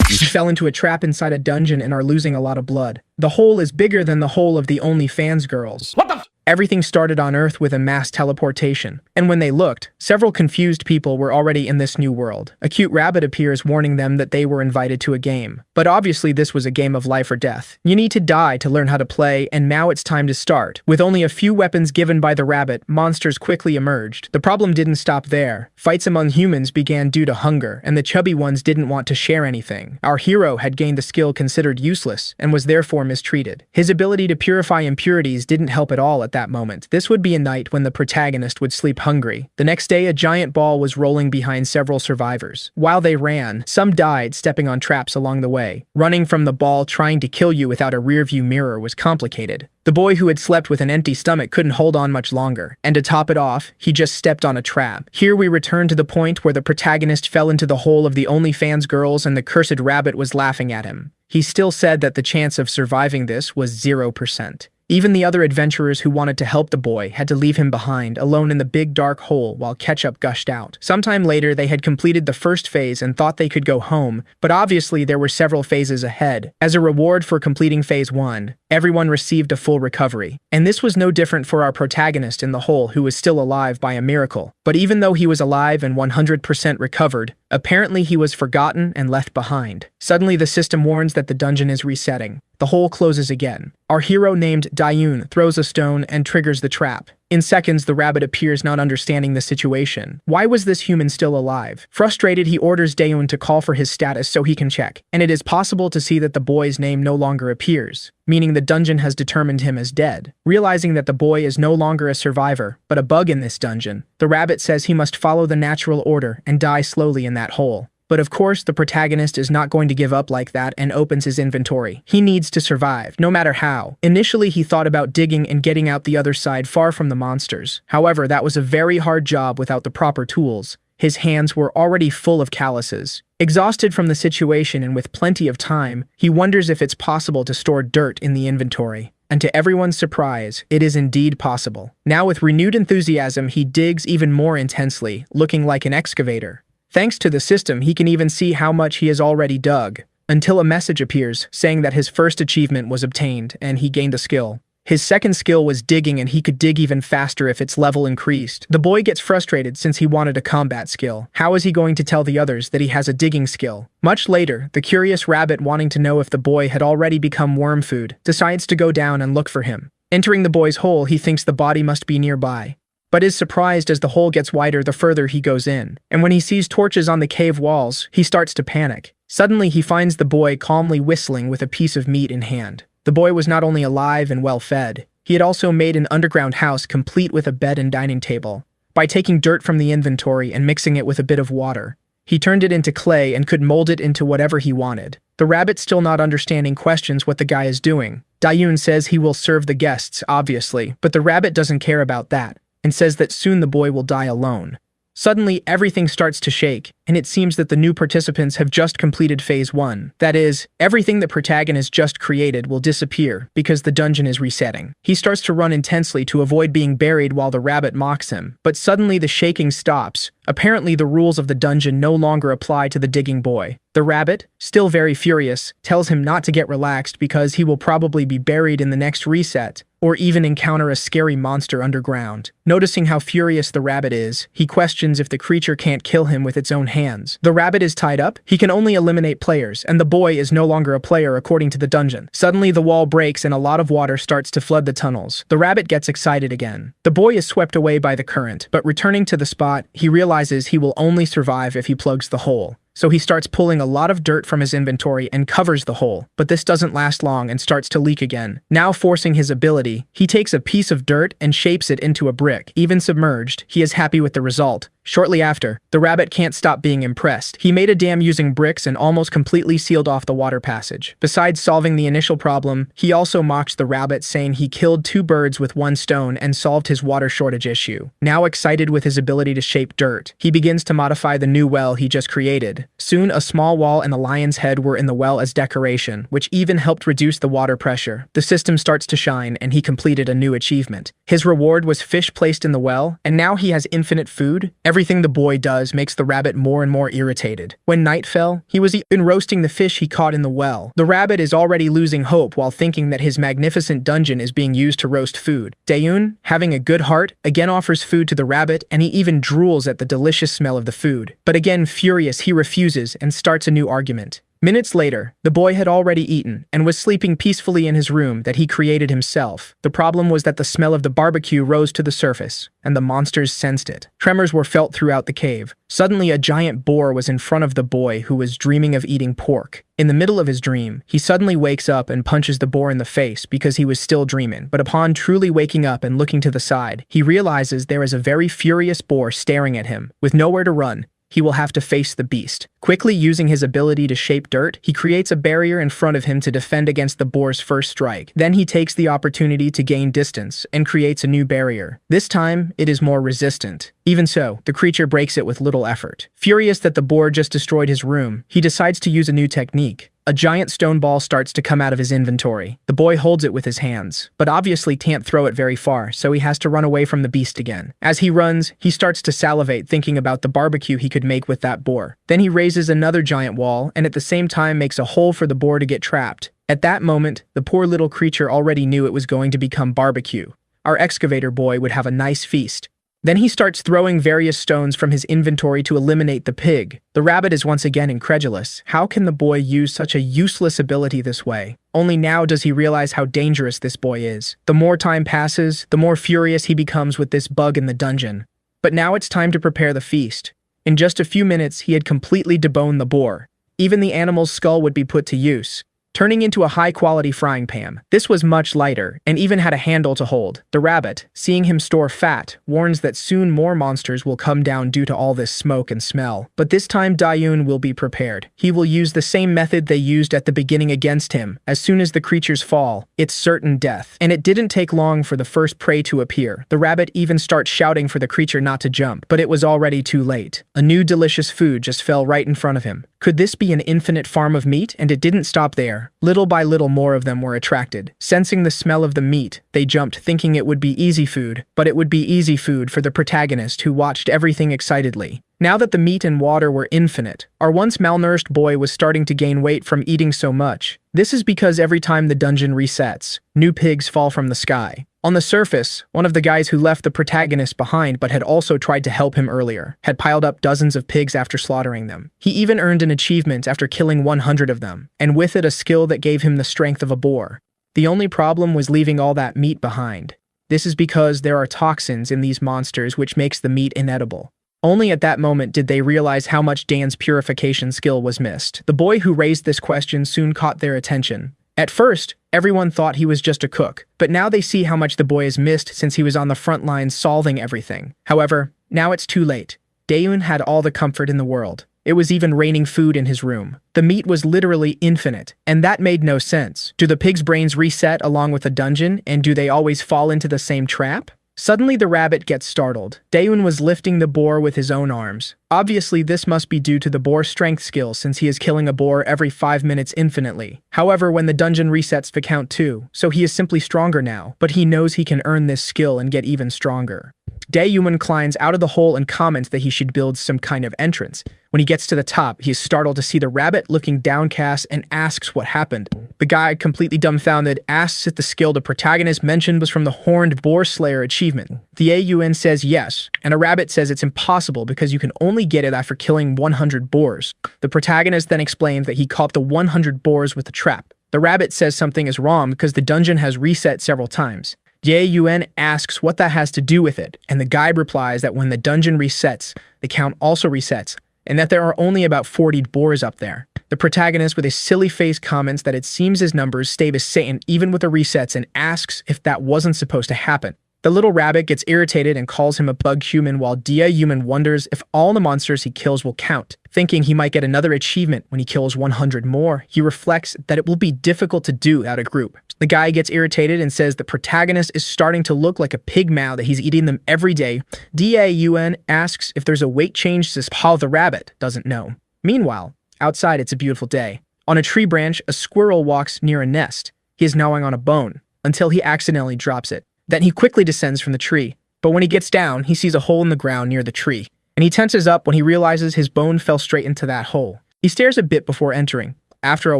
You fell into a trap inside a dungeon and are losing a lot of blood. The hole is bigger than the hole of the OnlyFans girls. What the f— Everything started on Earth with a mass teleportation, and when they looked, several confused people were already in this new world. A cute rabbit appears warning them that they were invited to a game. But obviously this was a game of life or death. You need to die to learn how to play, and now it's time to start. With only a few weapons given by the rabbit, monsters quickly emerged. The problem didn't stop there. Fights among humans began due to hunger, and the chubby ones didn't want to share anything. Our hero had gained the skill considered useless, and was therefore mistreated. His ability to purify impurities didn't help at all at that moment. This would be a night when the protagonist would sleep hungry. The next day, a giant ball was rolling behind several survivors. While they ran, some died stepping on traps along the way. Running from the ball trying to kill you without a rearview mirror was complicated. The boy who had slept with an empty stomach couldn't hold on much longer, and to top it off, he just stepped on a trap. Here we return to the point where the protagonist fell into the hole of the OnlyFans girls and the cursed rabbit was laughing at him. He still said that the chance of surviving this was 0%. Even the other adventurers who wanted to help the boy had to leave him behind, alone in the big dark hole while ketchup gushed out. Sometime later, they had completed the first phase and thought they could go home, but obviously there were several phases ahead. As a reward for completing phase 1, everyone received a full recovery. And this was no different for our protagonist in the hole who was still alive by a miracle. But even though he was alive and 100% recovered, apparently he was forgotten and left behind. Suddenly the system warns that the dungeon is resetting. The hole closes again. Our hero named Dawoon throws a stone and triggers the trap. In seconds, the rabbit appears not understanding the situation. Why was this human still alive? Frustrated, he orders Dawoon to call for his status so he can check. And it is possible to see that the boy's name no longer appears, meaning the dungeon has determined him as dead. Realizing that the boy is no longer a survivor, but a bug in this dungeon, the rabbit says he must follow the natural order and die slowly in that hole. But of course, the protagonist is not going to give up like that and opens his inventory. He needs to survive, no matter how. Initially, he thought about digging and getting out the other side far from the monsters. However, that was a very hard job without the proper tools. His hands were already full of calluses. Exhausted from the situation and with plenty of time, he wonders if it's possible to store dirt in the inventory. And to everyone's surprise, it is indeed possible. Now with renewed enthusiasm, he digs even more intensely, looking like an excavator. Thanks to the system, he can even see how much he has already dug, until a message appears saying that his first achievement was obtained and he gained a skill. His second skill was digging, and he could dig even faster if its level increased. The boy gets frustrated since he wanted a combat skill. How is he going to tell the others that he has a digging skill? Much later, the curious rabbit, wanting to know if the boy had already become worm food, decides to go down and look for him. Entering the boy's hole, he thinks the body must be nearby, but is surprised as the hole gets wider the further he goes in. And when he sees torches on the cave walls, he starts to panic. Suddenly, he finds the boy calmly whistling with a piece of meat in hand. The boy was not only alive and well-fed, he had also made an underground house complete with a bed and dining table. By taking dirt from the inventory and mixing it with a bit of water, he turned it into clay and could mold it into whatever he wanted. The rabbit, still not understanding, questions what the guy is doing. Dawoon says he will serve the guests, obviously, but the rabbit doesn't care about that, and says that soon the boy will die alone. Suddenly, everything starts to shake, and it seems that the new participants have just completed phase 1. That is, everything the protagonist just created will disappear because the dungeon is resetting. He starts to run intensely to avoid being buried while the rabbit mocks him, but suddenly the shaking stops. Apparently, the rules of the dungeon no longer apply to the digging boy. The rabbit, still very furious, tells him not to get relaxed because he will probably be buried in the next reset, or even encounter a scary monster underground. Noticing how furious the rabbit is, he questions if the creature can't kill him with its own hands. The rabbit is tied up, he can only eliminate players, and the boy is no longer a player according to the dungeon. Suddenly the wall breaks and a lot of water starts to flood the tunnels. The rabbit gets excited again. The boy is swept away by the current, but returning to the spot, he realizes he will only survive if he plugs the hole. So he starts pulling a lot of dirt from his inventory and covers the hole, but this doesn't last long and starts to leak again. Now forcing his ability, he takes a piece of dirt and shapes it into a brick. Even submerged, he is happy with the result. Shortly after, the rabbit can't stop being impressed. He made a dam using bricks and almost completely sealed off the water passage. Besides solving the initial problem, he also mocked the rabbit, saying he killed 2 birds with 1 stone and solved his water shortage issue. Now excited with his ability to shape dirt, he begins to modify the new well he just created. Soon, a small wall and a lion's head were in the well as decoration, which even helped reduce the water pressure. The system starts to shine, and he completed a new achievement. His reward was fish placed in the well, and now he has infinite food. Everything the boy does makes the rabbit more and more irritated. When night fell, he was even roasting the fish he caught in the well. The rabbit is already losing hope while thinking that his magnificent dungeon is being used to roast food. Dawoon, having a good heart, again offers food to the rabbit, and he even drools at the delicious smell of the food. But again, furious, he refuses and starts a new argument. Minutes later, the boy had already eaten and was sleeping peacefully in his room that he created himself. The problem was that the smell of the barbecue rose to the surface, and the monsters sensed it. Tremors were felt throughout the cave. Suddenly, a giant boar was in front of the boy who was dreaming of eating pork. In the middle of his dream, he suddenly wakes up and punches the boar in the face because he was still dreaming. But upon truly waking up and looking to the side, he realizes there is a very furious boar staring at him. With nowhere to run, he will have to face the beast. Quickly using his ability to shape dirt, he creates a barrier in front of him to defend against the boar's first strike. Then he takes the opportunity to gain distance and creates a new barrier. This time, it is more resistant. Even so, the creature breaks it with little effort. Furious that the boar just destroyed his room, he decides to use a new technique. A giant stone ball starts to come out of his inventory. The boy holds it with his hands, but obviously can't throw it very far, so he has to run away from the beast again. As he runs, he starts to salivate, thinking about the barbecue he could make with that boar. Then he raises another giant wall, and at the same time makes a hole for the boar to get trapped. At that moment, the poor little creature already knew it was going to become barbecue. Our excavator boy would have a nice feast. Then he starts throwing various stones from his inventory to eliminate the pig. The rabbit is once again incredulous. How can the boy use such a useless ability this way? Only now does he realize how dangerous this boy is. The more time passes, the more furious he becomes with this bug in the dungeon. But now it's time to prepare the feast. In just a few minutes, he had completely deboned the boar. Even the animal's skull would be put to use, turning into a high-quality frying pan. This was much lighter, and even had a handle to hold. The rabbit, seeing him store fat, warns that soon more monsters will come down due to all this smoke and smell. But this time Dawoon will be prepared. He will use the same method they used at the beginning against him. As soon as the creatures fall, it's certain death. And it didn't take long for the first prey to appear. The rabbit even starts shouting for the creature not to jump, but it was already too late. A new delicious food just fell right in front of him. Could this be an infinite farm of meat? And it didn't stop there. Little by little more of them were attracted. Sensing the smell of the meat, they jumped, thinking it would be easy food. But it would be easy food for the protagonist, who watched everything excitedly. Now that the meat and water were infinite, our once malnourished boy was starting to gain weight from eating so much. This is because every time the dungeon resets, new pigs fall from the sky. On the surface, one of the guys who left the protagonist behind but had also tried to help him earlier had piled up dozens of pigs after slaughtering them. He even earned an achievement after killing 100 of them, and with it a skill that gave him the strength of a boar. The only problem was leaving all that meat behind. This is because there are toxins in these monsters which makes the meat inedible. Only at that moment did they realize how much Dan's purification skill was missed. The boy who raised this question soon caught their attention. At first, everyone thought he was just a cook, but now they see how much the boy has missed since he was on the front lines solving everything. However, now it's too late. Dawoon had all the comfort in the world. It was even raining food in his room. The meat was literally infinite, and that made no sense. Do the pigs' brains reset along with the dungeon, and do they always fall into the same trap? Suddenly the rabbit gets startled. Dawoon was lifting the boar with his own arms. Obviously this must be due to the boar's strength skill since he is killing a boar every 5 minutes infinitely. However, when the dungeon resets to count 2, so he is simply stronger now, but he knows he can earn this skill and get even stronger. Dawoon climbs out of the hole and comments that he should build some kind of entrance. When he gets to the top, he is startled to see the rabbit looking downcast and asks what happened. The guy, completely dumbfounded, asks if the skill the protagonist mentioned was from the Horned Boar Slayer achievement. The Dawoon says yes, and a rabbit says it's impossible because you can only get it after killing 100 boars. The protagonist then explains that he caught the 100 boars with a trap. The rabbit says something is wrong because the dungeon has reset several times. Dawoon asks what that has to do with it, and the guide replies that when the dungeon resets, the count also resets, and that there are only about 40 boars up there. The protagonist with a silly face comments that it seems his numbers stay the same even with the resets and asks if that wasn't supposed to happen. The little rabbit gets irritated and calls him a bug human, while Dawoon wonders if all the monsters he kills will count. Thinking he might get another achievement when he kills 100 more, he reflects that it will be difficult to do without a group. The guy gets irritated and says the protagonist is starting to look like a pig now that he's eating them every day. Dawoon asks if there's a weight change system. How the rabbit doesn't know. Meanwhile, outside it's a beautiful day. On a tree branch, a squirrel walks near a nest. He is gnawing on a bone until he accidentally drops it. Then he quickly descends from the tree, but when he gets down, he sees a hole in the ground near the tree. and he tenses up when he realizes his bone fell straight into that hole. He stares a bit before entering. After a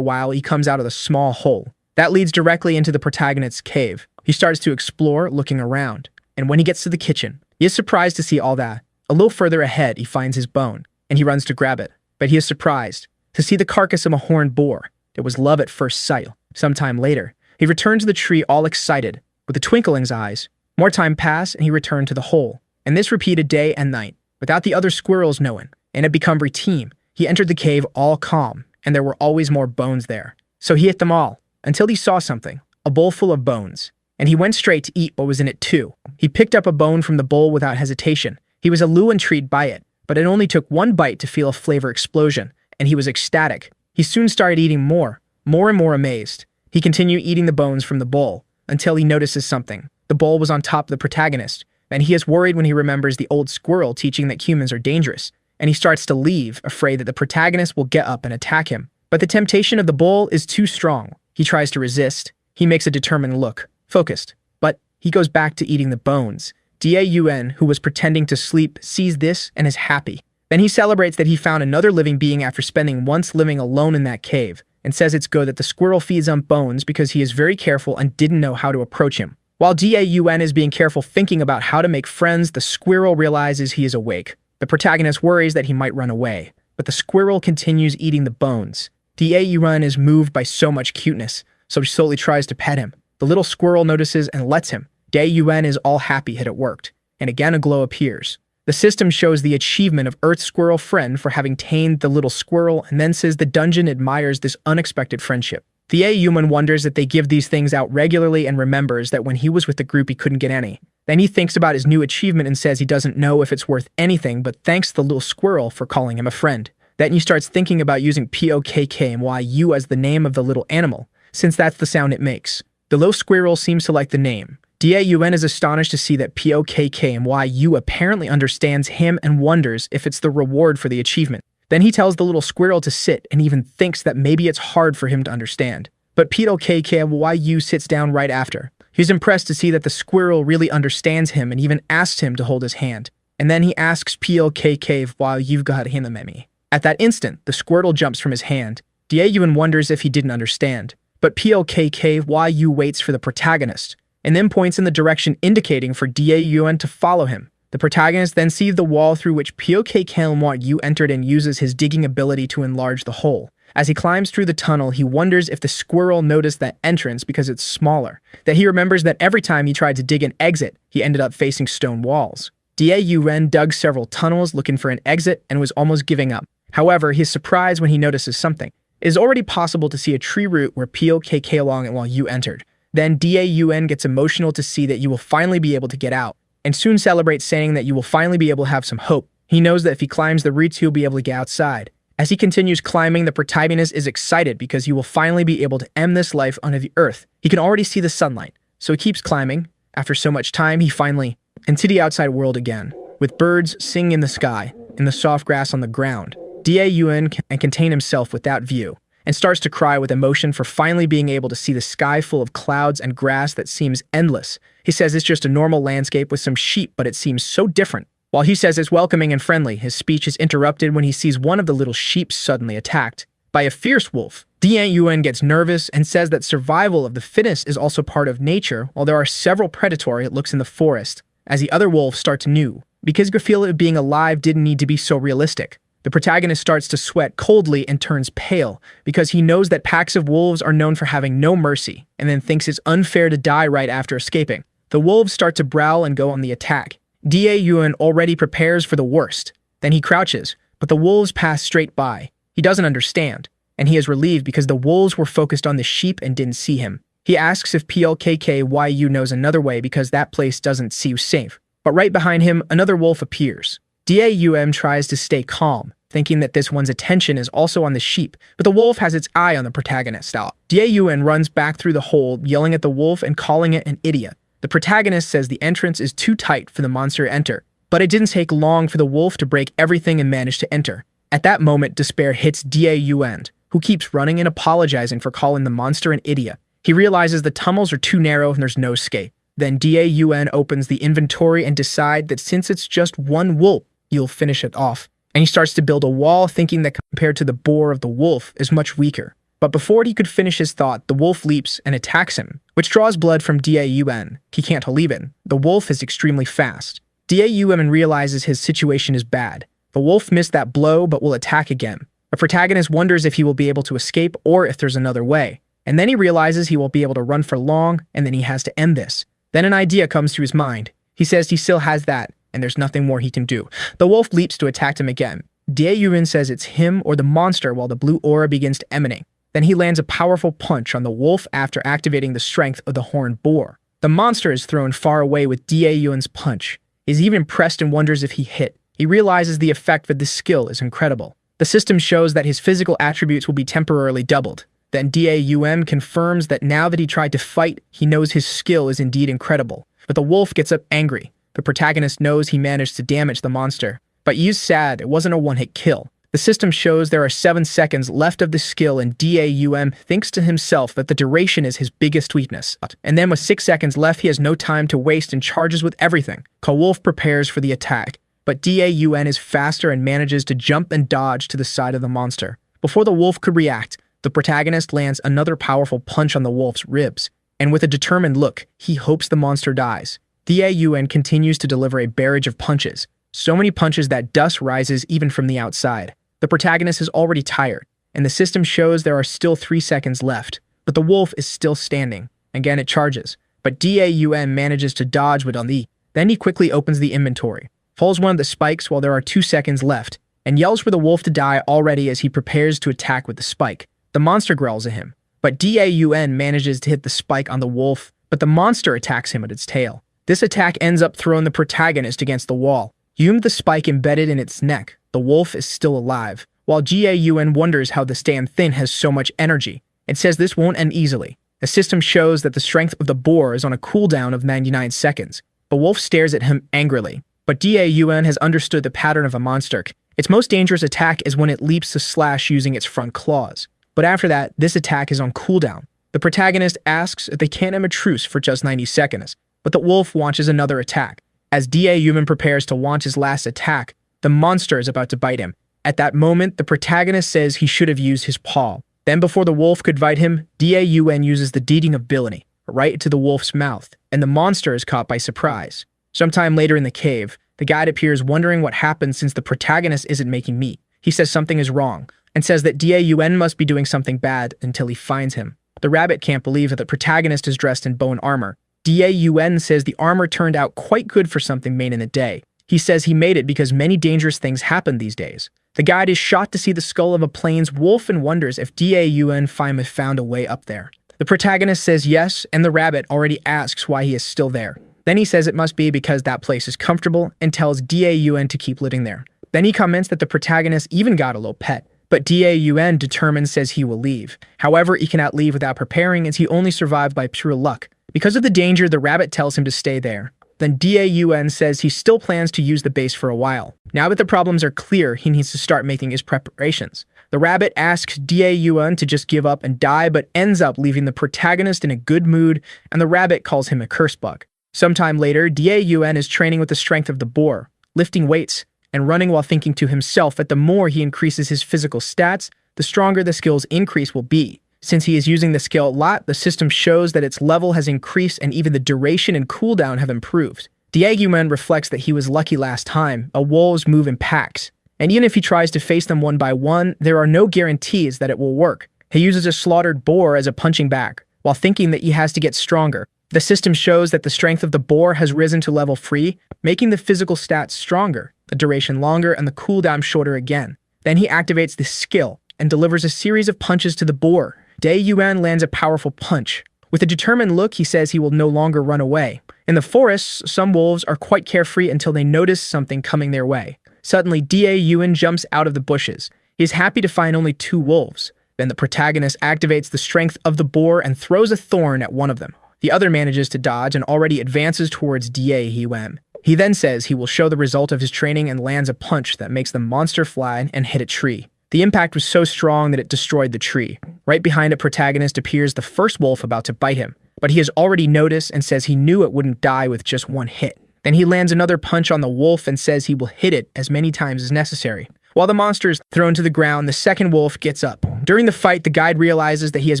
while, he comes out of the small hole. That leads directly into the protagonist's cave. He starts to explore, looking around. And when he gets to the kitchen, he is surprised to see all that. A little further ahead, he finds his bone, and he runs to grab it. But he is surprised to see the carcass of a horned boar. It was love at first sight. Sometime later, he returned to the tree all excited, with a twinkle in his eyes. More time passed, and he returned to the hole. And this repeated day and night, without the other squirrels knowing. And it became routine. He entered the cave all calm, and there were always more bones there. So he ate them all, until he saw something, a bowl full of bones. And he went straight to eat what was in it too. He picked up a bone from the bowl without hesitation. He was a little intrigued by it, but it only took one bite to feel a flavor explosion, and he was ecstatic. He soon started eating more and more amazed. He continued eating the bones from the bowl, until he notices something. The bowl was on top of the protagonist, and he is worried when he remembers the old squirrel teaching that humans are dangerous, and he starts to leave, afraid that the protagonist will get up and attack him. But the temptation of the bowl is too strong. He tries to resist. He makes a determined look, focused, but he goes back to eating the bones. Daun, who was pretending to sleep, sees this and is happy. Then he celebrates that he found another living being after spending once living alone in that cave, and says it's good that the squirrel feeds on bones because he is very careful and didn't know how to approach him. While Daun is being careful thinking about how to make friends, the squirrel realizes he is awake. The protagonist worries that he might run away, but the squirrel continues eating the bones. Daun is moved by so much cuteness, so he slowly tries to pet him. The little squirrel notices and lets him. Daun is all happy that it worked, and again a glow appears. The system shows the achievement of Earth's squirrel friend for having tamed the little squirrel, and then says the dungeon admires this unexpected friendship. Daun wonders that they give these things out regularly and remembers that when he was with the group he couldn't get any. Then he thinks about his new achievement and says he doesn't know if it's worth anything, but thanks the little squirrel for calling him a friend. Then he starts thinking about using POKKMYU as the name of the little animal, since that's the sound it makes. The little squirrel seems to like the name. Daun is astonished to see that POKKMYU apparently understands him and wonders if it's the reward for the achievement. Then he tells the little squirrel to sit and even thinks that maybe it's hard for him to understand. But POKKMYU sits down right after. He's impressed to see that the squirrel really understands him and even asks him to hold his hand. And then he asks POKKMYU got him a meme. At that instant, the squirrel jumps from his hand. Daun wonders if he didn't understand. But POKKYU waits for the protagonist, and then points in the direction indicating for Daun to follow him. The protagonist then sees the wall through which POKKMYU entered and uses his digging ability to enlarge the hole. As he climbs through the tunnel, he wonders if the squirrel noticed that entrance because it's smaller. That he remembers that every time he tried to dig an exit, he ended up facing stone walls. Daun dug several tunnels looking for an exit and was almost giving up. However, he is surprised when he notices something. It is already possible to see a tree root where POKKMYU entered. Then Daun gets emotional to see that you will finally be able to get out, and soon celebrates saying that you will finally be able to have some hope. He knows that if he climbs the roots, he'll be able to get outside. As he continues climbing, the protagonist is excited because he will finally be able to end this life under the earth. He can already see the sunlight, so he keeps climbing. After so much time, he finally into the outside world again, with birds singing in the sky and the soft grass on the ground. Daun can contain himself with that view, and starts to cry with emotion for finally being able to see the sky full of clouds and grass that seems endless. He says it's just a normal landscape with some sheep, but it seems so different. While he says it's welcoming and friendly, his speech is interrupted when he sees one of the little sheep suddenly attacked by a fierce wolf. Daun gets nervous and says that survival of the fittest is also part of nature, while there are several predatory looks in the forest, as the other wolves start to new. Because the feel of being alive didn't need to be so realistic. The protagonist starts to sweat coldly and turns pale because he knows that packs of wolves are known for having no mercy, and then thinks it's unfair to die right after escaping. The wolves start to growl and go on the attack. Daun already prepares for the worst. Then he crouches, but the wolves pass straight by. He doesn't understand, and he is relieved because the wolves were focused on the sheep and didn't see him. He asks if POKKYU knows another way because that place doesn't seem safe. But right behind him, another wolf appears. Daun tries to stay calm, thinking that this one's attention is also on the sheep, but the wolf has its eye on the protagonist. Daun runs back through the hole, yelling at the wolf and calling it an idiot. The protagonist says the entrance is too tight for the monster to enter, but it didn't take long for the wolf to break everything and manage to enter. At that moment, despair hits Daun, who keeps running and apologizing for calling the monster an idiot. He realizes the tunnels are too narrow and there's no escape. Then Daun opens the inventory and decides that since it's just one wolf, you'll finish it off. And he starts to build a wall, thinking that compared to the bore of the wolf is much weaker. But before he could finish his thought, the wolf leaps and attacks him, which draws blood from Dawoon. He can't believe it. The wolf is extremely fast. Dawoon realizes his situation is bad. The wolf missed that blow but will attack again. The protagonist wonders if he will be able to escape or if there's another way. And then he realizes he won't be able to run for long, and then he has to end this. Then an idea comes to his mind. He says he still has that, and there's nothing more he can do. The wolf leaps to attack him again. Dawoon says it's him or the monster while the blue aura begins to emanate. Then he lands a powerful punch on the wolf after activating the strength of the horned boar. The monster is thrown far away with Dawoon's punch. He's even impressed and wonders if he hit. He realizes the effect of this skill is incredible. The system shows that his physical attributes will be temporarily doubled. Then Dawoon confirms that now that he tried to fight, he knows his skill is indeed incredible. But the wolf gets up angry. The protagonist knows he managed to damage the monster. But he's sad it wasn't a one-hit kill. The system shows there are 7 seconds left of the skill, and Dawoon thinks to himself that the duration is his biggest weakness. And then with 6 seconds left, he has no time to waste and charges with everything. The wolf prepares for the attack, but Dawoon is faster and manages to jump and dodge to the side of the monster. Before the wolf could react, the protagonist lands another powerful punch on the wolf's ribs, and with a determined look, he hopes the monster dies. Dawoon continues to deliver a barrage of punches, so many punches that dust rises even from the outside. The protagonist is already tired, and the system shows there are still 3 seconds left, but the wolf is still standing. Again it charges, but Dawoon manages to dodge with on the. Then he quickly opens the inventory, pulls one of the spikes while there are 2 seconds left, and yells for the wolf to die already as he prepares to attack with the spike. The monster growls at him, but Dawoon manages to hit the spike on the wolf, but the monster attacks him with its tail. This attack ends up throwing the protagonist against the wall. The spike embedded in its neck. The wolf is still alive, while Dawoon wonders how the stand thin has so much energy. It says this won't end easily. The system shows that the strength of the boar is on a cooldown of 99 seconds. The wolf stares at him angrily, but Dawoon has understood the pattern of a monster. Its most dangerous attack is when it leaps to slash using its front claws. But after that, this attack is on cooldown. The protagonist asks if they can't have a truce for just 90 seconds, but the wolf launches another attack. As Dawoon prepares to launch his last attack, the monster is about to bite him. At that moment, the protagonist says he should have used his paw. Then before the wolf could bite him, Dawoon uses the deeding ability, right into the wolf's mouth, and the monster is caught by surprise. Sometime later in the cave, the guide appears wondering what happened since the protagonist isn't making meat. He says something is wrong, and says that Dawoon must be doing something bad until he finds him. The rabbit can't believe that the protagonist is dressed in bone armor. Dawoon says the armor turned out quite good for something made in a day. He says he made it because many dangerous things happen these days. The guide is shocked to see the skull of a plains wolf and wonders if Dawoon finally found a way up there. The protagonist says yes, and the rabbit already asks why he is still there. Then he says it must be because that place is comfortable and tells Dawoon to keep living there. Then he comments that the protagonist even got a little pet, but Dawoon determined says he will leave. However, he cannot leave without preparing as he only survived by pure luck. Because of the danger, the rabbit tells him to stay there. Then Dawoon says he still plans to use the base for a while. Now that the problems are clear, he needs to start making his preparations. The rabbit asks Dawoon to just give up and die, but ends up leaving the protagonist in a good mood, and the rabbit calls him a curse bug. Sometime later, Dawoon is training with the strength of the boar, lifting weights, and running while thinking to himself that the more he increases his physical stats, the stronger the skill's increase will be. Since he is using the skill a lot, the system shows that its level has increased and even the duration and cooldown have improved. Dawoon reflects that he was lucky last time. Wolves move in packs, and even if he tries to face them one by one, there are no guarantees that it will work. He uses a slaughtered boar as a punching bag, while thinking that he has to get stronger. The system shows that the strength of the boar has risen to level 3, making the physical stats stronger, the duration longer, and the cooldown shorter again. Then he activates the skill and delivers a series of punches to the boar. Dawoon lands a powerful punch. With a determined look, he says he will no longer run away. In the forests, some wolves are quite carefree until they notice something coming their way. Suddenly, Dawoon jumps out of the bushes. He is happy to find only 2 wolves. Then the protagonist activates the strength of the boar and throws a thorn at one of them. The other manages to dodge and already advances towards Dawoon. He then says he will show the result of his training and lands a punch that makes the monster fly and hit a tree. The impact was so strong that it destroyed the tree. Right behind a protagonist appears the first wolf about to bite him, but he has already noticed and says he knew it wouldn't die with just one hit. Then he lands another punch on the wolf and says he will hit it as many times as necessary. While the monster is thrown to the ground, the second wolf gets up. During the fight, the guide realizes that he has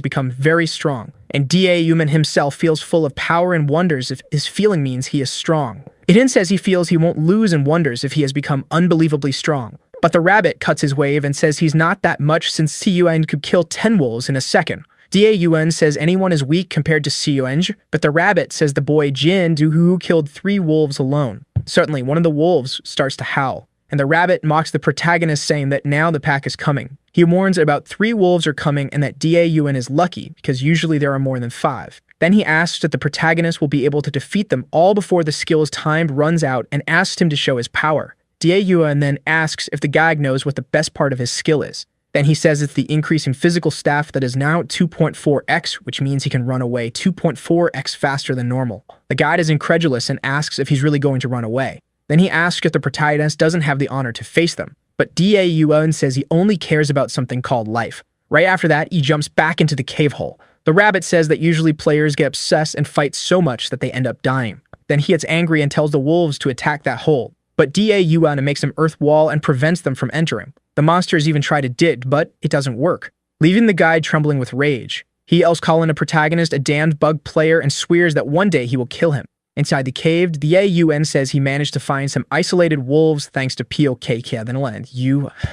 become very strong, and Dawoon himself feels full of power and wonders if his feeling means he is strong. It then says he feels he won't lose and wonders if he has become unbelievably strong. But the rabbit cuts his wave and says he's not that much since Seiyuan could kill 10 wolves in a second. Dawoon says anyone is weak compared to Seiyuan, but the rabbit says the boy Jin who killed 3 wolves alone. Suddenly, one of the wolves starts to howl, and the rabbit mocks the protagonist saying that now the pack is coming. He warns about 3 wolves are coming and that Dawoon is lucky because usually there are more than 5. Then he asks that the protagonist will be able to defeat them all before the skill's time runs out and asks him to show his power. Dawoon then asks if the guide knows what the best part of his skill is. Then he says it's the increase in physical staff that is now 2.4x, which means he can run away 2.4x faster than normal. The guide is incredulous and asks if he's really going to run away. Then he asks if the protagonist doesn't have the honor to face them. But Dawoon says he only cares about something called life. Right after that, he jumps back into the cave hole. The rabbit says that usually players get obsessed and fight so much that they end up dying. Then he gets angry and tells the wolves to attack that hole. But Dawoon makes an earth wall and prevents them from entering. The monsters even try to dig, but it doesn't work, leaving the guide trembling with rage. He yells calling a protagonist a damned bug player and swears that one day he will kill him. Inside the cave, Dawoon says he managed to find some isolated wolves thanks to POK,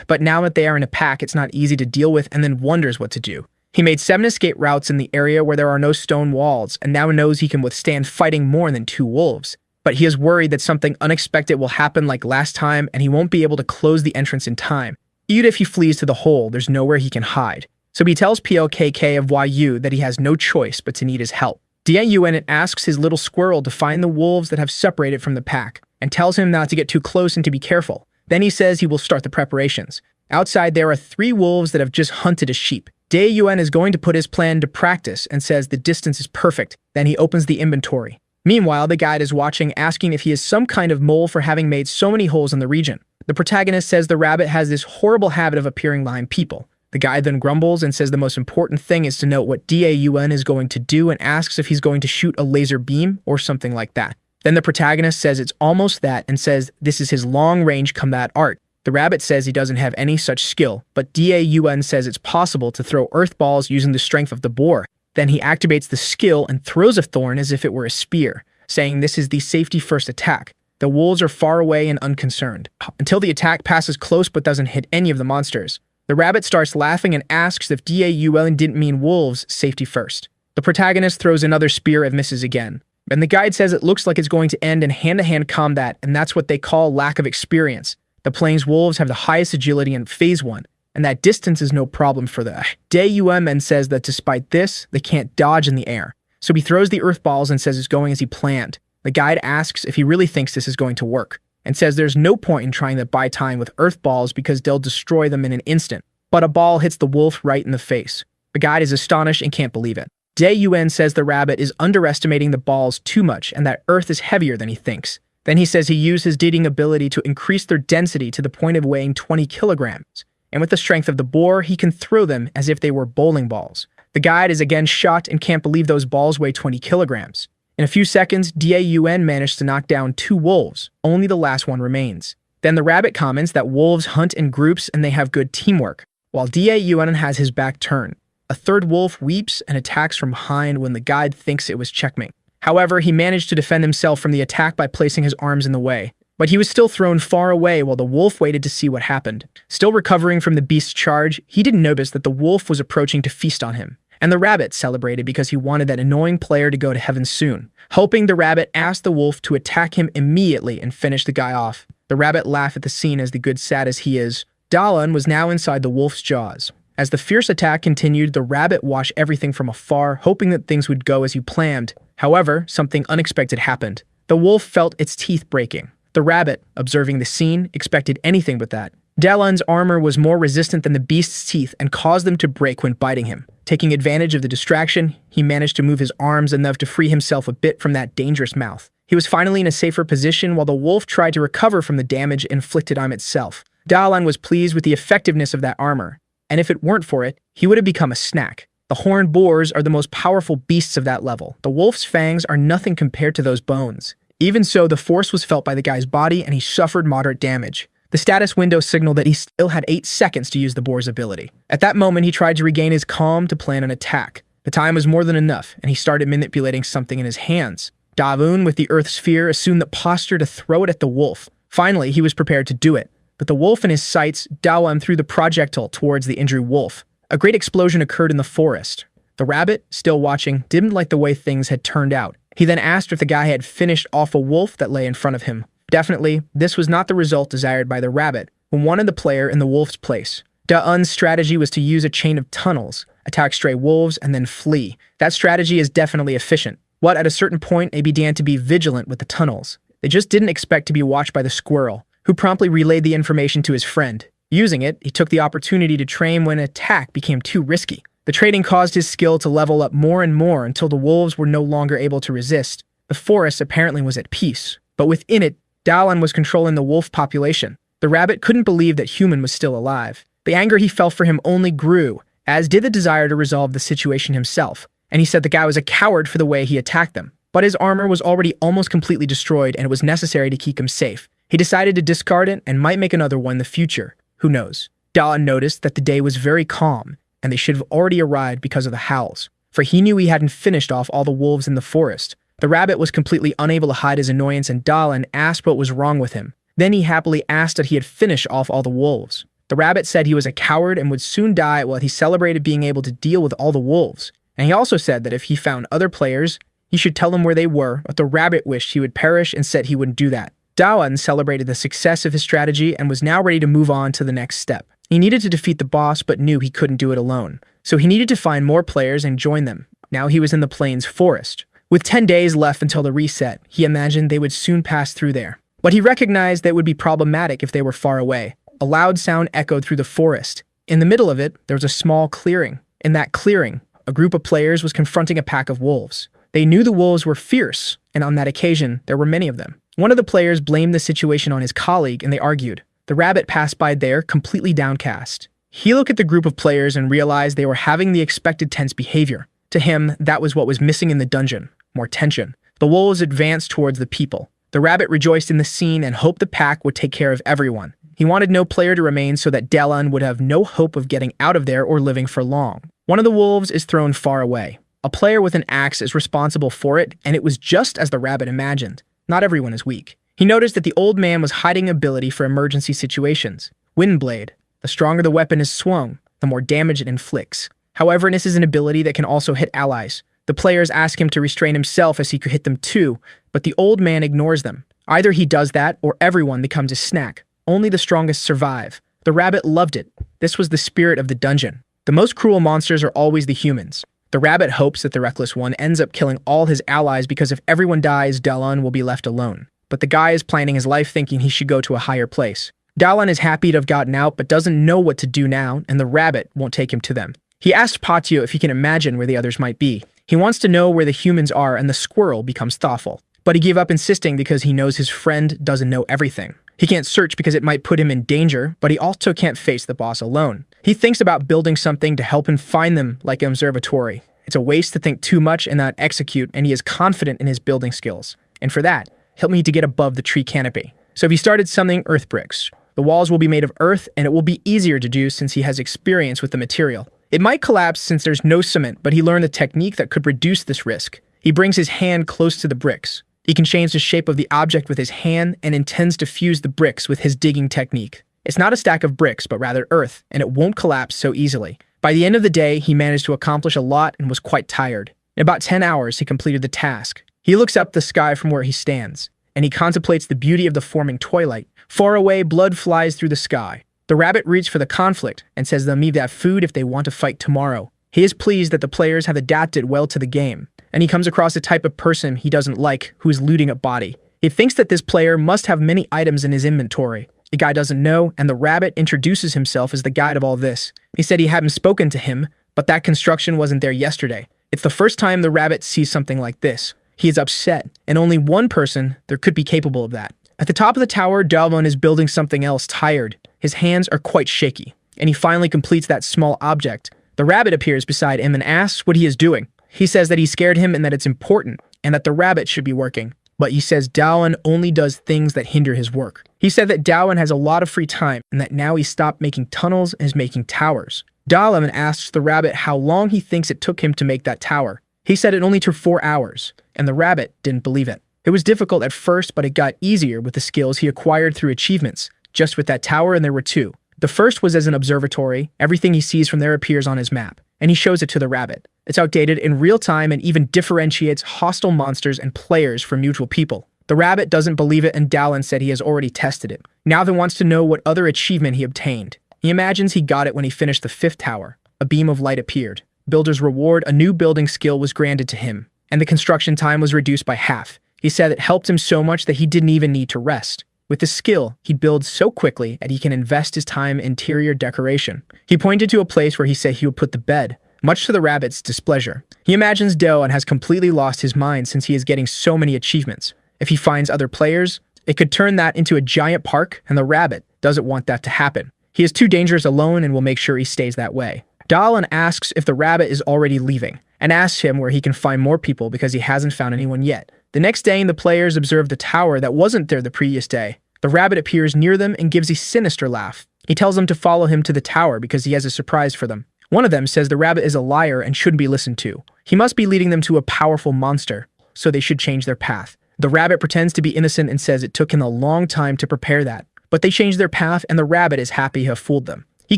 but now that they are in a pack, it's not easy to deal with and then wonders what to do. He made 7 escape routes in the area where there are no stone walls and now knows he can withstand fighting more than 2 wolves. But he is worried that something unexpected will happen like last time and he won't be able to close the entrance in time. Even if he flees to the hole, there's nowhere he can hide. So he tells POKK of YU that he has no choice but to need his help. Dawoon asks his little squirrel to find the wolves that have separated from the pack, and tells him not to get too close and to be careful. Then he says he will start the preparations. Outside, there are 3 wolves that have just hunted a sheep. Dawoon is going to put his plan to practice and says the distance is perfect. Then he opens the inventory. Meanwhile, the guide is watching, asking if he is some kind of mole for having made so many holes in the region. The protagonist says the rabbit has this horrible habit of appearing behind people. The guide then grumbles and says the most important thing is to note what Dawoon is going to do and asks if he's going to shoot a laser beam or something like that. Then the protagonist says it's almost that and says this is his long-range combat art. The rabbit says he doesn't have any such skill, but Dawoon says it's possible to throw earth balls using the strength of the boar. Then he activates the skill and throws a thorn as if it were a spear, saying this is the safety-first attack. The wolves are far away and unconcerned, until the attack passes close but doesn't hit any of the monsters. The rabbit starts laughing and asks if Dawoon didn't mean wolves, safety first. The protagonist throws another spear and misses again. And the guide says it looks like it's going to end in hand-to-hand combat, and that's what they call lack of experience. The plains wolves have the highest agility in Phase 1, and that distance is no problem for them. Dawoon says that despite this, they can't dodge in the air. So he throws the earth balls and says it's going as he planned. The guide asks if he really thinks this is going to work, and says there's no point in trying to buy time with earth balls because they'll destroy them in an instant. But a ball hits the wolf right in the face. The guide is astonished and can't believe it. Dawoon says the rabbit is underestimating the balls too much and that earth is heavier than he thinks. Then he says he used his digging ability to increase their density to the point of weighing 20 kilograms. And with the strength of the boar, he can throw them as if they were bowling balls. The guide is again shocked and can't believe those balls weigh 20 kilograms. In a few seconds, Dawoon managed to knock down 2 wolves. Only the last one remains. Then the rabbit comments that wolves hunt in groups and they have good teamwork, while Dawoon has his back turned. A third wolf weeps and attacks from behind when the guide thinks it was checkmate. However, he managed to defend himself from the attack by placing his arms in the way. But he was still thrown far away while the wolf waited to see what happened. Still recovering from the beast's charge, he didn't notice that the wolf was approaching to feast on him. And the rabbit celebrated because he wanted that annoying player to go to heaven soon. Hoping, the rabbit asked the wolf to attack him immediately and finish the guy off. The rabbit laughed at the scene as the good sad as he is. Dawoon was now inside the wolf's jaws. As the fierce attack continued, the rabbit watched everything from afar, hoping that things would go as he planned. However, something unexpected happened. The wolf felt its teeth breaking. The rabbit, observing the scene, expected anything but that. Dawoon's armor was more resistant than the beast's teeth and caused them to break when biting him. Taking advantage of the distraction, he managed to move his arms enough to free himself a bit from that dangerous mouth. He was finally in a safer position while the wolf tried to recover from the damage inflicted on itself. Dawoon was pleased with the effectiveness of that armor, and if it weren't for it, he would have become a snack. The horned boars are the most powerful beasts of that level. The wolf's fangs are nothing compared to those bones. Even so, the force was felt by the guy's body and he suffered moderate damage. The status window signaled that he still had 8 seconds to use the boar's ability. At that moment, he tried to regain his calm to plan an attack. The time was more than enough, and he started manipulating something in his hands. Dawoon, with the Earth Sphere, assumed the posture to throw it at the wolf. Finally, he was prepared to do it. But the wolf in his sights, Dawoon threw the projectile towards the injured wolf. A great explosion occurred in the forest. The rabbit, still watching, didn't like the way things had turned out. He then asked if the guy had finished off a wolf that lay in front of him. Definitely, this was not the result desired by the rabbit, who wanted the player in the wolf's place. Dawoon's strategy was to use a chain of tunnels, attack stray wolves, and then flee. That strategy is definitely efficient. But at a certain point, they began to be vigilant with the tunnels. They just didn't expect to be watched by the squirrel, who promptly relayed the information to his friend. Using it, he took the opportunity to train when an attack became too risky. The training caused his skill to level up more and more until the wolves were no longer able to resist. The forest apparently was at peace, but within it, Dawoon was controlling the wolf population. The rabbit couldn't believe that human was still alive. The anger he felt for him only grew, as did the desire to resolve the situation himself, and he said the guy was a coward for the way he attacked them. But his armor was already almost completely destroyed and it was necessary to keep him safe. He decided to discard it and might make another one in the future. Who knows? Dawoon noticed that the day was very calm, and they should have already arrived because of the howls, for he knew he hadn't finished off all the wolves in the forest. The rabbit was completely unable to hide his annoyance, and Dawoon asked what was wrong with him. Then he happily asked that he had finished off all the wolves. The rabbit said he was a coward and would soon die while he celebrated being able to deal with all the wolves. And he also said that if he found other players, he should tell them where they were, but the rabbit wished he would perish and said he wouldn't do that. Dawoon celebrated the success of his strategy and was now ready to move on to the next step. He needed to defeat the boss but knew he couldn't do it alone. So he needed to find more players and join them. Now he was in the plains forest. With 10 days left until the reset, he imagined they would soon pass through there. But he recognized that it would be problematic if they were far away. A loud sound echoed through the forest. In the middle of it, there was a small clearing. In that clearing, a group of players was confronting a pack of wolves. They knew the wolves were fierce, and on that occasion, there were many of them. One of the players blamed the situation on his colleague, and they argued. The rabbit passed by there, completely downcast. He looked at the group of players and realized they were having the expected tense behavior. To him, that was what was missing in the dungeon. More tension. The wolves advanced towards the people. The rabbit rejoiced in the scene and hoped the pack would take care of everyone. He wanted no player to remain so that Dawoon would have no hope of getting out of there or living for long. One of the wolves is thrown far away. A player with an axe is responsible for it, and it was just as the rabbit imagined. Not everyone is weak. He noticed that the old man was hiding ability for emergency situations. Windblade. The stronger the weapon is swung, the more damage it inflicts. However, this is an ability that can also hit allies. The players ask him to restrain himself as he could hit them too, but the old man ignores them. Either he does that, or everyone becomes a snack. Only the strongest survive. The rabbit loved it. This was the spirit of the dungeon. The most cruel monsters are always the humans. The rabbit hopes that the reckless one ends up killing all his allies because if everyone dies, Dawoon will be left alone. But the guy is planning his life thinking he should go to a higher place. Dawoon is happy to have gotten out but doesn't know what to do now, and the rabbit won't take him to them. He asked Patio if he can imagine where the others might be. He wants to know where the humans are, and the squirrel becomes thoughtful. But he gave up insisting because he knows his friend doesn't know everything. He can't search because it might put him in danger, but he also can't face the boss alone. He thinks about building something to help him find them, like an observatory. It's a waste to think too much and not execute, and he is confident in his building skills. And for that, he'll need to get above the tree canopy. So if he started something earth bricks, the walls will be made of earth, and it will be easier to do since he has experience with the material. It might collapse since there's no cement, but he learned the technique that could reduce this risk. He brings his hand close to the bricks. He can change the shape of the object with his hand and intends to fuse the bricks with his digging technique. It's not a stack of bricks, but rather earth, and it won't collapse so easily. By the end of the day, he managed to accomplish a lot and was quite tired. In about 10 hours, he completed the task. He looks up the sky from where he stands, and he contemplates the beauty of the forming twilight. Far away, blood flies through the sky. The rabbit reads for the conflict and says they'll need that food if they want to fight tomorrow. He is pleased that the players have adapted well to the game, and he comes across a type of person he doesn't like who is looting a body. He thinks that this player must have many items in his inventory. The guy doesn't know, and the rabbit introduces himself as the guide of all this. He said he hadn't spoken to him, but that construction wasn't there yesterday. It's the first time the rabbit sees something like this. He is upset, and only one person there could be capable of that. At the top of the tower, Dawoon is building something else tired. His hands are quite shaky, and he finally completes that small object. The rabbit appears beside him and asks what he is doing. He says that he scared him and that it's important, and that the rabbit should be working. but he says Dawoon only does things that hinder his work. He said that Dawoon has a lot of free time and that now he stopped making tunnels and is making towers. Dawoon asks the rabbit how long he thinks it took him to make that tower. He said it only took 4 hours, and the rabbit didn't believe it. It was difficult at first, but it got easier with the skills he acquired through achievements. Just with that tower, and there were 2. The first was as an observatory. Everything he sees from there appears on his map, and he shows it to the rabbit. It's outdated in real time and even differentiates hostile monsters and players from neutral people. The rabbit doesn't believe it, and Dawoon said he has already tested it. Now he wants to know what other achievement he obtained. He imagines he got it when he finished the 5th tower. A beam of light appeared. Builder's reward, a new building skill was granted to him, and the construction time was reduced by half. He said it helped him so much that he didn't even need to rest. With the skill, he builds so quickly that he can invest his time in interior decoration. He pointed to a place where he said he would put the bed, much to the rabbit's displeasure. He imagines Dawoon has completely lost his mind since he is getting so many achievements. If he finds other players, it could turn that into a giant park, and the rabbit doesn't want that to happen. He is too dangerous alone and will make sure he stays that way. Dawoon asks if the rabbit is already leaving, and asks him where he can find more people because he hasn't found anyone yet. The next day, the players observe the tower that wasn't there the previous day. The rabbit appears near them and gives a sinister laugh. He tells them to follow him to the tower because he has a surprise for them. One of them says the rabbit is a liar and shouldn't be listened to. He must be leading them to a powerful monster, so they should change their path. The rabbit pretends to be innocent and says it took him a long time to prepare that. But they change their path, and the rabbit is happy to have fooled them. He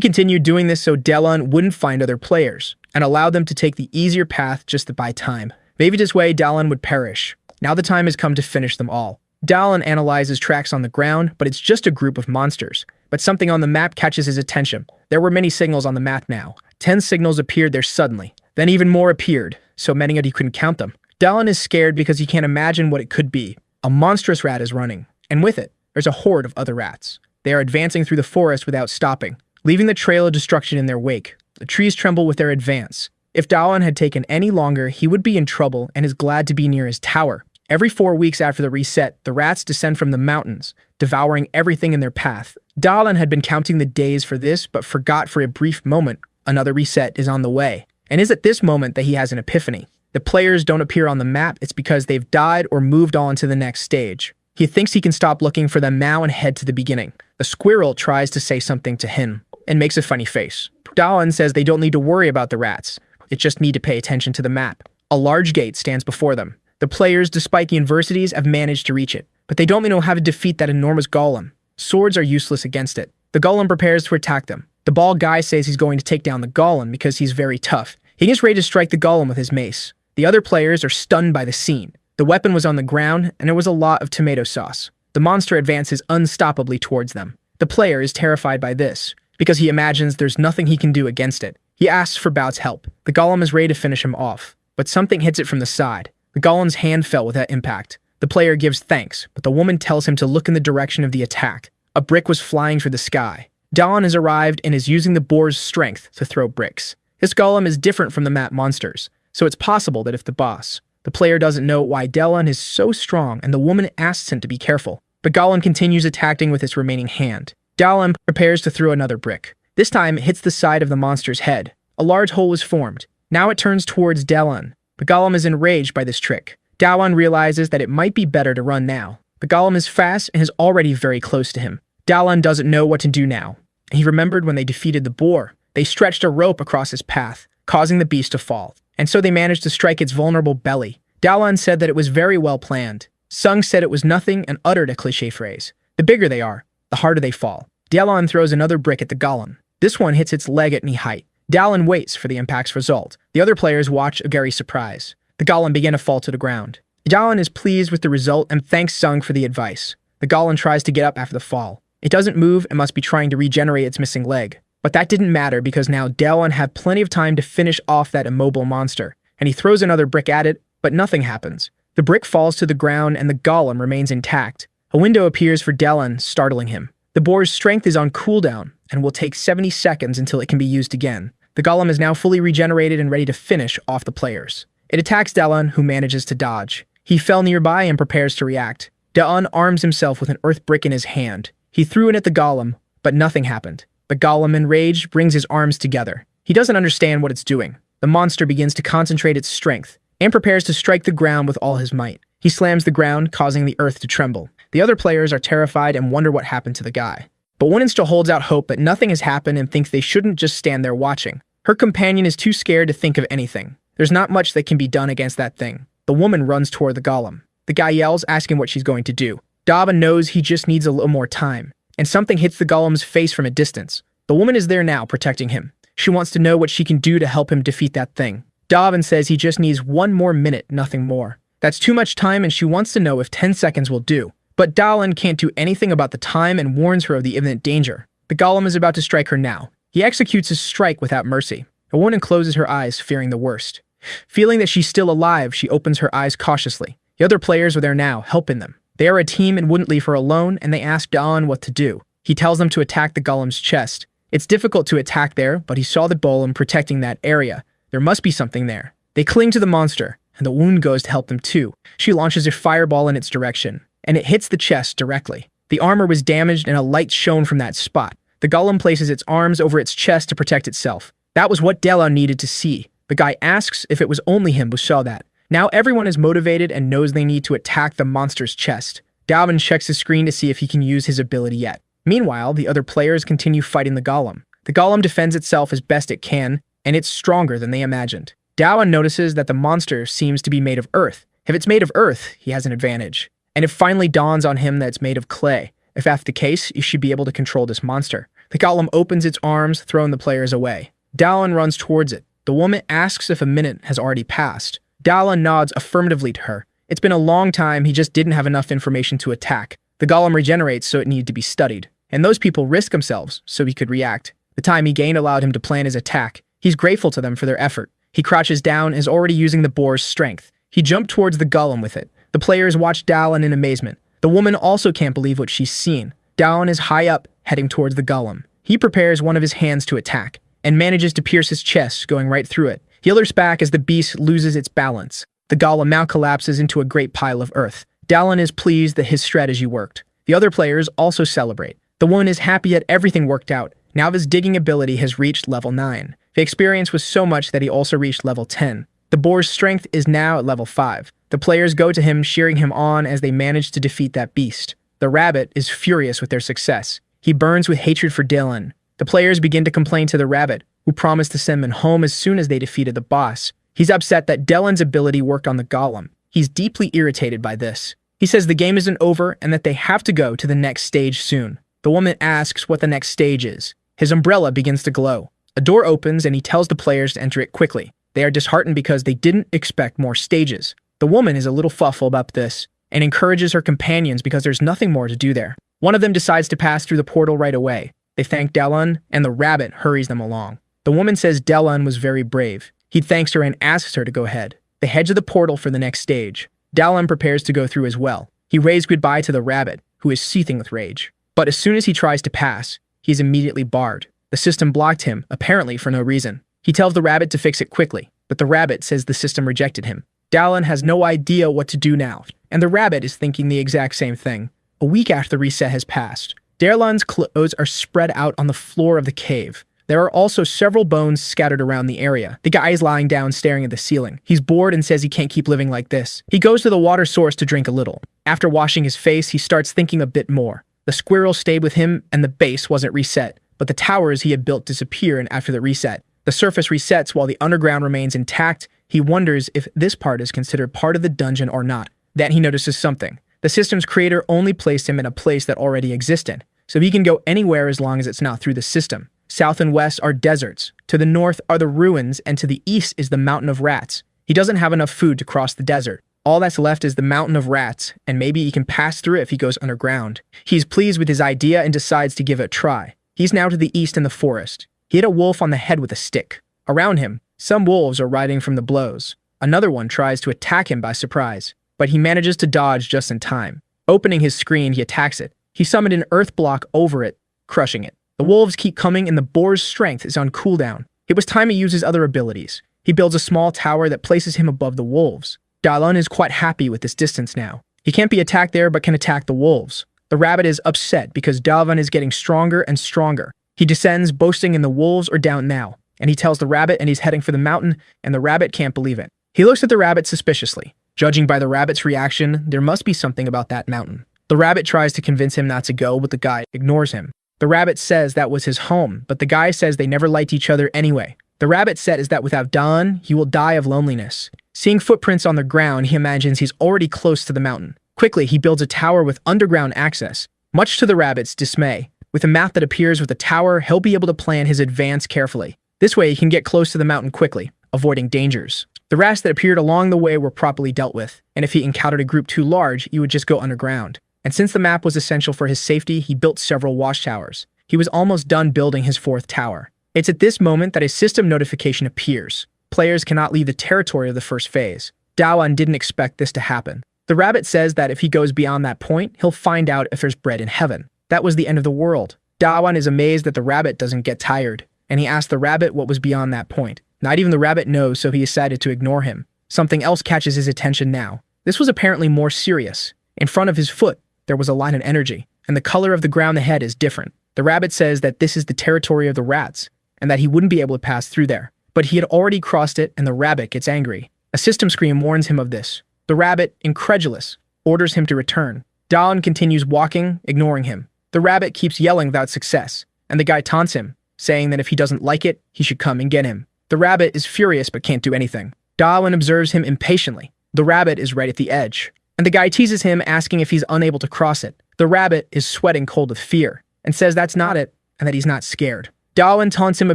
continued doing this so Dawoon wouldn't find other players, and allowed them to take the easier path just to buy time. Maybe this way Dawoon would perish. Now the time has come to finish them all. Dawoon analyzes tracks on the ground, but it's just a group of monsters. But something on the map catches his attention. There were many signals on the map now. 10 signals appeared there suddenly. Then even more appeared, so many that he couldn't count them. Dawoon is scared because he can't imagine what it could be. A monstrous rat is running, and with it, there's a horde of other rats. They are advancing through the forest without stopping, leaving the trail of destruction in their wake. The trees tremble with their advance. If Dawoon had taken any longer, he would be in trouble and is glad to be near his tower. Every 4 weeks after the reset, the rats descend from the mountains, devouring everything in their path. Dawoon had been counting the days for this, but forgot for a brief moment another reset is on the way. And is at this moment that he has an epiphany. The players don't appear on the map, it's because they've died or moved on to the next stage. He thinks he can stop looking for them now and head to the beginning. The squirrel tries to say something to him, and makes a funny face. Dawoon says they don't need to worry about the rats. It just need to pay attention to the map. A large gate stands before them. The players, despite the adversities, have managed to reach it. But they don't know how to defeat that enormous golem. Swords are useless against it. The golem prepares to attack them. The bald guy says he's going to take down the golem because he's very tough. He gets ready to strike the golem with his mace. The other players are stunned by the scene. The weapon was on the ground, and there was a lot of tomato sauce. The monster advances unstoppably towards them. The player is terrified by this, because he imagines there's nothing he can do against it. He asks for Bao's help. The golem is ready to finish him off, but something hits it from the side. The golem's hand fell with that impact. The player gives thanks, but the woman tells him to look in the direction of the attack. A brick was flying through the sky. Dawoon has arrived and is using the boar's strength to throw bricks. This golem is different from the map monsters, so it's possible that if the player doesn't know why Dawoon is so strong and the woman asks him to be careful. But golem continues attacking with its remaining hand. Dawoon prepares to throw another brick. This time it hits the side of the monster's head. A large hole is formed. Now it turns towards Dawoon. The golem is enraged by this trick. Dawoon realizes that it might be better to run now. The golem is fast and is already very close to him. Dawoon doesn't know what to do now. He remembered when they defeated the boar. They stretched a rope across his path, causing the beast to fall. And so they managed to strike its vulnerable belly. Dawoon said that it was very well planned. Sung said it was nothing and uttered a cliché phrase. The bigger they are, the harder they fall. Dawoon throws another brick at the golem. This one hits its leg at knee height. Dawoon waits for the impact's result. The other players watch a very surprise. The golem began to fall to the ground. Dawoon is pleased with the result and thanks Sung for the advice. The golem tries to get up after the fall. It doesn't move and must be trying to regenerate its missing leg. But that didn't matter because now Dawoon had plenty of time to finish off that immobile monster. And he throws another brick at it, but nothing happens. The brick falls to the ground and the golem remains intact. A window appears for Dawoon, startling him. The boar's strength is on cooldown and will take 70 seconds until it can be used again. The golem is now fully regenerated and ready to finish off the players. It attacks Dawoon, who manages to dodge. He fell nearby and prepares to react. Dawoon arms himself with an earth brick in his hand. He threw it at the golem, but nothing happened. The golem, enraged, brings his arms together. He doesn't understand what it's doing. The monster begins to concentrate its strength and prepares to strike the ground with all his might. He slams the ground, causing the earth to tremble. The other players are terrified and wonder what happened to the guy. But Woman still holds out hope that nothing has happened and thinks they shouldn't just stand there watching. Her companion is too scared to think of anything. There's not much that can be done against that thing. The woman runs toward the golem. The guy yells, asking what she's going to do. Dawoon knows he just needs a little more time, and something hits the golem's face from a distance. The woman is there now, protecting him. She wants to know what she can do to help him defeat that thing. Dawoon says he just needs 1 more minute, nothing more. That's too much time, and she wants to know if 10 seconds will do. But Dawoon can't do anything about the time and warns her of the imminent danger. The golem is about to strike her now. He executes his strike without mercy. The woman closes her eyes, fearing the worst. Feeling that she's still alive, she opens her eyes cautiously. The other players are there now, helping them. They are a team and wouldn't leave her alone, and they ask Dawoon what to do. He tells them to attack the golem's chest. It's difficult to attack there, but he saw the golem protecting that area. There must be something there. They cling to the monster, and the wound goes to help them too. She launches a fireball in its direction, and it hits the chest directly. The armor was damaged and a light shone from that spot. The golem places its arms over its chest to protect itself. That was what Dawoon needed to see. The guy asks if it was only him who saw that. Now everyone is motivated and knows they need to attack the monster's chest. Dawoon checks his screen to see if he can use his ability yet. Meanwhile, the other players continue fighting the golem. The golem defends itself as best it can, and it's stronger than they imagined. Dawoon notices that the monster seems to be made of earth. If it's made of earth, he has an advantage. And it finally dawns on him that it's made of clay. If that's the case, you should be able to control this monster. The golem opens its arms, throwing the players away. Dawoon runs towards it. The woman asks if a minute has already passed. Dawoon nods affirmatively to her. It's been a long time, he just didn't have enough information to attack. The golem regenerates, so it needed to be studied. And those people risk themselves, so he could react. The time he gained allowed him to plan his attack. He's grateful to them for their effort. He crouches down, is already using the boar's strength. He jumped towards the golem with it. The players watch Dawoon in amazement. The woman also can't believe what she's seen. Dawoon is high up, heading towards the golem. He prepares one of his hands to attack, and manages to pierce his chest, going right through it. He lurks back as the beast loses its balance. The golem now collapses into a great pile of earth. Dawoon is pleased that his strategy worked. The other players also celebrate. The woman is happy that everything worked out. Now his digging ability has reached level 9. The experience was so much that he also reached level 10. The boar's strength is now at level 5. The players go to him, cheering him on as they manage to defeat that beast. The rabbit is furious with their success. He burns with hatred for Dawoon. The players begin to complain to the rabbit, who promised to send him home as soon as they defeated the boss. He's upset that Dawoon's ability worked on the golem. He's deeply irritated by this. He says the game isn't over and that they have to go to the next stage soon. The woman asks what the next stage is. His umbrella begins to glow. A door opens and he tells the players to enter it quickly. They are disheartened because they didn't expect more stages. The woman is a little fussful about this and encourages her companions because there's nothing more to do there. One of them decides to pass through the portal right away. They thank Dawoon, and the rabbit hurries them along. The woman says Dawoon was very brave. He thanks her and asks her to go ahead. They head to the portal for the next stage. Dawoon prepares to go through as well. He waves goodbye to the rabbit, who is seething with rage. But as soon as he tries to pass, he is immediately barred. The system blocked him, apparently for no reason. He tells the rabbit to fix it quickly, but the rabbit says the system rejected him. Dawoon has no idea what to do now, and the rabbit is thinking the exact same thing. A week after the reset has passed, Dawoon's clothes are spread out on the floor of the cave. There are also several bones scattered around the area. The guy is lying down staring at the ceiling. He's bored and says he can't keep living like this. He goes to the water source to drink a little. After washing his face, he starts thinking a bit more. The squirrel stayed with him and the base wasn't reset, but the towers he had built disappear and after the reset. The surface resets while the underground remains intact. He wonders if this part is considered part of the dungeon or not. Then he notices something. The system's creator only placed him in a place that already existed, so he can go anywhere as long as it's not through the system. South and west are deserts. To the north are the ruins, and to the east is the mountain of rats. He doesn't have enough food to cross the desert. All that's left is the mountain of rats, and maybe he can pass through it if he goes underground. He's pleased with his idea and decides to give it a try. He's now to the east in the forest. He hit a wolf on the head with a stick. Around him, some wolves are riding from the blows. Another one tries to attack him by surprise, but he manages to dodge just in time. Opening his screen, he attacks it. He summoned an earth block over it, crushing it. The wolves keep coming and the boar's strength is on cooldown. It was time to use his other abilities. He builds a small tower that places him above the wolves. Dawoon is quite happy with this distance now. He can't be attacked there but can attack the wolves. The rabbit is upset because Dawoon is getting stronger and stronger. He descends, boasting in the wolves are down now, and he tells the rabbit and he's heading for the mountain, and the rabbit can't believe it. He looks at the rabbit suspiciously. Judging by the rabbit's reaction, there must be something about that mountain. The rabbit tries to convince him not to go, but the guy ignores him. The rabbit says that was his home, but the guy says they never liked each other anyway. The rabbit says that without Dawoon, he will die of loneliness. Seeing footprints on the ground, he imagines he's already close to the mountain. Quickly, he builds a tower with underground access. Much to the rabbit's dismay, with a map that appears with the tower, he'll be able to plan his advance carefully. This way, he can get close to the mountain quickly, avoiding dangers. The rats that appeared along the way were properly dealt with, and if he encountered a group too large, he would just go underground. And since the map was essential for his safety, he built several watchtowers. He was almost done building his 4th tower. It's at this moment that a system notification appears. Players cannot leave the territory of the first phase. Dawoon didn't expect this to happen. The rabbit says that if he goes beyond that point, he'll find out if there's bread in heaven. That was the end of the world. Dawoon is amazed that the rabbit doesn't get tired, and he asks the rabbit what was beyond that point. Not even the rabbit knows, so he decided to ignore him. Something else catches his attention now. This was apparently more serious. In front of his foot, there was a line of energy, and the color of the ground ahead is different. The rabbit says that this is the territory of the rats, and that he wouldn't be able to pass through there. But he had already crossed it, and the rabbit gets angry. A system screen warns him of this. The rabbit, incredulous, orders him to return. Dawoon continues walking, ignoring him. The rabbit keeps yelling without success, and the guy taunts him, saying that if he doesn't like it, he should come and get him. The rabbit is furious but can't do anything. Dawoon observes him impatiently. The rabbit is right at the edge, and the guy teases him, asking if he's unable to cross it. The rabbit is sweating cold with fear, and says that's not it, and that he's not scared. Dawoon taunts him a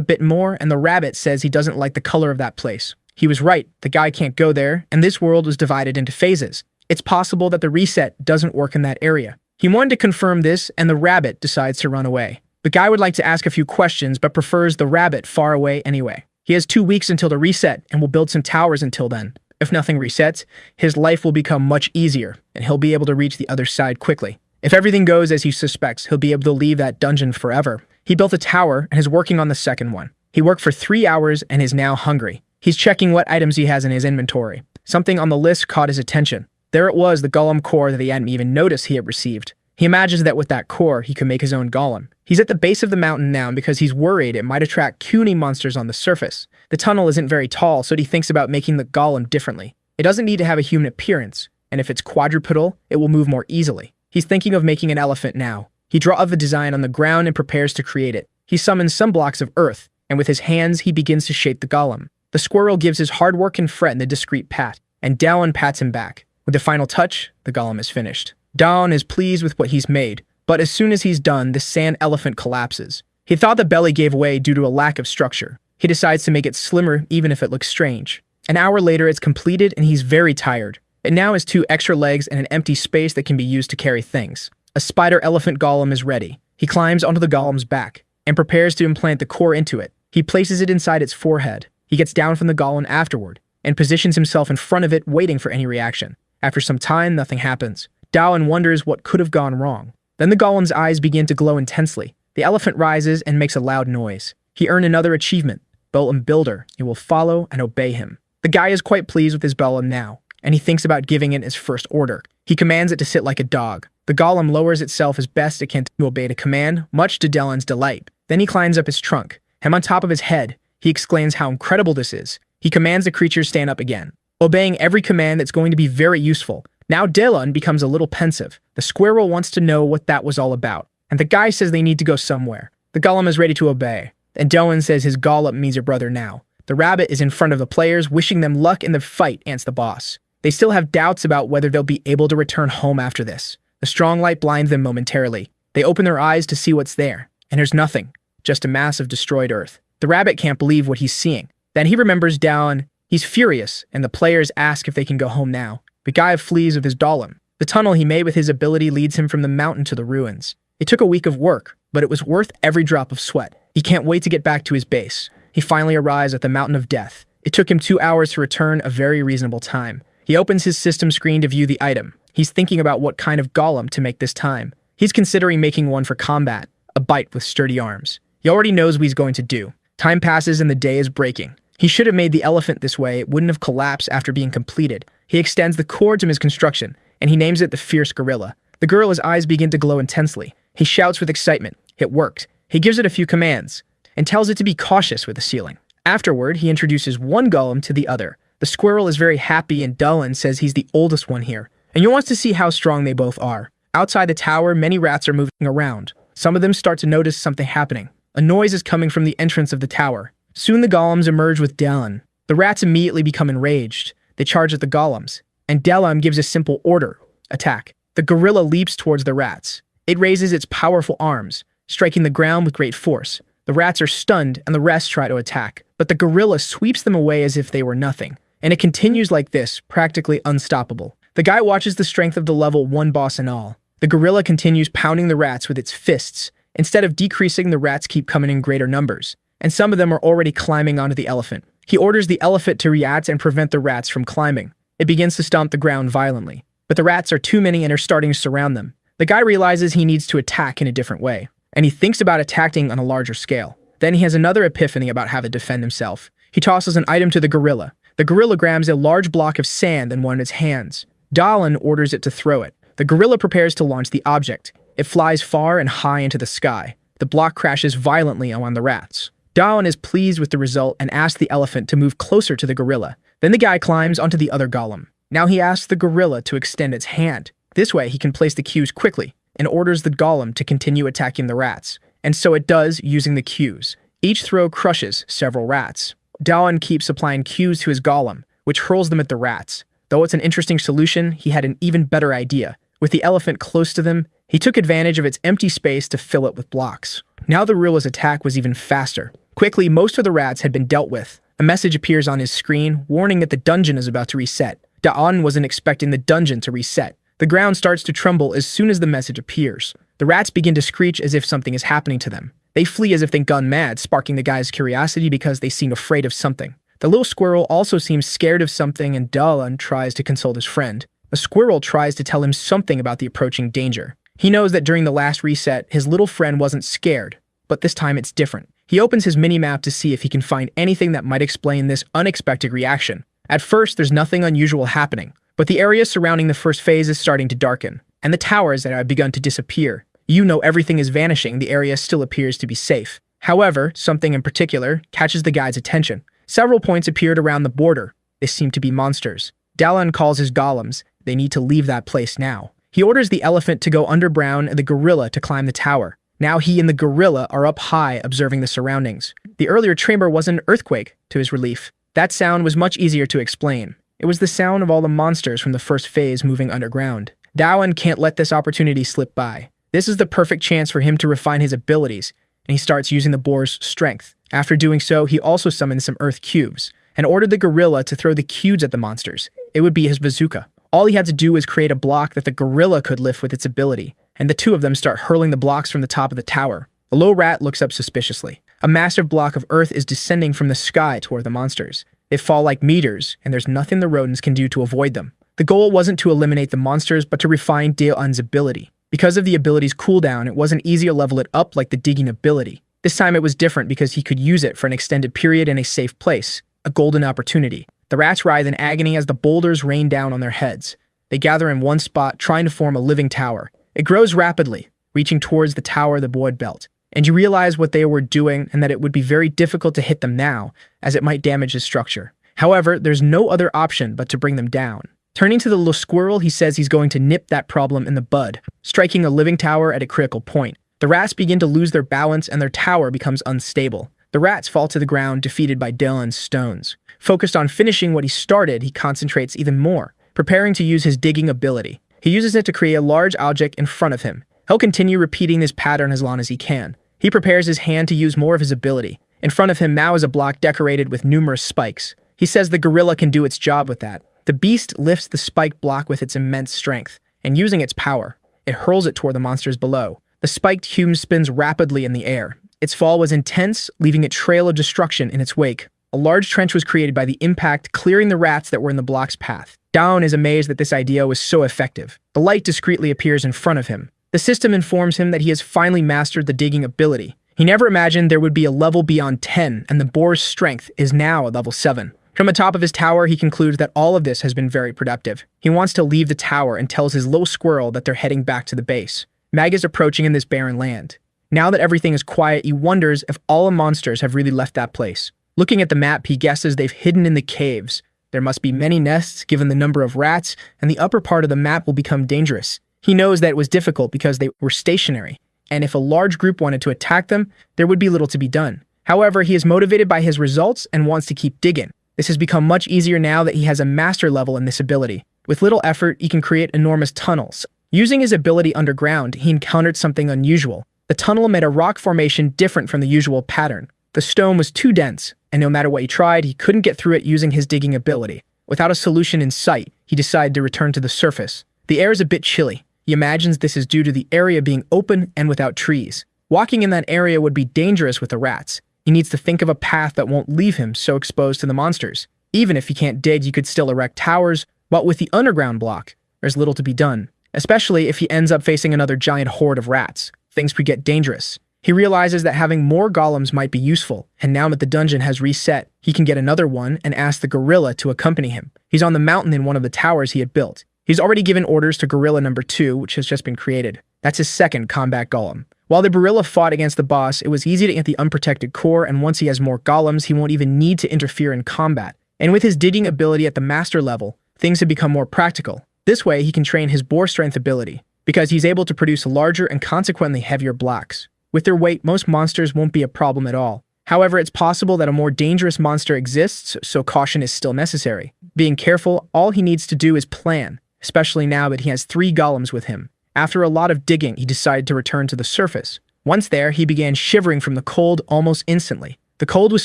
bit more, and the rabbit says he doesn't like the color of that place. He was right, the guy can't go there, and this world was divided into phases. It's possible that the reset doesn't work in that area. He wanted to confirm this, and the rabbit decides to run away. The guy would like to ask a few questions, but prefers the rabbit far away anyway. He has 2 weeks until the reset, and will build some towers until then. If nothing resets, his life will become much easier, and he'll be able to reach the other side quickly. If everything goes as he suspects, he'll be able to leave that dungeon forever. He built a tower and is working on the second one. He worked for 3 hours and is now hungry. He's checking what items he has in his inventory. Something on the list caught his attention. There it was, the golem core that he hadn't even noticed he had received. He imagines that with that core, he could make his own golem. He's at the base of the mountain now because he's worried it might attract puny monsters on the surface. The tunnel isn't very tall, so he thinks about making the golem differently. It doesn't need to have a human appearance, and if it's quadrupedal, it will move more easily. He's thinking of making an elephant now. He draws up a design on the ground and prepares to create it. He summons some blocks of earth, and with his hands, he begins to shape the golem. The squirrel gives his hard work and fret in the discreet pat, and Dawoon pats him back. With the final touch, the golem is finished. Dawoon is pleased with what he's made, but as soon as he's done, the sand elephant collapses. He thought the belly gave way due to a lack of structure. He decides to make it slimmer even if it looks strange. An hour later, it's completed and he's very tired. It now has 2 extra legs and an empty space that can be used to carry things. A spider elephant golem is ready. He climbs onto the golem's back and prepares to implant the core into it. He places it inside its forehead. He gets down from the golem afterward and positions himself in front of it, waiting for any reaction. After some time, nothing happens. Dawoon wonders what could have gone wrong. Then the golem's eyes begin to glow intensely. The elephant rises and makes a loud noise. He earned another achievement, Golem Builder. It will follow and obey him. The guy is quite pleased with his golem now, and he thinks about giving it his first order. He commands it to sit like a dog. The golem lowers itself as best it can to obey the command, much to Dawoon's delight. Then he climbs up his trunk, and on top of his head, he exclaims how incredible this is. He commands the creature to stand up again, obeying every command that's going to be very useful. Now Dawoon becomes a little pensive. The squirrel wants to know what that was all about, and the guy says they need to go somewhere. The golem is ready to obey, and Dawoon says his golem means your brother now. The rabbit is in front of the players, wishing them luck in the fight against the boss. They still have doubts about whether they'll be able to return home after this. The strong light blinds them momentarily. They open their eyes to see what's there, and there's nothing, just a mass of destroyed earth. The rabbit can't believe what he's seeing. Then he remembers Dawoon. He's furious, and the players ask if they can go home now. The guy flees with his golem. The tunnel he made with his ability leads him from the mountain to the ruins. It took a week of work, but it was worth every drop of sweat. He can't wait to get back to his base. He finally arrives at the Mountain of Death. It took him 2 hours to return, a very reasonable time. He opens his system screen to view the item. He's thinking about what kind of golem to make this time. He's considering making one for combat, a bite with sturdy arms. He already knows what he's going to do. Time passes and the day is breaking. He should have made the elephant this way. It wouldn't have collapsed after being completed. He extends the cords of his construction, and he names it the Fierce Gorilla. The gorilla's eyes begin to glow intensely. He shouts with excitement. It worked. He gives it a few commands, and tells it to be cautious with the ceiling. Afterward, he introduces one golem to the other. The squirrel is very happy and Dawoon says he's the oldest one here, and he wants to see how strong they both are. Outside the tower, many rats are moving around. Some of them start to notice something happening. A noise is coming from the entrance of the tower. Soon the golems emerge with Dawoon. The rats immediately become enraged. They charge at the golems, and Dawoon gives a simple order: attack. The gorilla leaps towards the rats. It raises its powerful arms, striking the ground with great force. The rats are stunned, and the rest try to attack, but the gorilla sweeps them away as if they were nothing. And it continues like this, practically unstoppable. The guy watches the strength of the level 1 boss and all. The gorilla continues pounding the rats with its fists. Instead of decreasing, the rats keep coming in greater numbers, and some of them are already climbing onto the elephant. He orders the elephant to react and prevent the rats from climbing. It begins to stomp the ground violently, but the rats are too many and are starting to surround them. The guy realizes he needs to attack in a different way, and he thinks about attacking on a larger scale. Then he has another epiphany about how to defend himself. He tosses an item to the gorilla. The gorilla grabs a large block of sand in one of its hands. Dawoon orders it to throw it. The gorilla prepares to launch the object. It flies far and high into the sky. The block crashes violently on the rats. Dawoon is pleased with the result and asks the elephant to move closer to the gorilla. Then the guy climbs onto the other golem. Now he asks the gorilla to extend its hand. This way he can place the cues quickly, and orders the golem to continue attacking the rats. And so it does, using the cues. Each throw crushes several rats. Dawoon keeps applying cues to his golem, which hurls them at the rats. Though it's an interesting solution, he had an even better idea. With the elephant close to them, he took advantage of its empty space to fill it with blocks. Now the gorilla's attack was even faster. Quickly, most of the rats had been dealt with. A message appears on his screen, warning that the dungeon is about to reset. Dawoon wasn't expecting the dungeon to reset. The ground starts to tremble as soon as the message appears. The rats begin to screech as if something is happening to them. They flee as if they've gone mad, sparking the guy's curiosity because they seem afraid of something. The little squirrel also seems scared of something, and Dawoon tries to console his friend. The squirrel tries to tell him something about the approaching danger. He knows that during the last reset, his little friend wasn't scared, but this time it's different. He opens his mini-map to see if he can find anything that might explain this unexpected reaction. At first, there's nothing unusual happening, but the area surrounding the first phase is starting to darken, and the towers that have begun to disappear. You know everything is vanishing, the area still appears to be safe. However, something in particular catches the guy's attention. Several points appeared around the border. They seem to be monsters. Dawoon calls his golems. They need to leave that place now. He orders the elephant to go underground and the gorilla to climb the tower. Now he and the gorilla are up high observing the surroundings. The earlier chamber was an earthquake, to his relief. That sound was much easier to explain. It was the sound of all the monsters from the first phase moving underground. Dawoon can't let this opportunity slip by. This is the perfect chance for him to refine his abilities, and he starts using the boar's strength. After doing so, he also summoned some earth cubes, and ordered the gorilla to throw the cubes at the monsters. It would be his bazooka. All he had to do was create a block that the gorilla could lift with its ability, and the two of them start hurling the blocks from the top of the tower. The low rat looks up suspiciously. A massive block of earth is descending from the sky toward the monsters. They fall like meters, and there's nothing the rodents can do to avoid them. The goal wasn't to eliminate the monsters, but to refine Dawoon's ability. Because of the ability's cooldown, it wasn't easy to level it up like the digging ability. This time it was different because he could use it for an extended period in a safe place, a golden opportunity. The rats writhe in agony as the boulders rain down on their heads. They gather in one spot, trying to form a living tower. It grows rapidly, reaching towards the tower the boy built. And you realize what they were doing and that it would be very difficult to hit them now, as it might damage the structure. However, there's no other option but to bring them down. Turning to the little squirrel, he says he's going to nip that problem in the bud, striking a living tower at a critical point. The rats begin to lose their balance and their tower becomes unstable. The rats fall to the ground, defeated by Dawoon's stones. Focused on finishing what he started, he concentrates even more, preparing to use his digging ability. He uses it to create a large object in front of him. He'll continue repeating this pattern as long as he can. He prepares his hand to use more of his ability. In front of him now is a block decorated with numerous spikes. He says the gorilla can do its job with that. The beast lifts the spiked block with its immense strength, and using its power, it hurls it toward the monsters below. The spiked cube spins rapidly in the air. Its fall was intense, leaving a trail of destruction in its wake. A large trench was created by the impact, clearing the rats that were in the block's path. Dawoon is amazed that this idea was so effective. The light discreetly appears in front of him. The system informs him that he has finally mastered the digging ability. He never imagined there would be a level beyond 10, and the boar's strength is now a level 7. From the top of his tower, he concludes that all of this has been very productive. He wants to leave the tower and tells his little squirrel that they're heading back to the base. Mag is approaching in this barren land. Now that everything is quiet, he wonders if all the monsters have really left that place. Looking at the map, he guesses they've hidden in the caves. There must be many nests given the number of rats, and the upper part of the map will become dangerous. He knows that it was difficult because they were stationary, and if a large group wanted to attack them, there would be little to be done. However, he is motivated by his results and wants to keep digging. This has become much easier now that he has a master level in this ability. With little effort, he can create enormous tunnels. Using his ability underground, he encountered something unusual. The tunnel made a rock formation different from the usual pattern. The stone was too dense, and no matter what he tried, he couldn't get through it using his digging ability. Without a solution in sight, he decided to return to the surface. The air is a bit chilly. He imagines this is due to the area being open and without trees. Walking in that area would be dangerous with the rats. He needs to think of a path that won't leave him so exposed to the monsters. Even if he can't dig, he could still erect towers, but with the underground block, there's little to be done. Especially if he ends up facing another giant horde of rats. Things could get dangerous. He realizes that having more golems might be useful, and now that the dungeon has reset, he can get another one and ask the gorilla to accompany him. He's on the mountain in one of the towers he had built. He's already given orders to gorilla number 2, which has just been created. That's his second combat golem. While the gorilla fought against the boss, it was easy to get the unprotected core, and once he has more golems, he won't even need to interfere in combat. And with his digging ability at the master level, things have become more practical. This way, he can train his bore strength ability, because he's able to produce larger and consequently heavier blocks. With their weight, most monsters won't be a problem at all. However, it's possible that a more dangerous monster exists, so caution is still necessary. Being careful, all he needs to do is plan, especially now that he has 3 golems with him. After a lot of digging, he decided to return to the surface. Once there, he began shivering from the cold almost instantly. The cold was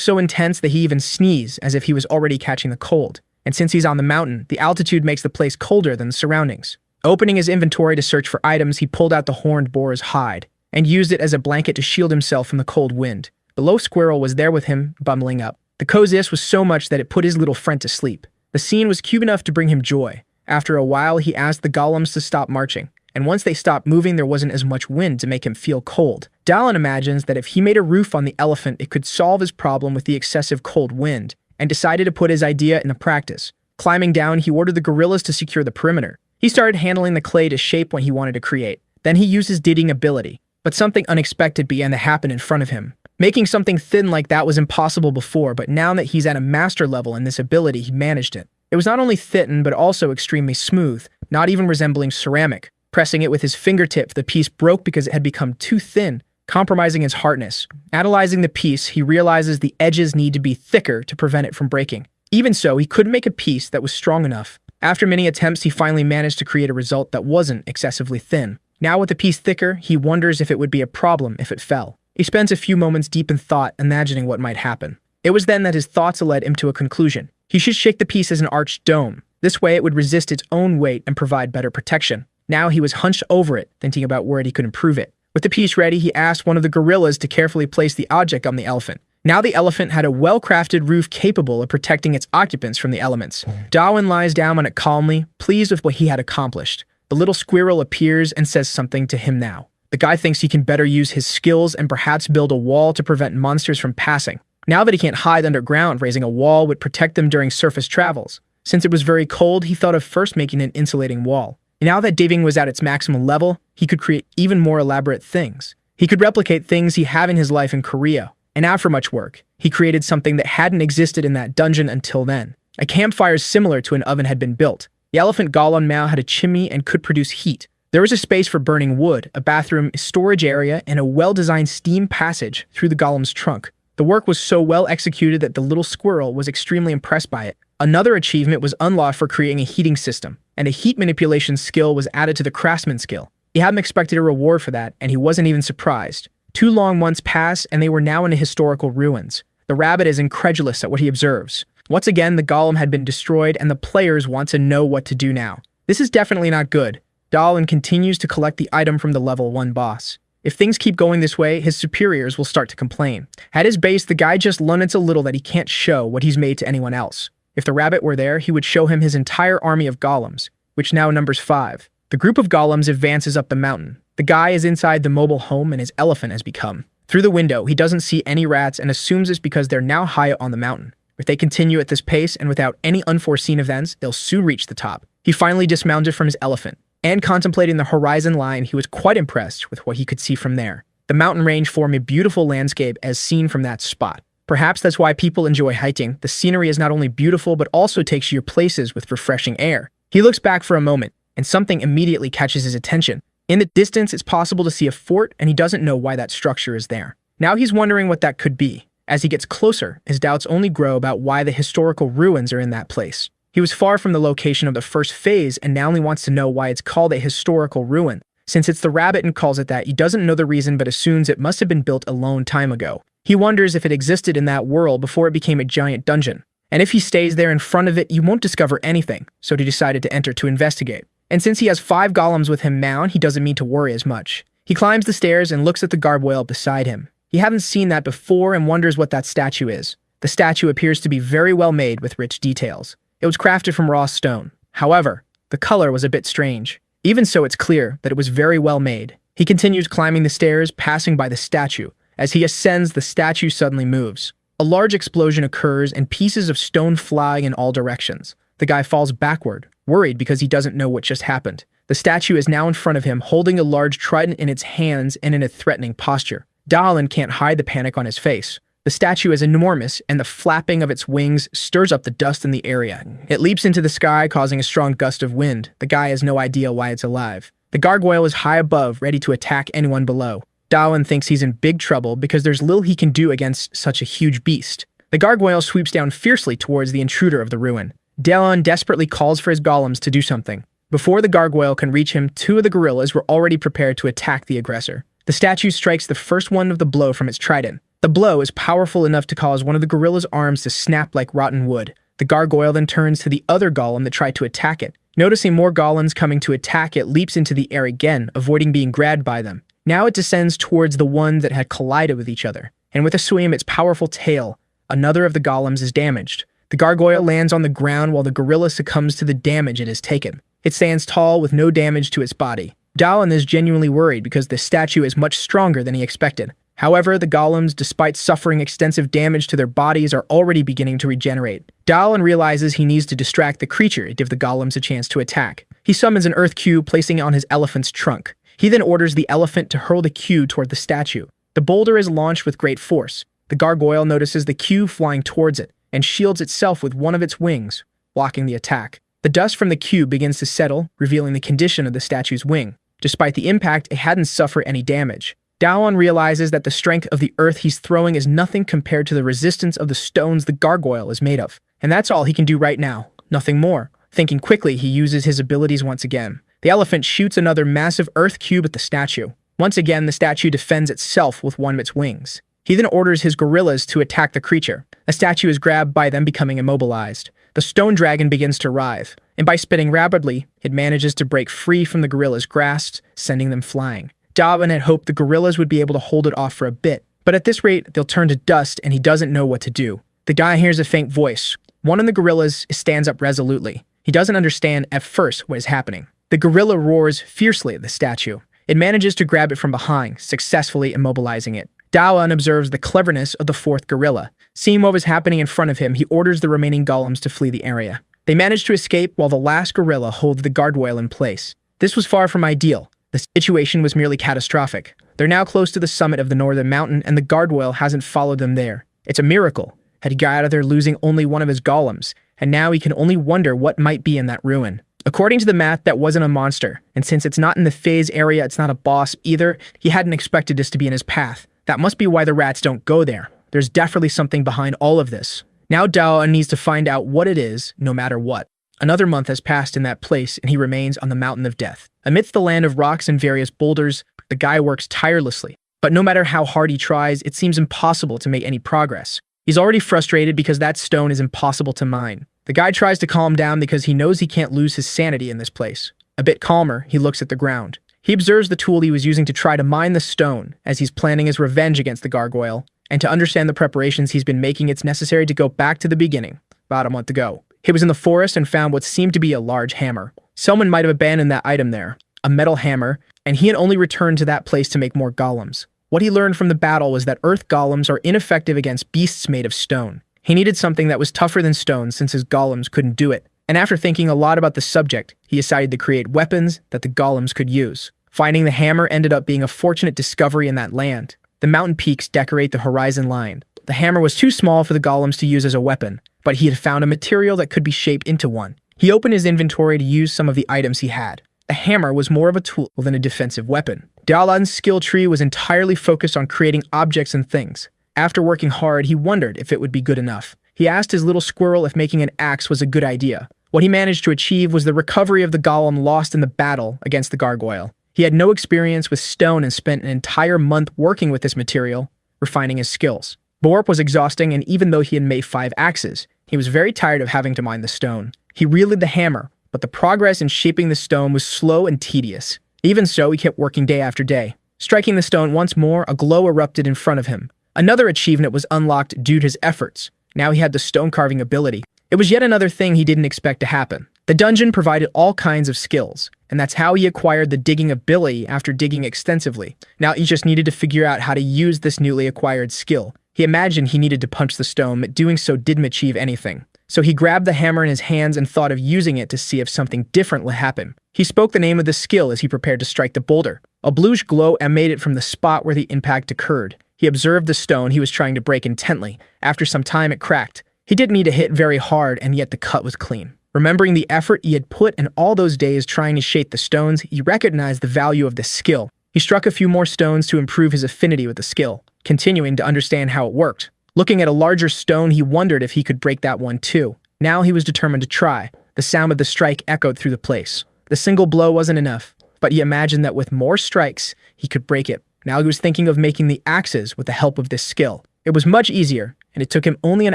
so intense that he even sneezed as if he was already catching the cold. And since he's on the mountain, the altitude makes the place colder than the surroundings. Opening his inventory to search for items, he pulled out the horned boar's hide and used it as a blanket to shield himself from the cold wind. The low squirrel was there with him, bumbling up. The coziness was so much that it put his little friend to sleep. The scene was cute enough to bring him joy. After a while, he asked the golems to stop marching, and once they stopped moving, there wasn't as much wind to make him feel cold. Dawoon imagines that if he made a roof on the elephant, it could solve his problem with the excessive cold wind, and decided to put his idea into practice. Climbing down, he ordered the gorillas to secure the perimeter. He started handling the clay to shape what he wanted to create. Then he used his digging ability. But something unexpected began to happen in front of him. Making something thin like that was impossible before, but now that he's at a master level in this ability, he managed it. It was not only thin, but also extremely smooth, not even resembling ceramic. Pressing it with his fingertip, the piece broke because it had become too thin, compromising its hardness. Analyzing the piece, he realizes the edges need to be thicker to prevent it from breaking. Even so, he couldn't make a piece that was strong enough. After many attempts, he finally managed to create a result that wasn't excessively thin. Now with the piece thicker, he wonders if it would be a problem if it fell. He spends a few moments deep in thought, imagining what might happen. It was then that his thoughts led him to a conclusion. He should shake the piece as an arched dome. This way it would resist its own weight and provide better protection. Now he was hunched over it, thinking about where he could improve it. With the piece ready, he asked one of the gorillas to carefully place the object on the elephant. Now the elephant had a well-crafted roof capable of protecting its occupants from the elements. Dawoon lies down on it calmly, pleased with what he had accomplished. The little squirrel appears and says something to him now. The guy thinks he can better use his skills and perhaps build a wall to prevent monsters from passing. Now that he can't hide underground, raising a wall would protect them during surface travels. Since it was very cold, he thought of first making an insulating wall. Now that digging was at its maximum level, he could create even more elaborate things. He could replicate things he had in his life in Korea. And after much work, he created something that hadn't existed in that dungeon until then. A campfire similar to an oven had been built. The elephant golem now had a chimney and could produce heat. There was a space for burning wood, a bathroom, storage area, and a well-designed steam passage through the golem's trunk. The work was so well executed that the little squirrel was extremely impressed by it. Another achievement was unlocked for creating a heating system, and a heat manipulation skill was added to the craftsman skill. He hadn't expected a reward for that, and he wasn't even surprised. 2 long months passed, and they were now in historical ruins. The rabbit is incredulous at what he observes. Once again, the golem had been destroyed, and the players want to know what to do now. This is definitely not good. Dawoon continues to collect the item from the level 1 boss. If things keep going this way, his superiors will start to complain. At his base, the guy just limits a little that he can't show what he's made to anyone else. If the rabbit were there, he would show him his entire army of golems, which now numbers 5. The group of golems advances up the mountain. The guy is inside the mobile home and his elephant has become. Through the window, he doesn't see any rats and assumes it's because they're now high on the mountain. If they continue at this pace and without any unforeseen events, they'll soon reach the top. He finally dismounted from his elephant, and contemplating the horizon line, he was quite impressed with what he could see from there. The mountain range formed a beautiful landscape as seen from that spot. Perhaps that's why people enjoy hiking. The scenery is not only beautiful, but also takes you to places with refreshing air. He looks back for a moment, and something immediately catches his attention. In the distance, it's possible to see a fort, and he doesn't know why that structure is there. Now he's wondering what that could be. As he gets closer, his doubts only grow about why the historical ruins are in that place. He was far from the location of the first phase, and now he wants to know why it's called a historical ruin. Since it's the rabbit and calls it that, he doesn't know the reason but assumes it must have been built a long time ago. He wonders if it existed in that world before it became a giant dungeon. And if he stays there in front of it, you won't discover anything, so he decided to enter to investigate. And since he has 5 golems with him now, he doesn't need to worry as much. He climbs the stairs and looks at the gargoyle beside him. He hasn't seen that before and wonders what that statue is. The statue appears to be very well made with rich details. It was crafted from raw stone. However, the color was a bit strange. Even so, it's clear that it was very well made. He continues climbing the stairs, passing by the statue. As he ascends, the statue suddenly moves. A large explosion occurs and pieces of stone fly in all directions. The guy falls backward, worried because he doesn't know what just happened. The statue is now in front of him, holding a large trident in its hands and in a threatening posture. Dawoon can't hide the panic on his face. The statue is enormous, and the flapping of its wings stirs up the dust in the area. It leaps into the sky, causing a strong gust of wind. The guy has no idea why it's alive. The gargoyle is high above, ready to attack anyone below. Dawoon thinks he's in big trouble because there's little he can do against such a huge beast. The gargoyle sweeps down fiercely towards the intruder of the ruin. Dawoon desperately calls for his golems to do something. Before the gargoyle can reach him, 2 of the gorillas were already prepared to attack the aggressor. The statue strikes the first one of the blow from its trident. The blow is powerful enough to cause one of the gorilla's arms to snap like rotten wood. The gargoyle then turns to the other golem that tried to attack it. Noticing more golems coming to attack it, leaps into the air again, avoiding being grabbed by them. Now it descends towards the one that had collided with each other, and with a swing of its powerful tail, another of the golems is damaged. The gargoyle lands on the ground while the gorilla succumbs to the damage it has taken. It stands tall with no damage to its body. Dawoon is genuinely worried because the statue is much stronger than he expected. However, the golems, despite suffering extensive damage to their bodies, are already beginning to regenerate. Dawoon realizes he needs to distract the creature to give the golems a chance to attack. He summons an earth cube, placing it on his elephant's trunk. He then orders the elephant to hurl the cube toward the statue. The boulder is launched with great force. The gargoyle notices the cube flying towards it, and shields itself with one of its wings, blocking the attack. The dust from the cube begins to settle, revealing the condition of the statue's wing. Despite the impact, it hadn't suffered any damage. Dawoon realizes that the strength of the earth he's throwing is nothing compared to the resistance of the stones the gargoyle is made of. And that's all he can do right now, nothing more. Thinking quickly, he uses his abilities once again. The elephant shoots another massive earth cube at the statue. Once again, the statue defends itself with one of its wings. He then orders his gorillas to attack the creature. The statue is grabbed by them, becoming immobilized. The stone dragon begins to writhe, and by spinning rapidly, it manages to break free from the gorilla's grasp, sending them flying. Dawoon had hoped the gorillas would be able to hold it off for a bit, but at this rate, they'll turn to dust and he doesn't know what to do. The guy hears a faint voice. One of the gorillas stands up resolutely. He doesn't understand at first what is happening. The gorilla roars fiercely at the statue. It manages to grab it from behind, successfully immobilizing it. Dawoon observes the cleverness of the 4th gorilla. Seeing what was happening in front of him, he orders the remaining golems to flee the area. They manage to escape while the last gorilla holds the gargoyle in place. This was far from ideal. The situation was merely catastrophic. They're now close to the summit of the northern mountain, and the gargoyle hasn't followed them there. It's a miracle. Had he got out of there losing only one of his golems, and now he can only wonder what might be in that ruin. According to the math, that wasn't a monster, and since it's not in the phase area, it's not a boss either, he hadn't expected this to be in his path. That must be why the rats don't go there. There's definitely something behind all of this. Now Dawoon needs to find out what it is, no matter what. Another month has passed in that place, and he remains on the Mountain of Death. Amidst the land of rocks and various boulders, the guy works tirelessly. But no matter how hard he tries, it seems impossible to make any progress. He's already frustrated because that stone is impossible to mine. The guy tries to calm down because he knows he can't lose his sanity in this place. A bit calmer, he looks at the ground. He observes the tool he was using to try to mine the stone, as he's planning his revenge against the gargoyle. And to understand the preparations he's been making, it's necessary to go back to the beginning, about a month ago. He was in the forest and found what seemed to be a large hammer. Someone might have abandoned that item there, a metal hammer, and he had only returned to that place to make more golems. What he learned from the battle was that earth golems are ineffective against beasts made of stone. He needed something that was tougher than stone since his golems couldn't do it. And after thinking a lot about the subject, he decided to create weapons that the golems could use. Finding the hammer ended up being a fortunate discovery in that land. The mountain peaks decorate the horizon line. The hammer was too small for the golems to use as a weapon, but he had found a material that could be shaped into one. He opened his inventory to use some of the items he had. The hammer was more of a tool than a defensive weapon. Dalan's skill tree was entirely focused on creating objects and things. After working hard, he wondered if it would be good enough. He asked his little squirrel if making an axe was a good idea. What he managed to achieve was the recovery of the golem lost in the battle against the gargoyle. He had no experience with stone and spent an entire month working with this material, refining his skills. Work was exhausting, and even though he had made 5 axes, he was very tired of having to mine the stone. He wielded the hammer, but the progress in shaping the stone was slow and tedious. Even so, he kept working day after day. Striking the stone once more, a glow erupted in front of him. Another achievement was unlocked due to his efforts. Now he had the stone carving ability. It was yet another thing he didn't expect to happen. The dungeon provided all kinds of skills, and that's how he acquired the digging ability after digging extensively. Now he just needed to figure out how to use this newly acquired skill. He imagined he needed to punch the stone, but doing so didn't achieve anything. So he grabbed the hammer in his hands and thought of using it to see if something different would happen. He spoke the name of the skill as he prepared to strike the boulder. A bluish glow emanated from the spot where the impact occurred. He observed the stone he was trying to break intently. After some time, it cracked. He didn't need to hit very hard, and yet the cut was clean. Remembering the effort he had put in all those days trying to shape the stones, he recognized the value of this skill. He struck a few more stones to improve his affinity with the skill, continuing to understand how it worked. Looking at a larger stone, he wondered if he could break that one too. Now he was determined to try. The sound of the strike echoed through the place. The single blow wasn't enough, but he imagined that with more strikes, he could break it. Now he was thinking of making the axes with the help of this skill. It was much easier, and it took him only an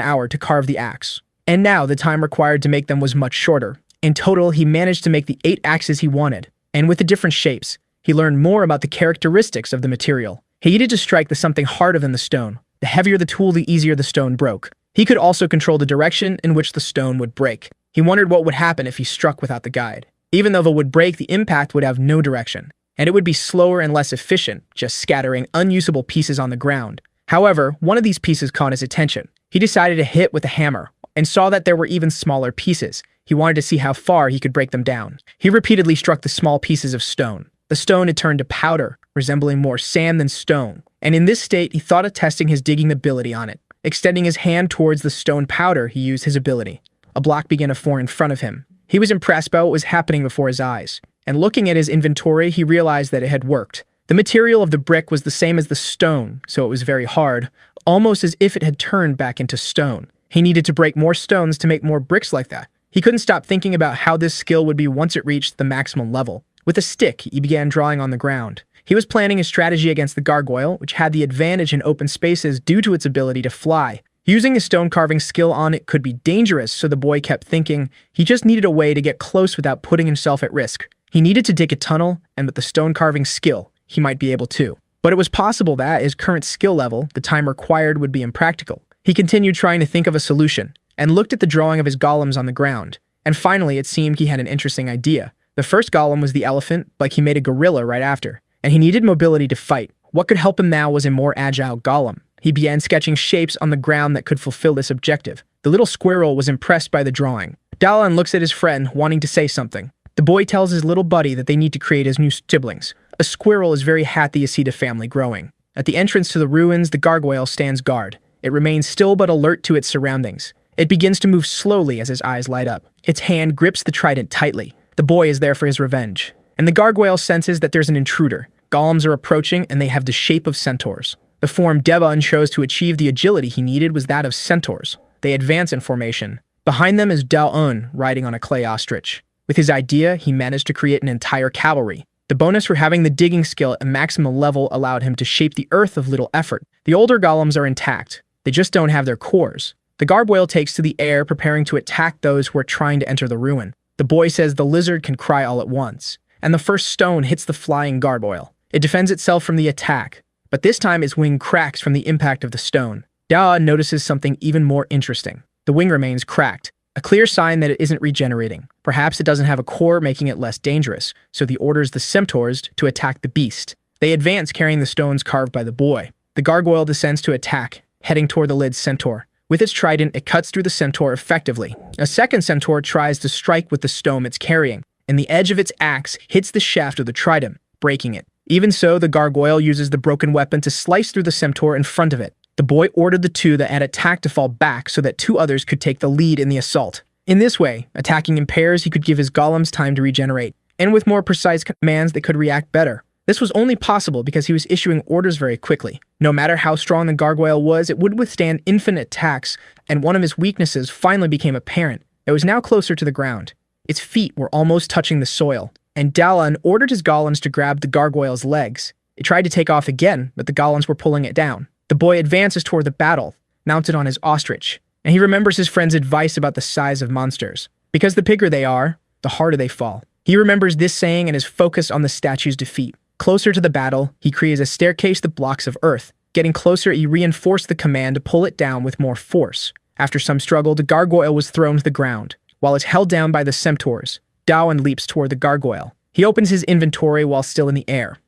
hour to carve the axe. And now the time required to make them was much shorter. In total, he managed to make the 8 axes he wanted, and with the different shapes, he learned more about the characteristics of the material. He needed to strike the something harder than the stone. The heavier the tool, the easier the stone broke. He could also control the direction in which the stone would break. He wondered what would happen if he struck without the guide. Even though it would break, the impact would have no direction, and it would be slower and less efficient, just scattering unusable pieces on the ground. However, one of these pieces caught his attention. He decided to hit with a hammer, and saw that there were even smaller pieces. He wanted to see how far he could break them down. He repeatedly struck the small pieces of stone. The stone had turned to powder, resembling more sand than stone, and in this state he thought of testing his digging ability on it. Extending his hand towards the stone powder, he used his ability. A block began to form in front of him. He was impressed by what was happening before his eyes, and looking at his inventory, he realized that it had worked. The material of the brick was the same as the stone, so it was very hard, almost as if it had turned back into stone. He needed to break more stones to make more bricks like that. He couldn't stop thinking about how this skill would be once it reached the maximum level. With a stick, he began drawing on the ground. He was planning his strategy against the gargoyle, which had the advantage in open spaces due to its ability to fly. Using his stone carving skill on it could be dangerous, so the boy kept thinking he just needed a way to get close without putting himself at risk. He needed to dig a tunnel, and with the stone carving skill, he might be able to. But it was possible that, at his current skill level, the time required would be impractical. He continued trying to think of a solution, and looked at the drawing of his golems on the ground. And finally, it seemed he had an interesting idea. The first golem was the elephant, but he made a gorilla right after. And he needed mobility to fight. What could help him now was a more agile golem. He began sketching shapes on the ground that could fulfill this objective. The little squirrel was impressed by the drawing. Dalan looks at his friend, wanting to say something. The boy tells his little buddy that they need to create his new siblings. A squirrel is very happy to see the family growing. At the entrance to the ruins, the gargoyle stands guard. It remains still but alert to its surroundings. It begins to move slowly as his eyes light up. Its hand grips the trident tightly. The boy is there for his revenge. And the gargoyle senses that there's an intruder. Golems are approaching, and they have the shape of centaurs. The form Dawoon chose to achieve the agility he needed was that of centaurs. They advance in formation. Behind them is Dawoon riding on a clay ostrich. With his idea, he managed to create an entire cavalry. The bonus for having the digging skill at a maximum level allowed him to shape the earth with little effort. The older golems are intact. They just don't have their cores. The gargoyle takes to the air, preparing to attack those who are trying to enter the ruin. The boy says the lizard can cry all at once, and the first stone hits the flying gargoyle. It defends itself from the attack, but this time its wing cracks from the impact of the stone. Dawoon notices something even more interesting. The wing remains cracked, a clear sign that it isn't regenerating. Perhaps it doesn't have a core, making it less dangerous, so he orders the centaurs to attack the beast. They advance, carrying the stones carved by the boy. The gargoyle descends to attack, heading toward the lid's centaur. With its trident, it cuts through the centaur effectively. A second centaur tries to strike with the stone it's carrying, and the edge of its axe hits the shaft of the trident, breaking it. Even so, the gargoyle uses the broken weapon to slice through the centaur in front of it. The boy ordered the two that had attacked to fall back so that two others could take the lead in the assault. In this way, attacking in pairs, he could give his golems time to regenerate, and with more precise commands, they could react better. This was only possible because he was issuing orders very quickly. No matter how strong the gargoyle was, it would withstand infinite attacks, and one of his weaknesses finally became apparent. It was now closer to the ground. Its feet were almost touching the soil, and Dawoon ordered his golems to grab the gargoyle's legs. It tried to take off again, but the golems were pulling it down. The boy advances toward the battle, mounted on his ostrich, and he remembers his friend's advice about the size of monsters. Because the bigger they are, the harder they fall. He remembers this saying and is focused on the statue's defeat. Closer to the battle, he creates a staircase that blocks of earth. Getting closer, he reinforced the command to pull it down with more force. After some struggle, the gargoyle was thrown to the ground. While it's held down by the centaurs, Dawoon leaps toward the gargoyle. He opens his inventory while still in the air,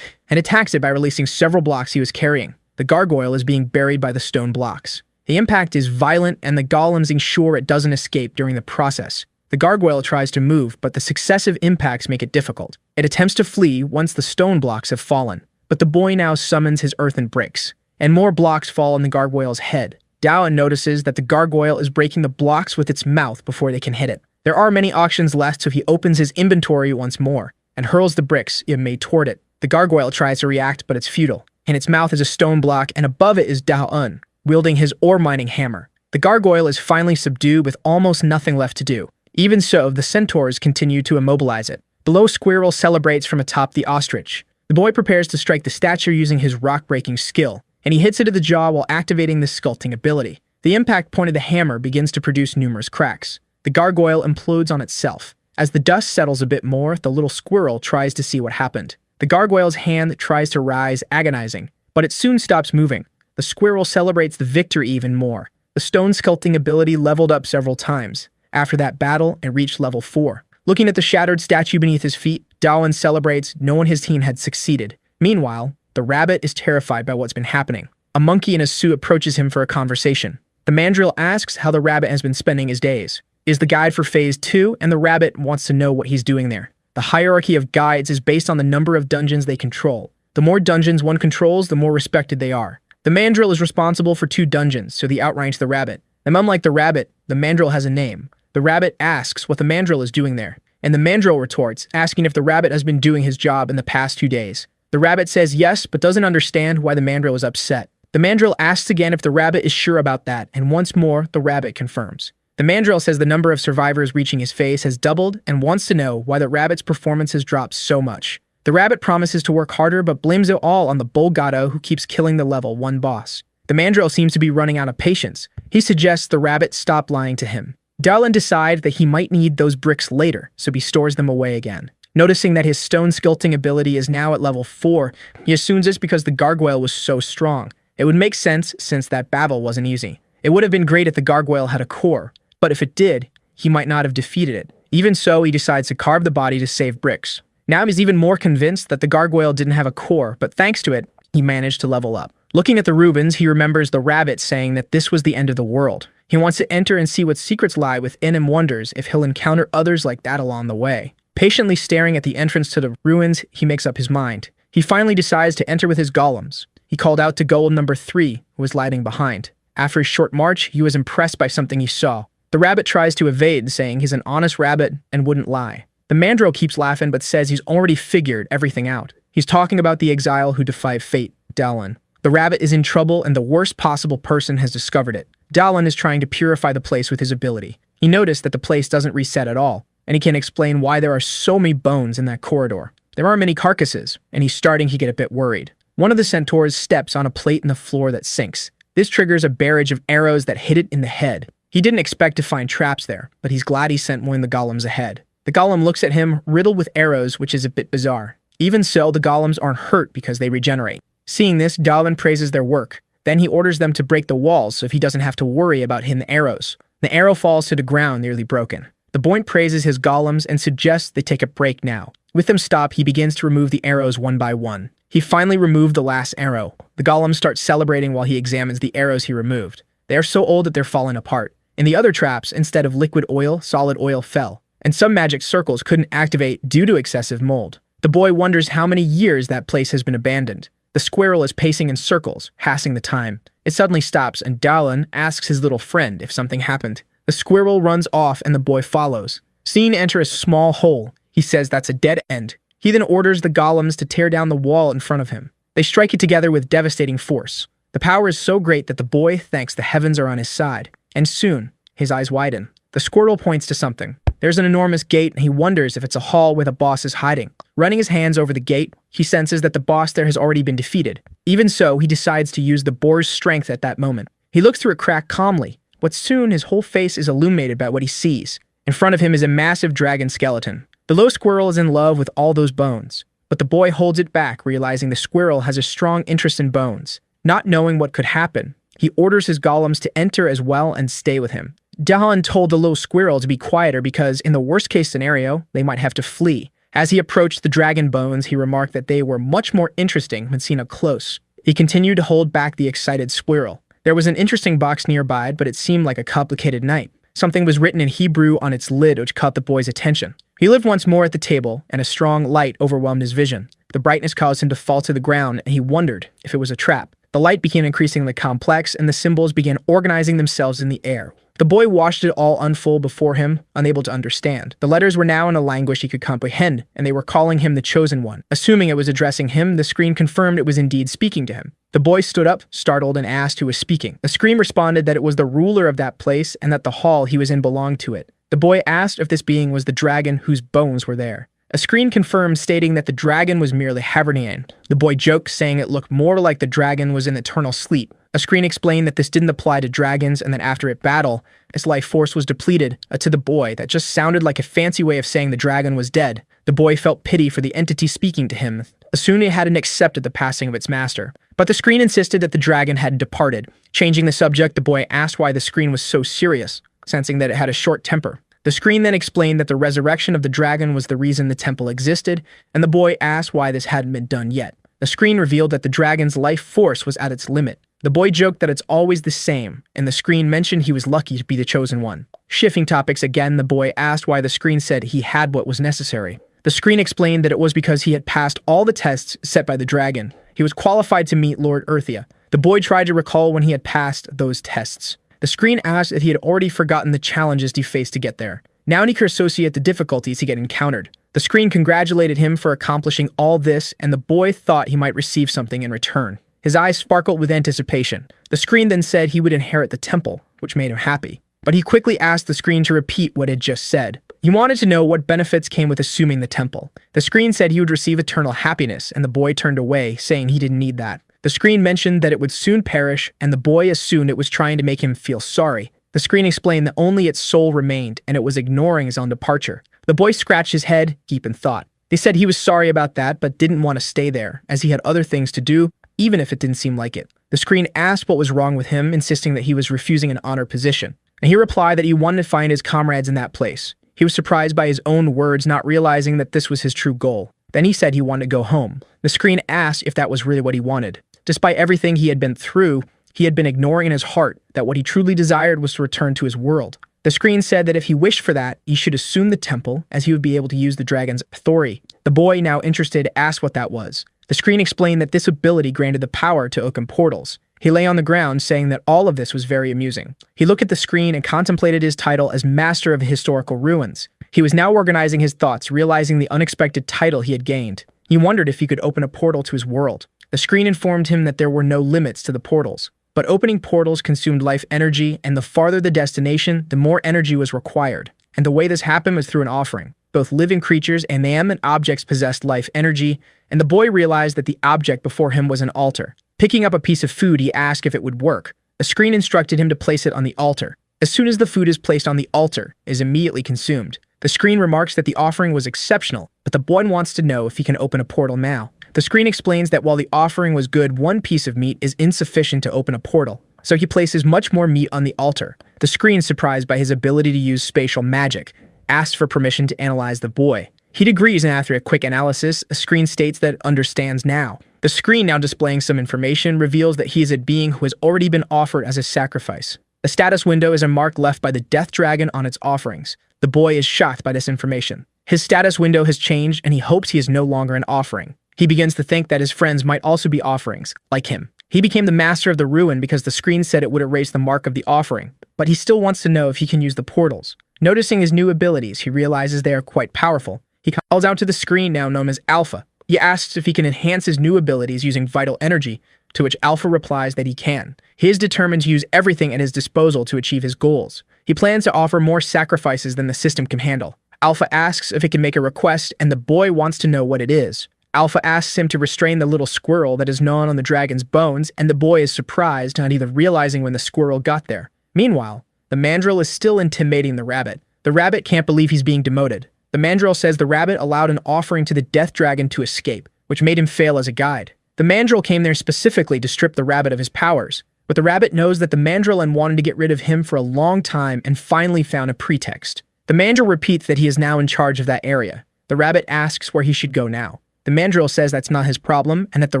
and attacks it by releasing several blocks he was carrying. The gargoyle is being buried by the stone blocks. The impact is violent, and the golems ensure it doesn't escape during the process. The gargoyle tries to move, but the successive impacts make it difficult. It attempts to flee once the stone blocks have fallen, but the boy now summons his earthen bricks, and more blocks fall on the gargoyle's head. Dawoon notices that the gargoyle is breaking the blocks with its mouth before they can hit it. There are many auctions left, so he opens his inventory once more, and hurls the bricks he had made toward it. The gargoyle tries to react, but it's futile. In its mouth is a stone block, and above it is Dawoon, wielding his ore-mining hammer. The gargoyle is finally subdued with almost nothing left to do. Even so, the centaurs continue to immobilize it. Below, Squirrel celebrates from atop the ostrich. The boy prepares to strike the statue using his rock-breaking skill, and he hits it in the jaw while activating the sculpting ability. The impact point of the hammer begins to produce numerous cracks. The gargoyle implodes on itself. As the dust settles a bit more, the little squirrel tries to see what happened. The gargoyle's hand tries to rise, agonizing, but it soon stops moving. The squirrel celebrates the victory even more. The stone sculpting ability leveled up several times. After that battle, it reached level 4. Looking at the shattered statue beneath his feet, Dawoon celebrates knowing his team had succeeded. Meanwhile, the rabbit is terrified by what's been happening. A monkey in a suit approaches him for a conversation. The mandrill asks how the rabbit has been spending his days. Is the guide for Phase 2, and the rabbit wants to know what he's doing there. The hierarchy of guides is based on the number of dungeons they control. The more dungeons one controls, the more respected they are. The mandrill is responsible for 2 dungeons, so he outranks the rabbit. And unlike the rabbit, the mandrill has a name. The rabbit asks what the mandrill is doing there, and the mandrill retorts, asking if the rabbit has been doing his job in the past 2 days. The rabbit says yes, but doesn't understand why the mandrill is upset. The mandrill asks again if the rabbit is sure about that, and once more, the rabbit confirms. The mandrill says the number of survivors reaching his phase has doubled and wants to know why the rabbit's performance has dropped so much. The rabbit promises to work harder, but blames it all on the Bolgato who keeps killing the level 1 boss. The mandrill seems to be running out of patience. He suggests the rabbit stop lying to him. Dawoon decides that he might need those bricks later, so he stores them away again. Noticing that his stone sculpting ability is now at level 4, he assumes it's because the gargoyle was so strong. It would make sense since that battle wasn't easy. It would have been great if the gargoyle had a core, but if it did, he might not have defeated it. Even so, he decides to carve the body to save bricks. Now he's even more convinced that the gargoyle didn't have a core, but thanks to it, he managed to level up. Looking at the Rubens, he remembers the rabbit saying that this was the end of the world. He wants to enter and see what secrets lie within and wonders if he'll encounter others like that along the way. Patiently staring at the entrance to the ruins, he makes up his mind. He finally decides to enter with his golems. He called out to golem number 3, who was lagging behind. After a short march, he was impressed by something he saw. The rabbit tries to evade, saying he's an honest rabbit and wouldn't lie. The mandrill keeps laughing but says he's already figured everything out. He's talking about the exile who defied fate, Dawoon. The rabbit is in trouble and the worst possible person has discovered it. Dawoon is trying to purify the place with his ability. He noticed that the place doesn't reset at all, and he can explain why there are so many bones in that corridor. There are many carcasses, and he's starting to get a bit worried. One of the centaurs steps on a plate in the floor that sinks. This triggers a barrage of arrows that hit it in the head. He didn't expect to find traps there, but he's glad he sent one of the golems ahead. The golem looks at him, riddled with arrows, which is a bit bizarre. Even so, the golems aren't hurt because they regenerate. Seeing this, Dawoon praises their work. Then he orders them to break the walls so he doesn't have to worry about hitting the arrows. The arrow falls to the ground, nearly broken. The boy praises his golems and suggests they take a break now. With them stopped, he begins to remove the arrows one by one. He finally removed the last arrow. The golems start celebrating while he examines the arrows he removed. They are so old that they're falling apart. In the other traps, instead of liquid oil, solid oil fell, and some magic circles couldn't activate due to excessive mold. The boy wonders how many years that place has been abandoned. The squirrel is pacing in circles, passing the time. It suddenly stops, and Dawoon asks his little friend if something happened. The squirrel runs off, and the boy follows. Seeing enter a small hole, he says that's a dead end. He then orders the golems to tear down the wall in front of him. They strike it together with devastating force. The power is so great that the boy thinks the heavens are on his side. And soon, his eyes widen. The squirrel points to something. There's an enormous gate, and he wonders if it's a hall where the boss is hiding. Running his hands over the gate, he senses that the boss there has already been defeated. Even so, he decides to use the boar's strength at that moment. He looks through a crack calmly, but soon his whole face is illuminated by what he sees. In front of him is a massive dragon skeleton. The little squirrel is in love with all those bones, but the boy holds it back, realizing the squirrel has a strong interest in bones. Not knowing what could happen, he orders his golems to enter as well and stay with him. Dawoon told the little squirrel to be quieter because, in the worst-case scenario, they might have to flee. As he approached the dragon bones, he remarked that they were much more interesting when seen up close. He continued to hold back the excited squirrel. There was an interesting box nearby, but it seemed like a complicated night. Something was written in Hebrew on its lid, which caught the boy's attention. He lived once more at the table, and a strong light overwhelmed his vision. The brightness caused him to fall to the ground, and he wondered if it was a trap. The light became increasingly complex, and the symbols began organizing themselves in the air. The boy watched it all unfold before him, unable to understand. The letters were now in a language he could comprehend, and they were calling him the Chosen One. Assuming it was addressing him, the screen confirmed it was indeed speaking to him. The boy stood up, startled, and asked who was speaking. The screen responded that it was the ruler of that place and that the hall he was in belonged to it. The boy asked if this being was the dragon whose bones were there. A screen confirmed, stating that the dragon was merely hibernating. The boy joked, saying it looked more like the dragon was in eternal sleep. A screen explained that this didn't apply to dragons and that after it battle, its life force was depleted. To the boy, that just sounded like a fancy way of saying the dragon was dead. The boy felt pity for the entity speaking to him. Soon it hadn't accepted the passing of its master. But the screen insisted that the dragon hadn't departed. Changing the subject, the boy asked why the screen was so serious, sensing that it had a short temper. The screen then explained that the resurrection of the dragon was the reason the temple existed, and the boy asked why this hadn't been done yet. The screen revealed that the dragon's life force was at its limit. The boy joked that it's always the same, and the screen mentioned he was lucky to be the chosen one. Shifting topics again, the boy asked why the screen said he had what was necessary. The screen explained that it was because he had passed all the tests set by the dragon. He was qualified to meet Lord Earthia. The boy tried to recall when he had passed those tests. The screen asked if he had already forgotten the challenges he faced to get there. Now he could associate the difficulties he had encountered. The screen congratulated him for accomplishing all this, and the boy thought he might receive something in return. His eyes sparkled with anticipation. The screen then said he would inherit the temple, which made him happy. But he quickly asked the screen to repeat what it just said. He wanted to know what benefits came with assuming the temple. The screen said he would receive eternal happiness, and the boy turned away, saying he didn't need that. The screen mentioned that it would soon perish, and the boy assumed it was trying to make him feel sorry. The screen explained that only its soul remained, and it was ignoring his own departure. The boy scratched his head, deep in thought. They said he was sorry about that, but didn't want to stay there, as he had other things to do, even if it didn't seem like it. The screen asked what was wrong with him, insisting that he was refusing an honored position. And he replied that he wanted to find his comrades in that place. He was surprised by his own words, not realizing that this was his true goal. Then he said he wanted to go home. The screen asked if that was really what he wanted. Despite everything he had been through, he had been ignoring in his heart that what he truly desired was to return to his world. The screen said that if he wished for that, he should assume the temple, as he would be able to use the dragon's authority. The boy, now interested, asked what that was. The screen explained that this ability granted the power to open portals. He lay on the ground, saying that all of this was very amusing. He looked at the screen and contemplated his title as Master of Historical Ruins. He was now organizing his thoughts, realizing the unexpected title he had gained. He wondered if he could open a portal to his world. The screen informed him that there were no limits to the portals. But opening portals consumed life energy, and the farther the destination, the more energy was required. And the way this happened was through an offering. Both living creatures and inanimate objects possessed life energy, and the boy realized that the object before him was an altar. Picking up a piece of food, he asked if it would work. A screen instructed him to place it on the altar. As soon as the food is placed on the altar, it is immediately consumed. The screen remarks that the offering was exceptional, but the boy wants to know if he can open a portal now. The screen explains that while the offering was good, one piece of meat is insufficient to open a portal, so he places much more meat on the altar. The screen, surprised by his ability to use spatial magic, asks for permission to analyze the boy. He agrees, and after a quick analysis, a screen states that it understands now. The screen, now displaying some information, reveals that he is a being who has already been offered as a sacrifice. The status window is a mark left by the death dragon on its offerings. The boy is shocked by this information. His status window has changed, and he hopes he is no longer an offering. He begins to think that his friends might also be offerings, like him. He became the master of the ruin because the screen said it would erase the mark of the offering, but he still wants to know if he can use the portals. Noticing his new abilities, he realizes they are quite powerful. He calls out to the screen now known as Alpha. He asks if he can enhance his new abilities using vital energy, to which Alpha replies that he can. He is determined to use everything at his disposal to achieve his goals. He plans to offer more sacrifices than the system can handle. Alpha asks if he can make a request, and the boy wants to know what it is. Alpha asks him to restrain the little squirrel that is gnawing on the dragon's bones, and the boy is surprised, not even realizing when the squirrel got there. Meanwhile, the mandrill is still intimidating the rabbit. The rabbit can't believe he's being demoted. The mandrill says the rabbit allowed an offering to the death dragon to escape, which made him fail as a guide. The mandrill came there specifically to strip the rabbit of his powers, but the rabbit knows that the mandrill wanted to get rid of him for a long time and finally found a pretext. The mandrill repeats that he is now in charge of that area. The rabbit asks where he should go now. The mandrill says that's not his problem and that the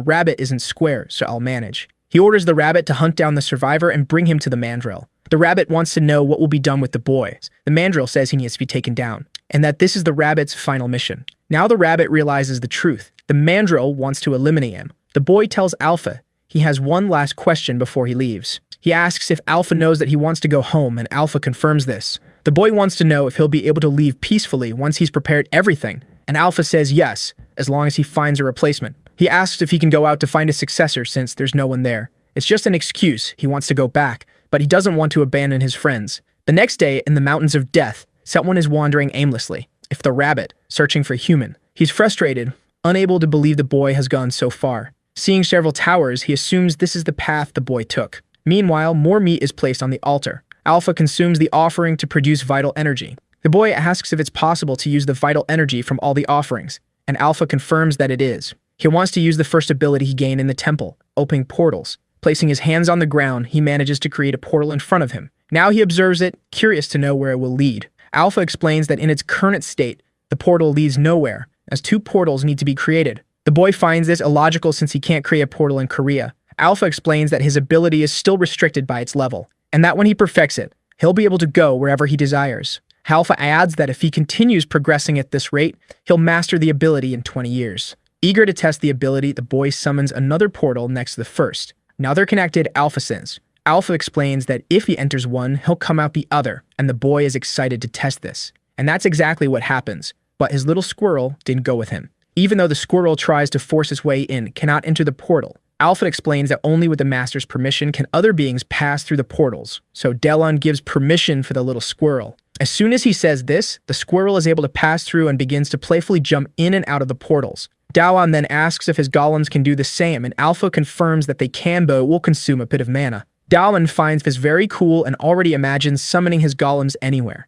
rabbit isn't square, so I'll manage. He orders the rabbit to hunt down the survivor and bring him to the mandrill. The rabbit wants to know what will be done with the boy. The mandrill says he needs to be taken down, and that this is the rabbit's final mission. Now the rabbit realizes the truth. The mandrill wants to eliminate him. The boy tells Alpha he has one last question before he leaves. He asks if Alpha knows that he wants to go home, and Alpha confirms this. The boy wants to know if he'll be able to leave peacefully once he's prepared everything, and Alpha says yes, as long as he finds a replacement. He asks if he can go out to find a successor since there's no one there. It's just an excuse. He wants to go back, but he doesn't want to abandon his friends. The next day, in the Mountains of Death, someone is wandering aimlessly. It's the rabbit, searching for a human. He's frustrated, unable to believe the boy has gone so far. Seeing several towers, he assumes this is the path the boy took. Meanwhile, more meat is placed on the altar. Alpha consumes the offering to produce vital energy. The boy asks if it's possible to use the vital energy from all the offerings, and Alpha confirms that it is. He wants to use the first ability he gained in the temple, opening portals. Placing his hands on the ground, he manages to create a portal in front of him. Now he observes it, curious to know where it will lead. Alpha explains that in its current state, the portal leads nowhere, as 2 portals need to be created. The boy finds this illogical since he can't create a portal in Korea. Alpha explains that his ability is still restricted by its level, and that when he perfects it, he'll be able to go wherever he desires. Alpha adds that if he continues progressing at this rate, he'll master the ability in 20 years. Eager to test the ability, the boy summons another portal next to the first. Now they're connected, Alpha says. Alpha explains that if he enters one, he'll come out the other, and the boy is excited to test this. And that's exactly what happens, but his little squirrel didn't go with him. Even though the squirrel tries to force his way in, cannot enter the portal. Alpha explains that only with the master's permission can other beings pass through the portals, so Dawoon gives permission for the little squirrel. As soon as he says this, the squirrel is able to pass through and begins to playfully jump in and out of the portals. Dawoon then asks if his golems can do the same, and Alpha confirms that they can, but it will consume a bit of mana. Dawoon finds this very cool and already imagines summoning his golems anywhere.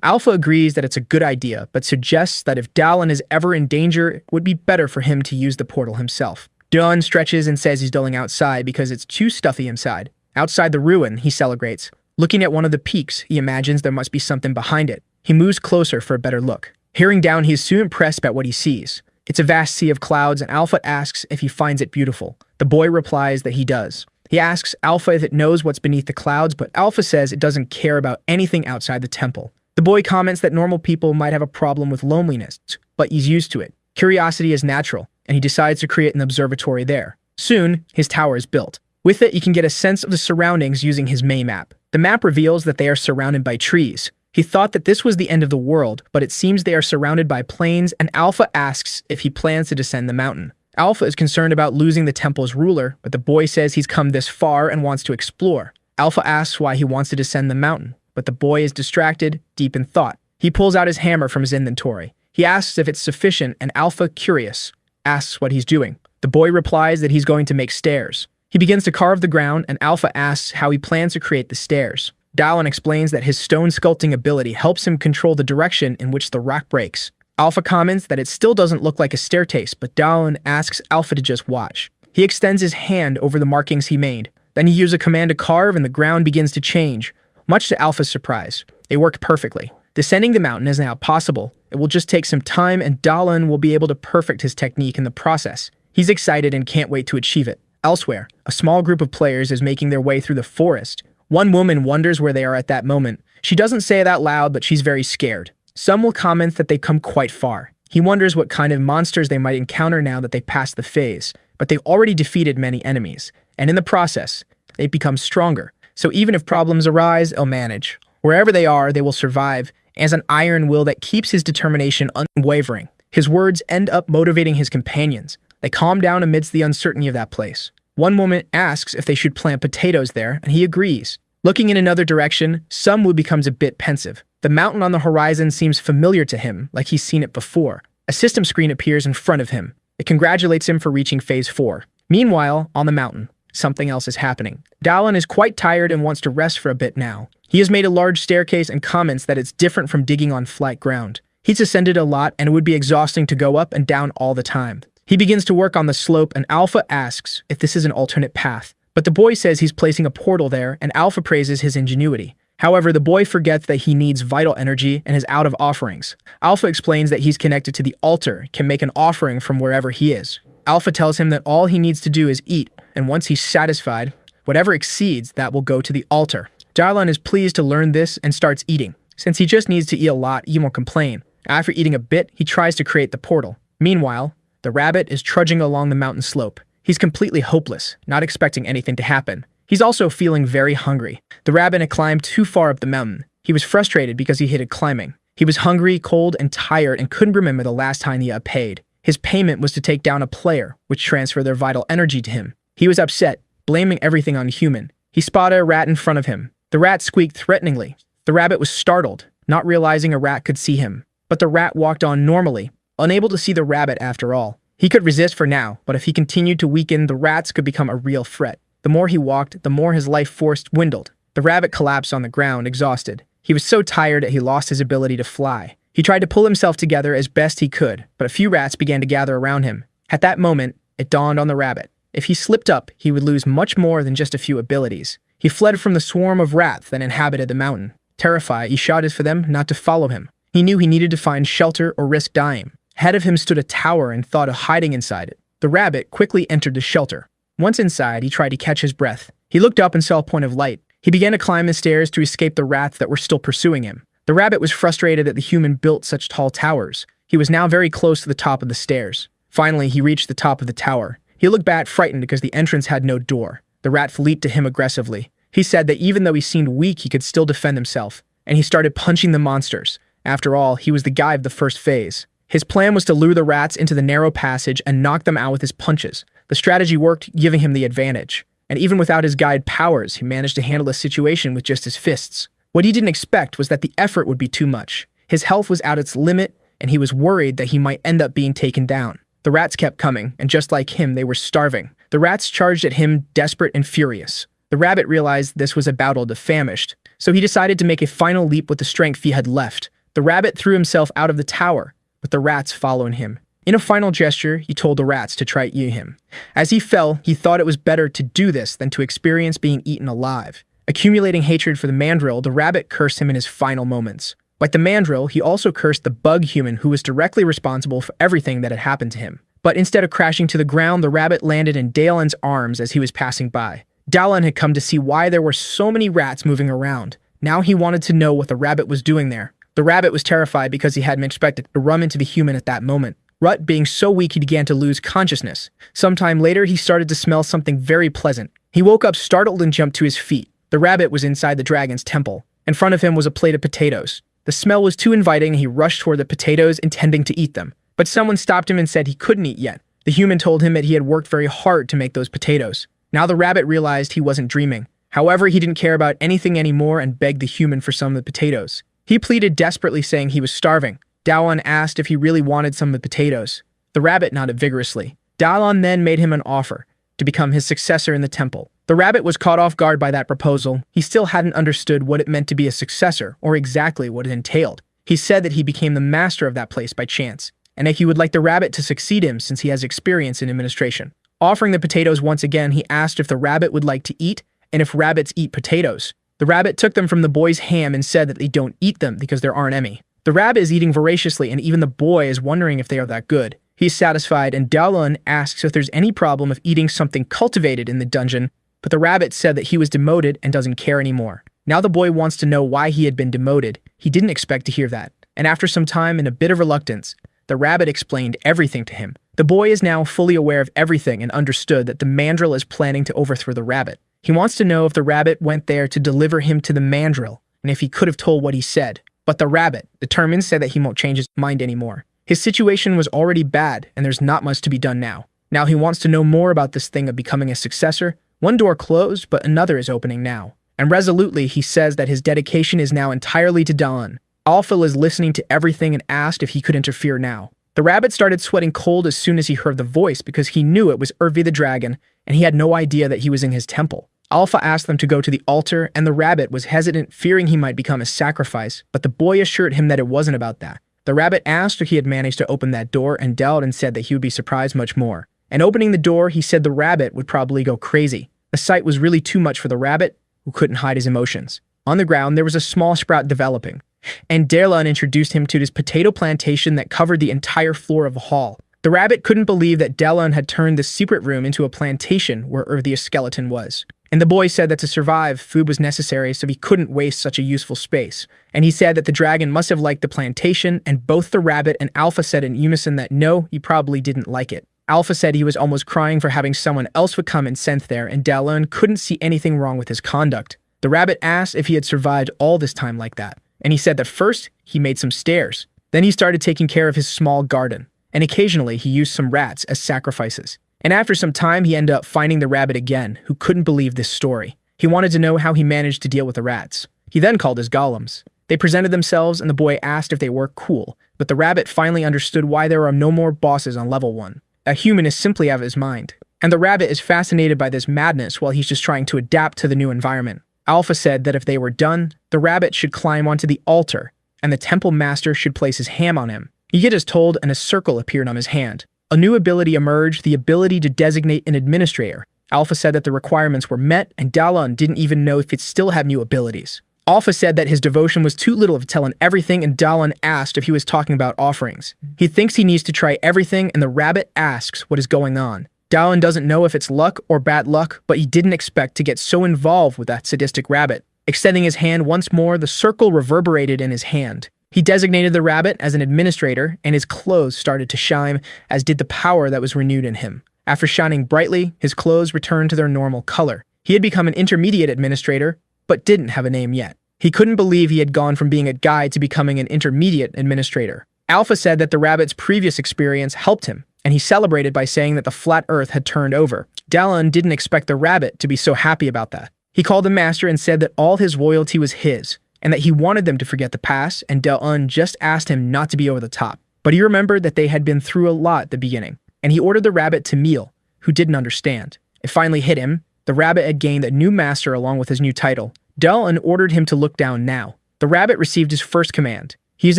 Alpha agrees that it's a good idea, but suggests that if Dawoon is ever in danger, it would be better for him to use the portal himself. Dawoon stretches and says he's going outside because it's too stuffy inside. Outside the ruin, he celebrates. Looking at one of the peaks, he imagines there must be something behind it. He moves closer for a better look. Peering down, he is soon impressed by what he sees. It's a vast sea of clouds, and Alpha asks if he finds it beautiful. The boy replies that he does. He asks Alpha if it knows what's beneath the clouds, but Alpha says it doesn't care about anything outside the temple. The boy comments that normal people might have a problem with loneliness, but he's used to it. Curiosity is natural, and he decides to create an observatory there. Soon, his tower is built. With it, he can get a sense of the surroundings using his May map. The map reveals that they are surrounded by trees. He thought that this was the end of the world, but it seems they are surrounded by plains, and Alpha asks if he plans to descend the mountain. Alpha is concerned about losing the temple's ruler, but the boy says he's come this far and wants to explore. Alpha asks why he wants to descend the mountain, but the boy is distracted, deep in thought. He pulls out his hammer from his inventory. He asks if it's sufficient, and Alpha, curious, asks what he's doing. The boy replies that he's going to make stairs. He begins to carve the ground, and Alpha asks how he plans to create the stairs. Dawoon explains that his stone sculpting ability helps him control the direction in which the rock breaks. Alpha comments that it still doesn't look like a staircase, but Dawoon asks Alpha to just watch. He extends his hand over the markings he made. Then he uses a command to carve, and the ground begins to change. Much to Alpha's surprise, they work perfectly. Descending the mountain is now possible. It will just take some time, and Dawoon will be able to perfect his technique in the process. He's excited and can't wait to achieve it. Elsewhere, a small group of players is making their way through the forest. One woman wonders where they are at that moment. She doesn't say it out loud, but she's very scared. Some will comment that they've come quite far. He wonders what kind of monsters they might encounter now that they passed the phase, but they've already defeated many enemies, and in the process, they've become stronger. So even if problems arise, they'll manage. Wherever they are, they will survive, as an iron will that keeps his determination unwavering. His words end up motivating his companions. They calm down amidst the uncertainty of that place. One woman asks if they should plant potatoes there, and he agrees. Looking in another direction, Sunwoo becomes a bit pensive. The mountain on the horizon seems familiar to him, like he's seen it before. A system screen appears in front of him. It congratulates him for reaching Phase 4. Meanwhile, on the mountain, something else is happening. Dawoon is quite tired and wants to rest for a bit now. He has made a large staircase and comments that it's different from digging on flat ground. He's ascended a lot and it would be exhausting to go up and down all the time. He begins to work on the slope and Alpha asks if this is an alternate path. But the boy says he's placing a portal there and Alpha praises his ingenuity. However, the boy forgets that he needs vital energy and is out of offerings. Alpha explains that he's connected to the altar, can make an offering from wherever he is. Alpha tells him that all he needs to do is eat, and once he's satisfied, whatever exceeds that will go to the altar. Dawoon is pleased to learn this and starts eating. Since he just needs to eat a lot, he won't complain. After eating a bit, he tries to create the portal. Meanwhile, the rabbit is trudging along the mountain slope. He's completely hopeless, not expecting anything to happen. He's also feeling very hungry. The rabbit had climbed too far up the mountain. He was frustrated because he hated climbing. He was hungry, cold, and tired and couldn't remember the last time he had paid. His payment was to take down a player, which transferred their vital energy to him. He was upset, blaming everything on human. He spotted a rat in front of him. The rat squeaked threateningly. The rabbit was startled, not realizing a rat could see him. But the rat walked on normally, unable to see the rabbit after all. He could resist for now, but if he continued to weaken, the rats could become a real threat. The more he walked, the more his life force dwindled. The rabbit collapsed on the ground, exhausted. He was so tired that he lost his ability to fly. He tried to pull himself together as best he could, but a few rats began to gather around him. At that moment, it dawned on the rabbit. If he slipped up, he would lose much more than just a few abilities. He fled from the swarm of rats that inhabited the mountain. Terrified, he shouted for them not to follow him. He knew he needed to find shelter or risk dying. Ahead of him stood a tower and thought of hiding inside it. The rabbit quickly entered the shelter. Once inside, he tried to catch his breath. He looked up and saw a point of light. He began to climb the stairs to escape the rats that were still pursuing him. The rabbit was frustrated that the human built such tall towers. He was now very close to the top of the stairs. Finally, he reached the top of the tower. He looked back frightened because the entrance had no door. The rat leaped to him aggressively. He said that even though he seemed weak, he could still defend himself. And he started punching the monsters. After all, he was the guy of the first phase. His plan was to lure the rats into the narrow passage and knock them out with his punches. The strategy worked, giving him the advantage. And even without his guide powers, he managed to handle the situation with just his fists. What he didn't expect was that the effort would be too much. His health was at its limit, and he was worried that he might end up being taken down. The rats kept coming, and just like him, they were starving. The rats charged at him, desperate and furious. The rabbit realized this was a battle to famished, so he decided to make a final leap with the strength he had left. The rabbit threw himself out of the tower, with the rats following him. In a final gesture, he told the rats to try eating him. As he fell, he thought it was better to do this than to experience being eaten alive. Accumulating hatred for the mandrill, the rabbit cursed him in his final moments. Like the mandrill, he also cursed the bug human who was directly responsible for everything that had happened to him. But instead of crashing to the ground, the rabbit landed in Dawoon's arms as he was passing by. Dawoon had come to see why there were so many rats moving around. Now he wanted to know what the rabbit was doing there. The rabbit was terrified because he hadn't expected to run into the human at that moment. Rut being so weak he began to lose consciousness. Sometime later, he started to smell something very pleasant. He woke up startled and jumped to his feet. The rabbit was inside the dragon's temple. In front of him was a plate of potatoes. The smell was too inviting and he rushed toward the potatoes, intending to eat them. But someone stopped him and said he couldn't eat yet. The human told him that he had worked very hard to make those potatoes. Now the rabbit realized he wasn't dreaming. However, he didn't care about anything anymore and begged the human for some of the potatoes. He pleaded desperately, saying he was starving. Dawoon asked if he really wanted some of the potatoes. The rabbit nodded vigorously. Dawoon then made him an offer to become his successor in the temple. The rabbit was caught off guard by that proposal. He still hadn't understood what it meant to be a successor or exactly what it entailed. He said that he became the master of that place by chance, and that he would like the rabbit to succeed him since he has experience in administration. Offering the potatoes once again, he asked if the rabbit would like to eat and if rabbits eat potatoes. The rabbit took them from the boy's ham and said that they don't eat them because there aren't any. The rabbit is eating voraciously and even the boy is wondering if they are that good. He's satisfied and Dawoon asks if there's any problem of eating something cultivated in the dungeon, but the rabbit said that he was demoted and doesn't care anymore. Now the boy wants to know why he had been demoted. He didn't expect to hear that. And after some time and a bit of reluctance, The rabbit explained everything to him. The boy is now fully aware of everything and understood that the mandrill is planning to overthrow the rabbit. He wants to know if the rabbit went there to deliver him to the mandrill, and if he could have told what he said. But the rabbit, determined, said that he won't change his mind anymore. His situation was already bad, and there's not much to be done now. Now he wants to know more about this thing of becoming a successor. One door closed, but another is opening now. And resolutely, he says that his dedication is now entirely to Dawn. Alpha is listening to everything and asked if he could interfere now. The rabbit started sweating cold as soon as he heard the voice because he knew it was Urvi the dragon, and he had no idea that he was in his temple. Alpha asked them to go to the altar, and the rabbit was hesitant, fearing he might become a sacrifice, but the boy assured him that it wasn't about that. The rabbit asked if he had managed to open that door, and Dawoon said that he would be surprised much more. And opening the door, he said the rabbit would probably go crazy. The sight was really too much for the rabbit, who couldn't hide his emotions. On the ground, there was a small sprout developing, and Dawoon introduced him to his potato plantation that covered the entire floor of the hall. The rabbit couldn't believe that Dawoon had turned the secret room into a plantation where Urvia's skeleton was. And the boy said that to survive, food was necessary, so he couldn't waste such a useful space. And he said that the dragon must have liked the plantation, and both the rabbit and Alpha said in unison that no, he probably didn't like it. Alpha said he was almost crying for having someone else would come and sent there, and Dawoon couldn't see anything wrong with his conduct. The rabbit asked if he had survived all this time like that, and he said that first, he made some stairs. Then he started taking care of his small garden, and occasionally he used some rats as sacrifices. And after some time, he ended up finding the rabbit again, who couldn't believe this story. He wanted to know how he managed to deal with the rats. He then called his golems. They presented themselves, and the boy asked if they were cool, but the rabbit finally understood why there are no more bosses on level 1. A human is simply out of his mind. And the rabbit is fascinated by this madness while he's just trying to adapt to the new environment. Alpha said that if they were done, the rabbit should climb onto the altar, and the temple master should place his ham on him. He did as told, and a circle appeared on his hand. A new ability emerged, the ability to designate an administrator. Alpha said that the requirements were met, and Dawoon didn't even know if it still had new abilities. Alpha said that his devotion was too little of telling everything, and Dawoon asked if he was talking about offerings. He thinks he needs to try everything, and the rabbit asks what is going on. Dawoon doesn't know if it's luck or bad luck, but he didn't expect to get so involved with that sadistic rabbit. Extending his hand once more, the circle reverberated in his hand. He designated the rabbit as an administrator, and his clothes started to shine, as did the power that was renewed in him. After shining brightly, his clothes returned to their normal color. He had become an intermediate administrator, but didn't have a name yet. He couldn't believe he had gone from being a guide to becoming an intermediate administrator. Alpha said that the rabbit's previous experience helped him, and he celebrated by saying that the flat earth had turned over. Dawoon didn't expect the rabbit to be so happy about that. He called the master and said that all his loyalty was his, and that he wanted them to forget the past, and Dawoon just asked him not to be over the top. But he remembered that they had been through a lot at the beginning, and he ordered the rabbit to meal, who didn't understand. It finally hit him. The rabbit had gained a new master along with his new title. Dawoon ordered him to look down now. The rabbit received his first command. He is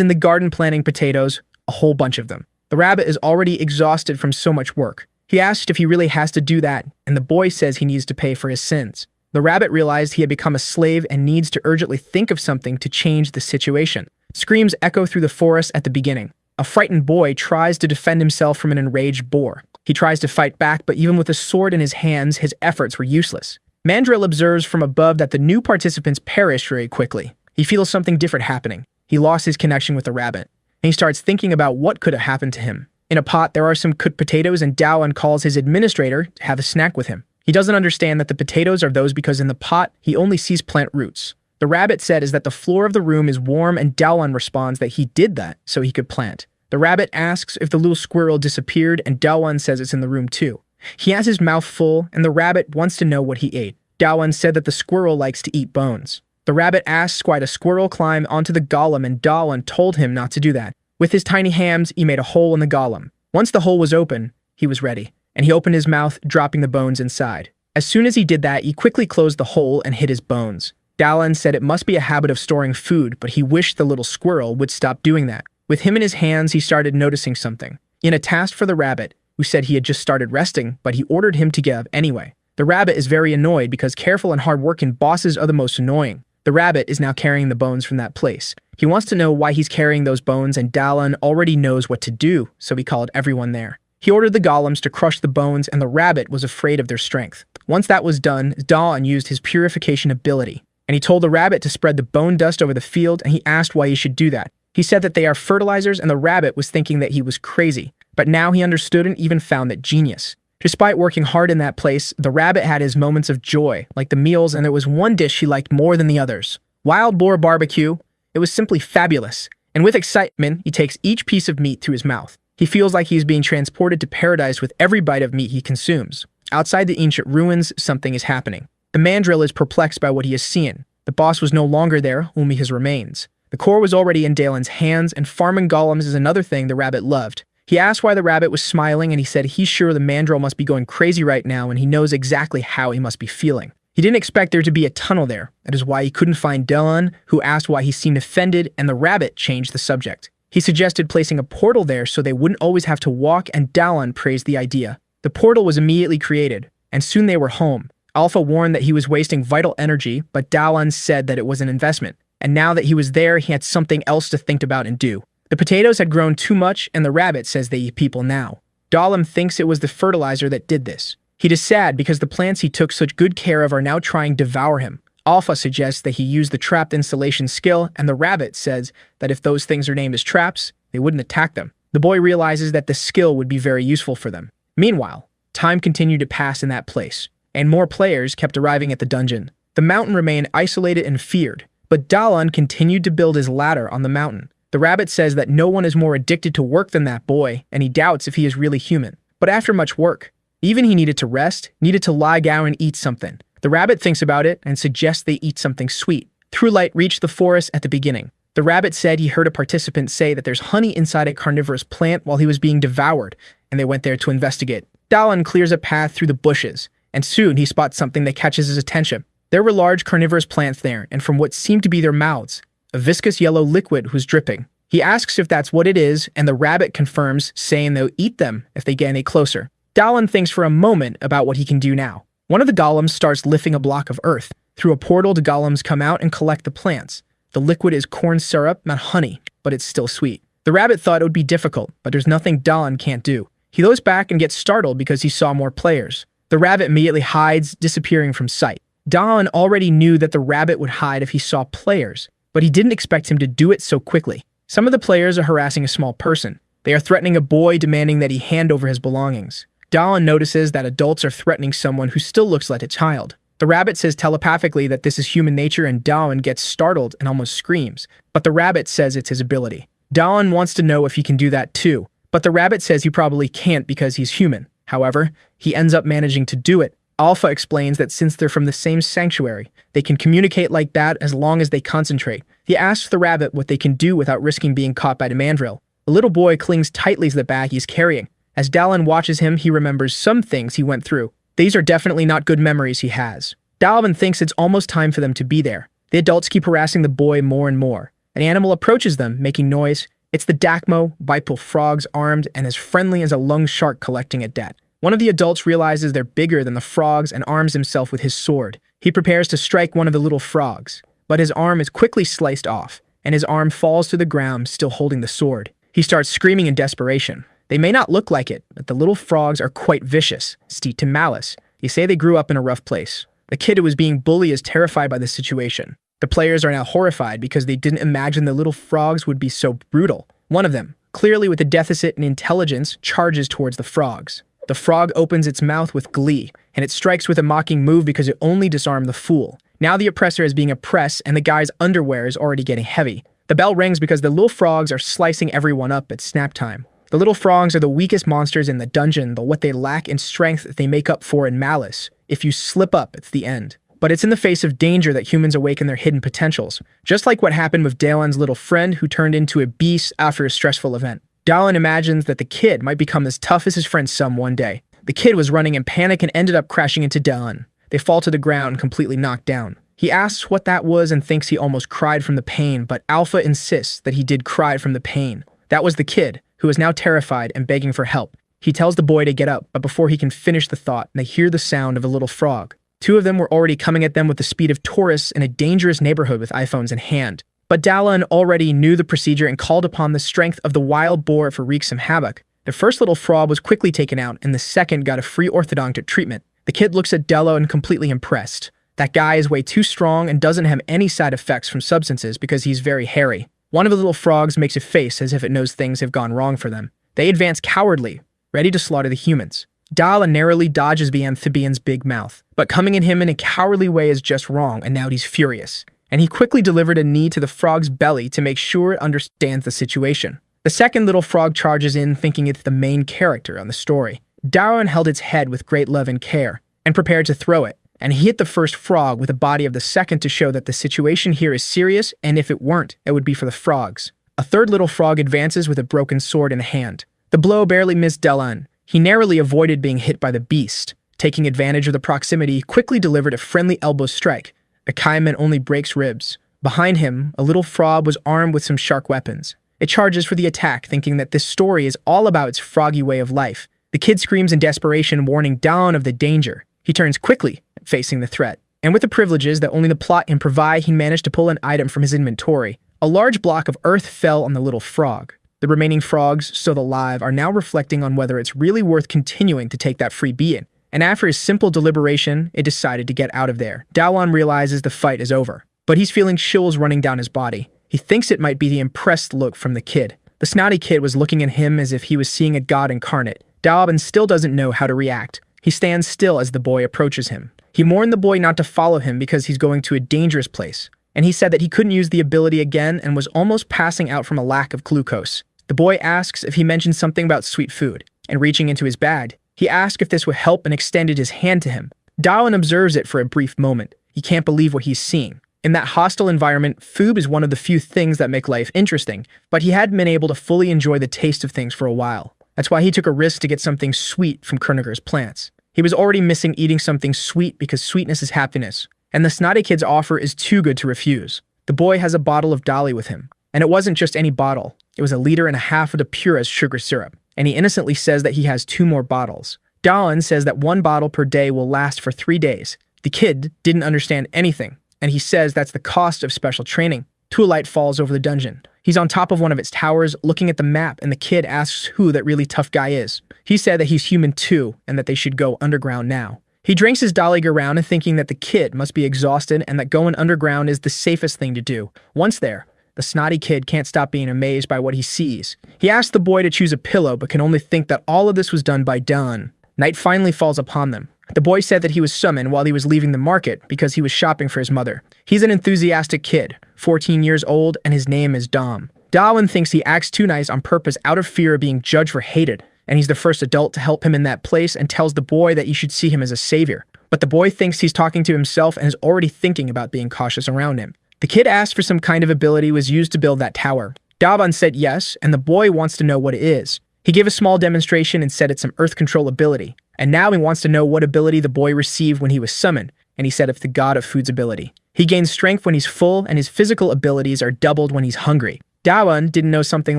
in the garden planting potatoes, a whole bunch of them. The rabbit is already exhausted from so much work. He asked if he really has to do that, and the boy says he needs to pay for his sins. The rabbit realized he had become a slave and needs to urgently think of something to change the situation. Screams echo through the forest at the beginning. A frightened boy tries to defend himself from an enraged boar. He tries to fight back, but even with a sword in his hands, his efforts were useless. Mandrill observes from above that the new participants perish very quickly. He feels something different happening. He lost his connection with the rabbit, and he starts thinking about what could have happened to him. In a pot, there are some cooked potatoes, and Dawoon calls his administrator to have a snack with him. He doesn't understand that the potatoes are those because in the pot, he only sees plant roots. The rabbit said is that the floor of the room is warm, and Dawoon responds that he did that so he could plant. The rabbit asks if the little squirrel disappeared, and Dawoon says it's in the room too. He has his mouth full, and the rabbit wants to know what he ate. Dawoon said that the squirrel likes to eat bones. The rabbit asks why the squirrel climbed onto the golem, and Dawoon told him not to do that. With his tiny hands, he made a hole in the golem. Once the hole was open, he was ready, and he opened his mouth, dropping the bones inside. As soon as he did that, he quickly closed the hole and hid his bones. Dawoon said it must be a habit of storing food, but he wished the little squirrel would stop doing that. With him in his hands, he started noticing something. In a task for the rabbit, who said he had just started resting, but he ordered him to give anyway. The rabbit is very annoyed because careful and hard-working bosses are the most annoying. The rabbit is now carrying the bones from that place. He wants to know why he's carrying those bones, and Dawoon already knows what to do, so he called everyone there. He ordered the golems to crush the bones, and the rabbit was afraid of their strength. Once that was done, Dawoon used his purification ability, and he told the rabbit to spread the bone dust over the field, and he asked why he should do that. He said that they are fertilizers, and the rabbit was thinking that he was crazy. But now he understood and even found that genius. Despite working hard in that place, the rabbit had his moments of joy, like the meals, and there was one dish he liked more than the others. Wild boar barbecue. It was simply fabulous. And with excitement, he takes each piece of meat through his mouth. He feels like he is being transported to paradise with every bite of meat he consumes. Outside the ancient ruins, something is happening. The mandrill is perplexed by what he has seen. The boss was no longer there, only his remains. The core was already in Dalen's hands, and farming golems is another thing the rabbit loved. He asked why the rabbit was smiling, and he said he's sure the mandrill must be going crazy right now, and he knows exactly how he must be feeling. He didn't expect there to be a tunnel there. That is why he couldn't find Dalen, who asked why he seemed offended, and the rabbit changed the subject. He suggested placing a portal there so they wouldn't always have to walk, and Dalen praised the idea. The portal was immediately created, and soon they were home. Alpha warned that he was wasting vital energy, but Dalen said that it was an investment, and now that he was there, he had something else to think about and do. The potatoes had grown too much, and the rabbit says they eat people now. Dalen thinks it was the fertilizer that did this. He is sad because the plants he took such good care of are now trying to devour him. Alpha suggests that he use the trapped insulation skill, and the rabbit says that if those things are named as traps, they wouldn't attack them. The boy realizes that the skill would be very useful for them. Meanwhile, time continued to pass in that place, and more players kept arriving at the dungeon. The mountain remained isolated and feared, but Dalen continued to build his ladder on the mountain. The rabbit says that no one is more addicted to work than that boy, and he doubts if he is really human. But after much work, even he needed to rest, needed to lie down and eat something. The rabbit thinks about it and suggests they eat something sweet. Throughlight reached the forest at the beginning. The rabbit said he heard a participant say that there's honey inside a carnivorous plant while he was being devoured, and they went there to investigate. Dalen clears a path through the bushes, and soon he spots something that catches his attention. There were large carnivorous plants there, and from what seemed to be their mouths, a viscous yellow liquid was dripping. He asks if that's what it is, and the rabbit confirms, saying they'll eat them if they get any closer. Dalen thinks for a moment about what he can do now. One of the golems starts lifting a block of earth. Through a portal, the golems come out and collect the plants. The liquid is corn syrup, not honey, but it's still sweet. The rabbit thought it would be difficult, but there's nothing Dalen can't do. He goes back and gets startled because he saw more players. The rabbit immediately hides, disappearing from sight. Dalen already knew that the rabbit would hide if he saw players, but he didn't expect him to do it so quickly. Some of the players are harassing a small person. They are threatening a boy, demanding that he hand over his belongings. Dalen notices that adults are threatening someone who still looks like a child. The rabbit says telepathically that this is human nature, and Dalen gets startled and almost screams. But the rabbit says it's his ability. Dalen wants to know if he can do that too, but the rabbit says he probably can't because he's human. However, he ends up managing to do it. Alpha explains that since they're from the same sanctuary, they can communicate like that as long as they concentrate. He asks the rabbit what they can do without risking being caught by the mandrill. The little boy clings tightly to the bag he's carrying. As Dalen watches him, he remembers some things he went through. These are definitely not good memories he has. Dalen thinks it's almost time for them to be there. The adults keep harassing the boy more and more. An animal approaches them, making noise. It's the Dakmo, bipedal frogs armed and as friendly as a lung shark collecting a debt. One of the adults realizes they're bigger than the frogs and arms himself with his sword. He prepares to strike one of the little frogs, but his arm is quickly sliced off, and his arm falls to the ground, still holding the sword. He starts screaming in desperation. They may not look like it, but the little frogs are quite vicious, steeped in malice. They say they grew up in a rough place. The kid who was being bullied is terrified by the situation. The players are now horrified because they didn't imagine the little frogs would be so brutal. One of them, clearly with a deficit in intelligence, charges towards the frogs. The frog opens its mouth with glee, and it strikes with a mocking move because it only disarmed the fool. Now the oppressor is being oppressed, and the guy's underwear is already getting heavy. The bell rings because the little frogs are slicing everyone up at snap time. The little frogs are the weakest monsters in the dungeon, though what they lack in strength they make up for in malice. If you slip up, it's the end. But it's in the face of danger that humans awaken their hidden potentials, just like what happened with Dalen's little friend who turned into a beast after a stressful event. Dalen imagines that the kid might become as tough as his friend Sum one day. The kid was running in panic and ended up crashing into Dalen. They fall to the ground, completely knocked down. He asks what that was and thinks he almost cried from the pain, but Alpha insists that he did cry from the pain. That was the kid, who is now terrified and begging for help. He tells the boy to get up, but before he can finish the thought, they hear the sound of a little frog. Two of them were already coming at them with the speed of tourists in a dangerous neighborhood with iPhones in hand. But Dalen already knew the procedure and called upon the strength of the wild boar for wreak some havoc. The first little frog was quickly taken out, and the second got a free orthodontic treatment. The kid looks at Dello and completely impressed. That guy is way too strong and doesn't have any side effects from substances because he's very hairy. One of the little frogs makes a face as if it knows things have gone wrong for them. They advance cowardly, ready to slaughter the humans. Dala narrowly dodges the amphibian's big mouth, but coming at him in a cowardly way is just wrong, and now he's furious. And he quickly delivered a knee to the frog's belly to make sure it understands the situation. The second little frog charges in, thinking it's the main character on the story. Dawoon held its head with great love and care, and prepared to throw it, and he hit the first frog with the body of the second to show that the situation here is serious, and if it weren't, it would be for the frogs. A third little frog advances with a broken sword in hand. The blow barely missed Dawoon. He narrowly avoided being hit by the beast. Taking advantage of the proximity, he quickly delivered a friendly elbow strike. A Kaiman only breaks ribs. Behind him, a little frog was armed with some sharp weapons. It charges for the attack, thinking that this story is all about its froggy way of life. The kid screams in desperation, warning Dawoon of the danger. He turns quickly, facing the threat. And with the privileges that only the plot can provide, he managed to pull an item from his inventory. A large block of earth fell on the little frog. The remaining frogs, still alive, are now reflecting on whether it's really worth continuing to take that free being. And after a simple deliberation, it decided to get out of there. Dawoon realizes the fight is over, but he's feeling chills running down his body. He thinks it might be the impressed look from the kid. The snotty kid was looking at him as if he was seeing a god incarnate. Dawoon still doesn't know how to react. He stands still as the boy approaches him. He warned the boy not to follow him because he's going to a dangerous place, and he said that he couldn't use the ability again and was almost passing out from a lack of glucose. The boy asks if he mentioned something about sweet food, and reaching into his bag, he asked if this would help and extended his hand to him. Dawoon observes it for a brief moment. He can't believe what he's seeing. In that hostile environment, food is one of the few things that make life interesting, but he hadn't been able to fully enjoy the taste of things for a while. That's why he took a risk to get something sweet from Kernigher's plants. He was already missing eating something sweet because sweetness is happiness, and the snotty kid's offer is too good to refuse. The boy has a bottle of Dali with him, and it wasn't just any bottle. It was 1.5 liters of the purest sugar syrup, and he innocently says that he has 2 more bottles. Dawoon says that 1 bottle per day will last for 3 days. The kid didn't understand anything, and he says that's the cost of special training. Twilight falls over the dungeon. He's on top of one of its towers, looking at the map, and the kid asks who that really tough guy is. He said that he's human too, and that they should go underground now. He drinks his Dali around and thinking that the kid must be exhausted and that going underground is the safest thing to do. Once there, the snotty kid can't stop being amazed by what he sees. He asks the boy to choose a pillow, but can only think that all of this was done by Dawn. Night finally falls upon them. The boy said that he was summoned while he was leaving the market because he was shopping for his mother. He's an enthusiastic kid, 14 years old, and his name is Dom. Dawoon thinks he acts too nice on purpose out of fear of being judged for hated, and he's the first adult to help him in that place and tells the boy that you should see him as a savior. But the boy thinks he's talking to himself and is already thinking about being cautious around him. The kid asked for some kind of ability was used to build that tower. Dawoon said yes, and the boy wants to know what it is. He gave a small demonstration and said it's some earth control ability. And now he wants to know what ability the boy received when he was summoned, and he said it's the god of food's ability. He gains strength when he's full, and his physical abilities are doubled when he's hungry. Dawoon didn't know something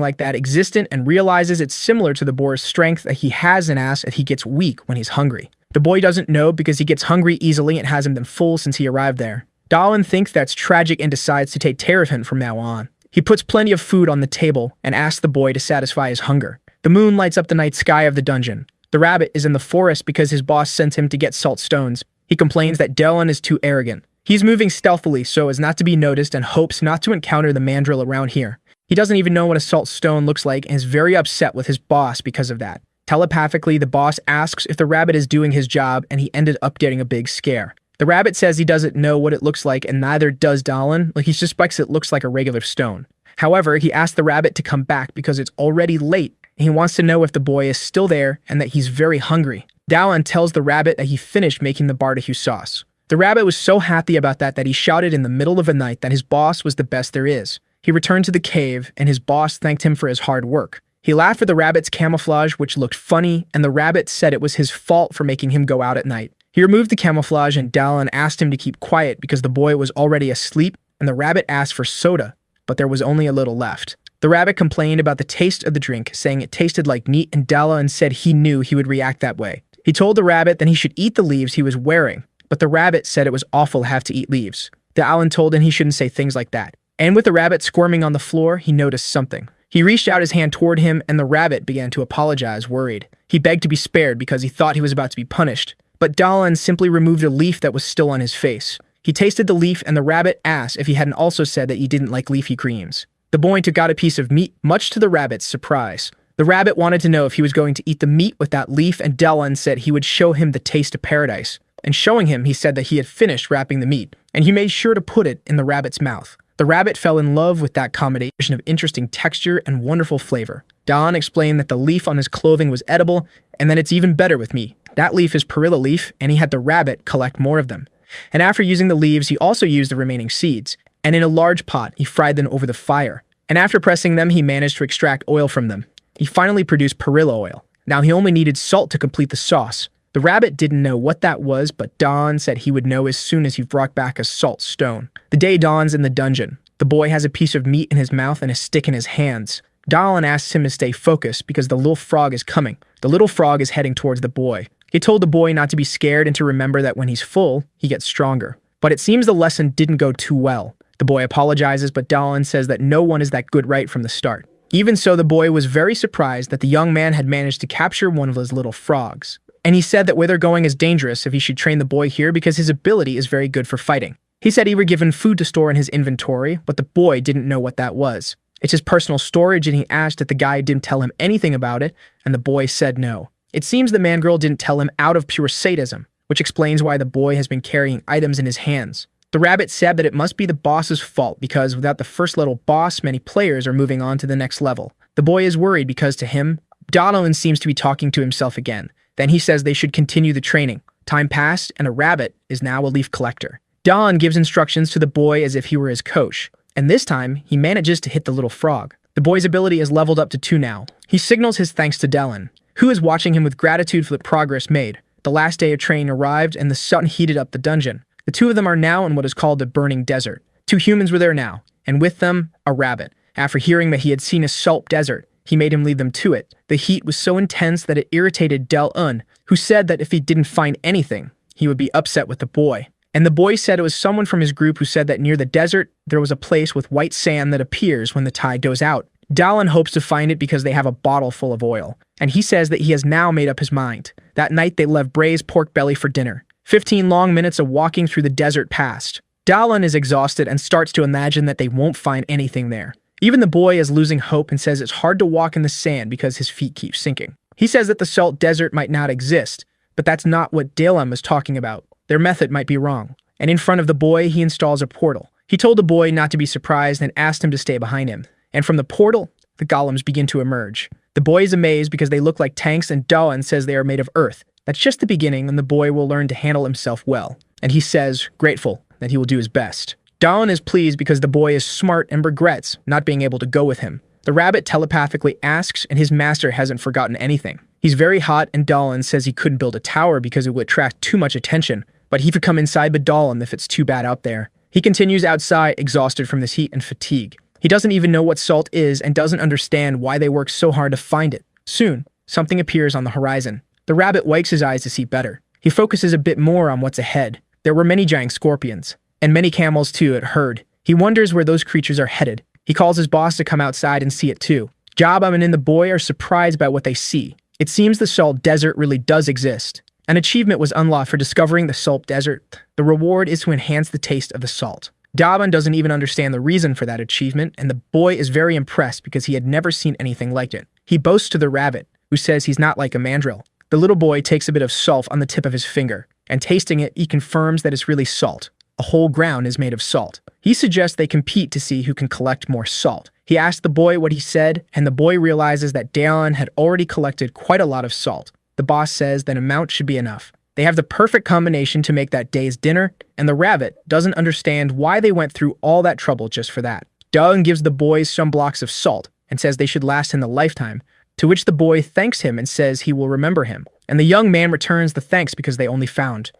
like that existed and realizes it's similar to the boar's strength that he has in ass that he gets weak when he's hungry. The boy doesn't know because he gets hungry easily and hasn't been full since he arrived there. Dawoon thinks that's tragic and decides to take care of him from now on. He puts plenty of food on the table and asks the boy to satisfy his hunger. The moon lights up the night sky of the dungeon. The rabbit is in the forest because his boss sent him to get salt stones. He complains that Dawoon is too arrogant. He's moving stealthily so as not to be noticed and hopes not to encounter the mandrill around here. He doesn't even know what a salt stone looks like and is very upset with his boss because of that. Telepathically, the boss asks if the rabbit is doing his job, and he ended up getting a big scare. The rabbit says he doesn't know what it looks like, and neither does Dawoon, like he suspects it looks like a regular stone. However, he asks the rabbit to come back because it's already late, and he wants to know if the boy is still there and that he's very hungry. Dawoon tells the rabbit that he finished making the barbecue sauce. The rabbit was so happy about that he shouted in the middle of the night that his boss was the best there is. He returned to the cave, and his boss thanked him for his hard work. He laughed at the rabbit's camouflage, which looked funny, and the rabbit said it was his fault for making him go out at night. He removed the camouflage, and Dawoon asked him to keep quiet because the boy was already asleep, and the rabbit asked for soda, but there was only a little left. The rabbit complained about the taste of the drink, saying it tasted like meat, and Dawoon said he knew he would react that way. He told the rabbit that he should eat the leaves he was wearing, but the rabbit said it was awful to have to eat leaves. Dawoon told him he shouldn't say things like that. And with the rabbit squirming on the floor, he noticed something. He reached out his hand toward him, and the rabbit began to apologize, worried. He begged to be spared because he thought he was about to be punished. But Dawoon simply removed a leaf that was still on his face. He tasted the leaf, and the rabbit asked if he hadn't also said that he didn't like leafy greens. The boy took out a piece of meat, much to the rabbit's surprise. The rabbit wanted to know if he was going to eat the meat with that leaf, and Dawoon said he would show him the taste of paradise. And showing him, he said that he had finished wrapping the meat, and he made sure to put it in the rabbit's mouth. The rabbit fell in love with that combination of interesting texture and wonderful flavor. Dawoon explained that the leaf on his clothing was edible, and that it's even better with me. That leaf is perilla leaf, and he had the rabbit collect more of them. And after using the leaves, he also used the remaining seeds, and in a large pot, he fried them over the fire. And after pressing them, he managed to extract oil from them. He finally produced perilla oil. Now he only needed salt to complete the sauce. The rabbit didn't know what that was, but Dawoon said he would know as soon as he brought back a salt stone. The day dawns in the dungeon. The boy has a piece of meat in his mouth and a stick in his hands. Dawoon asks him to stay focused because the little frog is coming. The little frog is heading towards the boy. He told the boy not to be scared and to remember that when he's full, he gets stronger. But it seems the lesson didn't go too well. The boy apologizes, but Dawoon says that no one is that good right from the start. Even so, the boy was very surprised that the young man had managed to capture one of those little frogs. And he said that where they're going is dangerous if he should train the boy here because his ability is very good for fighting. He said he were given food to store in his inventory, but the boy didn't know what that was. It's his personal storage, and he asked if the guy didn't tell him anything about it, and the boy said no. It seems the man-girl didn't tell him out of pure sadism, which explains why the boy has been carrying items in his hands. The rabbit said that it must be the boss's fault because without the first little boss, many players are moving on to the next level. The boy is worried because to him, Dawoon seems to be talking to himself again. Then he says they should continue the training. Time passed, and a rabbit is now a leaf collector. Dawoon gives instructions to the boy as if he were his coach, and this time, he manages to hit the little frog. The boy's ability is leveled up to 2 now. He signals his thanks to Dawoon, who is watching him with gratitude for the progress made. The last day of training arrived, and the sun heated up the dungeon. The two of them are now in what is called the burning desert. 2 humans were there now, and with them, a rabbit. After hearing that he had seen a salt desert, he made him lead them to it. The heat was so intense that it irritated Dawoon, who said that if he didn't find anything, he would be upset with the boy. And the boy said it was someone from his group who said that near the desert, there was a place with white sand that appears when the tide goes out. Dawoon hopes to find it because they have a bottle full of oil. And he says that he has now made up his mind. That night, they left braised pork belly for dinner. 15 long minutes of walking through the desert passed. Dawoon is exhausted and starts to imagine that they won't find anything there. Even the boy is losing hope and says it's hard to walk in the sand because his feet keep sinking. He says that the salt desert might not exist, but that's not what Dawoon is talking about. Their method might be wrong. And in front of the boy, he installs a portal. He told the boy not to be surprised and asked him to stay behind him. And from the portal, the golems begin to emerge. The boy is amazed because they look like tanks, and Dawoon says they are made of earth. That's just the beginning, and the boy will learn to handle himself well. And he says, grateful, that he will do his best. Dawoon is pleased because the boy is smart and regrets not being able to go with him. The rabbit telepathically asks, and his master hasn't forgotten anything. He's very hot, and Dawoon says he couldn't build a tower because it would attract too much attention, but he could come inside Dawoon if it's too bad out there. He continues outside, exhausted from this heat and fatigue. He doesn't even know what salt is and doesn't understand why they work so hard to find it. Soon, something appears on the horizon. The rabbit wipes his eyes to see better. He focuses a bit more on what's ahead. There were many giant scorpions, and many camels too at herd. He wonders where those creatures are headed. He calls his boss to come outside and see it too. Jabba and the boy are surprised by what they see. It seems the salt desert really does exist. An achievement was unlocked for discovering the salt desert. The reward is to enhance the taste of the salt. Dawoon doesn't even understand the reason for that achievement, and the boy is very impressed because he had never seen anything like it. He boasts to the rabbit, who says he's not like a mandrill. The little boy takes a bit of salt on the tip of his finger, and tasting it, he confirms that it's really salt. A whole ground is made of salt. He suggests they compete to see who can collect more salt. He asks the boy what he said, and the boy realizes that Dawoon had already collected quite a lot of salt. The boss says that amount should be enough. They have the perfect combination to make that day's dinner, and the rabbit doesn't understand why they went through all that trouble just for that. Dawoon gives the boys some blocks of salt and says they should last him the lifetime, to which the boy thanks him and says he will remember him. And the young man returns the thanks because they only found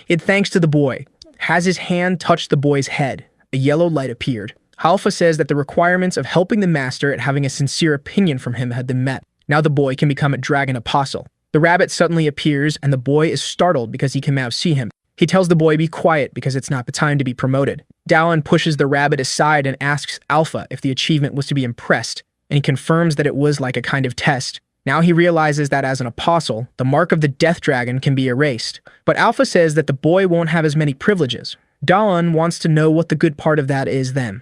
it thanks to the boy. Has his hand touched the boy's head, a yellow light appeared. Alpha says that the requirements of helping the master and having a sincere opinion from him had been met. Now the boy can become a dragon apostle. The rabbit suddenly appears, and the boy is startled because he can now see him. He tells the boy be quiet because it's not the time to be promoted. Dawoon pushes the rabbit aside and asks Alpha if the achievement was to be impressed, and he confirms that it was like a kind of test. Now he realizes that as an apostle, the mark of the death dragon can be erased. But Alpha says that the boy won't have as many privileges. Dawoon wants to know what the good part of that is then.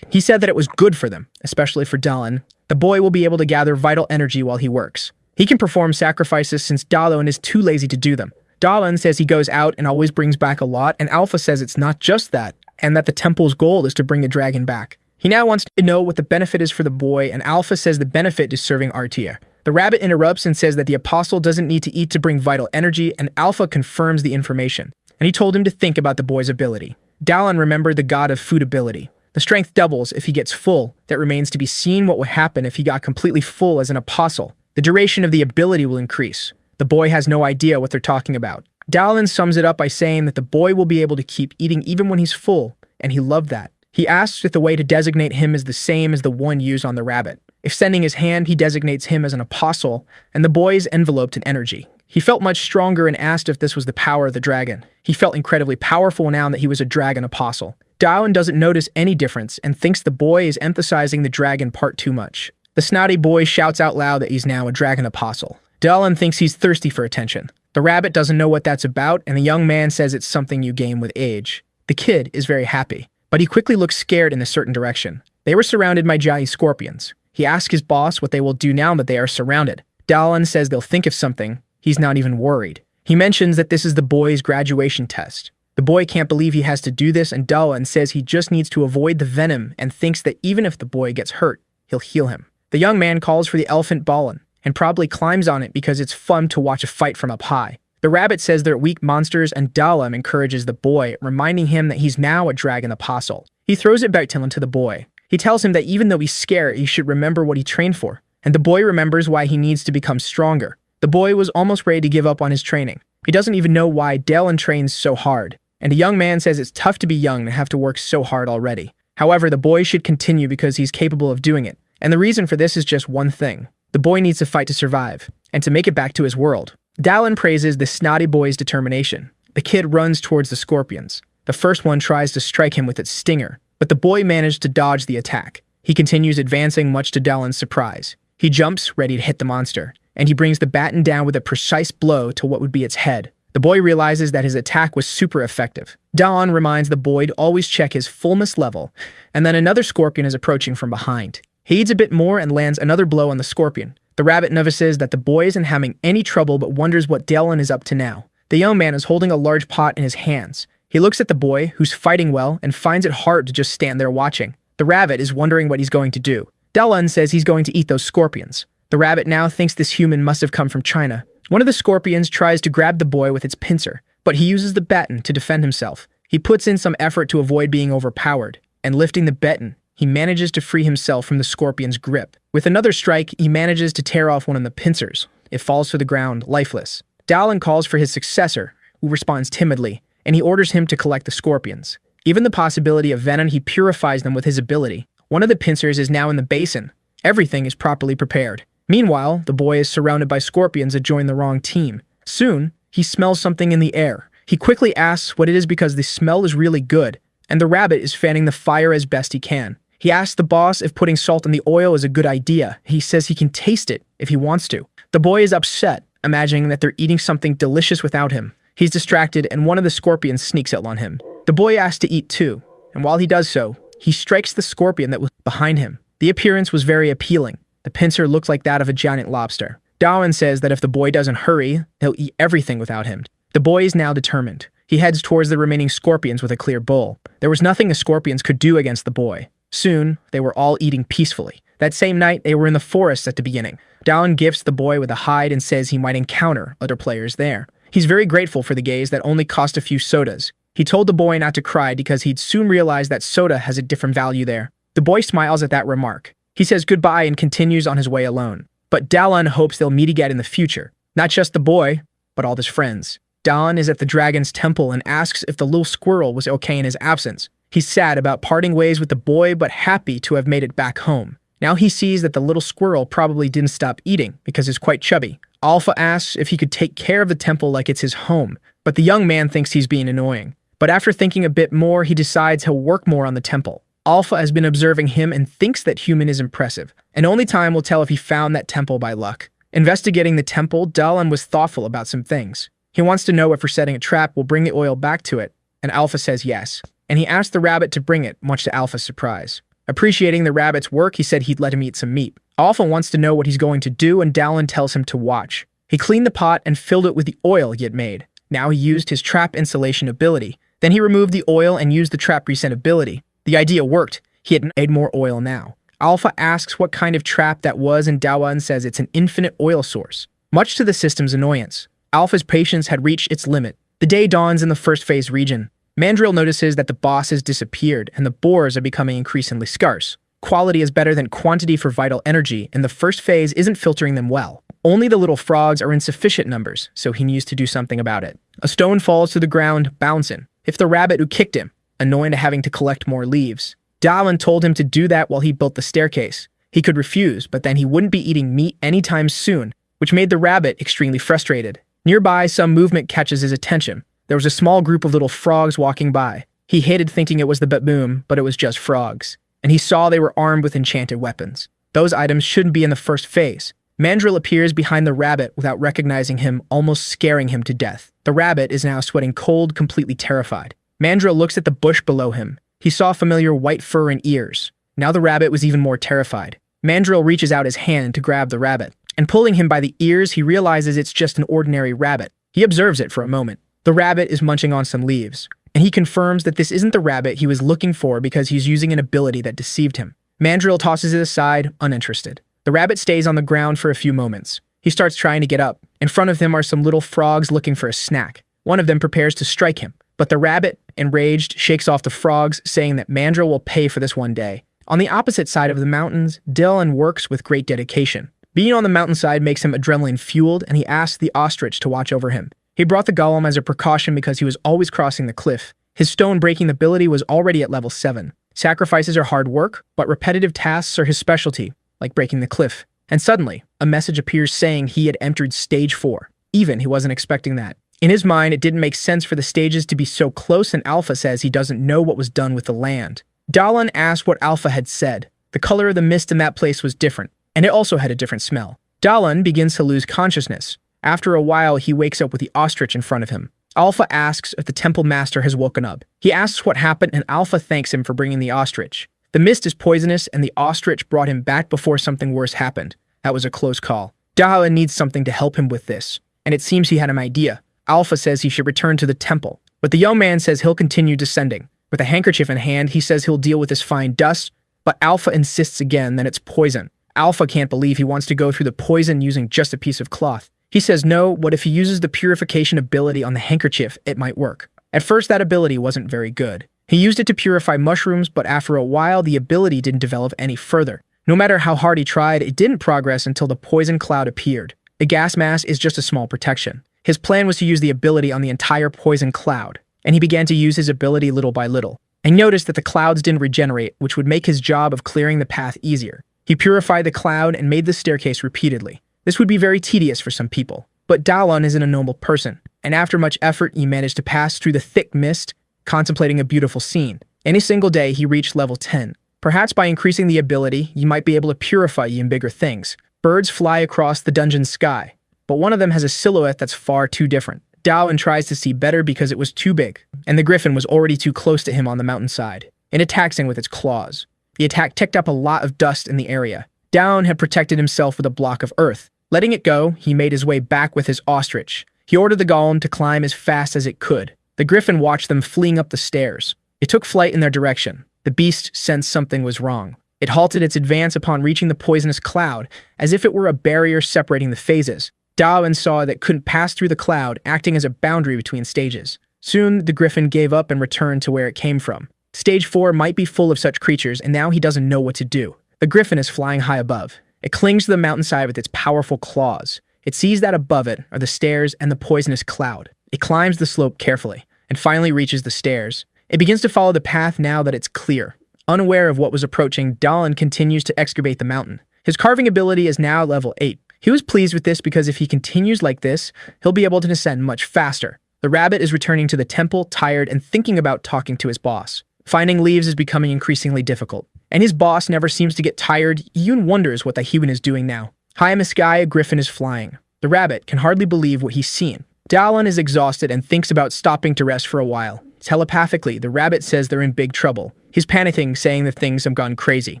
He said that it was good for them, especially for Dawoon. The boy will be able to gather vital energy while he works. He can perform sacrifices since Dawoon is too lazy to do them. Dawoon says he goes out and always brings back a lot, and Alpha says it's not just that, and that the temple's goal is to bring the dragon back. He now wants to know what the benefit is for the boy, and Alpha says the benefit is serving Artia. The rabbit interrupts and says that the apostle doesn't need to eat to bring vital energy, and Alpha confirms the information, and he told him to think about the boy's ability. Dawoon remembered the god of food ability. The strength doubles if he gets full. That remains to be seen what would happen if he got completely full as an apostle. The duration of the ability will increase. The boy has no idea what they're talking about. Dawoon sums it up by saying that the boy will be able to keep eating even when he's full, and he loved that. He asks if the way to designate him is the same as the one used on the rabbit. If sending his hand, he designates him as an apostle, and the boy is enveloped in energy. He felt much stronger and asked if this was the power of the dragon. He felt incredibly powerful now that he was a dragon apostle. Dawoon doesn't notice any difference and thinks the boy is emphasizing the dragon part too much. The snotty boy shouts out loud that he's now a dragon apostle. Dawoon thinks he's thirsty for attention. The rabbit doesn't know what that's about, and the young man says it's something you gain with age. The kid is very happy, but he quickly looks scared in a certain direction. They were surrounded by giant scorpions. He asks his boss what they will do now that they are surrounded. Dawoon says they'll think of something. He's not even worried. He mentions that this is the boy's graduation test. The boy can't believe he has to do this, and Dawoon says he just needs to avoid the venom and thinks that even if the boy gets hurt, he'll heal him. The young man calls for the elephant ballon and probably climbs on it because it's fun to watch a fight from up high. The rabbit says they're weak monsters, and Dawoon encourages the boy, reminding him that he's now a dragon apostle. He throws it back to the boy. He tells him that even though he's scared, he should remember what he trained for, and the boy remembers why he needs to become stronger. The boy was almost ready to give up on his training. He doesn't even know why Dawoon trains so hard, and the young man says it's tough to be young and have to work so hard already. However, the boy should continue because he's capable of doing it, and the reason for this is just one thing. The boy needs to fight to survive, and to make it back to his world. Dawoon praises the snotty boy's determination. The kid runs towards the scorpions. The first one tries to strike him with its stinger, but the boy managed to dodge the attack. He continues advancing much to Dawoon's surprise. He jumps, ready to hit the monster, and he brings the baton down with a precise blow to what would be its head. The boy realizes that his attack was super effective. Dawoon reminds the boy to always check his fullness level, and then another scorpion is approaching from behind. He eats a bit more and lands another blow on the scorpion. The rabbit notices that the boy isn't having any trouble but wonders what Dawoon is up to now. The young man is holding a large pot in his hands. He looks at the boy, who's fighting well, and finds it hard to just stand there watching. The rabbit is wondering what he's going to do. Dawoon says he's going to eat those scorpions. The rabbit now thinks this human must have come from China. One of the scorpions tries to grab the boy with its pincer, but he uses the baton to defend himself. He puts in some effort to avoid being overpowered, and lifting the baton, he manages to free himself from the scorpion's grip. With another strike, he manages to tear off one of the pincers. It falls to the ground, lifeless. Dawoon calls for his successor, who responds timidly, and he orders him to collect the scorpions. Even the possibility of venom, he purifies them with his ability. One of the pincers is now in the basin. Everything is properly prepared. Meanwhile, the boy is surrounded by scorpions that join the wrong team. Soon, he smells something in the air. He quickly asks what it is because the smell is really good, and the rabbit is fanning the fire as best he can. He asks the boss if putting salt in the oil is a good idea. He says he can taste it if he wants to. The boy is upset, imagining that they're eating something delicious without him. He's distracted, and one of the scorpions sneaks up on him. The boy asks to eat too, and while he does so, he strikes the scorpion that was behind him. The appearance was very appealing. The pincer looked like that of a giant lobster. Dawoon says that if the boy doesn't hurry, he'll eat everything without him. The boy is now determined. He heads towards the remaining scorpions with a clear bowl. There was nothing the scorpions could do against the boy. Soon, they were all eating peacefully. That same night, they were in the forest at the beginning. Dawoon gifts the boy with a hide and says he might encounter other players there. He's very grateful for the gaze that only cost a few sodas. He told the boy not to cry because he'd soon realize that soda has a different value there. The boy smiles at that remark. He says goodbye and continues on his way alone. But Dawoon hopes they'll meet again in the future. Not just the boy, but all his friends. Dawoon is at the dragon's temple and asks if the little squirrel was okay in his absence. He's sad about parting ways with the boy, but happy to have made it back home. Now he sees that the little squirrel probably didn't stop eating because he's quite chubby. Alpha asks if he could take care of the temple like it's his home, but the young man thinks he's being annoying. But after thinking a bit more, he decides he'll work more on the temple. Alpha has been observing him and thinks that human is impressive, and only time will tell if he found that temple by luck. Investigating the temple, Dawoon was thoughtful about some things. He wants to know if resetting a trap will bring the oil back to it, and Alpha says yes, and he asks the rabbit to bring it, much to Alpha's surprise. Appreciating the rabbit's work, he said he'd let him eat some meat. Alpha wants to know what he's going to do, and Dawoon tells him to watch. He cleaned the pot and filled it with the oil he had made. Now he used his trap insulation ability. Then he removed the oil and used the trap reset ability. The idea worked. He had made more oil now. Alpha asks what kind of trap that was, and Dawoon says it's an infinite oil source. Much to the system's annoyance, Alpha's patience had reached its limit. The day dawns in the first phase region. Mandrill notices that the boss has disappeared, and the boars are becoming increasingly scarce. Quality is better than quantity for vital energy, and the first phase isn't filtering them well. Only the little frogs are in sufficient numbers, so he needs to do something about it. A stone falls to the ground, bouncing. If the rabbit who kicked him, annoying to having to collect more leaves. Dawoon told him to do that while he built the staircase. He could refuse, but then he wouldn't be eating meat anytime soon, which made the rabbit extremely frustrated. Nearby, some movement catches his attention. There was a small group of little frogs walking by. He hated thinking it was the baboon, but it was just frogs. And he saw they were armed with enchanted weapons. Those items shouldn't be in the first phase. Mandrill appears behind the rabbit without recognizing him, almost scaring him to death. The rabbit is now sweating cold, completely terrified. Mandrill looks at the bush below him. He saw familiar white fur and ears. Now the rabbit was even more terrified. Mandrill reaches out his hand to grab the rabbit, and pulling him by the ears, he realizes it's just an ordinary rabbit. He observes it for a moment. The rabbit is munching on some leaves, and he confirms that this isn't the rabbit he was looking for because he's using an ability that deceived him. Mandrill tosses it aside, uninterested. The rabbit stays on the ground for a few moments. He starts trying to get up. In front of him are some little frogs looking for a snack. One of them prepares to strike him, but the rabbit, enraged, shakes off the frogs, saying that Mandrill will pay for this one day. On the opposite side of the mountains, Dylan works with great dedication. Being on the mountainside makes him adrenaline-fueled, and he asks the ostrich to watch over him. He brought the golem as a precaution because he was always crossing the cliff. His stone-breaking ability was already at level 7. Sacrifices are hard work, but repetitive tasks are his specialty, like breaking the cliff. And suddenly, a message appears saying he had entered stage 4. Even he wasn't expecting that. In his mind, it didn't make sense for the stages to be so close, and Alpha says he doesn't know what was done with the land. Dawoon asked what Alpha had said. The color of the mist in that place was different, and it also had a different smell. Dawoon begins to lose consciousness. After a while, he wakes up with the ostrich in front of him. Alpha asks if the temple master has woken up. He asks what happened, and Alpha thanks him for bringing the ostrich. The mist is poisonous, and the ostrich brought him back before something worse happened. That was a close call. Dawoon needs something to help him with this, and it seems he had an idea. Alpha says he should return to the temple, but the young man says he'll continue descending. With a handkerchief in hand, he says he'll deal with this fine dust, but Alpha insists again that it's poison. Alpha can't believe he wants to go through the poison using just a piece of cloth. He says no, what if he uses the purification ability on the handkerchief, it might work. At first, that ability wasn't very good. He used it to purify mushrooms, but after a while, the ability didn't develop any further. No matter how hard he tried, it didn't progress until the poison cloud appeared. The gas mask is just a small protection. His plan was to use the ability on the entire poison cloud, and he began to use his ability little by little. And noticed that the clouds didn't regenerate, which would make his job of clearing the path easier. He purified the cloud and made the staircase repeatedly. This would be very tedious for some people, but Dawoon isn't a normal person, and after much effort, he managed to pass through the thick mist, contemplating a beautiful scene. In a single day, he reached level 10. Perhaps by increasing the ability, you might be able to purify even bigger things. Birds fly across the dungeon sky, but one of them has a silhouette that's far too different. Dawoon tries to see better because it was too big, and the griffin was already too close to him on the mountainside. It attacks him with its claws. The attack kicked up a lot of dust in the area. Dawoon had protected himself with a block of earth. Letting it go, he made his way back with his ostrich. He ordered the golem to climb as fast as it could. The griffin watched them fleeing up the stairs. It took flight in their direction. The beast sensed something was wrong. It halted its advance upon reaching the poisonous cloud, as if it were a barrier separating the phases. Dawoon saw that it couldn't pass through the cloud, acting as a boundary between stages. Soon, the griffin gave up and returned to where it came from. Stage 4 might be full of such creatures, and now he doesn't know what to do. The griffin is flying high above. It clings to the mountainside with its powerful claws. It sees that above it are the stairs and the poisonous cloud. It climbs the slope carefully, and finally reaches the stairs. It begins to follow the path now that it's clear. Unaware of what was approaching, Dawoon continues to excavate the mountain. His carving ability is now level 8. He was pleased with this because if he continues like this, he'll be able to descend much faster. The rabbit is returning to the temple, tired and thinking about talking to his boss. Finding leaves is becoming increasingly difficult, and his boss never seems to get tired. Yoon wonders what the human is doing now. High in the sky, a griffin is flying. The rabbit can hardly believe what he's seen. Dawoon is exhausted and thinks about stopping to rest for a while. Telepathically, the rabbit says they're in big trouble. He's panicking, saying that things have gone crazy.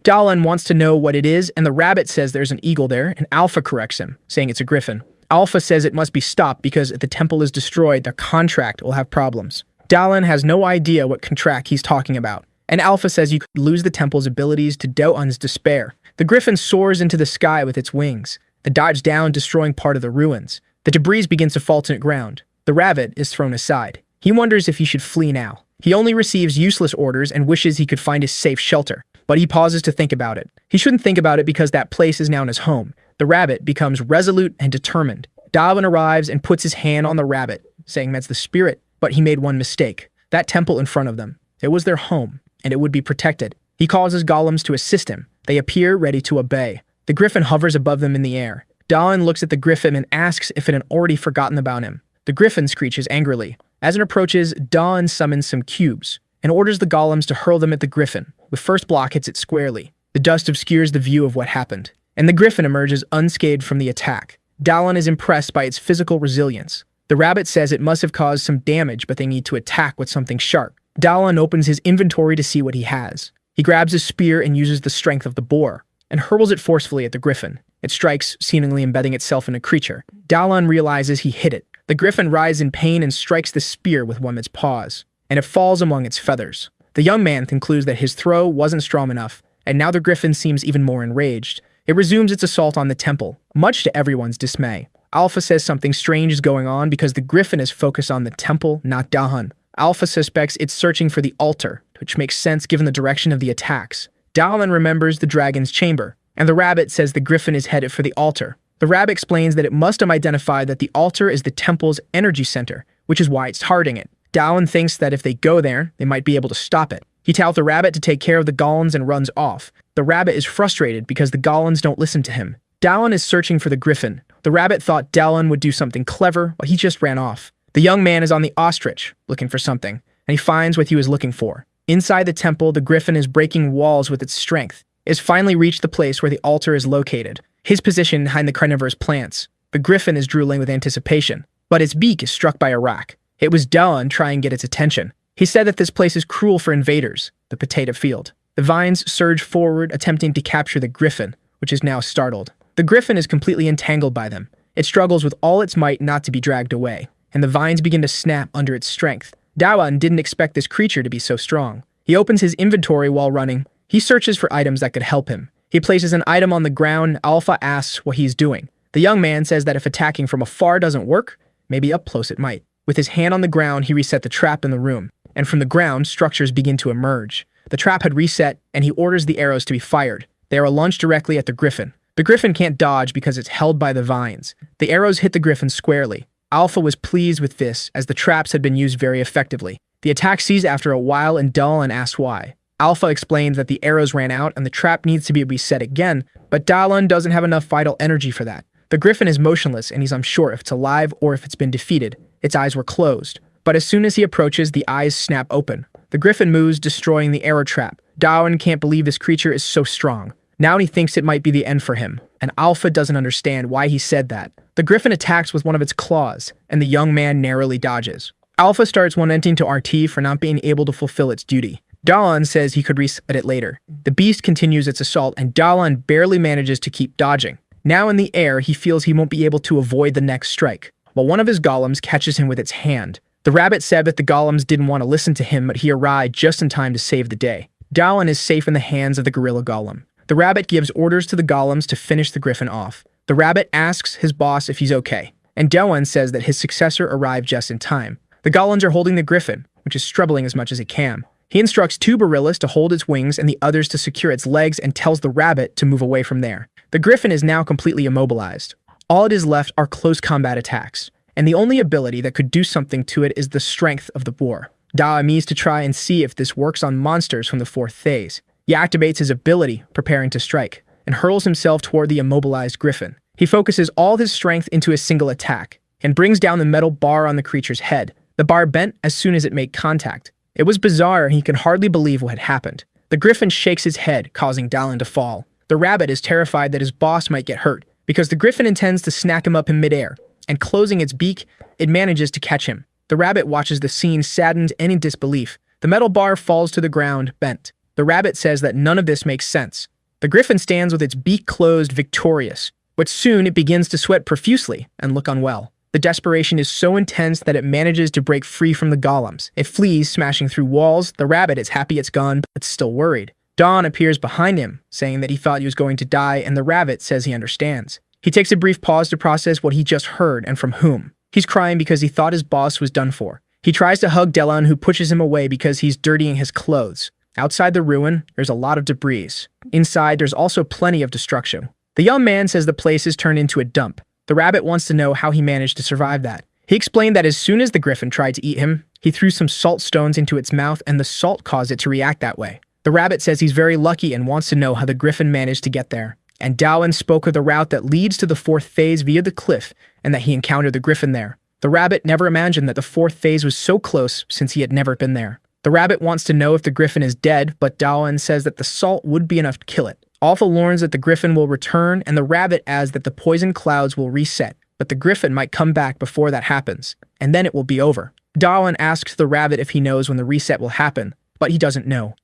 Dawoon wants to know what it is, and the rabbit says there's an eagle there, and Alpha corrects him, saying it's a griffin. Alpha says it must be stopped because if the temple is destroyed, their contract will have problems. Dawoon has no idea what contract he's talking about, and Alpha says you could lose the temple's abilities to Dawoon's despair. The griffin soars into the sky with its wings. It dives down, destroying part of the ruins. The debris begins to fall to the ground. The rabbit is thrown aside. He wonders if he should flee now. He only receives useless orders and wishes he could find a safe shelter, but he pauses to think about it. He shouldn't think about it because that place is now his home. The rabbit becomes resolute and determined. Dawoon arrives and puts his hand on the rabbit, saying that's the spirit, but he made one mistake. That temple in front of them. It was their home, and it would be protected. He calls his golems to assist him. They appear ready to obey. The griffin hovers above them in the air. Dawoon looks at the griffin and asks if it had already forgotten about him. The griffin screeches angrily. As it approaches, Dawoon summons some cubes and orders the golems to hurl them at the griffin. The first block hits it squarely. The dust obscures the view of what happened, and the griffin emerges unscathed from the attack. Dawoon is impressed by its physical resilience. The rabbit says it must have caused some damage, but they need to attack with something sharp. Dawoon opens his inventory to see what he has. He grabs his spear and uses the strength of the boar, and hurls it forcefully at the griffin. It strikes, seemingly embedding itself in a creature. Dawoon realizes he hit it. The griffin writhes in pain and strikes the spear with one of its paws, and it falls among its feathers. The young man concludes that his throw wasn't strong enough, and now the griffin seems even more enraged. It resumes its assault on the temple, much to everyone's dismay. Alpha says something strange is going on because the griffin is focused on the temple, not Dawoon. Alpha suspects it's searching for the altar, which makes sense given the direction of the attacks. Dawoon remembers the dragon's chamber, and the rabbit says the griffin is headed for the altar. The rabbit explains that it must have identified that the altar is the temple's energy center, which is why it's targeting it. Dawoon thinks that if they go there, they might be able to stop it. He tells the rabbit to take care of the golems and runs off. The rabbit is frustrated because the golems don't listen to him. Dawoon is searching for the griffin. The rabbit thought Dawoon would do something clever, but he just ran off. The young man is on the ostrich, looking for something, and he finds what he was looking for. Inside the temple, the griffin is breaking walls with its strength. It has finally reached the place where the altar is located, his position behind the carnivorous plants. The griffin is drooling with anticipation, but its beak is struck by a rock. It was Dawoon trying to get its attention. He said that this place is cruel for invaders, the potato field. The vines surge forward, attempting to capture the griffin, which is now startled. The griffin is completely entangled by them. It struggles with all its might not to be dragged away, and the vines begin to snap under its strength. Dawoon didn't expect this creature to be so strong. He opens his inventory while running. He searches for items that could help him. He places an item on the ground. Alpha asks what he's doing. The young man says that if attacking from afar doesn't work, maybe up close it might. With his hand on the ground, he reset the trap in the room, and from the ground, structures begin to emerge. The trap had reset, and he orders the arrows to be fired. They are launched directly at the griffin. The griffin can't dodge because it's held by the vines. The arrows hit the griffin squarely. Alpha was pleased with this, as the traps had been used very effectively. The attack ceased after a while, and Dawoon asks why. Alpha explains that the arrows ran out and the trap needs to be reset again, but Dawoon doesn't have enough vital energy for that. The griffin is motionless, and he's unsure if it's alive or if it's been defeated. Its eyes were closed, but as soon as he approaches, the eyes snap open. The griffin moves, destroying the arrow trap. Dawoon can't believe this creature is so strong. Now he thinks it might be the end for him, and Alpha doesn't understand why he said that. The griffin attacks with one of its claws, and the young man narrowly dodges. Alpha starts lamenting to RT for not being able to fulfill its duty. Dawoon says he could reset it later. The beast continues its assault, and Dawoon barely manages to keep dodging. Now in the air, he feels he won't be able to avoid the next strike, while one of his golems catches him with its hand. The rabbit said that the golems didn't want to listen to him, but he arrived just in time to save the day. Dawoon is safe in the hands of the gorilla golem. The rabbit gives orders to the golems to finish the griffin off. The rabbit asks his boss if he's okay, and Dawoon says that his successor arrived just in time. The golems are holding the griffin, which is struggling as much as it can. He instructs two gorillas to hold its wings and the others to secure its legs and tells the rabbit to move away from there. The griffin is now completely immobilized. All it is left are close combat attacks, and the only ability that could do something to it is the strength of the boar. Dawoon needs to try and see if this works on monsters from the fourth phase. He activates his ability, preparing to strike, and hurls himself toward the immobilized griffin. He focuses all his strength into a single attack, and brings down the metal bar on the creature's head. The bar bent as soon as it made contact. It was bizarre, and he could hardly believe what had happened. The griffin shakes his head, causing Dawoon to fall. The rabbit is terrified that his boss might get hurt, because the griffin intends to snack him up in midair, and closing its beak, it manages to catch him. The rabbit watches the scene saddened and in disbelief. The metal bar falls to the ground, bent. The rabbit says that none of this makes sense. The griffin stands with its beak closed, victorious, but soon it begins to sweat profusely and look unwell. The desperation is so intense that it manages to break free from the golems. It flees, smashing through walls. The rabbit is happy it's gone, but still worried. Dawn appears behind him, saying that he thought he was going to die, and the rabbit says he understands. He takes a brief pause to process what he just heard and from whom. He's crying because he thought his boss was done for. He tries to hug Dawoon, who pushes him away because he's dirtying his clothes. Outside the ruin, there's a lot of debris. Inside, there's also plenty of destruction. The young man says the place is turned into a dump. The rabbit wants to know how he managed to survive that. He explained that as soon as the griffin tried to eat him, he threw some salt stones into its mouth and the salt caused it to react that way. The rabbit says he's very lucky and wants to know how the griffin managed to get there. And Dawoon spoke of the route that leads to the fourth phase via the cliff and that he encountered the griffin there. The rabbit never imagined that the fourth phase was so close since he had never been there. The rabbit wants to know if the griffin is dead, but Dawoon says that the salt would be enough to kill it. Alpha learns that the griffin will return, and the rabbit adds that the poison clouds will reset, but the griffin might come back before that happens, and then it will be over. Dawoon asks the rabbit if he knows when the reset will happen, but he doesn't know.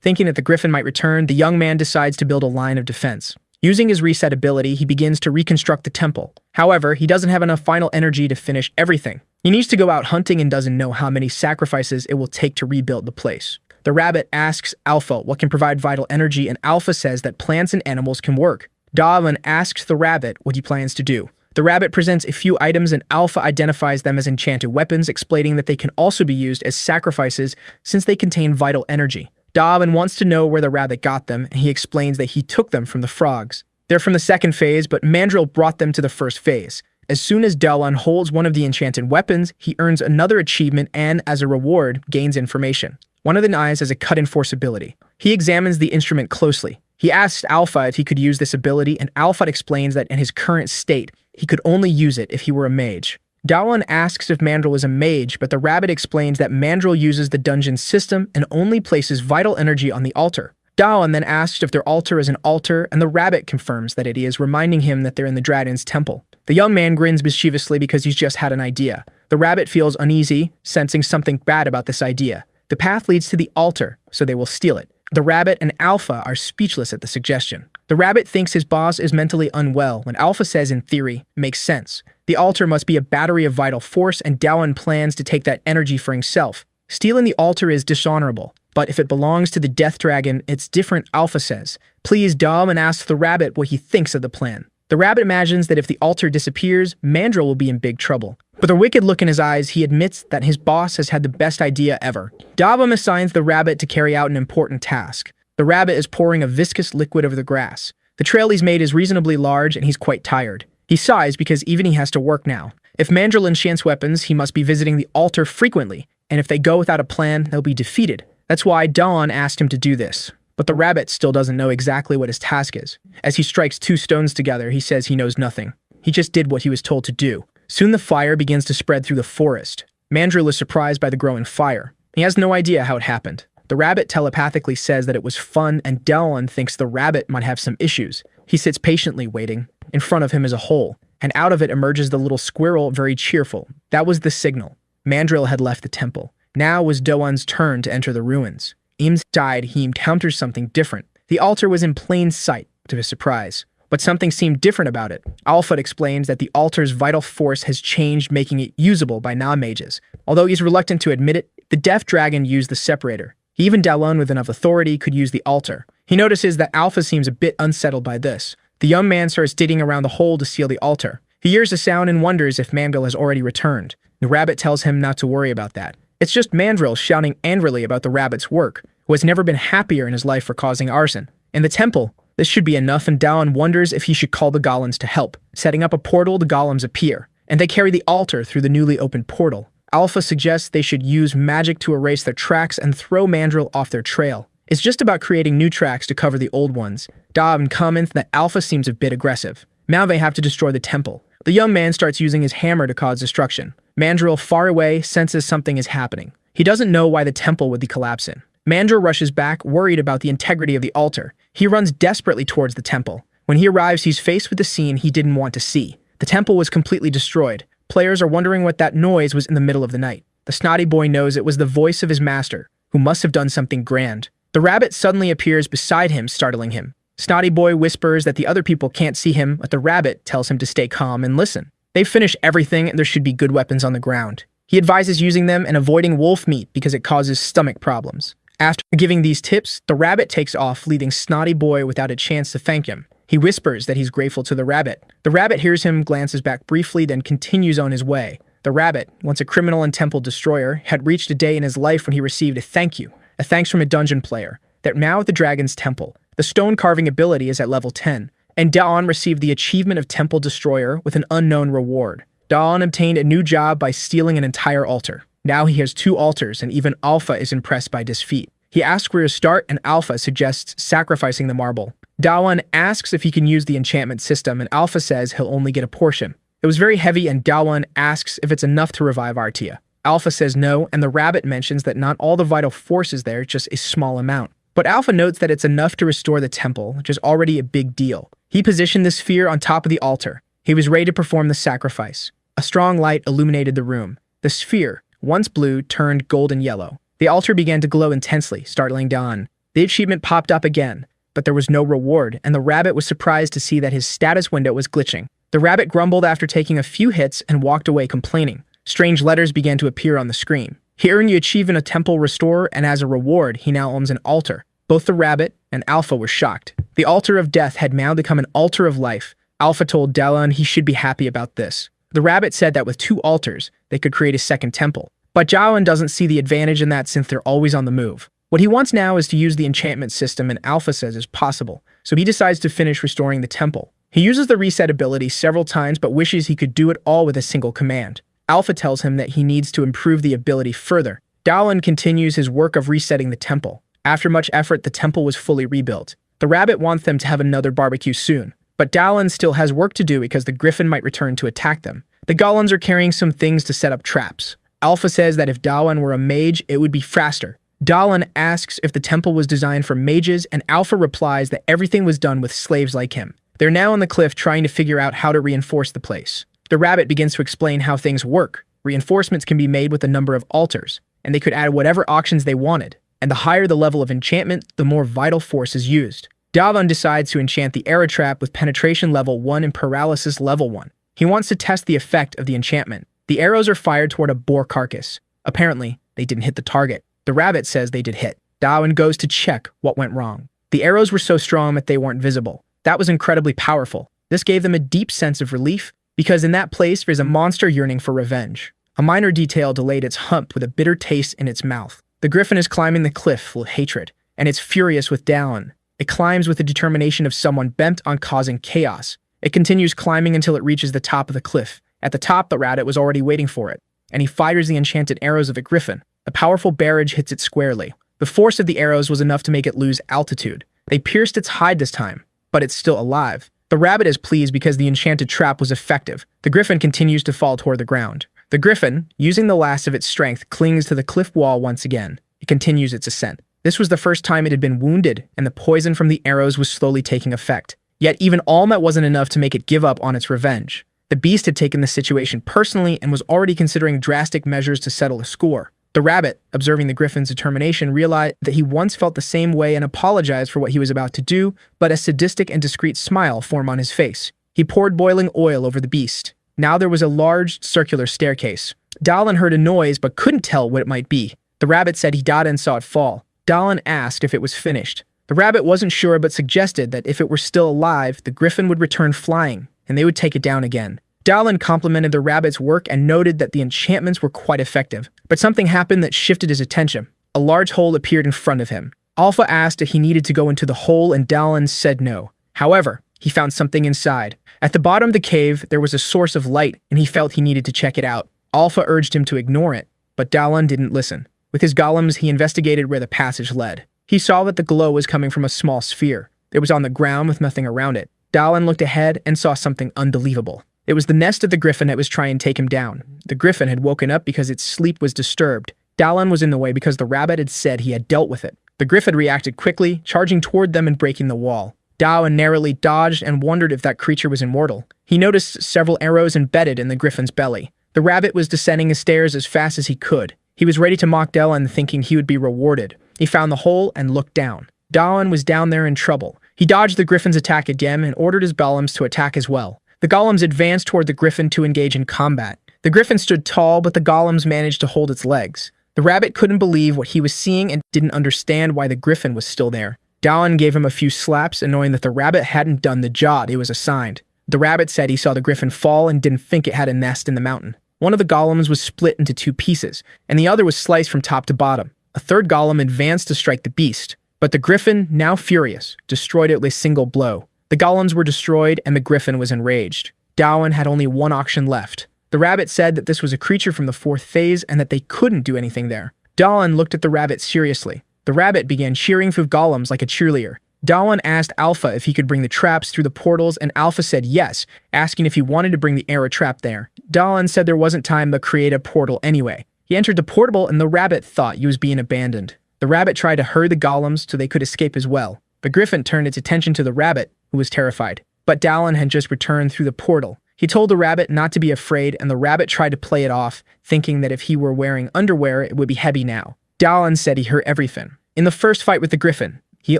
Thinking that the griffin might return, the young man decides to build a line of defense. Using his reset ability, he begins to reconstruct the temple. However, he doesn't have enough final energy to finish everything. He needs to go out hunting and doesn't know how many sacrifices it will take to rebuild the place. The rabbit asks Alpha what can provide vital energy, and Alpha says that plants and animals can work. Dawoon asks the rabbit what he plans to do. The rabbit presents a few items and Alpha identifies them as enchanted weapons, explaining that they can also be used as sacrifices since they contain vital energy. Dawoon wants to know where the rabbit got them, and he explains that he took them from the frogs. They're from the second phase, but Mandrill brought them to the first phase. As soon as Dawoon holds one of the enchanted weapons, he earns another achievement and, as a reward, gains information. One of the knives has a cut-and-force ability. He examines the instrument closely. He asks Alpha if he could use this ability, and Alpha explains that in his current state, he could only use it if he were a mage. Dawoon asks if Mandrill is a mage, but the rabbit explains that Mandrill uses the dungeon system and only places vital energy on the altar. Dawoon then asks if their altar is an altar, and the rabbit confirms that it is, reminding him that they're in the dragon's temple. The young man grins mischievously because he's just had an idea. The rabbit feels uneasy, sensing something bad about this idea. The path leads to the altar, so they will steal it. The rabbit and Alpha are speechless at the suggestion. The rabbit thinks his boss is mentally unwell when Alpha says, in theory, makes sense. The altar must be a battery of vital force, and Dawoon plans to take that energy for himself. Stealing the altar is dishonorable, but if it belongs to the Death Dragon, it's different, Alpha says. Please, Dawoon asks the rabbit what he thinks of the plan. The rabbit imagines that if the altar disappears, Mandrill will be in big trouble. With a wicked look in his eyes, he admits that his boss has had the best idea ever. Dawoon assigns the rabbit to carry out an important task. The rabbit is pouring a viscous liquid over the grass. The trail he's made is reasonably large, and he's quite tired. He sighs because even he has to work now. If Mandrill enchants weapons, he must be visiting the altar frequently, and if they go without a plan, they'll be defeated. That's why Dawoon asked him to do this. But the rabbit still doesn't know exactly what his task is. As he strikes two stones together, he says he knows nothing. He just did what he was told to do. Soon the fire begins to spread through the forest. Mandrill is surprised by the growing fire. He has no idea how it happened. The rabbit telepathically says that it was fun, and Dawoon thinks the rabbit might have some issues. He sits patiently waiting. In front of him is a hole, and out of it emerges the little squirrel, very cheerful. That was the signal. Mandrill had left the temple. Now was Dawoon's turn to enter the ruins. Inside, he encounters something different. The altar was in plain sight, to his surprise. But something seemed different about it. Alpha explains that the altar's vital force has changed, making it usable by non-mages. Although he's reluctant to admit it, the Death Dragon used the separator. Even Dawoon with enough authority could use the altar. He notices that Alpha seems a bit unsettled by this. The young man starts digging around the hole to seal the altar. He hears a sound and wonders if Mandrill has already returned. The rabbit tells him not to worry about that. It's just Mandrill shouting angrily about the rabbit's work, who has never been happier in his life for causing arson. In the temple, this should be enough, and Dawoon wonders if he should call the golems to help. Setting up a portal, the golems appear, and they carry the altar through the newly opened portal. Alpha suggests they should use magic to erase their tracks and throw Mandrill off their trail. It's just about creating new tracks to cover the old ones. Dawoon comments that Alpha seems a bit aggressive. Now they have to destroy the temple. The young man starts using his hammer to cause destruction. Mandrill, far away, senses something is happening. He doesn't know why the temple would be collapsing. Mandrill rushes back, worried about the integrity of the altar. He runs desperately towards the temple. When he arrives, he's faced with the scene he didn't want to see. The temple was completely destroyed. Players are wondering what that noise was in the middle of the night. The snotty boy knows it was the voice of his master, who must have done something grand. The rabbit suddenly appears beside him, startling him. Snotty Boy whispers that the other people can't see him, but the rabbit tells him to stay calm and listen. They've finished everything and there should be good weapons on the ground. He advises using them and avoiding wolf meat because it causes stomach problems. After giving these tips, the rabbit takes off, leaving Snotty Boy without a chance to thank him. He whispers that he's grateful to the rabbit. The rabbit hears him, glances back briefly, then continues on his way. The rabbit, once a criminal and temple destroyer, had reached a day in his life when he received a thanks from a dungeon player. That now at the dragon's temple. The stone carving ability is at level 10, and Dawoon received the achievement of Temple Destroyer with an unknown reward. Dawoon obtained a new job by stealing an entire altar. Now he has 2 altars, and even Alpha is impressed by this feat. He asks where to start, and Alpha suggests sacrificing the marble. Dawoon asks if he can use the enchantment system, and Alpha says he'll only get a portion. It was very heavy, and Dawoon asks if it's enough to revive Artia. Alpha says no, and the rabbit mentions that not all the vital force is there, just a small amount. But Alpha notes that it's enough to restore the temple, which is already a big deal. He positioned the sphere on top of the altar. He was ready to perform the sacrifice. A strong light illuminated the room. The sphere, once blue, turned golden yellow. The altar began to glow intensely, startling Dawoon. The achievement popped up again, but there was no reward, and the rabbit was surprised to see that his status window was glitching. The rabbit grumbled after taking a few hits and walked away complaining. Strange letters began to appear on the screen. He earned the achievement of Temple Restorer, and as a reward, he now owns an altar. Both the rabbit and Alpha were shocked. The altar of death had now become an altar of life. Alpha told Dawoon he should be happy about this. The rabbit said that with 2 altars, they could create a second temple. But Dawoon doesn't see the advantage in that since they're always on the move. What he wants now is to use the enchantment system, and Alpha says is possible, so he decides to finish restoring the temple. He uses the reset ability several times but wishes he could do it all with a single command. Alpha tells him that he needs to improve the ability further. Dawoon continues his work of resetting the temple. After much effort, the temple was fully rebuilt. The rabbit wants them to have another barbecue soon, but Dawoon still has work to do because the griffin might return to attack them. The golems are carrying some things to set up traps. Alpha says that if Dawoon were a mage, it would be faster. Dawoon asks if the temple was designed for mages, and Alpha replies that everything was done with slaves like him. They're now on the cliff trying to figure out how to reinforce the place. The rabbit begins to explain how things work. Reinforcements can be made with a number of altars, and they could add whatever auctions they wanted. And the higher the level of enchantment, the more vital force is used. Dawoon decides to enchant the arrow trap with penetration level 1 and paralysis level 1. He wants to test the effect of the enchantment. The arrows are fired toward a boar carcass. Apparently, they didn't hit the target. The rabbit says they did hit. Dawoon goes to check what went wrong. The arrows were so strong that they weren't visible. That was incredibly powerful. This gave them a deep sense of relief, because in that place there's a monster yearning for revenge. A minor detail delayed its hump with a bitter taste in its mouth. The griffin is climbing the cliff full of hatred, and it's furious with Dawoon. It climbs with the determination of someone bent on causing chaos. It continues climbing until it reaches the top of the cliff. At the top, the rabbit was already waiting for it, and he fires the enchanted arrows of the griffin. A powerful barrage hits it squarely. The force of the arrows was enough to make it lose altitude. They pierced its hide this time, but it's still alive. The rabbit is pleased because the enchanted trap was effective. The griffin continues to fall toward the ground. The griffin, using the last of its strength, clings to the cliff wall once again. It continues its ascent. This was the first time it had been wounded, and the poison from the arrows was slowly taking effect. Yet even all that wasn't enough to make it give up on its revenge. The beast had taken the situation personally and was already considering drastic measures to settle the score. The rabbit, observing the griffin's determination, realized that he once felt the same way and apologized for what he was about to do, but a sadistic and discreet smile formed on his face. He poured boiling oil over the beast. Now there was a large, circular staircase. Dawoon heard a noise but couldn't tell what it might be. The rabbit said he died and saw it fall. Dawoon asked if it was finished. The rabbit wasn't sure but suggested that if it were still alive, the griffin would return flying, and they would take it down again. Dawoon complimented the rabbit's work and noted that the enchantments were quite effective. But something happened that shifted his attention. A large hole appeared in front of him. Alpha asked if he needed to go into the hole, and Dawoon said no. However, he found something inside. At the bottom of the cave, there was a source of light, and he felt he needed to check it out. Alpha urged him to ignore it, but Dawoon didn't listen. With his golems, he investigated where the passage led. He saw that the glow was coming from a small sphere. It was on the ground with nothing around it. Dawoon looked ahead and saw something unbelievable. It was the nest of the griffin that was trying to take him down. The griffin had woken up because its sleep was disturbed. Dawoon was in the way because the rabbit had said he had dealt with it. The griffin reacted quickly, charging toward them and breaking the wall. Dawoon narrowly dodged and wondered if that creature was immortal. He noticed several arrows embedded in the griffin's belly. The rabbit was descending the stairs as fast as he could. He was ready to mock Dawoon, thinking he would be rewarded. He found the hole and looked down. Dawoon was down there in trouble. He dodged the griffin's attack again and ordered his golems to attack as well. The golems advanced toward the griffin to engage in combat. The griffin stood tall, but the golems managed to hold its legs. The rabbit couldn't believe what he was seeing and didn't understand why the griffin was still there. Dawoon gave him a few slaps, knowing that the rabbit hadn't done the job it was assigned. The rabbit said he saw the griffin fall and didn't think it had a nest in the mountain. One of the golems was split into 2 pieces, and the other was sliced from top to bottom. A third golem advanced to strike the beast, but the griffin, now furious, destroyed it with a single blow. The golems were destroyed, and the griffin was enraged. Dawoon had only 1 auction left. The rabbit said that this was a creature from the 4th phase and that they couldn't do anything there. Dawoon looked at the rabbit seriously. The rabbit began cheering through golems like a cheerleader. Dawoon asked Alpha if he could bring the traps through the portals, and Alpha said yes, asking if he wanted to bring the arrow trap there. Dawoon said there wasn't time to create a portal anyway. He entered the portal, and the rabbit thought he was being abandoned. The rabbit tried to hurry the golems so they could escape as well. The griffin turned its attention to the rabbit, who was terrified. But Dawoon had just returned through the portal. He told the rabbit not to be afraid, and the rabbit tried to play it off, thinking that if he were wearing underwear, it would be heavy now. Dawoon said he heard everything. In the first fight with the griffin, he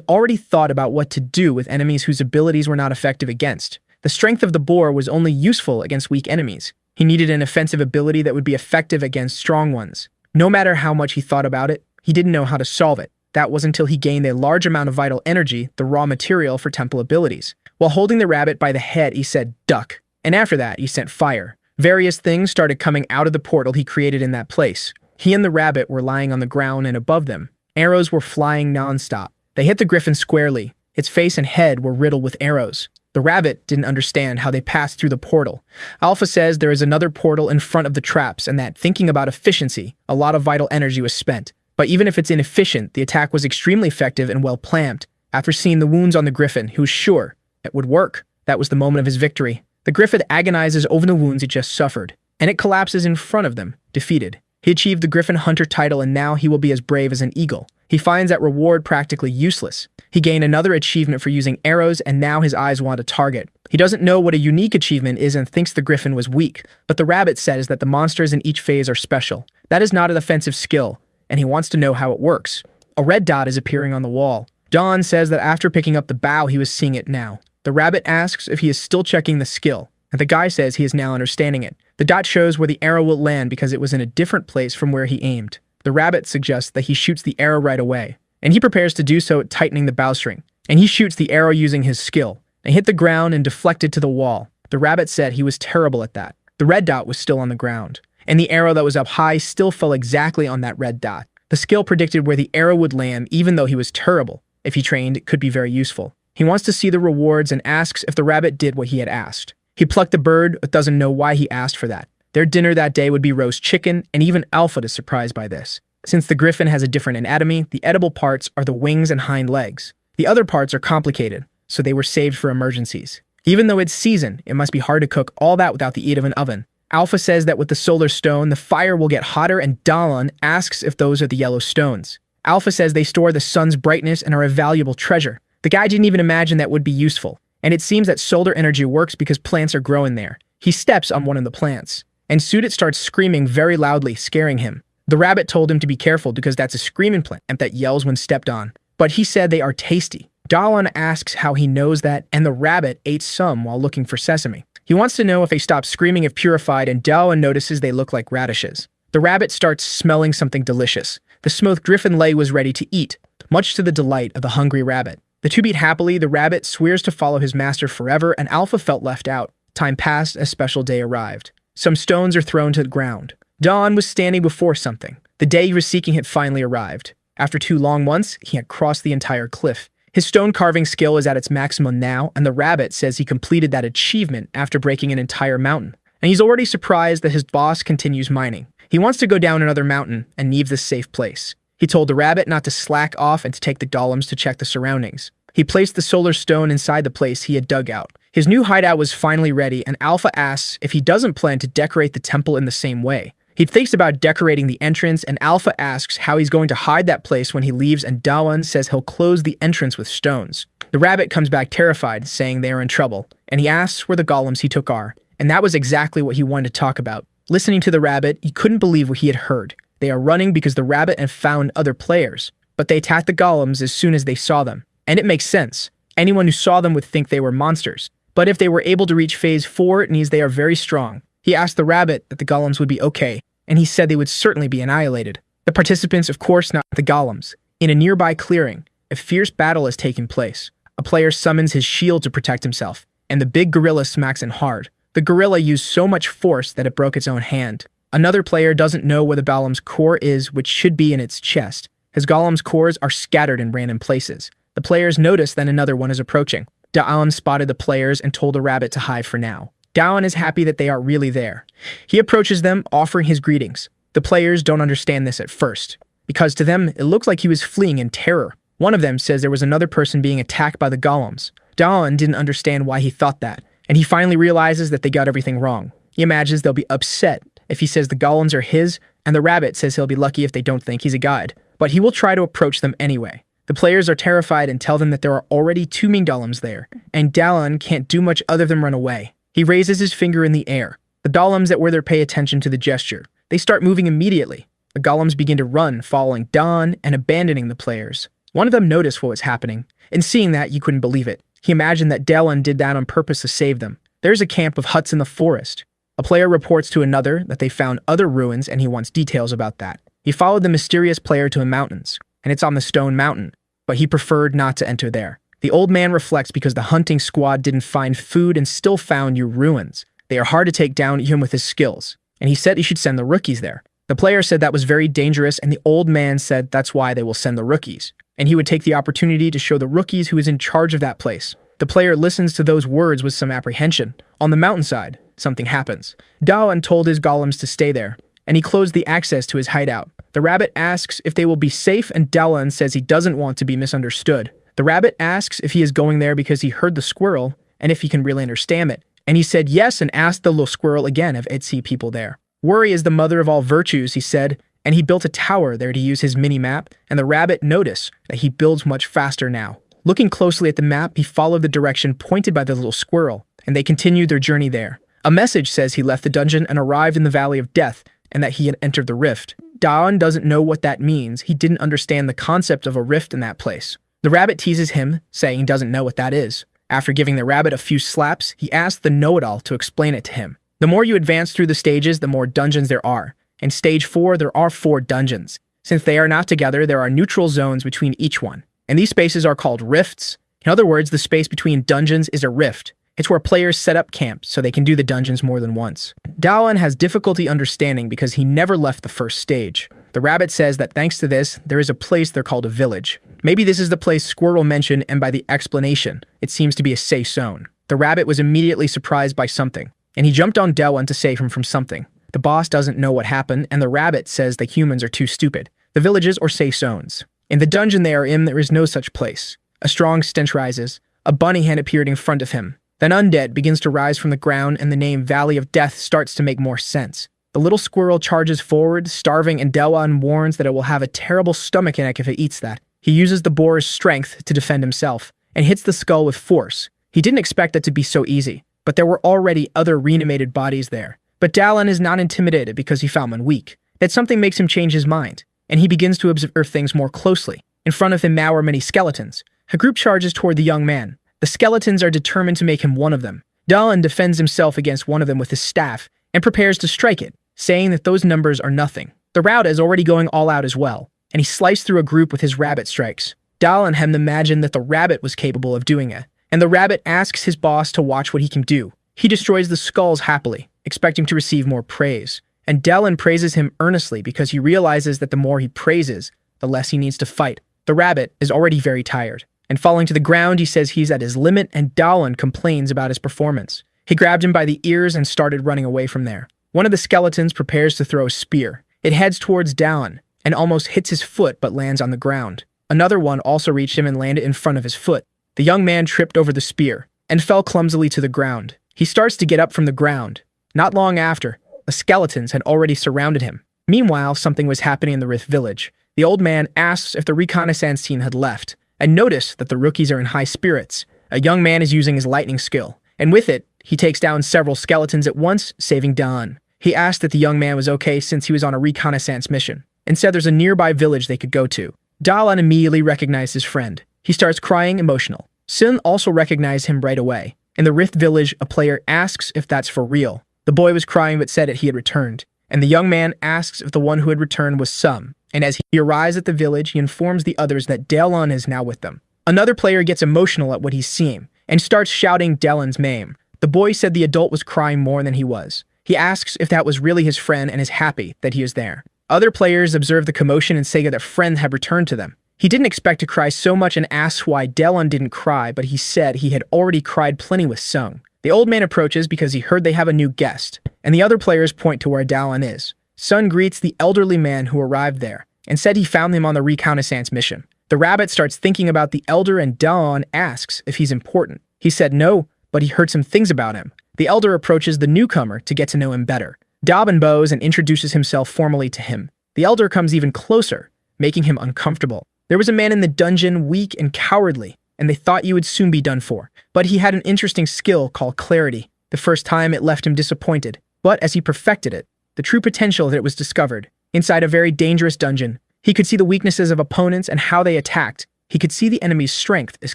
already thought about what to do with enemies whose abilities were not effective against. The strength of the boar was only useful against weak enemies. He needed an offensive ability that would be effective against strong ones. No matter how much he thought about it, he didn't know how to solve it. That was until he gained a large amount of vital energy, the raw material for temple abilities. While holding the rabbit by the head, he said, "Duck." And after that, he sent fire. Various things started coming out of the portal he created in that place. He and the rabbit were lying on the ground, and above them, arrows were flying non-stop. They hit the griffin squarely. Its face and head were riddled with arrows. The rabbit didn't understand how they passed through the portal. Alpha says there is another portal in front of the traps, and that, thinking about efficiency, a lot of vital energy was spent. But even if it's inefficient, the attack was extremely effective and well planned. After seeing the wounds on the griffin, he was sure it would work. That was the moment of his victory. The griffin agonizes over the wounds it just suffered, and it collapses in front of them, defeated. He achieved the Griffin Hunter title, and now he will be as brave as an eagle. He finds that reward practically useless. He gained another achievement for using arrows, and now his eyes want a target. He doesn't know what a unique achievement is and thinks the griffin was weak, but the rabbit says that the monsters in each phase are special. That is not an offensive skill, and he wants to know how it works. A red dot is appearing on the wall. Dawn says that after picking up the bow, he was seeing it now. The rabbit asks if he is still checking the skill, and the guy says he is now understanding it. The dot shows where the arrow will land because it was in a different place from where he aimed. The rabbit suggests that he shoots the arrow right away, and he prepares to do so, tightening the bowstring. And he shoots the arrow using his skill. It hit the ground and deflected to the wall. The rabbit said he was terrible at that. The red dot was still on the ground, and the arrow that was up high still fell exactly on that red dot. The skill predicted where the arrow would land, even though he was terrible. If he trained, it could be very useful. He wants to see the rewards and asks if the rabbit did what he had asked. He plucked the bird, but doesn't know why he asked for that. Their dinner that day would be roast chicken, and even Alpha is surprised by this. Since the griffin has a different anatomy, the edible parts are the wings and hind legs. The other parts are complicated, so they were saved for emergencies. Even though it's season, it must be hard to cook all that without the heat of an oven. Alpha says that with the solar stone, the fire will get hotter, and Dawoon asks if those are the yellow stones. Alpha says they store the sun's brightness and are a valuable treasure. The guy didn't even imagine that would be useful, and it seems that solar energy works because plants are growing there. He steps on one of the plants, and Sudit starts screaming very loudly, scaring him. The rabbit told him to be careful because that's a screaming plant that yells when stepped on, but he said they are tasty. Dawoon asks how he knows that, and the rabbit ate some while looking for sesame. He wants to know if they stop screaming if purified, and Dawoon notices they look like radishes. The rabbit starts smelling something delicious. The smoked griffin leg was ready to eat, much to the delight of the hungry rabbit. The two eat happily. The rabbit swears to follow his master forever, and Alpha felt left out. Time passed, a special day arrived. Some stones are thrown to the ground. Dawn was standing before something. The day he was seeking had finally arrived. After 2 long months, he had crossed the entire cliff. His stone carving skill is at its maximum now, and the rabbit says he completed that achievement after breaking an entire mountain. And he's already surprised that his boss continues mining. He wants to go down another mountain and leave this safe place. He told the rabbit not to slack off and to take the golems to check the surroundings. He placed the solar stone inside the place he had dug out. His new hideout was finally ready, and Alpha asks if he doesn't plan to decorate the temple in the same way. He thinks about decorating the entrance, and Alpha asks how he's going to hide that place when he leaves, and Dawoon says he'll close the entrance with stones. The rabbit comes back terrified, saying they are in trouble, and he asks where the golems he took are. And that was exactly what he wanted to talk about. Listening to the rabbit, he couldn't believe what he had heard. They are running because the rabbit had found other players, but they attacked the golems as soon as they saw them. And it makes sense. Anyone who saw them would think they were monsters. But if they were able to reach phase 4, it means they are very strong. He asked the rabbit that the golems would be okay, and he said they would certainly be annihilated. The participants, of course, not the golems. In a nearby clearing, a fierce battle has taken place. A player summons his shield to protect himself, and the big gorilla smacks him hard. The gorilla used so much force that it broke its own hand. Another player doesn't know where the golem's core is, which should be in its chest. His golem's cores are scattered in random places. The players notice that another one is approaching. Dawoon spotted the players and told the rabbit to hide for now. Dawoon is happy that they are really there. He approaches them, offering his greetings. The players don't understand this at first, because to them, it looks like he was fleeing in terror. One of them says there was another person being attacked by the golems. Dawoon didn't understand why he thought that, and he finally realizes that they got everything wrong. He imagines they'll be upset if he says the golems are his, and the rabbit says he'll be lucky if they don't think he's a guide. But he will try to approach them anyway. The players are terrified and tell them that there are already 2 mean golems there, and Dawoon can't do much other than run away. He raises his finger in the air. The golems that were there pay attention to the gesture. They start moving immediately. The golems begin to run, following Dawoon and abandoning the players. One of them noticed what was happening, and seeing that, you couldn't believe it. He imagined that Dawoon did that on purpose to save them. There's a camp of huts in the forest. A player reports to another that they found other ruins and he wants details about that. He followed the mysterious player to the mountains, and it's on the stone mountain, but he preferred not to enter there. The old man reflects because the hunting squad didn't find food and still found new ruins. They are hard to take down even with his skills, and he said he should send the rookies there. The player said that was very dangerous, and the old man said that's why they will send the rookies, and he would take the opportunity to show the rookies who is in charge of that place. The player listens to those words with some apprehension. On the mountainside, something happens. Dawoon told his golems to stay there, and he closed the access to his hideout. The rabbit asks if they will be safe, and Dawoon says he doesn't want to be misunderstood. The rabbit asks if he is going there because he heard the squirrel, and if he can really understand it. And he said yes and asked the little squirrel again if it see people there. Worry is the mother of all virtues, he said, and he built a tower there to use his mini-map, and the rabbit noticed that he builds much faster now. Looking closely at the map, he followed the direction pointed by the little squirrel, and they continued their journey there. A message says he left the dungeon and arrived in the Valley of Death, and that he had entered the rift. Dawoon doesn't know what that means. He didn't understand the concept of a rift in that place. The rabbit teases him, saying he doesn't know what that is. After giving the rabbit a few slaps, he asked the know-it-all to explain it to him. The more you advance through the stages, the more dungeons there are. In stage 4, there are 4 dungeons. Since they are not together, there are neutral zones between each one, and these spaces are called rifts. In other words, the space between dungeons is a rift. It's where players set up camps so they can do the dungeons more than once. Dawoon has difficulty understanding because he never left the first stage. The rabbit says that thanks to this, there is a place they're called a village. Maybe this is the place Squirrel mentioned, and by the explanation, it seems to be a safe zone. The rabbit was immediately surprised by something, and he jumped on Dawoon to save him from something. The boss doesn't know what happened, and the rabbit says that humans are too stupid. The villages or safe zones. In the dungeon they are in, there is no such place. A strong stench rises. A bunny hand appeared in front of him. Then undead begins to rise from the ground, and the name Valley of Death starts to make more sense. The little squirrel charges forward, starving, and Dawoon warns that it will have a terrible stomachache if it eats that. He uses the boar's strength to defend himself, and hits the skull with force. He didn't expect that to be so easy, but there were already other reanimated bodies there. But Dawoon is not intimidated because he found one weak. That something makes him change his mind, and he begins to observe things more closely. In front of him now are many skeletons. A group charges toward the young man. The skeletons are determined to make him one of them. Dawoon defends himself against one of them with his staff, and prepares to strike it, saying that those numbers are nothing. The rabbit is already going all out as well, and he sliced through a group with his rabbit strikes. Dawoon had imagined that the rabbit was capable of doing it, and the rabbit asks his boss to watch what he can do. He destroys the skulls happily, expecting to receive more praise. And Dawoon praises him earnestly because he realizes that the more he praises, the less he needs to fight. The rabbit is already very tired, and falling to the ground, he says he's at his limit, and Dawoon complains about his performance. He grabbed him by the ears and started running away from there. One of the skeletons prepares to throw a spear. It heads towards Dawoon, and almost hits his foot but lands on the ground. Another one also reached him and landed in front of his foot. The young man tripped over the spear, and fell clumsily to the ground. He starts to get up from the ground. Not long after, the skeletons had already surrounded him. Meanwhile, something was happening in the Rift village. The old man asks if the reconnaissance team had left, and notice that the rookies are in high spirits. A young man is using his lightning skill, and with it, he takes down several skeletons at once, saving Dawoon. He asked that the young man was okay since he was on a reconnaissance mission. and said there's a nearby village they could go to. Dalan immediately recognized his friend. He starts crying emotional. Sun also recognized him right away. In the Rift village, a player asks if that's for real. The boy was crying but said that he had returned. And the young man asks if the one who had returned was Sum. And as he arrives at the village, he informs the others that Dalan is now with them. Another player gets emotional at what he's seeing and starts shouting Dalan's name. The boy said the adult was crying more than he was. He asks if that was really his friend and is happy that he is there. Other players observe the commotion and say that their friend had returned to them. He didn't expect to cry so much and asks why Dalan didn't cry, but he said he had already cried plenty with Sung. The old man approaches because he heard they have a new guest, and the other players point to where Dalan is. Sun greets the elderly man who arrived there and said he found him on the Reconnaissance mission. The rabbit starts thinking about the elder and Dalan asks if he's important. He said no, but he heard some things about him. The elder approaches the newcomer to get to know him better. Daban bows and introduces himself formally to him. The elder comes even closer, making him uncomfortable. There was a man in the dungeon, weak and cowardly, and they thought you would soon be done for. But he had an interesting skill called clarity. The first time it left him disappointed, but as he perfected it, the true potential that it was discovered. Inside a very dangerous dungeon, he could see the weaknesses of opponents and how they attacked. He could see the enemy's strength as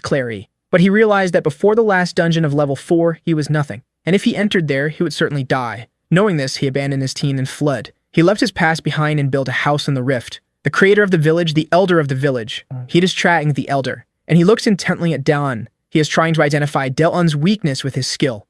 clarity. But he realized that before the last dungeon of level 4, he was nothing. And if he entered there, he would certainly die. Knowing this, he abandoned his team and fled. He left his past behind and built a house in the rift. The creator of the village, the elder of the village. He is tracking the elder, and he looks intently at Dalan. He is trying to identify Dalan's weakness with his skill.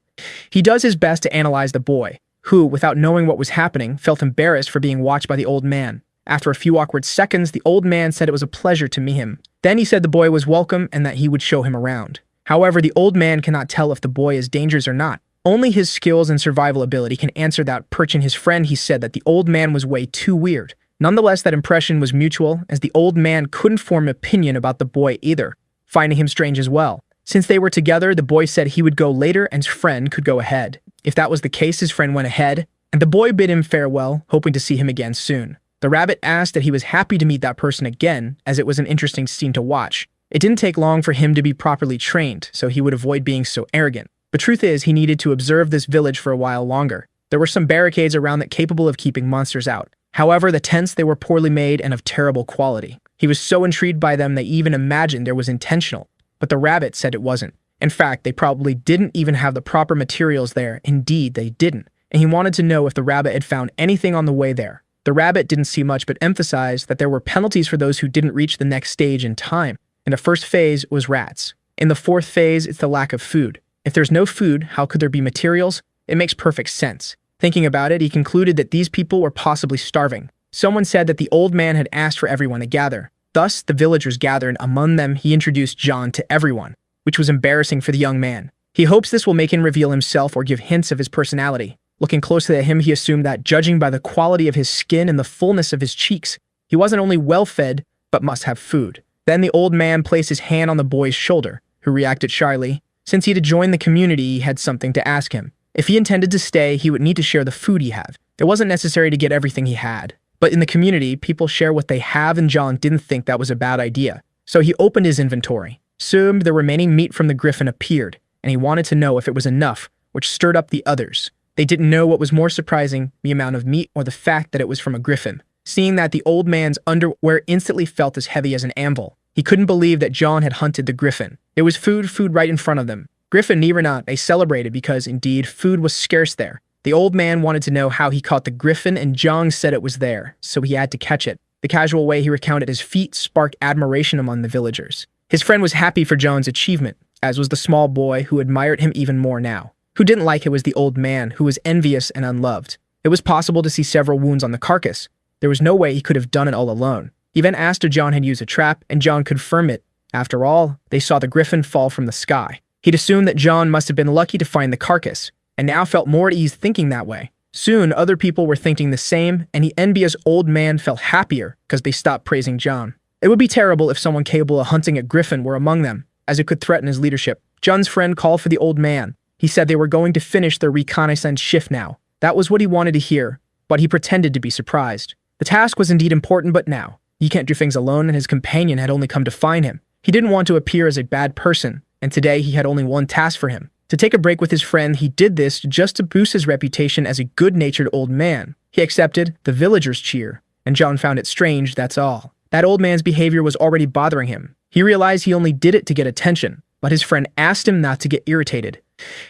He does his best to analyze the boy, who, without knowing what was happening, felt embarrassed for being watched by the old man. After a few awkward seconds, the old man said it was a pleasure to meet him. Then he said the boy was welcome and that he would show him around. However, the old man cannot tell if the boy is dangerous or not. Only his skills and survival ability can answer that. Perching his friend, he said that the old man was way too weird. Nonetheless, that impression was mutual, as the old man couldn't form an opinion about the boy either, finding him strange as well. Since they were together, the boy said he would go later and his friend could go ahead. If that was the case, his friend went ahead, and the boy bid him farewell, hoping to see him again soon. The rabbit asked that he was happy to meet that person again, as it was an interesting scene to watch. It didn't take long for him to be properly trained, so he would avoid being so arrogant. The truth is, he needed to observe this village for a while longer. There were some barricades around that capable of keeping monsters out. However, the tents, they were poorly made and of terrible quality. He was so intrigued by them they even imagined there was intentional, but the rabbit said it wasn't. In fact, they probably didn't even have the proper materials there. Indeed, they didn't. And he wanted to know if the rabbit had found anything on the way there. The rabbit didn't see much but emphasized that there were penalties for those who didn't reach the next stage in time. In the first phase was rats. In the fourth phase, it's the lack of food. If there's no food, how could there be materials? It makes perfect sense. Thinking about it, he concluded that these people were possibly starving. Someone said that the old man had asked for everyone to gather. Thus, the villagers gathered. Among them, he introduced John to everyone, which was embarrassing for the young man. He hopes this will make him reveal himself or give hints of his personality. Looking closely at him, he assumed that, judging by the quality of his skin and the fullness of his cheeks, he wasn't only well-fed, but must have food. Then the old man placed his hand on the boy's shoulder, who reacted shyly. Since he had joined the community, he had something to ask him. If he intended to stay, he would need to share the food he had. It wasn't necessary to get everything he had. But in the community, people share what they have, and John didn't think that was a bad idea. So he opened his inventory. Soon, the remaining meat from the griffin appeared, and he wanted to know if it was enough, which stirred up the others. They didn't know what was more surprising, the amount of meat or the fact that it was from a griffin. Seeing that, the old man's underwear instantly felt as heavy as an anvil. He couldn't believe that John had hunted the griffin. There was food right in front of them. Griffin or not, they celebrated because, indeed, food was scarce there. The old man wanted to know how he caught the griffin, and Jung said it was there, so he had to catch it. The casual way he recounted his feat sparked admiration among the villagers. His friend was happy for Jung's achievement, as was the small boy who admired him even more now. Who didn't like it was the old man, who was envious and unloved. It was possible to see several wounds on the carcass. There was no way he could have done it all alone. He then asked if John had used a trap, and John confirmed it. After all, they saw the griffin fall from the sky. He'd assumed that John must have been lucky to find the carcass, and now felt more at ease thinking that way. Soon, other people were thinking the same, and the envious old man felt happier because they stopped praising John. It would be terrible if someone capable of hunting a griffin were among them, as it could threaten his leadership. John's friend called for the old man. He said they were going to finish their reconnaissance shift now. That was what he wanted to hear, but he pretended to be surprised. The task was indeed important, but now, he can't do things alone, and his companion had only come to find him. He didn't want to appear as a bad person, and today he had only one task for him. To take a break with his friend, he did this just to boost his reputation as a good-natured old man. He accepted the villagers' cheer, and John found it strange, that's all. That old man's behavior was already bothering him. He realized he only did it to get attention, but his friend asked him not to get irritated.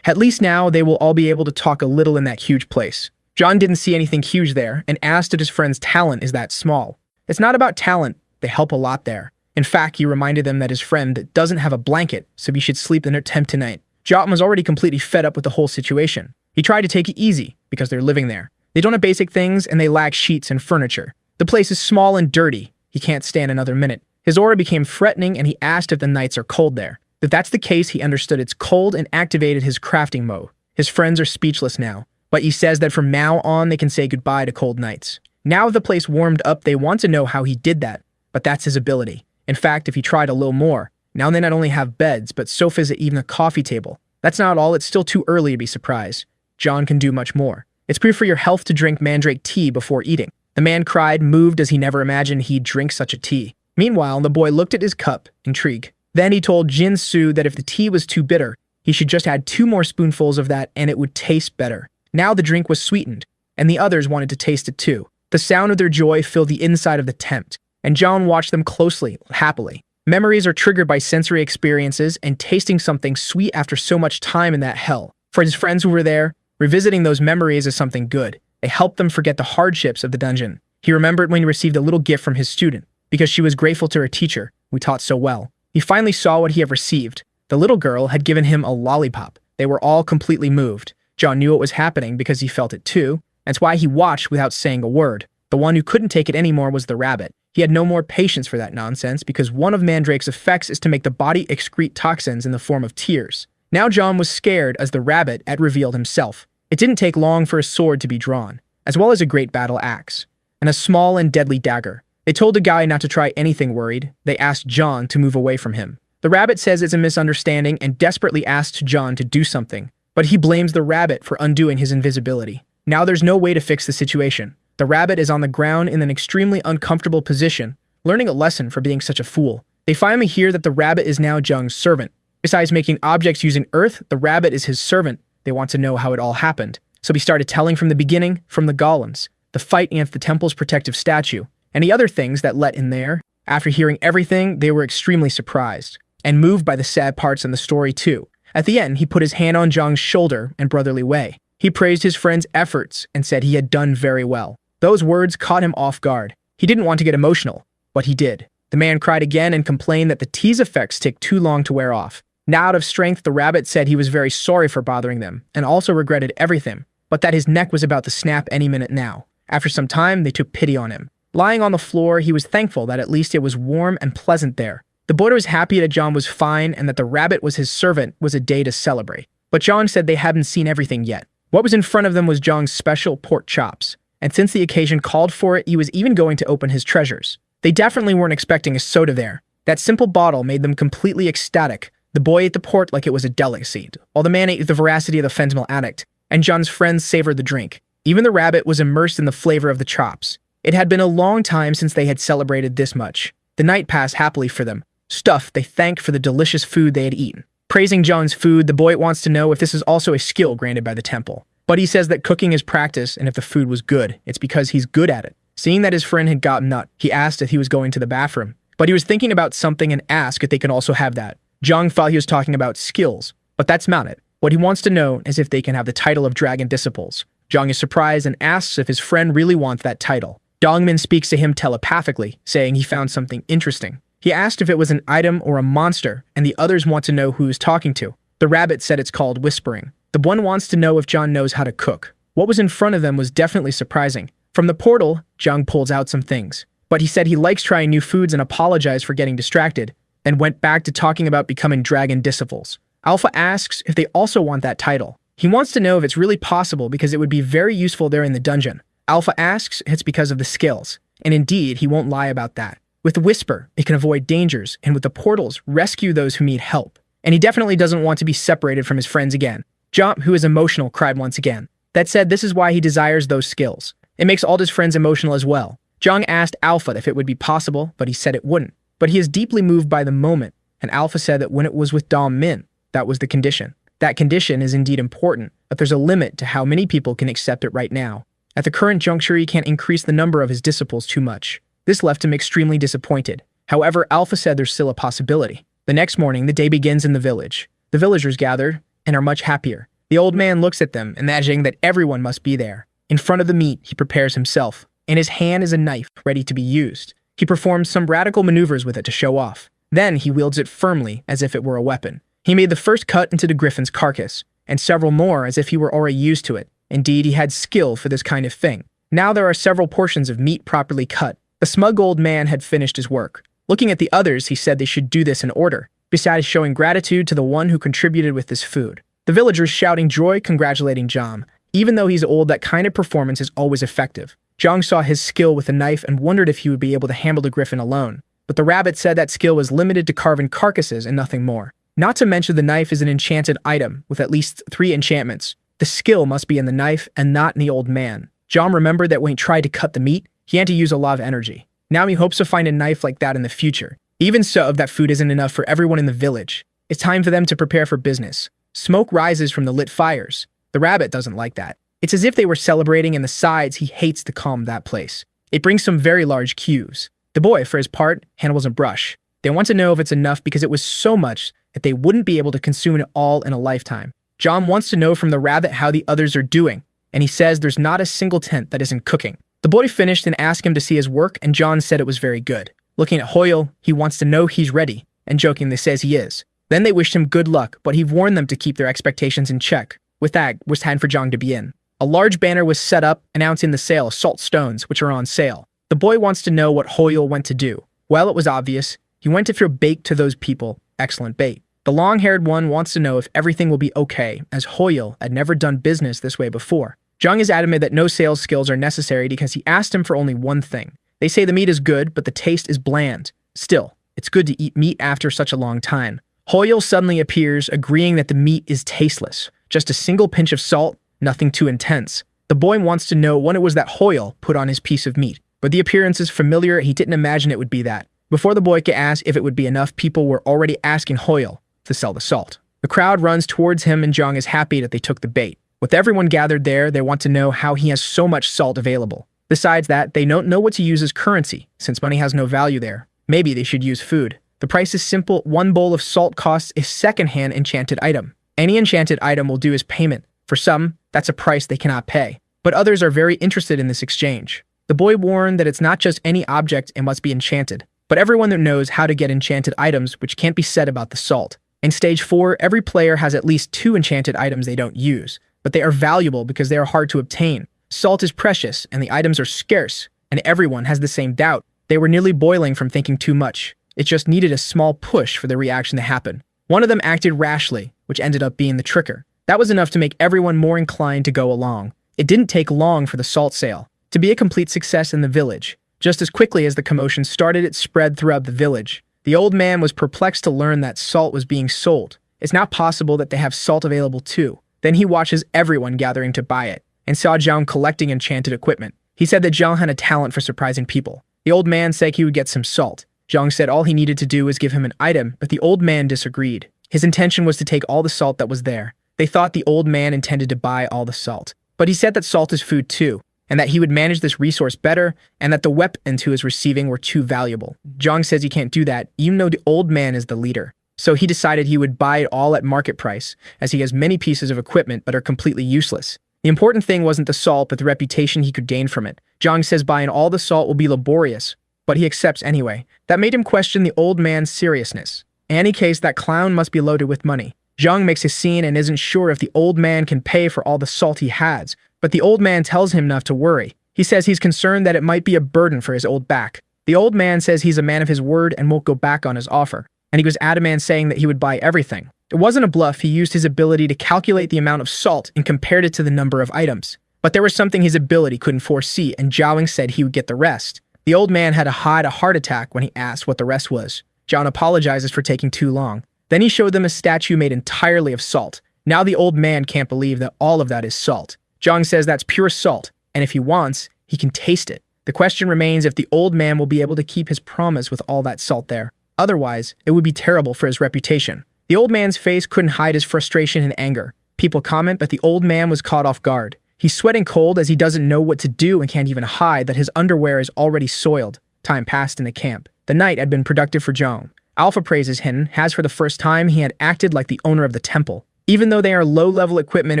At least now they will all be able to talk a little in that huge place. John didn't see anything huge there and asked if his friend's talent is that small. It's not about talent, they help a lot there. In fact, he reminded them that his friend doesn't have a blanket, so he should sleep in their tent tonight. John was already completely fed up with the whole situation. He tried to take it easy, because they're living there. They don't have basic things, and they lack sheets and furniture. The place is small and dirty. He can't stand another minute. His aura became threatening, and he asked if the nights are cold there. If that's the case, he understood it's cold and activated his crafting mode. His friends are speechless now, but he says that from now on they can say goodbye to cold nights. Now the place warmed up, they want to know how he did that, but that's his ability. In fact, if he tried a little more, now they not only have beds, but sofas and even a coffee table. That's not all, it's still too early to be surprised. John can do much more. It's proof for your health to drink mandrake tea before eating. The man cried, moved as he never imagined he'd drink such a tea. Meanwhile, the boy looked at his cup, intrigued. Then he told Jin Su that if the tea was too bitter, he should just add 2 more spoonfuls of that and it would taste better. Now the drink was sweetened, and the others wanted to taste it too. The sound of their joy filled the inside of the tent, and John watched them closely, happily. Memories are triggered by sensory experiences, and tasting something sweet after so much time in that hell. For his friends who were there, revisiting those memories is something good. They helped them forget the hardships of the dungeon. He remembered when he received a little gift from his student, because she was grateful to her teacher, who taught so well. He finally saw what he had received. The little girl had given him a lollipop. They were all completely moved. John knew what was happening because he felt it too. That's why he watched without saying a word. The one who couldn't take it anymore was the rabbit. He had no more patience for that nonsense because one of Mandrake's effects is to make the body excrete toxins in the form of tears. Now John was scared as the rabbit had revealed himself. It didn't take long for a sword to be drawn, as well as a great battle axe, and a small and deadly dagger. They told the guy not to try anything worried. They asked John to move away from him. The rabbit says it's a misunderstanding and desperately asks John to do something, but he blames the rabbit for undoing his invisibility. Now there's no way to fix the situation. The rabbit is on the ground in an extremely uncomfortable position, learning a lesson for being such a fool. They finally hear that the rabbit is now Jung's servant. Besides making objects using earth, the rabbit is his servant. They want to know how it all happened. So he started telling from the beginning, from the golems, the fight against the temple's protective statue, and the other things that let in there. After hearing everything, they were extremely surprised, and moved by the sad parts in the story too. At the end, he put his hand on Jung's shoulder in brotherly way. He praised his friend's efforts and said he had done very well. Those words caught him off guard. He didn't want to get emotional, but he did. The man cried again and complained that the tea's effects take too long to wear off. Now out of strength, the rabbit said he was very sorry for bothering them, and also regretted everything, but that his neck was about to snap any minute now. After some time, they took pity on him. Lying on the floor, he was thankful that at least it was warm and pleasant there. The boy was happy that John was fine and that the rabbit was his servant was a day to celebrate. But John said they hadn't seen everything yet. What was in front of them was John's special pork chops, and since the occasion called for it, he was even going to open his treasures. They definitely weren't expecting a soda there. That simple bottle made them completely ecstatic. The boy ate the pork like it was a delicacy, while the man ate with the voracity of the fentanyl addict, and John's friends savored the drink. Even the rabbit was immersed in the flavor of the chops. It had been a long time since they had celebrated this much. The night passed happily for them. Stuffed, they thanked for the delicious food they had eaten. Praising John's food, the boy wants to know if this is also a skill granted by the temple. But he says that cooking is practice, and if the food was good, it's because he's good at it. Seeing that his friend had gotten nut, he asked if he was going to the bathroom. But he was thinking about something and asked if they could also have that. Jung thought he was talking about skills, but that's not it. What he wants to know is if they can have the title of Dragon Disciples. Jung is surprised and asks if his friend really wants that title. Dongmin speaks to him telepathically, saying he found something interesting. He asked if it was an item or a monster, and the others want to know who he's talking to. The rabbit said it's called whispering. The one wants to know if John knows how to cook. What was in front of them was definitely surprising. From the portal, Jung pulls out some things. But he said he likes trying new foods and apologized for getting distracted, and went back to talking about becoming Dragon Disciples. Alpha asks if they also want that title. He wants to know if it's really possible because it would be very useful there in the dungeon. Alpha asks if it's because of the skills, and indeed, he won't lie about that. With the Whisper, it can avoid dangers, and with the portals, rescue those who need help. And he definitely doesn't want to be separated from his friends again. Jump, who is emotional, cried once again. That said, this is why he desires those skills. It makes all his friends emotional as well. Jung asked Alpha if it would be possible, but he said it wouldn't. But he is deeply moved by the moment, and Alpha said that when it was with Dom Min, that was the condition. That condition is indeed important, but there's a limit to how many people can accept it right now. At the current juncture, he can't increase the number of his disciples too much. This left him extremely disappointed. However, Alpha said there's still a possibility. The next morning, the day begins in the village. The villagers gather and are much happier. The old man looks at them, imagining that everyone must be there. In front of the meat, he prepares himself. In his hand is a knife, ready to be used. He performs some radical maneuvers with it to show off. Then he wields it firmly, as if it were a weapon. He made the first cut into the griffin's carcass, and several more as if he were already used to it. Indeed, he had skill for this kind of thing. Now there are several portions of meat properly cut. The smug old man had finished his work. Looking at the others, he said they should do this in order, besides showing gratitude to the one who contributed with this food. The villagers shouting joy, congratulating Jung. Even though he's old, that kind of performance is always effective. Jung saw his skill with the knife and wondered if he would be able to handle the griffin alone. But the rabbit said that skill was limited to carving carcasses and nothing more. Not to mention the knife is an enchanted item with at least 3 enchantments. The skill must be in the knife and not in the old man. Jung remembered that when he tried to cut the meat, he had to use a lot of energy. Now he hopes to find a knife like that in the future. Even so, that food isn't enough for everyone in the village. It's time for them to prepare for business. Smoke rises from the lit fires. The rabbit doesn't like that. It's as if they were celebrating, and the sides, he hates to calm that place. It brings some very large cues. The boy, for his part, handles a brush. They want to know if it's enough because it was so much that they wouldn't be able to consume it all in a lifetime. Jung wants to know from the rabbit how the others are doing, and he says there's not a single tent that isn't cooking. The boy finished and asked him to see his work, and Jung said it was very good. Looking at Hoyle, he wants to know he's ready, and jokingly says he is. Then they wished him good luck, but he warned them to keep their expectations in check. With that, it was time for Jung to begin. A large banner was set up announcing the sale of salt stones, which are on sale. The boy wants to know what Hoyle went to do. Well, it was obvious. He went to throw bait to those people. Excellent bait. The long-haired one wants to know if everything will be okay, as Hoyle had never done business this way before. Jung is adamant that no sales skills are necessary because he asked him for only one thing. They say the meat is good, but the taste is bland. Still, it's good to eat meat after such a long time. Hoyle suddenly appears, agreeing that the meat is tasteless. Just a single pinch of salt, nothing too intense. The boy wants to know when it was that Hoyle put on his piece of meat. But the appearance is familiar, he didn't imagine it would be that. Before the boy could ask if it would be enough, people were already asking Hoyle to sell the salt. The crowd runs towards him, and Jung is happy that they took the bait. With everyone gathered there, they want to know how he has so much salt available. Besides that, they don't know what to use as currency, since money has no value there. Maybe they should use food. The price is simple. 1 bowl of salt costs a second-hand enchanted item. Any enchanted item will do as payment. For some, that's a price they cannot pay. But others are very interested in this exchange. The boy warned that it's not just any object, it must be enchanted. But everyone that knows how to get enchanted items, which can't be said about the salt. In stage 4, every player has at least 2 enchanted items they don't use. But they are valuable because they are hard to obtain. Salt is precious, and the items are scarce, and everyone has the same doubt. They were nearly boiling from thinking too much. It just needed a small push for the reaction to happen. One of them acted rashly, which ended up being the tricker. That was enough to make everyone more inclined to go along. It didn't take long for the salt sale to be a complete success in the village. Just as quickly as the commotion started, it spread throughout the village. The old man was perplexed to learn that salt was being sold. It's not possible that they have salt available too. Then he watches everyone gathering to buy it, and saw Jung collecting enchanted equipment. He said that Jung had a talent for surprising people. The old man said he would get some salt. Jung said all he needed to do was give him an item, but the old man disagreed. His intention was to take all the salt that was there. They thought the old man intended to buy all the salt. But he said that salt is food too, and that he would manage this resource better, and that the weapons he was receiving were too valuable. Jung says he can't do that, even though the old man is the leader. So he decided he would buy it all at market price, as he has many pieces of equipment but are completely useless. The important thing wasn't the salt, but the reputation he could gain from it. Jung says buying all the salt will be laborious, but he accepts anyway. That made him question the old man's seriousness. In any case, that clown must be loaded with money. Jung makes a scene and isn't sure if the old man can pay for all the salt he has, but the old man tells him not to worry. He says he's concerned that it might be a burden for his old back. The old man says he's a man of his word and won't go back on his offer, and he was adamant saying that he would buy everything. It wasn't a bluff. He used his ability to calculate the amount of salt and compared it to the number of items. But there was something his ability couldn't foresee, and Jung said he would get the rest. The old man had to hide a heart attack when he asked what the rest was. Jung apologizes for taking too long. Then he showed them a statue made entirely of salt. Now the old man can't believe that all of that is salt. Jung says that's pure salt, and if he wants, he can taste it. The question remains if the old man will be able to keep his promise with all that salt there. Otherwise, it would be terrible for his reputation. The old man's face couldn't hide his frustration and anger. People comment, but the old man was caught off guard. He's sweating cold as he doesn't know what to do and can't even hide that his underwear is already soiled. Time passed in the camp. The night had been productive for Jung. Alpha praises him, as for the first time he had acted like the owner of the temple. Even though they are low-level equipment,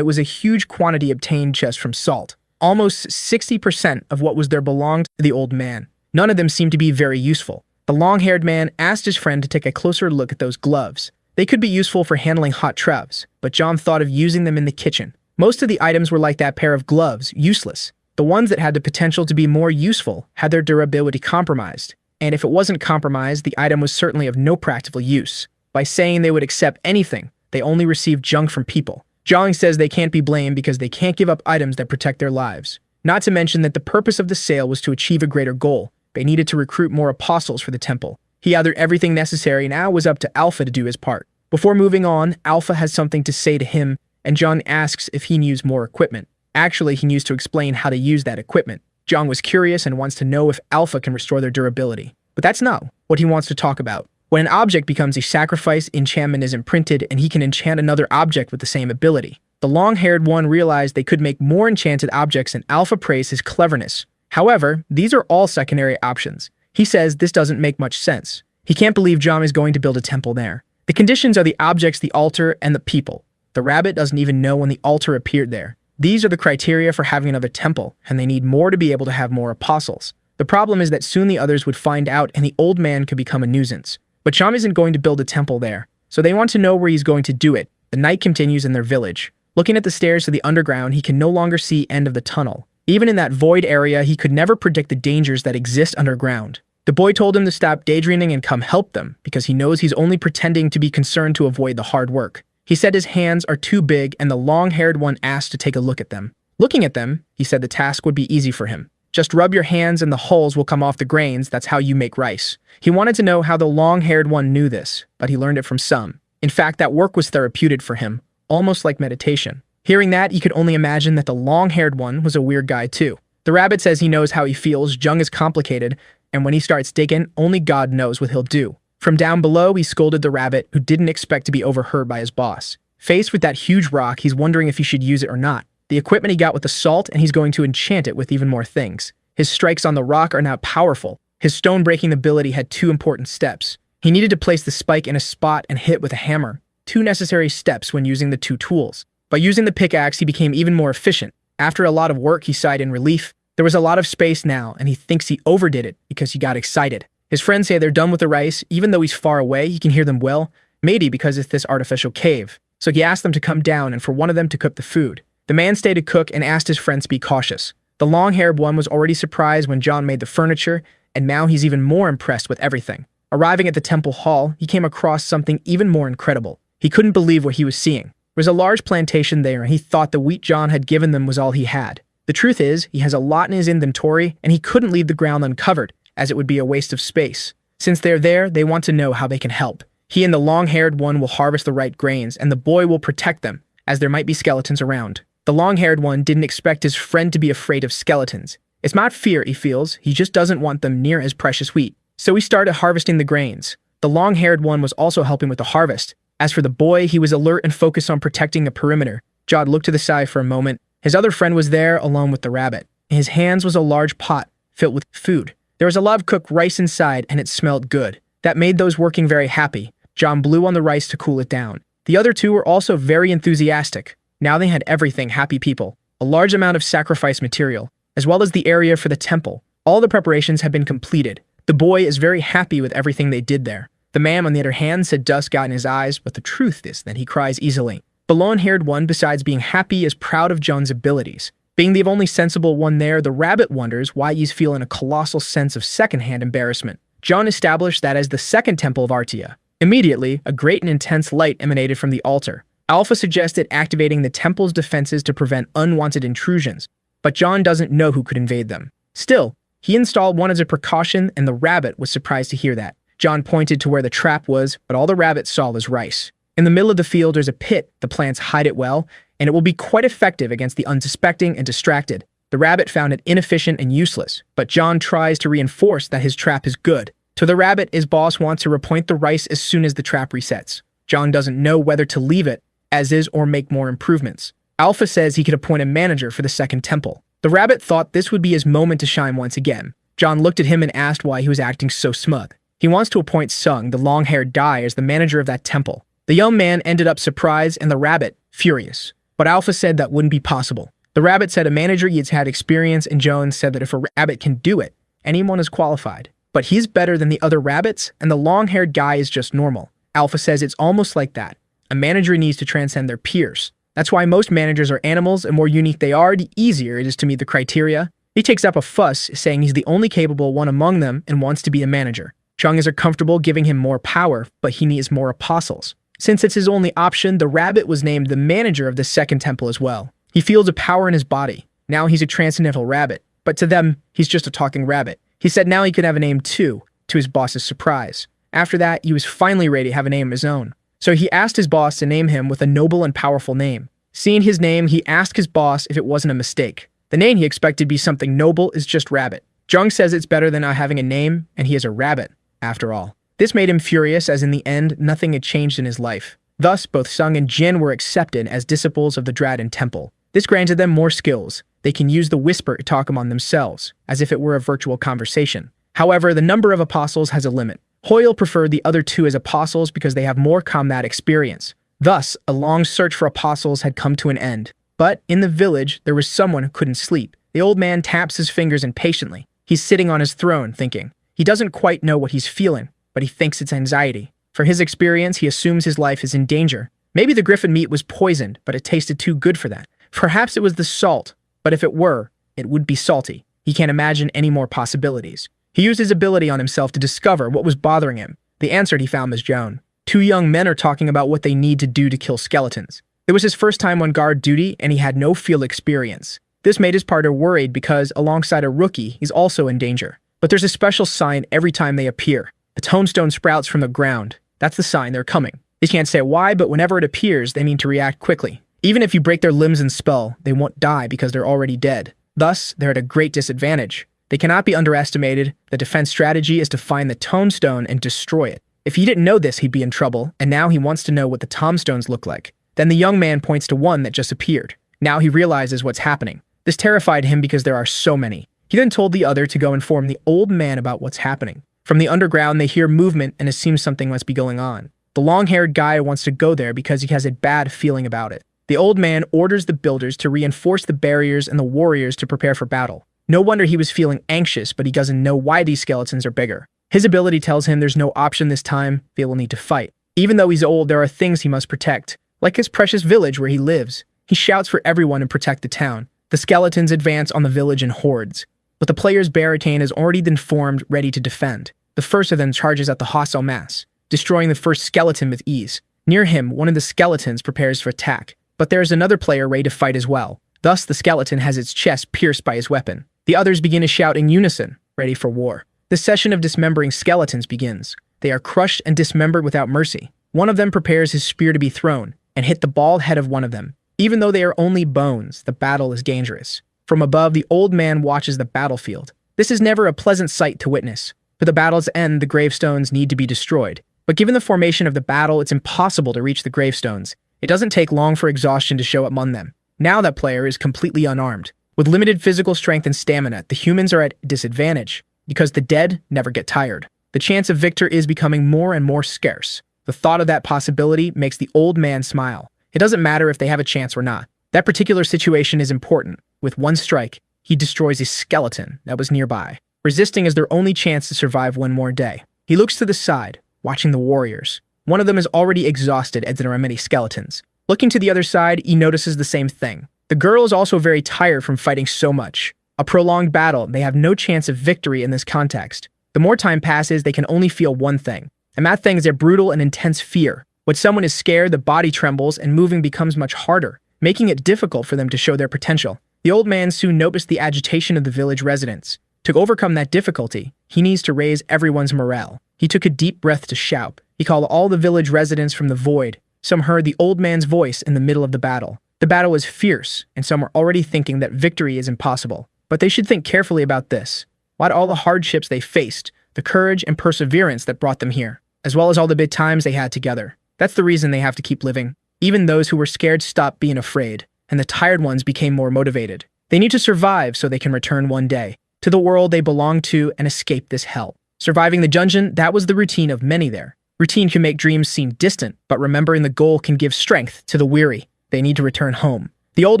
it was a huge quantity obtained just from salt. Almost 60% of what was there belonged to the old man. None of them seemed to be very useful. The long-haired man asked his friend to take a closer look at those gloves. They could be useful for handling hot trevs, but John thought of using them in the kitchen. Most of the items were like that pair of gloves, useless. The ones that had the potential to be more useful had their durability compromised, and if it wasn't compromised, the item was certainly of no practical use. By saying they would accept anything, they only received junk from people. Jung says they can't be blamed because they can't give up items that protect their lives. Not to mention that the purpose of the sale was to achieve a greater goal. They needed to recruit more apostles for the temple. He gathered everything necessary, and now it was up to Alpha to do his part. Before moving on, Alpha has something to say to him, and John asks if he needs more equipment. Actually, he needs to explain how to use that equipment. Jung was curious and wants to know if Alpha can restore their durability. But that's not what he wants to talk about. When an object becomes a sacrifice, enchantment is imprinted, and he can enchant another object with the same ability. The long-haired one realized they could make more enchanted objects, and Alpha praised his cleverness. However, these are all secondary options. He says this doesn't make much sense. He can't believe John is going to build a temple there. The conditions are the objects, the altar, and the people. The rabbit doesn't even know when the altar appeared there. These are the criteria for having another temple, and they need more to be able to have more apostles. The problem is that soon the others would find out and the old man could become a nuisance. But Cham isn't going to build a temple there, so they want to know where he's going to do it. The night continues in their village. Looking at the stairs to the underground, he can no longer see end of the tunnel. Even in that void area, he could never predict the dangers that exist underground. The boy told him to stop daydreaming and come help them, because he knows he's only pretending to be concerned to avoid the hard work. He said his hands are too big, and the long-haired one asked to take a look at them. Looking at them, he said the task would be easy for him. Just rub your hands and the hulls will come off the grains, that's how you make rice. He wanted to know how the long-haired one knew this, but he learned it from some. In fact, that work was therapeutic for him, almost like meditation. Hearing that, he could only imagine that the long-haired one was a weird guy too. The rabbit says he knows how he feels. Jung is complicated, and when he starts digging, only God knows what he'll do. From down below, he scolded the rabbit, who didn't expect to be overheard by his boss. Faced with that huge rock, he's wondering if he should use it or not. The equipment he got with the salt, and he's going to enchant it with even more things. His strikes on the rock are now powerful. His stone-breaking ability had two important steps. He needed to place the spike in a spot and hit with a hammer. Two necessary steps when using the two tools. By using the pickaxe, he became even more efficient. After a lot of work, he sighed in relief. There was a lot of space now, and he thinks he overdid it because he got excited. His friends say they're done with the rice. Even though he's far away, he can hear them well, maybe because it's this artificial cave. So he asked them to come down and for one of them to cook the food. The man stayed to cook and asked his friends to be cautious. The long-haired one was already surprised when John made the furniture, and now he's even more impressed with everything. Arriving at the temple hall, he came across something even more incredible. He couldn't believe what he was seeing. There was a large plantation there, and he thought the wheat John had given them was all he had. The truth is, he has a lot in his inventory, and he couldn't leave the ground uncovered, as it would be a waste of space. Since they're there, they want to know how they can help. He and the long-haired one will harvest the right grains, and the boy will protect them, as there might be skeletons around. The long-haired one didn't expect his friend to be afraid of skeletons. It's not fear he feels, he just doesn't want them near his precious wheat. So he started harvesting the grains. The long-haired one was also helping with the harvest. As for the boy, he was alert and focused on protecting the perimeter. Jod looked to the side for a moment. His other friend was there, along with the rabbit. In his hands was a large pot, filled with food. There was a lot of cooked rice inside, and it smelled good. That made those working very happy. John blew on the rice to cool it down. The other two were also very enthusiastic. Now they had everything, happy people. A large amount of sacrifice material, as well as the area for the temple. All the preparations had been completed. The boy is very happy with everything they did there. The man, on the other hand, said dust got in his eyes, but the truth is that he cries easily. The long-haired one, besides being happy, is proud of John's abilities. Being the only sensible one there, the rabbit wonders why he's feeling a colossal sense of secondhand embarrassment. John established that as the second temple of Artia. Immediately, a great and intense light emanated from the altar. Alpha suggested activating the temple's defenses to prevent unwanted intrusions, but John doesn't know who could invade them. Still, he installed one as a precaution, and the rabbit was surprised to hear that. John pointed to where the trap was, but all the rabbit saw was rice. In the middle of the field, there's a pit. The plants hide it well, and it will be quite effective against the unsuspecting and distracted. The rabbit found it inefficient and useless, but John tries to reinforce that his trap is good. To the rabbit, his boss wants to repoint the rice as soon as the trap resets. John doesn't know whether to leave it as is or make more improvements. Alpha says he could appoint a manager for the second temple. The rabbit thought this would be his moment to shine once again. John looked at him and asked why he was acting so smug. He wants to appoint Sung, the long-haired guy, as the manager of that temple. The young man ended up surprised and the rabbit furious. But Alpha said that wouldn't be possible. The rabbit said a manager has had experience, and Jones said that if a rabbit can do it, anyone is qualified. But he's better than the other rabbits, and the long-haired guy is just normal. Alpha says it's almost like that. A manager needs to transcend their peers. That's why most managers are animals, and more unique they are, the easier it is to meet the criteria. He takes up a fuss, saying he's the only capable one among them and wants to be a manager. Chung's are comfortable giving him more power, but he needs more apostles. Since it's his only option, the rabbit was named the manager of the second temple as well. He feels a power in his body. Now he's a transcendental rabbit, but to them, he's just a talking rabbit. He said now he could have a name too, to his boss's surprise. After that, he was finally ready to have a name of his own. So he asked his boss to name him with a noble and powerful name. Seeing his name, he asked his boss if it wasn't a mistake. The name he expected to be something noble is just rabbit. Jung says it's better than not having a name, and he is a rabbit, after all. This made him furious, as in the end, nothing had changed in his life. Thus, both Sung and Jin were accepted as disciples of the Dragon Temple. This granted them more skills. They can use the whisper to talk among themselves, as if it were a virtual conversation. However, the number of apostles has a limit. Hoyle preferred the other two as apostles because they have more combat experience. Thus, a long search for apostles had come to an end. But in the village, there was someone who couldn't sleep. The old man taps his fingers impatiently. He's sitting on his throne, thinking. He doesn't quite know what he's feeling, but he thinks it's anxiety. For his experience, he assumes his life is in danger. Maybe the griffin meat was poisoned, but it tasted too good for that. Perhaps it was the salt, but if it were, it would be salty. He can't imagine any more possibilities. He used his ability on himself to discover what was bothering him. The answer he found was Joan. Two young men are talking about what they need to do to kill skeletons. It was his first time on guard duty, and he had no field experience. This made his partner worried because, alongside a rookie, he's also in danger. But there's a special sign every time they appear. A tombstone sprouts from the ground. That's the sign they're coming. They can't say why, but whenever it appears, they need to react quickly. Even if you break their limbs and spell, they won't die because they're already dead. Thus, they're at a great disadvantage. They cannot be underestimated. The defense strategy is to find the tombstone and destroy it. If he didn't know this, he'd be in trouble, and now he wants to know what the tombstones look like. Then the young man points to one that just appeared. Now he realizes what's happening. This terrified him because there are so many. He then told the other to go inform the old man about what's happening. From the underground, they hear movement and assume something must be going on. The long-haired guy wants to go there because he has a bad feeling about it. The old man orders the builders to reinforce the barriers and the warriors to prepare for battle. No wonder he was feeling anxious, but he doesn't know why these skeletons are bigger. His ability tells him there's no option this time, they will need to fight. Even though he's old, there are things he must protect, like his precious village where he lives. He shouts for everyone to protect the town. The skeletons advance on the village in hordes, but the player's barricade has already been formed, ready to defend. The first of them charges at the hostile mass, destroying the first skeleton with ease. Near him, one of the skeletons prepares for attack, but there is another player ready to fight as well. Thus, the skeleton has its chest pierced by his weapon. The others begin to shout in unison, ready for war. The session of dismembering skeletons begins. They are crushed and dismembered without mercy. One of them prepares his spear to be thrown, and hit the bald head of one of them. Even though they are only bones, the battle is dangerous. From above, the old man watches the battlefield. This is never a pleasant sight to witness. For the battle's end, the gravestones need to be destroyed. But given the formation of the battle, it's impossible to reach the gravestones. It doesn't take long for exhaustion to show up among them. Now that player is completely unarmed. With limited physical strength and stamina, the humans are at a disadvantage, because the dead never get tired. The chance of victor is becoming more and more scarce. The thought of that possibility makes the old man smile. It doesn't matter if they have a chance or not. That particular situation is important. With one strike, he destroys a skeleton that was nearby. Resisting is their only chance to survive one more day. He looks to the side, watching the warriors. One of them is already exhausted as there are many skeletons. Looking to the other side, he notices the same thing. The girl is also very tired from fighting so much. A prolonged battle, they have no chance of victory in this context. The more time passes, they can only feel one thing. And that thing is their brutal and intense fear. When someone is scared, the body trembles and moving becomes much harder, making it difficult for them to show their potential. The old man soon noticed the agitation of the village residents. To overcome that difficulty, he needs to raise everyone's morale. He took a deep breath to shout. He called all the village residents from the void. Some heard the old man's voice in the middle of the battle. The battle was fierce, and some were already thinking that victory is impossible. But they should think carefully about this. What all the hardships they faced, the courage and perseverance that brought them here, as well as all the big times they had together. That's the reason they have to keep living. Even those who were scared stopped being afraid. and the tired ones became more motivated. They need to survive so they can return one day to the world they belong to and escape this hell. Surviving the dungeon, that was the routine of many there. Routine can make dreams seem distant, but remembering the goal can give strength to the weary. They need to return home. The old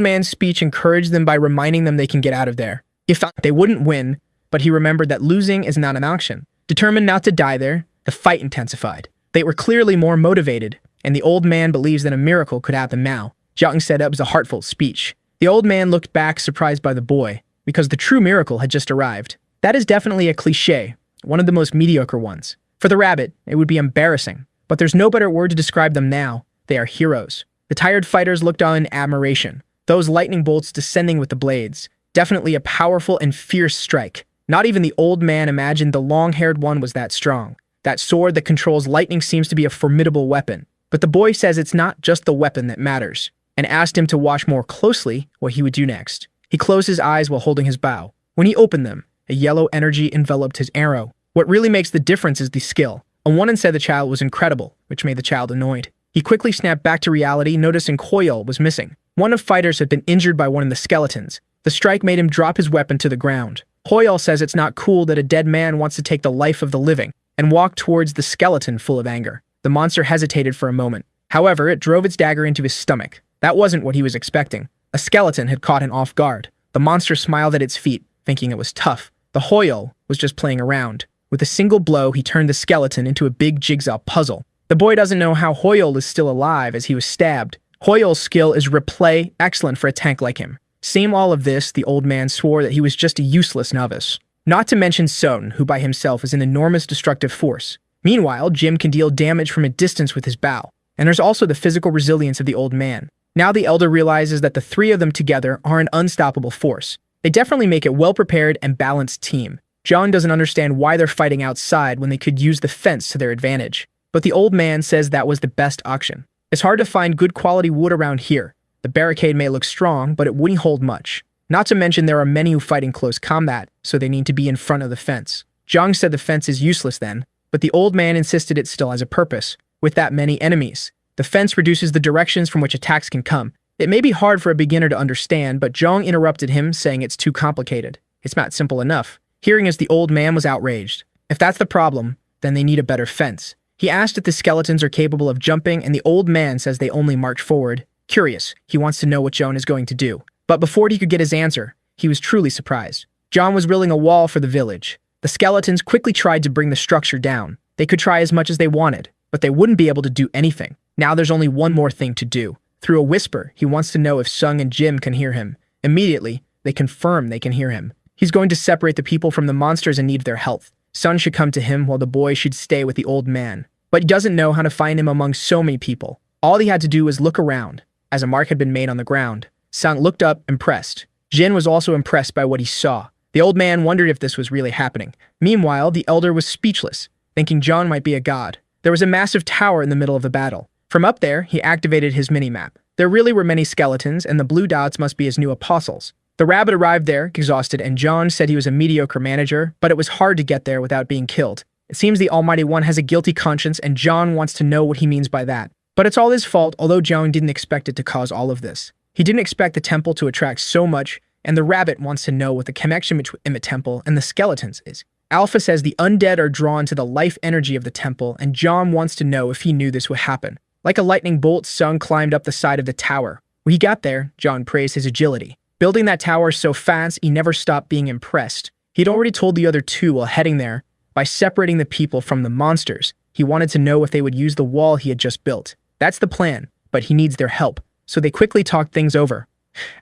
man's speech encouraged them by reminding them they can get out of there. He thought they wouldn't win, but he remembered that losing is not an option. Determined not to die there, the fight intensified. They were clearly more motivated, and the old man believes that a miracle could happen now. Jung said it was a heartfelt speech. The old man looked back, surprised by the boy, because the true miracle had just arrived. That is definitely a cliché, one of the most mediocre ones. For the rabbit, it would be embarrassing, but there's no better word to describe them now. They are heroes. The tired fighters looked on in admiration. Those lightning bolts descending with the blades. Definitely a powerful and fierce strike. Not even the old man imagined the long-haired one was that strong. That sword that controls lightning seems to be a formidable weapon. But the boy says it's not just the weapon that matters, and asked him to watch more closely what he would do next. He closed his eyes while holding his bow. When he opened them, a yellow energy enveloped his arrow. What really makes the difference is the skill. On one end said the child was incredible, which made the child annoyed. He quickly snapped back to reality, noticing Koyol was missing. One of fighters had been injured by one of the skeletons. The strike made him drop his weapon to the ground. Koyol says it's not cool that a dead man wants to take the life of the living, and walked towards the skeleton full of anger. The monster hesitated for a moment. However, it drove its dagger into his stomach. That wasn't what he was expecting. A skeleton had caught him off guard. The monster smiled at its feet, thinking it was tough. The Hoyol was just playing around. With a single blow, he turned the skeleton into a big jigsaw puzzle. The boy doesn't know how Hoyol is still alive as he was stabbed. Hoyol's skill is replay, excellent for a tank like him. Seeing all of this, the old man swore that he was just a useless novice. Not to mention Son, who by himself is an enormous destructive force. Meanwhile, Jim can deal damage from a distance with his bow. And there's also the physical resilience of the old man. Now the elder realizes that the three of them together are an unstoppable force. They definitely make a well-prepared and balanced team. John doesn't understand why they're fighting outside when they could use the fence to their advantage. But the old man says that was the best option. It's hard to find good quality wood around here. The barricade may look strong, but it wouldn't hold much. Not to mention there are many who fight in close combat, so they need to be in front of the fence. Zhang said the fence is useless then, but the old man insisted it still has a purpose. With that many enemies, the fence reduces the directions from which attacks can come. It may be hard for a beginner to understand, but Zhang interrupted him, saying it's too complicated. It's not simple enough. Hearing as the old man was outraged. If that's the problem, then they need a better fence. He asked if the skeletons are capable of jumping, and the old man says they only march forward. Curious, he wants to know what John is going to do. But before he could get his answer, he was truly surprised. John was building a wall for the village. The skeletons quickly tried to bring the structure down. They could try as much as they wanted, but they wouldn't be able to do anything. Now there's only one more thing to do. Through a whisper, he wants to know if Sung and Jim can hear him. Immediately, they confirm they can hear him. He's going to separate the people from the monsters in need of their health. Sun should come to him while the boy should stay with the old man. But he doesn't know how to find him among so many people. All he had to do was look around, as a mark had been made on the ground. Sung looked up, impressed. Jin was also impressed by what he saw. The old man wondered if this was really happening. Meanwhile, the elder was speechless, thinking John might be a god. There was a massive tower in the middle of the battle. From up there, he activated his mini-map. There really were many skeletons, and the blue dots must be his new apostles. The rabbit arrived there, exhausted, and John said he was a mediocre manager, but it was hard to get there without being killed. It seems the Almighty One has a guilty conscience, and John wants to know what he means by that. But it's all his fault, although John didn't expect it to cause all of this. He didn't expect the temple to attract so much, and the rabbit wants to know what the connection between the temple and the skeletons is. Alpha says the undead are drawn to the life energy of the temple, and John wants to know if he knew this would happen. Like a lightning bolt, Sung climbed up the side of the tower. When he got there, John praised his agility. Building that tower so fast, he never stopped being impressed. He'd already told the other two while heading there, by separating the people from the monsters, he wanted to know if they would use the wall he had just built. That's the plan, but he needs their help, so they quickly talked things over.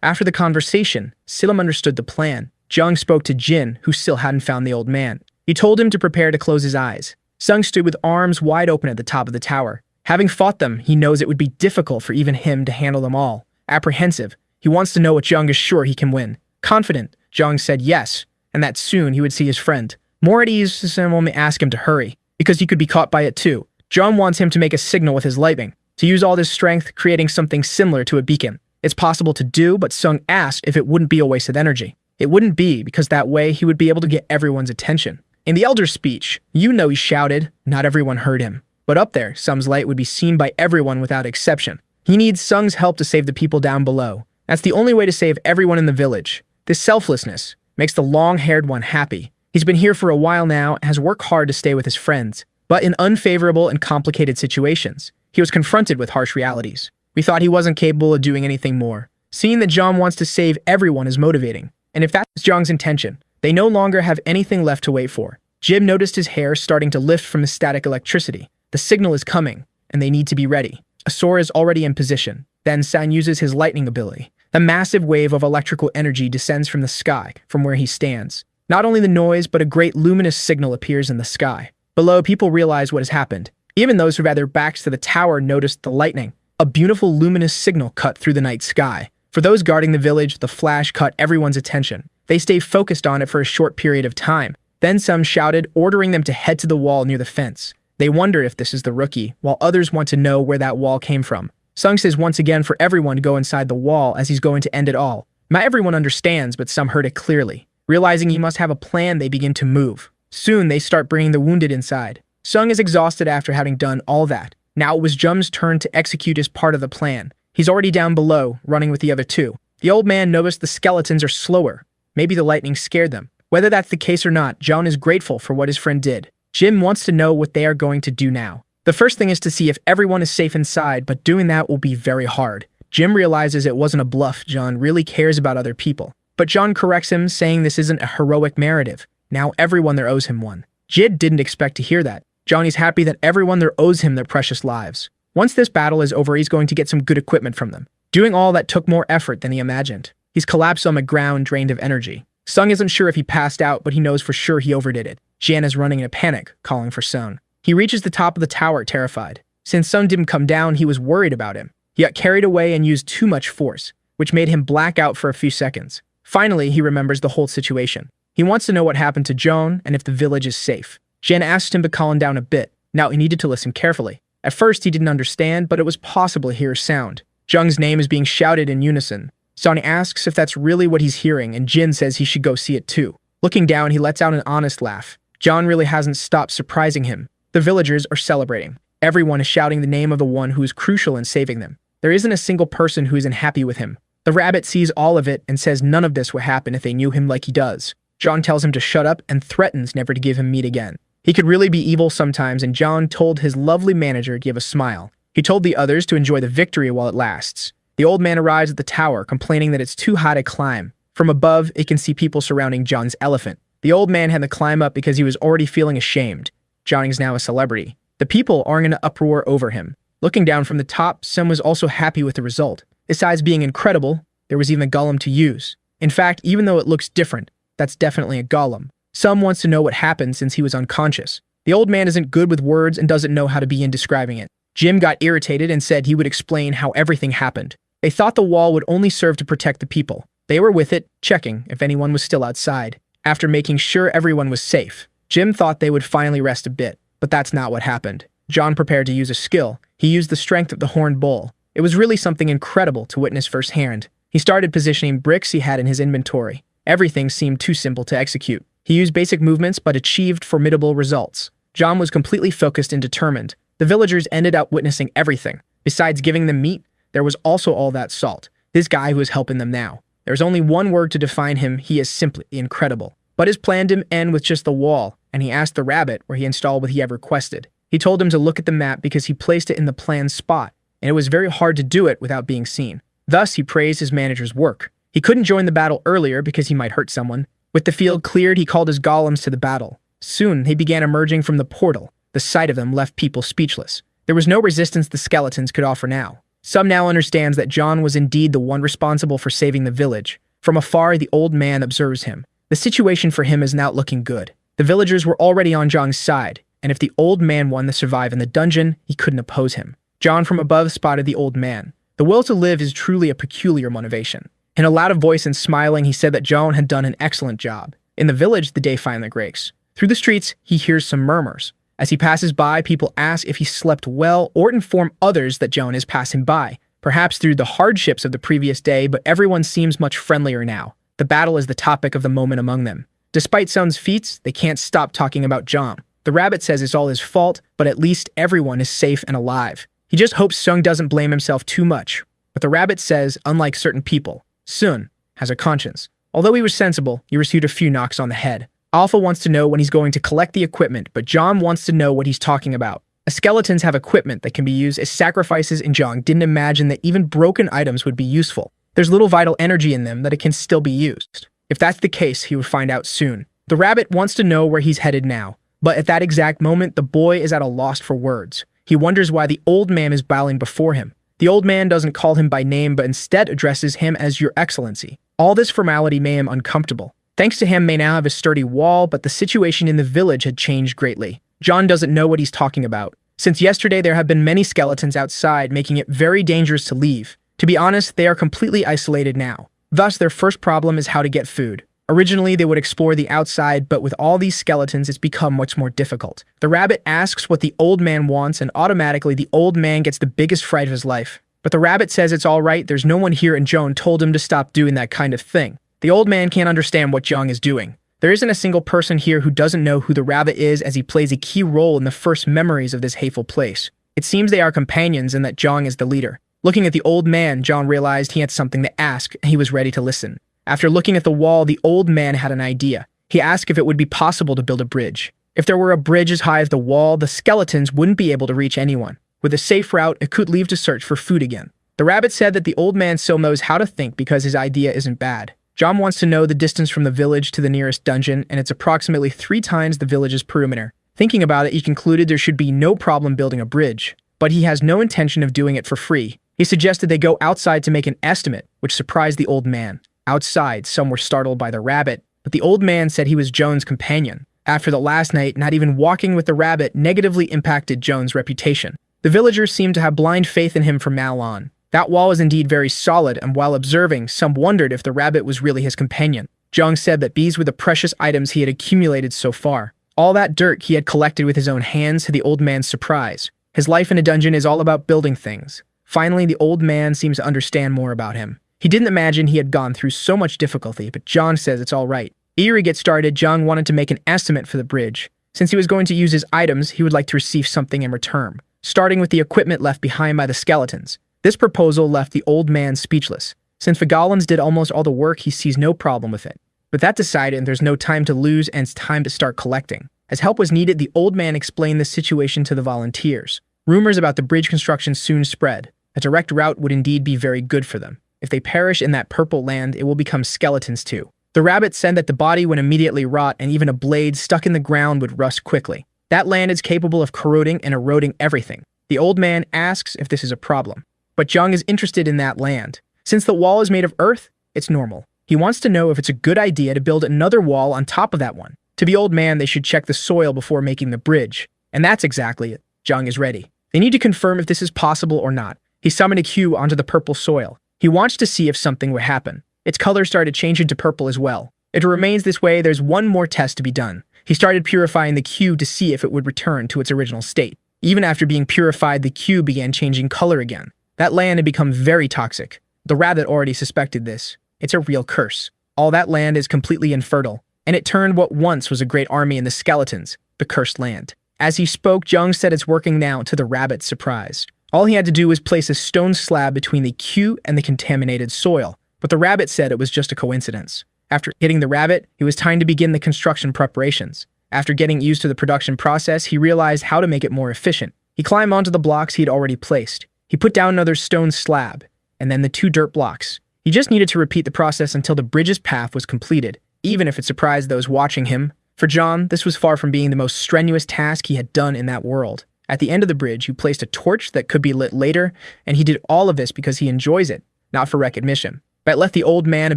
After the conversation, Silam understood the plan. Jung spoke to Jin, who still hadn't found the old man. He told him to prepare to close his eyes. Sung stood with arms wide open at the top of the tower. Having fought them, he knows it would be difficult for even him to handle them all. Apprehensive, he wants to know what Jung is sure he can win. Confident, Jung said yes, and that soon he would see his friend. More at ease, Silam may ask him to hurry, because he could be caught by it too. Jung wants him to make a signal with his lightning, to use all this strength, creating something similar to a beacon. It's possible to do, but Sung asked if it wouldn't be a waste of energy. It wouldn't be, because that way he would be able to get everyone's attention. In the elder's speech, he shouted, not everyone heard him. But up there, Sung's light would be seen by everyone without exception. He needs Sung's help to save the people down below. That's the only way to save everyone in the village. This selflessness makes the long-haired one happy. He's been here for a while now and has worked hard to stay with his friends. But in unfavorable and complicated situations, he was confronted with harsh realities. We thought he wasn't capable of doing anything more. Seeing that Jung wants to save everyone is motivating. And if that's Jung's intention, they no longer have anything left to wait for. Jim noticed his hair starting to lift from the static electricity. The signal is coming, and they need to be ready. A sword is already in position. Then San uses his lightning ability. A massive wave of electrical energy descends from the sky, from where he stands. Not only the noise, but a great luminous signal appears in the sky. Below, people realize what has happened. Even those who had their backs to the tower noticed the lightning. A beautiful luminous signal cut through the night sky. For those guarding the village, the flash caught everyone's attention. They stay focused on it for a short period of time. Then some shouted, ordering them to head to the wall near the fence. They wonder if this is the rookie, while others want to know where that wall came from. Sung says once again for everyone to go inside the wall as he's going to end it all. Not everyone understands, but some heard it clearly. Realizing he must have a plan, they begin to move. Soon, they start bringing the wounded inside. Sung is exhausted after having done all that. Now it was Jung's turn to execute his part of the plan. He's already down below, running with the other two. The old man noticed the skeletons are slower. Maybe the lightning scared them. Whether that's the case or not, Jung is grateful for what his friend did. Jim wants to know what they are going to do now. The first thing is to see if everyone is safe inside, but doing that will be very hard. Jim realizes it wasn't a bluff. John really cares about other people. But John corrects him, saying this isn't a heroic narrative. Now everyone there owes him one. Jid didn't expect to hear that. Johnny's happy that everyone there owes him their precious lives. Once this battle is over, he's going to get some good equipment from them. Doing all that took more effort than he imagined. He's collapsed on the ground, drained of energy. Sung isn't sure if he passed out, but he knows for sure he overdid it. Jian is running in a panic, calling for Sung. He reaches the top of the tower, terrified. Since Sung didn't come down, he was worried about him. He got carried away and used too much force, which made him black out for a few seconds. Finally, he remembers the whole situation. He wants to know what happened to Joan and if the village is safe. Jian asked him to calm down a bit. Now he needed to listen carefully. At first, he didn't understand, but it was possible to hear a sound. Jung's name is being shouted in unison. Sung asks if that's really what he's hearing, and Jin says he should go see it too. Looking down, he lets out an honest laugh. John really hasn't stopped surprising him. The villagers are celebrating. Everyone is shouting the name of the one who is crucial in saving them. There isn't a single person who isn't happy with him. The rabbit sees all of it and says none of this would happen if they knew him like he does. John tells him to shut up and threatens never to give him meat again. He could really be evil sometimes, and John told his lovely manager to give a smile. He told the others to enjoy the victory while it lasts. The old man arrives at the tower, complaining that it's too high to climb. From above, it can see people surrounding John's elephant. The old man had to climb up because he was already feeling ashamed. Johnny is now a celebrity. The people are in an uproar over him. Looking down from the top, Sun was also happy with the result. Besides being incredible, there was even a golem to use. In fact, even though it looks different, that's definitely a golem. Sun wants to know what happened since he was unconscious. The old man isn't good with words and doesn't know how to begin describing it. Jim got irritated and said he would explain how everything happened. They thought the wall would only serve to protect the people. They were with it, checking if anyone was still outside. After making sure everyone was safe, Jim thought they would finally rest a bit, but that's not what happened. John prepared to use a skill. He used the strength of the horned bull. It was really something incredible to witness firsthand. He started positioning bricks he had in his inventory. Everything seemed too simple to execute. He used basic movements but achieved formidable results. John was completely focused and determined. The villagers ended up witnessing everything. Besides giving them meat, there was also all that salt. This guy who is helping them now. There's only one word to define him. He is simply incredible. But his plan didn't end with just the wall, and he asked the rabbit where he installed what he had requested. He told him to look at the map because he placed it in the planned spot, and it was very hard to do it without being seen. Thus, he praised his manager's work. He couldn't join the battle earlier because he might hurt someone. With the field cleared, he called his golems to the battle. Soon, they began emerging from the portal. The sight of them left people speechless. There was no resistance the skeletons could offer now. Some now understands that John was indeed the one responsible for saving the village. From afar, the old man observes him. The situation for him is not looking good. The villagers were already on John's side, and if the old man won to survive in the dungeon, he couldn't oppose him. John from above spotted the old man. The will to live is truly a peculiar motivation. In a loud voice and smiling, he said that John had done an excellent job. In the village, the day finally breaks. Through the streets, he hears some murmurs. As he passes by, people ask if he slept well or inform others that John is passing by, perhaps through the hardships of the previous day, but everyone seems much friendlier now. The battle is the topic of the moment among them. Despite Sun's feats, they can't stop talking about John. The rabbit says it's all his fault, but at least everyone is safe and alive. He just hopes Sung doesn't blame himself too much. But the rabbit says, unlike certain people, Sun has a conscience. Although he was sensible, he received a few knocks on the head. Alpha wants to know when he's going to collect the equipment, but John wants to know what he's talking about. Skeletons have equipment that can be used as sacrifices, and Jung didn't imagine that even broken items would be useful. There's little vital energy in them that it can still be used. If that's the case, he would find out soon. The rabbit wants to know where he's headed now, but at that exact moment, the boy is at a loss for words. He wonders why the old man is bowing before him. The old man doesn't call him by name, but instead addresses him as Your Excellency. All this formality made him uncomfortable. Thanks to him, may now have a sturdy wall, but the situation in the village had changed greatly. John doesn't know what he's talking about. Since yesterday, there have been many skeletons outside, making it very dangerous to leave. To be honest, they are completely isolated now. Thus, their first problem is how to get food. Originally, they would explore the outside, but with all these skeletons, it's become much more difficult. The rabbit asks what the old man wants, and automatically, the old man gets the biggest fright of his life. But the rabbit says it's all right, there's no one here, and Joan told him to stop doing that kind of thing. The old man can't understand what Jung is doing. There isn't a single person here who doesn't know who the rabbit is, as he plays a key role in the first memories of this hateful place. It seems they are companions and that Jung is the leader. Looking at the old man, John realized he had something to ask, and he was ready to listen. After looking at the wall, the old man had an idea. He asked if it would be possible to build a bridge. If there were a bridge as high as the wall, the skeletons wouldn't be able to reach anyone. With a safe route, it could leave to search for food again. The rabbit said that the old man still knows how to think because his idea isn't bad. John wants to know the distance from the village to the nearest dungeon, and it's approximately 3 times the village's perimeter. Thinking about it, he concluded there should be no problem building a bridge, but he has no intention of doing it for free. He suggested they go outside to make an estimate, which surprised the old man. Outside, some were startled by the rabbit, but the old man said he was Joan's companion. After the last night, not even walking with the rabbit negatively impacted Joan's reputation. The villagers seemed to have blind faith in him from now on. That wall was indeed very solid, and while observing, some wondered if the rabbit was really his companion. Jung said that these were the precious items he had accumulated so far. All that dirt he had collected with his own hands, to the old man's surprise. His life in a dungeon is all about building things. Finally, the old man seems to understand more about him. He didn't imagine he had gone through so much difficulty, but John says it's all right. Eager to get started, Jung wanted to make an estimate for the bridge. Since he was going to use his items, he would like to receive something in return, starting with the equipment left behind by the skeletons. This proposal left the old man speechless. Since the golems did almost all the work, he sees no problem with it. With that decided, there's no time to lose and it's time to start collecting. As help was needed, the old man explained the situation to the volunteers. Rumors about the bridge construction soon spread. A direct route would indeed be very good for them. If they perish in that purple land, it will become skeletons too. The rabbit said that the body would immediately rot and even a blade stuck in the ground would rust quickly. That land is capable of corroding and eroding everything. The old man asks if this is a problem. But Jung is interested in that land. Since the wall is made of earth, it's normal. He wants to know if it's a good idea to build another wall on top of that one. To the old man, they should check the soil before making the bridge. And that's exactly it. Jung is ready. They need to confirm if this is possible or not. He summoned a cue onto the purple soil. He wants to see if something would happen. Its color started changing to purple as well. If it remains this way, there's one more test to be done. He started purifying the cue to see if it would return to its original state. Even after being purified, the cue began changing color again. That land had become very toxic. The rabbit already suspected this. It's a real curse. All that land is completely infertile, and it turned what once was a great army in the skeletons, the cursed land. As he spoke, Jung said it's working now, to the rabbit's surprise. All he had to do was place a stone slab between the cue and the contaminated soil, but the rabbit said it was just a coincidence. After hitting the rabbit, it was time to begin the construction preparations. After getting used to the production process, he realized how to make it more efficient. He climbed onto the blocks he had already placed. He put down another stone slab, and then the 2 dirt blocks. He just needed to repeat the process until the bridge's path was completed, even if it surprised those watching him. For John, this was far from being the most strenuous task he had done in that world. At the end of the bridge, he placed a torch that could be lit later, and he did all of this because he enjoys it, not for recognition. But it left the old man a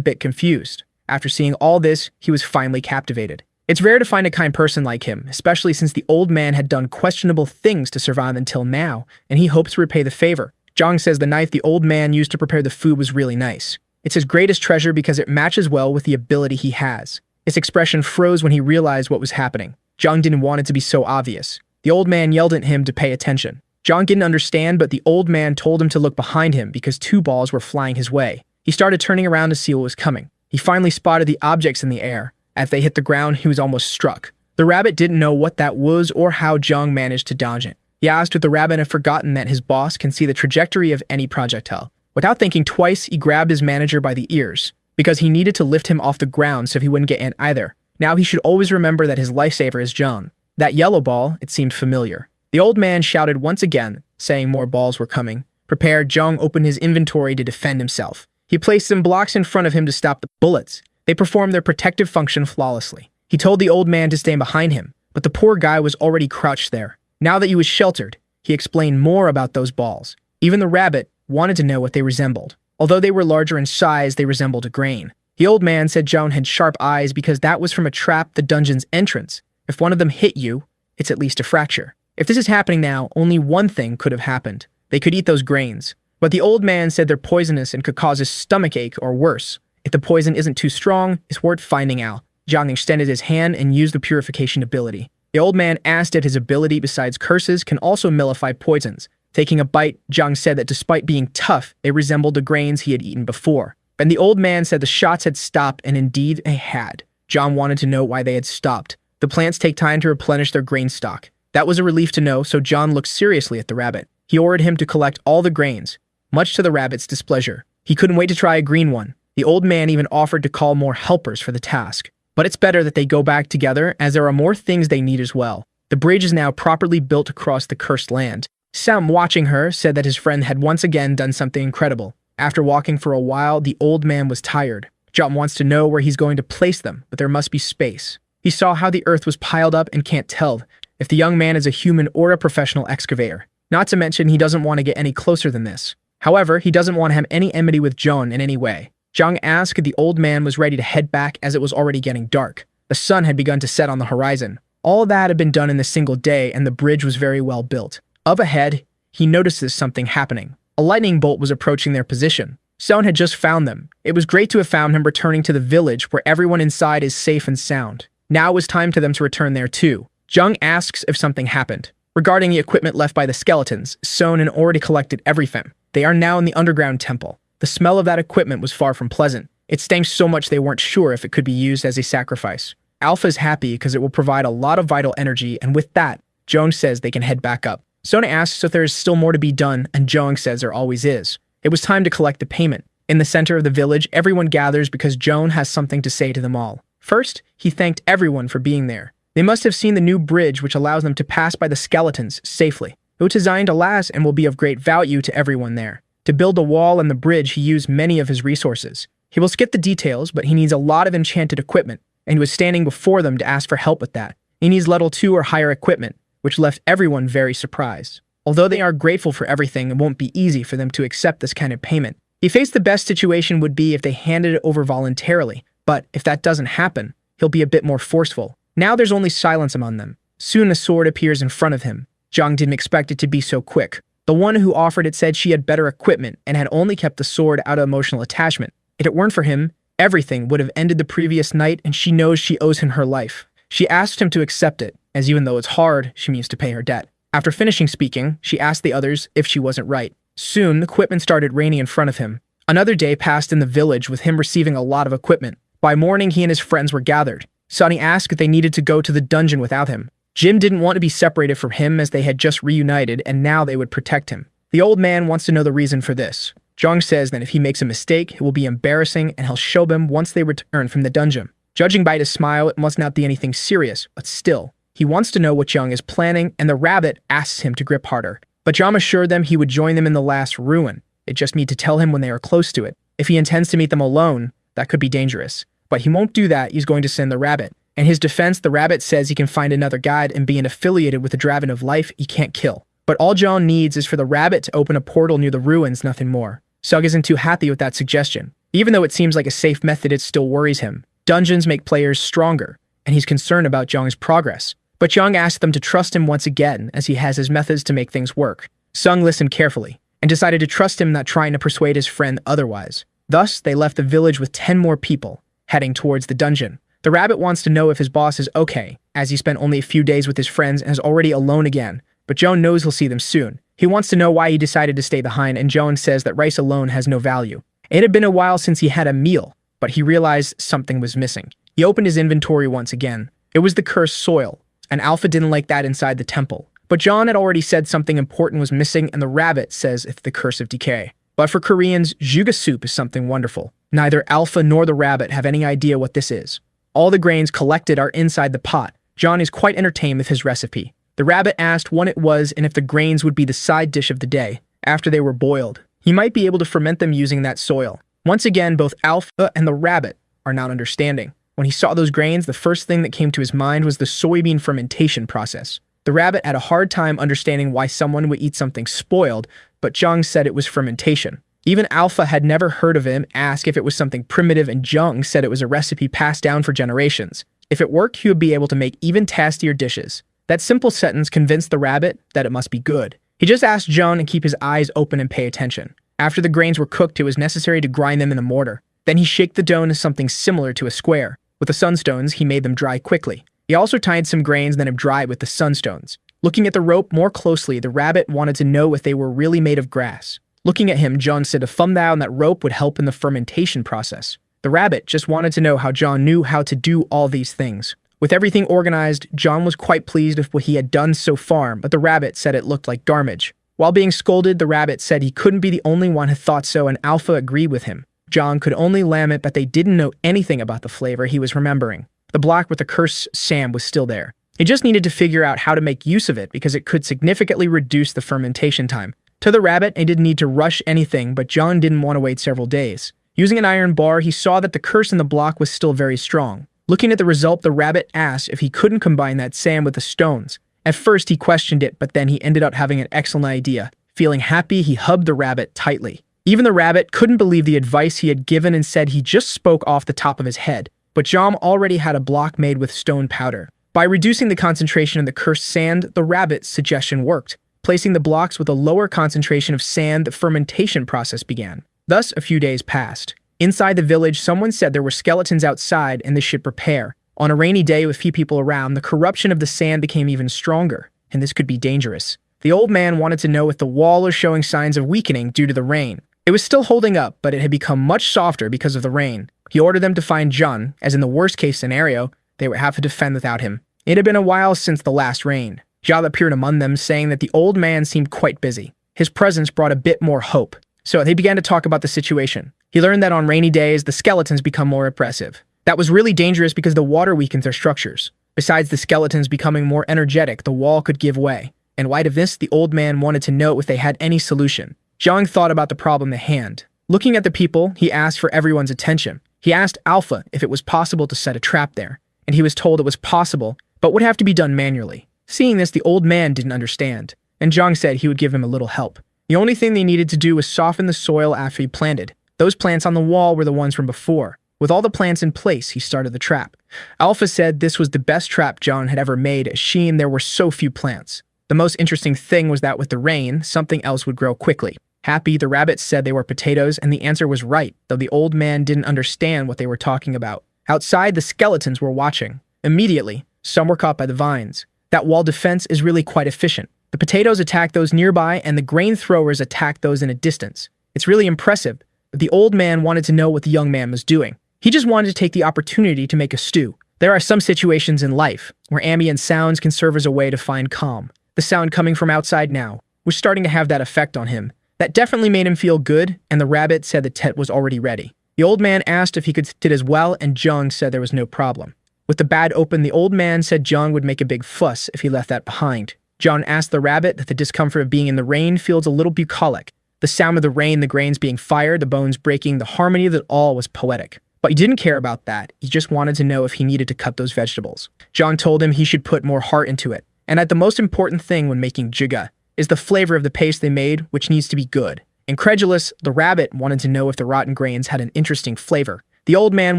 bit confused. After seeing all this, he was finally captivated. It's rare to find a kind person like him, especially since the old man had done questionable things to survive until now, and he hopes to repay the favor. Jung says the knife the old man used to prepare the food was really nice. It's his greatest treasure because it matches well with the ability he has. His expression froze when he realized what was happening. Jung didn't want it to be so obvious. The old man yelled at him to pay attention. Jung didn't understand, but the old man told him to look behind him because 2 balls were flying his way. He started turning around to see what was coming. He finally spotted the objects in the air. As they hit the ground, he was almost struck. The rabbit didn't know what that was or how Jung managed to dodge it. He asked if the rabbit had forgotten that his boss can see the trajectory of any projectile. Without thinking twice, he grabbed his manager by the ears, because he needed to lift him off the ground so he wouldn't get in either. Now he should always remember that his lifesaver is Jung. That yellow ball, it seemed familiar. The old man shouted once again, saying more balls were coming. Prepared, Jung opened his inventory to defend himself. He placed some blocks in front of him to stop the bullets. They performed their protective function flawlessly. He told the old man to stand behind him, but the poor guy was already crouched there. Now that he was sheltered, he explained more about those balls. Even the rabbit wanted to know what they resembled. Although they were larger in size, they resembled a grain. The old man said Jung had sharp eyes because that was from a trap the dungeon's entrance. If one of them hit you, it's at least a fracture. If this is happening now, only one thing could have happened. They could eat those grains. But the old man said they're poisonous and could cause a stomachache or worse. If the poison isn't too strong, it's worth finding out. Jung extended his hand and used the purification ability. The old man asked if his ability, besides curses, can also nullify poisons. Taking a bite, Jung said that despite being tough, they resembled the grains he had eaten before. And the old man said the shots had stopped, and indeed they had. Jung wanted to know why they had stopped. The plants take time to replenish their grain stock. That was a relief to know, so Jung looked seriously at the rabbit. He ordered him to collect all the grains, much to the rabbit's displeasure. He couldn't wait to try a green one. The old man even offered to call more helpers for the task. But it's better that they go back together, as there are more things they need as well. The bridge is now properly built across the cursed land. Sam, watching her, said that his friend had once again done something incredible. After walking for a while, the old man was tired. Jung wants to know where he's going to place them, but there must be space. He saw how the earth was piled up and can't tell if the young man is a human or a professional excavator. Not to mention, he doesn't want to get any closer than this. However, he doesn't want to have any enmity with Jung in any way. Jung asked if the old man was ready to head back as it was already getting dark. The sun had begun to set on the horizon. All that had been done in a single day, and the bridge was very well built. Up ahead, he notices something happening. A lightning bolt was approaching their position. Son had just found them. It was great to have found him returning to the village where everyone inside is safe and sound. Now it was time for them to return there too. Jung asks if something happened. Regarding the equipment left by the skeletons, Son had already collected everything. They are now in the underground temple. The smell of that equipment was far from pleasant. It stank so much they weren't sure if it could be used as a sacrifice. Alpha is happy because it will provide a lot of vital energy, and with that, Jung says they can head back up. Sona asks if there is still more to be done, and Jung says there always is. It was time to collect the payment. In the center of the village, everyone gathers because Jung has something to say to them all. First, he thanked everyone for being there. They must have seen the new bridge which allows them to pass by the skeletons safely. It was designed to last and will be of great value to everyone there. To build the wall and the bridge, he used many of his resources. He will skip the details, but he needs a lot of enchanted equipment, and he was standing before them to ask for help with that. He needs level 2 or higher equipment, which left everyone very surprised. Although they are grateful for everything, it won't be easy for them to accept this kind of payment. He faced the best situation would be if they handed it over voluntarily, but if that doesn't happen, he'll be a bit more forceful. Now there's only silence among them. Soon a sword appears in front of him. Jung didn't expect it to be so quick. The one who offered it said she had better equipment and had only kept the sword out of emotional attachment. If it weren't for him, everything would have ended the previous night, and she knows she owes him her life. She asked him to accept it, as even though it's hard, she means to pay her debt. After finishing speaking, she asked the others if she wasn't right. Soon, the equipment started raining in front of him. Another day passed in the village with him receiving a lot of equipment. By morning, he and his friends were gathered. Sonny asked if they needed to go to the dungeon without him. Jim didn't want to be separated from him as they had just reunited and now they would protect him. The old man wants to know the reason for this. Jung says that if he makes a mistake, it will be embarrassing and he'll show them once they return from the dungeon. Judging by his smile, it must not be anything serious, but still. He wants to know what Jung is planning, and the rabbit asks him to grip harder. But Jung assured them he would join them in the last ruin. It just need to tell him when they are close to it. If he intends to meet them alone, that could be dangerous. But he won't do that, he's going to send the rabbit. In his defense, the rabbit says he can find another guide and being affiliated with the Dragon of Life he can't kill. But all Jung needs is for the rabbit to open a portal near the ruins, nothing more. Sug isn't too happy with that suggestion. Even though it seems like a safe method, it still worries him. Dungeons make players stronger, and he's concerned about Jung's progress. But Jung asked them to trust him once again, as he has his methods to make things work. Sung listened carefully, and decided to trust him, not trying to persuade his friend otherwise. Thus, they left the village with 10 more people, heading towards the dungeon. The rabbit wants to know if his boss is okay, as he spent only a few days with his friends and is already alone again. But Joan knows he'll see them soon. He wants to know why he decided to stay behind, and Joan says that rice alone has no value. It had been a while since he had a meal, but he realized something was missing. He opened his inventory once again. It was the cursed soil, and Alpha didn't like that inside the temple. But John had already said something important was missing, and the rabbit says it's the curse of decay. But for Koreans, juga soup is something wonderful. Neither Alpha nor the rabbit have any idea what this is. All the grains collected are inside the pot. John is quite entertained with his recipe. The rabbit asked what it was and if the grains would be the side dish of the day, after they were boiled. He might be able to ferment them using that soil. Once again, both Alpha and the rabbit are not understanding. When he saw those grains, the first thing that came to his mind was the soybean fermentation process. The rabbit had a hard time understanding why someone would eat something spoiled, but Jung said it was fermentation. Even Alpha had never heard of him, asked if it was something primitive, and Jung said it was a recipe passed down for generations. If it worked, he would be able to make even tastier dishes. That simple sentence convinced the rabbit that it must be good. He just asked Jung to keep his eyes open and pay attention. After the grains were cooked, it was necessary to grind them in a mortar. Then he shaped the dough into something similar to a square. With the sunstones, he made them dry quickly. He also tied some grains that had dried with the sunstones. Looking at the rope more closely, the rabbit wanted to know if they were really made of grass. Looking at him, John said a thumb down that rope would help in the fermentation process. The rabbit just wanted to know how John knew how to do all these things. With everything organized, John was quite pleased with what he had done so far, but the rabbit said it looked like garbage. While being scolded, the rabbit said he couldn't be the only one who thought so, and Alpha agreed with him. John could only lament that they didn't know anything about the flavor he was remembering. The block with the cursed sand was still there. He just needed to figure out how to make use of it because it could significantly reduce the fermentation time. To the rabbit, he didn't need to rush anything, but John didn't want to wait several days. Using an iron bar, he saw that the curse in the block was still very strong. Looking at the result, the rabbit asked if he couldn't combine that sand with the stones. At first, he questioned it, but then he ended up having an excellent idea. Feeling happy, he hugged the rabbit tightly. Even the rabbit couldn't believe the advice he had given and said he just spoke off the top of his head. But John already had a block made with stone powder. By reducing the concentration of the cursed sand, the rabbit's suggestion worked. Placing the blocks with a lower concentration of sand, the fermentation process began. Thus, a few days passed. Inside the village, someone said there were skeletons outside and they should prepare. On a rainy day with few people around, the corruption of the sand became even stronger, and this could be dangerous. The old man wanted to know if the wall was showing signs of weakening due to the rain. It was still holding up, but it had become much softer because of the rain. He ordered them to find Jun, as in the worst-case scenario, they would have to defend without him. It had been a while since the last rain. Jia appeared among them, saying that the old man seemed quite busy. His presence brought a bit more hope. So they began to talk about the situation. He learned that on rainy days, the skeletons become more oppressive. That was really dangerous because the water weakens their structures. Besides the skeletons becoming more energetic, the wall could give way. In light of this, the old man wanted to know if they had any solution. Jiang thought about the problem at hand. Looking at the people, he asked for everyone's attention. He asked Alpha if it was possible to set a trap there, and he was told it was possible, but would have to be done manually. Seeing this, the old man didn't understand, and Jiang said he would give him a little help. The only thing they needed to do was soften the soil after he planted. Those plants on the wall were the ones from before. With all the plants in place, he started the trap. Alpha said this was the best trap John had ever made, as she and there were so few plants. The most interesting thing was that with the rain, something else would grow quickly. Happy, the rabbit said they were potatoes, and the answer was right, though the old man didn't understand what they were talking about. Outside, the skeletons were watching. Immediately, some were caught by the vines. That wall defense is really quite efficient. The potatoes attack those nearby, and the grain throwers attack those in a distance. It's really impressive, but the old man wanted to know what the young man was doing. He just wanted to take the opportunity to make a stew. There are some situations in life where ambient sounds can serve as a way to find calm. The sound coming from outside now was starting to have that effect on him. That definitely made him feel good, and the rabbit said the tet was already ready. The old man asked if he could sit as well, and Jung said there was no problem. With the bad open, the old man said Jung would make a big fuss if he left that behind. John asked the rabbit that the discomfort of being in the rain feels a little bucolic. The sound of the rain, the grains being fired, the bones breaking, the harmony of it all was poetic. But he didn't care about that. He just wanted to know if he needed to cut those vegetables. John told him he should put more heart into it. And that the most important thing when making jiga is the flavor of the paste they made, which needs to be good. Incredulous, the rabbit wanted to know if the rotten grains had an interesting flavor. The old man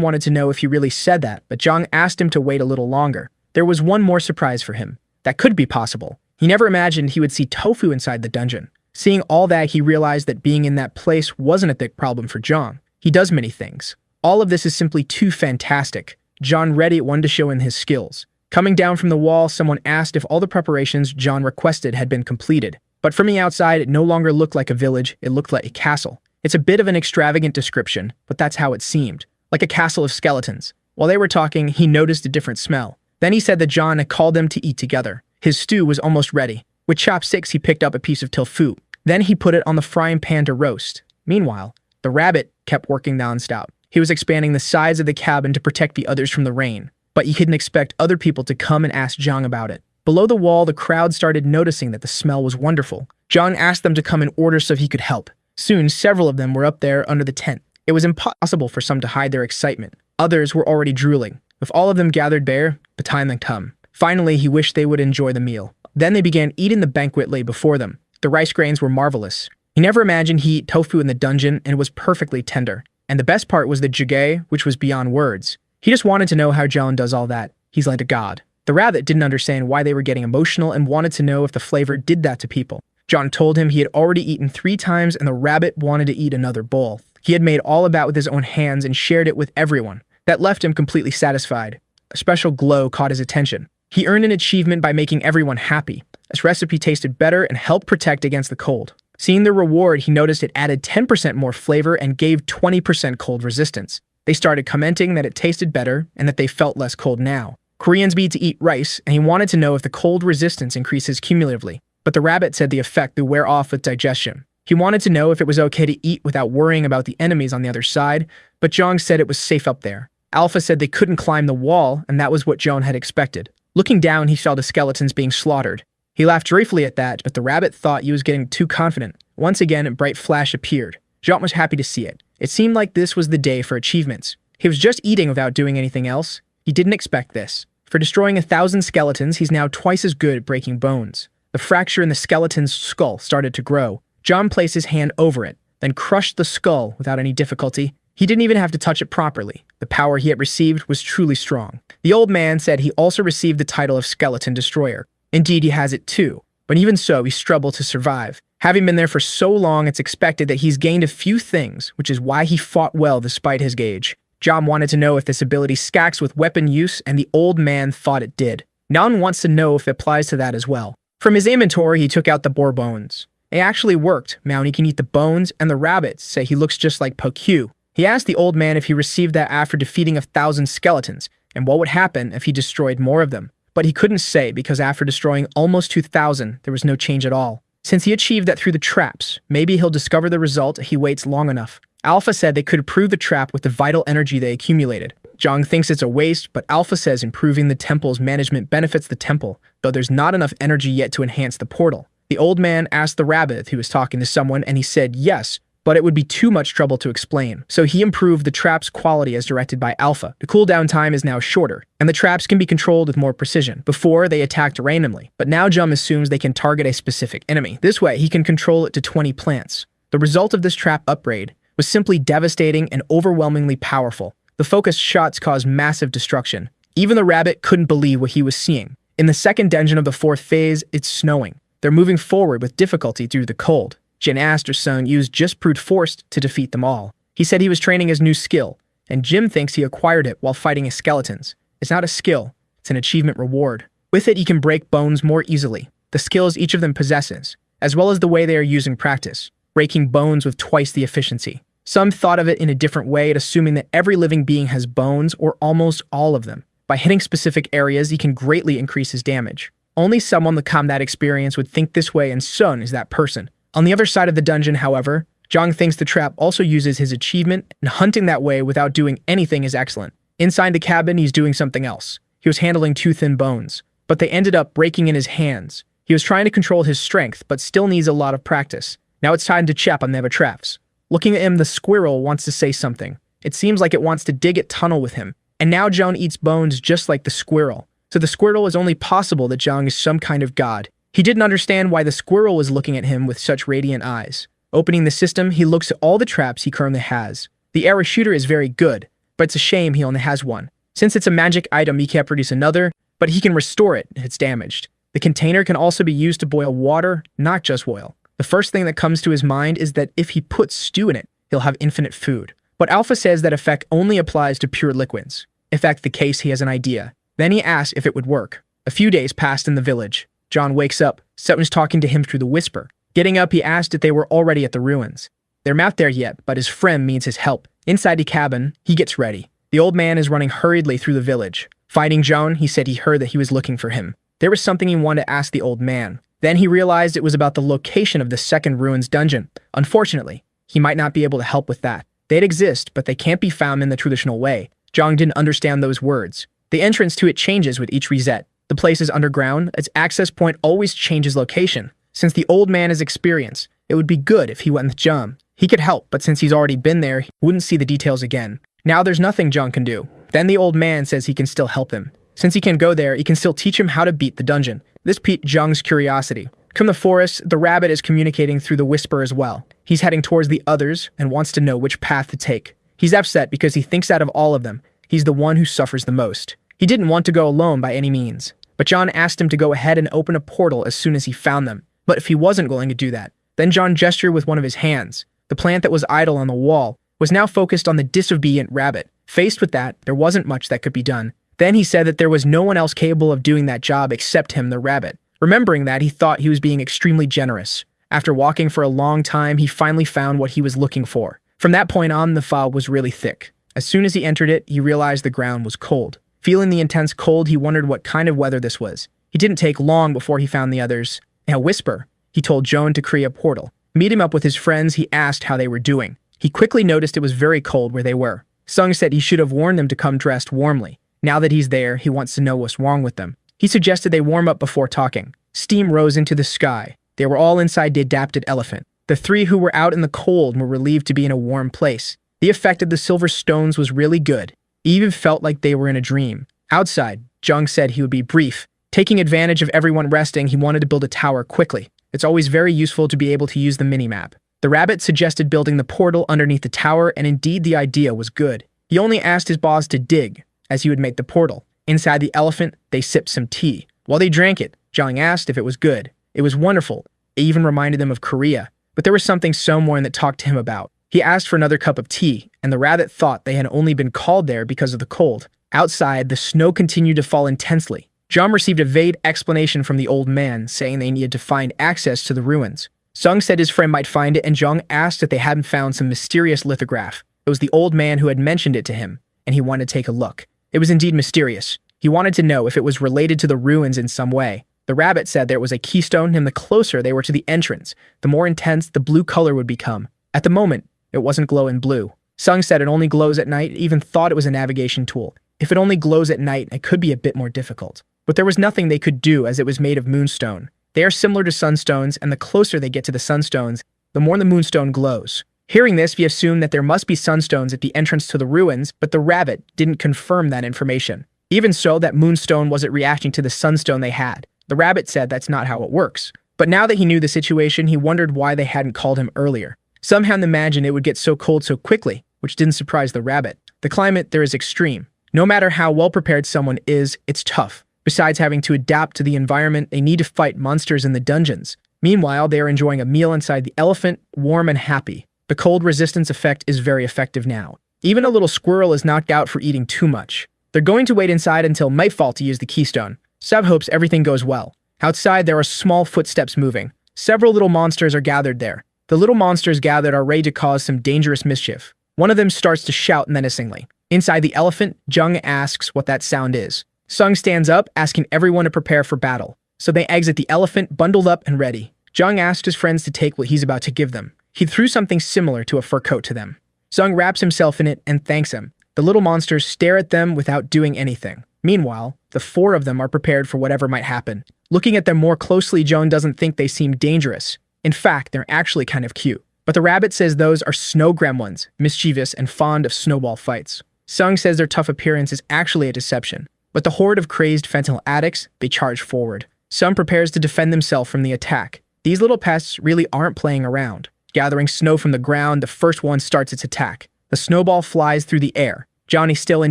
wanted to know if he really said that, but Zhang asked him to wait a little longer. There was one more surprise for him. That could be possible. He never imagined he would see tofu inside the dungeon. Seeing all that, he realized that being in that place wasn't a big problem for Zhang. He does many things. All of this is simply too fantastic. John ready wanted to show him his skills. Coming down from the wall, someone asked if all the preparations John requested had been completed. But from the outside, it no longer looked like a village, it looked like a castle. It's a bit of an extravagant description, but that's how it seemed. Like a castle of skeletons. While they were talking, he noticed a different smell. Then he said that John had called them to eat together. His stew was almost ready. With chopsticks, he picked up a piece of tofu. Then he put it on the frying pan to roast. Meanwhile, the rabbit kept working nonstop. He was expanding the size of the cabin to protect the others from the rain, but he couldn't expect other people to come and ask Jung about it. Below the wall, the crowd started noticing that the smell was wonderful. Jung asked them to come in order so he could help. Soon, several of them were up there under the tent. It was impossible for some to hide their excitement. Others were already drooling. With all of them gathered there, the time had come. Finally, he wished they would enjoy the meal. Then they began eating the banquet laid before them. The rice grains were marvelous. He never imagined he'd eat tofu in the dungeon, and it was perfectly tender. And the best part was the jjigae, which was beyond words. He just wanted to know how Jung does all that. He's like a god. The rabbit didn't understand why they were getting emotional and wanted to know if the flavor did that to people. Jung told him he had already eaten 3 times and the rabbit wanted to eat another bowl. He had made all about with his own hands and shared it with everyone. That left him completely satisfied. A special glow caught his attention. He earned an achievement by making everyone happy. His recipe tasted better and helped protect against the cold. Seeing the reward, he noticed it added 10% more flavor and gave 20% cold resistance. They started commenting that it tasted better and that they felt less cold now. Koreans need to eat rice, and he wanted to know if the cold resistance increases cumulatively. But the rabbit said the effect would wear off with digestion. He wanted to know if it was okay to eat without worrying about the enemies on the other side, but Jung said it was safe up there. Alpha said they couldn't climb the wall, and that was what Jung had expected. Looking down, he saw the skeletons being slaughtered. He laughed joyfully at that, but the rabbit thought he was getting too confident. Once again, a bright flash appeared. Jung was happy to see it. It seemed like this was the day for achievements. He was just eating without doing anything else. He didn't expect this. For destroying 1,000 skeletons, he's now twice as good at breaking bones. The fracture in the skeleton's skull started to grow. Jung placed his hand over it, then crushed the skull without any difficulty. He didn't even have to touch it properly. The power he had received was truly strong. The old man said he also received the title of Skeleton Destroyer. Indeed, he has it too. But even so, he struggled to survive. Having been there for so long, it's expected that he's gained a few things, which is why he fought well despite his age. Jung wanted to know if this ability stacks with weapon use, and the old man thought it did. Nan wants to know if it applies to that as well. From his inventory, he took out the boar bones. It actually worked. Mounty can eat the bones, and the rabbits say he looks just like Pokyu. He asked the old man if he received that after defeating 1,000 skeletons, and what would happen if he destroyed more of them. But he couldn't say because after destroying almost 2,000, there was no change at all. Since he achieved that through the traps, maybe he'll discover the result if he waits long enough. Alpha said they could improve the trap with the vital energy they accumulated. Jung thinks it's a waste, but Alpha says improving the temple's management benefits the temple, though there's not enough energy yet to enhance the portal. The old man asked the rabbit if he was talking to someone, and he said yes, but it would be too much trouble to explain. So he improved the trap's quality as directed by Alpha. The cooldown time is now shorter, and the traps can be controlled with more precision. Before, they attacked randomly, but now Jung assumes they can target a specific enemy. This way, he can control it to 20 plants. The result of this trap upgrade was simply devastating and overwhelmingly powerful. The focused shots caused massive destruction. Even the rabbit couldn't believe what he was seeing. In the second dungeon of the 4th phase, it's snowing. They're moving forward with difficulty due to the cold. Jin asked her son used just brute force to defeat them all. He said he was training his new skill, and Jim thinks he acquired it while fighting his skeletons. It's not a skill, it's an achievement reward. With it, he can break bones more easily. The skills each of them possesses, as well as the way they are used in practice, breaking bones with twice the efficiency. Some thought of it in a different way, assuming that every living being has bones, or almost all of them. By hitting specific areas, he can greatly increase his damage. Only someone with combat experience would think this way, and Sun is that person. On the other side of the dungeon, however, Jung thinks the trap also uses his achievement, and hunting that way without doing anything is excellent. Inside the cabin, he's doing something else. He was handling 2 thin bones, but they ended up breaking in his hands. He was trying to control his strength, but still needs a lot of practice. Now it's time to chap on the other traps. Looking at him, the squirrel wants to say something. It seems like it wants to dig a tunnel with him. And now Jung eats bones just like the squirrel. So the squirrel is only possible that Jung is some kind of god. He didn't understand why the squirrel was looking at him with such radiant eyes. Opening the system, he looks at all the traps he currently has. The arrow shooter is very good, but it's a shame he only has one. Since it's a magic item, he can't produce another, but he can restore it if it's damaged. The container can also be used to boil water, not just oil. The first thing that comes to his mind is that if he puts stew in it, he'll have infinite food. But Alpha says that effect only applies to pure liquids. If that's the case, he has an idea. Then he asks if it would work. A few days passed in the village. John wakes up. Someone's talking to him through the whisper. Getting up, he asked if they were already at the ruins. They're not there yet, but his friend needs his help. Inside the cabin, he gets ready. The old man is running hurriedly through the village. Fighting John, he said he heard that he was looking for him. There was something he wanted to ask the old man. Then he realized it was about the location of the second ruins dungeon. Unfortunately, he might not be able to help with that. They'd exist, but they can't be found in the traditional way. Jung didn't understand those words. The entrance to it changes with each reset. The place is underground, its access point always changes location. Since the old man is experienced, it would be good if he went with Jung. He could help, but since he's already been there, he wouldn't see the details again. Now there's nothing Jung can do. Then the old man says he can still help him. Since he can go there, he can still teach him how to beat the dungeon. This piqued Jung's curiosity. From the forest, the rabbit is communicating through the whisper as well. He's heading towards the others and wants to know which path to take. He's upset because he thinks out of all of them, he's the one who suffers the most. He didn't want to go alone by any means, but John asked him to go ahead and open a portal as soon as he found them. But if he wasn't going to do that, then John gestured with one of his hands. The plant that was idle on the wall was now focused on the disobedient rabbit. Faced with that, there wasn't much that could be done. Then he said that there was no one else capable of doing that job except him, the rabbit. Remembering that, he thought he was being extremely generous. After walking for a long time, he finally found what he was looking for. From that point on, the fog was really thick. As soon as he entered it, he realized the ground was cold. Feeling the intense cold, he wondered what kind of weather this was. He didn't take long before he found the others. In a whisper, he told Joan to create a portal. Meet him up with his friends, he asked how they were doing. He quickly noticed it was very cold where they were. Sung said he should have warned them to come dressed warmly. Now that he's there, he wants to know what's wrong with them. He suggested they warm up before talking. Steam rose into the sky. They were all inside the adapted elephant. The three who were out in the cold were relieved to be in a warm place. The effect of the silver stones was really good. It even felt like they were in a dream. Outside, Jung said he would be brief. Taking advantage of everyone resting, he wanted to build a tower quickly. It's always very useful to be able to use the minimap. The rabbit suggested building the portal underneath the tower, and indeed the idea was good. He only asked his boss to dig, as he would make the portal. Inside the elephant, they sipped some tea. While they drank it, Jung asked if it was good. It was wonderful. It even reminded them of Korea. But there was something someone that talked to him about. He asked for another cup of tea, and the rabbit thought they had only been called there because of the cold. Outside, the snow continued to fall intensely. Jung received a vague explanation from the old man, saying they needed to find access to the ruins. Sung said his friend might find it, and Jung asked if they hadn't found some mysterious lithograph. It was the old man who had mentioned it to him, and he wanted to take a look. It was indeed mysterious. He wanted to know if it was related to the ruins in some way. The rabbit said there was a keystone, and the closer they were to the entrance, the more intense the blue color would become. At the moment, it wasn't glowing blue. Sung said it only glows at night, even thought it was a navigation tool. If it only glows at night, it could be a bit more difficult. But there was nothing they could do as it was made of moonstone. They are similar to sunstones, and the closer they get to the sunstones, the more the moonstone glows. Hearing this, we assumed that there must be sunstones at the entrance to the ruins, but the rabbit didn't confirm that information. Even so, that moonstone wasn't reacting to the sunstone they had. The rabbit said that's not how it works. But now that he knew the situation, he wondered why they hadn't called him earlier. Some had imagined it would get so cold so quickly, which didn't surprise the rabbit. The climate there is extreme. No matter how well prepared someone is, it's tough. Besides having to adapt to the environment, they need to fight monsters in the dungeons. Meanwhile, they are enjoying a meal inside the elephant, warm and happy. The cold resistance effect is very effective now. Even a little squirrel is knocked out for eating too much. They're going to wait inside until nightfall to use the keystone. Sub hopes everything goes well. Outside, there are small footsteps moving. Several little monsters are gathered there. The little monsters gathered are ready to cause some dangerous mischief. One of them starts to shout menacingly. Inside the elephant, Jung asks what that sound is. Sung stands up, asking everyone to prepare for battle. So they exit the elephant, bundled up and ready. Jung asked his friends to take what he's about to give them. He threw something similar to a fur coat to them. Sung wraps himself in it and thanks him. The little monsters stare at them without doing anything. Meanwhile, the four of them are prepared for whatever might happen. Looking at them more closely, Jung doesn't think they seem dangerous. In fact, they're actually kind of cute. But the rabbit says those are snow gremlins, mischievous and fond of snowball fights. Sung says their tough appearance is actually a deception. But the horde of crazed fentanyl addicts, they charge forward. Sung prepares to defend themselves from the attack. These little pests really aren't playing around. Gathering snow from the ground, the first one starts its attack. The snowball flies through the air. Johnny's still in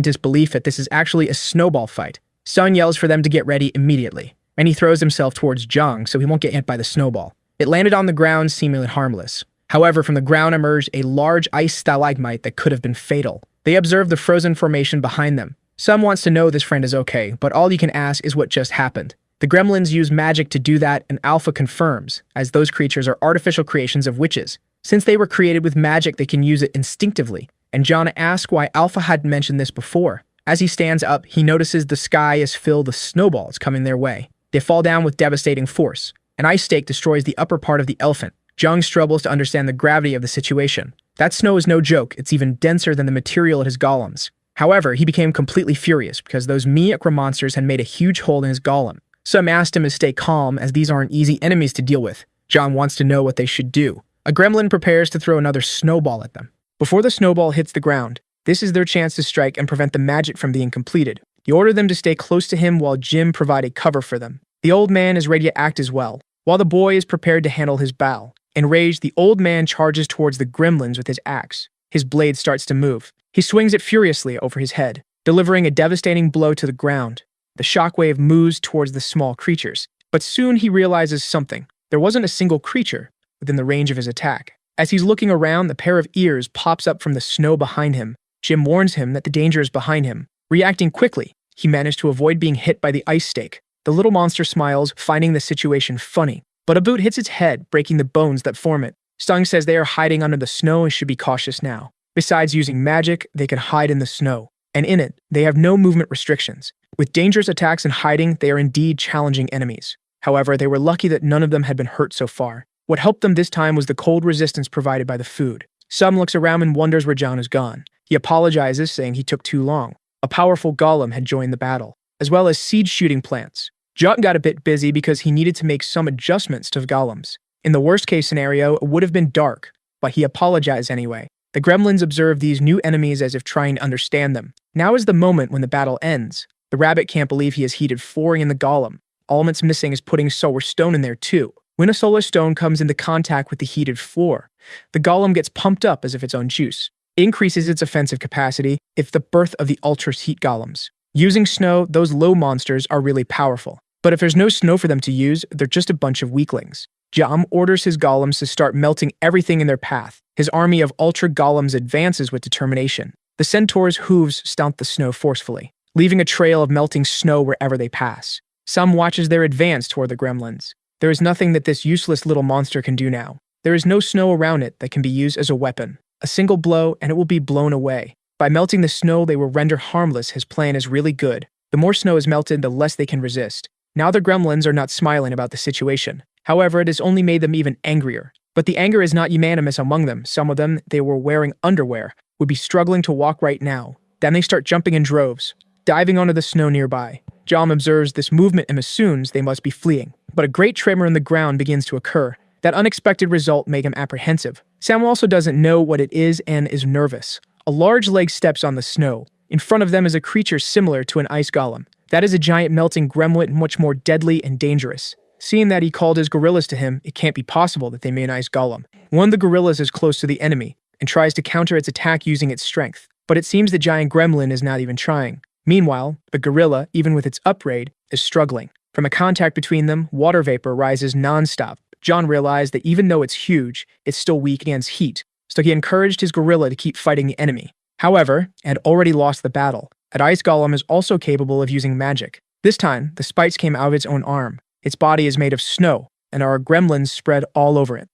disbelief that this is actually a snowball fight. Sung yells for them to get ready immediately, and he throws himself towards Jung so he won't get hit by the snowball. It landed on the ground, seemingly harmless. However, from the ground emerged a large ice stalagmite that could have been fatal. They observe the frozen formation behind them. Sung wants to know this friend is okay, but all you can ask is what just happened. The gremlins use magic to do that, and Alpha confirms, as those creatures are artificial creations of witches. Since they were created with magic, they can use it instinctively, and John asks why Alpha hadn't mentioned this before. As he stands up, he notices the sky is filled with snowballs coming their way. They fall down with devastating force. An ice stake destroys the upper part of the elephant. Jung struggles to understand the gravity of the situation. That snow is no joke, it's even denser than the material at his golems. However, he became completely furious because those Miyakra monsters had made a huge hole in his golem. Some asked him to stay calm as these aren't easy enemies to deal with. John wants to know what they should do. A gremlin prepares to throw another snowball at them. Before the snowball hits the ground, this is their chance to strike and prevent the magic from being completed. He ordered them to stay close to him while Jim provided cover for them. The old man is ready to act as well, while the boy is prepared to handle his bow. Enraged, the old man charges towards the gremlins with his axe. His blade starts to move. He swings it furiously over his head, delivering a devastating blow to the ground. The shockwave moves towards the small creatures, but soon he realizes something. There wasn't a single creature within the range of his attack. As he's looking around, the pair of ears pops up from the snow behind him. Jim warns him that the danger is behind him. Reacting quickly, he managed to avoid being hit by the ice stake. The little monster smiles, finding the situation funny. But a boot hits its head, breaking the bones that form it. Stung says they are hiding under the snow and should be cautious now. Besides using magic, they can hide in the snow. And in it, they have no movement restrictions. With dangerous attacks and hiding, they are indeed challenging enemies. However, they were lucky that none of them had been hurt so far. What helped them this time was the cold resistance provided by the food. Sum looks around and wonders where John is gone. He apologizes, saying he took too long. A powerful golem had joined the battle, as well as seed-shooting plants. John got a bit busy because he needed to make some adjustments to the golems. In the worst-case scenario, it would have been dark, but he apologized anyway. The gremlins observe these new enemies as if trying to understand them. Now is the moment when the battle ends. The rabbit can't believe he has heated 4 in the golem. All that's missing is putting solar stone in there too. When a solar stone comes into contact with the heated floor, the golem gets pumped up as if its own juice. It increases its offensive capacity if the birth of the ultra heat golems. Using snow, those low monsters are really powerful. But if there's no snow for them to use, they're just a bunch of weaklings. Jam orders his golems to start melting everything in their path. His army of ultra golems advances with determination. The centaur's hooves stomp the snow forcefully, leaving a trail of melting snow wherever they pass. Some watches their advance toward the gremlins. There is nothing that this useless little monster can do now. There is no snow around it that can be used as a weapon. A single blow and it will be blown away. By melting the snow, they will render harmless. His plan is really good. The more snow is melted, the less they can resist. Now the gremlins are not smiling about the situation. However, it has only made them even angrier. But the anger is not unanimous among them. Some of them, they were wearing underwear, would be struggling to walk right now. Then they start jumping in droves, diving onto the snow nearby. Jam observes this movement and assumes they must be fleeing. But a great tremor in the ground begins to occur. That unexpected result made him apprehensive. Sam also doesn't know what it is and is nervous. A large leg steps on the snow. In front of them is a creature similar to an ice golem. That is a giant melting gremlin, much more deadly and dangerous. Seeing that he called his gorillas to him, it can't be possible that they made an ice golem. One of the gorillas is close to the enemy and tries to counter its attack using its strength. But it seems the giant gremlin is not even trying. Meanwhile, the gorilla, even with its upgrade, is struggling. From a contact between them, water vapor rises non-stop. John realized that even though it's huge, it's still weak against heat, so he encouraged his gorilla to keep fighting the enemy. However, it had already lost the battle. An ice golem is also capable of using magic. This time, the spikes came out of its own arm. Its body is made of snow, and there are gremlins spread all over it.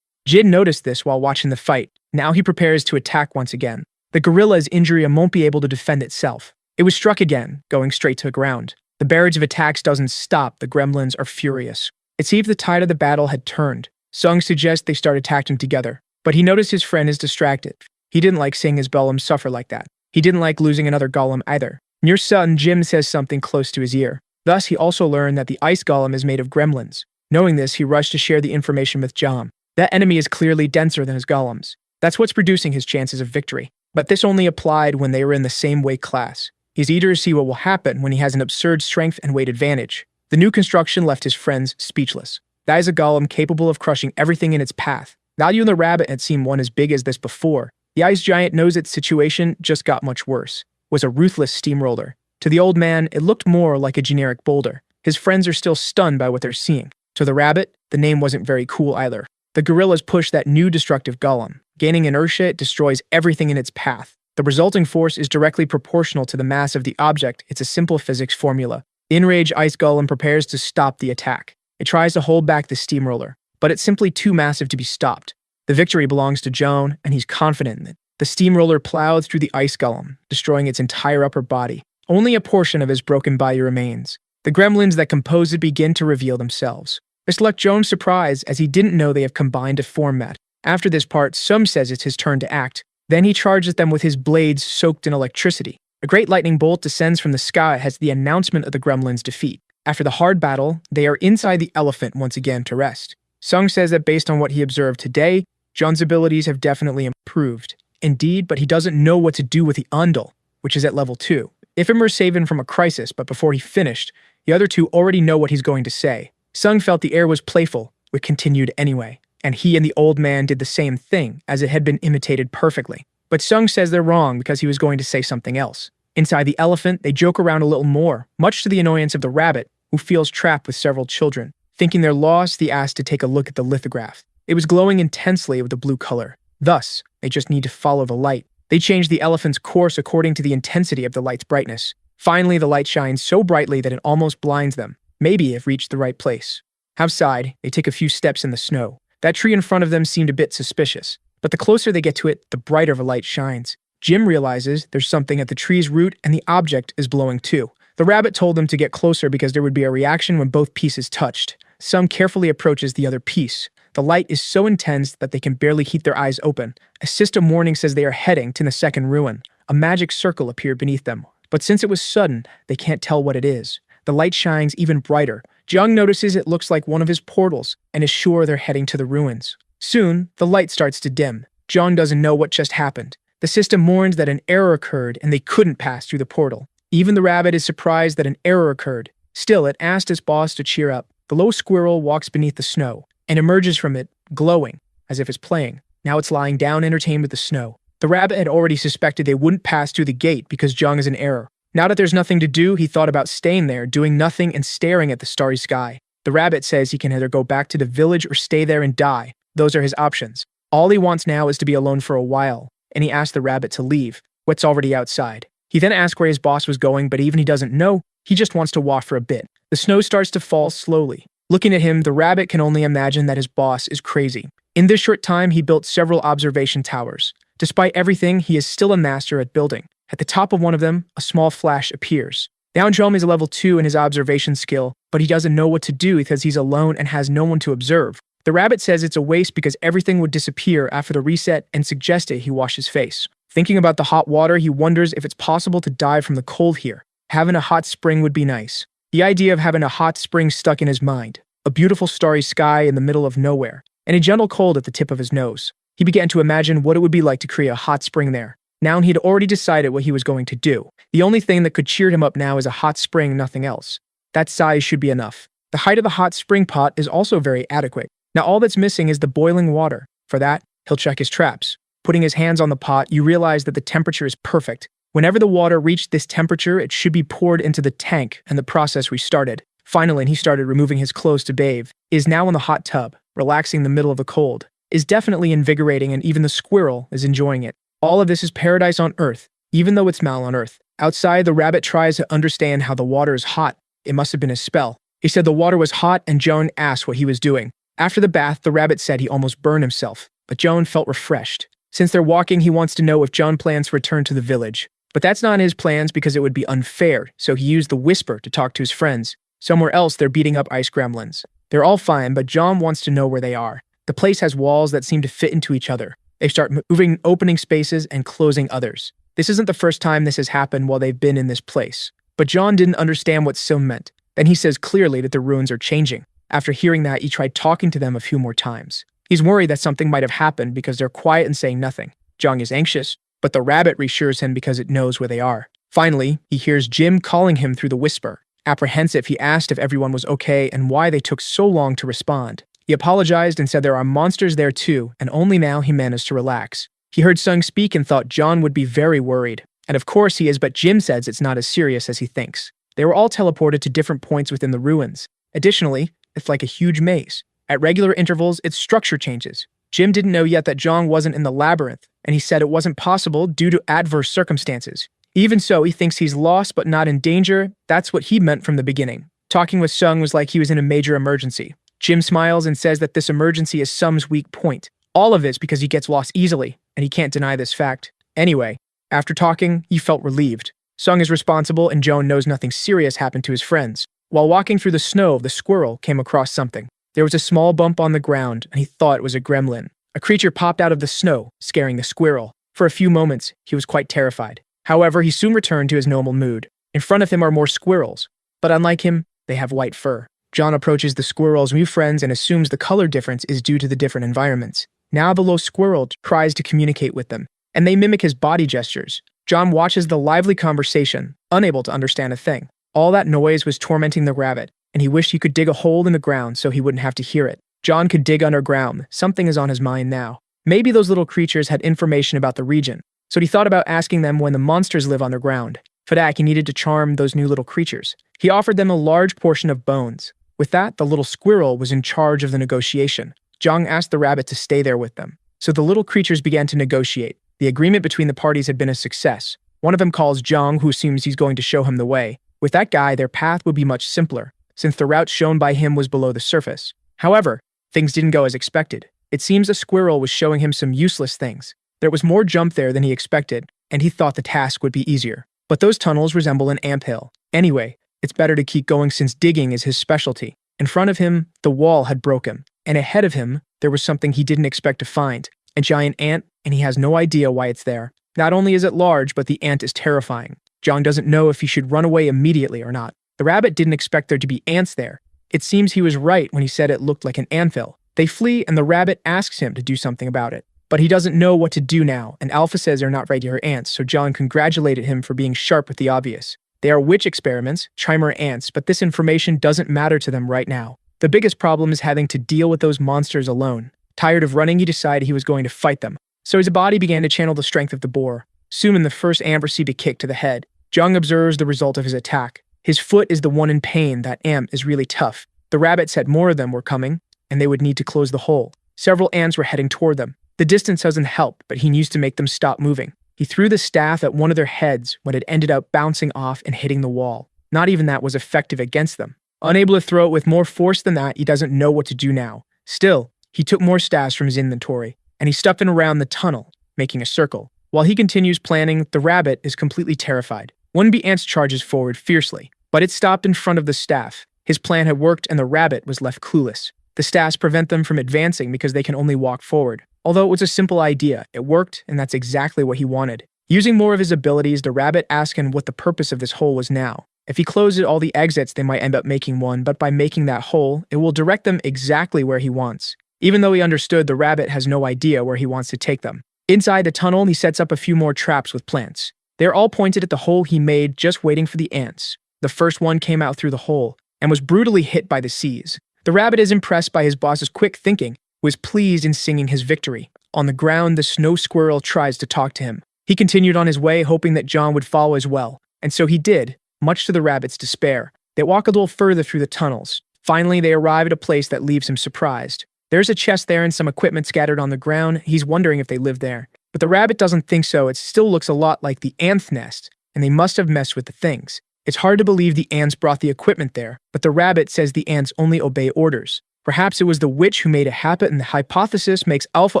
Jin noticed this while watching the fight. Now he prepares to attack once again. The gorilla is injured and won't be able to defend itself. It was struck again, going straight to the ground. The barrage of attacks doesn't stop. The gremlins are furious. It seems the tide of the battle had turned. Sung suggests they start attacking together, but he noticed his friend is distracted. He didn't like seeing his golem suffer like that. He didn't like losing another golem either. Near Sun, Jim says something close to his ear. Thus, he also learned that the ice golem is made of gremlins. Knowing this, he rushed to share the information with Jam. That enemy is clearly denser than his golems. That's what's reducing his chances of victory. But this only applied when they were in the same weight class. He's eager to see what will happen when he has an absurd strength and weight advantage. The new construction left his friends speechless. That is a golem capable of crushing everything in its path. Value in the rabbit had seen one as big as this before. The ice giant knows its situation just got much worse. It was a ruthless steamroller. To the old man, it looked more like a generic boulder. His friends are still stunned by what they're seeing. To the rabbit, the name wasn't very cool either. The gorillas push that new destructive golem. Gaining inertia, it destroys everything in its path. The resulting force is directly proportional to the mass of the object. It's a simple physics formula. The enraged ice golem prepares to stop the attack. It tries to hold back the steamroller, but it's simply too massive to be stopped. The victory belongs to Joan, and he's confident in it. The steamroller plowed through the ice golem, destroying its entire upper body. Only a portion of his broken body remains. The gremlins that compose it begin to reveal themselves. This left Joan surprised as he didn't know they have combined to form that. After this part, Sung says it's his turn to act. Then he charges them with his blades soaked in electricity. A great lightning bolt descends from the sky as the announcement of the gremlins' defeat. After the hard battle, they are inside the elephant once again to rest. Sung says that based on what he observed today, John's abilities have definitely improved. Indeed, but he doesn't know what to do with the Undle, which is at level 2. Ifemer saved him from a crisis, but before he finished, the other two already know what he's going to say. Sung felt the air was playful, which continued anyway, and he and the old man did the same thing, as it had been imitated perfectly. But Sung says they're wrong because he was going to say something else. Inside the elephant, they joke around a little more, much to the annoyance of the rabbit, who feels trapped with several children. Thinking they're lost, he asks to take a look at the lithograph. It was glowing intensely with a blue color. Thus, they just need to follow the light. They change the elephant's course according to the intensity of the light's brightness. Finally, the light shines so brightly that it almost blinds them. Maybe have reached the right place. Outside, they take a few steps in the snow. That tree in front of them seemed a bit suspicious, but the closer they get to it, the brighter the light shines. Jim realizes there's something at the tree's root and the object is glowing too. The rabbit told them to get closer because there would be a reaction when both pieces touched. Sung carefully approaches the other piece. The light is so intense that they can barely keep their eyes open. A system warning says they are heading to the second ruin. A magic circle appeared beneath them, but since it was sudden, they can't tell what it is. The light shines even brighter. Jung notices it looks like one of his portals and is sure they're heading to the ruins. Soon, the light starts to dim. Jung doesn't know what just happened. The system warns that an error occurred and they couldn't pass through the portal. Even the rabbit is surprised that an error occurred. Still, it asked its boss to cheer up. The little squirrel walks beneath the snow and emerges from it, glowing, as if it's playing. Now it's lying down entertained with the snow. The rabbit had already suspected they wouldn't pass through the gate because Jung is in error. Now that there's nothing to do, he thought about staying there, doing nothing and staring at the starry sky. The rabbit says he can either go back to the village or stay there and die. Those are his options. All he wants now is to be alone for a while, and he asks the rabbit to leave. What's already outside. He then asks where his boss was going, but even he doesn't know, he just wants to walk for a bit. The snow starts to fall slowly. Looking at him, the rabbit can only imagine that his boss is crazy. In this short time, he built several observation towers. Despite everything, he is still a master at building. At the top of one of them, a small flash appears. Now Jom is a level 2 in his observation skill, but he doesn't know what to do because he's alone and has no one to observe. The rabbit says it's a waste because everything would disappear after the reset and suggested he wash his face. Thinking about the hot water, he wonders if it's possible to die from the cold here. Having a hot spring would be nice. The idea of having a hot spring stuck in his mind. A beautiful starry sky in the middle of nowhere, and a gentle cold at the tip of his nose. He began to imagine what it would be like to create a hot spring there. Now he'd already decided what he was going to do. The only thing that could cheer him up now is a hot spring, nothing else. That size should be enough. The height of the hot spring pot is also very adequate. Now all that's missing is the boiling water. For that, he'll check his traps. Putting his hands on the pot, you realize that the temperature is perfect. Whenever the water reached this temperature, it should be poured into the tank, and the process restarted. Finally, he started removing his clothes to bathe. Is now in the hot tub, relaxing in the middle of the cold. Is definitely invigorating, and even the squirrel is enjoying it. All of this is paradise on Earth, even though it's Mal on Earth. Outside, the rabbit tries to understand how the water is hot. It must have been a spell. He said the water was hot, and Joan asked what he was doing. After the bath, the rabbit said he almost burned himself, but Joan felt refreshed. Since they're walking, he wants to know if Joan plans to return to the village. But that's not his plans because it would be unfair, so he used the whisper to talk to his friends. Somewhere else, they're beating up ice gremlins. They're all fine, but John wants to know where they are. The place has walls that seem to fit into each other. They start moving opening spaces and closing others. This isn't the first time this has happened while they've been in this place. But John didn't understand what Sim meant. Then he says clearly that the ruins are changing. After hearing that, he tried talking to them a few more times. He's worried that something might have happened because they're quiet and saying nothing. Jung is anxious, but the rabbit reassures him because it knows where they are. Finally, he hears Jim calling him through the whisper. Apprehensive, he asked if everyone was okay and why they took so long to respond. He apologized and said there are monsters there too, and only now he managed to relax. He heard Sung speak and thought John would be very worried. And of course he is, but Jim says it's not as serious as he thinks. They were all teleported to different points within the ruins. Additionally, it's like a huge maze. At regular intervals, its structure changes. Jim didn't know yet that John wasn't in the labyrinth, and he said it wasn't possible due to adverse circumstances. Even so, he thinks he's lost but not in danger. That's what he meant from the beginning. Talking with Sung was like he was in a major emergency. Jim smiles and says that this emergency is Sung's weak point. All of this because he gets lost easily, and he can't deny this fact. Anyway, after talking, he felt relieved. Sung is responsible and Joan knows nothing serious happened to his friends. While walking through the snow, the squirrel came across something. There was a small bump on the ground, and he thought it was a gremlin. A creature popped out of the snow, scaring the squirrel. For a few moments, he was quite terrified. However, he soon returned to his normal mood. In front of him are more squirrels, but unlike him, they have white fur. John approaches the squirrel's new friends and assumes the color difference is due to the different environments. Now the little squirrel tries to communicate with them, and they mimic his body gestures. John watches the lively conversation, unable to understand a thing. All that noise was tormenting the rabbit, and he wished he could dig a hole in the ground so he wouldn't have to hear it. John could dig underground. Something is on his mind now. Maybe those little creatures had information about the region, so he thought about asking them when the monsters live underground. For that, he needed to charm those new little creatures. He offered them a large portion of bones. With that, the little squirrel was in charge of the negotiation. Jung asked the rabbit to stay there with them. So the little creatures began to negotiate. The agreement between the parties had been a success. One of them calls Jung, who assumes he's going to show him the way. With that guy, their path would be much simpler, since the route shown by him was below the surface. However, things didn't go as expected. It seems the squirrel was showing him some useless things. There was more jump there than he expected, and he thought the task would be easier. But those tunnels resemble an anthill. Anyway, it's better to keep going since digging is his specialty. In front of him, the wall had broken, and ahead of him, there was something he didn't expect to find, a giant ant, and he has no idea why it's there. Not only is it large, but the ant is terrifying. John doesn't know if he should run away immediately or not. The rabbit didn't expect there to be ants there. It seems he was right when he said it looked like an anthill. They flee, and the rabbit asks him to do something about it. But he doesn't know what to do now, and Alpha says they're not regular ants, so John congratulated him for being sharp with the obvious. They are witch experiments, chimera ants, but this information doesn't matter to them right now. The biggest problem is having to deal with those monsters alone. Tired of running, he decided he was going to fight them. So his body began to channel the strength of the boar. Soon the first ant received a kick to the head. Jung observes the result of his attack. His foot is the one in pain. That ant is really tough. The rabbit said more of them were coming, and they would need to close the hole. Several ants were heading toward them. The distance doesn't help, but he needs to make them stop moving. He threw the staff at one of their heads when it ended up bouncing off and hitting the wall. Not even that was effective against them. Unable to throw it with more force than that, he doesn't know what to do now. Still, he took more staffs from his inventory, and he stuffed it around the tunnel, making a circle. While he continues planning, the rabbit is completely terrified. One bee ant charges forward fiercely, but it stopped in front of the staff. His plan had worked, and the rabbit was left clueless. The staffs prevent them from advancing because they can only walk forward. Although it was a simple idea, it worked, and that's exactly what he wanted. Using more of his abilities, the rabbit asked him what the purpose of this hole was now. If he closes all the exits, they might end up making one, but by making that hole, it will direct them exactly where he wants. Even though he understood, the rabbit has no idea where he wants to take them. Inside the tunnel, he sets up a few more traps with plants. They're all pointed at the hole he made, just waiting for the ants. The first one came out through the hole, and was brutally hit by the seas. The rabbit is impressed by his boss's quick thinking, was pleased in singing his victory. On the ground, the snow squirrel tries to talk to him. He continued on his way, hoping that John would follow as well, and so he did, much to the rabbit's despair. They walk a little further through the tunnels. Finally, they arrive at a place that leaves him surprised. There's a chest there and some equipment scattered on the ground. He's wondering if they live there. But the rabbit doesn't think so. It still looks a lot like the ant nest, and they must have messed with the things. It's hard to believe the ants brought the equipment there, but the rabbit says the ants only obey orders. Perhaps it was the witch who made it happen, and the hypothesis makes Alpha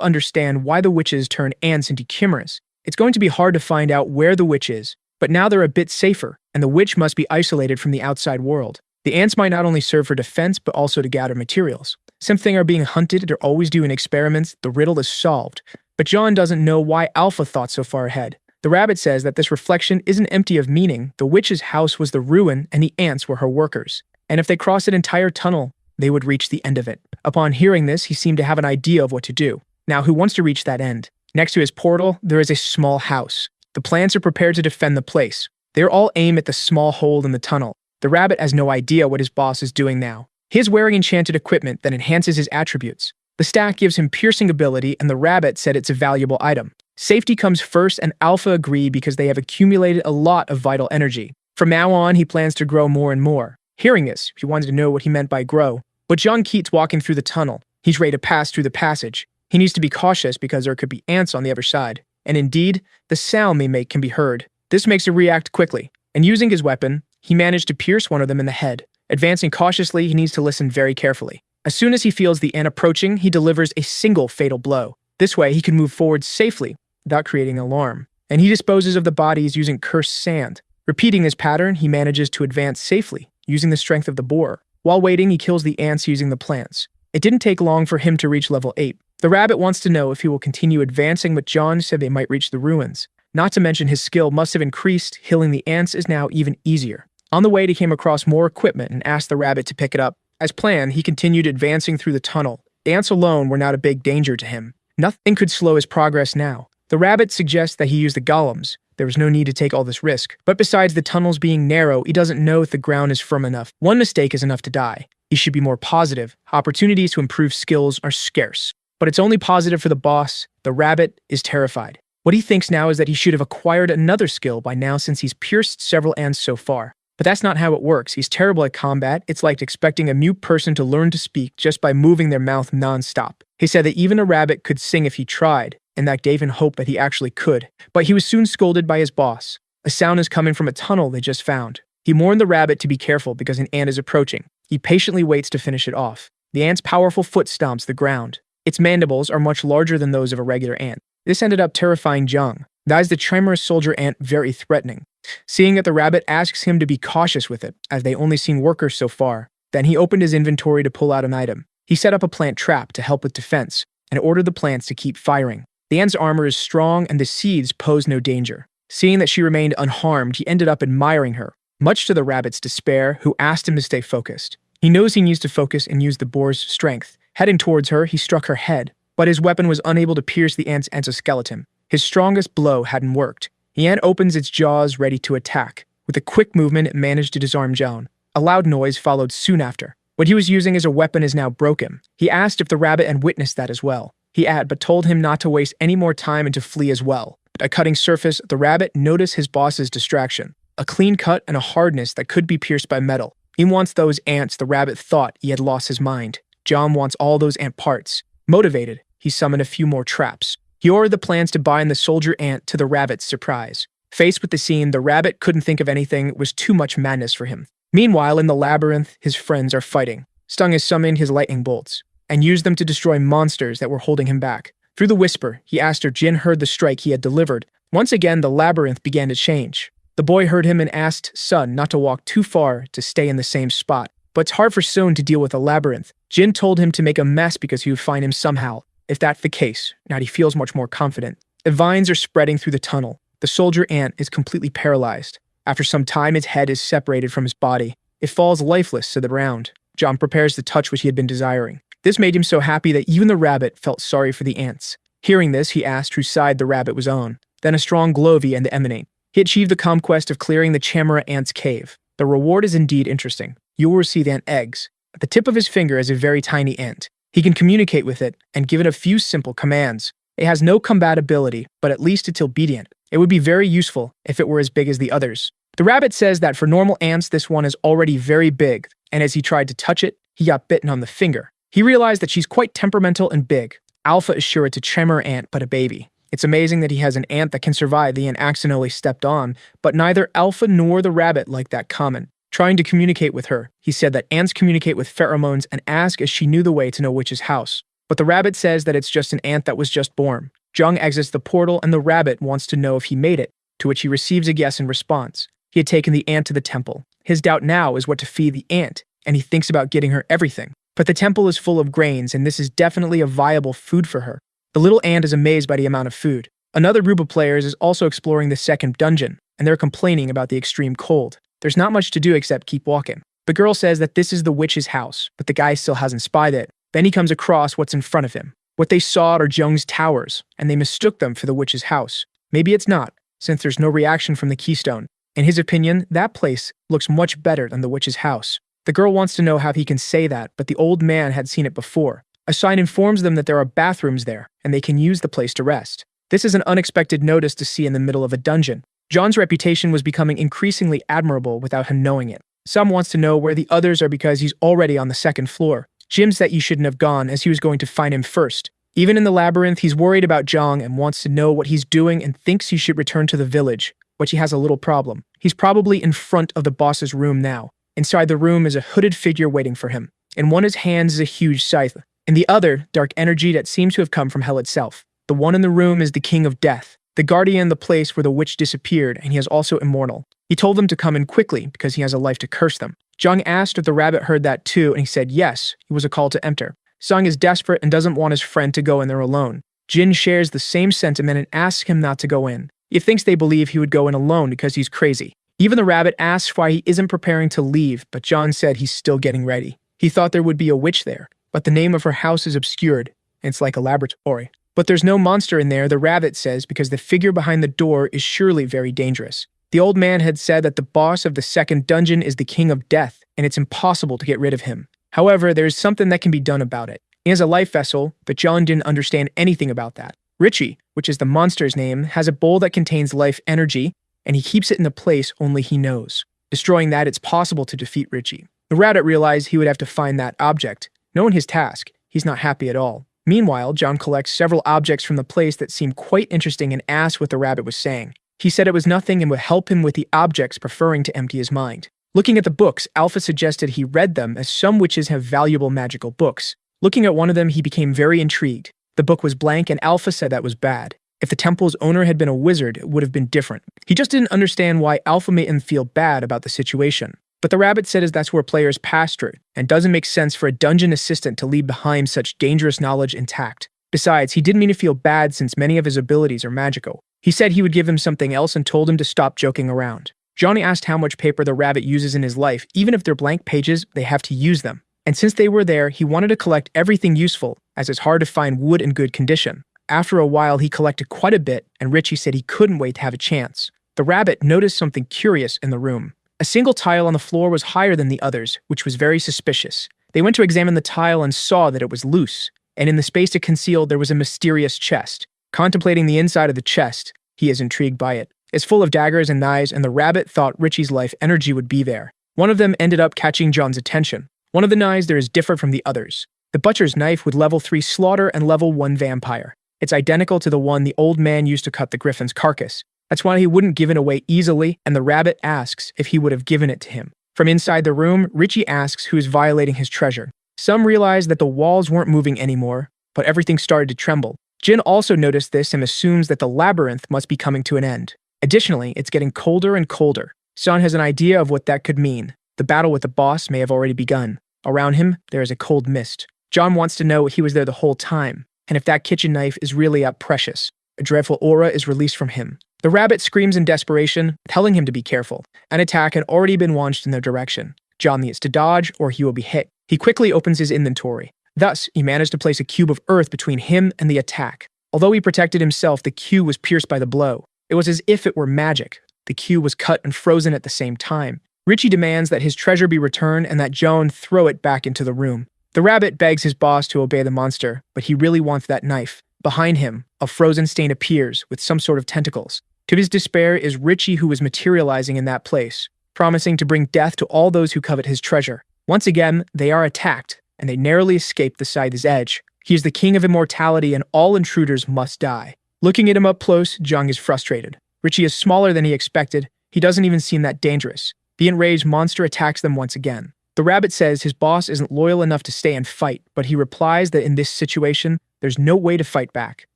understand why the witches turn ants into chimeras. It's going to be hard to find out where the witch is, but now they're a bit safer, and the witch must be isolated from the outside world. The ants might not only serve for defense, but also to gather materials. Since they are being hunted, they're always doing experiments, the riddle is solved. But John doesn't know why Alpha thought so far ahead. The rabbit says that this reflection isn't empty of meaning. The witch's house was the ruin, and the ants were her workers. And if they crossed an entire tunnel, they would reach the end of it. Upon hearing this, he seemed to have an idea of what to do. Now, who wants to reach that end? Next to his portal, there is a small house. The plants are prepared to defend the place. They're all aimed at the small hole in the tunnel. The rabbit has no idea what his boss is doing now. He is wearing enchanted equipment that enhances his attributes. The staff gives him piercing ability, and the rabbit said it's a valuable item. Safety comes first, and Alpha agreed because they have accumulated a lot of vital energy. From now on, he plans to grow more and more. Hearing this, he wanted to know what he meant by grow. But John keeps walking through the tunnel. He's ready to pass through the passage. He needs to be cautious because there could be ants on the other side. And indeed, the sound they make can be heard. This makes him react quickly. And using his weapon, he managed to pierce one of them in the head. Advancing cautiously, he needs to listen very carefully. As soon as he feels the ant approaching, he delivers a single fatal blow. This way, he can move forward safely without creating alarm. And he disposes of the bodies using cursed sand. Repeating this pattern, he manages to advance safely, using the strength of the boar. While waiting, he kills the ants using the plants. It didn't take long for him to reach level 8. The rabbit wants to know if he will continue advancing, but John said they might reach the ruins. Not to mention his skill must have increased, healing the ants is now even easier. On the way, he came across more equipment and asked the rabbit to pick it up. As planned, he continued advancing through the tunnel. The ants alone were not a big danger to him. Nothing could slow his progress now. The rabbit suggests that he use the golems. There was no need to take all this risk. But besides the tunnels being narrow, he doesn't know if the ground is firm enough. One mistake is enough to die. He should be more positive. Opportunities to improve skills are scarce. But it's only positive for the boss. The rabbit is terrified. What he thinks now is that he should have acquired another skill by now since he's pierced several ants so far. But that's not how it works. He's terrible at combat. It's like expecting a mute person to learn to speak just by moving their mouth non-stop. He said that even a rabbit could sing if he tried, and that gave him hope that he actually could. But he was soon scolded by his boss. A sound is coming from a tunnel they just found. He warned the rabbit to be careful because an ant is approaching. He patiently waits to finish it off. The ant's powerful foot stomps the ground. Its mandibles are much larger than those of a regular ant. This ended up terrifying Jung. That is the tremorous soldier ant very threatening. Seeing that the rabbit asks him to be cautious with it, as they only seen workers so far, then he opened his inventory to pull out an item. He set up a plant trap to help with defense, and ordered the plants to keep firing. The ant's armor is strong and the seeds pose no danger. Seeing that she remained unharmed, he ended up admiring her, much to the rabbit's despair, who asked him to stay focused. He knows he needs to focus and use the boar's strength. Heading towards her, he struck her head, but his weapon was unable to pierce the ant's exoskeleton. His strongest blow hadn't worked. The ant opens its jaws ready to attack. With a quick movement, it managed to disarm Jung. A loud noise followed soon after. What he was using as a weapon is now broken. He asked if the rabbit had witnessed that as well. He had, but told him not to waste any more time and to flee as well. By cutting surface, the rabbit noticed his boss's distraction. A clean cut and a hardness that could be pierced by metal. He wants those ants. The rabbit thought he had lost his mind. John wants all those ant parts. Motivated, he summoned a few more traps. He ordered the plans to bind the soldier ant to the rabbit's surprise. Faced with the scene, the rabbit couldn't think of anything. It was too much madness for him. Meanwhile, in the labyrinth, his friends are fighting. Stung has summoned his lightning bolts and used them to destroy monsters that were holding him back. Through the whisper, he asked if Jin heard the strike he had delivered. Once again, the labyrinth began to change. The boy heard him and asked Sun not to walk too far to stay in the same spot. But it's hard for Sun to deal with a labyrinth. Jin told him to make a mess because he would find him somehow. If that's the case, now he feels much more confident. The vines are spreading through the tunnel. The soldier ant is completely paralyzed. After some time, its head is separated from his body. It falls lifeless to the ground. John prepares the touch which he had been desiring. This made him so happy that even the rabbit felt sorry for the ants. Hearing this, he asked whose side the rabbit was on. Then a strong glow began to emanate. He achieved the conquest of clearing the Chamara ant's cave. The reward is indeed interesting. You will receive ant eggs. At the tip of his finger is a very tiny ant. He can communicate with it and give it a few simple commands. It has no combat ability, but at least it's obedient. It would be very useful if it were as big as the others. The rabbit says that for normal ants, this one is already very big, and as he tried to touch it, he got bitten on the finger. He realized that she's quite temperamental and big. Alpha is sure it's a tremor ant, but a baby. It's amazing that he has an ant that can survive the ant accidentally stepped on, but neither Alpha nor the rabbit like that common. Trying to communicate with her, he said that ants communicate with pheromones and ask if she knew the way to know which's house. But the rabbit says that it's just an ant that was just born. Jung exits the portal and the rabbit wants to know if he made it, to which he receives a yes in response. He had taken the ant to the temple. His doubt now is what to feed the ant, and he thinks about getting her everything. But the temple is full of grains, and this is definitely a viable food for her. The little ant is amazed by the amount of food. Another group of players is also exploring the second dungeon, and they're complaining about the extreme cold. There's not much to do except keep walking. The girl says that this is the witch's house, but the guy still hasn't spied it. Then he comes across what's in front of him. What they saw are Jung's towers, and they mistook them for the witch's house. Maybe it's not, since there's no reaction from the keystone. In his opinion, that place looks much better than the witch's house. The girl wants to know how he can say that, but the old man had seen it before. A sign informs them that there are bathrooms there, and they can use the place to rest. This is an unexpected notice to see in the middle of a dungeon. John's reputation was becoming increasingly admirable without him knowing it. Some wants to know where the others are because he's already on the second floor. Jim said you shouldn't have gone as he was going to find him first. Even in the labyrinth, he's worried about Jung and wants to know what he's doing and thinks he should return to the village, but he has a little problem. He's probably in front of the boss's room now. Inside the room is a hooded figure waiting for him. In one of his hands is a huge scythe. In the other, dark energy that seems to have come from hell itself. The one in the room is the king of death, the guardian, the place where the witch disappeared, and he is also immortal. He told them to come in quickly because he has a life to curse them. Jung asked if the rabbit heard that too, and he said yes, he was a call to enter. Sung is desperate and doesn't want his friend to go in there alone. Jin shares the same sentiment and asks him not to go in. He thinks they believe he would go in alone because he's crazy. Even the rabbit asks why he isn't preparing to leave, but John said he's still getting ready. He thought there would be a witch there, but the name of her house is obscured. It's like a laboratory. But there's no monster in there, the rabbit says, because the figure behind the door is surely very dangerous. The old man had said that the boss of the second dungeon is the king of death, and it's impossible to get rid of him. However, there is something that can be done about it. He has a life vessel, but John didn't understand anything about that. Richie, which is the monster's name, has a bowl that contains life energy, and he keeps it in a place only he knows. Destroying that, it's possible to defeat Richie. The rabbit realized he would have to find that object. Knowing his task, he's not happy at all. Meanwhile, John collects several objects from the place that seem quite interesting and asks what the rabbit was saying. He said it was nothing and would help him with the objects, preferring to empty his mind. Looking at the books, Alpha suggested he read them, as some witches have valuable magical books. Looking at one of them, he became very intrigued. The book was blank, and Alpha said that was bad. If the temple's owner had been a wizard, it would have been different. He just didn't understand why Alpha made him feel bad about the situation. But the rabbit said that's where players pass through, and doesn't make sense for a dungeon assistant to leave behind such dangerous knowledge intact. Besides, he didn't mean to feel bad since many of his abilities are magical. He said he would give him something else and told him to stop joking around. Johnny asked how much paper the rabbit uses in his life. Even if they're blank pages, they have to use them. And since they were there, he wanted to collect everything useful, as it's hard to find wood in good condition. After a while, he collected quite a bit, and Richie said he couldn't wait to have a chance. The rabbit noticed something curious in the room. A single tile on the floor was higher than the others, which was very suspicious. They went to examine the tile and saw that it was loose, and in the space it concealed there was a mysterious chest. Contemplating the inside of the chest, he is intrigued by it. It's full of daggers and knives, and the rabbit thought Richie's life energy would be there. One of them ended up catching John's attention. One of the knives there is different from the others. The butcher's knife with level 3 slaughter and level 1 vampire. It's identical to the one the old man used to cut the griffin's carcass. That's why he wouldn't give it away easily, and the rabbit asks if he would have given it to him. From inside the room, Richie asks who is violating his treasure. Some realize that the walls weren't moving anymore, but everything started to tremble. Jin also noticed this and assumes that the labyrinth must be coming to an end. Additionally, it's getting colder and colder. Sun has an idea of what that could mean. The battle with the boss may have already begun. Around him, there is a cold mist. John wants to know if he was there the whole time, and if that kitchen knife is really up precious. A dreadful aura is released from him. The rabbit screams in desperation, telling him to be careful. An attack had already been launched in their direction. John needs to dodge, or he will be hit. He quickly opens his inventory. Thus, he managed to place a cube of earth between him and the attack. Although he protected himself, the cube was pierced by the blow. It was as if it were magic. The cube was cut and frozen at the same time. Richie demands that his treasure be returned and that John throw it back into the room. The rabbit begs his boss to obey the monster, but he really wants that knife. Behind him, a frozen stain appears with some sort of tentacles. To his despair is Richie, who is materializing in that place, promising to bring death to all those who covet his treasure. Once again, they are attacked, and they narrowly escape the scythe's edge. He is the king of immortality, and all intruders must die. Looking at him up close, Jung is frustrated. Richie is smaller than he expected. He doesn't even seem that dangerous. The enraged monster attacks them once again. The rabbit says his boss isn't loyal enough to stay and fight, but he replies that in this situation, there's no way to fight back.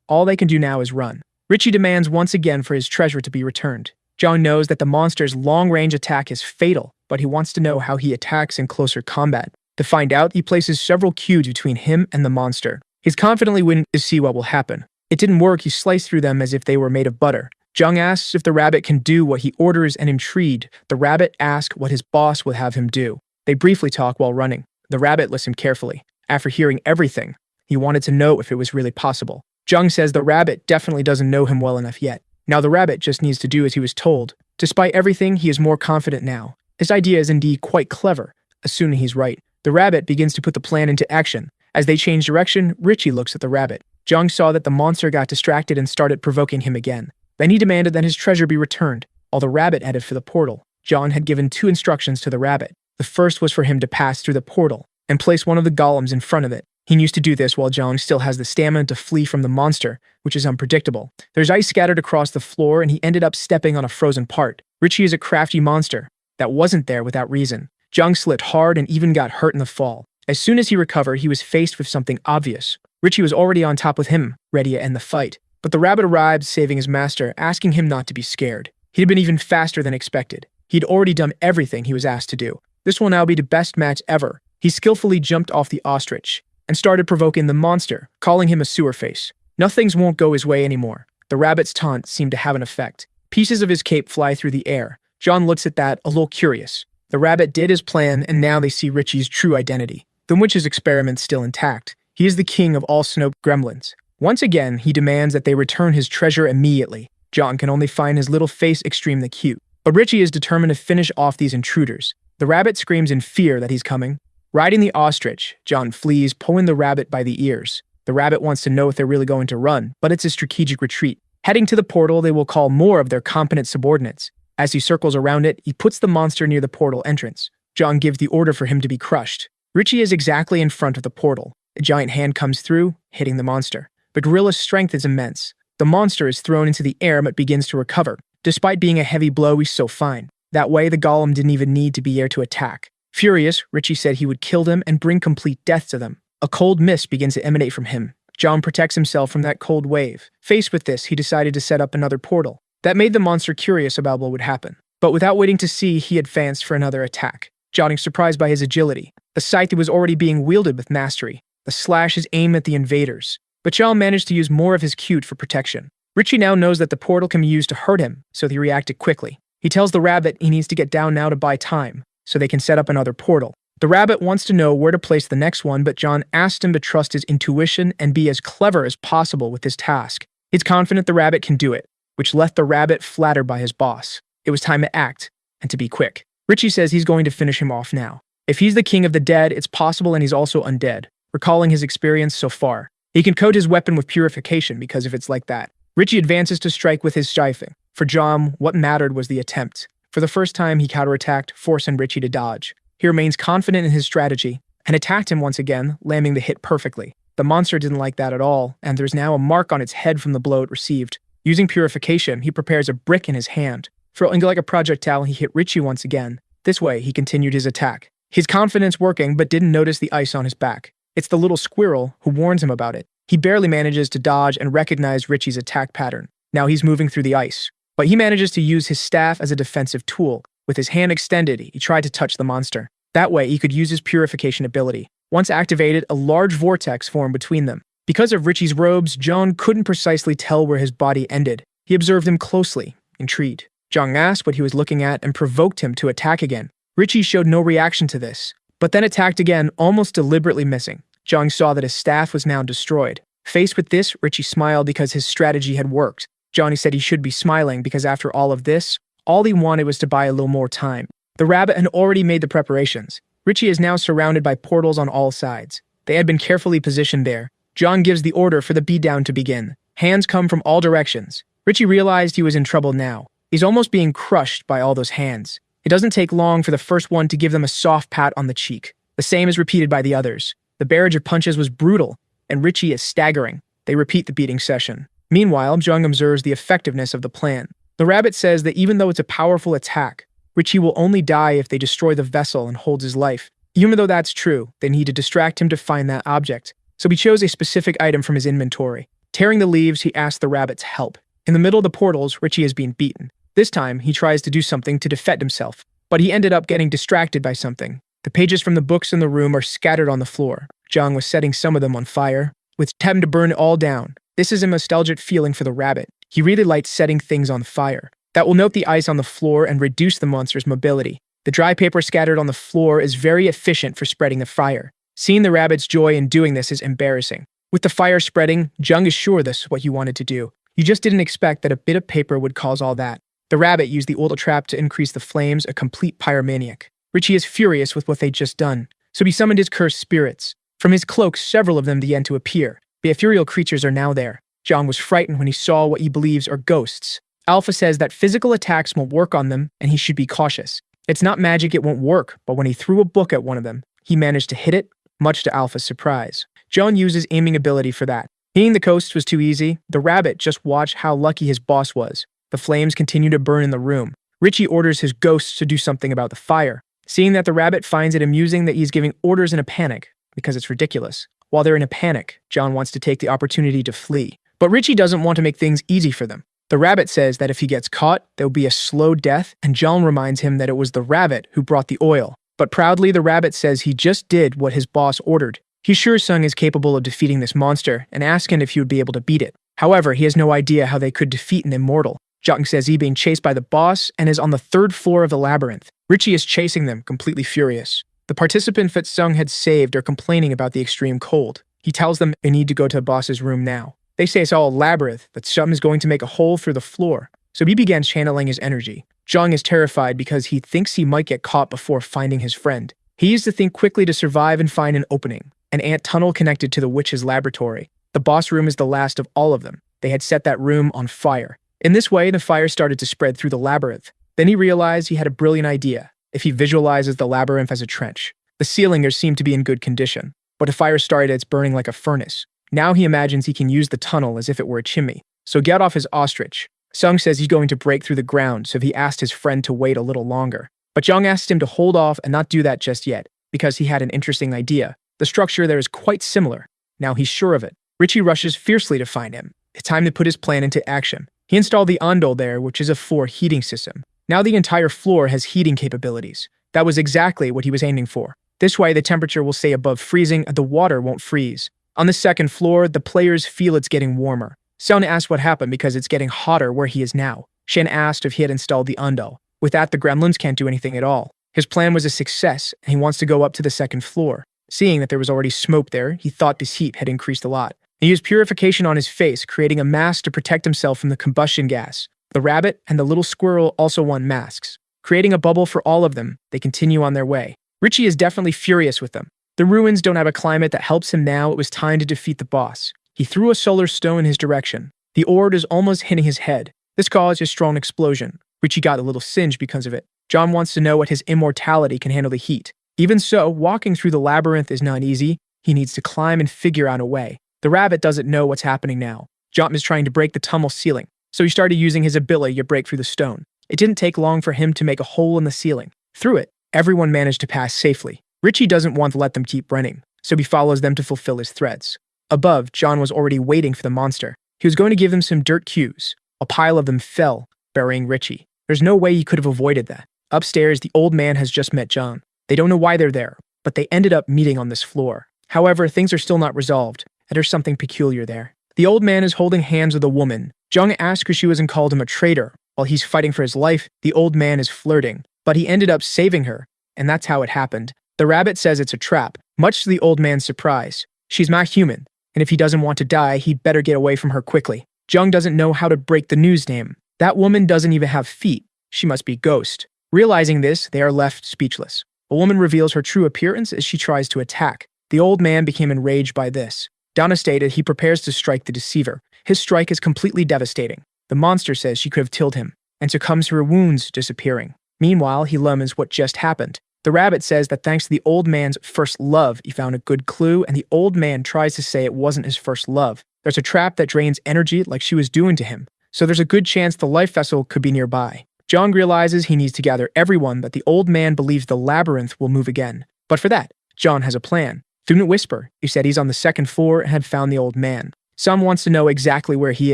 All they can do now is run. Richie demands once again for his treasure to be returned. John knows that the monster's long-range attack is fatal, but he wants to know how he attacks in closer combat. To find out, he places several cubes between him and the monster. He's confidently waiting to see what will happen. It didn't work. He sliced through them as if they were made of butter. Jung asks if the rabbit can do what he orders, and intrigued, the rabbit asks what his boss will have him do. They briefly talk while running. The rabbit listened carefully. After hearing everything, he wanted to know if it was really possible. Jung says the rabbit definitely doesn't know him well enough yet. Now the rabbit just needs to do as he was told. Despite everything, he is more confident now. His idea is indeed quite clever, assuming he's right. The rabbit begins to put the plan into action. As they change direction, Richie looks at the rabbit. Jung saw that the monster got distracted and started provoking him again. Then he demanded that his treasure be returned. While the rabbit headed for the portal, John had given 2 instructions to the rabbit. The first was for him to pass through the portal and place one of the golems in front of it. He needs to do this while Jung still has the stamina to flee from the monster, which is unpredictable. There's ice scattered across the floor, and he ended up stepping on a frozen part. Richie is a crafty monster that wasn't there without reason. Jung slipped hard and even got hurt in the fall. As soon as he recovered, he was faced with something obvious. Richie was already on top with him, ready to end the fight. But the rabbit arrived, saving his master, asking him not to be scared. He had been even faster than expected. He'd already done everything he was asked to do. This will now be the best match ever. He skillfully jumped off the ostrich. and started provoking the monster, calling him a sewer face. Nothing won't go his way anymore. The rabbit's taunt seemed to have an effect. Pieces of his cape fly through the air. John looks at that, a little curious. The rabbit did his plan, and now they see Richie's true identity. The witch's experiment's still intact. He is the king of all snow gremlins. Once again, he demands that they return his treasure immediately. John can only find his little face extremely cute. But Richie is determined to finish off these intruders. The rabbit screams in fear that he's coming. Riding the ostrich, John flees, pulling the rabbit by the ears. The rabbit wants to know if they're really going to run, but it's a strategic retreat. Heading to the portal, they will call more of their competent subordinates. As he circles around it, he puts the monster near the portal entrance. John gives the order for him to be crushed. Richie is exactly in front of the portal. A giant hand comes through, hitting the monster. The gorilla's strength is immense. The monster is thrown into the air but begins to recover. Despite being a heavy blow, he's so fine. That way, the golem didn't even need to be here to attack. Furious, Richie said he would kill them and bring complete death to them. A cold mist begins to emanate from him. John protects himself from that cold wave. Faced with this, he decided to set up another portal. That made the monster curious about what would happen. But without waiting to see, he advanced for another attack. John is surprised by his agility. The scythe was already being wielded with mastery. The slash is aimed at the invaders. But John managed to use more of his cute for protection. Richie now knows that the portal can be used to hurt him, so he reacted quickly. He tells the rabbit he needs to get down now to buy time, so they can set up another portal. The rabbit wants to know where to place the next one, but John asked him to trust his intuition and be as clever as possible with this task. He's confident the rabbit can do it, which left the rabbit flattered by his boss. It was time to act, and to be quick. Richie says he's going to finish him off now. If he's the king of the dead, it's possible and he's also undead. Recalling his experience so far, he can coat his weapon with purification because if it's like that. Richie advances to strike with his strifing. For John, what mattered was the attempt. For the first time, he counterattacked, forcing Richie to dodge. He remains confident in his strategy, and attacked him once again, landing the hit perfectly. The monster didn't like that at all, and there's now a mark on its head from the blow it received. Using purification, he prepares a brick in his hand. Throwing like a projectile, he hit Richie once again. This way, he continued his attack. His confidence working, but didn't notice the ice on his back. It's the little squirrel who warns him about it. He barely manages to dodge and recognize Richie's attack pattern. Now he's moving through the ice. But he manages to use his staff as a defensive tool. With his hand extended, he tried to touch the monster. That way, he could use his purification ability. Once activated, a large vortex formed between them. Because of Richie's robes, John couldn't precisely tell where his body ended. He observed him closely, intrigued. John asked what he was looking at and provoked him to attack again. Richie showed no reaction to this, but then attacked again, almost deliberately missing. John saw that his staff was now destroyed. Faced with this, Richie smiled because his strategy had worked. Johnny said he should be smiling because after all of this, all he wanted was to buy a little more time. The rabbit had already made the preparations. Richie is now surrounded by portals on all sides. They had been carefully positioned there. John gives the order for the beatdown to begin. Hands come from all directions. Richie realized he was in trouble now. He's almost being crushed by all those hands. It doesn't take long for the first one to give them a soft pat on the cheek. The same is repeated by the others. The barrage of punches was brutal, and Richie is staggering. They repeat the beating session. Meanwhile, Jung observes the effectiveness of the plan. The rabbit says that even though it's a powerful attack, Richie will only die if they destroy the vessel and holds his life. Even though that's true, they need to distract him to find that object. So he chose a specific item from his inventory. Tearing the leaves, he asked the rabbit's help. In the middle of the portals, Richie is being beaten. This time, he tries to do something to defend himself, but he ended up getting distracted by something. The pages from the books in the room are scattered on the floor. Jung was setting some of them on fire, with time to burn it all down. This is a nostalgic feeling for the rabbit. He really likes setting things on fire. That will melt the ice on the floor and reduce the monster's mobility. The dry paper scattered on the floor is very efficient for spreading the fire. Seeing the rabbit's joy in doing this is embarrassing. With the fire spreading, Jung is sure this is what he wanted to do. He just didn't expect that a bit of paper would cause all that. The rabbit used the oil trap to increase the flames, a complete pyromaniac. Richie is furious with what they'd just done, so he summoned his cursed spirits. From his cloak, several of them began to appear. The ethereal creatures are now there. Jung was frightened when he saw what he believes are ghosts. Alpha says that physical attacks won't work on them, and he should be cautious. It's not magic, it won't work, but when he threw a book at one of them, he managed to hit it, much to Alpha's surprise. Jung used his aiming ability for that. Hitting the coast was too easy. The rabbit just watched how lucky his boss was. The flames continue to burn in the room. Richie orders his ghosts to do something about the fire. Seeing that the rabbit finds it amusing that he's giving orders in a panic, because it's ridiculous. While they're in a panic, John wants to take the opportunity to flee. But Richie doesn't want to make things easy for them. The rabbit says that if he gets caught, there will be a slow death, and John reminds him that it was the rabbit who brought the oil. But proudly, the rabbit says he just did what his boss ordered. He's sure Sung is capable of defeating this monster and asks him if he would be able to beat it. However, he has no idea how they could defeat an immortal. Jung says he's being chased by the boss and is on the 3rd floor of the labyrinth. Richie is chasing them, completely furious. The participants that Sung had saved are complaining about the extreme cold. He tells them they need to go to the boss's room now. They say it's all a labyrinth, that Sung is going to make a hole through the floor. So he begins channeling his energy. Jung is terrified because he thinks he might get caught before finding his friend. He used to think quickly to survive and find an opening, an ant tunnel connected to the witch's laboratory. The boss room is the last of all of them. They had set that room on fire. In this way, the fire started to spread through the labyrinth. Then he realized he had a brilliant idea. If he visualizes the labyrinth as a trench, the ceiling seemed to be in good condition, but the fire started it's burning like a furnace. Now he imagines he can use the tunnel as if it were a chimney. So get off his ostrich. Sung says he's going to break through the ground, so he asked his friend to wait a little longer. But Jung asked him to hold off and not do that just yet, because he had an interesting idea. The structure there is quite similar. Now he's sure of it. Richie rushes fiercely to find him. It's time to put his plan into action. He installed the ondol there, which is a floor heating system. Now the entire floor has heating capabilities. That was exactly what he was aiming for. This way, the temperature will stay above freezing and the water won't freeze. On the 2nd floor, the players feel it's getting warmer. Sun asks what happened because it's getting hotter where he is now. Shin asked if he had installed the ondol. With that, the gremlins can't do anything at all. His plan was a success, and he wants to go up to the 2nd floor. Seeing that there was already smoke there, he thought this heat had increased a lot. He used purification on his face, creating a mask to protect himself from the combustion gas. The rabbit and the little squirrel also want masks. Creating a bubble for all of them, they continue on their way. Richie is definitely furious with them. The ruins don't have a climate that helps him now. It was time to defeat the boss. He threw a solar stone in his direction. The orb is almost hitting his head. This caused a strong explosion. Richie got a little singed because of it. John wants to know what his immortality can handle the heat. Even so, walking through the labyrinth is not easy. He needs to climb and figure out a way. The rabbit doesn't know what's happening now. John is trying to break the tunnel ceiling, so he started using his ability to break through the stone. It didn't take long for him to make a hole in the ceiling. Through it, everyone managed to pass safely. Richie doesn't want to let them keep running, so he follows them to fulfill his threats. Above, John was already waiting for the monster. He was going to give them some dirt cues. A pile of them fell, burying Richie. There's no way he could have avoided that. Upstairs, the old man has just met John. They don't know why they're there, but they ended up meeting on this floor. However, things are still not resolved, and there's something peculiar there. The old man is holding hands with a woman. Jung asked who she was and called him a traitor. While he's fighting for his life, the old man is flirting, but he ended up saving her, and that's how it happened. The rabbit says it's a trap, much to the old man's surprise. She's not human, and if he doesn't want to die, he'd better get away from her quickly. Jung doesn't know how to break the news name. That woman doesn't even have feet. She must be Ghost. Realizing this, they are left speechless. A woman reveals her true appearance as she tries to attack. The old man became enraged by this. Devastated, he prepares to strike the deceiver. His strike is completely devastating. The monster says she could have killed him, and succumbs to her wounds, disappearing. Meanwhile, he lemons what just happened. The rabbit says that thanks to the old man's first love, he found a good clue, and the old man tries to say it wasn't his first love. There's a trap that drains energy like she was doing to him, so there's a good chance the life vessel could be nearby. Jung realizes he needs to gather everyone that the old man believes the labyrinth will move again. But for that, John has a plan. Through a whisper, he said he's on the 2nd floor and had found the old man. Sam wants to know exactly where he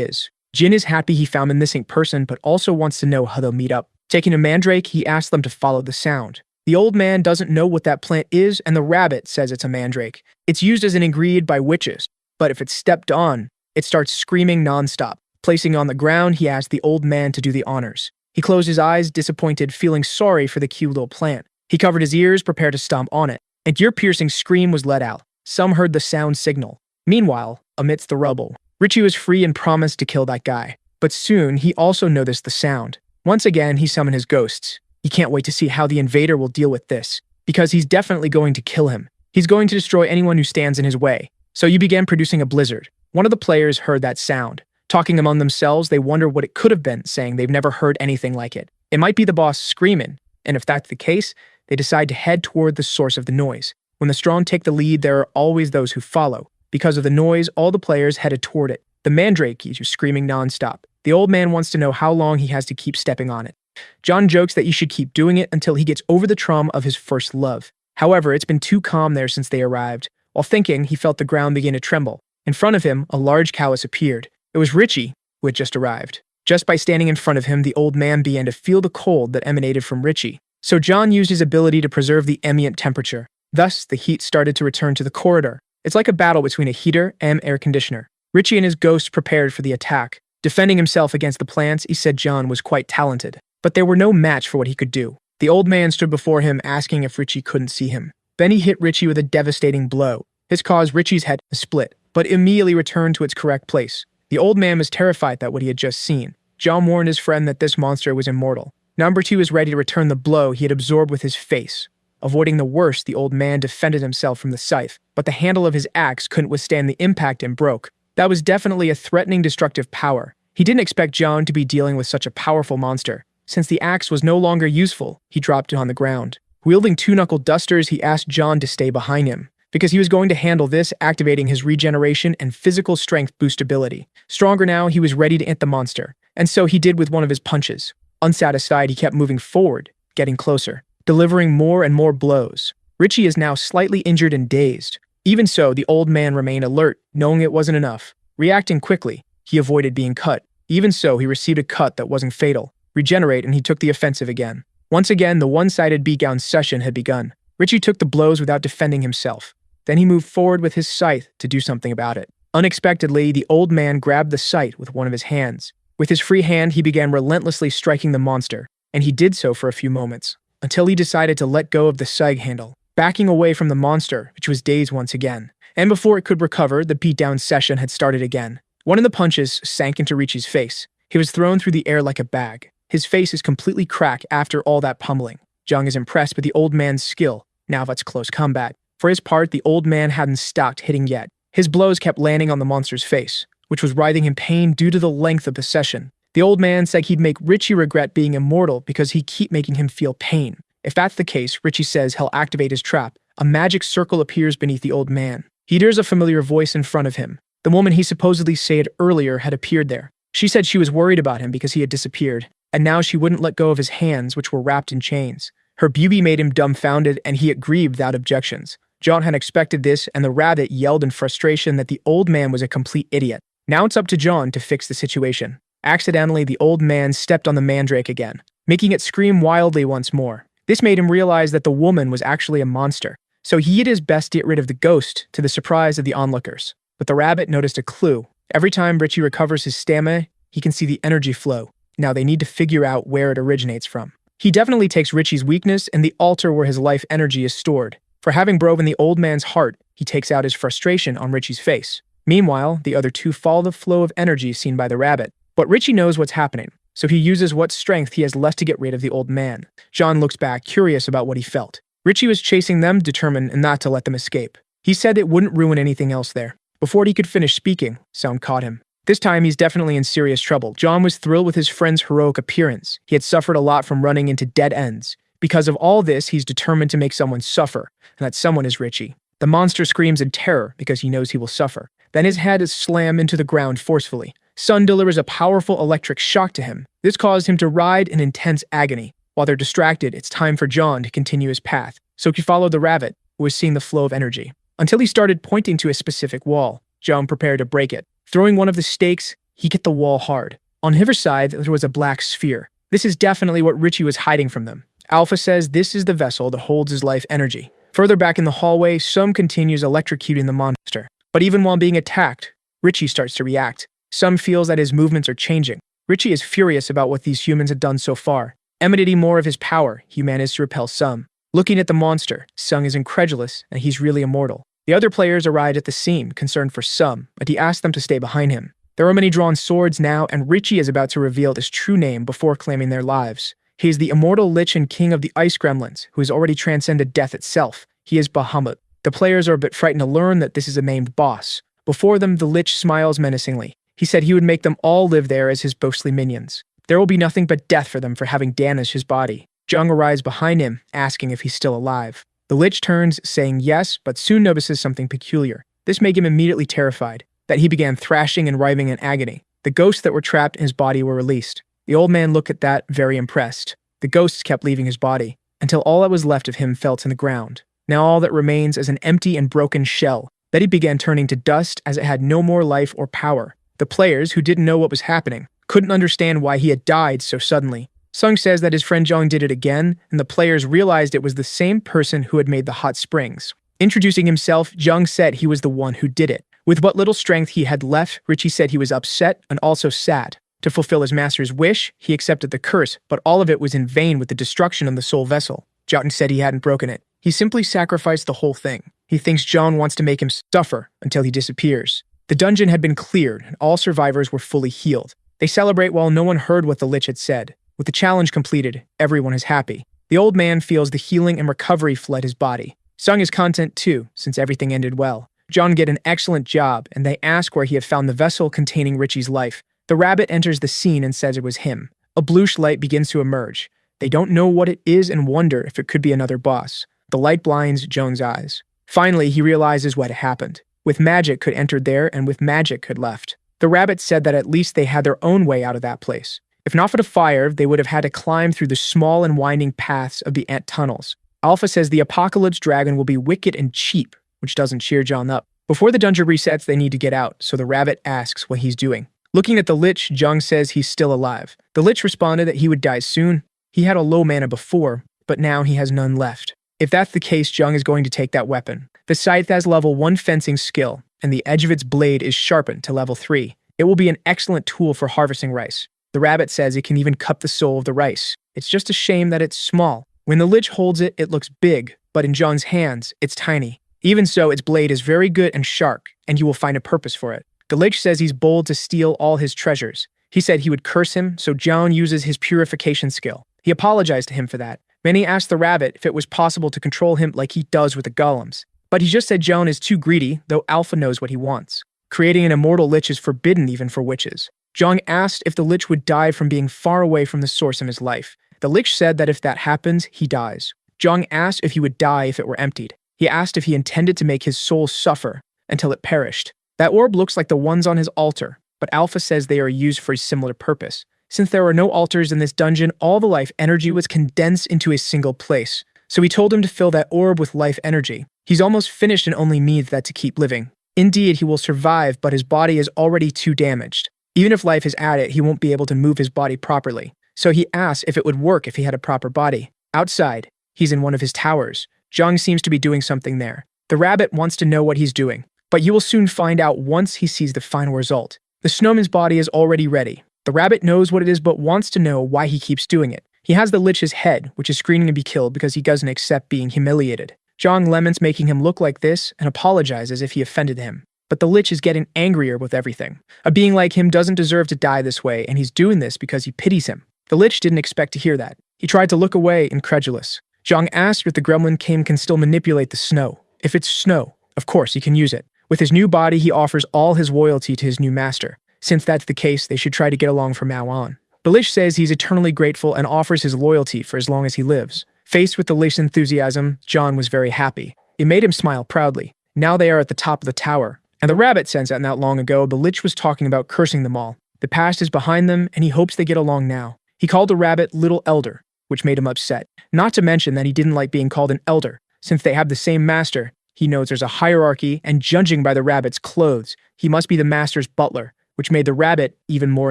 is. Jin is happy he found a missing person, but also wants to know how they'll meet up. Taking a mandrake, he asks them to follow the sound. The old man doesn't know what that plant is, and the rabbit says it's a mandrake. It's used as an ingredient by witches, but if it's stepped on, it starts screaming nonstop. Placing it on the ground, he asks the old man to do the honors. He closed his eyes, disappointed, feeling sorry for the cute little plant. He covered his ears, prepared to stomp on it. An ear-piercing scream was let out. Some heard the sound signal. Meanwhile, amidst the rubble, Richie was free and promised to kill that guy. But soon, he also noticed the sound. Once again, he summoned his ghosts. He can't wait to see how the invader will deal with this, because he's definitely going to kill him. He's going to destroy anyone who stands in his way. So you began producing a blizzard. One of the players heard that sound. Talking among themselves, they wonder what it could have been, saying they've never heard anything like it. It might be the boss screaming, and if that's the case, they decide to head toward the source of the noise. When the strong take the lead, there are always those who follow. Because of the noise, all the players headed toward it. The mandrake is screaming nonstop. The old man wants to know how long he has to keep stepping on it. John jokes that he should keep doing it until he gets over the trauma of his first love. However, it's been too calm there since they arrived. While thinking, he felt the ground begin to tremble. In front of him, a large callus appeared. It was Richie, who had just arrived. Just by standing in front of him, the old man began to feel the cold that emanated from Richie. So John used his ability to preserve the ambient temperature. Thus, the heat started to return to the corridor. It's like a battle between a heater and air conditioner. Richie and his ghost prepared for the attack. Defending himself against the plants, he said John was quite talented, but they were no match for what he could do. The old man stood before him, asking if Richie couldn't see him. Then he hit Richie with a devastating blow. This caused Richie's head to split, but immediately returned to its correct place. The old man was terrified at what he had just seen. John warned his friend that this monster was immortal. Number 2 was ready to return the blow he had absorbed with his face. Avoiding the worst, the old man defended himself from the scythe, but the handle of his axe couldn't withstand the impact and broke. That was definitely a threatening, destructive power. He didn't expect John to be dealing with such a powerful monster. Since the axe was no longer useful, he dropped it on the ground. Wielding 2 knuckle dusters, he asked John to stay behind him, because he was going to handle this, activating his regeneration and physical strength boost ability. Stronger now, he was ready to hit the monster, and so he did with one of his punches. Unsatisfied, he kept moving forward, getting closer, delivering more and more blows. Richie is now slightly injured and dazed. Even so, the old man remained alert, knowing it wasn't enough. Reacting quickly, he avoided being cut. Even so, he received a cut that wasn't fatal. Regenerate, and he took the offensive again. Once again, the one-sided beatdown session had begun. Richie took the blows without defending himself. Then he moved forward with his scythe to do something about it. Unexpectedly, the old man grabbed the scythe with one of his hands. With his free hand, he began relentlessly striking the monster, and he did so for a few moments, until he decided to let go of the scythe handle, backing away from the monster, which was dazed once again. And before it could recover, the beatdown session had started again. One of the punches sank into Richie's face. He was thrown through the air like a bag. His face is completely cracked after all that pummeling. Jung is impressed with the old man's skill. Now that's close combat. For his part, the old man hadn't stopped hitting yet. His blows kept landing on the monster's face, which was writhing in pain due to the length of the session. The old man said he'd make Richie regret being immortal because he'd keep making him feel pain. If that's the case, Richie says he'll activate his trap. A magic circle appears beneath the old man. He hears a familiar voice in front of him. The woman he supposedly said earlier had appeared there. She said she was worried about him because he had disappeared, and now she wouldn't let go of his hands, which were wrapped in chains. Her beauty made him dumbfounded, and he agreed without objections. John had expected this, and the rabbit yelled in frustration that the old man was a complete idiot. Now it's up to John to fix the situation. Accidentally, the old man stepped on the mandrake again, making it scream wildly once more. This made him realize that the woman was actually a monster, so he did his best to get rid of the ghost, to the surprise of the onlookers. But the rabbit noticed a clue. Every time Richie recovers his stamina, he can see the energy flow. Now they need to figure out where it originates from. He definitely takes Richie's weakness and the altar where his life energy is stored. For having broken the old man's heart, he takes out his frustration on Richie's face. Meanwhile, the other two follow the flow of energy seen by the rabbit. But Richie knows what's happening, so he uses what strength he has left to get rid of the old man. John looks back, curious about what he felt. Richie was chasing them, determined not to let them escape. He said it wouldn't ruin anything else there. Before he could finish speaking, sound caught him. This time, he's definitely in serious trouble. John was thrilled with his friend's heroic appearance. He had suffered a lot from running into dead ends. Because of all this, he's determined to make someone suffer, and that someone is Richie. The monster screams in terror because he knows he will suffer. Then his head is slammed into the ground forcefully. Sun delivers a powerful electric shock to him. This caused him to writhe in intense agony. While they're distracted, it's time for John to continue his path. So he followed the rabbit, who was seeing the flow of energy, until he started pointing to a specific wall. John prepared to break it. Throwing one of the stakes, he hit the wall hard. On either side, there was a black sphere. This is definitely what Richie was hiding from them. Alpha says this is the vessel that holds his life energy. Further back in the hallway, Sum continues electrocuting the monster. But even while being attacked, Richie starts to react. Sum feels that his movements are changing. Richie is furious about what these humans have done so far. Emanating more of his power, he managed to repel Sum. Looking at the monster, Sung is incredulous and he's really immortal. The other players arrived at the scene, concerned for Sum, but he asked them to stay behind him. There are many drawn swords now, and Richie is about to reveal his true name before claiming their lives. He is the immortal Lich and king of the Ice Gremlins, who has already transcended death itself. He is Bahamut. The players are a bit frightened to learn that this is a named boss. Before them, the Lich smiles menacingly. He said he would make them all live there as his ghostly minions. There will be nothing but death for them for having damaged his body. Jung arrives behind him, asking if he's still alive. The Lich turns, saying yes, but soon notices something peculiar. This made him immediately terrified, that he began thrashing and writhing in agony. The ghosts that were trapped in his body were released. The old man looked at that, very impressed. The ghosts kept leaving his body, until all that was left of him fell to the ground. Now all that remains is an empty and broken shell. Then he began turning to dust as it had no more life or power. The players, who didn't know what was happening, couldn't understand why he had died so suddenly. Sung says that his friend Jung did it again, and the players realized it was the same person who had made the hot springs. Introducing himself, Jung said he was the one who did it. With what little strength he had left, Richie said he was upset and also sad. To fulfill his master's wish, he accepted the curse, but all of it was in vain with the destruction of the soul vessel. Jotun said he hadn't broken it. He simply sacrificed the whole thing. He thinks John wants to make him suffer until he disappears. The dungeon had been cleared, and all survivors were fully healed. They celebrate while no one heard what the Lich had said. With the challenge completed, everyone is happy. The old man feels the healing and recovery fled his body. Sung is content too, since everything ended well. John get an excellent job, and they ask where he had found the vessel containing Richie's life. The rabbit enters the scene and says it was him. A bluish light begins to emerge. They don't know what it is and wonder if it could be another boss. The light blinds Joan's eyes. Finally, he realizes what had happened. With magic had entered there, and with magic had left. The rabbit said that at least they had their own way out of that place. If not for the fire, they would have had to climb through the small and winding paths of the ant tunnels. Alpha says the apocalypse dragon will be wicked and cheap, which doesn't cheer John up. Before the dungeon resets, they need to get out, so the rabbit asks what he's doing. Looking at the Lich, Jung says he's still alive. The Lich responded that he would die soon. He had a low mana before, but now he has none left. If that's the case, Jung is going to take that weapon. The scythe has level 1 fencing skill, and the edge of its blade is sharpened to level 3. It will be an excellent tool for harvesting rice. The rabbit says it can even cut the soul of the rice. It's just a shame that it's small. When the Lich holds it, it looks big, but in Jung's hands, it's tiny. Even so, its blade is very good and sharp, and you will find a purpose for it. The Lich says he's bold to steal all his treasures. He said he would curse him, so Jung uses his purification skill. He apologized to him for that. Many asked the rabbit if it was possible to control him like he does with the golems. But he just said Jung is too greedy, though Alpha knows what he wants. Creating an immortal Lich is forbidden even for witches. Jung asked if the Lich would die from being far away from the source of his life. The Lich said that if that happens, he dies. Jung asked if he would die if it were emptied. He asked if he intended to make his soul suffer until it perished. That orb looks like the ones on his altar, but Alpha says they are used for a similar purpose. Since there are no altars in this dungeon, all the life energy was condensed into a single place. So he told him to fill that orb with life energy. He's almost finished and only needs that to keep living. Indeed, he will survive, but his body is already too damaged. Even if life is added, he won't be able to move his body properly. So he asks if it would work if he had a proper body. Outside, he's in one of his towers. Jung seems to be doing something there. The rabbit wants to know what he's doing, but you will soon find out once he sees the final result. The snowman's body is already ready. The rabbit knows what it is but wants to know why he keeps doing it. He has the Lich's head, which is screaming to be killed because he doesn't accept being humiliated. Jung laments making him look like this and apologizes if he offended him. But the Lich is getting angrier with everything. A being like him doesn't deserve to die this way, and he's doing this because he pities him. The Lich didn't expect to hear that. He tried to look away, incredulous. Jung asked if the gremlin Kim can still manipulate the snow. If it's snow, of course he can use it. With his new body, he offers all his loyalty to his new master. Since that's the case, they should try to get along from now on. The Lich says he's eternally grateful and offers his loyalty for as long as he lives. Faced with the Lich's enthusiasm, John was very happy. It made him smile proudly. Now they are at the top of the tower. And the rabbit says that not long ago, the Lich was talking about cursing them all. The past is behind them, and he hopes they get along now. He called the rabbit Little Elder, which made him upset. Not to mention that he didn't like being called an elder. Since they have the same master, he knows there's a hierarchy, and judging by the rabbit's clothes, he must be the master's butler, which made the rabbit even more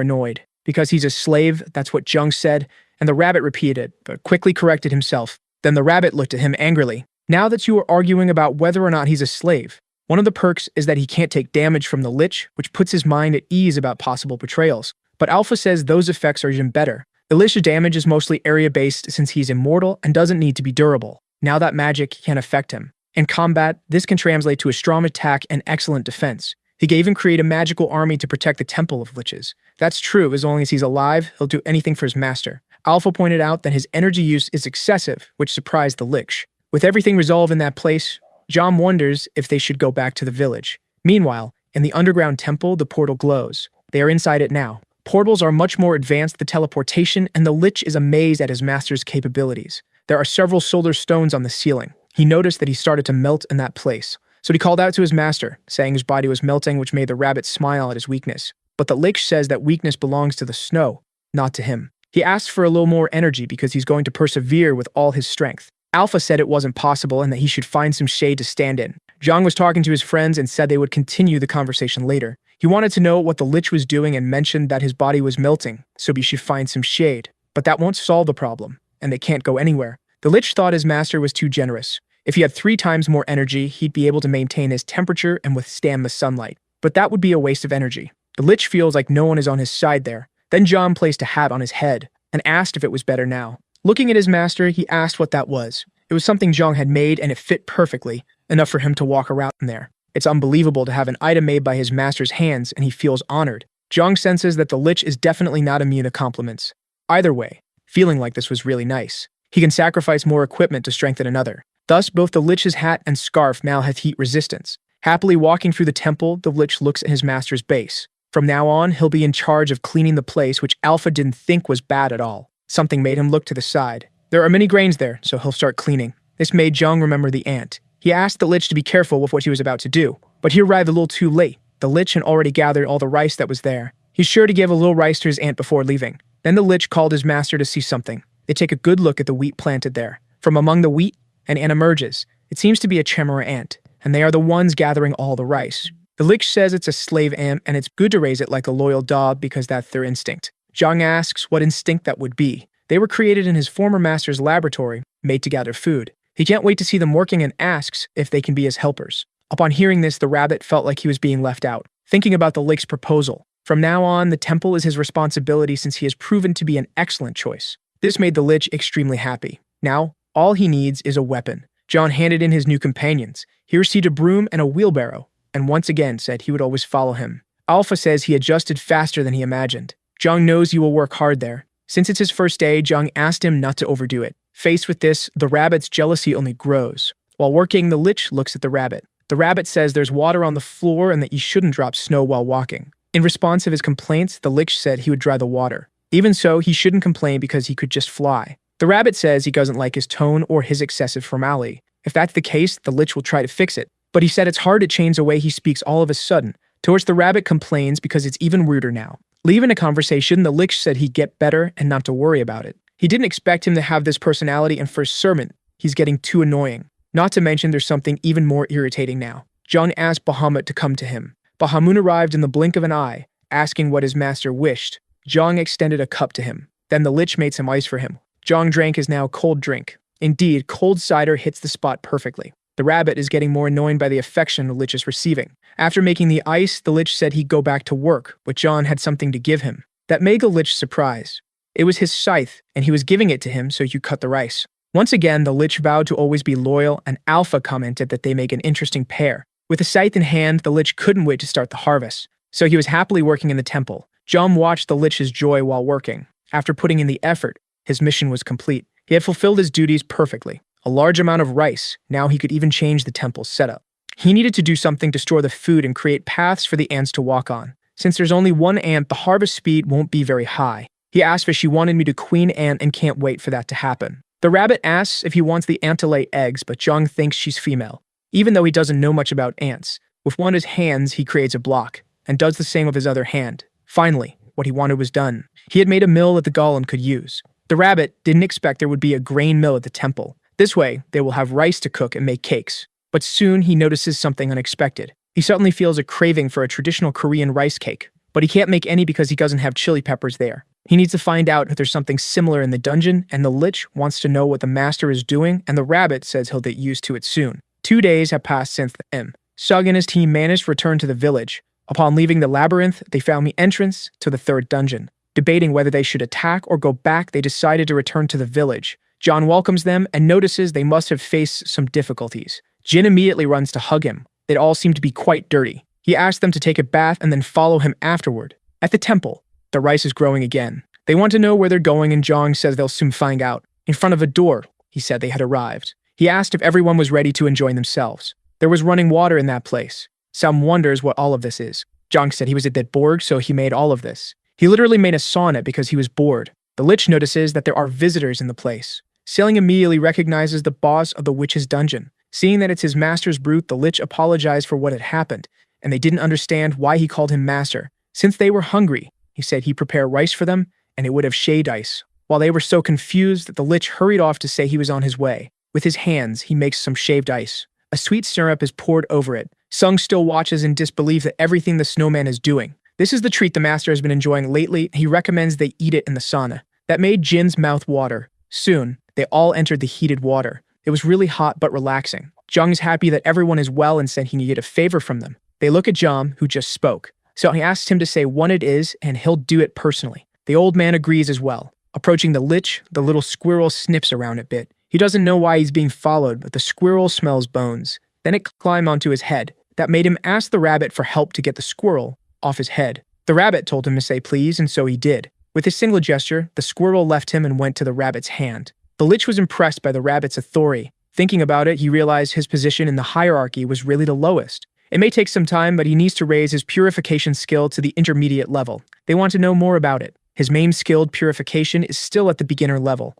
annoyed. Because he's a slave, that's what Jung said, and the rabbit repeated, but quickly corrected himself. Then the rabbit looked at him angrily. Now that you are arguing about whether or not he's a slave, one of the perks is that he can't take damage from the Lich, which puts his mind at ease about possible betrayals. But Alpha says those effects are even better. The Lich's damage is mostly area-based since he's immortal and doesn't need to be durable. Now that magic can affect him. In combat, this can translate to a strong attack and excellent defense. He can even create a magical army to protect the Temple of Liches. That's true, as long as he's alive, he'll do anything for his master. Alpha pointed out that his energy use is excessive, which surprised the Lich. With everything resolved in that place, John wonders if they should go back to the village. Meanwhile, in the underground temple, the portal glows. They are inside it now. Portals are much more advanced than teleportation, and the Lich is amazed at his master's capabilities. There are several solar stones on the ceiling. He noticed that he started to melt in that place. So he called out to his master, saying his body was melting, which made the rabbit smile at his weakness. But the Lich says that weakness belongs to the snow, not to him. He asks for a little more energy because he's going to persevere with all his strength. Alpha said it wasn't possible and that he should find some shade to stand in. Jung was talking to his friends and said they would continue the conversation later. He wanted to know what the Lich was doing and mentioned that his body was melting, so he should find some shade. But that won't solve the problem, and they can't go anywhere. The Lich thought his master was too generous. If he had 3 times more energy, he'd be able to maintain his temperature and withstand the sunlight. But that would be a waste of energy. The Lich feels like no one is on his side there. Then John placed a hat on his head and asked if it was better now. Looking at his master, he asked what that was. It was something Jung had made and it fit perfectly, enough for him to walk around in there. It's unbelievable to have an item made by his master's hands, and he feels honored. Jung senses that the Lich is definitely not immune to compliments. Either way, feeling like this was really nice. He can sacrifice more equipment to strengthen another. Thus, both the Lich's hat and scarf now have heat resistance. Happily walking through the temple, the Lich looks at his master's base. From now on, he'll be in charge of cleaning the place, which Alpha didn't think was bad at all. Something made him look to the side. There are many grains there, so he'll start cleaning. This made Jung remember the ant. He asked the Lich to be careful with what he was about to do, but he arrived a little too late. The Lich had already gathered all the rice that was there. He's sure to give a little rice to his ant before leaving. Then the Lich called his master to see something. They take a good look at the wheat planted there. From among the wheat, an ant emerges. It seems to be a chimera ant, and they are the ones gathering all the rice. The Lich says it's a slave ant, and it's good to raise it like a loyal dog because that's their instinct. Jung asks what instinct that would be. They were created in his former master's laboratory, made to gather food. He can't wait to see them working and asks if they can be his helpers. Upon hearing this, the rabbit felt like he was being left out, thinking about the Lich's proposal. From now on, the temple is his responsibility since he has proven to be an excellent choice. This made the Lich extremely happy. Now, all he needs is a weapon. John handed in his new companions. He received a broom and a wheelbarrow, and once again said he would always follow him. Alpha says he adjusted faster than he imagined. Jung knows he will work hard there. Since it's his first day, Jung asked him not to overdo it. Faced with this, the rabbit's jealousy only grows. While working, the Lich looks at the rabbit. The rabbit says there's water on the floor and that you shouldn't drop snow while walking. In response to his complaints, the Lich said he would dry the water. Even so, he shouldn't complain because he could just fly. The rabbit says he doesn't like his tone or his excessive formality. If that's the case, the Lich will try to fix it. But he said it's hard to change the way he speaks all of a sudden, to which the rabbit complains because it's even ruder now. Leaving a conversation, the Lich said he'd get better and not to worry about it. He didn't expect him to have this personality, and for a servant, he's getting too annoying. Not to mention there's something even more irritating now. Jung asked Bahamut to come to him. Bahamut arrived in the blink of an eye, asking what his master wished. Jung extended a cup to him. Then the Lich made some ice for him. Jung drank his now cold drink. Indeed, cold cider hits the spot perfectly. The rabbit is getting more annoyed by the affection the Lich is receiving. After making the ice, the Lich said he'd go back to work, but John had something to give him. That made the Lich surprised. It was his scythe, and he was giving it to him so he could cut the rice. Once again, the Lich vowed to always be loyal, and Alpha commented that they make an interesting pair. With the scythe in hand, the Lich couldn't wait to start the harvest, so he was happily working in the temple. John watched the Lich's joy while working. After putting in the effort, his mission was complete. He had fulfilled his duties perfectly. A large amount of rice, now he could even change the temple's setup. He needed to do something to store the food and create paths for the ants to walk on. Since there's only one ant, the harvest speed won't be very high. He asked if she wanted me to queen ant and can't wait for that to happen. The rabbit asks if he wants the ant to lay eggs, but Jung thinks she's female. Even though he doesn't know much about ants, with one of his hands he creates a block, and does the same with his other hand. Finally, what he wanted was done. He had made a mill that the golem could use. The rabbit didn't expect there would be a grain mill at the temple. This way, they will have rice to cook and make cakes. But soon he notices something unexpected. He suddenly feels a craving for a traditional Korean rice cake, but he can't make any because he doesn't have chili peppers there. He needs to find out if there's something similar in the dungeon, and the Lich wants to know what the master is doing, and the rabbit says he'll get used to it soon. 2 days have passed since the Sug and his team managed to return to the village. Upon leaving the labyrinth, they found the entrance to the 3rd dungeon. Debating whether they should attack or go back, they decided to return to the village. John welcomes them and notices they must have faced some difficulties. Jin immediately runs to hug him. They all seem to be quite dirty. He asks them to take a bath and then follow him afterward. At the temple, the rice is growing again. They want to know where they're going, and Jong says they'll soon find out. In front of a door, he said they had arrived. He asked if everyone was ready to enjoy themselves. There was running water in that place. Sam wonders what all of this is. Jong said he was a bit bored, so he made all of this. He literally made a sauna because he was bored. The Lich notices that there are visitors in the place. Sailing immediately recognizes the boss of the witch's dungeon. Seeing that it's his master's brute, the Lich apologized for what had happened, and they didn't understand why he called him master. Since they were hungry, he said he'd prepare rice for them, and it would have shaved ice. While they were so confused that the Lich hurried off to say he was on his way. With his hands, he makes some shaved ice. A sweet syrup is poured over it. Sung still watches in disbelief at everything the snowman is doing. This is the treat the master has been enjoying lately. He recommends they eat it in the sauna. That made Jin's mouth water. Soon, they all entered the heated water. It was really hot but relaxing. Jung's happy that everyone is well and said he needed a favor from them. They look at Jung, who just spoke. So he asks him to say what it is, and he'll do it personally. The old man agrees as well. Approaching the lich, the little squirrel sniffs around a bit. He doesn't know why he's being followed, but the squirrel smells bones. Then it climbed onto his head. That made him ask the rabbit for help to get the squirrel off his head. The rabbit told him to say please, and so he did. With a single gesture, the squirrel left him and went to the rabbit's hand. The lich was impressed by the rabbit's authority. Thinking about it, he realized his position in the hierarchy was really the lowest. It may take some time, but he needs to raise his purification skill to the intermediate level. They want to know more about it. His main skilled purification is still at the beginner level.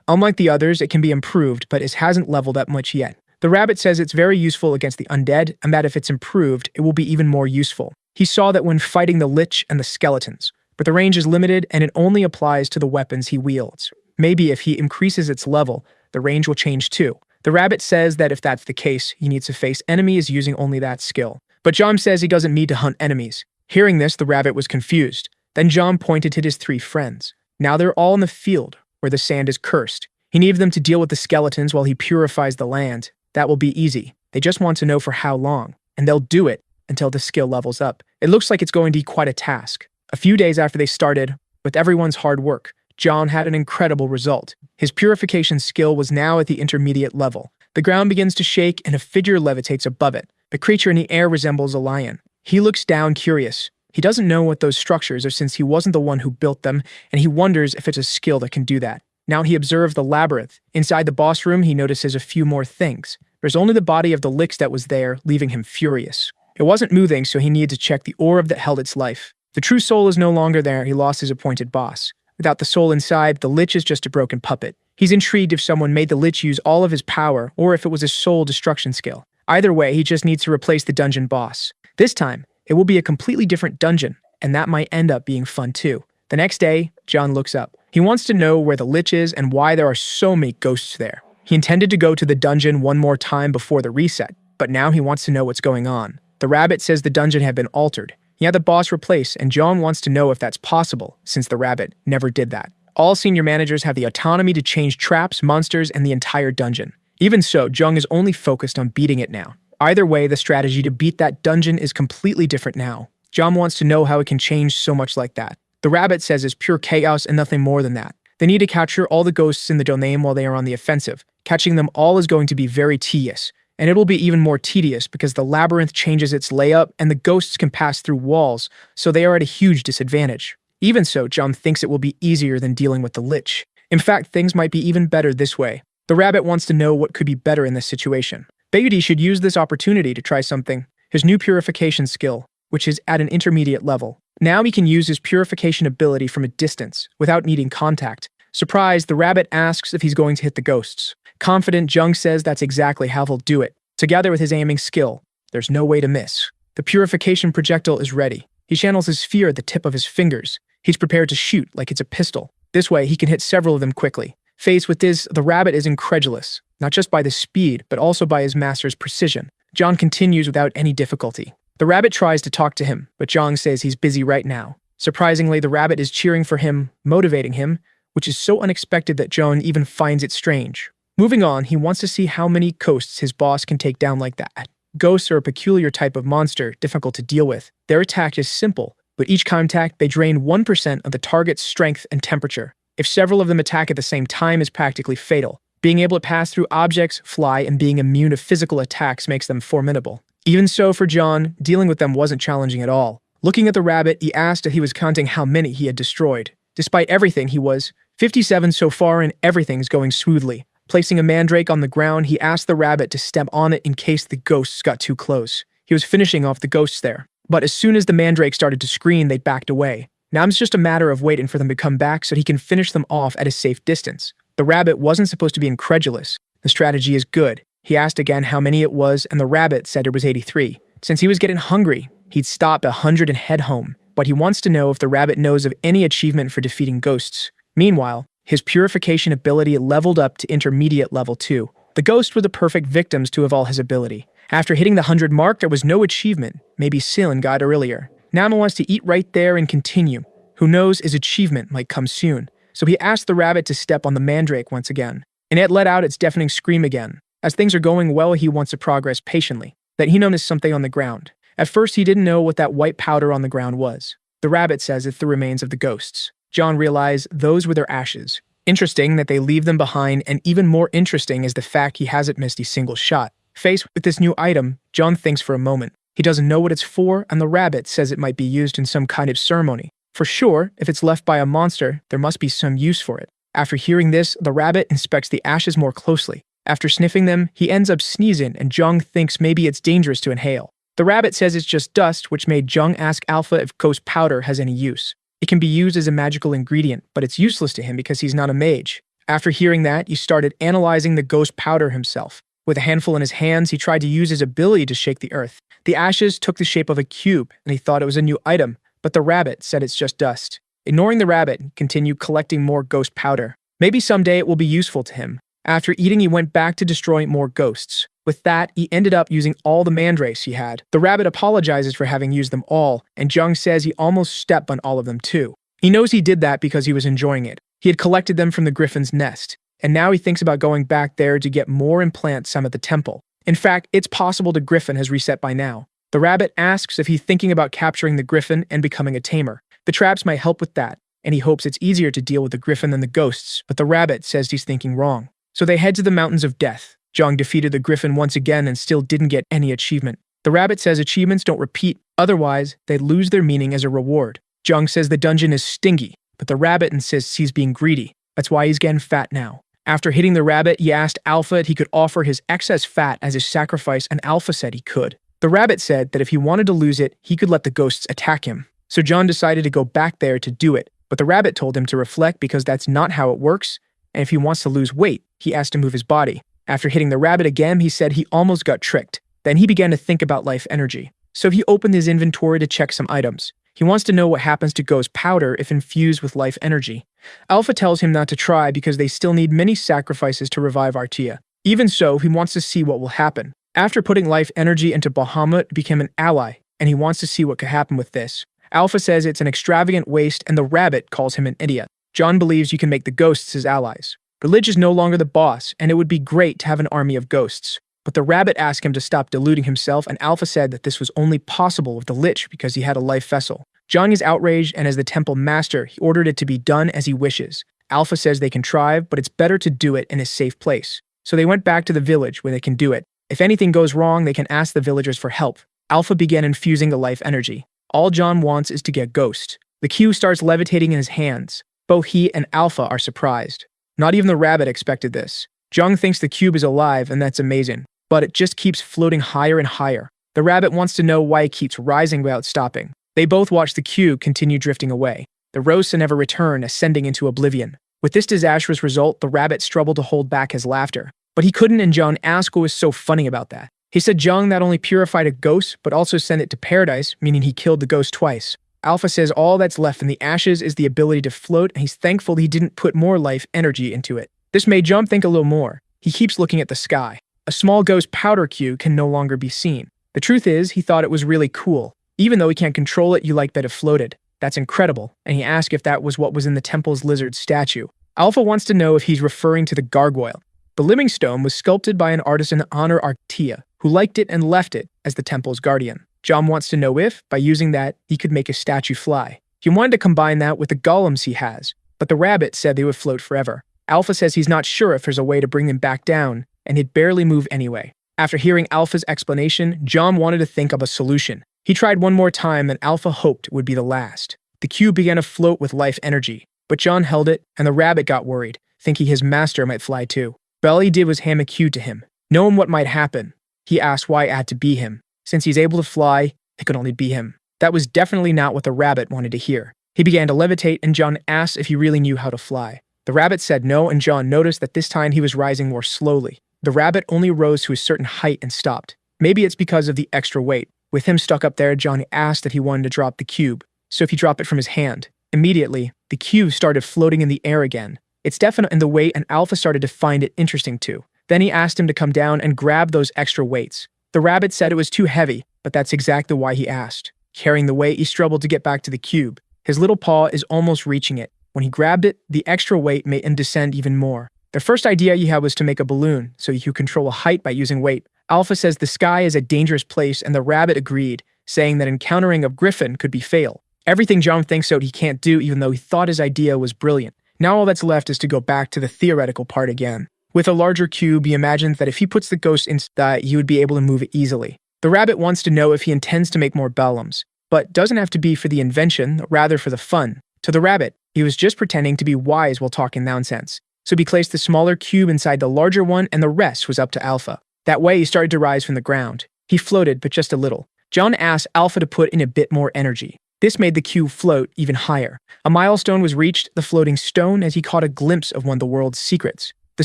Unlike the others, it can be improved, but it hasn't leveled up much yet. The rabbit says it's very useful against the undead, and that if it's improved, it will be even more useful. He saw that when fighting the lich and the skeletons, but the range is limited and it only applies to the weapons he wields. Maybe if he increases its level, the range will change too. The rabbit says that if that's the case, he needs to face enemies using only that skill. But John says he doesn't need to hunt enemies. Hearing this, the rabbit was confused. Then John pointed to his 3 friends. Now they're all in the field, where the sand is cursed. He needed them to deal with the skeletons while he purifies the land. That will be easy. They just want to know for how long, and they'll do it until the skill levels up. It looks like it's going to be quite a task. A few days after they started, with everyone's hard work, John had an incredible result. His purification skill was now at the intermediate level. The ground begins to shake and a figure levitates above it. The creature in the air resembles a lion. He looks down curious. He doesn't know what those structures are since he wasn't the one who built them, and he wonders if it's a skill that can do that. Now he observes the labyrinth. Inside the boss room, he notices a few more things. There's only the body of the lich that was there, leaving him furious. It wasn't moving, so he needed to check the orb that held its life. The true soul is no longer there. He lost his appointed boss. Without the soul inside, the lich is just a broken puppet. He's intrigued if someone made the lich use all of his power or if it was a soul destruction skill. Either way, he just needs to replace the dungeon boss. This time, it will be a completely different dungeon, and that might end up being fun too. The next day, John looks up. He wants to know where the lich is and why there are so many ghosts there. He intended to go to the dungeon one more time before the reset, but now he wants to know what's going on. The rabbit says the dungeon had been altered. He had the boss replaced, and John wants to know if that's possible, since the rabbit never did that. All senior managers have the autonomy to change traps, monsters, and the entire dungeon. Even so, Jung is only focused on beating it now. Either way, the strategy to beat that dungeon is completely different now. John wants to know how it can change so much like that. The rabbit says it's pure chaos and nothing more than that. They need to capture all the ghosts in the domain while they are on the offensive. Catching them all is going to be very tedious. And it will be even more tedious because the labyrinth changes its layout and the ghosts can pass through walls, so they are at a huge disadvantage. Even so, John thinks it will be easier than dealing with the lich. In fact, things might be even better this way. The rabbit wants to know what could be better in this situation. Bayoudi should use this opportunity to try something. His new purification skill, which is at an intermediate level. Now he can use his purification ability from a distance, without needing contact. Surprised, the rabbit asks if he's going to hit the ghosts. Confident, Jung says that's exactly how he'll do it. Together with his aiming skill, there's no way to miss. The purification projectile is ready. He channels his fear at the tip of his fingers. He's prepared to shoot like it's a pistol. This way, he can hit several of them quickly. Faced with this, the rabbit is incredulous, not just by the speed, but also by his master's precision. John continues without any difficulty. The rabbit tries to talk to him, but Jung says he's busy right now. Surprisingly, the rabbit is cheering for him, motivating him, which is so unexpected that Jung even finds it strange. Moving on, he wants to see how many ghosts his boss can take down like that. Ghosts are a peculiar type of monster, difficult to deal with. Their attack is simple, but each contact they drain 1% of the target's strength and temperature. If several of them attack at the same time is practically fatal. Being able to pass through objects, fly, and being immune to physical attacks makes them formidable. Even so, for John, dealing with them wasn't challenging at all. Looking at the rabbit, he asked if he was counting how many he had destroyed. Despite everything, he was 57 so far and everything's going smoothly. Placing a mandrake on the ground, he asked the rabbit to step on it in case the ghosts got too close. He was finishing off the ghosts there. But as soon as the mandrake started to scream, they backed away. Now it's just a matter of waiting for them to come back so he can finish them off at a safe distance. The rabbit wasn't supposed to be incredulous. The strategy is good. He asked again how many it was, and the rabbit said it was 83. Since he was getting hungry, he'd stop at 100 and head home. But he wants to know if the rabbit knows of any achievement for defeating ghosts. Meanwhile, his purification ability leveled up to intermediate level 2. The ghosts were the perfect victims to evolve his ability. After hitting the 100 mark, there was no achievement. Maybe Silin got earlier. Nama wants to eat right there and continue. Who knows, his achievement might come soon. So he asked the rabbit to step on the mandrake once again. and it let out its deafening scream again. As things are going well, he wants to progress patiently. Then he noticed something on the ground. At first, he didn't know what that white powder on the ground was. The rabbit says it's the remains of the ghosts. John realized those were their ashes. Interesting that they leave them behind, and even more interesting is the fact he hasn't missed a single shot. Faced with this new item, John thinks for a moment. He doesn't know what it's for, and the rabbit says it might be used in some kind of ceremony. For sure, if it's left by a monster, there must be some use for it. After hearing this, the rabbit inspects the ashes more closely. After sniffing them, he ends up sneezing, and Jung thinks maybe it's dangerous to inhale. The rabbit says it's just dust, which made Jung ask Alpha if ghost powder has any use. It can be used as a magical ingredient, but it's useless to him because he's not a mage. After hearing that, he started analyzing the ghost powder himself. With a handful in his hands, he tried to use his ability to shake the earth. The ashes took the shape of a cube, and he thought it was a new item, but the rabbit said it's just dust. Ignoring the rabbit, he continued collecting more ghost powder. Maybe someday it will be useful to him. After eating, he went back to destroying more ghosts. With that, he ended up using all the mandrakes he had. The rabbit apologizes for having used them all, and Jung says he almost stepped on all of them too. He knows he did that because he was enjoying it. He had collected them from the griffin's nest, and now he thinks about going back there to get more and plant some at the temple. In fact, it's possible the griffin has reset by now. The rabbit asks if he's thinking about capturing the griffin and becoming a tamer. The traps might help with that, and he hopes it's easier to deal with the griffin than the ghosts, but the rabbit says he's thinking wrong. So they head to the Mountains of Death. Jung defeated the griffin once again and still didn't get any achievement. The rabbit says achievements don't repeat, otherwise they lose their meaning as a reward. Jung says the dungeon is stingy, but the rabbit insists he's being greedy. That's why he's getting fat now. After hitting the rabbit, he asked Alpha if he could offer his excess fat as his sacrifice, and Alpha said he could. The rabbit said that if he wanted to lose it, he could let the ghosts attack him. So John decided to go back there to do it, but the rabbit told him to reflect because that's not how it works, and if he wants to lose weight, he asked to move his body. After hitting the rabbit again, he said he almost got tricked. Then he began to think about life energy. So he opened his inventory to check some items. He wants to know what happens to ghost powder if infused with life energy. Alpha tells him not to try because they still need many sacrifices to revive Artia. Even so, he wants to see what will happen. After putting life energy into Bahamut, it became an ally, and he wants to see what could happen with this. Alpha says it's an extravagant waste, and the rabbit calls him an idiot. John believes you can make the ghosts his allies. The Lich is no longer the boss, and it would be great to have an army of ghosts. But the rabbit asked him to stop deluding himself, and Alpha said that this was only possible with the Lich because he had a life vessel. Jung is outraged, and as the temple master, he ordered it to be done as he wishes. Alpha says they can try, but it's better to do it in a safe place. So they went back to the village where they can do it. If anything goes wrong, they can ask the villagers for help. Alpha began infusing the life energy. All John wants is to get Ghost. The cube starts levitating in his hands. Both he and Alpha are surprised. Not even the rabbit expected this. Jung thinks the cube is alive, and that's amazing, but it just keeps floating higher and higher. The rabbit wants to know why it keeps rising without stopping. They both watch the cube continue drifting away. The roasts never return, ascending into oblivion. With this disastrous result, the rabbit struggled to hold back his laughter. But he couldn't, and Jung asked what was so funny about that. He said Jung not only purified a ghost, but also sent it to paradise, meaning he killed the ghost twice. Alpha says all that's left in the ashes is the ability to float, and he's thankful he didn't put more life energy into it. This made Jung think a little more. He keeps looking at the sky. A small ghost powder cube can no longer be seen. The truth is, he thought it was really cool. Even though he can't control it, you like that it floated. That's incredible, and he asked if that was what was in the temple's lizard statue. Alpha wants to know if he's referring to the gargoyle. The living stone was sculpted by an artist in honor of Artia, who liked it and left it as the temple's guardian. John wants to know if, by using that, he could make a statue fly. He wanted to combine that with the golems he has, but the rabbit said they would float forever. Alpha says he's not sure if there's a way to bring them back down, and he'd barely move anyway. After hearing Alpha's explanation, John wanted to think of a solution. He tried one more time, and Alpha hoped it would be the last. The cube began to float with life energy, but John held it, and the rabbit got worried, thinking his master might fly too. But all he did was hand a cube to him. Knowing what might happen, he asked why it had to be him. Since he's able to fly, it could only be him. That was definitely not what the rabbit wanted to hear. He began to levitate, and John asked if he really knew how to fly. The rabbit said no, and John noticed that this time he was rising more slowly. The rabbit only rose to a certain height and stopped. Maybe it's because of the extra weight. With him stuck up there, John asked that he wanted to drop the cube. So if he dropped it from his hand, immediately, the cube started floating in the air again. It's definite in the weight, and Alpha started to find it interesting too. Then he asked him to come down and grab those extra weights. The rabbit said it was too heavy, but that's exactly why he asked. Carrying the weight, he struggled to get back to the cube. His little paw is almost reaching it. When he grabbed it, the extra weight made him descend even more. The first idea he had was to make a balloon, so you could control a height by using weight. Alpha says the sky is a dangerous place, and the rabbit agreed, saying that encountering a griffin could be fatal. Everything Jung thinks out he can't do, even though he thought his idea was brilliant. Now all that's left is to go back to the theoretical part again. With a larger cube, he imagines that if he puts the ghost in that, he would be able to move it easily. The rabbit wants to know if he intends to make more bellums, but doesn't have to be for the invention, rather for the fun. To the rabbit, he was just pretending to be wise while talking nonsense. So he placed the smaller cube inside the larger one, and the rest was up to Alpha. That way, he started to rise from the ground. He floated, but just a little. John asked Alpha to put in a bit more energy. This made the cube float even higher. A milestone was reached, the floating stone, as he caught a glimpse of one of the world's secrets. The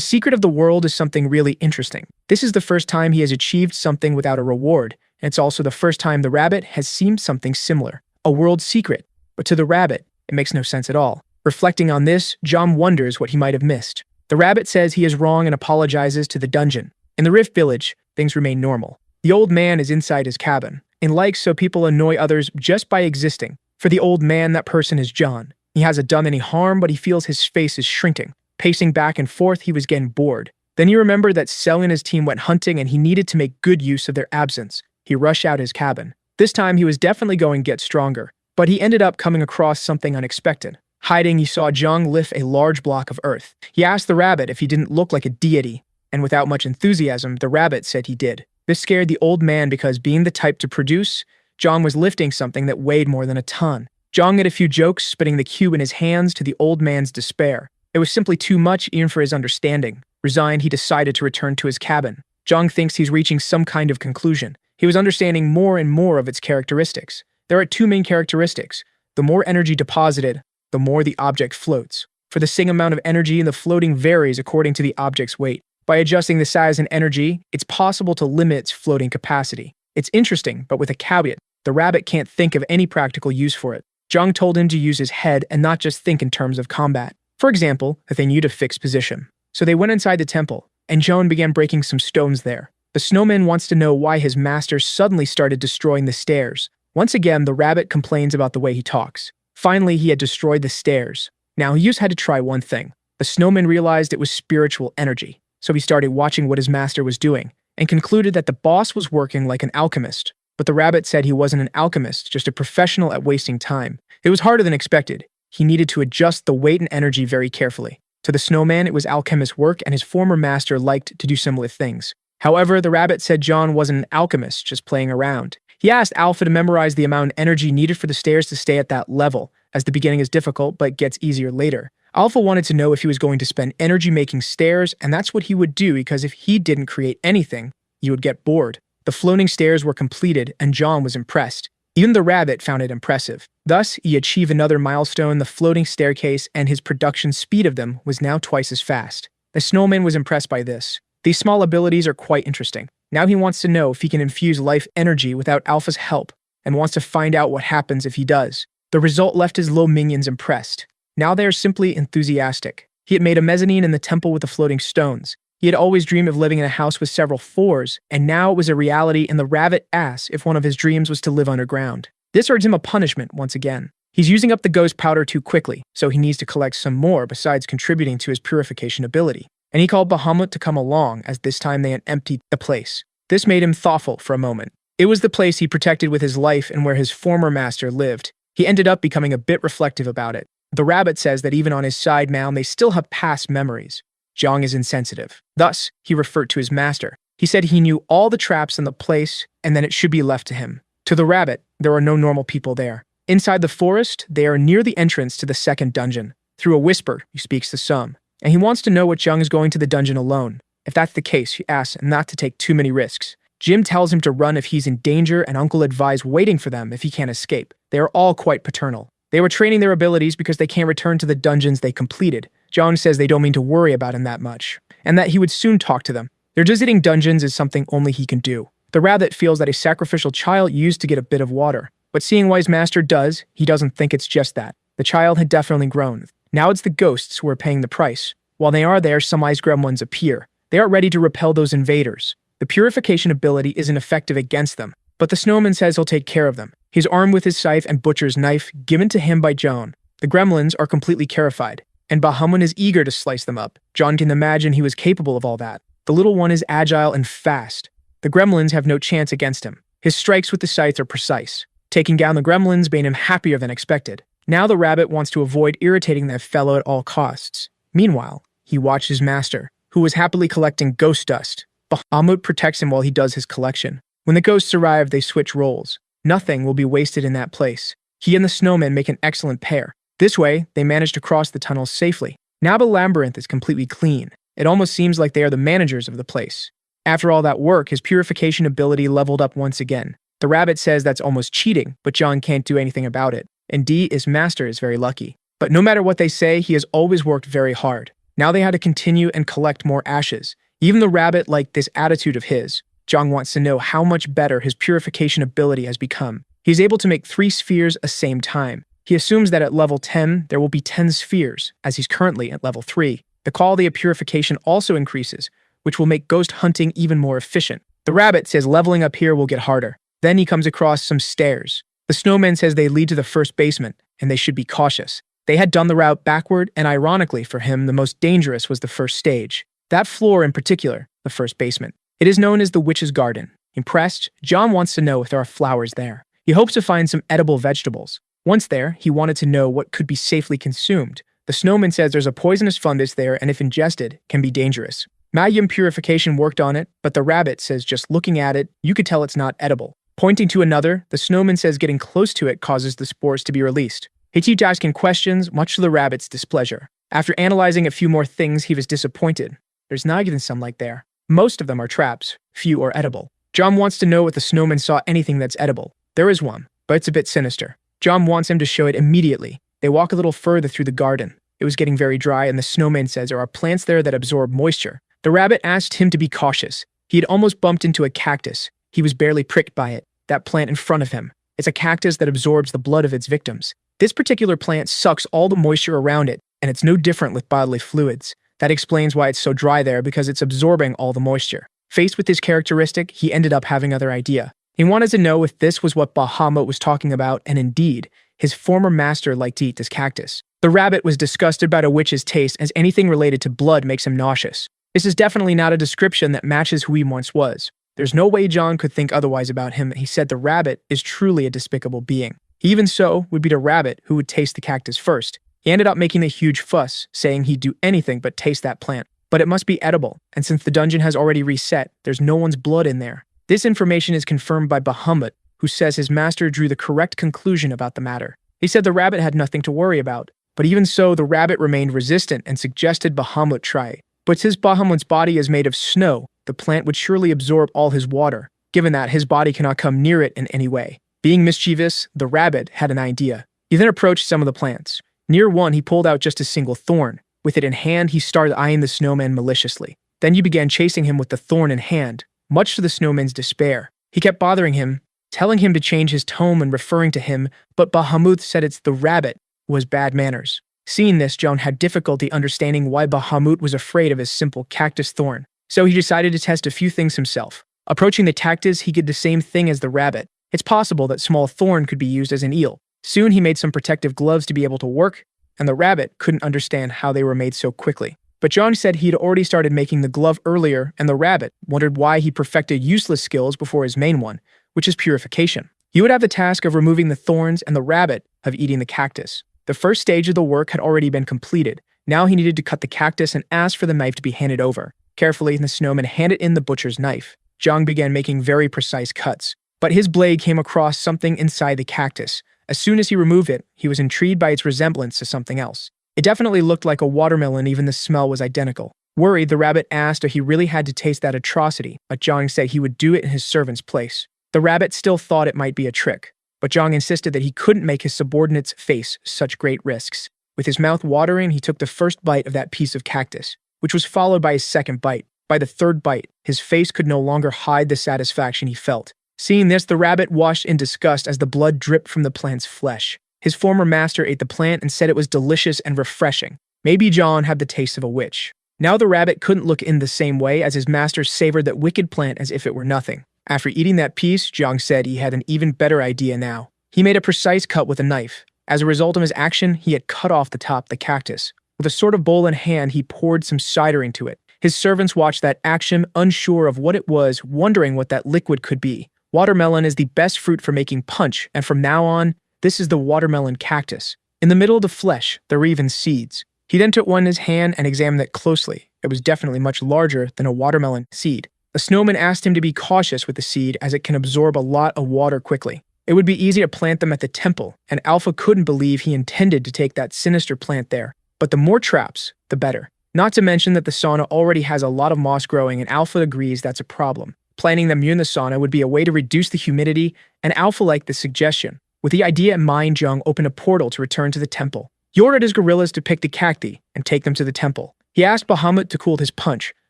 secret of the world is something really interesting. This is the first time he has achieved something without a reward, and it's also the first time the rabbit has seen something similar. A world secret. But to the rabbit, it makes no sense at all. Reflecting on this, John wonders what he might have missed. The rabbit says he is wrong and apologizes to the dungeon. In the Rift Village, things remain normal. The old man is inside his cabin, and likes so people annoy others just by existing. For the old man, that person is John. He hasn't done any harm, but he feels his face is shrinking. Pacing back and forth, he was getting bored. Then he remembered that Sel and his team went hunting and he needed to make good use of their absence. He rushed out his cabin. This time, he was definitely going to get stronger, but he ended up coming across something unexpected. Hiding, he saw Jung lift a large block of earth. He asked the rabbit if he didn't look like a deity, and without much enthusiasm, the rabbit said he did. This scared the old man because, being the type to produce, Jung was lifting something that weighed more than a ton. Jung had a few jokes, spitting the cube in his hands to the old man's despair. It was simply too much even for his understanding. Resigned, he decided to return to his cabin. Jung thinks he's reaching some kind of conclusion. He was understanding more and more of its characteristics. There are two main characteristics. The more energy deposited, the more the object floats. For the same amount of energy, the floating varies according to the object's weight. By adjusting the size and energy, it's possible to limit its floating capacity. It's interesting, but with a caveat. The rabbit can't think of any practical use for it. Jung told him to use his head and not just think in terms of combat. For example, if they need a fixed position. So they went inside the temple, and Jung began breaking some stones there. The snowman wants to know why his master suddenly started destroying the stairs. Once again, the rabbit complains about the way he talks. Finally, he had destroyed the stairs. Now he just had to try one thing. The snowman realized it was spiritual energy. So he started watching what his master was doing, and concluded that the boss was working like an alchemist. But the rabbit said he wasn't an alchemist, just a professional at wasting time. It was harder than expected. He needed to adjust the weight and energy very carefully. To the snowman, it was alchemist work, and his former master liked to do similar things. However, the rabbit said John wasn't an alchemist, just playing around. He asked Alpha to memorize the amount of energy needed for the stairs to stay at that level, as the beginning is difficult but gets easier later. Alpha wanted to know if he was going to spend energy making stairs, and that's what he would do, because if he didn't create anything, he would get bored. The floating stairs were completed, and John was impressed. Even the rabbit found it impressive. Thus, he achieved another milestone, the floating staircase, and his production speed of them was now twice as fast. The snowman was impressed by this. These small abilities are quite interesting. Now he wants to know if he can infuse life energy without Alpha's help, and wants to find out what happens if he does. The result left his low minions impressed. Now they are simply enthusiastic. He had made a mezzanine in the temple with the floating stones. He had always dreamed of living in a house with several floors, and now it was a reality, and the rabbit asked if one of his dreams was to live underground. This earns him a punishment once again. He's using up the ghost powder too quickly, so he needs to collect some more besides contributing to his purification ability. And he called Bahamut to come along, as this time they had emptied the place. This made him thoughtful for a moment. It was the place he protected with his life and where his former master lived. He ended up becoming a bit reflective about it. The rabbit says that even on his side mound, they still have past memories. Jung is insensitive. Thus, he referred to his master. He said he knew all the traps in the place, and then it should be left to him. To the rabbit, there are no normal people there. Inside the forest, they are near the entrance to the second dungeon. Through a whisper, he speaks to some, and he wants to know what Jung is going to the dungeon alone. If that's the case, he asks him not to take too many risks. Jim tells him to run if he's in danger, and Uncle advised waiting for them if he can't escape. They are all quite paternal. They were training their abilities because they can't return to the dungeons they completed. Jung says they don't mean to worry about him that much, and that he would soon talk to them. Their visiting dungeons is something only he can do. The rabbit feels that a sacrificial child used to get a bit of water, but seeing what his master does, he doesn't think it's just that. The child had definitely grown. Now it's the ghosts who are paying the price. While they are there, some ice gremlins appear. They are ready to repel those invaders. The purification ability isn't effective against them, but the snowman says he'll take care of them. He's armed with his scythe and butcher's knife given to him by Joan. The gremlins are completely terrified. and Bahamut is eager to slice them up. John can imagine he was capable of all that. The little one is agile and fast. The gremlins have no chance against him. His strikes with the scythe are precise. Taking down the gremlins made him happier than expected. Now the rabbit wants to avoid irritating that fellow at all costs. Meanwhile, he watched his master, who was happily collecting ghost dust. Bahamut protects him while he does his collection. When the ghosts arrive, they switch roles. Nothing will be wasted in that place. He and the snowman make an excellent pair. This way, they manage to cross the tunnels safely. Now the labyrinth is completely clean. It almost seems like they are the managers of the place. After all that work, his purification ability leveled up once again. The rabbit says that's almost cheating, but John can't do anything about it. Indeed, his master is very lucky. But no matter what they say, he has always worked very hard. Now they had to continue and collect more ashes. Even the rabbit liked this attitude of his. Jung wants to know how much better his purification ability has become. He's able to make 3 spheres at the same time. He assumes that at level 10, there will be 10 spheres, as he's currently at level 3. The quality of purification also increases, which will make ghost hunting even more efficient. The rabbit says leveling up here will get harder. Then he comes across some stairs. The snowman says they lead to the first basement, and they should be cautious. They had done the route backward, and ironically for him, the most dangerous was the first stage. That floor in particular, the first basement. It is known as the Witch's Garden. Impressed, John wants to know if there are flowers there. He hopes to find some edible vegetables. Once there, he wanted to know what could be safely consumed. The snowman says there's a poisonous fungus there and if ingested, can be dangerous. Magium purification worked on it, but the rabbit says just looking at it, you could tell it's not edible. Pointing to another, the snowman says getting close to it causes the spores to be released. He keeps asking questions, much to the rabbit's displeasure. After analyzing a few more things, he was disappointed. There's not even sunlight there. Most of them are traps, few are edible. John wants to know if the snowman saw anything that's edible. There is one, but it's a bit sinister. John wants him to show it immediately. They walk a little further through the garden. It was getting very dry, and the snowman says there are plants there that absorb moisture. The rabbit asked him to be cautious. He had almost bumped into a cactus. He was barely pricked by it, that plant in front of him. It's a cactus that absorbs the blood of its victims. This particular plant sucks all the moisture around it, and it's no different with bodily fluids. That explains why it's so dry there, because it's absorbing all the moisture. Faced with this characteristic, he ended up having another idea. He wanted to know if this was what Bahamut was talking about, and indeed, his former master liked to eat this cactus. The rabbit was disgusted by a witch's taste, as anything related to blood makes him nauseous. This is definitely not a description that matches who he once was. There's no way John could think otherwise about him. He said the rabbit is truly a despicable being. He even so would be the rabbit who would taste the cactus first. He ended up making a huge fuss, saying he'd do anything but taste that plant. But it must be edible, and since the dungeon has already reset, there's no one's blood in there. This information is confirmed by Bahamut, who says his master drew the correct conclusion about the matter. He said the rabbit had nothing to worry about, but even so, the rabbit remained resistant and suggested Bahamut try. But since Bahamut's body is made of snow, the plant would surely absorb all his water, given that his body cannot come near it in any way. Being mischievous, the rabbit had an idea. He then approached some of the plants. Near one, he pulled out just a single thorn. With it in hand, he started eyeing the snowman maliciously. Then he began chasing him with the thorn in hand, much to the snowman's despair. He kept bothering him, telling him to change his tone and referring to him, but Bahamut said it's the rabbit who has bad manners. Seeing this, John had difficulty understanding why Bahamut was afraid of his simple cactus thorn. So he decided to test a few things himself. Approaching the cactus, he did the same thing as the rabbit. It's possible that small thorn could be used as an eel. Soon he made some protective gloves to be able to work, and the rabbit couldn't understand how they were made so quickly. But John said he'd already started making the glove earlier, and the rabbit wondered why he perfected useless skills before his main one, which is purification. He would have the task of removing the thorns and the rabbit of eating the cactus. The first stage of the work had already been completed. Now he needed to cut the cactus and ask for the knife to be handed over. Carefully, the snowman handed in the butcher's knife. John began making very precise cuts, but his blade came across something inside the cactus. As soon as he removed it, he was intrigued by its resemblance to something else. It definitely looked like a watermelon, even the smell was identical. Worried, the rabbit asked if he really had to taste that atrocity, but Jung said he would do it in his servant's place. The rabbit still thought it might be a trick, but Jung insisted that he couldn't make his subordinates face such great risks. With his mouth watering, he took the first bite of that piece of cactus, which was followed by his second bite. By the third bite, his face could no longer hide the satisfaction he felt. Seeing this, the rabbit washed in disgust as the blood dripped from the plant's flesh. His former master ate the plant and said it was delicious and refreshing. Maybe John had the taste of a witch. Now the rabbit couldn't look in the same way, as his master savored that wicked plant as if it were nothing. After eating that piece, John said he had an even better idea now. He made a precise cut with a knife. As a result of his action, he had cut off the top of the cactus. With a sort of bowl in hand, he poured some cider into it. His servants watched that action, unsure of what it was, wondering what that liquid could be. Watermelon is the best fruit for making punch, and from now on, this is the watermelon cactus. In the middle of the flesh, there were even seeds. He then took one in his hand and examined it closely. It was definitely much larger than a watermelon seed. The snowman asked him to be cautious with the seed as it can absorb a lot of water quickly. It would be easy to plant them at the temple, and Alpha couldn't believe he intended to take that sinister plant there. But the more traps, the better. Not to mention that the sauna already has a lot of moss growing, and Alpha agrees that's a problem. Planting them near the sauna would be a way to reduce the humidity, and Alpha liked the suggestion. With the idea in mind, Jung opened a portal to return to the temple. He ordered his gorillas to pick the cacti and take them to the temple. He asked Bahamut to cool his punch,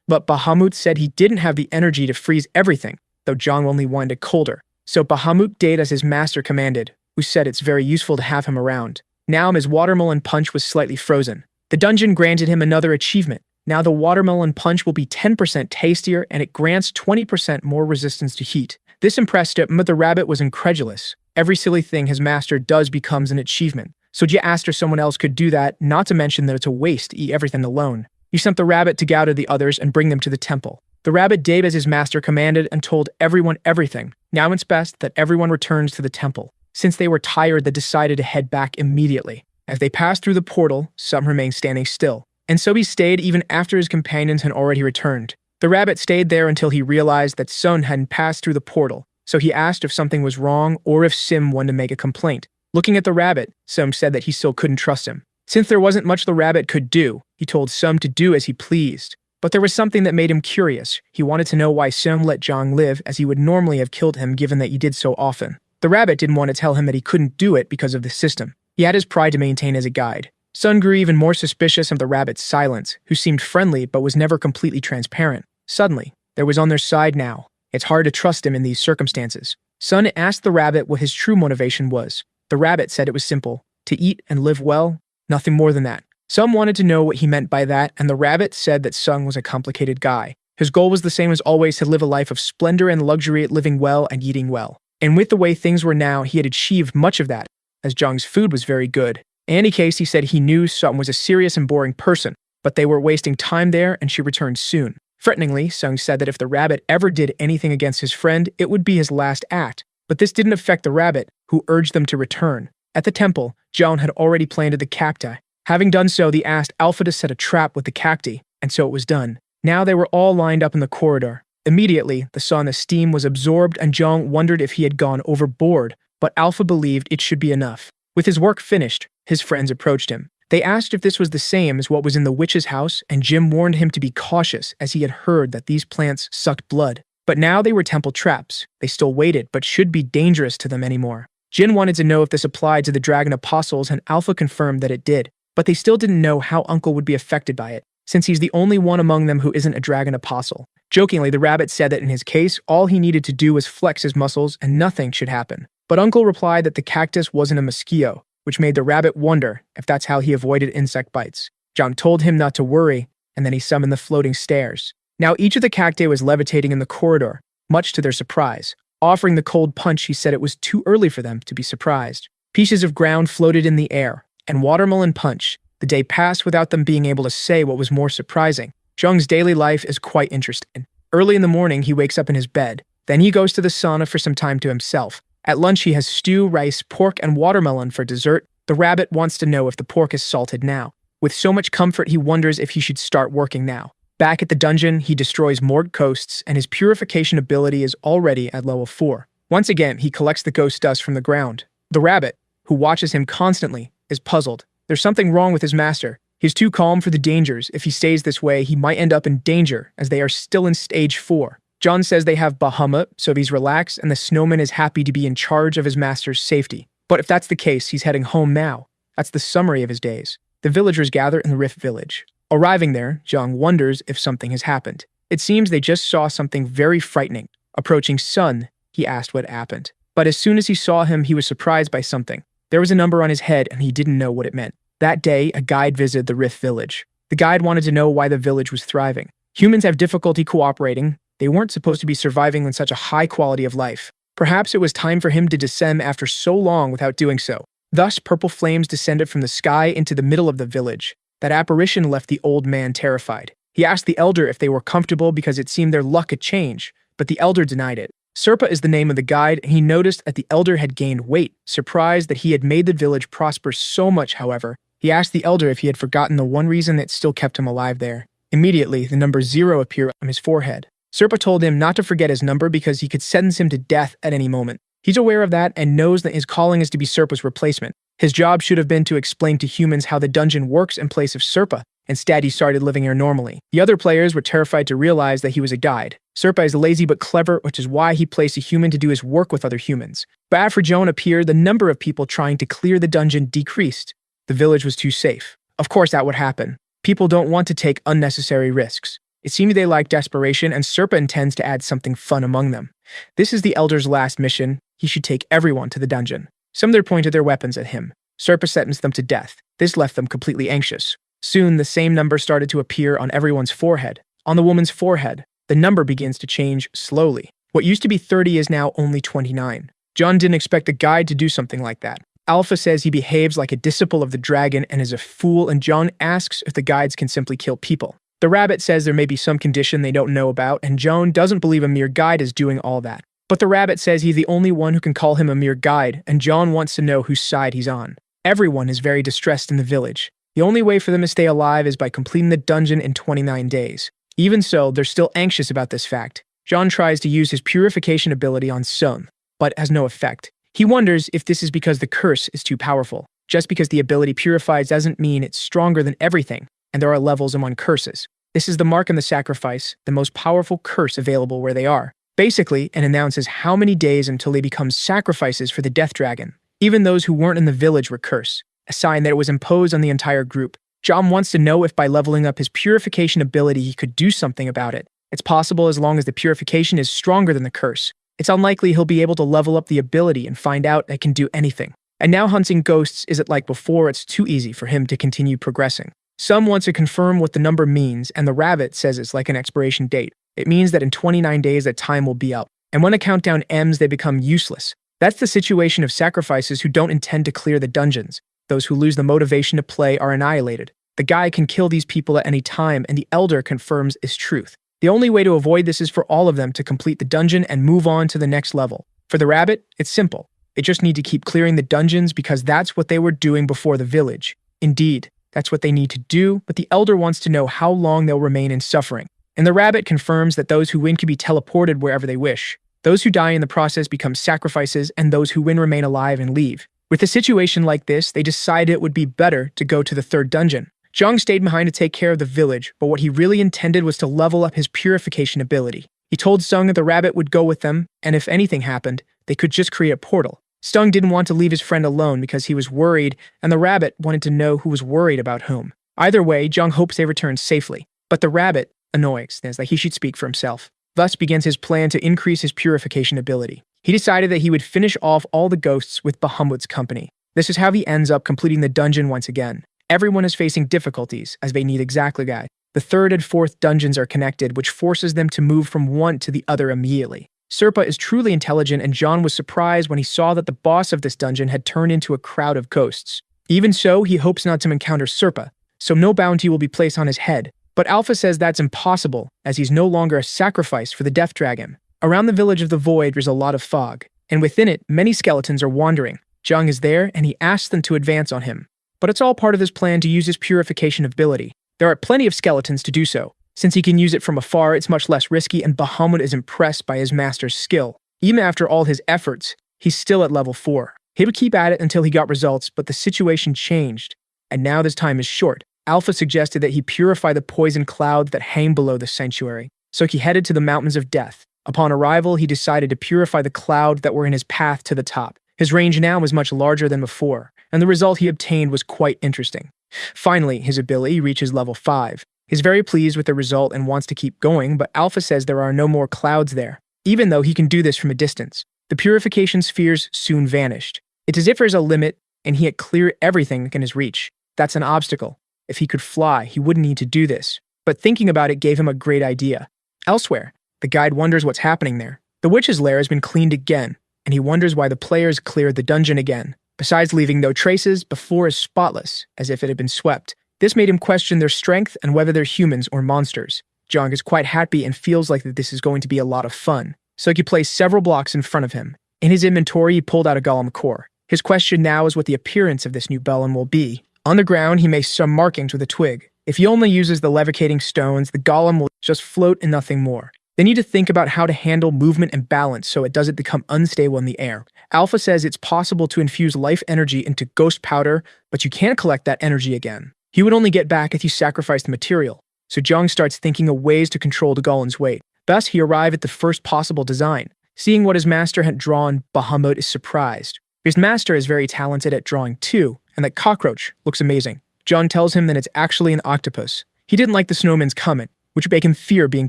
but Bahamut said he didn't have the energy to freeze everything, though Jung only wanted it colder. So Bahamut did as his master commanded, who said it's very useful to have him around. Now his watermelon punch was slightly frozen. The dungeon granted him another achievement. Now the watermelon punch will be 10% tastier and it grants 20% more resistance to heat. This impressed him, but the rabbit was incredulous. Every silly thing his master does becomes an achievement. So Jia asked if someone else could do that, not to mention that it's a waste to eat everything alone. He sent the rabbit to gather the others and bring them to the temple. The rabbit did as his master commanded and told everyone everything. Now it's best that everyone returns to the temple. Since they were tired, they decided to head back immediately. As they passed through the portal, some remained standing still. And so he stayed even after his companions had already returned. The rabbit stayed there until he realized that Sun hadn't passed through the portal, so he asked if something was wrong or if Sim wanted to make a complaint. Looking at the rabbit, Sim said that he still couldn't trust him. Since there wasn't much the rabbit could do, he told Sim to do as he pleased. But there was something that made him curious. He wanted to know why Sim let Jung live, as he would normally have killed him given that he did so often. The rabbit didn't want to tell him that he couldn't do it because of the system. He had his pride to maintain as a guide. Sun grew even more suspicious of the rabbit's silence, who seemed friendly but was never completely transparent. Suddenly, there was on their side now. It's hard to trust him in these circumstances. Sun asked the rabbit what his true motivation was. The rabbit said it was simple: to eat and live well, nothing more than that. Sun wanted to know what he meant by that, and the rabbit said that Sun was a complicated guy. His goal was the same as always: to live a life of splendor and luxury, living well and eating well. And with the way things were now, he had achieved much of that, as Jung's food was very good. In any case, he said he knew Sun was a serious and boring person, but they were wasting time there and she returned soon. Threateningly, Sung said that if the rabbit ever did anything against his friend, it would be his last act. But this didn't affect the rabbit, who urged them to return. At the temple, Jung had already planted the cacti. Having done so, they asked Alpha to set a trap with the cacti, and so it was done. Now they were all lined up in the corridor. Immediately, the sauna's steam was absorbed and Jung wondered if he had gone overboard, but Alpha believed it should be enough. With his work finished, his friends approached him. They asked if this was the same as what was in the witch's house, and Jim warned him to be cautious as he had heard that these plants sucked blood. But now they were temple traps. They still waited, but should be dangerous to them anymore. Jin wanted to know if this applied to the dragon apostles, and Alpha confirmed that it did. But they still didn't know how Uncle would be affected by it, since he's the only one among them who isn't a dragon apostle. Jokingly, the rabbit said that in his case, all he needed to do was flex his muscles and nothing should happen. But Uncle replied that the cactus wasn't a mosquito, which made the rabbit wonder if that's how he avoided insect bites. John told him not to worry, and then he summoned the floating stairs. Now each of the cacti was levitating in the corridor, much to their surprise. Offering the cold punch, he said it was too early for them to be surprised. Pieces of ground floated in the air, and watermelon punch. The day passed without them being able to say what was more surprising. Jung's daily life is quite interesting. Early in the morning, he wakes up in his bed. Then he goes to the sauna for some time to himself. At lunch, he has stew, rice, pork, and watermelon for dessert. The rabbit wants to know if the pork is salted now. With so much comfort, he wonders if he should start working now. Back at the dungeon, he destroys more ghosts, and his purification ability is already at level 4. Once again, he collects the ghost dust from the ground. The rabbit, who watches him constantly, is puzzled. There's something wrong with his master. He's too calm for the dangers. If he stays this way, he might end up in danger, as they are still in stage 4. John says they have Bahamut, so he's relaxed, and the snowman is happy to be in charge of his master's safety. But if that's the case, he's heading home now. That's the summary of his days. The villagers gather in the Rift village. Arriving there, Jung wonders if something has happened. It seems they just saw something very frightening. Approaching Sun, he asked what happened. But as soon as he saw him, he was surprised by something. There was a number on his head, and he didn't know what it meant. That day, a guide visited the Rift village. The guide wanted to know why the village was thriving. Humans have difficulty cooperating. They weren't supposed to be surviving in such a high quality of life. Perhaps it was time for him to descend after so long without doing so. Thus, purple flames descended from the sky into the middle of the village. That apparition left the old man terrified. He asked the elder if they were comfortable because it seemed their luck had changed, but the elder denied it. Serpa is the name of the guide, and he noticed that the elder had gained weight. Surprised that he had made the village prosper so much, however, he asked the elder if he had forgotten the one reason that still kept him alive there. Immediately, the number 0 appeared on his forehead. Serpa told him not to forget his number because he could sentence him to death at any moment. He's aware of that and knows that his calling is to be Serpa's replacement. His job should have been to explain to humans how the dungeon works in place of Serpa. Instead, he started living here normally. The other players were terrified to realize that he was a guide. Serpa is lazy but clever, which is why he placed a human to do his work with other humans. But after Joan appeared, the number of people trying to clear the dungeon decreased. The village was too safe. Of course that would happen. People don't want to take unnecessary risks. It seemed they like desperation, and Serpa intends to add something fun among them. This is the Elder's last mission. He should take everyone to the dungeon. Some there pointed their weapons at him. Serpa sentenced them to death. This left them completely anxious. Soon, the same number started to appear on everyone's forehead. On the woman's forehead, the number begins to change slowly. What used to be 30 is now only 29. John didn't expect the guide to do something like that. Alpha says he behaves like a disciple of the dragon and is a fool, and John asks if the guides can simply kill people. The rabbit says there may be some condition they don't know about, and Joan doesn't believe a mere guide is doing all that. But the rabbit says he's the only one who can call him a mere guide, and John wants to know whose side he's on. Everyone is very distressed in the village. The only way for them to stay alive is by completing the dungeon in 29 days. Even so, they're still anxious about this fact. John tries to use his purification ability on Sun, but has no effect. He wonders if this is because the curse is too powerful. Just because the ability purifies doesn't mean it's stronger than everything, and there are levels among curses. This is the mark and the sacrifice, the most powerful curse available where they are. Basically, it announces how many days until they become sacrifices for the death dragon. Even those who weren't in the village were cursed, a sign that it was imposed on the entire group. John wants to know if by leveling up his purification ability he could do something about it. It's possible as long as the purification is stronger than the curse. It's unlikely he'll be able to level up the ability and find out it can do anything. And now hunting ghosts isn't like before, it's too easy for him to continue progressing. Some want to confirm what the number means, and the rabbit says it's like an expiration date. It means that in 29 days that time will be up. And when a countdown ends, they become useless. That's the situation of sacrifices who don't intend to clear the dungeons. Those who lose the motivation to play are annihilated. The guy can kill these people at any time, and the elder confirms is truth. The only way to avoid this is for all of them to complete the dungeon and move on to the next level. For the rabbit, it's simple. They just need to keep clearing the dungeons because that's what they were doing before the village. Indeed, that's what they need to do, but the elder wants to know how long they'll remain in suffering. And the rabbit confirms that those who win can be teleported wherever they wish. Those who die in the process become sacrifices, and those who win remain alive and leave. With a situation like this, they decided it would be better to go to the third dungeon. Jung stayed behind to take care of the village, but what he really intended was to level up his purification ability. He told Sung that the rabbit would go with them, and if anything happened, they could just create a portal. Sung didn't want to leave his friend alone because he was worried, and the rabbit wanted to know who was worried about whom. Either way, Jung hopes they return safely. But the rabbit annoys, says that he should speak for himself. Thus begins his plan to increase his purification ability. He decided that he would finish off all the ghosts with Bahamut's company. This is how he ends up completing the dungeon once again. Everyone is facing difficulties, as they need exactly that. The third and fourth dungeons are connected, which forces them to move from one to the other immediately. Serpa is truly intelligent, and John was surprised when he saw that the boss of this dungeon had turned into a crowd of ghosts. Even so, he hopes not to encounter Serpa, so no bounty will be placed on his head. But Alpha says that's impossible, as he's no longer a sacrifice for the death dragon. Around the village of the void, there's a lot of fog, and within it, many skeletons are wandering. Jung is there, and he asks them to advance on him. But it's all part of his plan to use his purification ability. There are plenty of skeletons to do so. Since he can use it from afar, it's much less risky, and Bahamut is impressed by his master's skill. Even after all his efforts, he's still at level 4. He would keep at it until he got results, but the situation changed, and now this time is short. Alpha suggested that he purify the poison clouds that hang below the sanctuary, so he headed to the mountains of death. Upon arrival, he decided to purify the clouds that were in his path to the top. His range now was much larger than before, and the result he obtained was quite interesting. Finally, his ability reaches level 5. He's very pleased with the result and wants to keep going, but Alpha says there are no more clouds there, even though he can do this from a distance. The purification spheres soon vanished. It's as if there's a limit, and he had cleared everything in his reach. That's an obstacle. If he could fly, he wouldn't need to do this. But thinking about it gave him a great idea. Elsewhere, the guide wonders what's happening there. The witch's lair has been cleaned again, and he wonders why the players cleared the dungeon again. Besides leaving no traces, the floor is spotless, as if it had been swept. This made him question their strength and whether they're humans or monsters. Jung is quite happy and feels like that this is going to be a lot of fun, so he placed several blocks in front of him. In his inventory, he pulled out a golem core. His question now is what the appearance of this new golem will be. On the ground, he makes some markings with a twig. If he only uses the levitating stones, the golem will just float and nothing more. They need to think about how to handle movement and balance so it doesn't become unstable in the air. Alpha says it's possible to infuse life energy into ghost powder, but you can't collect that energy again. He would only get back if you sacrifice the material. So Jung starts thinking of ways to control the golem's weight. Thus, he arrived at the first possible design. Seeing what his master had drawn, Bahamut is surprised. His master is very talented at drawing too, and that cockroach looks amazing. Jung tells him that it's actually an octopus. He didn't like the snowman's comment, which made him fear being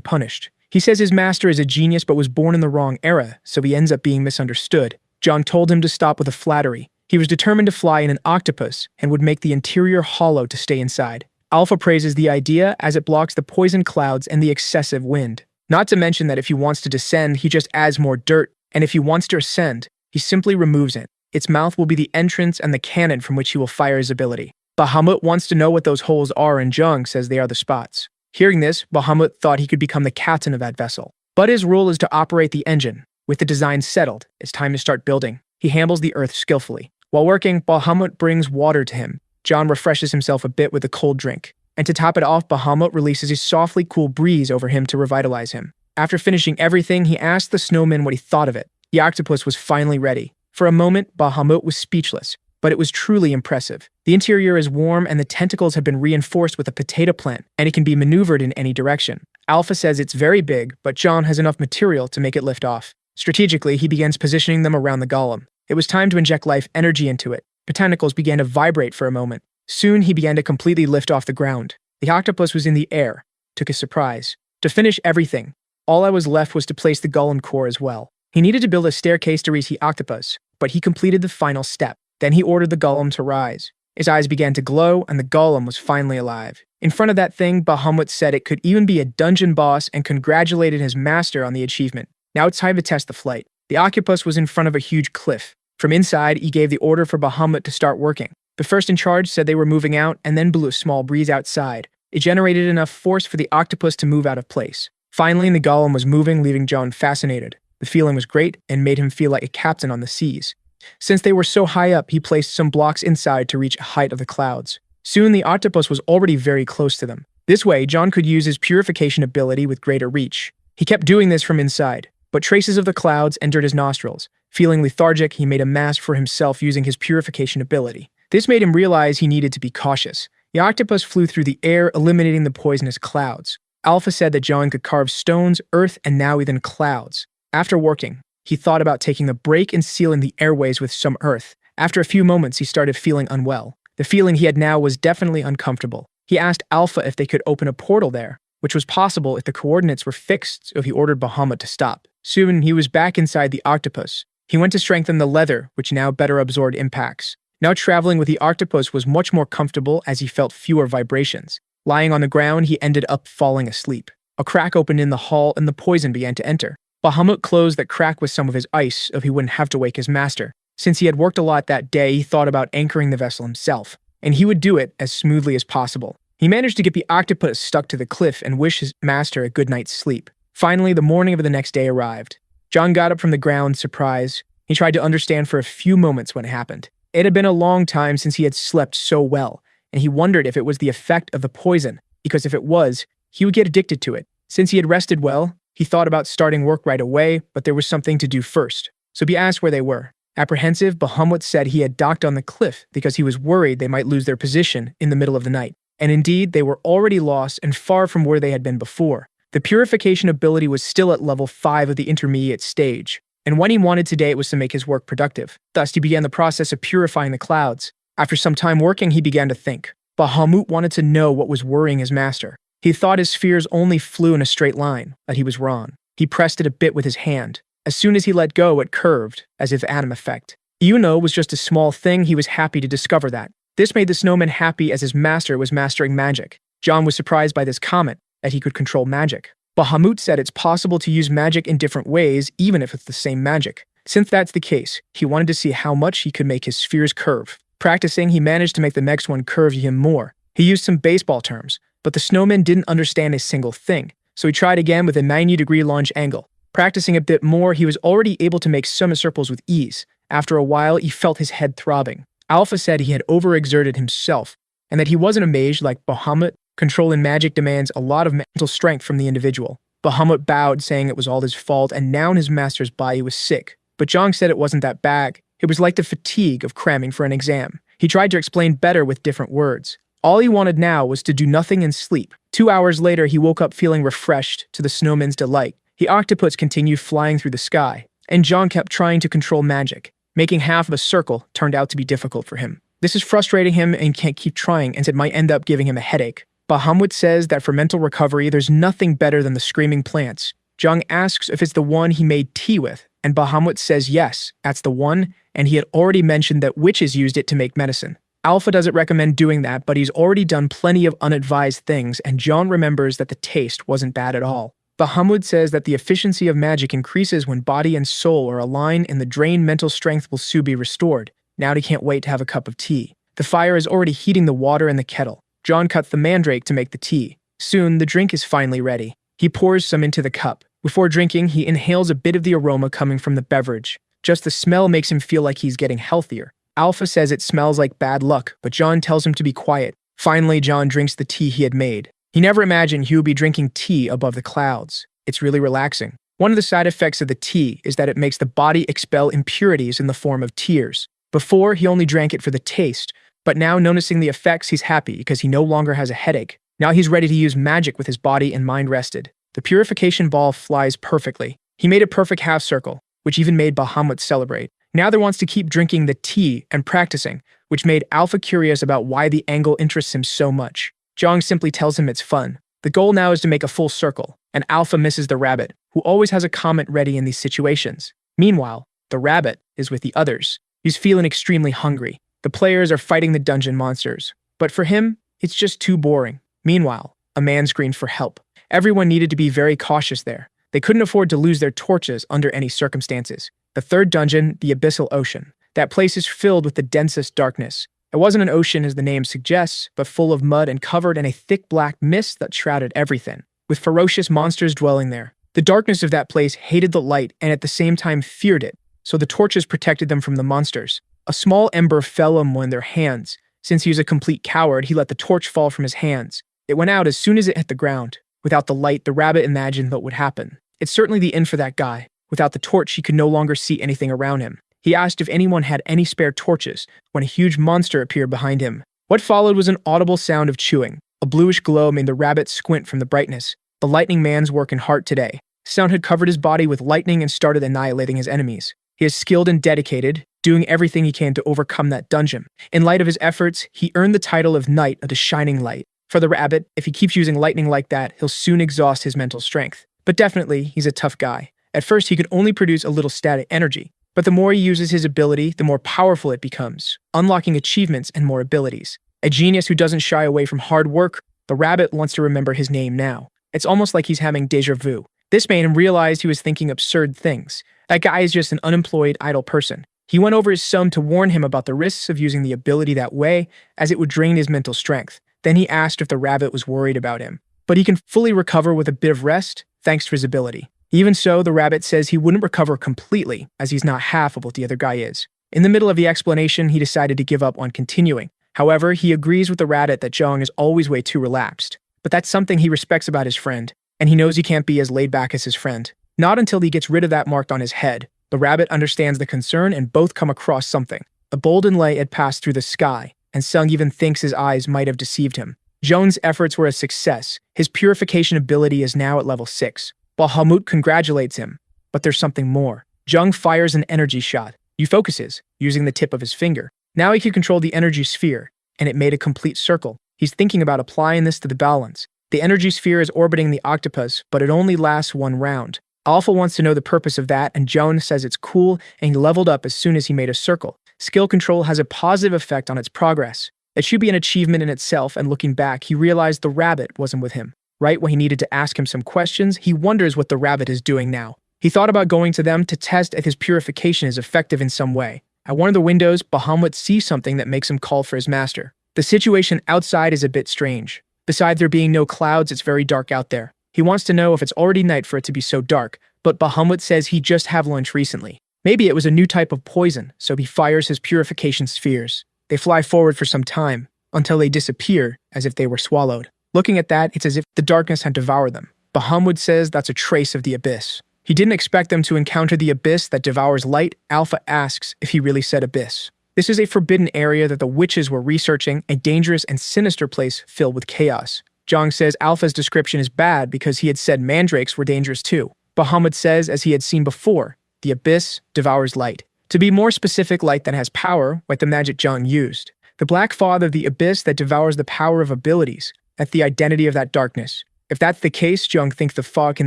punished. He says his master is a genius but was born in the wrong era, so he ends up being misunderstood. Jung told him to stop with the flattery. He was determined to fly in an octopus and would make the interior hollow to stay inside. Alpha praises the idea as it blocks the poison clouds and the excessive wind. Not to mention that if he wants to descend, he just adds more dirt, and if he wants to ascend, he simply removes it. Its mouth will be the entrance and the cannon from which he will fire his ability. Bahamut wants to know what those holes are, and Jung says they are the spots. Hearing this, Bahamut thought he could become the captain of that vessel. But his rule is to operate the engine. With the design settled, it's time to start building. He handles the earth skillfully. While working, Bahamut brings water to him. John refreshes himself a bit with a cold drink. And to top it off, Bahamut releases a softly cool breeze over him to revitalize him. After finishing everything, he asked the snowman what he thought of it. The octopus was finally ready. For a moment, Bahamut was speechless, but it was truly impressive. The interior is warm and the tentacles have been reinforced with a potato plant, and it can be maneuvered in any direction. Alpha says it's very big, but John has enough material to make it lift off. Strategically, he begins positioning them around the golem. It was time to inject life energy into it. The tentacles began to vibrate for a moment. Soon, he began to completely lift off the ground. The octopus was in the air. Took a surprise. To finish everything, all I was left was to place the golem core as well. He needed to build a staircase to reach the octopus, but he completed the final step. Then he ordered the golem to rise. His eyes began to glow, and the golem was finally alive. In front of that thing, Bahamut said it could even be a dungeon boss and congratulated his master on the achievement. Now it's time to test the flight. The octopus was in front of a huge cliff. From inside, he gave the order for Bahamut to start working. The first in charge said they were moving out and then blew a small breeze outside. It generated enough force for the octopus to move out of place. Finally, the golem was moving, leaving John fascinated. The feeling was great and made him feel like a captain on the seas. Since they were so high up, he placed some blocks inside to reach a height of the clouds. Soon, the octopus was already very close to them. This way, John could use his purification ability with greater reach. He kept doing this from inside, but traces of the clouds entered his nostrils. Feeling lethargic, he made a mask for himself using his purification ability. This made him realize he needed to be cautious. The octopus flew through the air, eliminating the poisonous clouds. Alpha said that John could carve stones, earth, and now even clouds. After working, he thought about taking the break and sealing the airways with some earth. After a few moments, he started feeling unwell. The feeling he had now was definitely uncomfortable. He asked Alpha if they could open a portal there, which was possible if the coordinates were fixed, so he ordered Bahamut to stop. Soon, he was back inside the octopus. He went to strengthen the leather, which now better absorbed impacts. Now traveling with the octopus was much more comfortable as he felt fewer vibrations. Lying on the ground, he ended up falling asleep. A crack opened in the hull and the poison began to enter. Bahamut closed that crack with some of his ice so he wouldn't have to wake his master. Since he had worked a lot that day, he thought about anchoring the vessel himself, and he would do it as smoothly as possible. He managed to get the octopus stuck to the cliff and wish his master a good night's sleep. Finally, the morning of the next day arrived. John got up from the ground, surprised. He tried to understand for a few moments what happened. It had been a long time since he had slept so well, and he wondered if it was the effect of the poison, because if it was, he would get addicted to it. Since he had rested well, he thought about starting work right away, but there was something to do first. So he asked where they were. Apprehensive, Bahamut said he had docked on the cliff because he was worried they might lose their position in the middle of the night. And indeed, they were already lost and far from where they had been before. The purification ability was still at level 5 of the intermediate stage, and what he wanted today was to make his work productive. Thus, he began the process of purifying the clouds. After some time working, he began to think. Bahamut wanted to know what was worrying his master. He thought his spheres only flew in a straight line, but he was wrong. He pressed it a bit with his hand. As soon as he let go, it curved, as if atom effect. Was just a small thing, he was happy to discover that. This made the snowman happy as his master was mastering magic. John was surprised by this comment, that he could control magic. Bahamut said it's possible to use magic in different ways, even if it's the same magic. Since that's the case, he wanted to see how much he could make his spheres curve. Practicing, he managed to make the next one curve even more. He used some baseball terms, but the snowman didn't understand a single thing, so he tried again with a 90-degree launch angle. Practicing a bit more, he was already able to make semicircles with ease. After a while, he felt his head throbbing. Alpha said he had overexerted himself, and that he wasn't a mage like Bahamut. Control in magic demands a lot of mental strength from the individual. Bahamut bowed, saying it was all his fault, and now his master's body was sick. But Jung said it wasn't that bad. It was like the fatigue of cramming for an exam. He tried to explain better with different words. All he wanted now was to do nothing and sleep. 2 hours later, he woke up feeling refreshed, to the snowman's delight. The octopuses continued flying through the sky, and Jung kept trying to control magic. Making half of a circle turned out to be difficult for him. This is frustrating him and can't keep trying, and it might end up giving him a headache. Bahamut says that for mental recovery, there's nothing better than the screaming plants. Jung asks if it's the one he made tea with, and Bahamut says yes, that's the one, and he had already mentioned that witches used it to make medicine. Alpha doesn't recommend doing that, but he's already done plenty of unadvised things, and John remembers that the taste wasn't bad at all. Bahamut says that the efficiency of magic increases when body and soul are aligned, and the drained mental strength will soon be restored. Now he can't wait to have a cup of tea. The fire is already heating the water in the kettle. John cuts the mandrake to make the tea. Soon, the drink is finally ready. He pours some into the cup. Before drinking, he inhales a bit of the aroma coming from the beverage. Just the smell makes him feel like he's getting healthier. Alpha says it smells like bad luck, but John tells him to be quiet. Finally, John drinks the tea he had made. He never imagined he would be drinking tea above the clouds. It's really relaxing. One of the side effects of the tea is that it makes the body expel impurities in the form of tears. Before, he only drank it for the taste, but now noticing the effects, he's happy because he no longer has a headache. Now he's ready to use magic with his body and mind rested. The purification ball flies perfectly. He made a perfect half circle, which even made Bahamut celebrate. Now there wants to keep drinking the tea and practicing, which made Alpha curious about why the angle interests him so much. Jung simply tells him it's fun. The goal now is to make a full circle, and Alpha misses the rabbit, who always has a comment ready in these situations. Meanwhile, the rabbit is with the others. He's feeling extremely hungry. The players are fighting the dungeon monsters, but for him, it's just too boring. Meanwhile, a man screamed for help. Everyone needed to be very cautious there. They couldn't afford to lose their torches under any circumstances. The third dungeon, the Abyssal Ocean. That place is filled with the densest darkness. It wasn't an ocean as the name suggests, but full of mud and covered in a thick black mist that shrouded everything, with ferocious monsters dwelling there. The darkness of that place hated the light and at the same time feared it, so the torches protected them from the monsters. A small ember fell on one of their hands. Since he was a complete coward, he let the torch fall from his hands. It went out as soon as it hit the ground. Without the light, the rabbit imagined what would happen. It's certainly the end for that guy. Without the torch, he could no longer see anything around him. He asked if anyone had any spare torches, when a huge monster appeared behind him. What followed was an audible sound of chewing. A bluish glow made the rabbit squint from the brightness. The lightning man's working hard today. Sound had covered his body with lightning and started annihilating his enemies. He is skilled and dedicated, doing everything he can to overcome that dungeon. In light of his efforts, he earned the title of Knight of the Shining Light. For the rabbit, if he keeps using lightning like that, he'll soon exhaust his mental strength. But definitely, he's a tough guy. At first, he could only produce a little static energy, but the more he uses his ability, the more powerful it becomes, unlocking achievements and more abilities. A genius who doesn't shy away from hard work, the rabbit wants to remember his name now. It's almost like he's having déjà vu. This made him realize he was thinking absurd things. That guy is just an unemployed, idle person. He went over his son to warn him about the risks of using the ability that way, as it would drain his mental strength. Then he asked if the rabbit was worried about him. But he can fully recover with a bit of rest, thanks to his ability. Even so, the rabbit says he wouldn't recover completely, as he's not half of what the other guy is. In the middle of the explanation, he decided to give up on continuing. However, he agrees with the rabbit that Jung is always way too relaxed. But that's something he respects about his friend, and he knows he can't be as laid back as his friend. Not until he gets rid of that mark on his head. The rabbit understands the concern and both come across something. A golden light had passed through the sky, and Sung even thinks his eyes might have deceived him. Jung's efforts were a success. His purification ability is now at level 6. Bahamut congratulates him, but there's something more. Jung fires an energy shot. He focuses, using the tip of his finger. Now he can control the energy sphere, and it made a complete circle. He's thinking about applying this to the balance. The energy sphere is orbiting the octopus, but it only lasts one round. Alpha wants to know the purpose of that, and Jung says it's cool, and he leveled up as soon as he made a circle. Skill control has a positive effect on its progress. It should be an achievement in itself, and looking back, he realized the rabbit wasn't with him. Right when he needed to ask him some questions, he wonders what the rabbit is doing now. He thought about going to them to test if his purification is effective in some way. At one of the windows, Bahamut sees something that makes him call for his master. The situation outside is a bit strange. Besides there being no clouds, it's very dark out there. He wants to know if it's already night for it to be so dark, but Bahamut says he just had lunch recently. Maybe it was a new type of poison, so he fires his purification spheres. They fly forward for some time, until they disappear, as if they were swallowed. Looking at that, it's as if the darkness had devoured them. Bahamut says that's a trace of the abyss. He didn't expect them to encounter the abyss that devours light. Alpha asks if he really said abyss. This is a forbidden area that the witches were researching, a dangerous and sinister place filled with chaos. Jung says Alpha's description is bad because he had said mandrakes were dangerous too. Bahamut says, as he had seen before, the abyss devours light. To be more specific, light that has power, like the magic Jung used. The black fog of the abyss that devours the power of abilities. That's the identity of that darkness. If that's the case, Jung thinks the fog can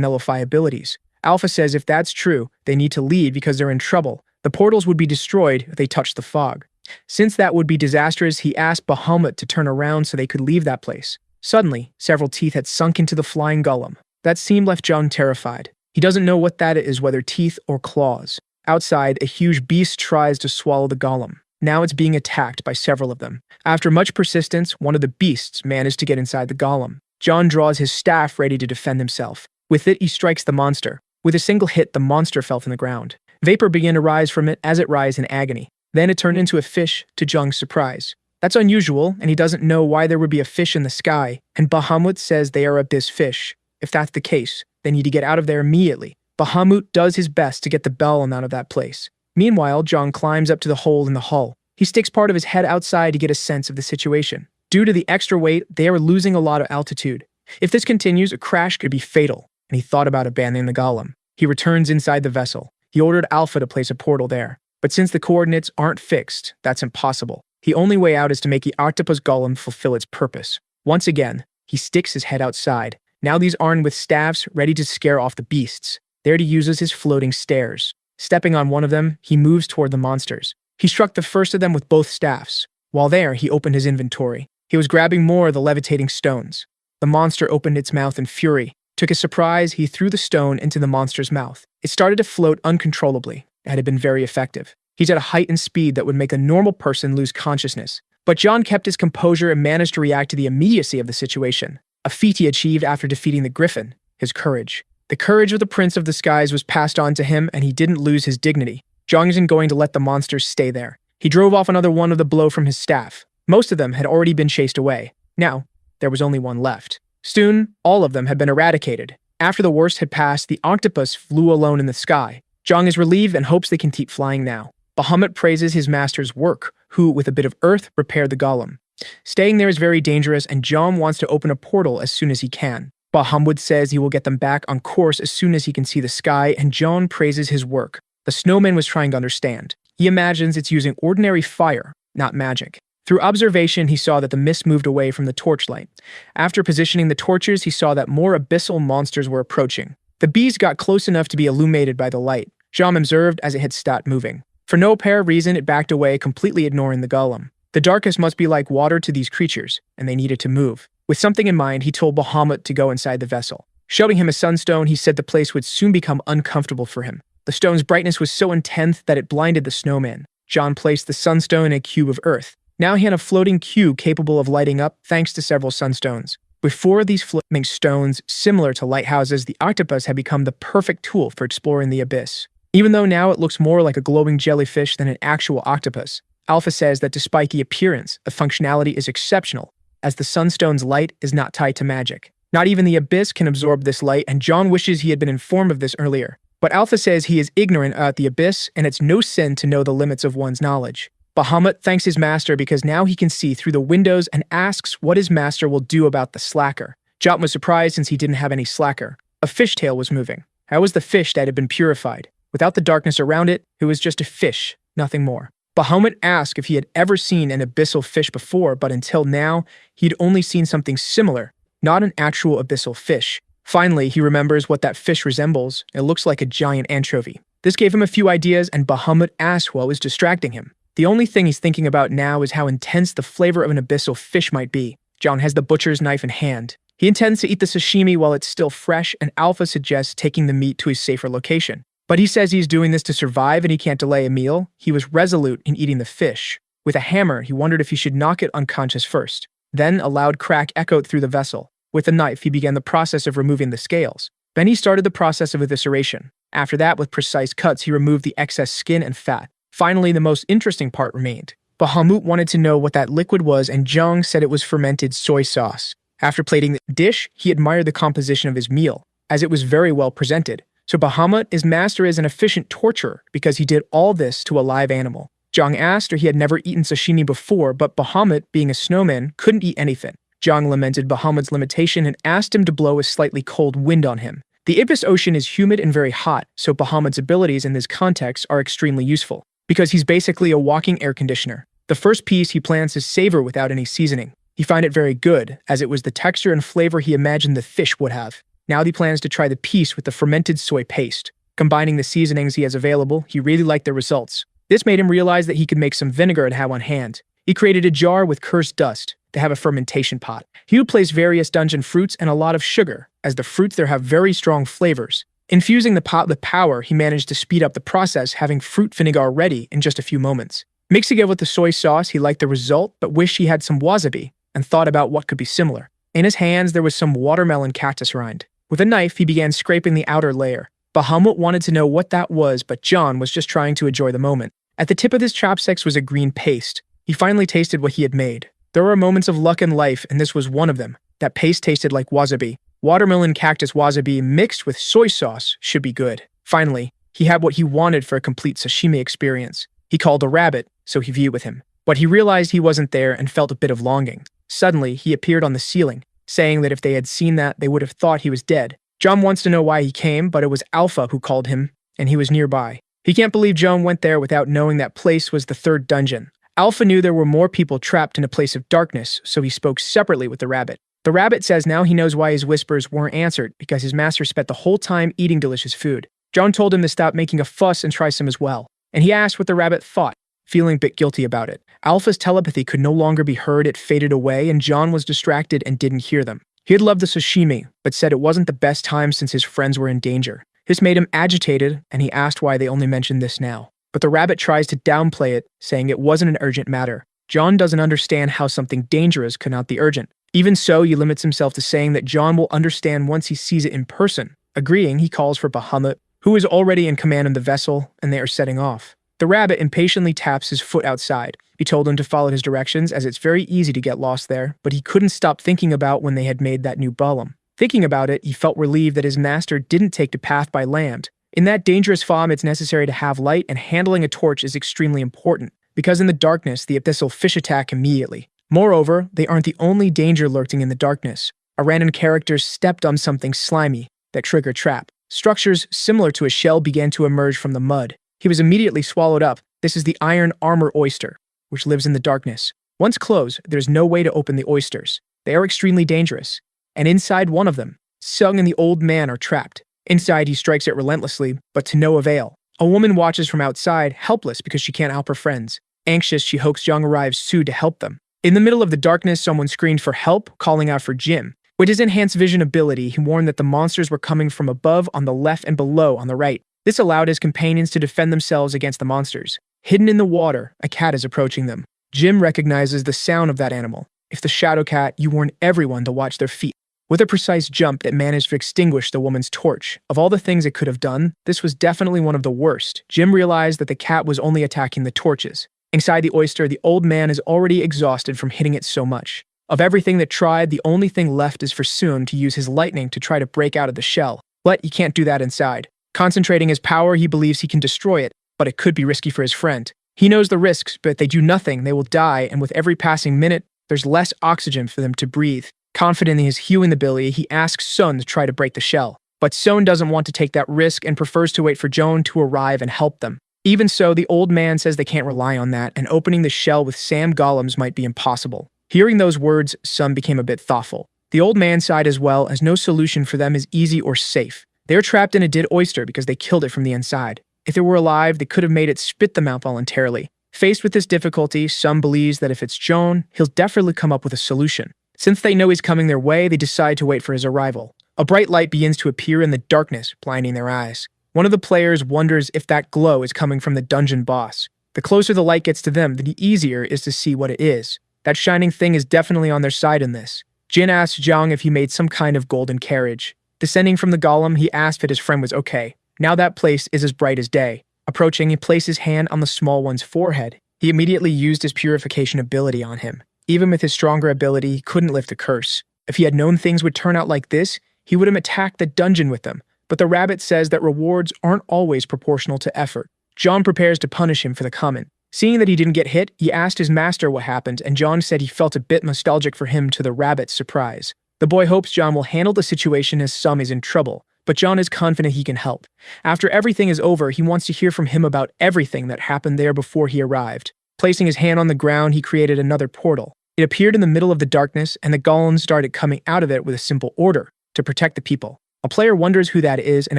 nullify abilities. Alpha says if that's true, they need to leave because they're in trouble. The portals would be destroyed if they touched the fog. Since that would be disastrous, he asked Bahamut to turn around so they could leave that place. Suddenly, several teeth had sunk into the flying golem. That scene left Jung terrified. He doesn't know what that is, whether teeth or claws. Outside, a huge beast tries to swallow the golem. Now it's being attacked by several of them. After much persistence, one of the beasts managed to get inside the golem. Jung draws his staff ready to defend himself. With it, he strikes the monster. With a single hit, the monster fell from the ground. Vapor began to rise from it as it writhed in agony. Then it turned into a fish, to Jung's surprise. That's unusual, and he doesn't know why there would be a fish in the sky, and Bahamut says they are abyss fish. If that's the case, they need to get out of there immediately. Bahamut does his best to get the Bellum out of that place. Meanwhile, Jung climbs up to the hole in the hull. He sticks part of his head outside to get a sense of the situation. Due to the extra weight, they are losing a lot of altitude. If this continues, a crash could be fatal, and he thought about abandoning the golem. He returns inside the vessel. He ordered Alpha to place a portal there. But since the coordinates aren't fixed, that's impossible. The only way out is to make the octopus golem fulfill its purpose. Once again, he sticks his head outside. Now these armed with staffs, ready to scare off the beasts. There he uses his floating stairs. Stepping on one of them, he moves toward the monsters. He struck the first of them with both staffs. While there, he opened his inventory. He was grabbing more of the levitating stones. The monster opened its mouth in fury. To his surprise, he threw the stone into the monster's mouth. It started to float uncontrollably. It had been very effective. He's at a height and speed that would make a normal person lose consciousness. But John kept his composure and managed to react to the immediacy of the situation. A feat he achieved after defeating the griffin, his courage. The courage of the Prince of the Skies was passed on to him, and he didn't lose his dignity. Jung isn't going to let the monsters stay there. He drove off another one of the blow from his staff. Most of them had already been chased away. Now, there was only one left. Soon, all of them had been eradicated. After the worst had passed, the octopus flew alone in the sky. Jung is relieved and hopes they can keep flying now. Bahamut praises his master's work, who, with a bit of earth, repaired the golem. Staying there is very dangerous, and Jung wants to open a portal as soon as he can. Bahamut says he will get them back on course as soon as he can see the sky, and Jung praises his work. The snowman was trying to understand. He imagines it's using ordinary fire, not magic. Through observation, he saw that the mist moved away from the torchlight. After positioning the torches, he saw that more abyssal monsters were approaching. The bees got close enough to be illuminated by the light. Jung observed as it had stopped moving. For no apparent reason, it backed away, completely ignoring the golem. The darkness must be like water to these creatures, and they needed to move. With something in mind, he told Bahamut to go inside the vessel. Showing him a sunstone, he said the place would soon become uncomfortable for him. The stone's brightness was so intense that it blinded the snowman. John placed the sunstone in a cube of earth. Now he had a floating cube capable of lighting up thanks to several sunstones. With four of these floating stones, similar to lighthouses, the octopus had become the perfect tool for exploring the abyss. Even though now it looks more like a glowing jellyfish than an actual octopus, Alpha says that despite the appearance, the functionality is exceptional, as the sunstone's light is not tied to magic. Not even the abyss can absorb this light, and John wishes he had been informed of this earlier. But Alpha says he is ignorant about the abyss, and it's no sin to know the limits of one's knowledge. Bahamut thanks his master because now he can see through the windows and asks what his master will do about the slacker. Jot was surprised since he didn't have any slacker. A fishtail was moving. That was the fish that had been purified. Without the darkness around it, it was just a fish, nothing more. Bahamut asked if he had ever seen an abyssal fish before, but until now, he'd only seen something similar, not an actual abyssal fish. Finally, he remembers what that fish resembles. It looks like a giant anchovy. This gave him a few ideas, and Bahamut asked what was distracting him. The only thing he's thinking about now is how intense the flavor of an abyssal fish might be. John has the butcher's knife in hand. He intends to eat the sashimi while it's still fresh, and Alpha suggests taking the meat to a safer location. But he says he's doing this to survive and he can't delay a meal. He was resolute in eating the fish. With a hammer, he wondered if he should knock it unconscious first. Then a loud crack echoed through the vessel. With a knife, he began the process of removing the scales. Then he started the process of evisceration. After that, with precise cuts, he removed the excess skin and fat. Finally, the most interesting part remained. Bahamut wanted to know what that liquid was, and Jung said it was fermented soy sauce. After plating the dish, he admired the composition of his meal, as it was very well presented. So Bahamut is master as an efficient torturer because he did all this to a live animal. Jung asked, or he had never eaten sashimi before, but Bahamut, being a snowman, couldn't eat anything. Jung lamented Bahamut's limitation and asked him to blow a slightly cold wind on him. The Ibis Ocean is humid and very hot, so Bahamut's abilities in this context are extremely useful, because he's basically a walking air conditioner. The first piece he plans to savor without any seasoning. He found it very good, as it was the texture and flavor he imagined the fish would have. Now he plans to try the piece with the fermented soy paste. Combining the seasonings he has available, he really liked the results. This made him realize that he could make some vinegar and have on hand. He created a jar with cursed dust to have a fermentation pot. He would place various dungeon fruits and a lot of sugar, as the fruits there have very strong flavors. Infusing the pot with power, he managed to speed up the process, having fruit vinegar ready in just a few moments. Mixing it with the soy sauce, he liked the result, but wished he had some wasabi, and thought about what could be similar. In his hands, there was some watermelon cactus rind. With a knife, he began scraping the outer layer. Bahamut wanted to know what that was, but John was just trying to enjoy the moment. At the tip of his chopsticks was a green paste. He finally tasted what he had made. There were moments of luck in life, and this was one of them. That paste tasted like wasabi. Watermelon cactus wasabi mixed with soy sauce should be good. Finally, he had what he wanted for a complete sashimi experience. He called a rabbit, so he viewed with him. But he realized he wasn't there and felt a bit of longing. Suddenly, he appeared on the ceiling, saying that if they had seen that, they would have thought he was dead. John wants to know why he came, but it was Alpha who called him, and he was nearby. He can't believe John went there without knowing that place was the third dungeon. Alpha knew there were more people trapped in a place of darkness, so he spoke separately with the rabbit. The rabbit says now he knows why his whispers weren't answered, because his master spent the whole time eating delicious food. John told him to stop making a fuss and try some as well, and he asked what the rabbit thought, feeling a bit guilty about it. Alpha's telepathy could no longer be heard, it faded away, and John was distracted and didn't hear them. He had loved the sashimi, but said it wasn't the best time since his friends were in danger. This made him agitated, and he asked why they only mentioned this now. But the rabbit tries to downplay it, saying it wasn't an urgent matter. John doesn't understand how something dangerous could not be urgent. Even so, he limits himself to saying that John will understand once he sees it in person. Agreeing, he calls for Bahamut, who is already in command of the vessel, and they are setting off. The rabbit impatiently taps his foot outside. He told him to follow his directions, as it's very easy to get lost there, but he couldn't stop thinking about when they had made that new golem. Thinking about it, he felt relieved that his master didn't take the path by land. In that dangerous farm, it's necessary to have light, and handling a torch is extremely important, because in the darkness, the abyssal fish attack immediately. Moreover, they aren't the only danger lurking in the darkness. A random character stepped on something slimy that triggered trap. Structures similar to a shell began to emerge from the mud. He was immediately swallowed up. This is the iron armor oyster, which lives in the darkness. Once closed, there's no way to open the oysters. They are extremely dangerous. And inside one of them, Sung and the old man are trapped. Inside, he strikes it relentlessly, but to no avail. A woman watches from outside, helpless because she can't help her friends. Anxious, she hopes Jung arrives soon to help them. In the middle of the darkness, someone screamed for help, calling out for Jim. With his enhanced vision ability, he warned that the monsters were coming from above on the left and below on the right. This allowed his companions to defend themselves against the monsters. Hidden in the water, a cat is approaching them. Jim recognizes the sound of that animal. If the shadow cat, you warn everyone to watch their feet. With a precise jump, it managed to extinguish the woman's torch. Of all the things it could have done, this was definitely one of the worst. Jim realized that the cat was only attacking the torches. Inside the oyster, the old man is already exhausted from hitting it so much. Of everything that tried, the only thing left is for Soon to use his lightning to try to break out of the shell. But he can't do that inside. Concentrating his power, he believes he can destroy it, but it could be risky for his friend. He knows the risks, but if they do nothing, they will die, and with every passing minute, there's less oxygen for them to breathe. Confident in his healing ability, he asks Sun to try to break the shell. But Sun doesn't want to take that risk and prefers to wait for Joan to arrive and help them. Even so, the old man says they can't rely on that, and opening the shell with Sam golems might be impossible. Hearing those words, Sun became a bit thoughtful. The old man sighed as well, as no solution for them is easy or safe. They are trapped in a dead oyster because they killed it from the inside. If it were alive, they could have made it spit them out voluntarily. Faced with this difficulty, Sun believes that if it's Joan, he'll definitely come up with a solution. Since they know he's coming their way, they decide to wait for his arrival. A bright light begins to appear in the darkness, blinding their eyes. One of the players wonders if that glow is coming from the dungeon boss. The closer the light gets to them, the easier it is to see what it is. That shining thing is definitely on their side in this. Jin asked Jung if he made some kind of golden carriage. Descending from the golem, he asked if his friend was okay. Now that place is as bright as day. Approaching, he placed his hand on the small one's forehead. He immediately used his purification ability on him. Even with his stronger ability, he couldn't lift a curse. If he had known things would turn out like this, he would have attacked the dungeon with them. But the rabbit says that rewards aren't always proportional to effort. John prepares to punish him for the comment. Seeing that he didn't get hit, he asked his master what happened, and John said he felt a bit nostalgic for him to the rabbit's surprise. The boy hopes John will handle the situation as Sum is in trouble, but John is confident he can help. After everything is over, he wants to hear from him about everything that happened there before he arrived. Placing his hand on the ground, he created another portal. It appeared in the middle of the darkness, and the golems started coming out of it with a simple order to protect the people. A player wonders who that is, and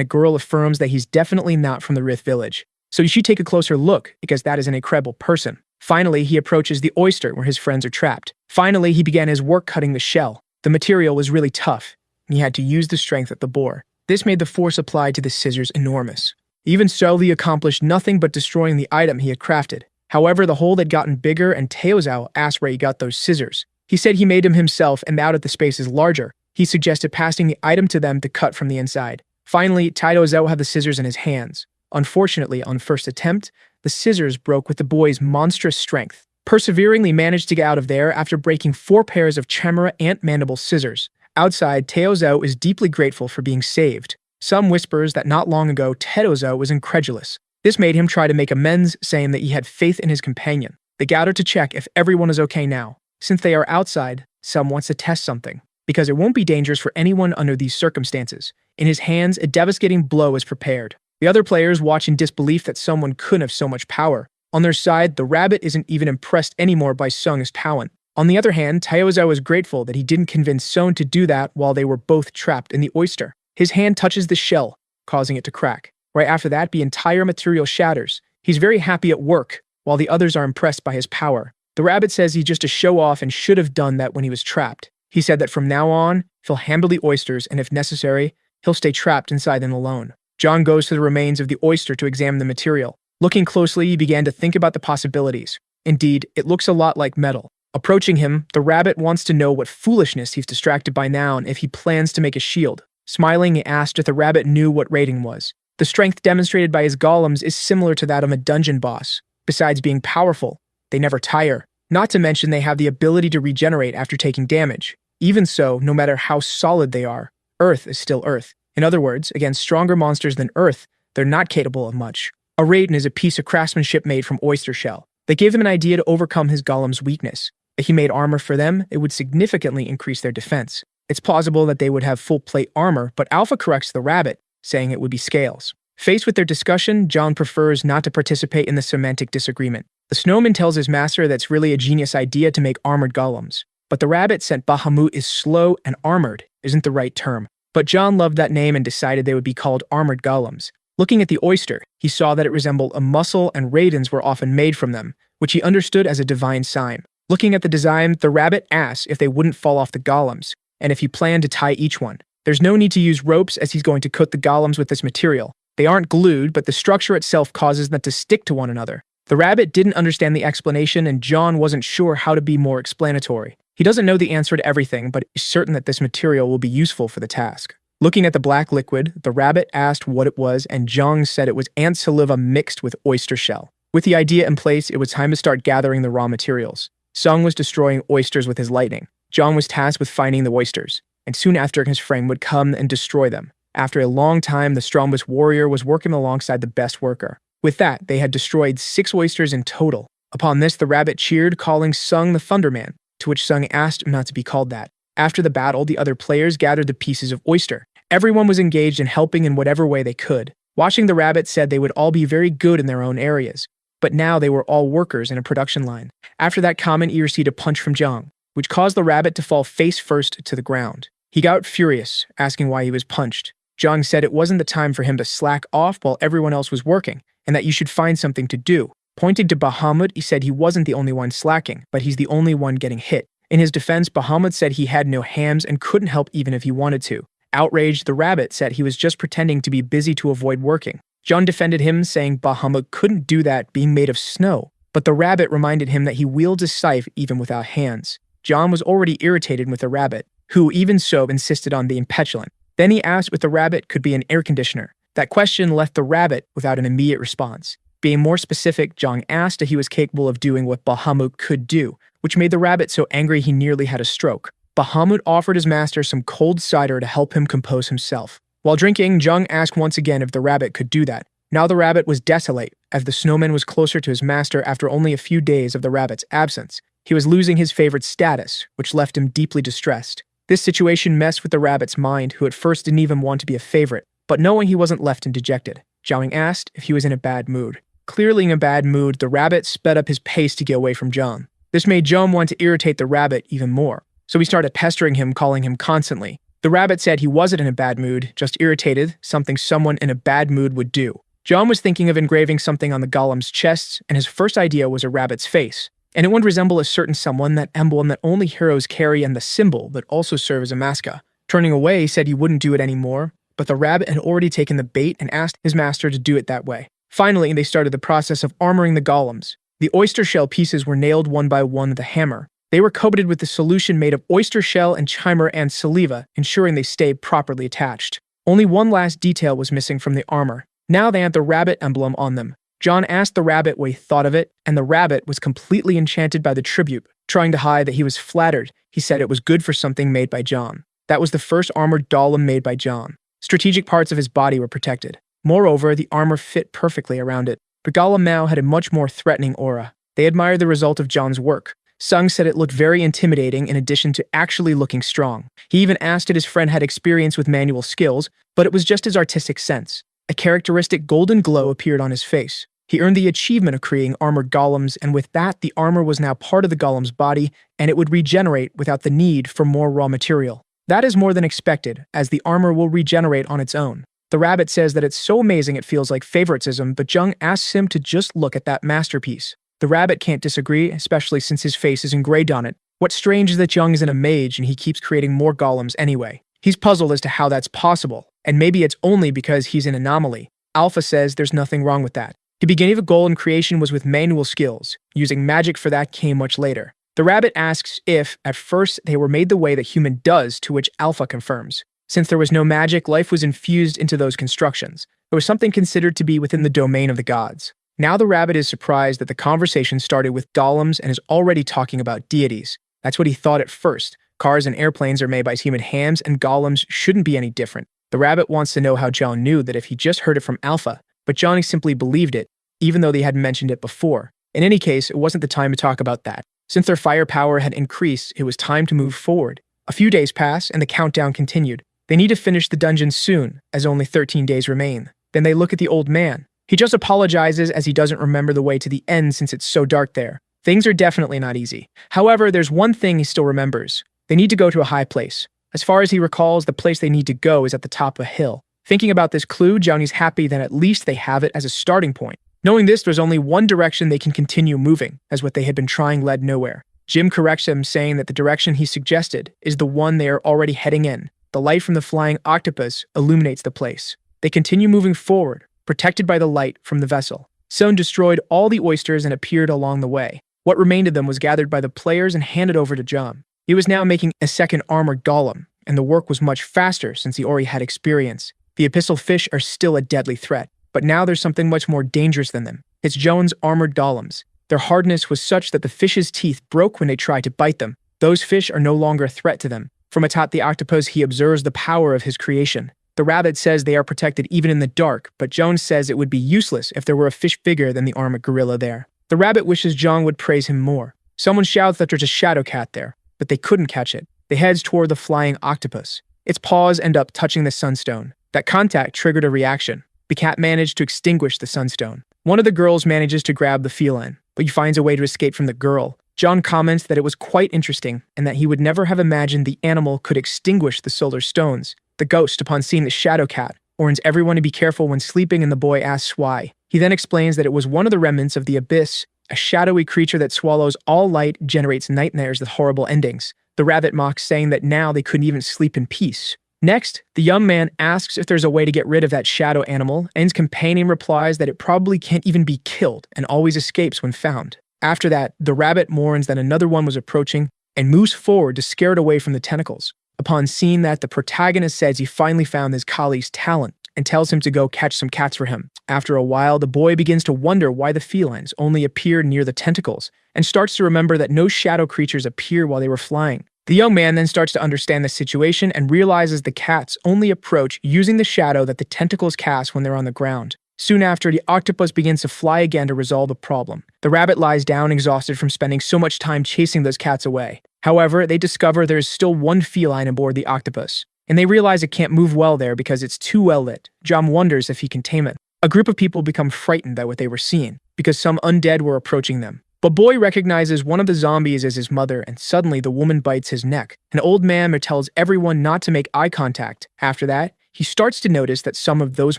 a girl affirms that he's definitely not from the Rith village. So you should take a closer look, because that is an incredible person. Finally, he approaches the oyster where his friends are trapped. Finally, he began his work cutting the shell. The material was really tough, and he had to use the strength of the boar. This made the force applied to the scissors enormous. Even so, he accomplished nothing but destroying the item he had crafted. However, the hole had gotten bigger, and Taozao asked where he got those scissors. He said he made them himself, and now that the space is larger, he suggested passing the item to them to cut from the inside. Finally, Taozao had the scissors in his hands. Unfortunately, on first attempt, the scissors broke with the boy's monstrous strength. Perseveringly managed to get out of there after breaking 4 pairs of Chimera ant mandible scissors. Outside, Taozao is deeply grateful for being saved. Some whispers that not long ago, Taozao was incredulous. This made him try to make amends, saying that he had faith in his companion. They gather to check if everyone is okay now. Since they are outside, Sum wants to test something, because it won't be dangerous for anyone under these circumstances. In his hands, a devastating blow is prepared. The other players watch in disbelief that someone could have so much power. On their side, the rabbit isn't even impressed anymore by Sung's talent. On the other hand, Taozao is grateful that he didn't convince Sung to do that while they were both trapped in the oyster. His hand touches the shell, causing it to crack. Right after that, the entire material shatters. He's very happy at work, while the others are impressed by his power. The rabbit says he's just a show-off and should have done that when he was trapped. He said that from now on, he'll handle the oysters, and if necessary, he'll stay trapped inside them alone. John goes to the remains of the oyster to examine the material. Looking closely, he began to think about the possibilities. Indeed, it looks a lot like metal. Approaching him, the rabbit wants to know what foolishness he's distracted by now and if he plans to make a shield. Smiling, he asked if the rabbit knew what rating was. The strength demonstrated by his golems is similar to that of a dungeon boss. Besides being powerful, they never tire. Not to mention they have the ability to regenerate after taking damage. Even so, no matter how solid they are, Earth is still Earth. In other words, against stronger monsters than Earth, they're not capable of much. A rating is a piece of craftsmanship made from oyster shell. They gave him an idea to overcome his golem's weakness. If he made armor for them, it would significantly increase their defense. It's plausible that they would have full plate armor, but Alpha corrects the rabbit, saying it would be scales. Faced with their discussion, John prefers not to participate in the semantic disagreement. The snowman tells his master that's really a genius idea to make armored golems. But the rabbit sent Bahamut is slow and armored isn't the right term. But John loved that name and decided they would be called armored golems. Looking at the oyster, he saw that it resembled a mussel and radens were often made from them, which he understood as a divine sign. Looking at the design, the rabbit asked if they wouldn't fall off the golems, and if he planned to tie each one. There's no need to use ropes as he's going to coat the golems with this material. They aren't glued, but the structure itself causes them to stick to one another. The rabbit didn't understand the explanation, and John wasn't sure how to be more explanatory. He doesn't know the answer to everything, but is certain that this material will be useful for the task. Looking at the black liquid, the rabbit asked what it was, and Jung said it was ant saliva mixed with oyster shell. With the idea in place, it was time to start gathering the raw materials. Sung was destroying oysters with his lightning. Jung was tasked with finding the oysters, and soon after his friend would come and destroy them. After a long time, the strongest warrior was working alongside the best worker. With that, they had destroyed 6 oysters in total. Upon this, the rabbit cheered, calling Sung the Thunderman, to which Sung asked him not to be called that. After the battle, the other players gathered the pieces of oyster. Everyone was engaged in helping in whatever way they could. Watching the rabbit said they would all be very good in their own areas. But now they were all workers in a production line. After that comment, he received a punch from Jung, which caused the rabbit to fall face first to the ground. He got furious, asking why he was punched. Jung said it wasn't the time for him to slack off while everyone else was working, and that you should find something to do. Pointing to Bahamut, he said he wasn't the only one slacking, but he's the only one getting hit. In his defense, Bahamut said he had no hams and couldn't help even if he wanted to. Outraged, the rabbit said he was just pretending to be busy to avoid working. Jung defended him, saying Bahamut couldn't do that being made of snow, but the rabbit reminded him that he wields a scythe even without hands. John was already irritated with the rabbit, who even so insisted on being petulant. Then he asked if the rabbit could be an air conditioner. That question left the rabbit without an immediate response. Being more specific, Jung asked if he was capable of doing what Bahamut could do, which made the rabbit so angry he nearly had a stroke. Bahamut offered his master some cold cider to help him compose himself. While drinking, Jung asked once again if the rabbit could do that. Now the rabbit was desolate, as the snowman was closer to his master after only a few days of the rabbit's absence. He was losing his favorite status, which left him deeply distressed. This situation messed with the rabbit's mind, who at first didn't even want to be a favorite, but knowing he wasn't left and dejected. Jung asked if he was in a bad mood. Clearly in a bad mood, the rabbit sped up his pace to get away from Jung. This made Jung want to irritate the rabbit even more, so he started pestering him, calling him constantly. The rabbit said he wasn't in a bad mood, just irritated, something someone in a bad mood would do. Jung was thinking of engraving something on the golem's chests, and his first idea was a rabbit's face. And it would resemble a certain someone, that emblem that only heroes carry and the symbol that also serve as a mascot. Turning away, he said he wouldn't do it anymore, but the rabbit had already taken the bait and asked his master to do it that way. Finally, they started the process of armoring the golems. The oyster shell pieces were nailed one by one with a hammer. They were coated with the solution made of oyster shell and chimer and saliva, ensuring they stayed properly attached. Only one last detail was missing from the armor. Now they had the rabbit emblem on them. John asked the rabbit what he thought of it, and the rabbit was completely enchanted by the tribute. Trying to hide that he was flattered, he said it was good for something made by John. That was the first armored golem made by John. Strategic parts of his body were protected. Moreover, the armor fit perfectly around it. The golem now had a much more threatening aura. They admired the result of John's work. Sung said it looked very intimidating in addition to actually looking strong. He even asked if his friend had experience with manual skills, but it was just his artistic sense. A characteristic golden glow appeared on his face. He earned the achievement of creating armored golems, and with that, the armor was now part of the golem's body, and it would regenerate without the need for more raw material. That is more than expected, as the armor will regenerate on its own. The rabbit says that it's so amazing it feels like favoritism, but Jung asks him to just look at that masterpiece. The rabbit can't disagree, especially since his face is engraved on it. What's strange is that Jung isn't a mage and he keeps creating more golems anyway. He's puzzled as to how that's possible, and maybe it's only because he's an anomaly. Alpha says there's nothing wrong with that. The beginning of goal in creation was with manual skills. Using magic for that came much later. The rabbit asks if, at first, they were made the way that human does, to which Alpha confirms. Since there was no magic, life was infused into those constructions. It was something considered to be within the domain of the gods. Now the rabbit is surprised that the conversation started with golems and is already talking about deities. That's what he thought at first. Cars and airplanes are made by human hands, and golems shouldn't be any different. The rabbit wants to know how John knew that if he just heard it from Alpha, but Johnny simply believed it, even though they hadn't mentioned it before. In any case, it wasn't the time to talk about that. Since their firepower had increased, it was time to move forward. A few days passed, and the countdown continued. They need to finish the dungeon soon, as only 13 days remain. Then they look at the old man. He just apologizes as he doesn't remember the way to the end since it's so dark there. Things are definitely not easy. However, there's one thing he still remembers. They need to go to a high place. As far as he recalls, the place they need to go is at the top of a hill. Thinking about this clue, Johnny's happy that at least they have it as a starting point. Knowing this, there's only one direction they can continue moving, as what they had been trying led nowhere. Jim corrects him, saying that the direction he suggested is the one they are already heading in. The light from the flying octopus illuminates the place. They continue moving forward, protected by the light from the vessel. Sun destroyed all the oysters and appeared along the way. What remained of them was gathered by the players and handed over to John. He was now making a second armored golem, and the work was much faster since he already had experience. The abyssal fish are still a deadly threat, but now there's something much more dangerous than them. It's Joan's armored golems. Their hardness was such that the fish's teeth broke when they tried to bite them. Those fish are no longer a threat to them. From atop the octopus, he observes the power of his creation. The rabbit says they are protected even in the dark, but Joan says it would be useless if there were a fish bigger than the armored gorilla there. The rabbit wishes Jung would praise him more. Someone shouts that there's a shadow cat there, but they couldn't catch it. They heads toward the flying octopus. Its paws end up touching the sunstone. That contact triggered a reaction. The cat managed to extinguish the sunstone. One of the girls manages to grab the feline, but he finds a way to escape from the girl. John comments that it was quite interesting and that he would never have imagined the animal could extinguish the solar stones. The ghost, upon seeing the shadow cat, warns everyone to be careful when sleeping, and the boy asks why. He then explains that it was one of the remnants of the abyss, a shadowy creature that swallows all light, generates nightmares with horrible endings. The rabbit mocks, saying that now they couldn't even sleep in peace. Next, the young man asks if there's a way to get rid of that shadow animal, and his companion replies that it probably can't even be killed and always escapes when found. After that, the rabbit mourns that another one was approaching and moves forward to scare it away from the tentacles. Upon seeing that, the protagonist says he finally found his colleague's talent and tells him to go catch some cats for him. After a while, the boy begins to wonder why the felines only appear near the tentacles and starts to remember that no shadow creatures appear while they were flying. The young man then starts to understand the situation and realizes the cats only approach using the shadow that the tentacles cast when they're on the ground. Soon after, the octopus begins to fly again to resolve the problem. The rabbit lies down exhausted from spending so much time chasing those cats away. However, they discover there is still one feline aboard the octopus, and they realize it can't move well there because it's too well lit. Jung wonders if he can tame it. A group of people become frightened by what they were seeing because some undead were approaching them. But Boy recognizes one of the zombies as his mother, and suddenly the woman bites his neck. An old man tells everyone not to make eye contact. After that, he starts to notice that some of those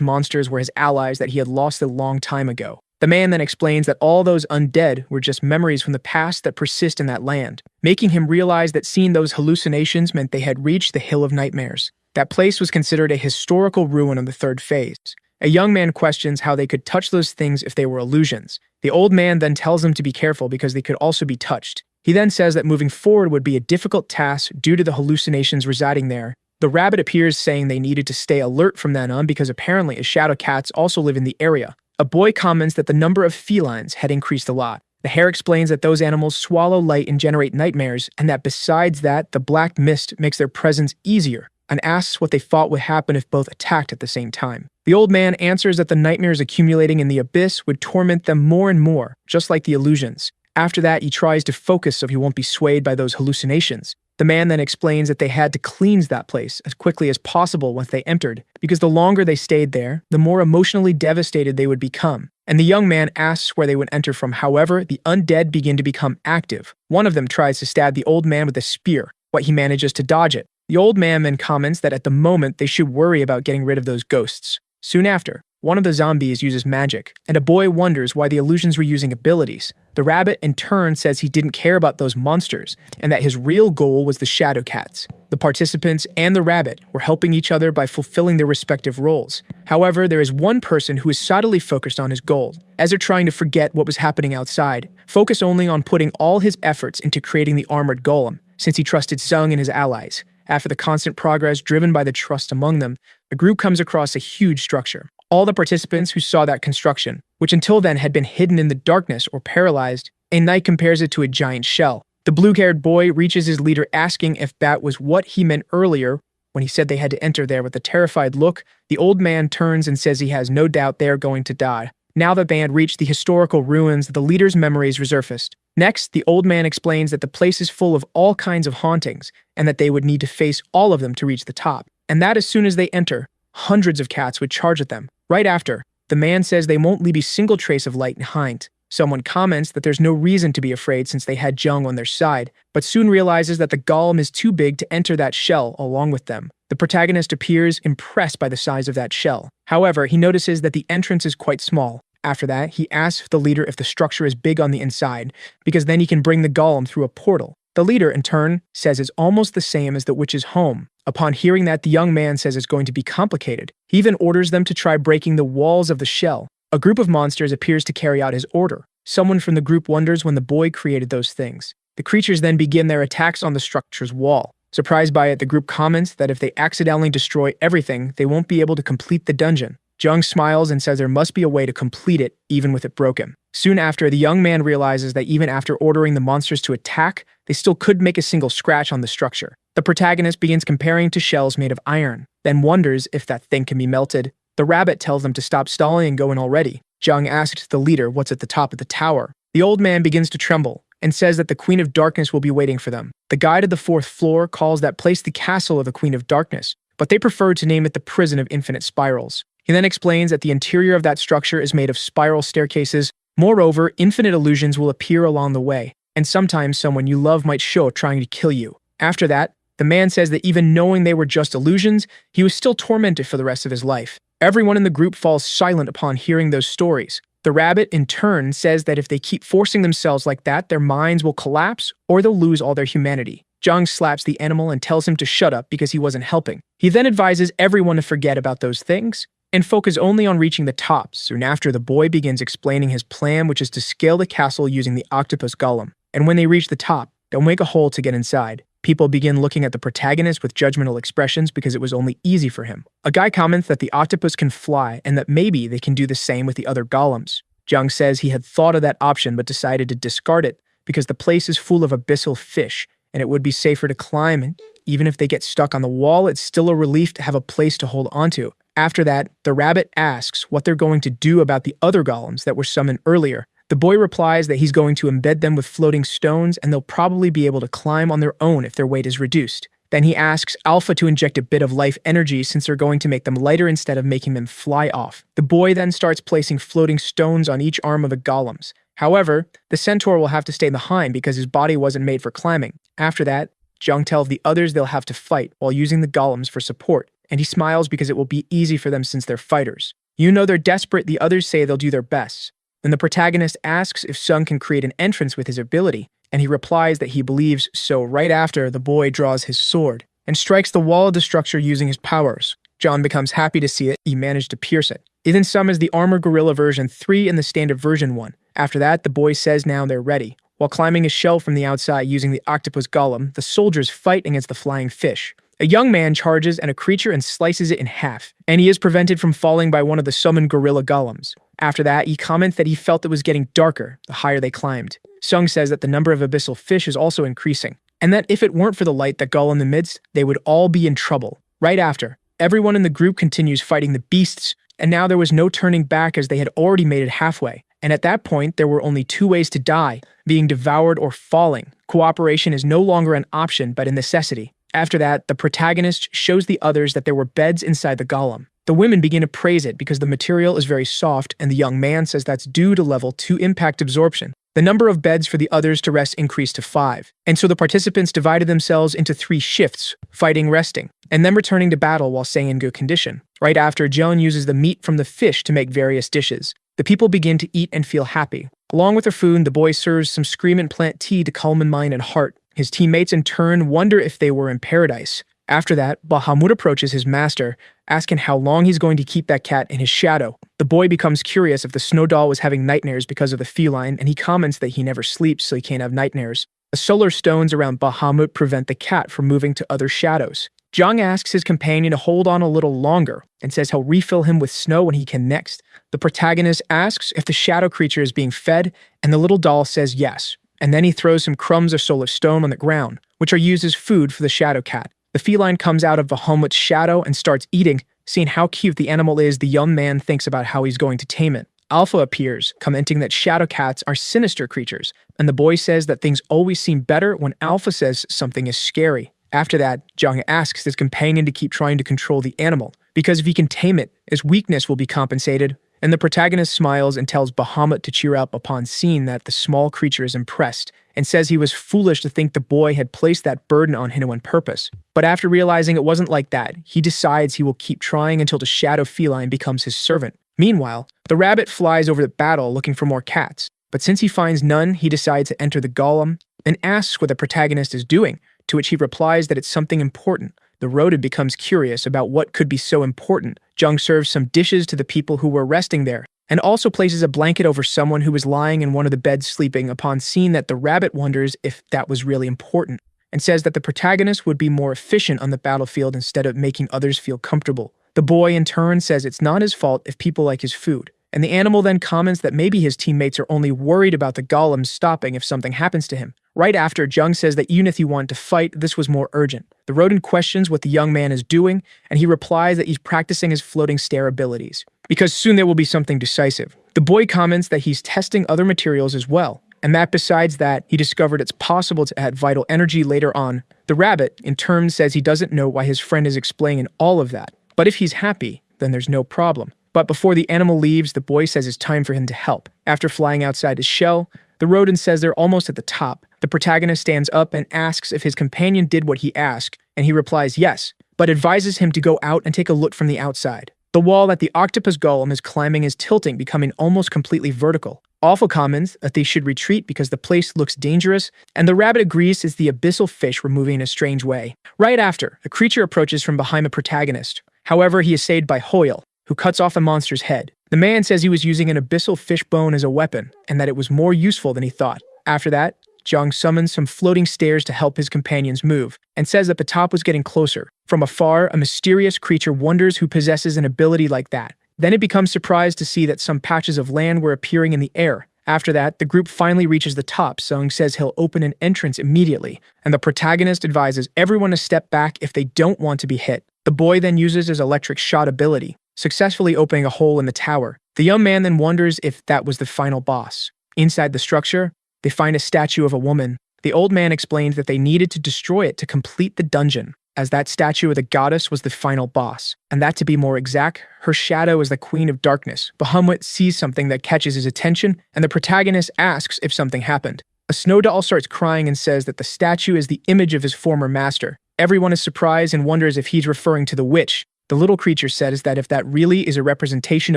monsters were his allies that he had lost a long time ago. The man then explains that all those undead were just memories from the past that persist in that land, making him realize that seeing those hallucinations meant they had reached the Hill of Nightmares. That place was considered a historical ruin of the third phase. A young man questions how they could touch those things if they were illusions. The old man then tells him to be careful because they could also be touched. He then says that moving forward would be a difficult task due to the hallucinations residing there. The rabbit appears saying they needed to stay alert from then on because apparently shadow cats also live in the area. A boy comments that the number of felines had increased a lot. The hare explains that those animals swallow light and generate nightmares, and that besides that, the black mist makes their presence easier, and asks what they thought would happen if both attacked at the same time. The old man answers that the nightmares accumulating in the abyss would torment them more and more, just like the illusions. After that, he tries to focus so he won't be swayed by those hallucinations. The man then explains that they had to cleanse that place as quickly as possible once they entered, because the longer they stayed there, the more emotionally devastated they would become. And the young man asks where they would enter from. However, the undead begin to become active. One of them tries to stab the old man with a spear, but he manages to dodge it. The old man then comments that at the moment they should worry about getting rid of those ghosts. Soon after, one of the zombies uses magic, and a boy wonders why the illusions were using abilities. The rabbit in turn says he didn't care about those monsters, and that his real goal was the shadow cats. The participants and the rabbit were helping each other by fulfilling their respective roles. However, there is one person who is solidly focused on his goal. As they're trying to forget what was happening outside, focus only on putting all his efforts into creating the armored golem, since he trusted Sung and his allies. After the constant progress driven by the trust among them, the group comes across a huge structure. All the participants who saw that construction, which until then had been hidden in the darkness or paralyzed, a knight compares it to a giant shell. The blue-haired boy reaches his leader asking if that was what he meant earlier when he said they had to enter there with a terrified look. The old man turns and says he has no doubt they are going to die. Now that they had reached the historical ruins, the leader's memories resurfaced. Next, the old man explains that the place is full of all kinds of hauntings, and that they would need to face all of them to reach the top. And that as soon as they enter, hundreds of cats would charge at them. Right after, the man says they won't leave a single trace of light behind. Someone comments that there's no reason to be afraid since they had Jung on their side, but soon realizes that the golem is too big to enter that shell along with them. The protagonist appears impressed by the size of that shell. However, he notices that the entrance is quite small. After that, he asks the leader if the structure is big on the inside, because then he can bring the golem through a portal. The leader, in turn, says it's almost the same as the witch's home. Upon hearing that, the young man says it's going to be complicated. He even orders them to try breaking the walls of the shell. A group of monsters appears to carry out his order. Someone from the group wonders when the boy created those things. The creatures then begin their attacks on the structure's wall. Surprised by it, the group comments that if they accidentally destroy everything, they won't be able to complete the dungeon. Jung smiles and says there must be a way to complete it, even with it broken. Soon after, the young man realizes that even after ordering the monsters to attack, they still could make a single scratch on the structure. The protagonist begins comparing to shells made of iron, then wonders if that thing can be melted. The rabbit tells them to stop stalling and go in already. Jung asks the leader what's at the top of the tower. The old man begins to tremble and says that the Queen of Darkness will be waiting for them. The guide of the fourth floor calls that place the castle of the Queen of Darkness, but they prefer to name it the Prison of Infinite Spirals. He then explains that the interior of that structure is made of spiral staircases. Moreover, infinite illusions will appear along the way, and sometimes someone you love might show up trying to kill you. After that, the man says that even knowing they were just illusions, he was still tormented for the rest of his life. Everyone in the group falls silent upon hearing those stories. The rabbit, in turn, says that if they keep forcing themselves like that, their minds will collapse or they'll lose all their humanity. Jung slaps the animal and tells him to shut up because he wasn't helping. He then advises everyone to forget about those things and focus only on reaching the top. Soon after, the boy begins explaining his plan, which is to scale the castle using the octopus golem. And when they reach the top, they'll make a hole to get inside. People begin looking at the protagonist with judgmental expressions because it was only easy for him. A guy comments that the octopus can fly and that maybe they can do the same with the other golems. Jung says he had thought of that option but decided to discard it because the place is full of abyssal fish and it would be safer to climb, and even if they get stuck on the wall, it's still a relief to have a place to hold onto. After that, the rabbit asks what they're going to do about the other golems that were summoned earlier. The boy replies that he's going to embed them with floating stones and they'll probably be able to climb on their own if their weight is reduced. Then he asks Alpha to inject a bit of life energy since they're going to make them lighter instead of making them fly off. The boy then starts placing floating stones on each arm of the golems. However, the centaur will have to stay behind because his body wasn't made for climbing. After that, Jung tells the others they'll have to fight while using the golems for support, and he smiles because it will be easy for them since they're fighters. You know they're desperate, the others say they'll do their best. Then the protagonist asks if Sung can create an entrance with his ability, and he replies that he believes so. Right after, the boy draws his sword and strikes the wall of the structure using his powers. John becomes happy to see it. He managed to pierce it. He then summons the Armored Gorilla version 3 and the Standard version 1. After that, the boy says now they're ready. While climbing a shell from the outside using the octopus golem, the soldiers fight against the flying fish. A young man charges at a creature and slices it in half, and he is prevented from falling by one of the summoned gorilla golems. After that, he comments that he felt it was getting darker the higher they climbed. Sung says that the number of abyssal fish is also increasing, and that if it weren't for the light that gull in the midst, they would all be in trouble. Right after, everyone in the group continues fighting the beasts, and now there was no turning back as they had already made it halfway. And at that point, there were only 2 ways to die, being devoured or falling. Cooperation is no longer an option, but a necessity. After that, the protagonist shows the others that there were beds inside the golem. The women begin to praise it because the material is very soft, and the young man says that's due to level 2 impact absorption. The number of beds for the others to rest increased to 5, and so the participants divided themselves into 3 shifts, fighting, resting, and then returning to battle while staying in good condition. Right after, Joan uses the meat from the fish to make various dishes. The people begin to eat and feel happy. Along with their food, the boy serves some scream plant tea to calm in mind and heart. His teammates in turn wonder if they were in paradise. After that, Bahamut approaches his master, asking how long he's going to keep that cat in his shadow. The boy becomes curious if the snow doll was having nightmares because of the feline, and he comments that he never sleeps so he can't have nightmares. The solar stones around Bahamut prevent the cat from moving to other shadows. Jung asks his companion to hold on a little longer and says he'll refill him with snow when he can next. The protagonist asks if the shadow creature is being fed, and the little doll says yes. And then he throws some crumbs of solar stone on the ground, which are used as food for the shadow cat. The feline comes out of Bahamut's shadow and starts eating. Seeing how cute the animal is, the young man thinks about how he's going to tame it. Alpha appears, commenting that shadow cats are sinister creatures, and the boy says that things always seem better when Alpha says something is scary. After that, Jung asks his companion to keep trying to control the animal, because if he can tame it, his weakness will be compensated. And the protagonist smiles and tells Bahamut to cheer up upon seeing that the small creature is impressed, and says he was foolish to think the boy had placed that burden on him on purpose. But after realizing it wasn't like that, he decides he will keep trying until the shadow feline becomes his servant. Meanwhile, the rabbit flies over the battle looking for more cats, but since he finds none, he decides to enter the golem and asks what the protagonist is doing, to which he replies that it's something important. The rodent becomes curious about what could be so important. Jung serves some dishes to the people who were resting there, and also places a blanket over someone who was lying in one of the beds sleeping upon seeing that the rabbit wonders if that was really important, and says that the protagonist would be more efficient on the battlefield instead of making others feel comfortable. The boy in turn says it's not his fault if people like his food, and the animal then comments that maybe his teammates are only worried about the golem stopping if something happens to him. Right after, Jung says that even if he wanted to fight, this was more urgent. The rodent questions what the young man is doing, and he replies that he's practicing his floating stare abilities, because soon there will be something decisive. The boy comments that he's testing other materials as well, and that besides that, he discovered it's possible to add vital energy later on. The rabbit, in turn, says he doesn't know why his friend is explaining all of that, but if he's happy, then there's no problem. But before the animal leaves, the boy says it's time for him to help. After flying outside his shell, the rodent says they're almost at the top. The protagonist stands up and asks if his companion did what he asked, and he replies yes, but advises him to go out and take a look from the outside. The wall that the octopus golem is climbing is tilting, becoming almost completely vertical. Awful comments that they should retreat because the place looks dangerous, and the rabbit agrees it's the abyssal fish were moving in a strange way. Right after, a creature approaches from behind the protagonist. However, he is saved by Hoyle, who cuts off the monster's head. The man says he was using an abyssal fish bone as a weapon, and that it was more useful than he thought. After that, Jung summons some floating stairs to help his companions move, and says that the top was getting closer. From afar, a mysterious creature wonders who possesses an ability like that. Then it becomes surprised to see that some patches of land were appearing in the air. After that, the group finally reaches the top. Jung says he'll open an entrance immediately, and the protagonist advises everyone to step back if they don't want to be hit. The boy then uses his electric shot ability, successfully opening a hole in the tower. The young man then wonders if that was the final boss. Inside the structure, they find a statue of a woman. The old man explains that they needed to destroy it to complete the dungeon, as that statue of the goddess was the final boss. And that to be more exact, her shadow is the Queen of Darkness. Bahamut sees something that catches his attention, and the protagonist asks if something happened. A snow doll starts crying and says that the statue is the image of his former master. Everyone is surprised and wonders if he's referring to the witch. The little creature says that if that really is a representation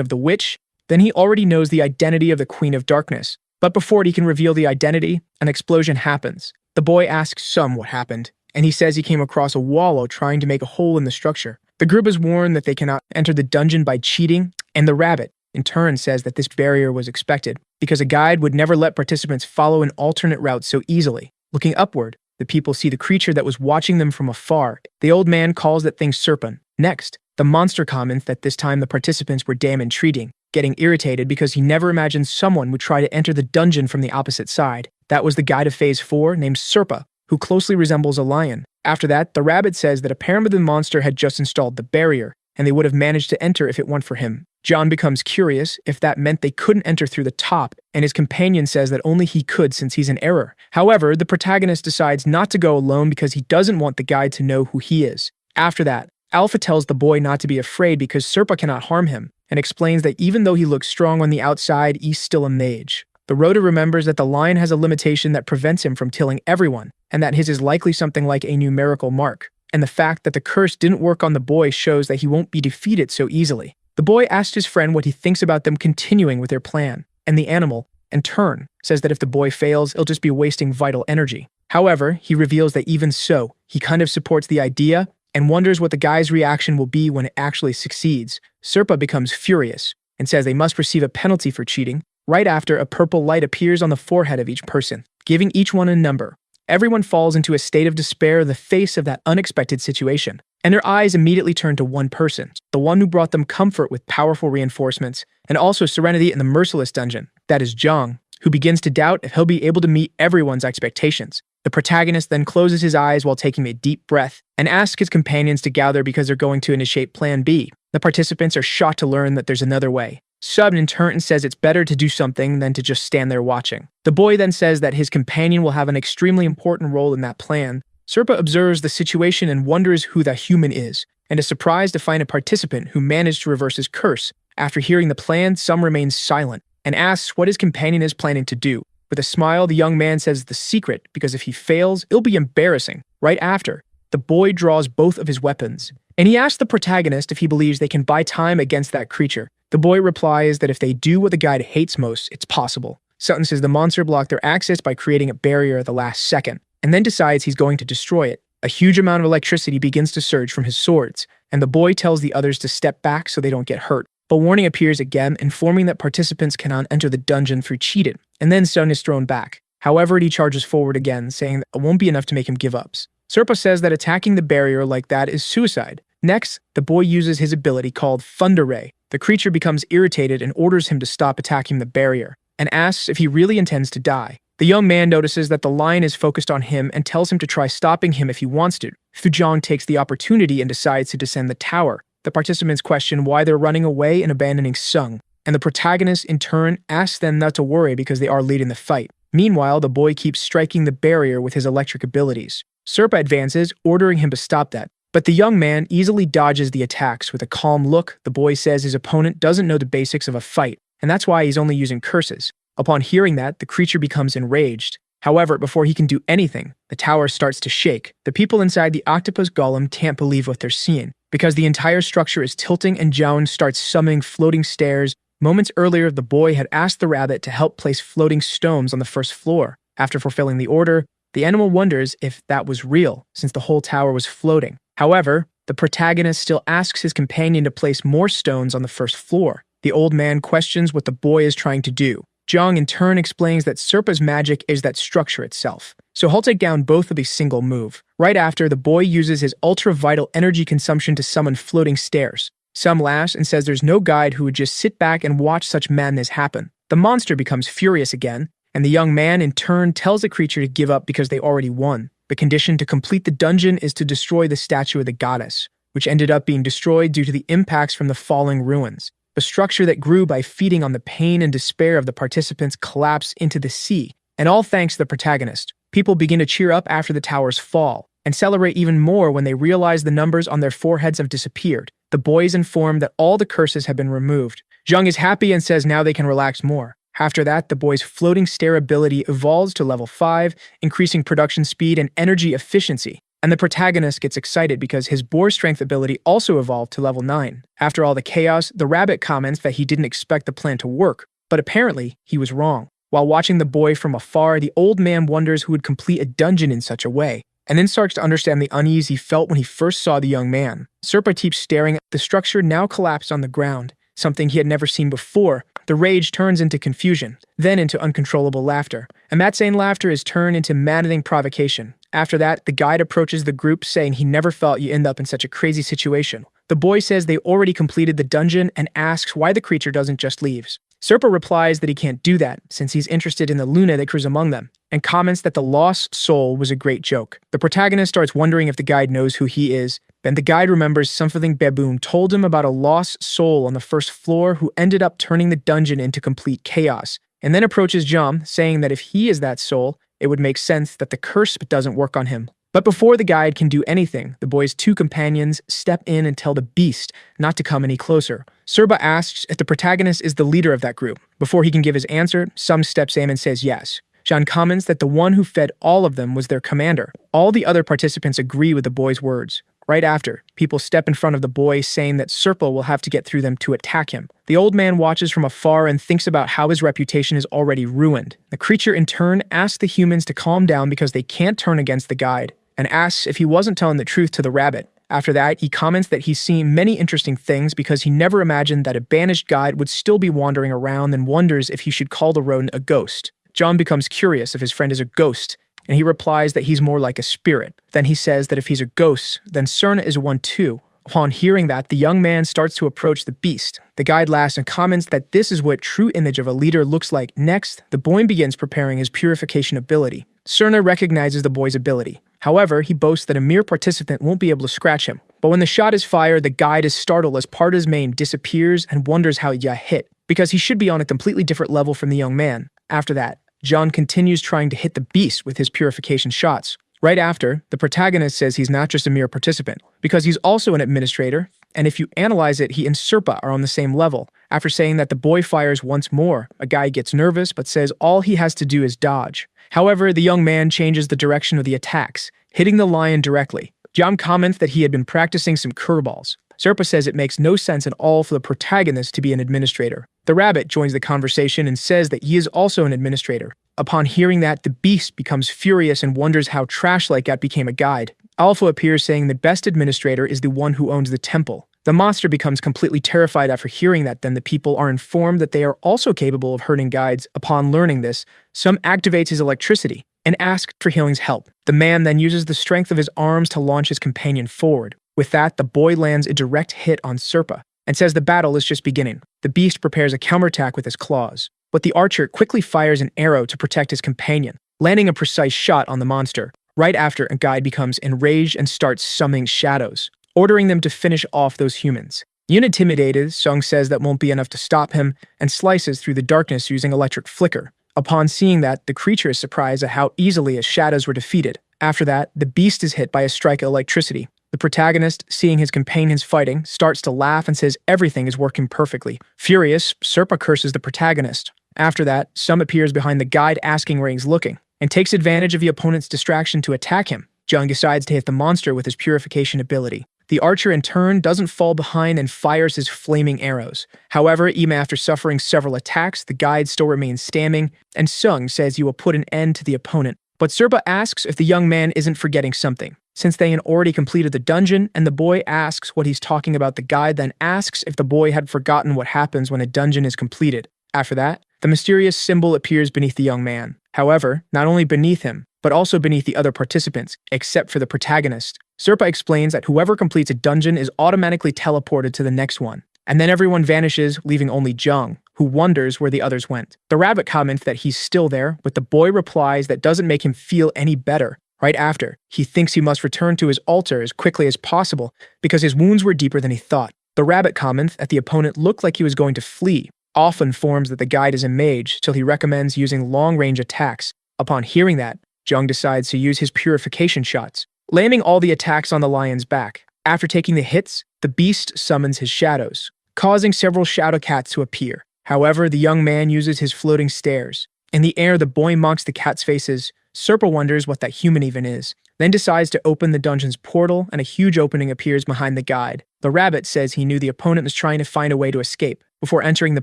of the witch, then he already knows the identity of the Queen of Darkness. But before he can reveal the identity, an explosion happens. The boy asks Sum what happened, and he says he came across a wallow trying to make a hole in the structure. The group is warned that they cannot enter the dungeon by cheating, and the rabbit, in turn, says that this barrier was expected, because a guide would never let participants follow an alternate route so easily. Looking upward, the people see the creature that was watching them from afar. The old man calls that thing Serpent. Next, the monster comments that this time the participants were damn intriguing, getting irritated because he never imagined someone would try to enter the dungeon from the opposite side. That was the guide of Phase 4 named Serpa, who closely resembles a lion. After that, the rabbit says that apparently the monster had just installed the barrier, and they would have managed to enter if it weren't for him. John becomes curious if that meant they couldn't enter through the top, and his companion says that only he could since he's in error. However, the protagonist decides not to go alone because he doesn't want the guide to know who he is. After that, Alpha tells the boy not to be afraid because Serpa cannot harm him, and explains that even though he looks strong on the outside, he's still a mage. The Rhoda remembers that the lion has a limitation that prevents him from killing everyone, and that his is likely something like a numerical mark. And the fact that the curse didn't work on the boy shows that he won't be defeated so easily. The boy asks his friend what he thinks about them continuing with their plan, and the animal, in turn, says that if the boy fails, it'll just be wasting vital energy. However, he reveals that even so, he kind of supports the idea and wonders what the guy's reaction will be when it actually succeeds. Serpa becomes furious and says they must receive a penalty for cheating. Right after, a purple light appears on the forehead of each person, giving each one a number. Everyone falls into a state of despair in the face of that unexpected situation, and their eyes immediately turn to one person, the one who brought them comfort with powerful reinforcements, and also serenity in the merciless dungeon. That is Jung, who begins to doubt if he'll be able to meet everyone's expectations. The protagonist then closes his eyes while taking a deep breath and asks his companions to gather because they're going to initiate Plan B. The participants are shocked to learn that there's another way. Sub in turn says it's better to do something than to just stand there watching. The boy then says that his companion will have an extremely important role in that plan. Serpa observes the situation and wonders who that human is, and is surprised to find a participant who managed to reverse his curse. After hearing the plan, Sum remains silent and asks what his companion is planning to do. With a smile, the young man says the secret, because if he fails, it'll be embarrassing. Right after, the boy draws both of his weapons, and he asks the protagonist if he believes they can buy time against that creature. The boy replies that if they do what the guide hates most, it's possible. Sutton says the monster blocked their access by creating a barrier at the last second, and then decides he's going to destroy it. A huge amount of electricity begins to surge from his swords, and the boy tells the others to step back so they don't get hurt. But warning appears again, informing that participants cannot enter the dungeon through cheating, and then Sutton is thrown back. However, he charges forward again, saying that it won't be enough to make him give up. Serpa says that attacking the barrier like that is suicide. Next, the boy uses his ability called Thunder Ray. The creature becomes irritated and orders him to stop attacking the barrier, and asks if he really intends to die. The young man notices that the lion is focused on him and tells him to try stopping him if he wants to. Fujong takes the opportunity and decides to descend the tower. The participants question why they're running away and abandoning Sung, and the protagonist in turn asks them not to worry because they are leading the fight. Meanwhile, the boy keeps striking the barrier with his electric abilities. Serpa advances, ordering him to stop that. But the young man easily dodges the attacks. With a calm look, the boy says his opponent doesn't know the basics of a fight, and that's why he's only using curses. Upon hearing that, the creature becomes enraged. However, before he can do anything, the tower starts to shake. The people inside the octopus golem can't believe what they're seeing, because the entire structure is tilting and Joan starts summoning floating stairs Moments earlier, the boy had asked the rabbit to help place floating stones on the first floor. After fulfilling the order, the animal wonders if that was real, since the whole tower was floating. However, the protagonist still asks his companion to place more stones on the first floor. The old man questions what the boy is trying to do. Jung in turn explains that Serpa's magic is that structure itself, so he'll take down both with a single move. Right after, the boy uses his ultra-vital energy consumption to summon floating stairs. Some laughs and says there's no guide who would just sit back and watch such madness happen. The monster becomes furious again, and the young man in turn tells the creature to give up because they already won. The condition to complete the dungeon is to destroy the statue of the goddess, which ended up being destroyed due to the impacts from the falling ruins. The structure that grew by feeding on the pain and despair of the participants collapsed into the sea, and all thanks to the protagonist. People begin to cheer up after the towers fall, and celebrate even more when they realize the numbers on their foreheads have disappeared. The boy is informed that all the curses have been removed. Jung is happy and says now they can relax more. After that, the boy's floating stair ability evolves to level 5, increasing production speed and energy efficiency. And the protagonist gets excited because his boar strength ability also evolved to level 9. After all the chaos, the rabbit comments that he didn't expect the plan to work, but apparently he was wrong. While watching the boy from afar, the old man wonders who would complete a dungeon in such a way, and then starts to understand the unease he felt when he first saw the young man. Serpa keeps staring at the structure now collapsed on the ground, something he had never seen before. The rage turns into confusion, then into uncontrollable laughter, and that same laughter is turned into maddening provocation. After that, the guide approaches the group saying he never thought you end up in such a crazy situation. The boy says they already completed the dungeon and asks why the creature doesn't just leave. Serpa replies that he can't do that since he's interested in the Luna that cruise among them, and comments that the lost soul was a great joke. The protagonist starts wondering if the guide knows who he is, then the guide remembers something Baboon told him about a lost soul on the first floor who ended up turning the dungeon into complete chaos, and then approaches Jum, saying that if he is that soul, it would make sense that the curse doesn't work on him. But before the guide can do anything, the boy's two companions step in and tell the beast not to come any closer. Serpa asks if the protagonist is the leader of that group. Before he can give his answer, Sum steps in and says yes. Jean comments that the one who fed all of them was their commander. All the other participants agree with the boy's words. Right after, people step in front of the boy saying that Serpa will have to get through them to attack him. The old man watches from afar and thinks about how his reputation is already ruined. The creature in turn asks the humans to calm down because they can't turn against the guide, and asks if he wasn't telling the truth to the rabbit. After that, he comments that he's seen many interesting things because he never imagined that a banished guide would still be wandering around and wonders if he should call the rodent a ghost. John becomes curious if his friend is a ghost, and he replies that he's more like a spirit. Then he says that if he's a ghost, then Serna is one too. Upon hearing that, the young man starts to approach the beast. The guide laughs and comments that this is what true image of a leader looks like. Next, the boy begins preparing his purification ability. Serna recognizes the boy's ability. However, he boasts that a mere participant won't be able to scratch him. But when the shot is fired, the guide is startled as part of his mane disappears and wonders how he got hit, because he should be on a completely different level from the young man. After that, John continues trying to hit the beast with his purification shots. Right after, the protagonist says he's not just a mere participant, because he's also an administrator, and if you analyze it, he and Serpa are on the same level. After saying that the boy fires once more, a guy gets nervous but says all he has to do is dodge. However, the young man changes the direction of the attacks, hitting the lion directly. John comments that he had been practicing some curveballs. Serpa says it makes no sense at all for the protagonist to be an administrator. The rabbit joins the conversation and says that he is also an administrator. Upon hearing that, the beast becomes furious and wonders how trash-like that became a guide. Alpha appears saying the best administrator is the one who owns the temple. The monster becomes completely terrified after hearing that. Then the people are informed that they are also capable of hurting guides. Upon learning this, Sum activates his electricity and asks for healing's help. The man then uses the strength of his arms to launch his companion forward. With that, the boy lands a direct hit on Serpa and says the battle is just beginning. The beast prepares a counterattack with his claws, but the archer quickly fires an arrow to protect his companion, landing a precise shot on the monster. Right after, a guide becomes enraged and starts summoning shadows, ordering them to finish off those humans. Unintimidated, Sung says that won't be enough to stop him and slices through the darkness using electric flicker. Upon seeing that, the creature is surprised at how easily his shadows were defeated. After that, the beast is hit by a strike of electricity. The protagonist, seeing his companions fighting, starts to laugh and says everything is working perfectly. Furious, Serpa curses the protagonist. After that, Sum appears behind the guide asking where he's looking, and takes advantage of the opponent's distraction to attack him. Jung decides to hit the monster with his purification ability. The archer in turn doesn't fall behind and fires his flaming arrows. However, even after suffering several attacks, the guide still remains standing, and Sung says he will put an end to the opponent. But Serpa asks if the young man isn't forgetting something, since they had already completed the dungeon, and the boy asks what he's talking about. The guide then asks if the boy had forgotten what happens when a dungeon is completed. After that, the mysterious symbol appears beneath the young man. However, not only beneath him, but also beneath the other participants, except for the protagonist. Serpa explains that whoever completes a dungeon is automatically teleported to the next one. And then everyone vanishes, leaving only Jung, who wonders where the others went. The rabbit comments that he's still there, but the boy replies that doesn't make him feel any better. Right after, he thinks he must return to his altar as quickly as possible because his wounds were deeper than he thought. The rabbit comments that the opponent looked like he was going to flee, off informs that the guide is a mage till he recommends using long-range attacks. Upon hearing that, Jung decides to use his purification shots, landing all the attacks on the lion's back. After taking the hits, the beast summons his shadows, causing several shadow cats to appear. However, the young man uses his floating stairs. In the air, the boy mocks the cat's faces. Serpa wonders what that human even is, then decides to open the dungeon's portal, and a huge opening appears behind the guide. The rabbit says he knew the opponent was trying to find a way to escape. Before entering the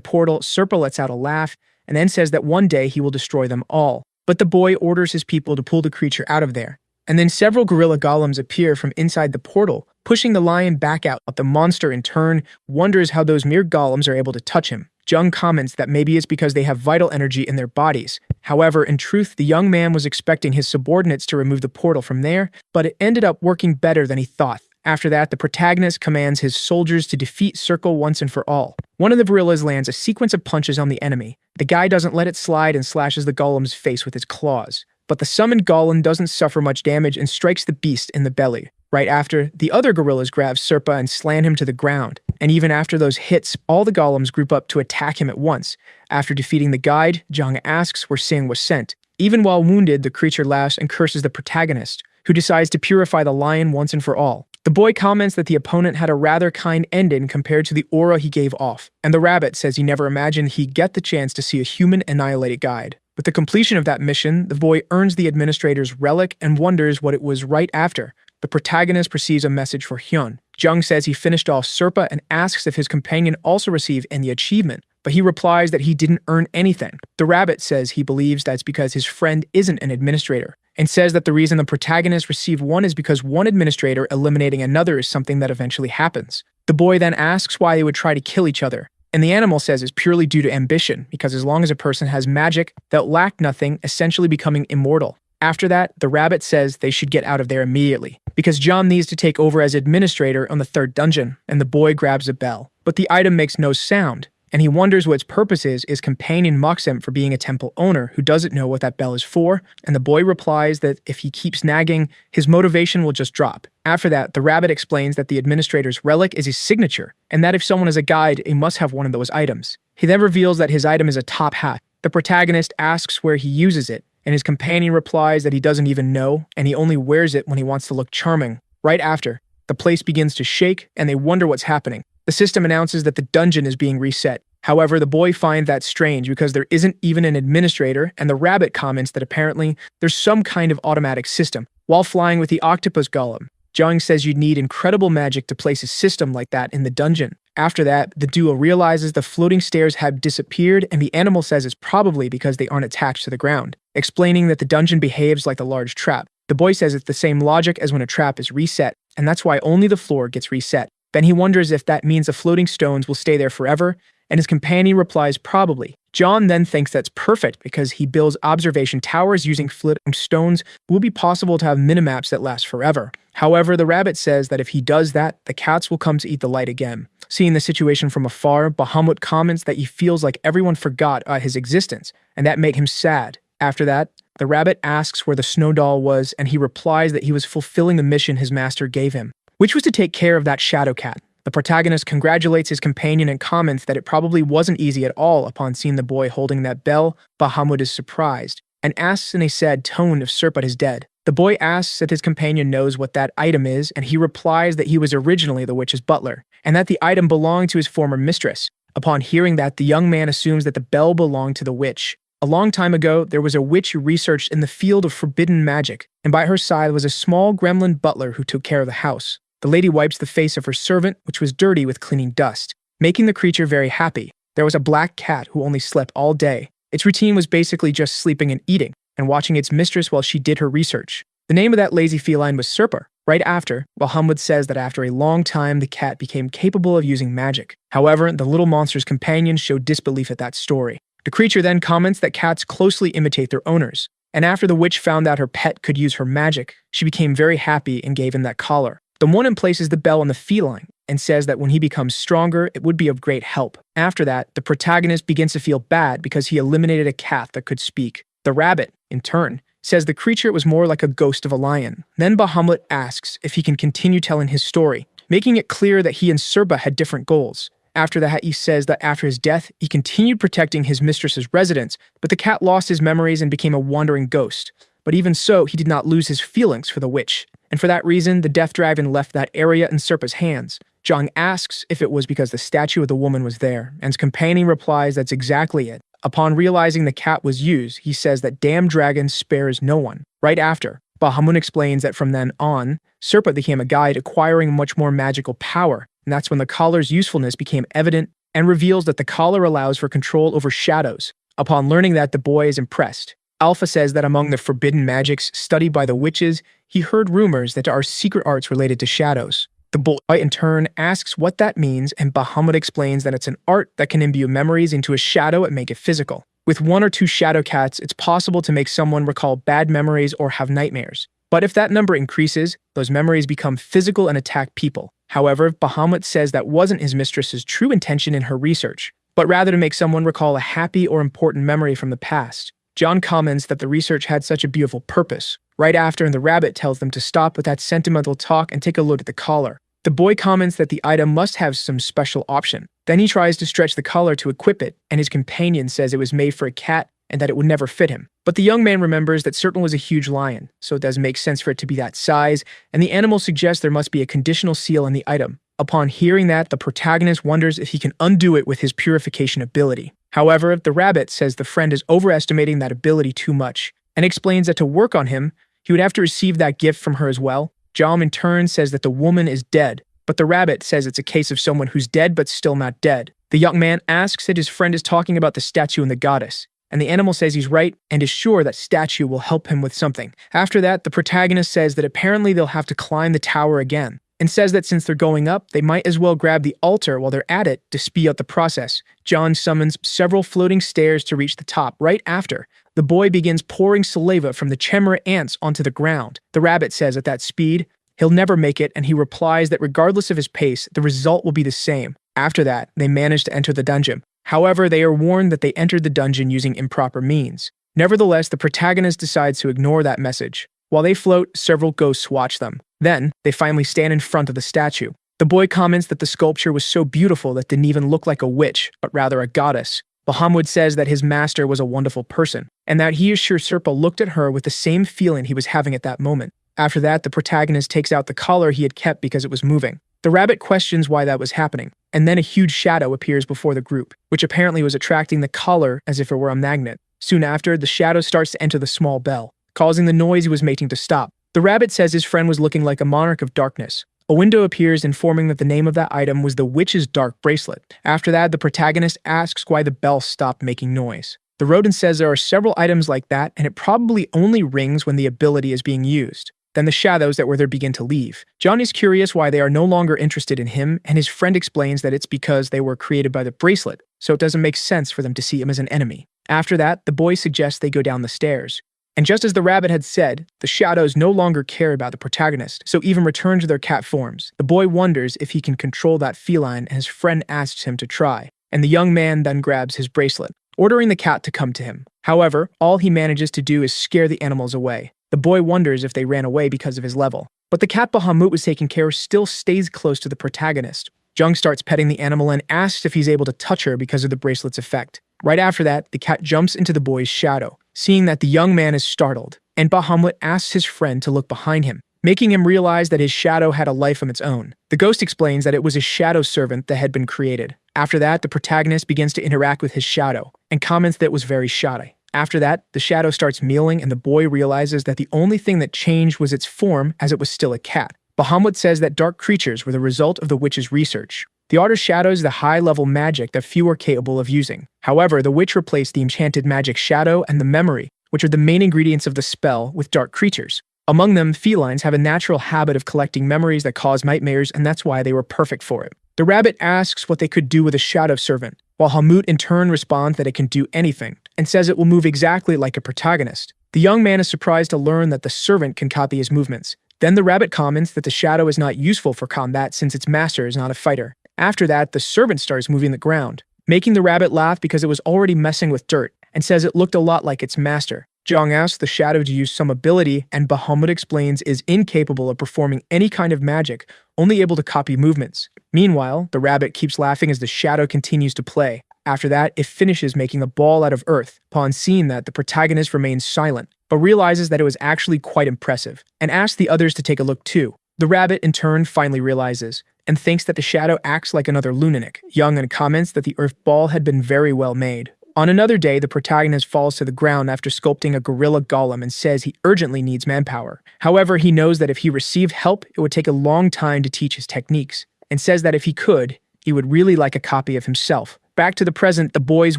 portal, Serpa lets out a laugh, and then says that one day he will destroy them all. But the boy orders his people to pull the creature out of there. And then several gorilla golems appear from inside the portal, pushing the lion back out. The monster, in turn, wonders how those mere golems are able to touch him. Jung comments that maybe it's because they have vital energy in their bodies. However, in truth, the young man was expecting his subordinates to remove the portal from there, but it ended up working better than he thought. After that, the protagonist commands his soldiers to defeat Circle once and for all. One of the gorillas lands a sequence of punches on the enemy. The guy doesn't let it slide and slashes the golem's face with his claws. But the summoned golem doesn't suffer much damage and strikes the beast in the belly. Right after, the other gorillas grab Serpa and slam him to the ground. And even after those hits, all the golems group up to attack him at once. After defeating the guide, Jung asks where Sing was sent. Even while wounded, the creature laughs and curses the protagonist, who decides to purify the lion once and for all. The boy comments that the opponent had a rather kind ending compared to the aura he gave off, and the rabbit says he never imagined he'd get the chance to see a human annihilate a guide. With the completion of that mission, the boy earns the administrator's relic and wonders what it was right after. The protagonist receives a message for Hyun. Jung says he finished off Serpa and asks if his companion also received any achievement, but he replies that he didn't earn anything. The rabbit says he believes that's because his friend isn't an administrator, and says that the reason the protagonist received one is because one administrator eliminating another is something that eventually happens. The boy then asks why they would try to kill each other, and the animal says it's purely due to ambition, because as long as a person has magic, they'll lack nothing, essentially becoming immortal. After that, the rabbit says they should get out of there immediately, because John needs to take over as administrator on the third dungeon, and the boy grabs a bell. But the item makes no sound, and he wonders what its purpose is. His companion mocks him for being a temple owner who doesn't know what that bell is for, and the boy replies that if he keeps nagging, his motivation will just drop. After that, the rabbit explains that the administrator's relic is his signature, and that if someone is a guide, he must have one of those items. He then reveals that his item is a top hat. The protagonist asks where he uses it, and his companion replies that he doesn't even know, and he only wears it when he wants to look charming. Right after, the place begins to shake, and they wonder what's happening. The system announces that the dungeon is being reset. However, the boy finds that strange because there isn't even an administrator, and the rabbit comments that apparently there's some kind of automatic system. While flying with the octopus golem, Jung says you'd need incredible magic to place a system like that in the dungeon. After that, the duo realizes the floating stairs have disappeared, and the animal says it's probably because they aren't attached to the ground, explaining that the dungeon behaves like a large trap. The boy says it's the same logic as when a trap is reset, and that's why only the floor gets reset. Then he wonders if that means the floating stones will stay there forever, and his companion replies probably. John then thinks that's perfect because he builds observation towers using floating stones. It will be possible to have minimaps that last forever. However, the rabbit says that if he does that, the cats will come to eat the light again. Seeing the situation from afar, Bahamut comments that he feels like everyone forgot his existence, and that made him sad. After that, the rabbit asks where the snow doll was, and he replies that he was fulfilling the mission his master gave him, which was to take care of that shadow cat. The protagonist congratulates his companion and comments that it probably wasn't easy at all. Upon seeing the boy holding that bell, Bahamut is surprised, and asks in a sad tone if Serpat is dead. The boy asks if his companion knows what that item is, and he replies that he was originally the witch's butler, and that the item belonged to his former mistress. Upon hearing that, the young man assumes that the bell belonged to the witch. A long time ago, there was a witch who researched in the field of forbidden magic, and by her side was a small gremlin butler who took care of the house. The lady wipes the face of her servant, which was dirty with cleaning dust, making the creature very happy. There was a black cat who only slept all day. Its routine was basically just sleeping and eating, and watching its mistress while she did her research. The name of that lazy feline was Serpa. Right after, Bahamut says that after a long time, the cat became capable of using magic. However, the little monster's companions showed disbelief at that story. The creature then comments that cats closely imitate their owners, and after the witch found out her pet could use her magic, she became very happy and gave him that collar. The woman places the bell on the feline and says that when he becomes stronger, it would be of great help. After that, the protagonist begins to feel bad because he eliminated a cat that could speak. The rabbit, in turn, says the creature was more like a ghost of a lion. Then Bahamut asks if he can continue telling his story, making it clear that he and Serpa had different goals. After that, he says that after his death, he continued protecting his mistress's residence, but the cat lost his memories and became a wandering ghost. But even so, he did not lose his feelings for the witch. And for that reason, the death dragon left that area in Serpa's hands. Jung asks if it was because the statue of the woman was there, and his companion replies that's exactly it. Upon realizing the cat was used, he says that damn dragon spares no one. Right after, Bahamut explains that from then on, Serpa became a guide acquiring much more magical power, and that's when the collar's usefulness became evident and reveals that the collar allows for control over shadows. Upon learning that, the boy is impressed. Alpha says that among the forbidden magics studied by the witches, he heard rumors that there are secret arts related to shadows. The boy, in turn, asks what that means, and Bahamut explains that it's an art that can imbue memories into a shadow and make it physical. With 1 or 2 shadow cats, it's possible to make someone recall bad memories or have nightmares. But if that number increases, those memories become physical and attack people. However, Bahamut says that wasn't his mistress's true intention in her research, but rather to make someone recall a happy or important memory from the past. John comments that the research had such a beautiful purpose. Right after, the rabbit tells them to stop with that sentimental talk and take a look at the collar. The boy comments that the item must have some special option. Then he tries to stretch the collar to equip it, and his companion says it was made for a cat and that it would never fit him. But the young man remembers that Serpent was a huge lion, so it does make sense for it to be that size, and the animal suggests there must be a conditional seal on the item. Upon hearing that, the protagonist wonders if he can undo it with his purification ability. However, the rabbit says the friend is overestimating that ability too much, and explains that to work on him, he would have to receive that gift from her as well. Jom in turn says that the woman is dead, but the rabbit says it's a case of someone who's dead but still not dead. The young man asks that his friend is talking about the statue and the goddess, and the animal says he's right and is sure that statue will help him with something. After that, the protagonist says that apparently they'll have to climb the tower again, and says that since they're going up, they might as well grab the altar while they're at it to speed up the process. John summons several floating stairs to reach the top. Right after, the boy begins pouring saliva from the chimera ants onto the ground. The rabbit says at that speed, he'll never make it, and he replies that regardless of his pace, the result will be the same. After that, they manage to enter the dungeon. However, they are warned that they entered the dungeon using improper means. Nevertheless, the protagonist decides to ignore that message. While they float, several ghosts watch them. Then, they finally stand in front of the statue. The boy comments that the sculpture was so beautiful that didn't even look like a witch, but rather a goddess. Bahamut says that his master was a wonderful person, and that he is sure Serpa looked at her with the same feeling he was having at that moment. After that, the protagonist takes out the collar he had kept because it was moving. The rabbit questions why that was happening, and then a huge shadow appears before the group, which apparently was attracting the collar as if it were a magnet. Soon after, the shadow starts to enter the small bell, causing the noise he was making to stop. The rabbit says his friend was looking like a monarch of darkness. A window appears informing that the name of that item was the witch's dark bracelet. After that, the protagonist asks why the bell stopped making noise. The rodent says there are several items like that, and it probably only rings when the ability is being used. Then the shadows that were there begin to leave. John is curious why they are no longer interested in him, and his friend explains that it's because they were created by the bracelet, so it doesn't make sense for them to see him as an enemy. After that, the boy suggests they go down the stairs. And just as the rabbit had said, the shadows no longer care about the protagonist, so even return to their cat forms. The boy wonders if he can control that feline, and his friend asks him to try. And the young man then grabs his bracelet, ordering the cat to come to him. However, all he manages to do is scare the animals away. The boy wonders if they ran away because of his level. But the cat Bahamut was taking care of still stays close to the protagonist. Jung starts petting the animal and asks if he's able to touch her because of the bracelet's effect. Right after that, the cat jumps into the boy's shadow, seeing that the young man is startled, and Bahamut asks his friend to look behind him, making him realize that his shadow had a life of its own. The ghost explains that it was a shadow servant that had been created. After that, the protagonist begins to interact with his shadow, and comments that it was very shy. After that, the shadow starts meowing, and the boy realizes that the only thing that changed was its form, as it was still a cat. Bahamut says that dark creatures were the result of the witch's research. The artist shadows the high-level magic that few are capable of using. However, the witch replaced the enchanted magic shadow and the memory, which are the main ingredients of the spell, with dark creatures. Among them, felines have a natural habit of collecting memories that cause nightmares, and that's why they were perfect for it. The rabbit asks what they could do with a shadow servant, while Hamut in turn responds that it can do anything, and says it will move exactly like a protagonist. The young man is surprised to learn that the servant can copy his movements. Then the rabbit comments that the shadow is not useful for combat since its master is not a fighter. After that, the servant starts moving the ground, making the rabbit laugh because it was already messing with dirt, and says it looked a lot like its master. Jung asks the shadow to use some ability, and Bahamut explains is incapable of performing any kind of magic, only able to copy movements. Meanwhile, the rabbit keeps laughing as the shadow continues to play. After that, it finishes making a ball out of earth. Upon seeing that, the protagonist remains silent, but realizes that it was actually quite impressive, and asks the others to take a look too. The rabbit, in turn, finally realizes, and thinks that the shadow acts like another lunatic. Jung comments that the earth ball had been very well made. On another day, the protagonist falls to the ground after sculpting a gorilla golem and says he urgently needs manpower. However, he knows that if he received help, it would take a long time to teach his techniques, and says that if he could, he would really like a copy of himself. Back to the present, the boy's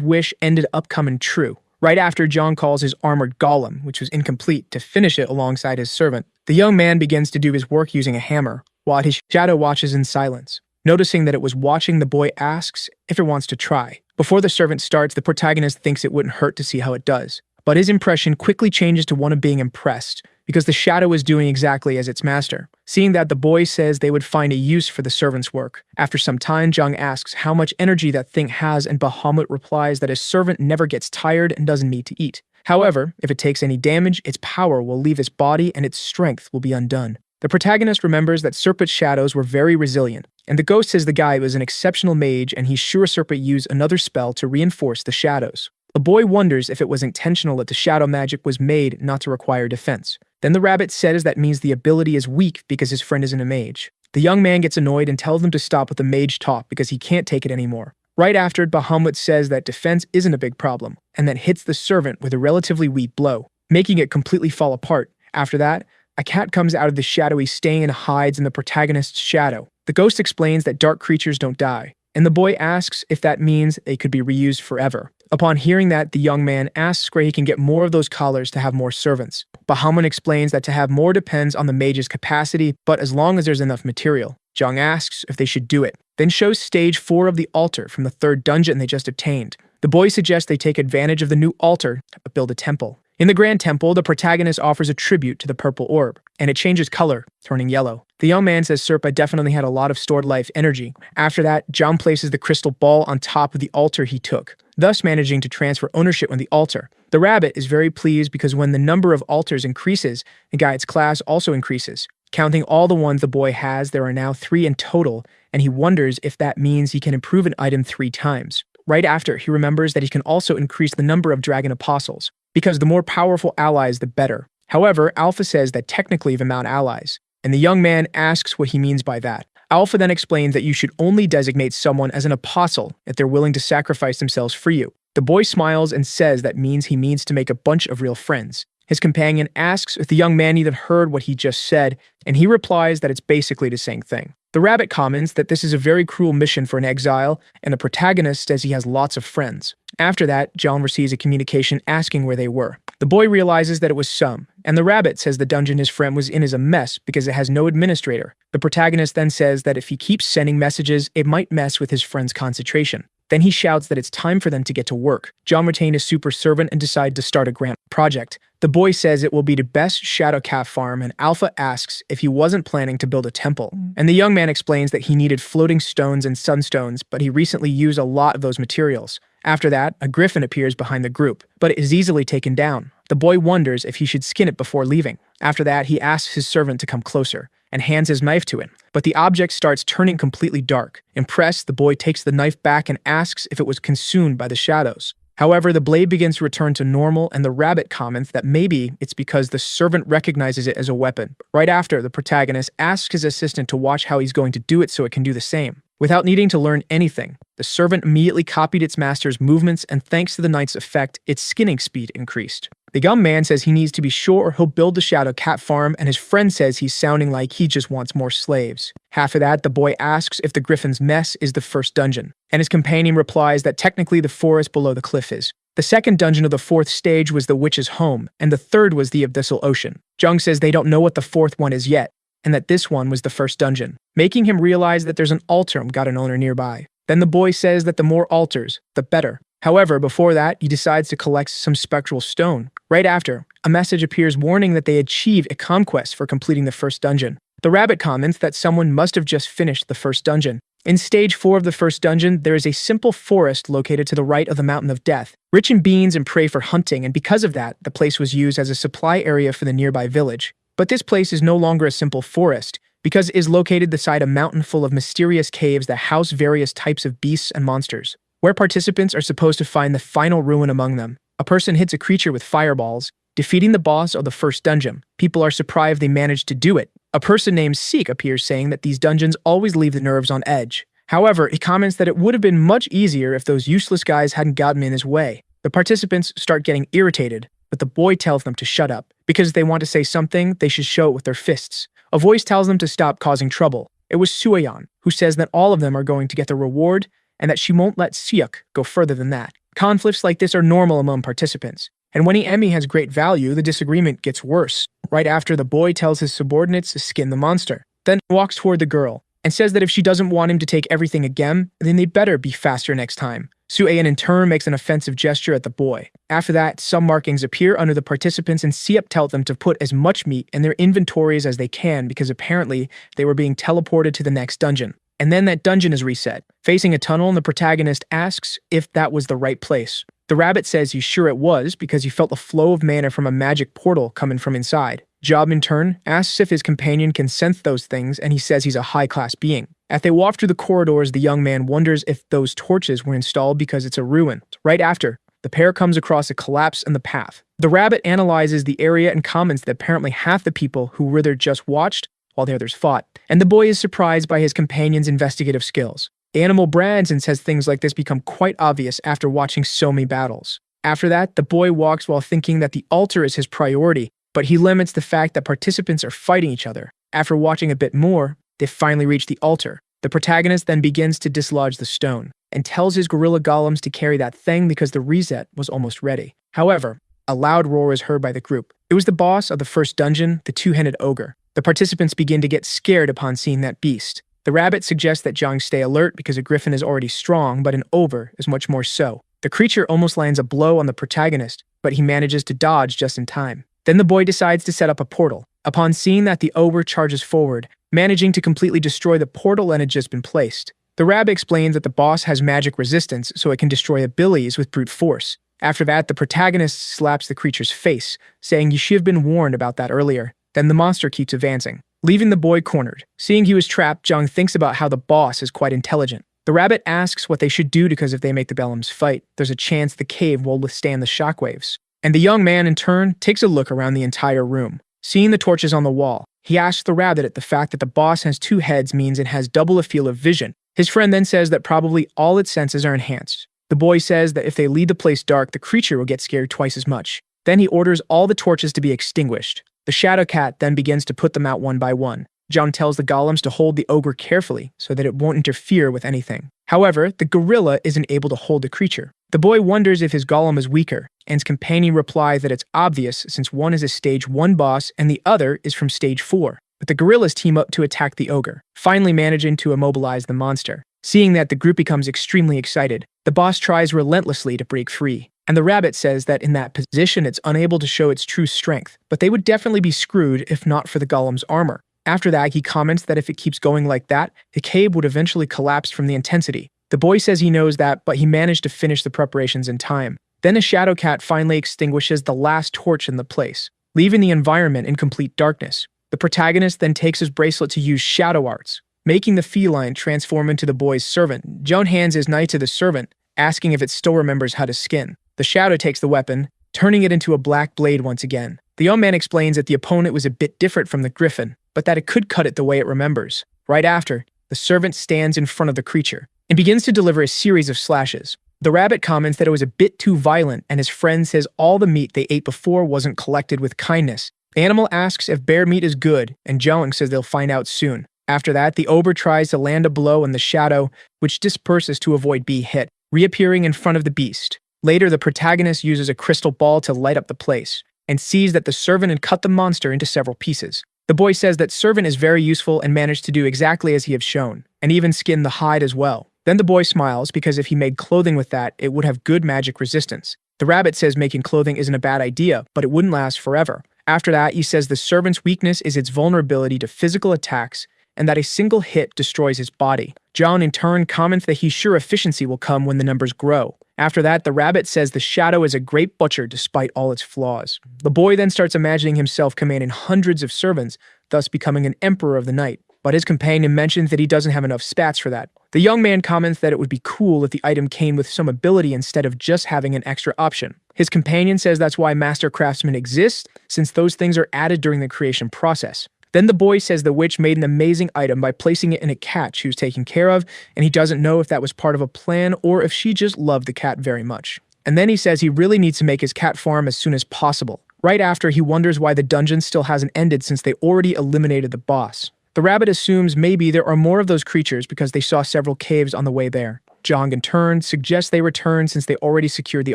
wish ended up coming true. Right after, John calls his armored golem, which was incomplete, to finish it alongside his servant. The young man begins to do his work using a hammer, while his shadow watches in silence. Noticing that it was watching, the boy asks if it wants to try. Before the servant starts, the protagonist thinks it wouldn't hurt to see how it does. But his impression quickly changes to one of being impressed, because the shadow is doing exactly as its master. Seeing that, the boy says they would find a use for the servant's work. After some time, Jung asks how much energy that thing has, and Bahamut replies that his servant never gets tired and doesn't need to eat. However, if it takes any damage, its power will leave its body and its strength will be undone. The protagonist remembers that Serpent's shadows were very resilient, and the ghost says the guy was an exceptional mage and he's sure Serpent used another spell to reinforce the shadows. The boy wonders if it was intentional that the shadow magic was made not to require defense. Then the rabbit says that means the ability is weak because his friend isn't a mage. The young man gets annoyed and tells them to stop with the mage talk because he can't take it anymore. Right after, Bahamut says that defense isn't a big problem, and then hits the servant with a relatively weak blow, making it completely fall apart. After that, a cat comes out of the shadowy stain and hides in the protagonist's shadow. The ghost explains that dark creatures don't die, and the boy asks if that means they could be reused forever. Upon hearing that, the young man asks where he can get more of those collars to have more servants. Bahamut explains that to have more depends on the mage's capacity, but as long as there's enough material. Jung asks if they should do it, then shows stage 4 of the altar from the 3rd dungeon they just obtained. The boy suggests they take advantage of the new altar to build a temple. In the Grand Temple, the protagonist offers a tribute to the purple orb, and it changes color, turning yellow. The young man says Serpa definitely had a lot of stored life energy. After that, John places the crystal ball on top of the altar he took, thus managing to transfer ownership on the altar. The rabbit is very pleased because when the number of altars increases, the guide's class also increases. Counting all the ones the boy has, there are now 3 in total, and he wonders if that means he can improve an item 3 times. Right after, he remembers that he can also increase the number of dragon apostles, because the more powerful allies, the better. However, Alpha says that technically the amount allies, and the young man asks what he means by that. Alpha then explains that you should only designate someone as an apostle if they're willing to sacrifice themselves for you. The boy smiles and says that means he means to make a bunch of real friends. His companion asks if the young man even heard what he just said, and he replies that it's basically the same thing. The rabbit comments that this is a very cruel mission for an exile, and the protagonist says he has lots of friends. After that, John receives a communication asking where they were. The boy realizes that it was some, and the rabbit says the dungeon his friend was in is a mess because it has no administrator. The protagonist then says that if he keeps sending messages, it might mess with his friend's concentration. Then he shouts that it's time for them to get to work. John retained a super servant and decided to start a grand project. The boy says it will be the best shadow calf farm, and Alpha asks if he wasn't planning to build a temple. And the young man explains that he needed floating stones and sunstones, but he recently used a lot of those materials. After that, a griffin appears behind the group, but it is easily taken down. The boy wonders if he should skin it before leaving. After that, he asks his servant to come closer, and hands his knife to it. But the object starts turning completely dark. Impressed, the boy takes the knife back and asks if it was consumed by the shadows. However, the blade begins to return to normal, and the rabbit comments that maybe it's because the servant recognizes it as a weapon. Right after, the protagonist asks his assistant to watch how he's going to do it so it can do the same. Without needing to learn anything, the servant immediately copied its master's movements, and thanks to the knight's effect, its skinning speed increased. The young man says he needs to be sure he'll build the shadow cat farm, and his friend says he's sounding like he just wants more slaves. After that, the boy asks if the griffin's mess is the first dungeon, and his companion replies that technically the forest below the cliff is. The second dungeon of the fourth stage was the witch's home, and the third was the abyssal ocean. Jung says they don't know what the fourth one is yet, and that this one was the first dungeon, making him realize that there's an altar got an owner nearby. Then the boy says that the more altars, the better. However, before that, he decides to collect some spectral stone. Right after, a message appears warning that they achieve a conquest for completing the first dungeon. The rabbit comments that someone must have just finished the first dungeon. In stage 4 of the first dungeon, there is a simple forest located to the right of the Mountain of Death, rich in beans and prey for hunting, and because of that, the place was used as a supply area for the nearby village. But this place is no longer a simple forest, because it is located beside a mountain full of mysterious caves that house various types of beasts and monsters, where participants are supposed to find the final ruin among them. A person hits a creature with fireballs, defeating the boss of the first dungeon. People are surprised they managed to do it. A person named Seek appears saying that these dungeons always leave the nerves on edge. However, he comments that it would have been much easier if those useless guys hadn't gotten in his way. The participants start getting irritated, but the boy tells them to shut up, because if they want to say something, they should show it with their fists. A voice tells them to stop causing trouble. It was Sueyeon, who says that all of them are going to get the reward, and that she won't let Seok go further than that. Conflicts like this are normal among participants, and when Emi has great value, the disagreement gets worse. Right after, the boy tells his subordinates to skin the monster, then walks toward the girl, and says that if she doesn't want him to take everything again, then they better be faster next time. Sueyeon in turn makes an offensive gesture at the boy. After that, some markings appear under the participants and Seok tells them to put as much meat in their inventories as they can because apparently they were being teleported to the next dungeon. And then that dungeon is reset, facing a tunnel, and the protagonist asks if that was the right place. The rabbit says he's sure it was because he felt the flow of mana from a magic portal coming from inside. Job in turn asks if his companion can sense those things, and he says he's a high-class being. As they walk through the corridors, the young man wonders if those torches were installed because it's a ruin. Right after, the pair comes across a collapse in the path. The rabbit analyzes the area and comments that apparently half the people who were there just watched while the others fought, and the boy is surprised by his companion's investigative skills. The animal brags and says things like this become quite obvious after watching so many battles. After that, the boy walks while thinking that the altar is his priority, but he limits the fact that participants are fighting each other. After watching a bit more, they finally reach the altar. The protagonist then begins to dislodge the stone, and tells his gorilla golems to carry that thing because the reset was almost ready. However, a loud roar is heard by the group. It was the boss of the first dungeon, the two-headed ogre. The participants begin to get scared upon seeing that beast. The rabbit suggests that Jung stay alert because a griffin is already strong, but an ogre is much more so. The creature almost lands a blow on the protagonist, but he manages to dodge just in time. Then the boy decides to set up a portal. Upon seeing that, the ogre charges forward, managing to completely destroy the portal that had just been placed. The rabbit explains that the boss has magic resistance, so it can destroy abilities with brute force. After that, the protagonist slaps the creature's face, saying you should have been warned about that earlier. Then the monster keeps advancing, leaving the boy cornered. Seeing he was trapped, Jung thinks about how the boss is quite intelligent. The rabbit asks what they should do because if they make the golems fight, there's a chance the cave will withstand the shockwaves. And the young man, in turn, takes a look around the entire room. Seeing the torches on the wall, he asks the rabbit if the fact that the boss has two heads means it has double a field of vision. His friend then says that probably all its senses are enhanced. The boy says that if they leave the place dark, the creature will get scared twice as much. Then he orders all the torches to be extinguished. The shadow cat then begins to put them out one by one. Jung tells the golems to hold the ogre carefully so that it won't interfere with anything. However, the gorilla isn't able to hold the creature. The boy wonders if his golem is weaker, and his companion replies that it's obvious since one is a stage 1 boss and the other is from stage 4. But the gorillas team up to attack the ogre, finally managing to immobilize the monster. Seeing that, the group becomes extremely excited. The boss tries relentlessly to break free, and the rabbit says that in that position it's unable to show its true strength, but they would definitely be screwed if not for the golem's armor. After that, he comments that if it keeps going like that, the cave would eventually collapse from the intensity. The boy says he knows that, but he managed to finish the preparations in time. Then a shadow cat finally extinguishes the last torch in the place, leaving the environment in complete darkness. The protagonist then takes his bracelet to use shadow arts, making the feline transform into the boy's servant. Joan hands his knife to the servant, asking if it still remembers how to skin. The shadow takes the weapon, turning it into a black blade once again. The young man explains that the opponent was a bit different from the griffin, but that it could cut it the way it remembers. Right after, the servant stands in front of the creature and begins to deliver a series of slashes. The rabbit comments that it was a bit too violent, and his friend says all the meat they ate before wasn't collected with kindness. The animal asks if bear meat is good, and Jung says they'll find out soon. After that, the ogre tries to land a blow in the shadow, which disperses to avoid being hit, reappearing in front of the beast. Later, the protagonist uses a crystal ball to light up the place, and sees that the servant had cut the monster into several pieces. The boy says that servant is very useful and managed to do exactly as he has shown, and even skin the hide as well. Then the boy smiles because if he made clothing with that, it would have good magic resistance. The rabbit says making clothing isn't a bad idea, but it wouldn't last forever. After that, he says the servant's weakness is its vulnerability to physical attacks, and that a single hit destroys his body. John in turn comments that he's sure efficiency will come when the numbers grow. After that, the rabbit says the shadow is a great butcher despite all its flaws. The boy then starts imagining himself commanding hundreds of servants, thus becoming an emperor of the night. But his companion mentions that he doesn't have enough spats for that. The young man comments that it would be cool if the item came with some ability instead of just having an extra option. His companion says that's why master craftsmen exist, since those things are added during the creation process. Then the boy says the witch made an amazing item by placing it in a cat she was taken care of, and he doesn't know if that was part of a plan or if she just loved the cat very much. And then he says he really needs to make his cat farm as soon as possible. Right after, he wonders why the dungeon still hasn't ended since they already eliminated the boss. The rabbit assumes maybe there are more of those creatures because they saw several caves on the way there. Jong in turn suggests they return since they already secured the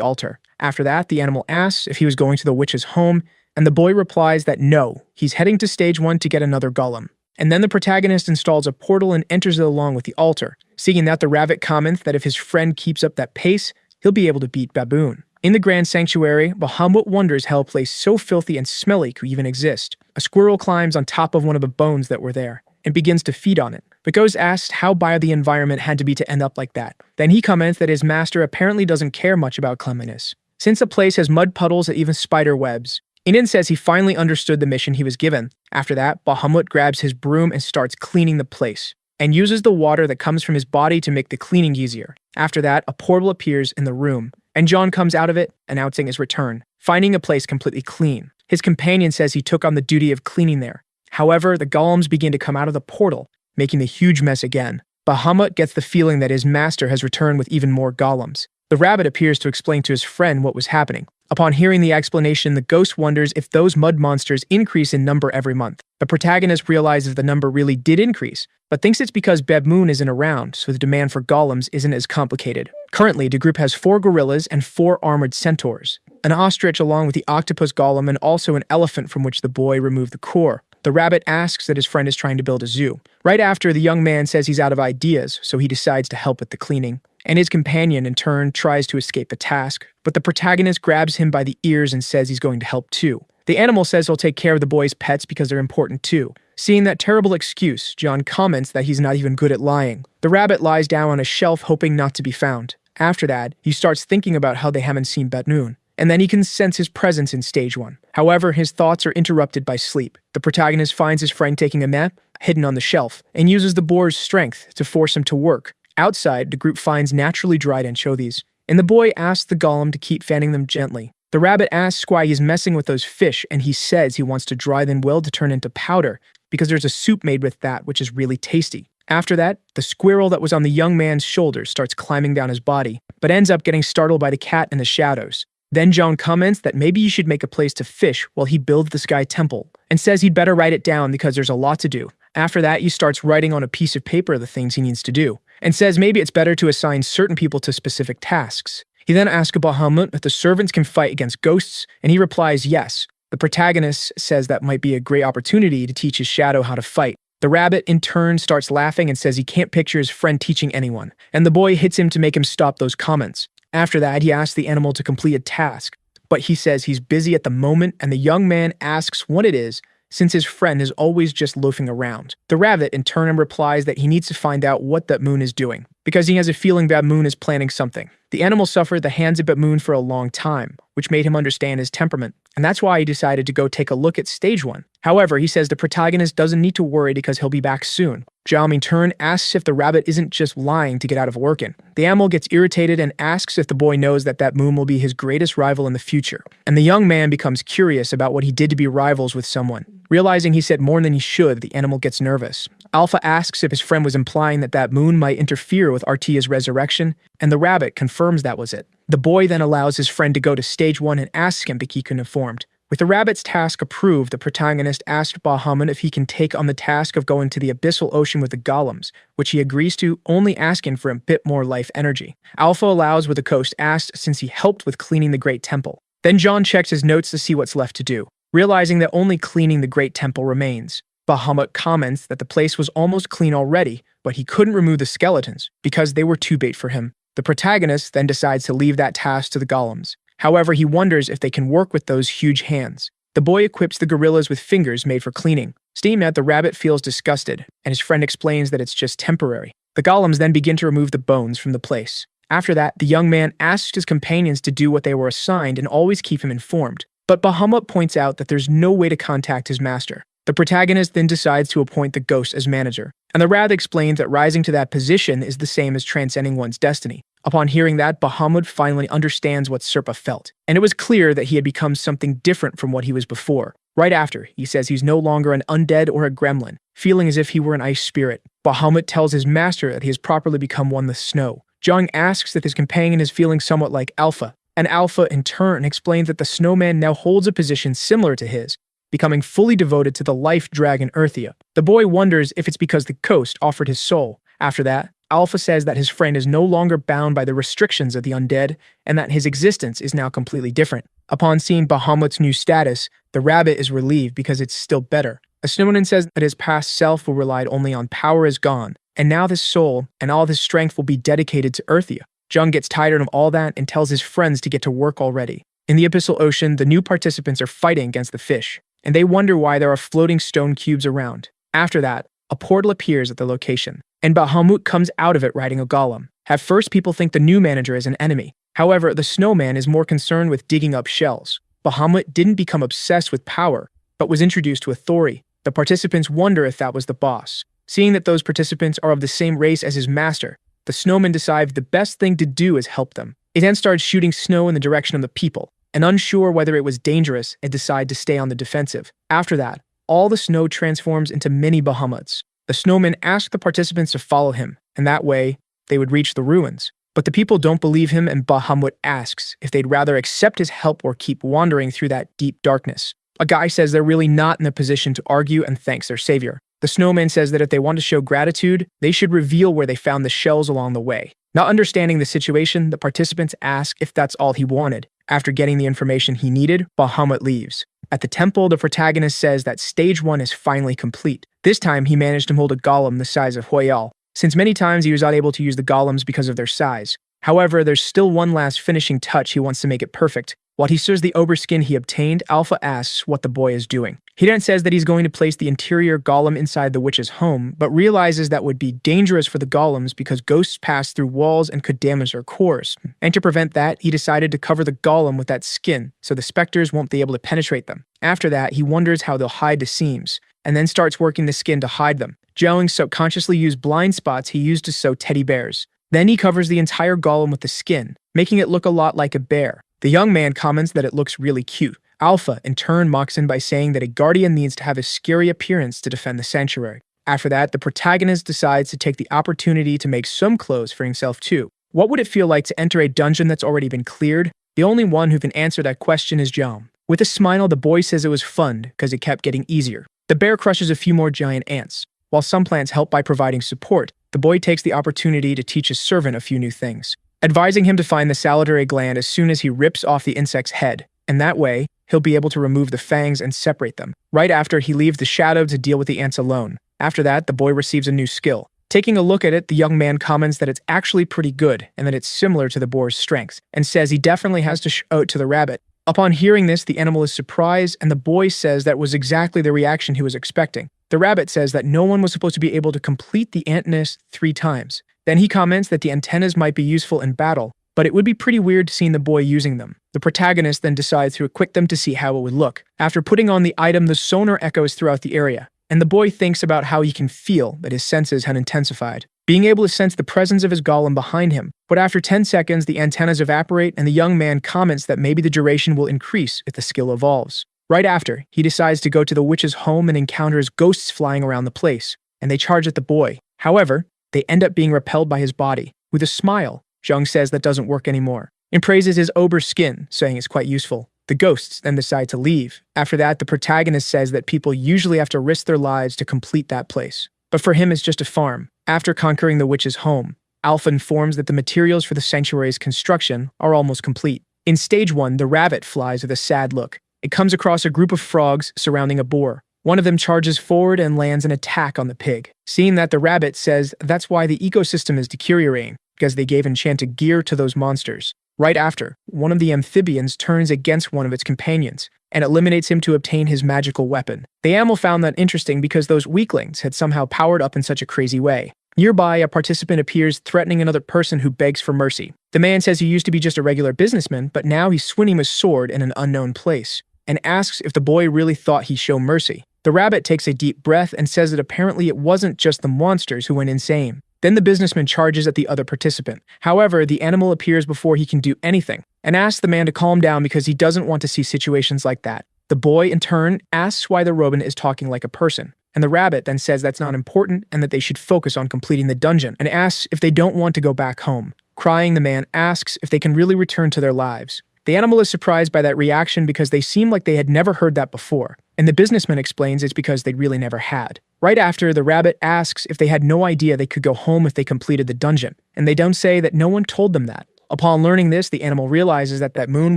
altar. After that, the animal asks if he was going to the witch's home, and the boy replies that no, he's heading to stage 1 to get another golem. And then the protagonist installs a portal and enters it along with the altar. Seeing that, the rabbit comments that if his friend keeps up that pace, he'll be able to beat Baboon. In the Grand Sanctuary, Bahamut wonders how a place so filthy and smelly could even exist. A squirrel climbs on top of one of the bones that were there, and begins to feed on it. But Ghost asks how bad the environment had to be to end up like that. Then he comments that his master apparently doesn't care much about cleanliness, since the place has mud puddles and even spider webs. Inan says he finally understood the mission he was given. After that, Bahamut grabs his broom and starts cleaning the place, and uses the water that comes from his body to make the cleaning easier. After that, a portal appears in the room, and John comes out of it, announcing his return, finding a place completely clean. His companion says he took on the duty of cleaning there. However, the golems begin to come out of the portal, making the huge mess again. Bahamut gets the feeling that his master has returned with even more golems. The rabbit appears to explain to his friend what was happening. Upon hearing the explanation, the ghost wonders if those mud monsters increase in number every month. The protagonist realizes the number really did increase, but thinks it's because Baboon isn't around, so the demand for golems isn't as complicated. Currently, the group has 4 gorillas and 4 armored centaurs, an ostrich along with the octopus golem, and also an elephant from which the boy removed the core. The rabbit asks that his friend is trying to build a zoo. Right after, the young man says he's out of ideas, so he decides to help with the cleaning. And his companion, in turn, tries to escape the task, but the protagonist grabs him by the ears and says he's going to help too. The animal says he'll take care of the boy's pets because they're important too. Seeing that terrible excuse, John comments that he's not even good at lying. The rabbit lies down on a shelf hoping not to be found. After that, he starts thinking about how they haven't seen Baboon, and then he can sense his presence in stage 1. However, his thoughts are interrupted by sleep. The protagonist finds his friend taking a nap, hidden on the shelf, and uses the boar's strength to force him to work. Outside, the group finds naturally dried anchovies, and the boy asks the golem to keep fanning them gently. The rabbit asks why he's messing with those fish, and he says he wants to dry them well to turn into powder, because there's a soup made with that, which is really tasty. After that, the squirrel that was on the young man's shoulders starts climbing down his body, but ends up getting startled by the cat in the shadows. Then John comments that maybe he should make a place to fish while he builds the sky temple, and says he'd better write it down because there's a lot to do. After that, he starts writing on a piece of paper the things he needs to do, and says maybe it's better to assign certain people to specific tasks. He then asks Bahamut if the servants can fight against ghosts, and he replies yes. The protagonist says that might be a great opportunity to teach his shadow how to fight. The rabbit, in turn, starts laughing and says he can't picture his friend teaching anyone, and the boy hits him to make him stop those comments. After that, he asks the animal to complete a task, but he says he's busy at the moment, and the young man asks what it is, since his friend is always just loafing around. The rabbit, in turn, replies that he needs to find out what Baboon is doing, because he has a feeling Baboon is planning something. The animal suffered the hands of Baboon for a long time, which made him understand his temperament, and that's why he decided to go take a look at stage 1. However, he says the protagonist doesn't need to worry because he'll be back soon. Jam in turn asks if the rabbit isn't just lying to get out of working. The animal gets irritated and asks if the boy knows that Baboon will be his greatest rival in the future, and the young man becomes curious about what he did to be rivals with someone. Realizing he said more than he should, the animal gets nervous. Alpha asks if his friend was implying that that moon might interfere with Artia's resurrection, and the rabbit confirms that was it. The boy then allows his friend to go to stage 1 and asks him to keep him informed. With the rabbit's task approved, the protagonist asked Bahamut if he can take on the task of going to the abyssal ocean with the golems, which he agrees to, only asking for a bit more life energy. Alpha allows what the ghost asked since he helped with cleaning the Great Temple. Then John checks his notes to see what's left to do, realizing that only cleaning the Great Temple remains. Bahamut comments that the place was almost clean already, but he couldn't remove the skeletons because they were too bait for him. The protagonist then decides to leave that task to the golems. However, he wonders if they can work with those huge hands. The boy equips the gorillas with fingers made for cleaning. Steam at the rabbit feels disgusted, and his friend explains that it's just temporary. The golems then begin to remove the bones from the place. After that, the young man asks his companions to do what they were assigned and always keep him informed. But Bahamut points out that there's no way to contact his master. The protagonist then decides to appoint the ghost as manager, and the rabbit explains that rising to that position is the same as transcending one's destiny. Upon hearing that, Bahamut finally understands what Serpa felt, and it was clear that he had become something different from what he was before. Right after, he says he's no longer an undead or a gremlin, feeling as if he were an ice spirit. Bahamut tells his master that he has properly become one with snow. Jung asks if his companion is feeling somewhat like Alpha, and Alpha in turn explains that the snowman now holds a position similar to his, becoming fully devoted to the life dragon Earthia. The boy wonders if it's because the ghost offered his soul. After that, Alpha says that his friend is no longer bound by the restrictions of the undead, and that his existence is now completely different. Upon seeing Bahamut's new status, the rabbit is relieved because it's still better. A snowman says that his past self will relied only on power is gone, and now this soul and all this strength will be dedicated to Earthia. Jung gets tired of all that and tells his friends to get to work already. In the abyssal ocean, the new participants are fighting against the fish, and they wonder why there are floating stone cubes around. After that, a portal appears at the location, and Bahamut comes out of it riding a golem. At first, people think the new manager is an enemy. However, the snowman is more concerned with digging up shells. Bahamut didn't become obsessed with power, but was introduced to authority. The participants wonder if that was the boss. Seeing that those participants are of the same race as his master, the snowman decides the best thing to do is help them. It then starts shooting snow in the direction of the people, and unsure whether it was dangerous, it decided to stay on the defensive. After that, all the snow transforms into mini Bahamuts. The snowman asked the participants to follow him, and that way, they would reach the ruins. But the people don't believe him, and Bahamut asks if they'd rather accept his help or keep wandering through that deep darkness. A guy says they're really not in the position to argue and thanks their savior. The snowman says that if they want to show gratitude, they should reveal where they found the shells along the way. Not understanding the situation, the participants ask if that's all he wanted. After getting the information he needed, Bahamut leaves. At the temple, the protagonist says that stage 1 is finally complete. This time, he managed to hold a golem the size of Hoyal, since many times he was not able to use the golems because of their size. However, there's still one last finishing touch he wants to make it perfect. While he stirs the ogre skin he obtained, Alpha asks what the boy is doing. He then says that he's going to place the interior golem inside the witch's home, but realizes that would be dangerous for the golems because ghosts pass through walls and could damage their cores. And to prevent that, he decided to cover the golem with that skin, so the specters won't be able to penetrate them. After that, he wonders how they'll hide the seams, and then starts working the skin to hide them. Jung subconsciously used blind spots he used to sew teddy bears. Then he covers the entire golem with the skin, making it look a lot like a bear. The young man comments that it looks really cute. Alpha, in turn, mocks him by saying that a guardian needs to have a scary appearance to defend the sanctuary. After that, the protagonist decides to take the opportunity to make some clothes for himself too. What would it feel like to enter a dungeon that's already been cleared? The only one who can answer that question is Jung. With a smile, the boy says it was fun because it kept getting easier. The bear crushes a few more giant ants. While some plants help by providing support, the boy takes the opportunity to teach his servant a few new things, advising him to find the salivary gland as soon as he rips off the insect's head, and that way, he'll be able to remove the fangs and separate them. Right after, he leaves the shadow to deal with the ants alone. After that, the boy receives a new skill. Taking a look at it, the young man comments that it's actually pretty good, and that it's similar to the boar's strengths, and says he definitely has to show it to the rabbit. Upon hearing this, the animal is surprised, and the boy says that was exactly the reaction he was expecting. The rabbit says that no one was supposed to be able to complete the ant nest 3 times. Then he comments that the antennas might be useful in battle, but it would be pretty weird seeing the boy using them. The protagonist then decides to equip them to see how it would look. After putting on the item, the sonar echoes throughout the area, and the boy thinks about how he can feel that his senses had intensified, being able to sense the presence of his golem behind him. But after 10 seconds, the antennas evaporate, and the young man comments that maybe the duration will increase if the skill evolves. Right after, he decides to go to the witch's home and encounters ghosts flying around the place. and they charge at the boy. However, they end up being repelled by his body. With a smile, Jung says that doesn't work anymore, and praises his ober skin, saying it's quite useful. The ghosts then decide to leave. After that, the protagonist says that people usually have to risk their lives to complete that place. But for him, it's just a farm. After conquering the witch's home, Alpha informs that the materials for the sanctuary's construction are almost complete. In stage 1, the rabbit flies with a sad look. It comes across a group of frogs surrounding a boar. One of them charges forward and lands an attack on the pig. Seeing that, the rabbit says that's why the ecosystem is deteriorating, because they gave enchanted gear to those monsters. Right after, one of the amphibians turns against one of its companions and eliminates him to obtain his magical weapon. The animal found that interesting because those weaklings had somehow powered up in such a crazy way. Nearby, a participant appears threatening another person who begs for mercy. The man says he used to be just a regular businessman, but now he's swinging his sword in an unknown place, and asks if the boy really thought he'd show mercy. The rabbit takes a deep breath and says that apparently it wasn't just the monsters who went insane. Then the businessman charges at the other participant. However, the animal appears before he can do anything, and asks the man to calm down because he doesn't want to see situations like that. The boy, in turn, asks why the robin is talking like a person, and the rabbit then says that's not important and that they should focus on completing the dungeon, and asks if they don't want to go back home. Crying, the man asks if they can really return to their lives. The animal is surprised by that reaction because they seem like they had never heard that before, and the businessman explains it's because they really never had. Right after, the rabbit asks if they had no idea they could go home if they completed the dungeon, and they don't say that no one told them that. Upon learning this, the animal realizes that moon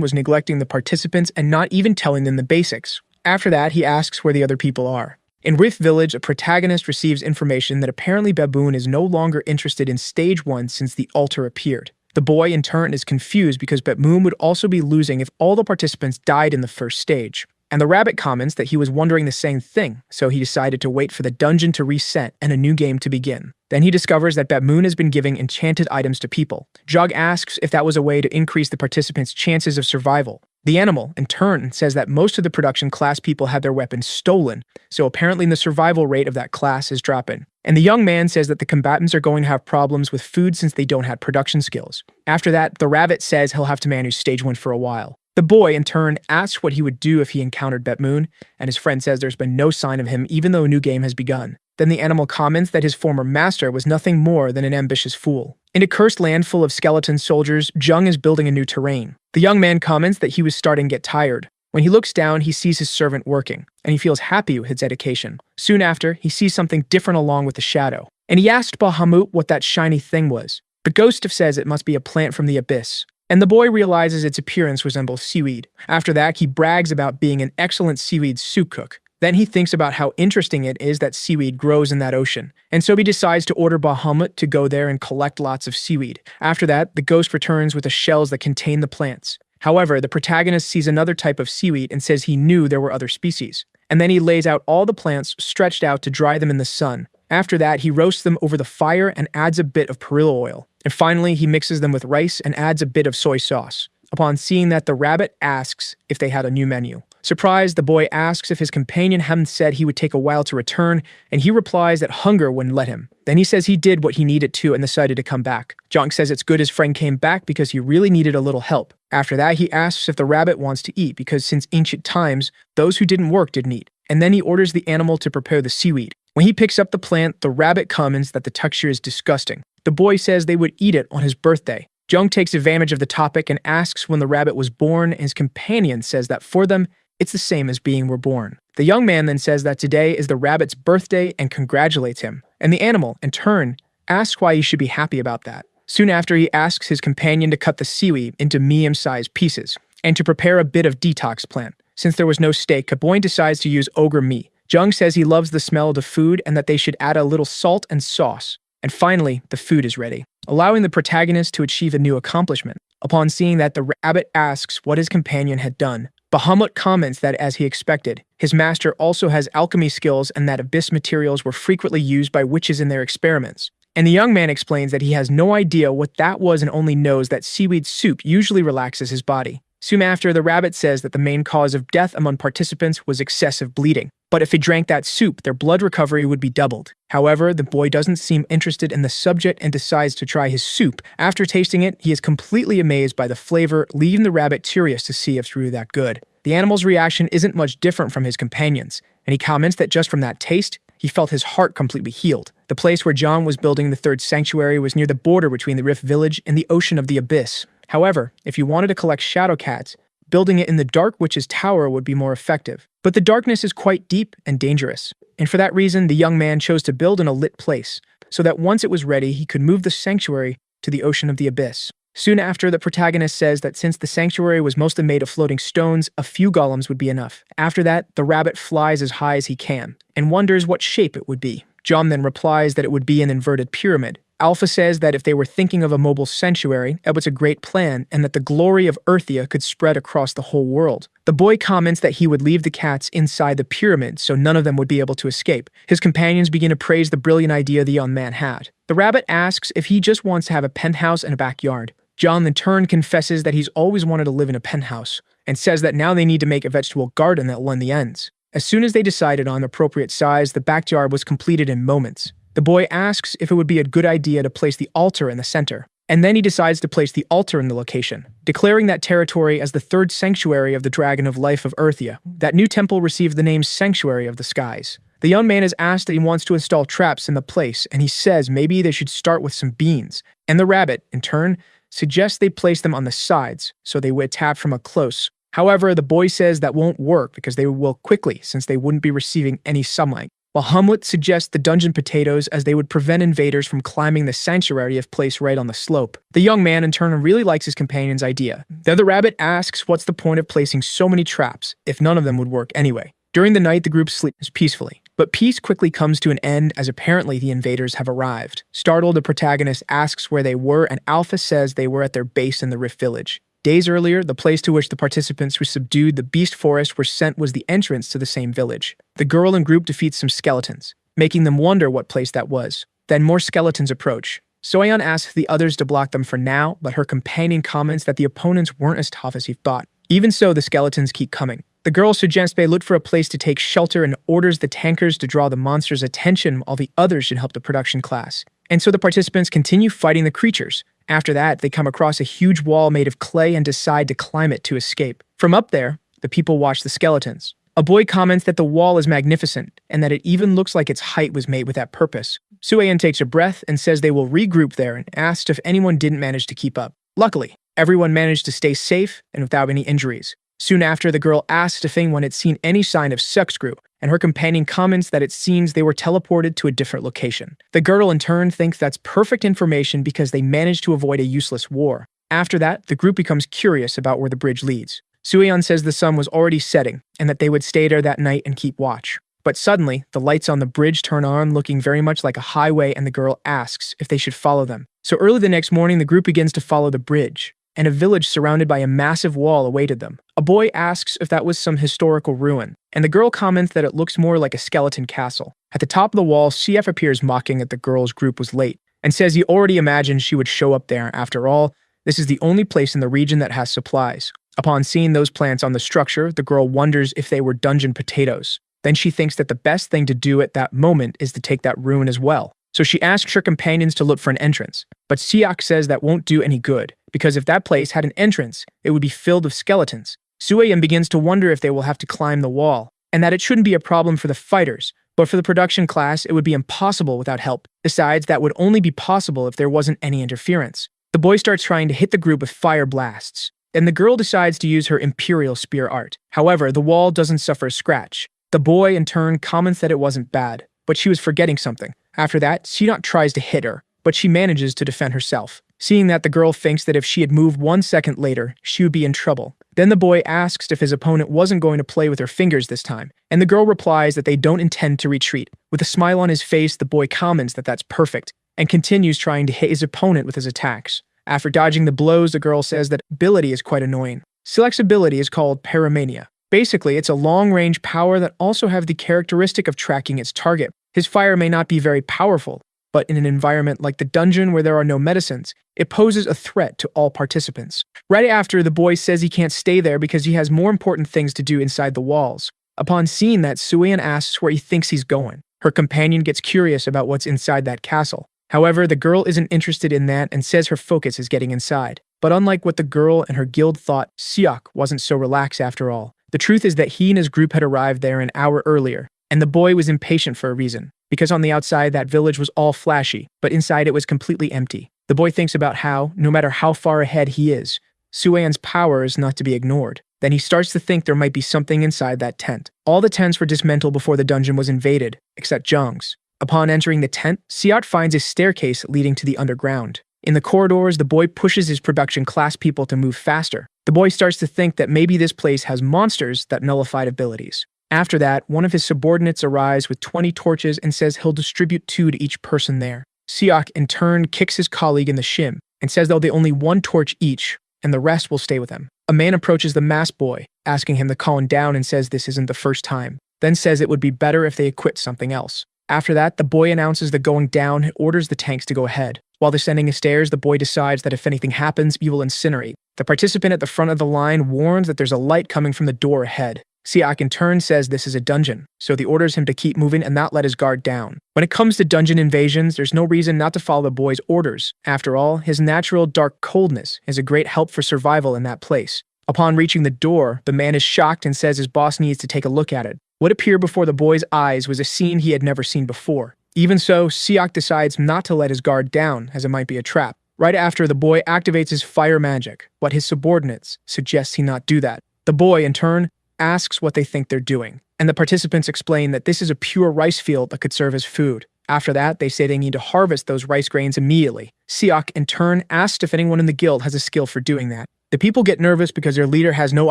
was neglecting the participants and not even telling them the basics. After that, he asks where the other people are. In Rift Village, a protagonist receives information that apparently Baboon is no longer interested in stage 1 since the altar appeared. The boy, in turn, is confused because Baboon would also be losing if all the participants died in the first stage. And the rabbit comments that he was wondering the same thing, so he decided to wait for the dungeon to reset and a new game to begin. Then he discovers that Baboon has been giving enchanted items to people. Jug asks if that was a way to increase the participants' chances of survival. The animal, in turn, says that most of the production class people had their weapons stolen, so apparently the survival rate of that class is dropping. And the young man says that the combatants are going to have problems with food since they don't have production skills. After that, the rabbit says he'll have to manage stage 1 for a while. The boy, in turn, asks what he would do if he encountered Baboon, and his friend says there's been no sign of him even though a new game has begun. Then the animal comments that his former master was nothing more than an ambitious fool. In a cursed land full of skeleton soldiers, Jung is building a new terrain. The young man comments that he was starting to get tired. When he looks down, he sees his servant working, and he feels happy with his dedication. Soon after, he sees something different along with the shadow, and he asked Bahamut what that shiny thing was. But Ghost says it must be a plant from the abyss, and the boy realizes its appearance resembles seaweed. After that, he brags about being an excellent seaweed soup cook. Then he thinks about how interesting it is that seaweed grows in that ocean, and so he decides to order Bahamut to go there and collect lots of seaweed. After that, the ghost returns with the shells that contain the plants. However, the protagonist sees another type of seaweed and says he knew there were other species. And then he lays out all the plants stretched out to dry them in the sun. After that, he roasts them over the fire and adds a bit of perilla oil. And finally, he mixes them with rice and adds a bit of soy sauce. Upon seeing that, the rabbit asks if they had a new menu. Surprised, the boy asks if his companion hadn't said he would take a while to return, and he replies that hunger wouldn't let him. Then he says he did what he needed to and decided to come back. Junk says it's good his friend came back because he really needed a little help. After that, he asks if the rabbit wants to eat because since ancient times, those who didn't work didn't eat. And then he orders the animal to prepare the seaweed. When he picks up the plant, the rabbit comments that the texture is disgusting. The boy says they would eat it on his birthday. Jung takes advantage of the topic and asks when the rabbit was born, and his companion says that for them, it's the same as being reborn. The young man then says that today is the rabbit's birthday and congratulates him. And the animal, in turn, asks why he should be happy about that. Soon after, he asks his companion to cut the seaweed into medium-sized pieces and to prepare a bit of detox plant. Since there was no steak, Kaboin decides to use ogre meat. Jung says he loves the smell of the food and that they should add a little salt and sauce. And finally, the food is ready, allowing the protagonist to achieve a new accomplishment. Upon seeing that, the rabbit asks what his companion had done. Bahamut comments that, as he expected, his master also has alchemy skills and that abyss materials were frequently used by witches in their experiments. And the young man explains that he has no idea what that was and only knows that seaweed soup usually relaxes his body. Soon after, the rabbit says that the main cause of death among participants was excessive bleeding. But if he drank that soup, their blood recovery would be doubled. However, the boy doesn't seem interested in the subject and decides to try his soup. After tasting it, he is completely amazed by the flavor, leaving the rabbit curious to see if it's really that good. The animal's reaction isn't much different from his companion's, and he comments that just from that taste, he felt his heart completely healed. The place where John was building the third sanctuary was near the border between the Rift Village and the Ocean of the Abyss. However, if you wanted to collect shadow cats, building it in the Dark Witch's Tower would be more effective. But the darkness is quite deep and dangerous, and for that reason, the young man chose to build in a lit place, so that once it was ready, he could move the sanctuary to the Ocean of the Abyss. Soon after, the protagonist says that since the sanctuary was mostly made of floating stones, a few golems would be enough. After that, the rabbit flies as high as he can, and wonders what shape it would be. John then replies that it would be an inverted pyramid. Alpha says that if they were thinking of a mobile sanctuary, it was a great plan, and that the glory of Earthia could spread across the whole world. The boy comments that he would leave the cats inside the pyramid so none of them would be able to escape. His companions begin to praise the brilliant idea the young man had. The rabbit asks if he just wants to have a penthouse and a backyard. John in turn confesses that he's always wanted to live in a penthouse, and says that now they need to make a vegetable garden that will end the ends. As soon as they decided on the appropriate size, the backyard was completed in moments. The boy asks if it would be a good idea to place the altar in the center, and then he decides to place the altar in the location, declaring that territory as the third sanctuary of the Dragon of Life of Earthia. That new temple received the name Sanctuary of the Skies. The young man is asked that he wants to install traps in the place, and he says maybe they should start with some beans, and the rabbit, in turn, suggests they place them on the sides, so they would attack from up close. However, the boy says that won't work because they will wilt quickly since they wouldn't be receiving any sunlight, while Hamlet suggests the dungeon potatoes as they would prevent invaders from climbing the sanctuary if placed right on the slope. The young man in turn really likes his companion's idea. The other rabbit asks what's the point of placing so many traps if none of them would work anyway. During the night, the group sleeps peacefully, but peace quickly comes to an end as apparently the invaders have arrived. Startled, the protagonist asks where they were, and Alpha says they were at their base in the Rift Village. Days earlier, the place to which the participants who subdued the beast forest were sent was the entrance to the same village. The girl and group defeats some skeletons, making them wonder what place that was. Then more skeletons approach. Soyeon asks the others to block them for now, but her companion comments that the opponents weren't as tough as he thought. Even so, the skeletons keep coming. The girl suggests they look for a place to take shelter and orders the tankers to draw the monsters' attention while the others should help the production class. And so the participants continue fighting the creatures. After that, they come across a huge wall made of clay and decide to climb it to escape. From up there, the people watch the skeletons. A boy comments that the wall is magnificent and that it even looks like its height was made with that purpose. Sueyeon takes a breath and says they will regroup there and asks if anyone didn't manage to keep up. Luckily, everyone managed to stay safe and without any injuries. Soon after, the girl asks if anyone had seen any sign of Suckscrew, and her companion comments that it seems they were teleported to a different location. The girl in turn thinks that's perfect information because they managed to avoid a useless war. After that, the group becomes curious about where the bridge leads. Sueyeon says the sun was already setting, and that they would stay there that night and keep watch. But suddenly, the lights on the bridge turn on, looking very much like a highway, and the girl asks if they should follow them. So early the next morning, the group begins to follow the bridge, and a village surrounded by a massive wall awaited them. A boy asks if that was some historical ruin, and the girl comments that it looks more like a skeleton castle. At the top of the wall, CF appears mocking that the girl's group was late, and says he already imagined she would show up there. After all, this is the only place in the region that has supplies. Upon seeing those plants on the structure, the girl wonders if they were dungeon potatoes. Then she thinks that the best thing to do at that moment is to take that ruin as well. So she asks her companions to look for an entrance, but Siak says that won't do any good, because if that place had an entrance, it would be filled with skeletons. Sueyeon begins to wonder if they will have to climb the wall, and that it shouldn't be a problem for the fighters, but for the production class, it would be impossible without help. Besides, that would only be possible if there wasn't any interference. The boy starts trying to hit the group with fire blasts, and the girl decides to use her Imperial Spear art. However, the wall doesn't suffer a scratch. The boy, in turn, comments that it wasn't bad, but she was forgetting something. After that, Sinat tries to hit her, but she manages to defend herself. Seeing that, the girl thinks that if she had moved 1 second later, she would be in trouble. Then the boy asks if his opponent wasn't going to play with her fingers this time, and the girl replies that they don't intend to retreat. With a smile on his face, the boy comments that that's perfect, and continues trying to hit his opponent with his attacks. After dodging the blows, the girl says that ability is quite annoying. Select's ability is called Paramania. Basically, it's a long-range power that also has the characteristic of tracking its target. His fire may not be very powerful, but in an environment like the dungeon where there are no medicines, it poses a threat to all participants. Right after, the boy says he can't stay there because he has more important things to do inside the walls. Upon seeing that, Sueyeon asks where he thinks he's going. Her companion gets curious about what's inside that castle. However, the girl isn't interested in that and says her focus is getting inside. But unlike what the girl and her guild thought, Siak wasn't so relaxed after all. The truth is that he and his group had arrived there an hour earlier, And the boy was impatient for a reason, because on the outside that village was all flashy, but inside it was completely empty. The boy thinks about how, no matter how far ahead he is, Suan's power is not to be ignored. Then he starts to think there might be something inside that tent. All the tents were dismantled before the dungeon was invaded, except Jung's. Upon entering the tent, Siak finds a staircase leading to the underground. In the corridors, the boy pushes his production class people to move faster. The boy starts to think that maybe this place has monsters that nullified abilities. After that, one of his subordinates arrives with 20 torches and says he'll distribute 2 to each person there. Siak, in turn, kicks his colleague in the shin and says they'll be only 1 torch each, and the rest will stay with him. A man approaches the masked boy, asking him to calm down and says this isn't the first time, then says it would be better if they quit something else. After that, the boy announces the going down and orders the tanks to go ahead. While descending the stairs, the boy decides that if anything happens, he will incinerate. The participant at the front of the line warns that there's a light coming from the door ahead. Siak in turn says this is a dungeon, so he orders him to keep moving and not let his guard down. When it comes to dungeon invasions, there's no reason not to follow the boy's orders. After all, his natural dark coldness is a great help for survival in that place. Upon reaching the door, the man is shocked and says his boss needs to take a look at it. What appeared before the boy's eyes was a scene he had never seen before. Even so, Siak decides not to let his guard down, as it might be a trap. Right after, the boy activates his fire magic, but his subordinates suggest he not do that. The boy, in turn, asks what they think they're doing, and the participants explain that this is a pure rice field that could serve as food. After that, they say they need to harvest those rice grains immediately. Siak, in turn, asks if anyone in the guild has a skill for doing that. The people get nervous because their leader has no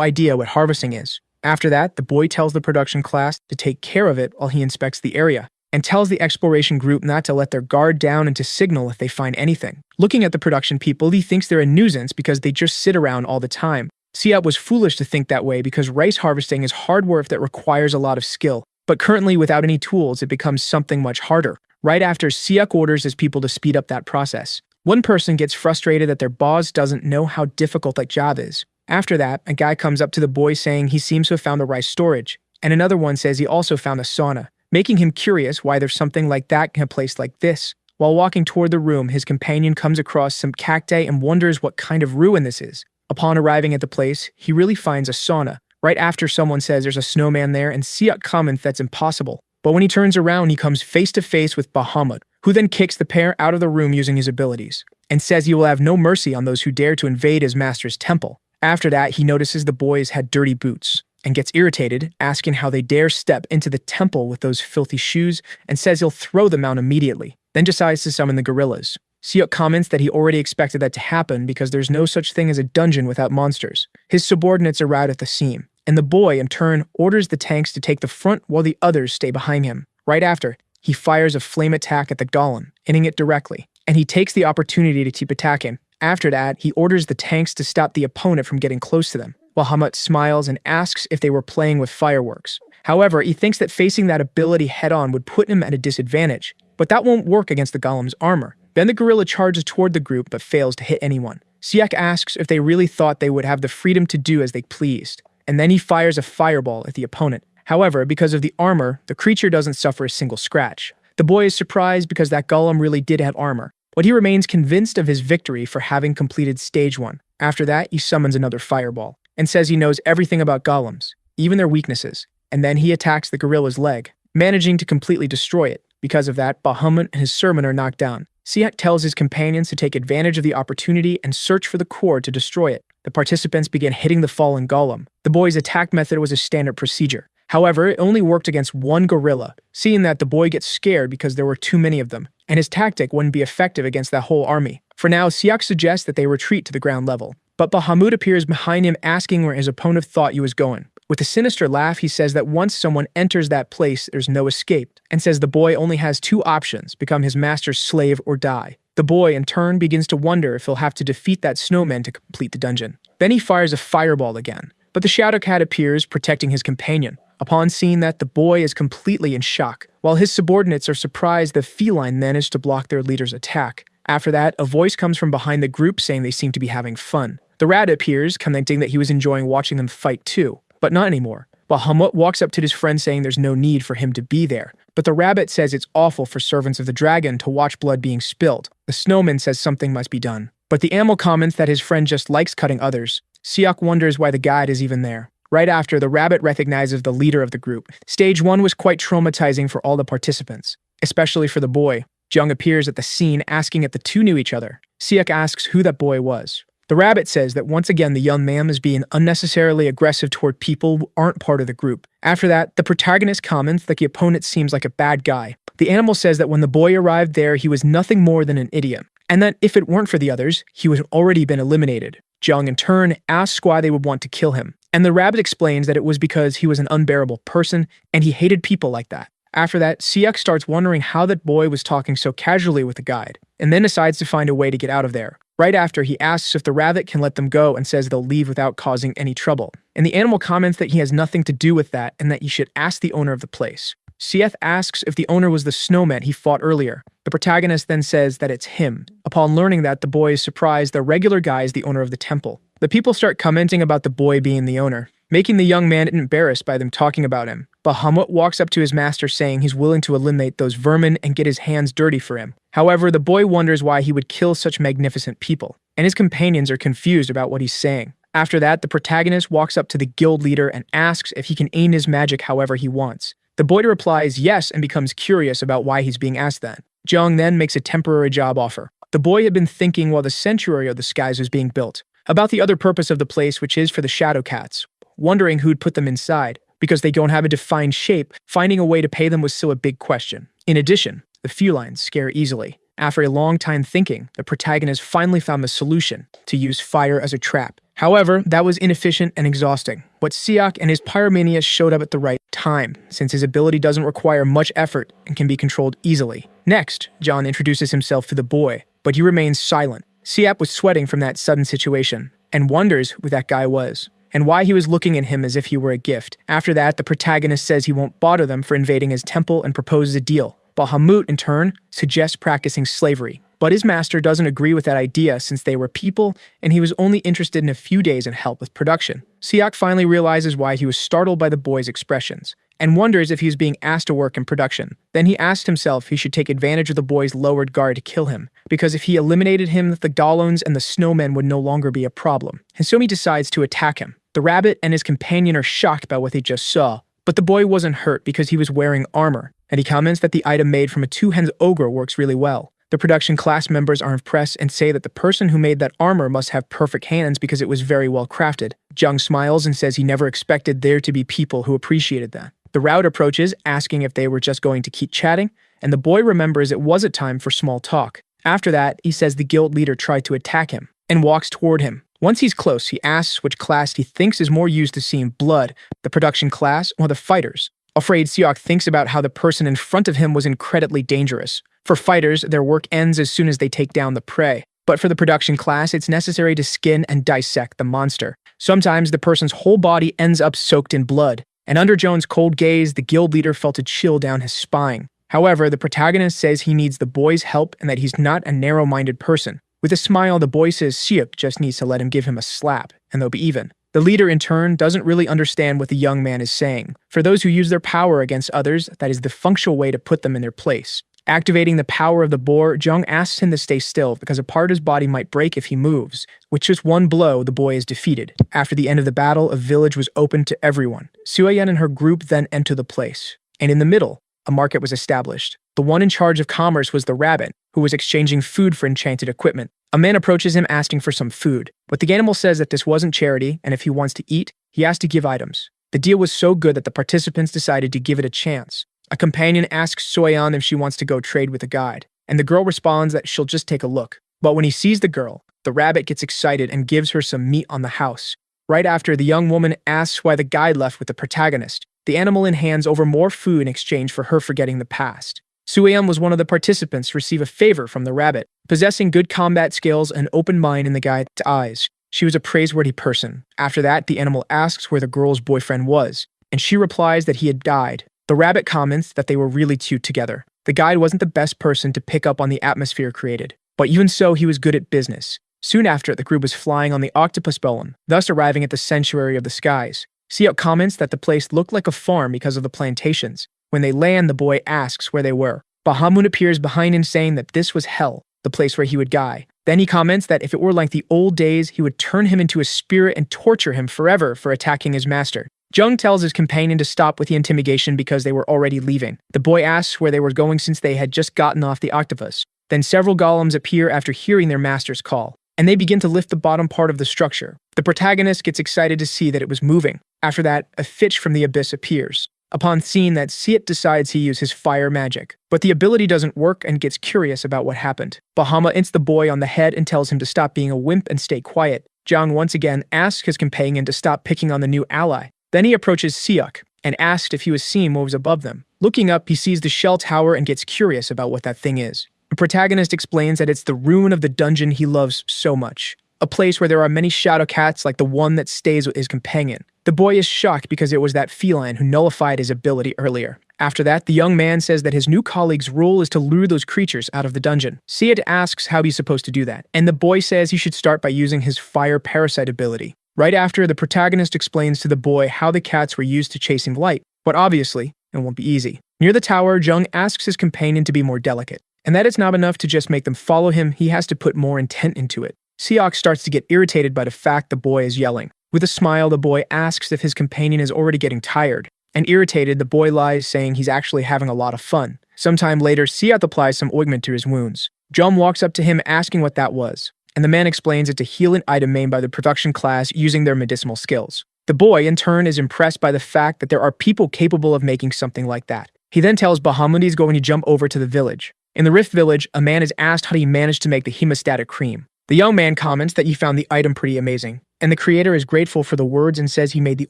idea what harvesting is. After that, the boy tells the production class to take care of it while he inspects the area, and tells the exploration group not to let their guard down and to signal if they find anything. Looking at the production people, he thinks they're a nuisance because they just sit around all the time. Siak was foolish to think that way because rice harvesting is hard work that requires a lot of skill, but currently without any tools it becomes something much harder. Right after, Siak orders his people to speed up that process. One person gets frustrated that their boss doesn't know how difficult that job is. After that, a guy comes up to the boy saying he seems to have found the rice storage, and another one says he also found a sauna, making him curious why there's something like that in a place like this. While walking toward the room, his companion comes across some cacti and wonders what kind of ruin this is. Upon arriving at the place, he really finds a sauna. Right after, someone says there's a snowman there, and Siak comments that's impossible. But when he turns around, he comes face to face with Bahamut, who then kicks the pair out of the room using his abilities, and says he will have no mercy on those who dare to invade his master's temple. After that, he notices the boys had dirty boots, and gets irritated, asking how they dare step into the temple with those filthy shoes, and says he'll throw them out immediately, then decides to summon the gorillas. Siak comments that he already expected that to happen because there's no such thing as a dungeon without monsters. His subordinates arrive at the scene, and the boy, in turn, orders the tanks to take the front while the others stay behind him. Right after, he fires a flame attack at the golem, hitting it directly, and he takes the opportunity to keep attacking. After that, he orders the tanks to stop the opponent from getting close to them, while Bahamut smiles and asks if they were playing with fireworks. However, he thinks that facing that ability head-on would put him at a disadvantage, but that won't work against the golem's armor. Then the gorilla charges toward the group but fails to hit anyone. Siak asks if they really thought they would have the freedom to do as they pleased, and then he fires a fireball at the opponent. However, because of the armor, the creature doesn't suffer a single scratch. The boy is surprised because that golem really did have armor, but he remains convinced of his victory for having completed stage 1. After that, he summons another fireball, and says he knows everything about golems, even their weaknesses, and then he attacks the gorilla's leg, managing to completely destroy it. Because of that, Bahamut and his servant are knocked down. Siak tells his companions to take advantage of the opportunity and search for the core to destroy it. The participants begin hitting the fallen golem. The boy's attack method was a standard procedure. However, it only worked against one gorilla, seeing that the boy gets scared because there were too many of them, and his tactic wouldn't be effective against that whole army. For now, Siak suggests that they retreat to the ground level, but Bahamut appears behind him asking where his opponent thought he was going. With a sinister laugh, he says that once someone enters that place, there's no escape, and says the boy only has 2 options: become his master's slave or die. The boy, in turn, begins to wonder if he'll have to defeat that snowman to complete the dungeon. Then he fires a fireball again, but the Shadow Cat appears, protecting his companion. Upon seeing that, the boy is completely in shock, while his subordinates are surprised the feline managed to block their leader's attack. After that, a voice comes from behind the group saying they seem to be having fun. The rat appears, commenting that he was enjoying watching them fight too, but not anymore. Bahamut walks up to his friend saying there's no need for him to be there, but the rabbit says it's awful for servants of the dragon to watch blood being spilled. The snowman says something must be done, but the animal comments that his friend just likes cutting others. Siak wonders why the guide is even there. Right after, the rabbit recognizes the leader of the group. Stage 1 was quite traumatizing for all the participants, especially for the boy. Jung appears at the scene asking if the two knew each other. Siak asks who that boy was. The rabbit says that once again the young man is being unnecessarily aggressive toward people who aren't part of the group. After that, the protagonist comments that the opponent seems like a bad guy. The animal says that when the boy arrived there, he was nothing more than an idiot, and that if it weren't for the others, he would have already been eliminated. Jung, in turn, asks why they would want to kill him, and the rabbit explains that it was because he was an unbearable person, and he hated people like that. After that, Siak starts wondering how that boy was talking so casually with the guide, and then decides to find a way to get out of there. Right after, he asks if the rabbit can let them go and says they'll leave without causing any trouble. And the animal comments that he has nothing to do with that and that he should ask the owner of the place. Sieth asks if the owner was the snowman he fought earlier. The protagonist then says that it's him. Upon learning that, the boy is surprised the regular guy is the owner of the temple. The people start commenting about the boy being the owner, making the young man embarrassed by them talking about him. Bahamut walks up to his master saying he's willing to eliminate those vermin and get his hands dirty for him. However, the boy wonders why he would kill such magnificent people, and his companions are confused about what he's saying. After that, the protagonist walks up to the guild leader and asks if he can aim his magic however he wants. The boy replies yes and becomes curious about why he's being asked that. Jung then makes a temporary job offer. The boy had been thinking while the sanctuary of the skies was being built about the other purpose of the place, which is for the shadow cats, wondering who'd put them inside. Because they don't have a defined shape, finding a way to pay them was still a big question. In addition, the felines scare easily. After a long time thinking, the protagonist finally found the solution: to use fire as a trap. However, that was inefficient and exhausting. But Siak and his pyromania showed up at the right time, since his ability doesn't require much effort and can be controlled easily. Next, John introduces himself to the boy, but he remains silent. Siak was sweating from that sudden situation, and wonders who that guy was, and why he was looking at him as if he were a gift. After that, the protagonist says he won't bother them for invading his temple and proposes a deal. Bahamut, in turn, suggests practicing slavery, but his master doesn't agree with that idea since they were people and he was only interested in a few days in help with production. Siak finally realizes why he was startled by the boy's expressions, and wonders if he was being asked to work in production. Then he asked himself if he should take advantage of the boy's lowered guard to kill him, because if he eliminated him, the Dalones and the snowmen would no longer be a problem. And so he decides to attack him. The rabbit and his companion are shocked by what they just saw, but the boy wasn't hurt because he was wearing armor, and he comments that the item made from a two-hands ogre works really well. The production class members are impressed and say that the person who made that armor must have perfect hands because it was very well crafted. Jung smiles and says he never expected there to be people who appreciated that. The route approaches, asking if they were just going to keep chatting, and the boy remembers it wasn't time for small talk. After that, he says the guild leader tried to attack him, and walks toward him. Once he's close, he asks which class he thinks is more used to seeing blood, the production class or the fighters. Afraid, Siak thinks about how the person in front of him was incredibly dangerous. For fighters, their work ends as soon as they take down the prey. But for the production class, it's necessary to skin and dissect the monster. Sometimes the person's whole body ends up soaked in blood, and under Joan's cold gaze, the guild leader felt a chill down his spine. However, the protagonist says he needs the boy's help and that he's not a narrow-minded person. With a smile, the boy says Siak just needs to let him give him a slap, and they'll be even. The leader, in turn, doesn't really understand what the young man is saying. For those who use their power against others, that is the functional way to put them in their place. Activating the power of the boar, Jung asks him to stay still because a part of his body might break if he moves. With just one blow, the boy is defeated. After the end of the battle, a village was opened to everyone. Suayen and her group then enter the place. And in the middle, a market was established. The one in charge of commerce was the rabbit, who was exchanging food for enchanted equipment. A man approaches him asking for some food, but the animal says that this wasn't charity, and if he wants to eat, he has to give items. The deal was so good that the participants decided to give it a chance. A companion asks Soyeon if she wants to go trade with the guide, and the girl responds that she'll just take a look. But when he sees the girl, the rabbit gets excited and gives her some meat on the house. Right after, the young woman asks why the guide left with the protagonist. The animal hands over more food in exchange for her forgetting the past. Suyeon was one of the participants to receive a favor from the rabbit. Possessing good combat skills and open mind in the guide's eyes, she was a praiseworthy person. After that, the animal asks where the girl's boyfriend was, and she replies that he had died. The rabbit comments that they were really cute together. The guide wasn't the best person to pick up on the atmosphere created, but even so, he was good at business. Soon after, the group was flying on the octopus balloon, thus arriving at the sanctuary of the skies. Siak comments that the place looked like a farm because of the plantations. When they land, the boy asks where they were. Bahamut appears behind him saying that this was hell, the place where he would die. Then he comments that if it were like the old days, he would turn him into a spirit and torture him forever for attacking his master. Jung tells his companion to stop with the intimidation because they were already leaving. The boy asks where they were going since they had just gotten off the octopus. Then several golems appear after hearing their master's call, and they begin to lift the bottom part of the structure. The protagonist gets excited to see that it was moving. After that, a fish from the abyss appears. Upon seeing that, Siet decides he uses his fire magic, but the ability doesn't work and gets curious about what happened. Bahama ints the boy on the head and tells him to stop being a wimp and stay quiet. Jung once again asks his companion to stop picking on the new ally. Then he approaches Siak and asks if he was seeing what was above them. Looking up, he sees the shell tower and gets curious about what that thing is. The protagonist explains that it's the ruin of the dungeon he loves so much, a place where there are many shadow cats like the one that stays with his companion. The boy is shocked because it was that feline who nullified his ability earlier. After that, the young man says that his new colleague's role is to lure those creatures out of the dungeon. Siet asks how he's supposed to do that, and the boy says he should start by using his fire parasite ability. Right after, the protagonist explains to the boy how the cats were used to chasing light, but obviously, it won't be easy. Near the tower, Jung asks his companion to be more delicate, and that it's not enough to just make them follow him, he has to put more intent into it. Siak starts to get irritated by the fact the boy is yelling. With a smile, the boy asks if his companion is already getting tired, and irritated, the boy lies, saying he's actually having a lot of fun. Sometime later, Siak applies some ointment to his wounds. Jung walks up to him asking what that was, and the man explains it's a healing item made by the production class using their medicinal skills. The boy, in turn, is impressed by the fact that there are people capable of making something like that. He then tells Bahamut he's going to jump over to the village. In the Rift Village, a man is asked how he managed to make the hemostatic cream. The young man comments that he found the item pretty amazing, and the creator is grateful for the words and says he made the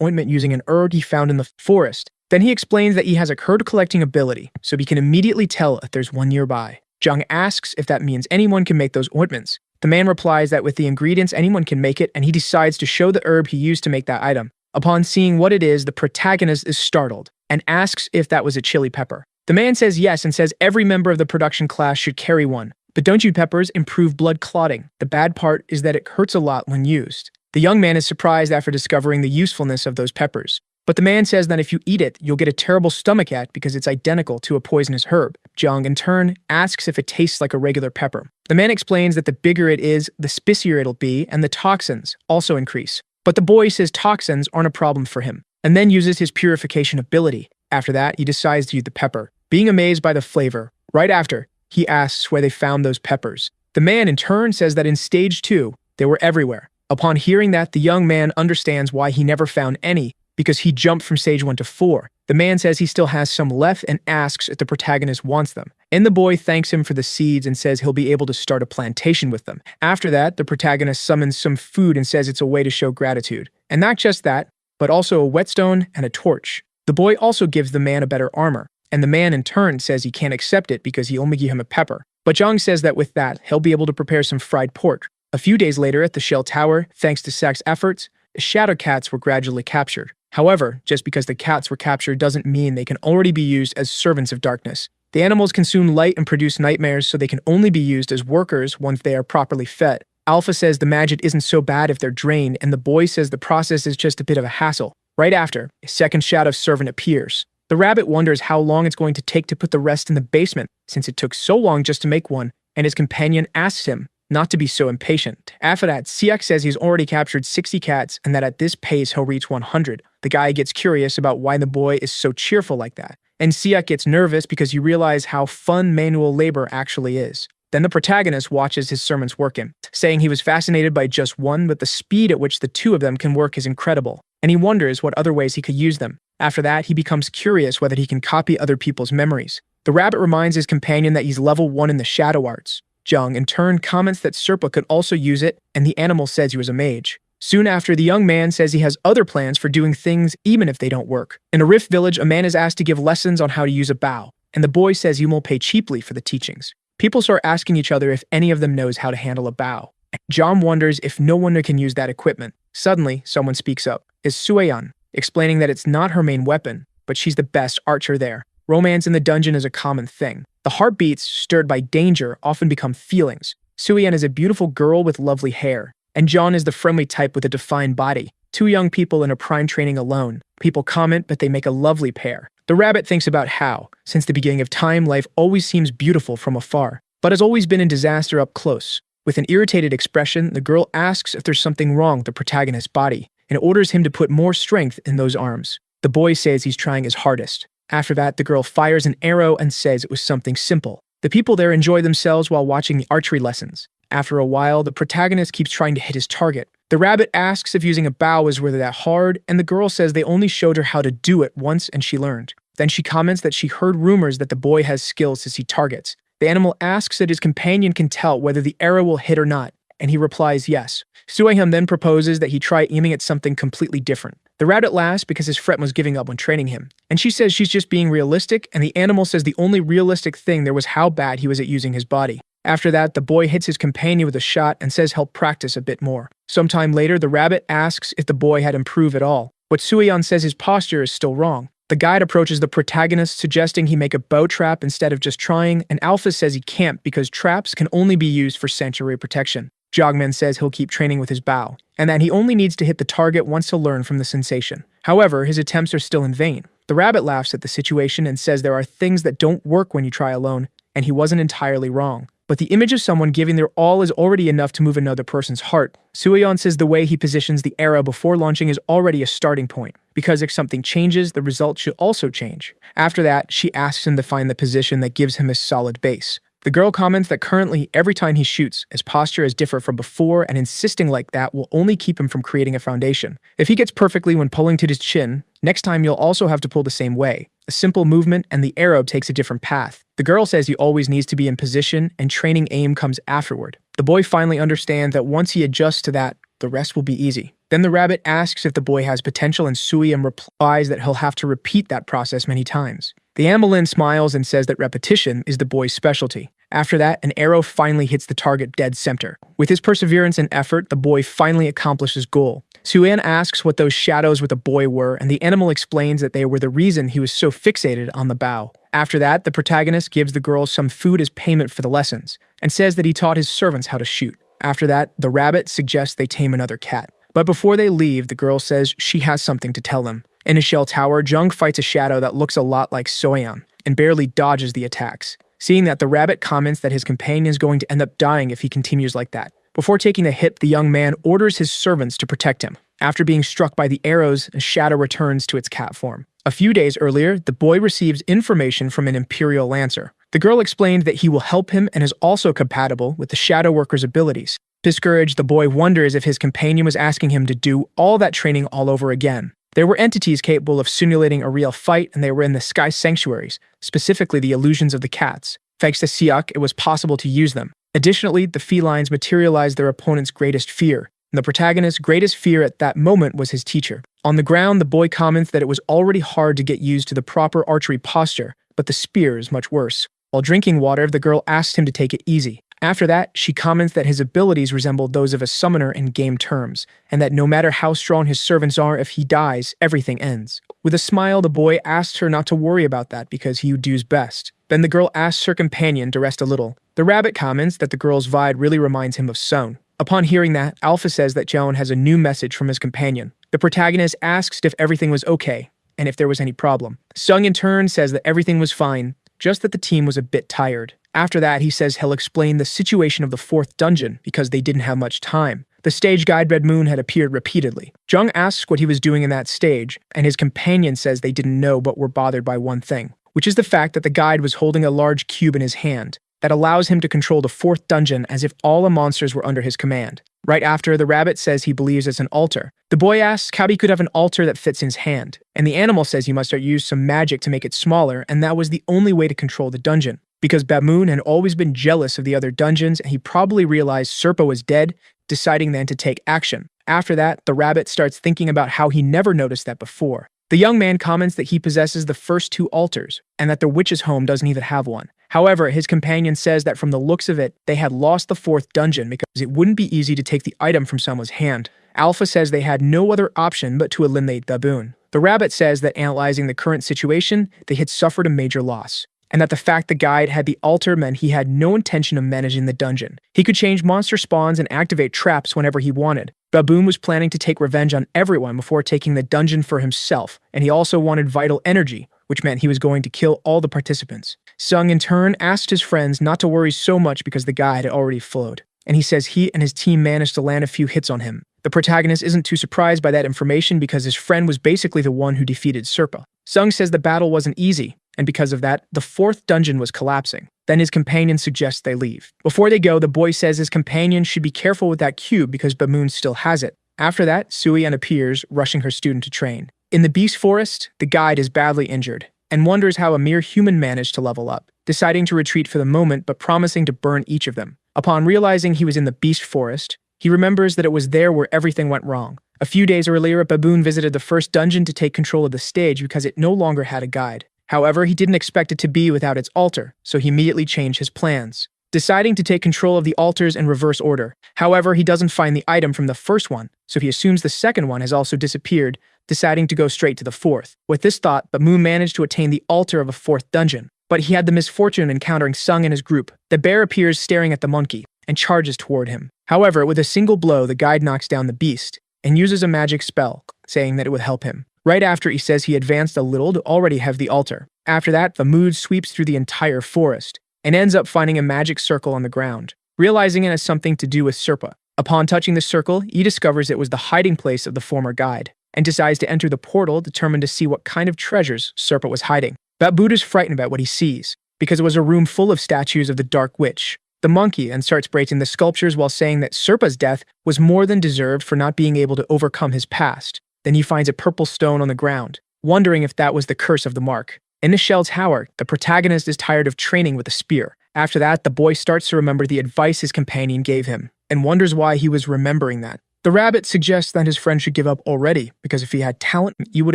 ointment using an herb he found in the forest. Then he explains that he has a herd-collecting ability, so he can immediately tell if there's one nearby. Jung asks if that means anyone can make those ointments. The man replies that with the ingredients anyone can make it, and he decides to show the herb he used to make that item. Upon seeing what it is, the protagonist is startled and asks if that was a chili pepper. The man says yes and says every member of the production class should carry one. But don't you peppers improve blood clotting? The bad part is that it hurts a lot when used. The young man is surprised after discovering the usefulness of those peppers. But the man says that if you eat it, you'll get a terrible stomachache because it's identical to a poisonous herb. Jung, in turn, asks if it tastes like a regular pepper. The man explains that the bigger it is, the spicier it'll be, and the toxins also increase. But the boy says toxins aren't a problem for him, and then uses his purification ability. After that, he decides to eat the pepper, being amazed by the flavor. Right after, he asks where they found those peppers. The man, in turn, says that in Stage 2, they were everywhere. Upon hearing that, the young man understands why he never found any, because he jumped from Stage 1 to 4. The man says he still has some left and asks if the protagonist wants them. And the boy thanks him for the seeds and says he'll be able to start a plantation with them. After that, the protagonist summons some food and says it's a way to show gratitude. And not just that, but also a whetstone and a torch. The boy also gives the man a better armor, and the man in turn says he can't accept it because he only gave him a pepper. But Jung says that with that, he'll be able to prepare some fried pork. A few days later at the Shell Tower, thanks to Sak's efforts, shadow cats were gradually captured. However, just because the cats were captured doesn't mean they can already be used as servants of darkness. The animals consume light and produce nightmares, so they can only be used as workers once they are properly fed. Alpha says the magic isn't so bad if they're drained, and the boy says the process is just a bit of a hassle. Right after, a second shadow servant appears. The rabbit wonders how long it's going to take to put the rest in the basement, since it took so long just to make one, and his companion asks him not to be so impatient. After that, Siak says he's already captured 60 cats and that at this pace he'll reach 100. The guy gets curious about why the boy is so cheerful like that, and Siak gets nervous because you realize how fun manual labor actually is. Then the protagonist watches his servants working, saying he was fascinated by just one, but the speed at which the two of them can work is incredible, and he wonders what other ways he could use them. After that, he becomes curious whether he can copy other people's memories. The rabbit reminds his companion that he's level 1 in the shadow arts. Jung, in turn, comments that Serpa could also use it, and the animal says he was a mage. Soon after, the young man says he has other plans for doing things even if they don't work. In a Rift Village, a man is asked to give lessons on how to use a bow, and the boy says he won't pay cheaply for the teachings. People start asking each other if any of them knows how to handle a bow. John wonders if no one can use that equipment. Suddenly, someone speaks up. It's Sueyan, explaining that it's not her main weapon, but she's the best archer there. Romance in the dungeon is a common thing. The heartbeats, stirred by danger, often become feelings. Sueyan is a beautiful girl with lovely hair, and John is the friendly type with a defined body. Two young people in a prime training alone. People comment, but they make a lovely pair. The rabbit thinks about how, since the beginning of time, life always seems beautiful from afar, but has always been in disaster up close. With an irritated expression, the girl asks if there's something wrong with the protagonist's body and orders him to put more strength in those arms. The boy says he's trying his hardest. After that, the girl fires an arrow and says it was something simple. The people there enjoy themselves while watching the archery lessons. After a while, the protagonist keeps trying to hit his target. The rabbit asks if using a bow is really that hard, and the girl says they only showed her how to do it once and she learned. Then she comments that she heard rumors that the boy has skills to see targets. The animal asks that his companion can tell whether the arrow will hit or not, and he replies yes. Sueyham then proposes that he try aiming at something completely different. The rabbit laughs because his friend was giving up when training him, and she says she's just being realistic, and the animal says the only realistic thing there was how bad he was at using his body. After that, the boy hits his companion with a shot and says he'll practice a bit more. Sometime later, the rabbit asks if the boy had improved at all, but Sueon says his posture is still wrong. The guide approaches the protagonist, suggesting he make a bow trap instead of just trying, and Alpha says he can't because traps can only be used for sanctuary protection. Jogman says he'll keep training with his bow, and that he only needs to hit the target once to learn from the sensation. However, his attempts are still in vain. The rabbit laughs at the situation and says there are things that don't work when you try alone, and he wasn't entirely wrong. But the image of someone giving their all is already enough to move another person's heart. Sueon says the way he positions the arrow before launching is already a starting point, because if something changes, the result should also change. After that, she asks him to find the position that gives him a solid base. The girl comments that currently, every time he shoots, his posture is different from before, and insisting like that will only keep him from creating a foundation. If he gets perfectly when pulling to his chin, next time you'll also have to pull the same way. A simple movement and the arrow takes a different path. The girl says he always needs to be in position, and training aim comes afterward. The boy finally understands that once he adjusts to that, the rest will be easy. Then the rabbit asks if the boy has potential, and Sueon replies that he'll have to repeat that process many times. The Amelin smiles and says that repetition is the boy's specialty. After that, an arrow finally hits the target dead center. With his perseverance and effort, the boy finally accomplishes his goal. Sueon asks what those shadows with the boy were, and the animal explains that they were the reason he was so fixated on the bow. After that, the protagonist gives the girl some food as payment for the lessons, and says that he taught his servants how to shoot. After that, the rabbit suggests they tame another cat. But before they leave, the girl says she has something to tell them. In a shell tower, Jung fights a shadow that looks a lot like Soyeon, and barely dodges the attacks. Seeing that, the rabbit comments that his companion is going to end up dying if he continues like that. Before taking the hit, the young man orders his servants to protect him. After being struck by the arrows, a shadow returns to its cat form. A few days earlier, the boy receives information from an Imperial Lancer. The girl explained that he will help him and is also compatible with the Shadow Worker's abilities. Discouraged, the boy wonders if his companion was asking him to do all that training all over again. There were entities capable of simulating a real fight, and they were in the sky sanctuaries, specifically the illusions of the cats. Thanks to Siak, it was possible to use them. Additionally, the felines materialized their opponent's greatest fear, and the protagonist's greatest fear at that moment was his teacher. On the ground, the boy comments that it was already hard to get used to the proper archery posture, but the spear is much worse. While drinking water, the girl asks him to take it easy. After that, she comments that his abilities resembled those of a summoner in game terms, and that no matter how strong his servants are, if he dies, everything ends. With a smile, the boy asks her not to worry about that because he would do his best. Then the girl asks her companion to rest a little. The rabbit comments that the girl's vibe really reminds him of Son. Upon hearing that, Alpha says that Joan has a new message from his companion. The protagonist asks if everything was okay, and if there was any problem. Sung in turn says that everything was fine, just that the team was a bit tired. After that, he says he'll explain the situation of the fourth dungeon because they didn't have much time. The stage guide Red Moon had appeared repeatedly. Jung asks what he was doing in that stage, and his companion says they didn't know but were bothered by one thing, which is the fact that the guide was holding a large cube in his hand that allows him to control the fourth dungeon as if all the monsters were under his command. Right after, the rabbit says he believes it's an altar. The boy asks how he could have an altar that fits in his hand, and the animal says he must have used some magic to make it smaller, and that was the only way to control the dungeon. Because Bamoon had always been jealous of the other dungeons, and he probably realized Serpa was dead, deciding then to take action. After that, the rabbit starts thinking about how he never noticed that before. The young man comments that he possesses the first two altars, and that the witch's home doesn't even have one. However, his companion says that from the looks of it, they had lost the fourth dungeon because it wouldn't be easy to take the item from someone's hand. Alpha says they had no other option but to eliminate Dawoon. The rabbit says that analyzing the current situation, they had suffered a major loss, and that the fact the guide had the altar meant he had no intention of managing the dungeon. He could change monster spawns and activate traps whenever he wanted. Baboon was planning to take revenge on everyone before taking the dungeon for himself, and he also wanted vital energy, which meant he was going to kill all the participants. Sung, in turn, asked his friends not to worry so much because the guide had already flowed. and he says he and his team managed to land a few hits on him. The protagonist isn't too surprised by that information because his friend was basically the one who defeated Serpa. Sung says the battle wasn't easy, and because of that, the fourth dungeon was collapsing. Then his companion suggests they leave. Before they go, the boy says his companion should be careful with that cube because Bamoon still has it. After that, Sui-an appears, rushing her student to train. In the Beast Forest, the guide is badly injured and wonders how a mere human managed to level up, deciding to retreat for the moment but promising to burn each of them. Upon realizing he was in the Beast Forest, he remembers that it was there where everything went wrong. A few days earlier, a baboon visited the first dungeon to take control of the stage because it no longer had a guide. However, he didn't expect it to be without its altar, so he immediately changed his plans, deciding to take control of the altars in reverse order. However, he doesn't find the item from the first one, so he assumes the second one has also disappeared, deciding to go straight to the fourth. With this thought, Bamoon managed to attain the altar of a fourth dungeon, but he had the misfortune of encountering Sung and his group. The bear appears staring at the monkey and charges toward him. However, with a single blow, the guide knocks down the beast and uses a magic spell, saying that it would help him. Right after, he says he advanced a little to already have the altar. After that, the mood sweeps through the entire forest and ends up finding a magic circle on the ground, realizing it has something to do with Serpa. Upon touching the circle, he discovers it was the hiding place of the former guide and decides to enter the portal, determined to see what kind of treasures Serpa was hiding. Babud is frightened about what he sees because it was a room full of statues of the Dark Witch, the monkey, and starts breaking the sculptures while saying that Serpa's death was more than deserved for not being able to overcome his past. Then he finds a purple stone on the ground, wondering if that was the curse of the mark. In the Shell Tower, the protagonist is tired of training with a spear. After that, the boy starts to remember the advice his companion gave him, and wonders why he was remembering that. The rabbit suggests that his friend should give up already, because if he had talent, he would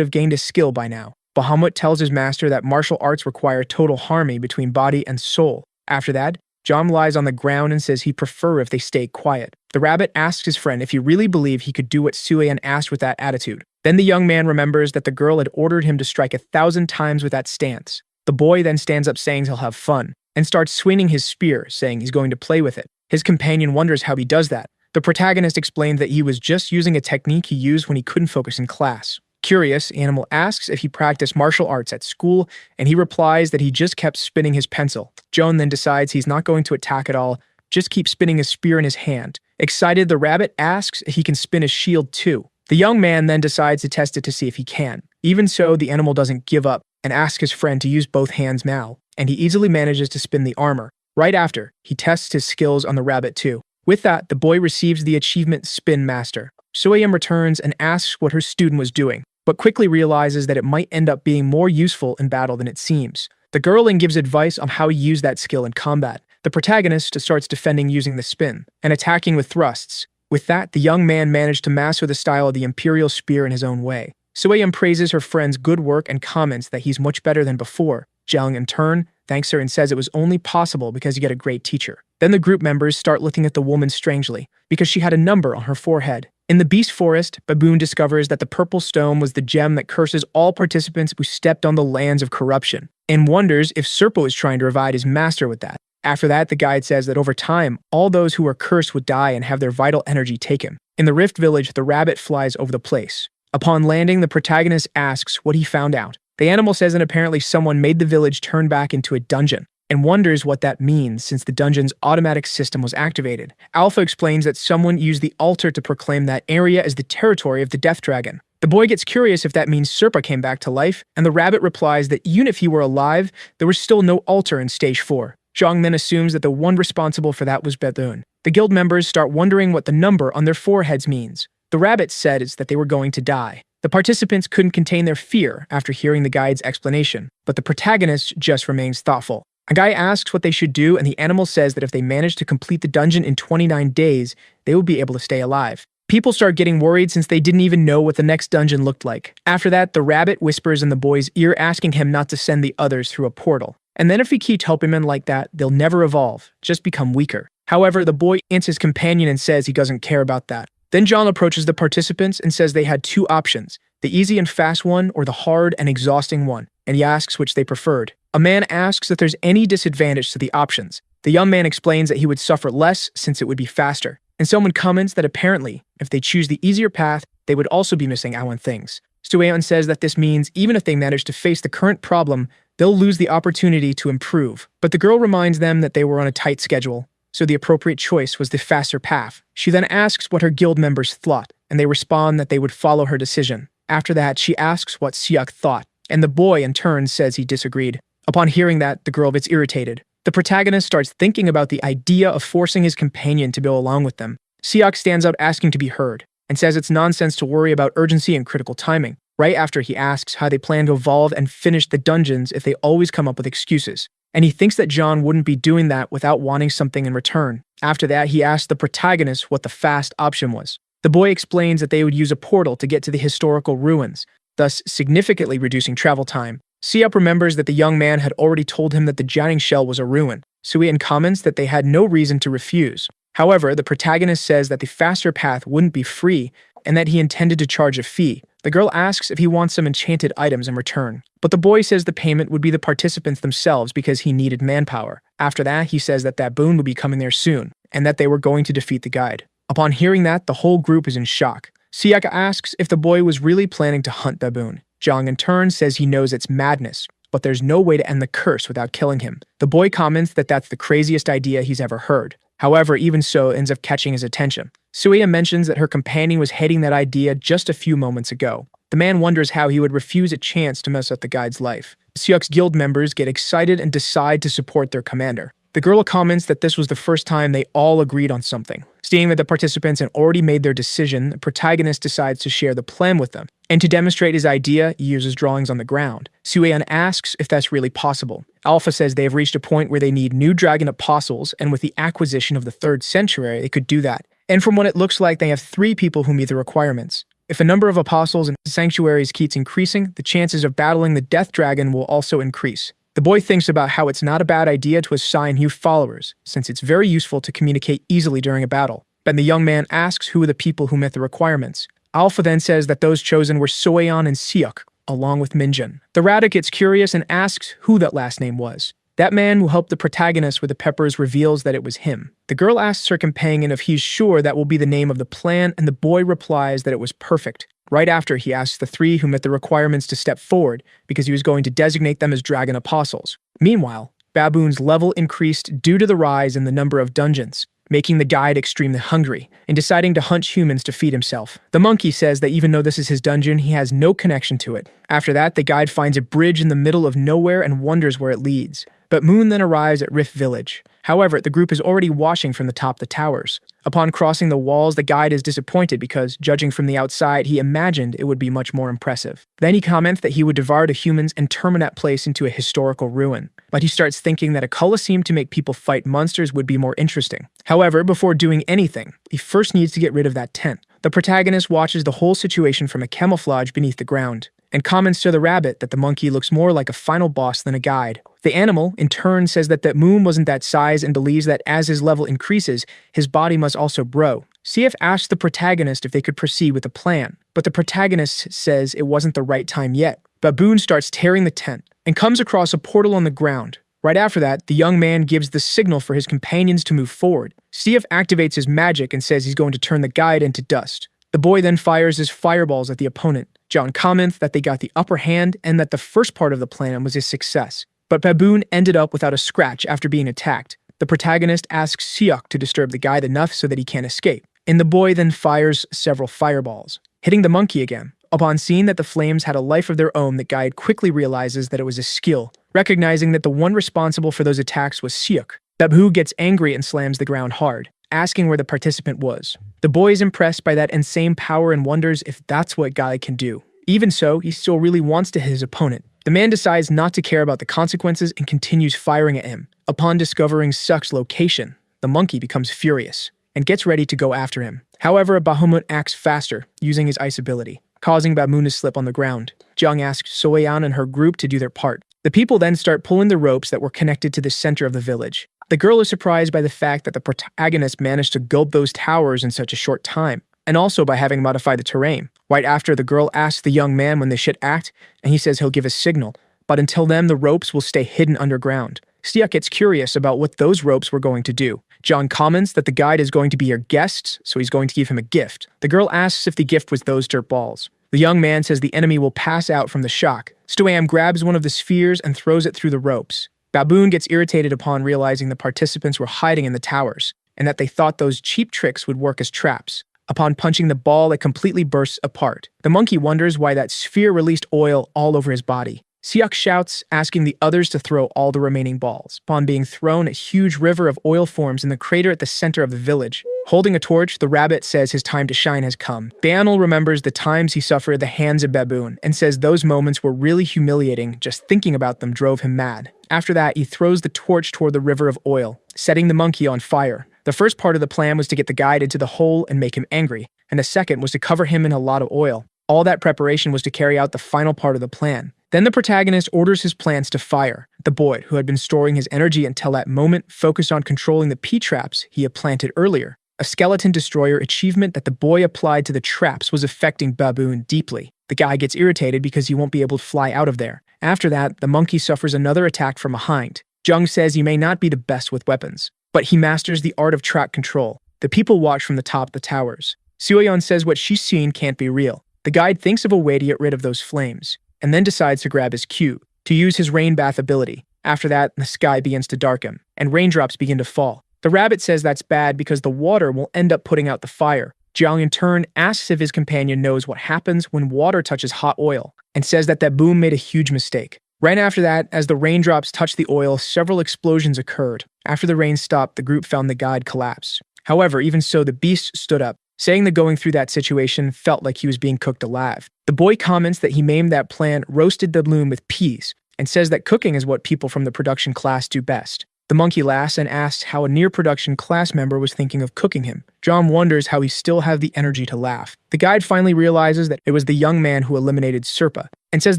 have gained a skill by now. Bahamut tells his master that martial arts require total harmony between body and soul. After that, John lies on the ground and says he'd prefer if they stayed quiet. The rabbit asks his friend if he really believed he could do what Sui-an asked with that attitude. Then the young man remembers that the girl had ordered him to strike 1,000 times with that stance. The boy then stands up saying he'll have fun, and starts swinging his spear, saying he's going to play with it. His companion wonders how he does that. The protagonist explained that he was just using a technique he used when he couldn't focus in class. Curious, Animal asks if he practiced martial arts at school, and he replies that he just kept spinning his pencil. Joan then decides he's not going to attack at all, just keep spinning his spear in his hand. Excited, the rabbit asks if he can spin his shield too. The young man then decides to test it to see if he can. Even so, the animal doesn't give up and asks his friend to use both hands now, and he easily manages to spin the armor. Right after, he tests his skills on the rabbit too. With that, the boy receives the achievement Spin Master. Sui-an returns and asks what her student was doing, but quickly realizes that it might end up being more useful in battle than it seems. The girl then gives advice on how to use that skill in combat. The protagonist starts defending using the spin and attacking with thrusts. With that, the young man managed to master the style of the Imperial Spear in his own way. Sui-an praises her friend's good work and comments that he's much better than before. Jung, in turn, thanks her and says it was only possible because he had a great teacher. Then the group members start looking at the woman strangely, because she had a number on her forehead. In the Beast Forest, Baboon discovers that the purple stone was the gem that curses all participants who stepped on the lands of corruption, and wonders if Serpo is trying to revive his master with that. After that, the guide says that over time, all those who are cursed would die and have their vital energy taken. In the Rift Village, the rabbit flies over the place. Upon landing, the protagonist asks what he found out. The animal says that apparently someone made the village turn back into a dungeon, and wonders what that means since the dungeon's automatic system was activated. Alpha explains that someone used the altar to proclaim that area as the territory of the Death Dragon. The boy gets curious if that means Serpa came back to life, and the rabbit replies that even if he were alive, there was still no altar in Stage 4. Zhang then assumes that the one responsible for that was Bethune. The guild members start wondering what the number on their foreheads means. The rabbit says that they were going to die. The participants couldn't contain their fear after hearing the guide's explanation, but the protagonist just remains thoughtful. A guy asks what they should do, and the animal says that if they manage to complete the dungeon in 29 days, they will be able to stay alive. People start getting worried since they didn't even know what the next dungeon looked like. After that, the rabbit whispers in the boy's ear, asking him not to send the others through a portal. And then if he keeps helping men like that, they'll never evolve, just become weaker. However, the boy answers his companion and says he doesn't care about that. Then John approaches the participants and says they had two options, the easy and fast one or the hard and exhausting one, and he asks which they preferred. A man asks if there's any disadvantage to the options. The young man explains that he would suffer less since it would be faster, and someone comments that apparently, if they choose the easier path, they would also be missing out on things. Sui-an says that this means even if they manage to face the current problem, they'll lose the opportunity to improve. But the girl reminds them that they were on a tight schedule, so the appropriate choice was the faster path. She then asks what her guild members thought, and they respond that they would follow her decision. After that, she asks what Seok thought, and the boy in turn says he disagreed. Upon hearing that, the girl gets irritated. The protagonist starts thinking about the idea of forcing his companion to go along with them. Seok stands out asking to be heard, and says it's nonsense to worry about urgency and critical timing, right after he asks how they plan to evolve and finish the dungeons if they always come up with excuses. And he thinks that John wouldn't be doing that without wanting something in return. After that, he asks the protagonist what the fast option was. The boy explains that they would use a portal to get to the historical ruins, thus significantly reducing travel time. Seok remembers that the young man had already told him that the Jianing shell was a ruin. Suian comments that they had no reason to refuse. However, the protagonist says that the faster path wouldn't be free and that he intended to charge a fee. The girl asks if he wants some enchanted items in return, but the boy says the payment would be the participants themselves because he needed manpower. After that, he says that boon would be coming there soon, and that they were going to defeat the guide. Upon hearing that, the whole group is in shock. Seok asks if the boy was really planning to hunt Dawoon. Jung in turn says he knows it's madness, but there's no way to end the curse without killing him. The boy comments that that's the craziest idea he's ever heard. However, even so, ends up catching his attention. Suiya mentions that her companion was hating that idea just a few moments ago. The man wonders how he would refuse a chance to mess up the guide's life. Seok's guild members get excited and decide to support their commander. The girl comments that this was the first time they all agreed on something. Seeing that the participants had already made their decision, the protagonist decides to share the plan with them. And to demonstrate his idea, he uses drawings on the ground. Sueon asks if that's really possible. Alpha says they have reached a point where they need new dragon apostles, and with the acquisition of the third sanctuary, they could do that. And from what it looks like, they have 3 people who meet the requirements. If a number of apostles and sanctuaries keeps increasing, the chances of battling the death dragon will also increase. The boy thinks about how it's not a bad idea to assign new followers, since it's very useful to communicate easily during a battle. Then the young man asks who are the people who met the requirements. Alpha then says that those chosen were Soyeon and Seok, along with Minjun. The Radic gets curious and asks who that last name was. That man who helped the protagonist with the peppers reveals that it was him. The girl asks her companion if he's sure that will be the name of the plan, and the boy replies that it was perfect. Right after, he asks the 3 who met the requirements to step forward, because he was going to designate them as dragon apostles. Meanwhile, Baboon's level increased due to the rise in the number of dungeons, making the guide extremely hungry, and deciding to hunt humans to feed himself. The monkey says that even though this is his dungeon, he has no connection to it. After that, the guide finds a bridge in the middle of nowhere and wonders where it leads. But Moon then arrives at Rift Village. However, the group is already watching from the top of the towers. Upon crossing the walls, the guide is disappointed because, judging from the outside, he imagined it would be much more impressive. Then he comments that he would devour the humans and turn that place into a historical ruin. But he starts thinking that a coliseum to make people fight monsters would be more interesting. However, before doing anything, he first needs to get rid of that tent. The protagonist watches the whole situation from a camouflage beneath the ground, and comments to the rabbit that the monkey looks more like a final boss than a guide. The animal, in turn, says that Moon wasn't that size and believes that as his level increases, his body must also grow. CF asks the protagonist if they could proceed with the plan, but the protagonist says it wasn't the right time yet. Baboon starts tearing the tent and comes across a portal on the ground. Right after that, the young man gives the signal for his companions to move forward. CF activates his magic and says he's going to turn the guide into dust. The boy then fires his fireballs at the opponent. John comments that they got the upper hand and that the first part of the plan was a success. But Baboon ended up without a scratch after being attacked. The protagonist asks Seok to disturb the guide enough so that he can't escape, and the boy then fires several fireballs, hitting the monkey again. Upon seeing that the flames had a life of their own, the guide quickly realizes that it was a skill, recognizing that the one responsible for those attacks was Seok. Babu gets angry and slams the ground hard, asking where the participant was. The boy is impressed by that insane power and wonders if that's what guy can do. Even so, he still really wants to hit his opponent. The man decides not to care about the consequences and continues firing at him. Upon discovering Seok's location, the monkey becomes furious and gets ready to go after him. However, Bahamut acts faster, using his ice ability, causing Baboon to slip on the ground. Jung asks Soyeon and her group to do their part. The people then start pulling the ropes that were connected to the center of the village. The girl is surprised by the fact that the protagonist managed to gulp those towers in such a short time, and also by having modified the terrain. Right after, the girl asks the young man when they should act, and he says he'll give a signal, but until then, the ropes will stay hidden underground. Seok gets curious about what those ropes were going to do. John comments that the guide is going to be your guest, so he's going to give him a gift. The girl asks if the gift was those dirt balls. The young man says the enemy will pass out from the shock. Stoam grabs one of the spheres and throws it through the ropes. Baboon gets irritated upon realizing the participants were hiding in the towers, and that they thought those cheap tricks would work as traps. Upon punching the ball, it completely bursts apart. The monkey wonders why that sphere released oil all over his body. Siak shouts, asking the others to throw all the remaining balls. Upon being thrown, a huge river of oil forms in the crater at the center of the village. Holding a torch, the rabbit says his time to shine has come. Daniel remembers the times he suffered at the hands of Baboon, and says those moments were really humiliating, just thinking about them drove him mad. After that, he throws the torch toward the river of oil, setting the monkey on fire. The first part of the plan was to get the guide into the hole and make him angry, and the second was to cover him in a lot of oil. All that preparation was to carry out the final part of the plan. Then the protagonist orders his plants to fire. The boy, who had been storing his energy until that moment, focused on controlling the P-traps he had planted earlier. A skeleton destroyer achievement that the boy applied to the traps was affecting Baboon deeply. The guy gets irritated because he won't be able to fly out of there. After that, the monkey suffers another attack from behind. Jung says he may not be the best with weapons, but he masters the art of track control. The people watch from the top of the towers. Suyeon says what she's seen can't be real. The guide thinks of a way to get rid of those flames, and then decides to grab his cue, to use his rain bath ability. After that, the sky begins to darken, and raindrops begin to fall. The rabbit says that's bad because the water will end up putting out the fire. Jiang in turn asks if his companion knows what happens when water touches hot oil, and says that Boom made a huge mistake. Right after that, as the raindrops touched the oil, several explosions occurred. After the rain stopped, the group found the guide collapse. However, even so, the beast stood up, saying that going through that situation felt like he was being cooked alive. The boy comments that he named that plant roasted doubloon with peas, and says that cooking is what people from the production class do best. The monkey laughs and asks how a near-production class member was thinking of cooking him. John wonders how he still had the energy to laugh. The guide finally realizes that it was the young man who eliminated Serpa, and says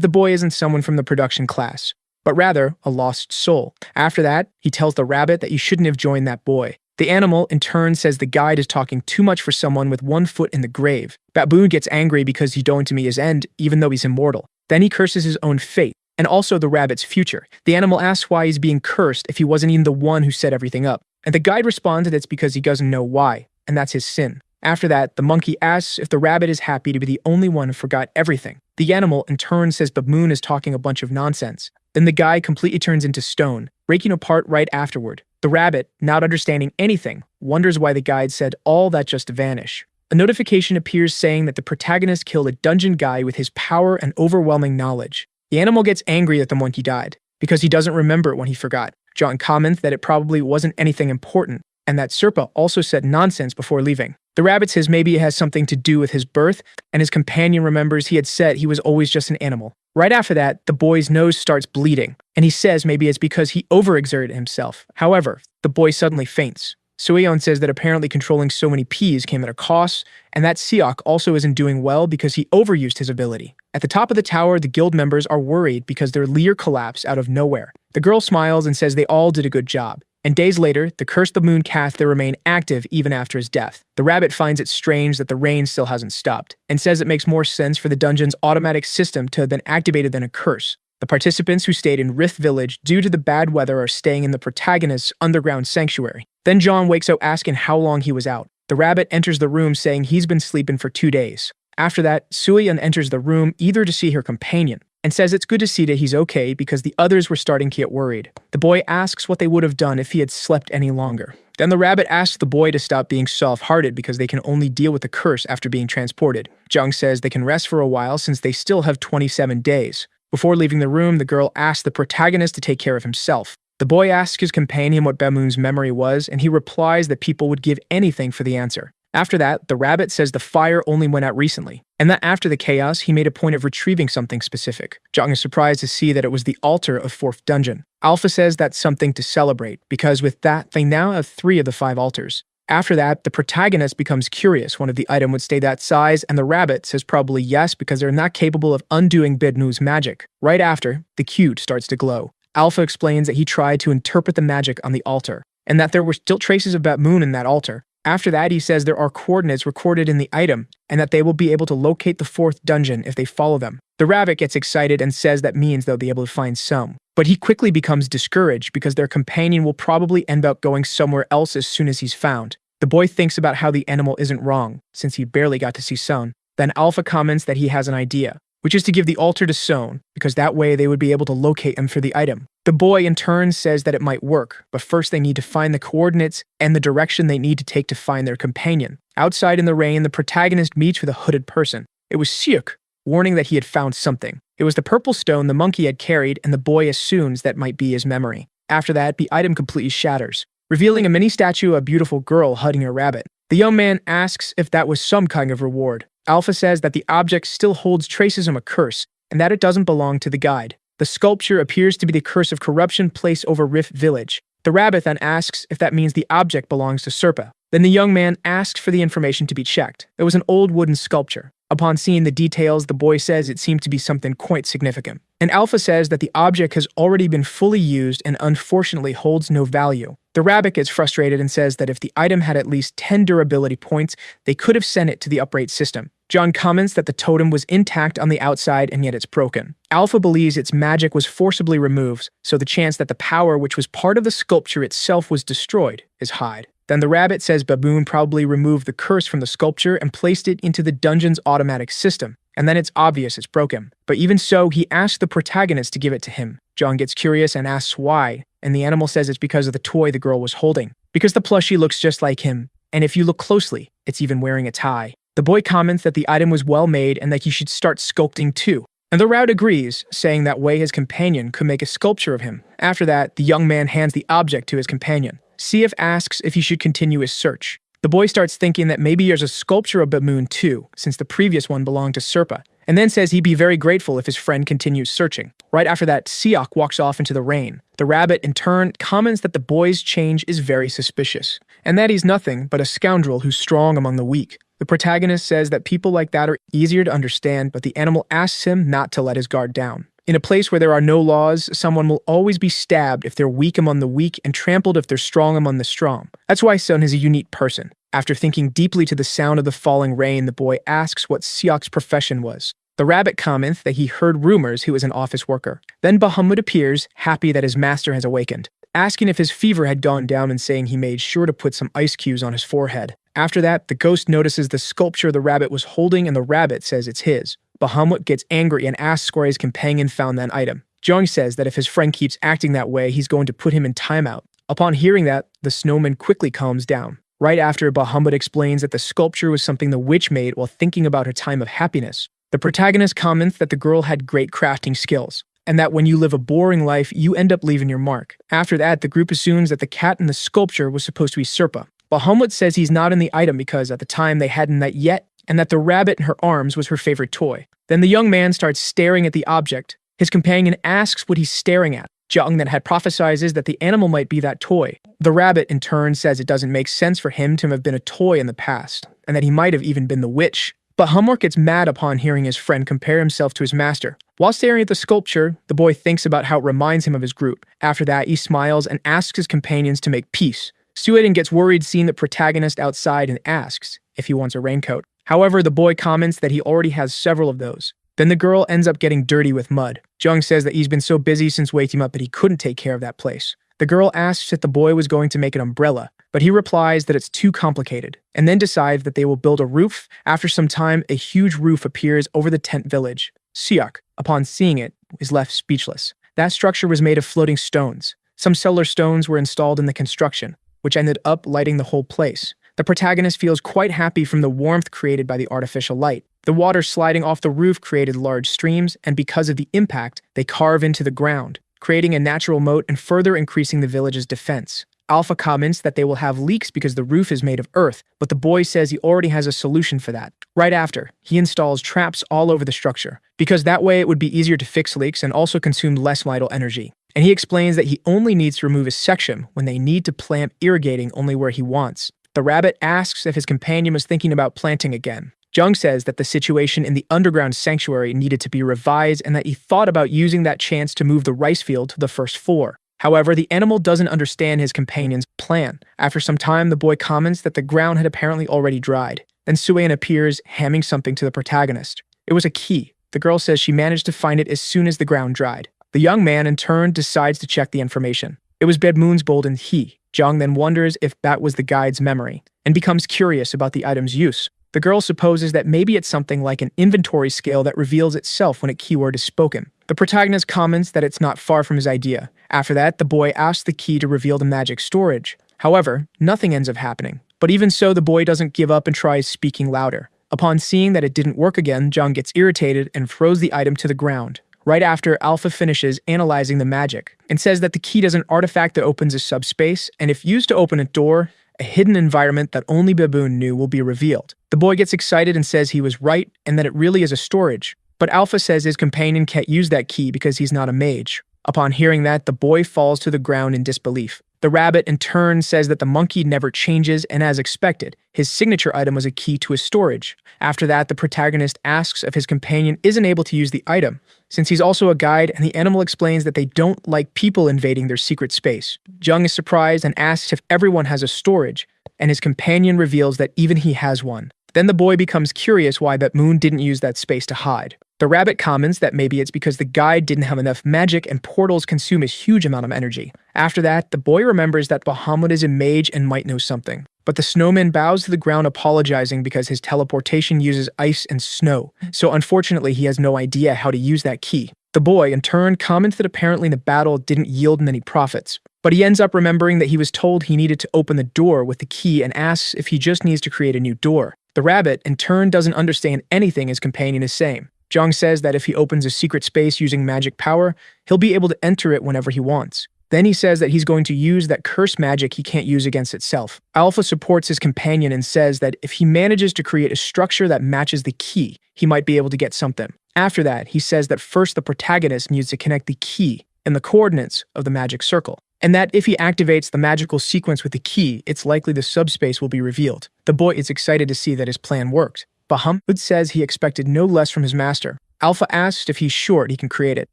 the boy isn't someone from the production class, but rather a lost soul. After that, he tells the rabbit that he shouldn't have joined that boy. The animal, in turn, says the guide is talking too much for someone with one foot in the grave. Baboon gets angry because he's going to meet his end, even though he's immortal. Then he curses his own fate, and also the rabbit's future. The animal asks why he's being cursed if he wasn't even the one who set everything up. And the guide responds that it's because he doesn't know why, and that's his sin. After that, the monkey asks if the rabbit is happy to be the only one who forgot everything. The animal, in turn, says Baboon is talking a bunch of nonsense. Then the guy completely turns into stone, breaking apart right afterward. The rabbit, not understanding anything, wonders why the guide said all that just to vanish. A notification appears saying that the protagonist killed a dungeon guy with his power and overwhelming knowledge. The animal gets angry that the monkey died, because he doesn't remember when he forgot. John comments that it probably wasn't anything important, and that Serpa also said nonsense before leaving. The rabbit says maybe it has something to do with his birth, and his companion remembers he had said he was always just an animal. Right after that, the boy's nose starts bleeding, and he says maybe it's because he overexerted himself. However, the boy suddenly faints. Suyeon says that apparently controlling so many peas came at a cost, and that Siak also isn't doing well because he overused his ability. At the top of the tower, the guild members are worried because their leader collapsed out of nowhere. The girl smiles and says they all did a good job. And days later, the Curse the Moon cast there remain active even after his death. The rabbit finds it strange that the rain still hasn't stopped, and says it makes more sense for the dungeon's automatic system to have been activated than a curse. The participants who stayed in Rift Village due to the bad weather are staying in the protagonist's underground sanctuary. Then John wakes up asking how long he was out. The rabbit enters the room saying he's been sleeping for 2 days. After that, Suyeon enters the room either to see her companion, and says it's good to see that he's okay because the others were starting to get worried. The boy asks what they would have done if he had slept any longer. Then the rabbit asks the boy to stop being soft-hearted because they can only deal with the curse after being transported. Jung says they can rest for a while since they still have 27 days. Before leaving the room, the girl asks the protagonist to take care of himself. The boy asks his companion what Bamoon's memory was, and he replies that people would give anything for the answer. After that, the rabbit says the fire only went out recently, and that after the chaos, he made a point of retrieving something specific. Jung is surprised to see that it was the altar of 4th dungeon. Alpha says that's something to celebrate, because with that, they now have 3 of the 5 altars. After that, the protagonist becomes curious one of the item would stay that size, and the rabbit says probably yes because they're not capable of undoing Bidnu's magic. Right after, the cube starts to glow. Alpha explains that he tried to interpret the magic on the altar, and that there were still traces of Batmoon in that altar. After that, he says there are coordinates recorded in the item, and that they will be able to locate the 4th dungeon if they follow them. The rabbit gets excited and says that means they'll be able to find some. But he quickly becomes discouraged because their companion will probably end up going somewhere else as soon as he's found. The boy thinks about how the animal isn't wrong, since he barely got to see Sun. Then Alpha comments that he has an idea. which is to give the altar to Son, because that way they would be able to locate him for the item. The boy in turn says that it might work, but first they need to find the coordinates and the direction they need to take to find their companion. Outside in the rain, the protagonist meets with a hooded person. It was Seok, warning that he had found something. It was the purple stone the monkey had carried, and the boy assumes that might be his memory. After that, the item completely shatters, revealing a mini statue of a beautiful girl hugging a rabbit. The young man asks if that was some kind of reward. Alpha says that the object still holds traces of a curse, and that it doesn't belong to the guide. The sculpture appears to be the curse of corruption placed over Rift Village. The rabbit then asks if that means the object belongs to Serpa. Then the young man asks for the information to be checked. It was an old wooden sculpture. Upon seeing the details, the boy says it seemed to be something quite significant. And Alpha says that the object has already been fully used and unfortunately holds no value. The rabbit gets frustrated and says that if the item had at least 10 durability points, they could have sent it to the upright system. John comments that the totem was intact on the outside and yet it's broken. Alpha believes its magic was forcibly removed, so the chance that the power which was part of the sculpture itself was destroyed is high. Then the rabbit says Baboon probably removed the curse from the sculpture and placed it into the dungeon's automatic system, and then it's obvious it's broken. But even so, he asks the protagonist to give it to him. John gets curious and asks why, and the animal says it's because of the toy the girl was holding. Because the plushie looks just like him, and if you look closely, it's even wearing a tie. The boy comments that the item was well made and that he should start sculpting too. And the rabbit agrees, saying that way his companion could make a sculpture of him. After that, the young man hands the object to his companion. CF asks if he should continue his search. The boy starts thinking that maybe there's a sculpture of Baboon too, since the previous one belonged to Serpa, and then says he'd be very grateful if his friend continues searching. Right after that, Seok walks off into the rain. The rabbit, in turn, comments that the boy's change is very suspicious, and that he's nothing but a scoundrel who's strong among the weak. The protagonist says that people like that are easier to understand, but the animal asks him not to let his guard down. In a place where there are no laws, someone will always be stabbed if they're weak among the weak and trampled if they're strong among the strong. That's why Son is a unique person. After thinking deeply to the sound of the falling rain, the boy asks what Seok's profession was. The rabbit comments that he heard rumors he was an office worker. Then Bahamut appears, happy that his master has awakened, asking if his fever had gone down and saying he made sure to put some ice cubes on his forehead. After that, the ghost notices the sculpture the rabbit was holding and the rabbit says it's his. Bahamut gets angry and asks where his companion found that item. Jung says that if his friend keeps acting that way, he's going to put him in timeout. Upon hearing that, the snowman quickly calms down. Right after, Bahamut explains that the sculpture was something the witch made while thinking about her time of happiness. The protagonist comments that the girl had great crafting skills, and that when you live a boring life, you end up leaving your mark. After that, the group assumes that the cat in the sculpture was supposed to be Serpa. Bahamut says he's not in the item because at the time they hadn't met yet, and that the rabbit in her arms was her favorite toy. Then the young man starts staring at the object. His companion asks what he's staring at. Jung then had prophesizes that the animal might be that toy. The rabbit in turn says it doesn't make sense for him to have been a toy in the past, and that he might have even been the witch. But Humor gets mad upon hearing his friend compare himself to his master. While staring at the sculpture, the boy thinks about how it reminds him of his group. After that, he smiles and asks his companions to make peace. Sueden gets worried seeing the protagonist outside and asks if he wants a raincoat. However, the boy comments that he already has several of those. Then the girl ends up getting dirty with mud. Jung says that he's been so busy since waking up that he couldn't take care of that place. The girl asks if the boy was going to make an umbrella, but he replies that it's too complicated, and then decides that they will build a roof. After some time, a huge roof appears over the tent village. Seok, upon seeing it, is left speechless. That structure was made of floating stones. Some solar stones were installed in the construction, which ended up lighting the whole place. The protagonist feels quite happy from the warmth created by the artificial light. The water sliding off the roof created large streams, and because of the impact, they carve into the ground, creating a natural moat and further increasing the village's defense. Alpha comments that they will have leaks because the roof is made of earth, but the boy says he already has a solution for that. Right after, he installs traps all over the structure, because that way it would be easier to fix leaks and also consume less vital energy. And he explains that he only needs to remove a section when they need to plant irrigating only where he wants. The rabbit asks if his companion was thinking about planting again. Jung says that the situation in the underground sanctuary needed to be revised and that he thought about using that chance to move the rice field to the first floor. However, the animal doesn't understand his companion's plan. After some time, the boy comments that the ground had apparently already dried. Then Suein appears, hamming something to the protagonist. It was a key. The girl says she managed to find it as soon as the ground dried. The young man, in turn, decides to check the information. It was Bedmoon's golden he. Jung then wonders if that was the guide's memory, and becomes curious about the item's use. The girl supposes that maybe it's something like an inventory scale that reveals itself when a keyword is spoken. The protagonist comments that it's not far from his idea. After that, the boy asks the key to reveal the magic storage. However, nothing ends up happening. But even so, the boy doesn't give up and tries speaking louder. Upon seeing that it didn't work again, Jung gets irritated and throws the item to the ground. Right after, Alpha finishes analyzing the magic and says that the key does an artifact that opens a subspace, and if used to open a door, a hidden environment that only Baboon knew will be revealed. The boy gets excited and says he was right and that it really is a storage. But Alpha says his companion can't use that key because he's not a mage. Upon hearing that, the boy falls to the ground in disbelief. The rabbit, in turn, says that the monkey never changes, and as expected, his signature item was a key to his storage. After that, the protagonist asks if his companion isn't able to use the item, since he's also a guide, and the animal explains that they don't like people invading their secret space. Jung is surprised and asks if everyone has a storage, and his companion reveals that even he has one. Then the boy becomes curious why Moon didn't use that space to hide. The rabbit comments that maybe it's because the guide didn't have enough magic and portals consume a huge amount of energy. After that, the boy remembers that Bahamut is a mage and might know something. But the snowman bows to the ground apologizing because his teleportation uses ice and snow, so unfortunately he has no idea how to use that key. The boy, in turn, comments that apparently the battle didn't yield many profits. But he ends up remembering that he was told he needed to open the door with the key and asks if he just needs to create a new door. The rabbit, in turn, doesn't understand anything his companion is saying. Jung says that if he opens a secret space using magic power, he'll be able to enter it whenever he wants. Then he says that he's going to use that cursed magic he can't use against itself. Alpha supports his companion and says that if he manages to create a structure that matches the key, he might be able to get something. After that, he says that first the protagonist needs to connect the key and the coordinates of the magic circle, and that if he activates the magical sequence with the key, it's likely the subspace will be revealed. The boy is excited to see that his plan worked. Bahamut says he expected no less from his master. Alpha asks if he's sure he can create it.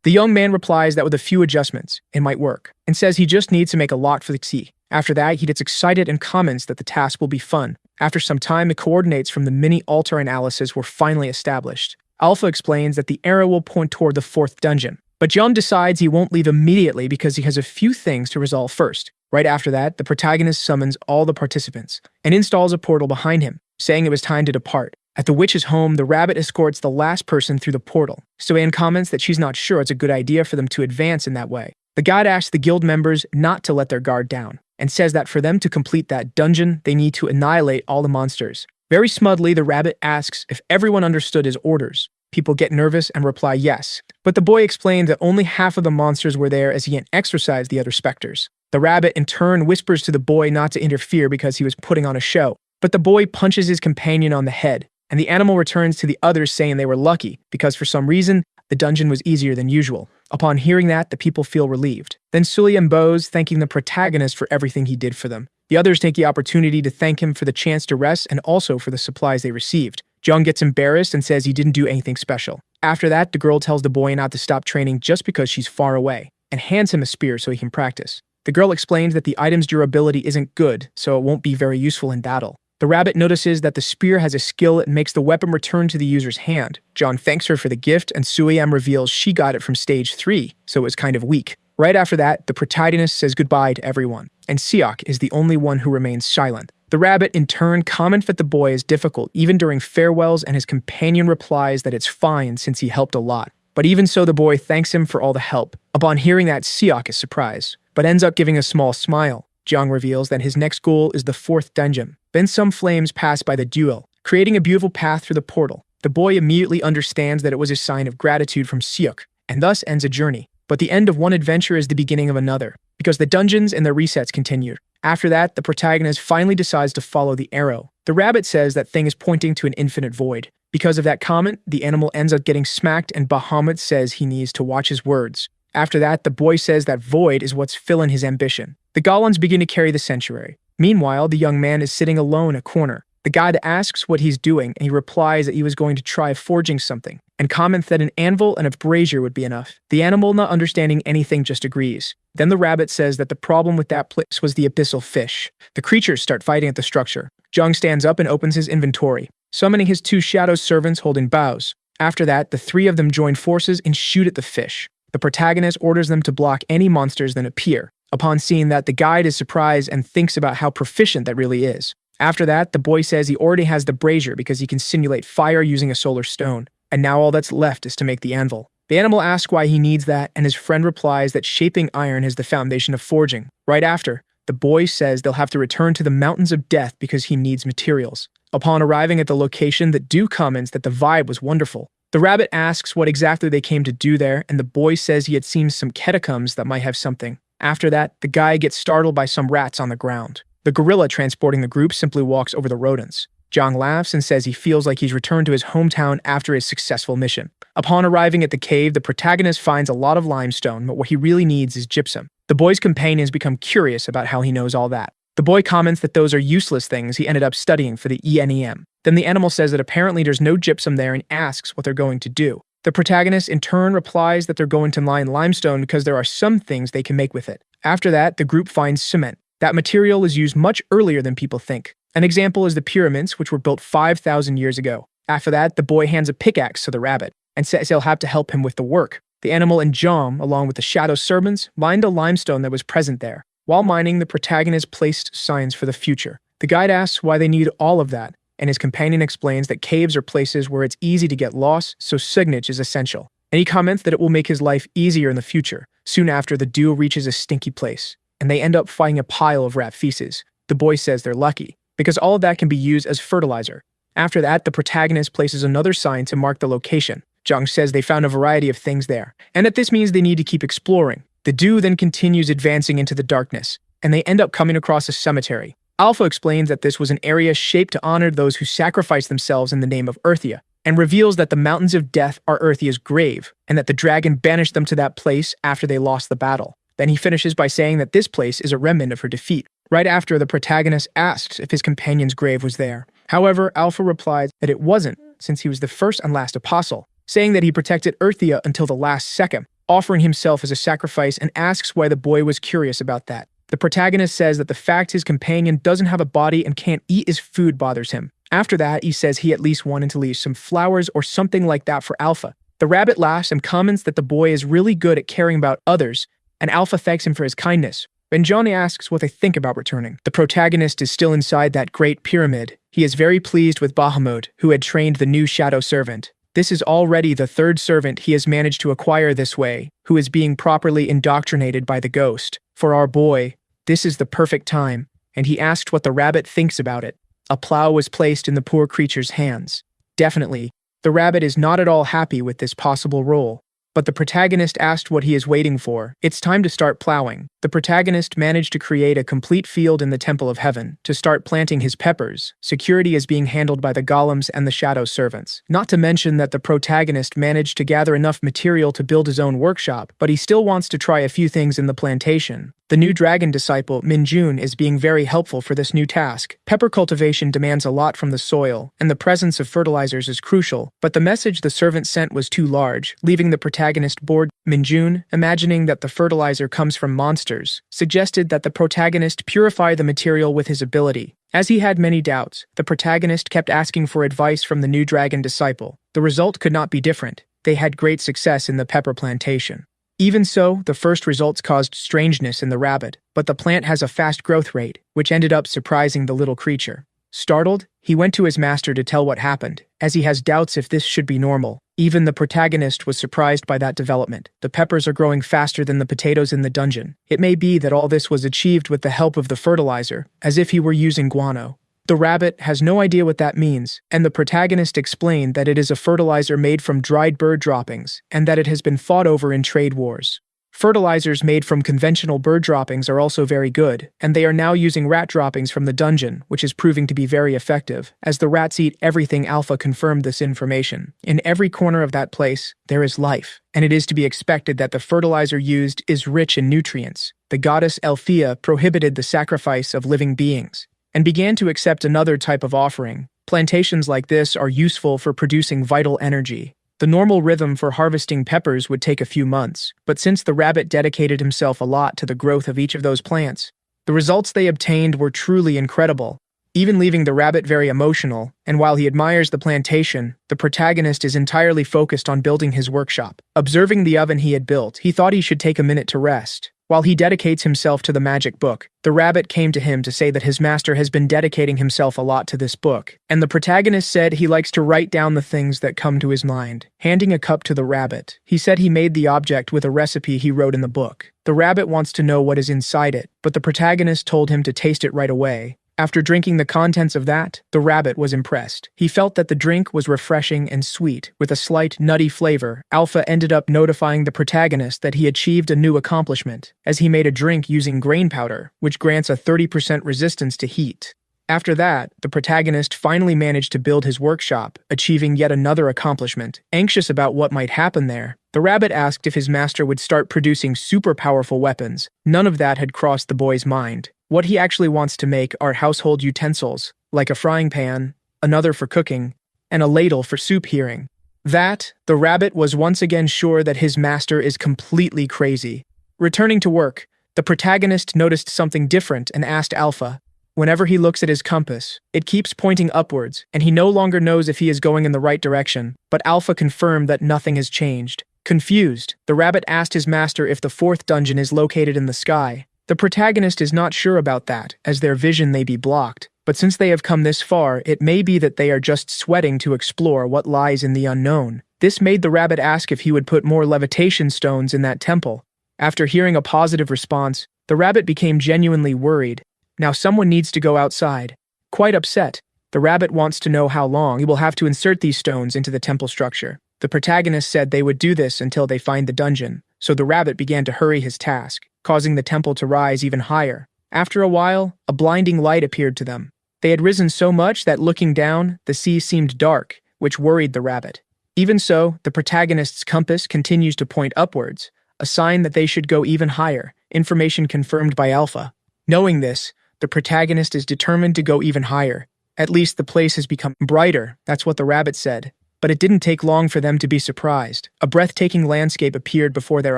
The young man replies that with a few adjustments, it might work, and says he just needs to make a lock for the key. After that, he gets excited and comments that the task will be fun. After some time, the coordinates from the mini-altar analysis were finally established. Alpha explains that the arrow will point toward the 4th dungeon, but Jung decides he won't leave immediately because he has a few things to resolve first. Right after that, the protagonist summons all the participants and installs a portal behind him, saying it was time to depart. At the witch's home, the rabbit escorts the last person through the portal. Soanne comments that she's not sure it's a good idea for them to advance in that way. The guide asks the guild members not to let their guard down, and says that for them to complete that dungeon, they need to annihilate all the monsters. Very smugly, the rabbit asks if everyone understood his orders. People get nervous and reply yes, but the boy explains that only half of the monsters were there as he hadn't exorcised the other specters. The rabbit, in turn, whispers to the boy not to interfere because he was putting on a show, but the boy punches his companion on the head, and the animal returns to the others saying they were lucky because for some reason, the dungeon was easier than usual. Upon hearing that, the people feel relieved. Then Sully bows, thanking the protagonist for everything he did for them. The others take the opportunity to thank him for the chance to rest and also for the supplies they received. Jung gets embarrassed and says he didn't do anything special. After that, the girl tells the boy not to stop training just because she's far away, and hands him a spear so he can practice. The girl explains that the item's durability isn't good, so it won't be very useful in battle. The rabbit notices that the spear has a skill that makes the weapon return to the user's hand. John thanks her for the gift, and Suyam reveals she got it from stage 3, so it was kind of weak. Right after that, the protagonist says goodbye to everyone, and Siak is the only one who remains silent. The rabbit, in turn, comments that the boy is difficult even during farewells, and his companion replies that it's fine since he helped a lot. But even so, the boy thanks him for all the help. Upon hearing that, Siak is surprised, but ends up giving a small smile. Jiang reveals that his next goal is the 4th dungeon. Then some flames pass by the duo, creating a beautiful path through the portal. The boy immediately understands that it was a sign of gratitude from Siuk, and thus ends a journey. But the end of one adventure is the beginning of another, because the dungeons and their resets continued. After that, the protagonist finally decides to follow the arrow. The rabbit says that thing is pointing to an infinite void. Because of that comment, the animal ends up getting smacked, and Bahamut says he needs to watch his words. After that, the boy says that void is what's filling his ambition. The Golans begin to carry the sanctuary. Meanwhile, the young man is sitting alone in a corner. The guide asks what he's doing, and he replies that he was going to try forging something, and comments that an anvil and a brazier would be enough. The animal, not understanding anything, just agrees. Then the rabbit says that the problem with that place was the abyssal fish. The creatures start fighting at the structure. Jung stands up and opens his inventory, summoning his 2 shadow servants holding bows. After that, the 3 of them join forces and shoot at the fish. The protagonist orders them to block any monsters that appear. Upon seeing that, the guide is surprised and thinks about how proficient that really is. After that, the boy says he already has the brazier because he can simulate fire using a solar stone, and now all that's left is to make the anvil. The animal asks why he needs that, and his friend replies that shaping iron is the foundation of forging. Right after, the boy says they'll have to return to the mountains of death because he needs materials. Upon arriving at the location, the dude comments that the vibe was wonderful. The rabbit asks what exactly they came to do there, and the boy says he had seen some catacombs that might have something. After that, the guy gets startled by some rats on the ground. The gorilla transporting the group simply walks over the rodents. Jung laughs and says he feels like he's returned to his hometown after his successful mission. Upon arriving at the cave, the protagonist finds a lot of limestone, but what he really needs is gypsum. The boy's companions become curious about how he knows all that. The boy comments that those are useless things he ended up studying for the ENEM. Then the animal says that apparently there's no gypsum there and asks what they're going to do. The protagonist in turn replies that they're going to mine limestone because there are some things they can make with it. After that, the group finds cement. That material is used much earlier than people think. An example is the pyramids, which were built 5,000 years ago. After that, the boy hands a pickaxe to the rabbit and says he'll have to help him with the work. The animal and Jom, along with the shadow servants, mined a limestone that was present there. While mining, the protagonist placed signs for the future. The guide asks why they need all of that, and his companion explains that caves are places where it's easy to get lost, so signage is essential. And he comments that it will make his life easier in the future. Soon after, the duo reaches a stinky place, and they end up finding a pile of rat feces. The boy says they're lucky, because all of that can be used as fertilizer. After that, the protagonist places another sign to mark the location. Jung says they found a variety of things there, and that this means they need to keep exploring. The duo then continues advancing into the darkness, and they end up coming across a cemetery. Alpha explains that this was an area shaped to honor those who sacrificed themselves in the name of Earthia, and reveals that the mountains of death are Earthia's grave, and that the dragon banished them to that place after they lost the battle. Then he finishes by saying that this place is a remnant of her defeat. Right after, the protagonist asks if his companion's grave was there. However, Alpha replies that it wasn't, since he was the first and last apostle, saying that he protected Earthia until the last second, offering himself as a sacrifice, and asks why the boy was curious about that. The protagonist says that the fact his companion doesn't have a body and can't eat his food bothers him. After that, he says he at least wanted to leave some flowers or something like that for Alpha. The rabbit laughs and comments that the boy is really good at caring about others, and Alpha thanks him for his kindness. When Johnny asks what they think about returning, the protagonist is still inside that great pyramid. He is very pleased with Bahamut, who had trained the new shadow servant. This is already the third servant he has managed to acquire this way, who is being properly indoctrinated by the ghost. For our boy, this is the perfect time, and he asked what the rabbit thinks about it. A plow was placed in the poor creature's hands. Definitely, the rabbit is not at all happy with this possible role. But the protagonist asked what he is waiting for. It's time to start plowing. The protagonist managed to create a complete field in the Temple of Heaven to start planting his peppers. Security is being handled by the golems and the shadow servants. Not to mention that the protagonist managed to gather enough material to build his own workshop, but he still wants to try a few things in the plantation. The new dragon disciple, Minjun, is being very helpful for this new task. Pepper cultivation demands a lot from the soil, and the presence of fertilizers is crucial, but the message the servant sent was too large, leaving the protagonist bored. Minjun, imagining that the fertilizer comes from monsters, suggested that the protagonist purify the material with his ability. As he had many doubts, the protagonist kept asking for advice from the new dragon disciple. The result could not be different. They had great success in the pepper plantation. Even so, the first results caused strangeness in the rabbit, but the plant has a fast growth rate, which ended up surprising the little creature. Startled, he went to his master to tell what happened, as he has doubts if this should be normal. Even the protagonist was surprised by that development. The peppers are growing faster than the potatoes in the dungeon. It may be that all this was achieved with the help of the fertilizer, as if he were using guano. The rabbit has no idea what that means, and the protagonist explained that it is a fertilizer made from dried bird droppings, and that it has been fought over in trade wars. Fertilizers made from conventional bird droppings are also very good, and they are now using rat droppings from the dungeon, which is proving to be very effective. As the rats eat everything, Alpha confirmed this information. In every corner of that place, there is life, and it is to be expected that the fertilizer used is rich in nutrients. The goddess Elphia prohibited the sacrifice of living beings, and began to accept another type of offering. Plantations like this are useful for producing vital energy. The normal rhythm for harvesting peppers would take a few months, but since the rabbit dedicated himself a lot to the growth of each of those plants, the results they obtained were truly incredible, even leaving the rabbit very emotional. And while he admires the plantation, the protagonist is entirely focused on building his workshop. Observing the oven he had built, he thought he should take a minute to rest. While he dedicates himself to the magic book, the rabbit came to him to say that his master has been dedicating himself a lot to this book, and the protagonist said he likes to write down the things that come to his mind. Handing a cup to the rabbit, he said he made the object with a recipe he wrote in the book. The rabbit wants to know what is inside it, but the protagonist told him to taste it right away. After drinking the contents of that, the rabbit was impressed. He felt that the drink was refreshing and sweet, with a slight nutty flavor. Alpha ended up notifying the protagonist that he achieved a new accomplishment, as he made a drink using grain powder, which grants a 30% resistance to heat. After that, the protagonist finally managed to build his workshop, achieving yet another accomplishment. Anxious about what might happen there, the rabbit asked if his master would start producing super powerful weapons. None of that had crossed the boy's mind. What he actually wants to make are household utensils, like a frying pan, another for cooking, and a ladle for soup hearing. The rabbit was once again sure that his master is completely crazy. Returning to work, the protagonist noticed something different and asked Alpha. Whenever he looks at his compass, it keeps pointing upwards, and he no longer knows if he is going in the right direction, but Alpha confirmed that nothing has changed. Confused, the rabbit asked his master if the fourth dungeon is located in the sky. The protagonist is not sure about that, as their vision may be blocked, but since they have come this far, it may be that they are just sweating to explore what lies in the unknown. This made the rabbit ask if he would put more levitation stones in that temple. After hearing a positive response, the rabbit became genuinely worried. Now someone needs to go outside. Quite upset, the rabbit wants to know how long he will have to insert these stones into the temple structure. The protagonist said they would do this until they find the dungeon, so the rabbit began to hurry his task, causing the temple to rise even higher. After a while, a blinding light appeared to them. They had risen so much that looking down, the sea seemed dark, which worried the rabbit. Even so, the protagonist's compass continues to point upwards, a sign that they should go even higher, information confirmed by Alpha. Knowing this, the protagonist is determined to go even higher. At least the place has become brighter, that's what the rabbit said. But it didn't take long for them to be surprised. A breathtaking landscape appeared before their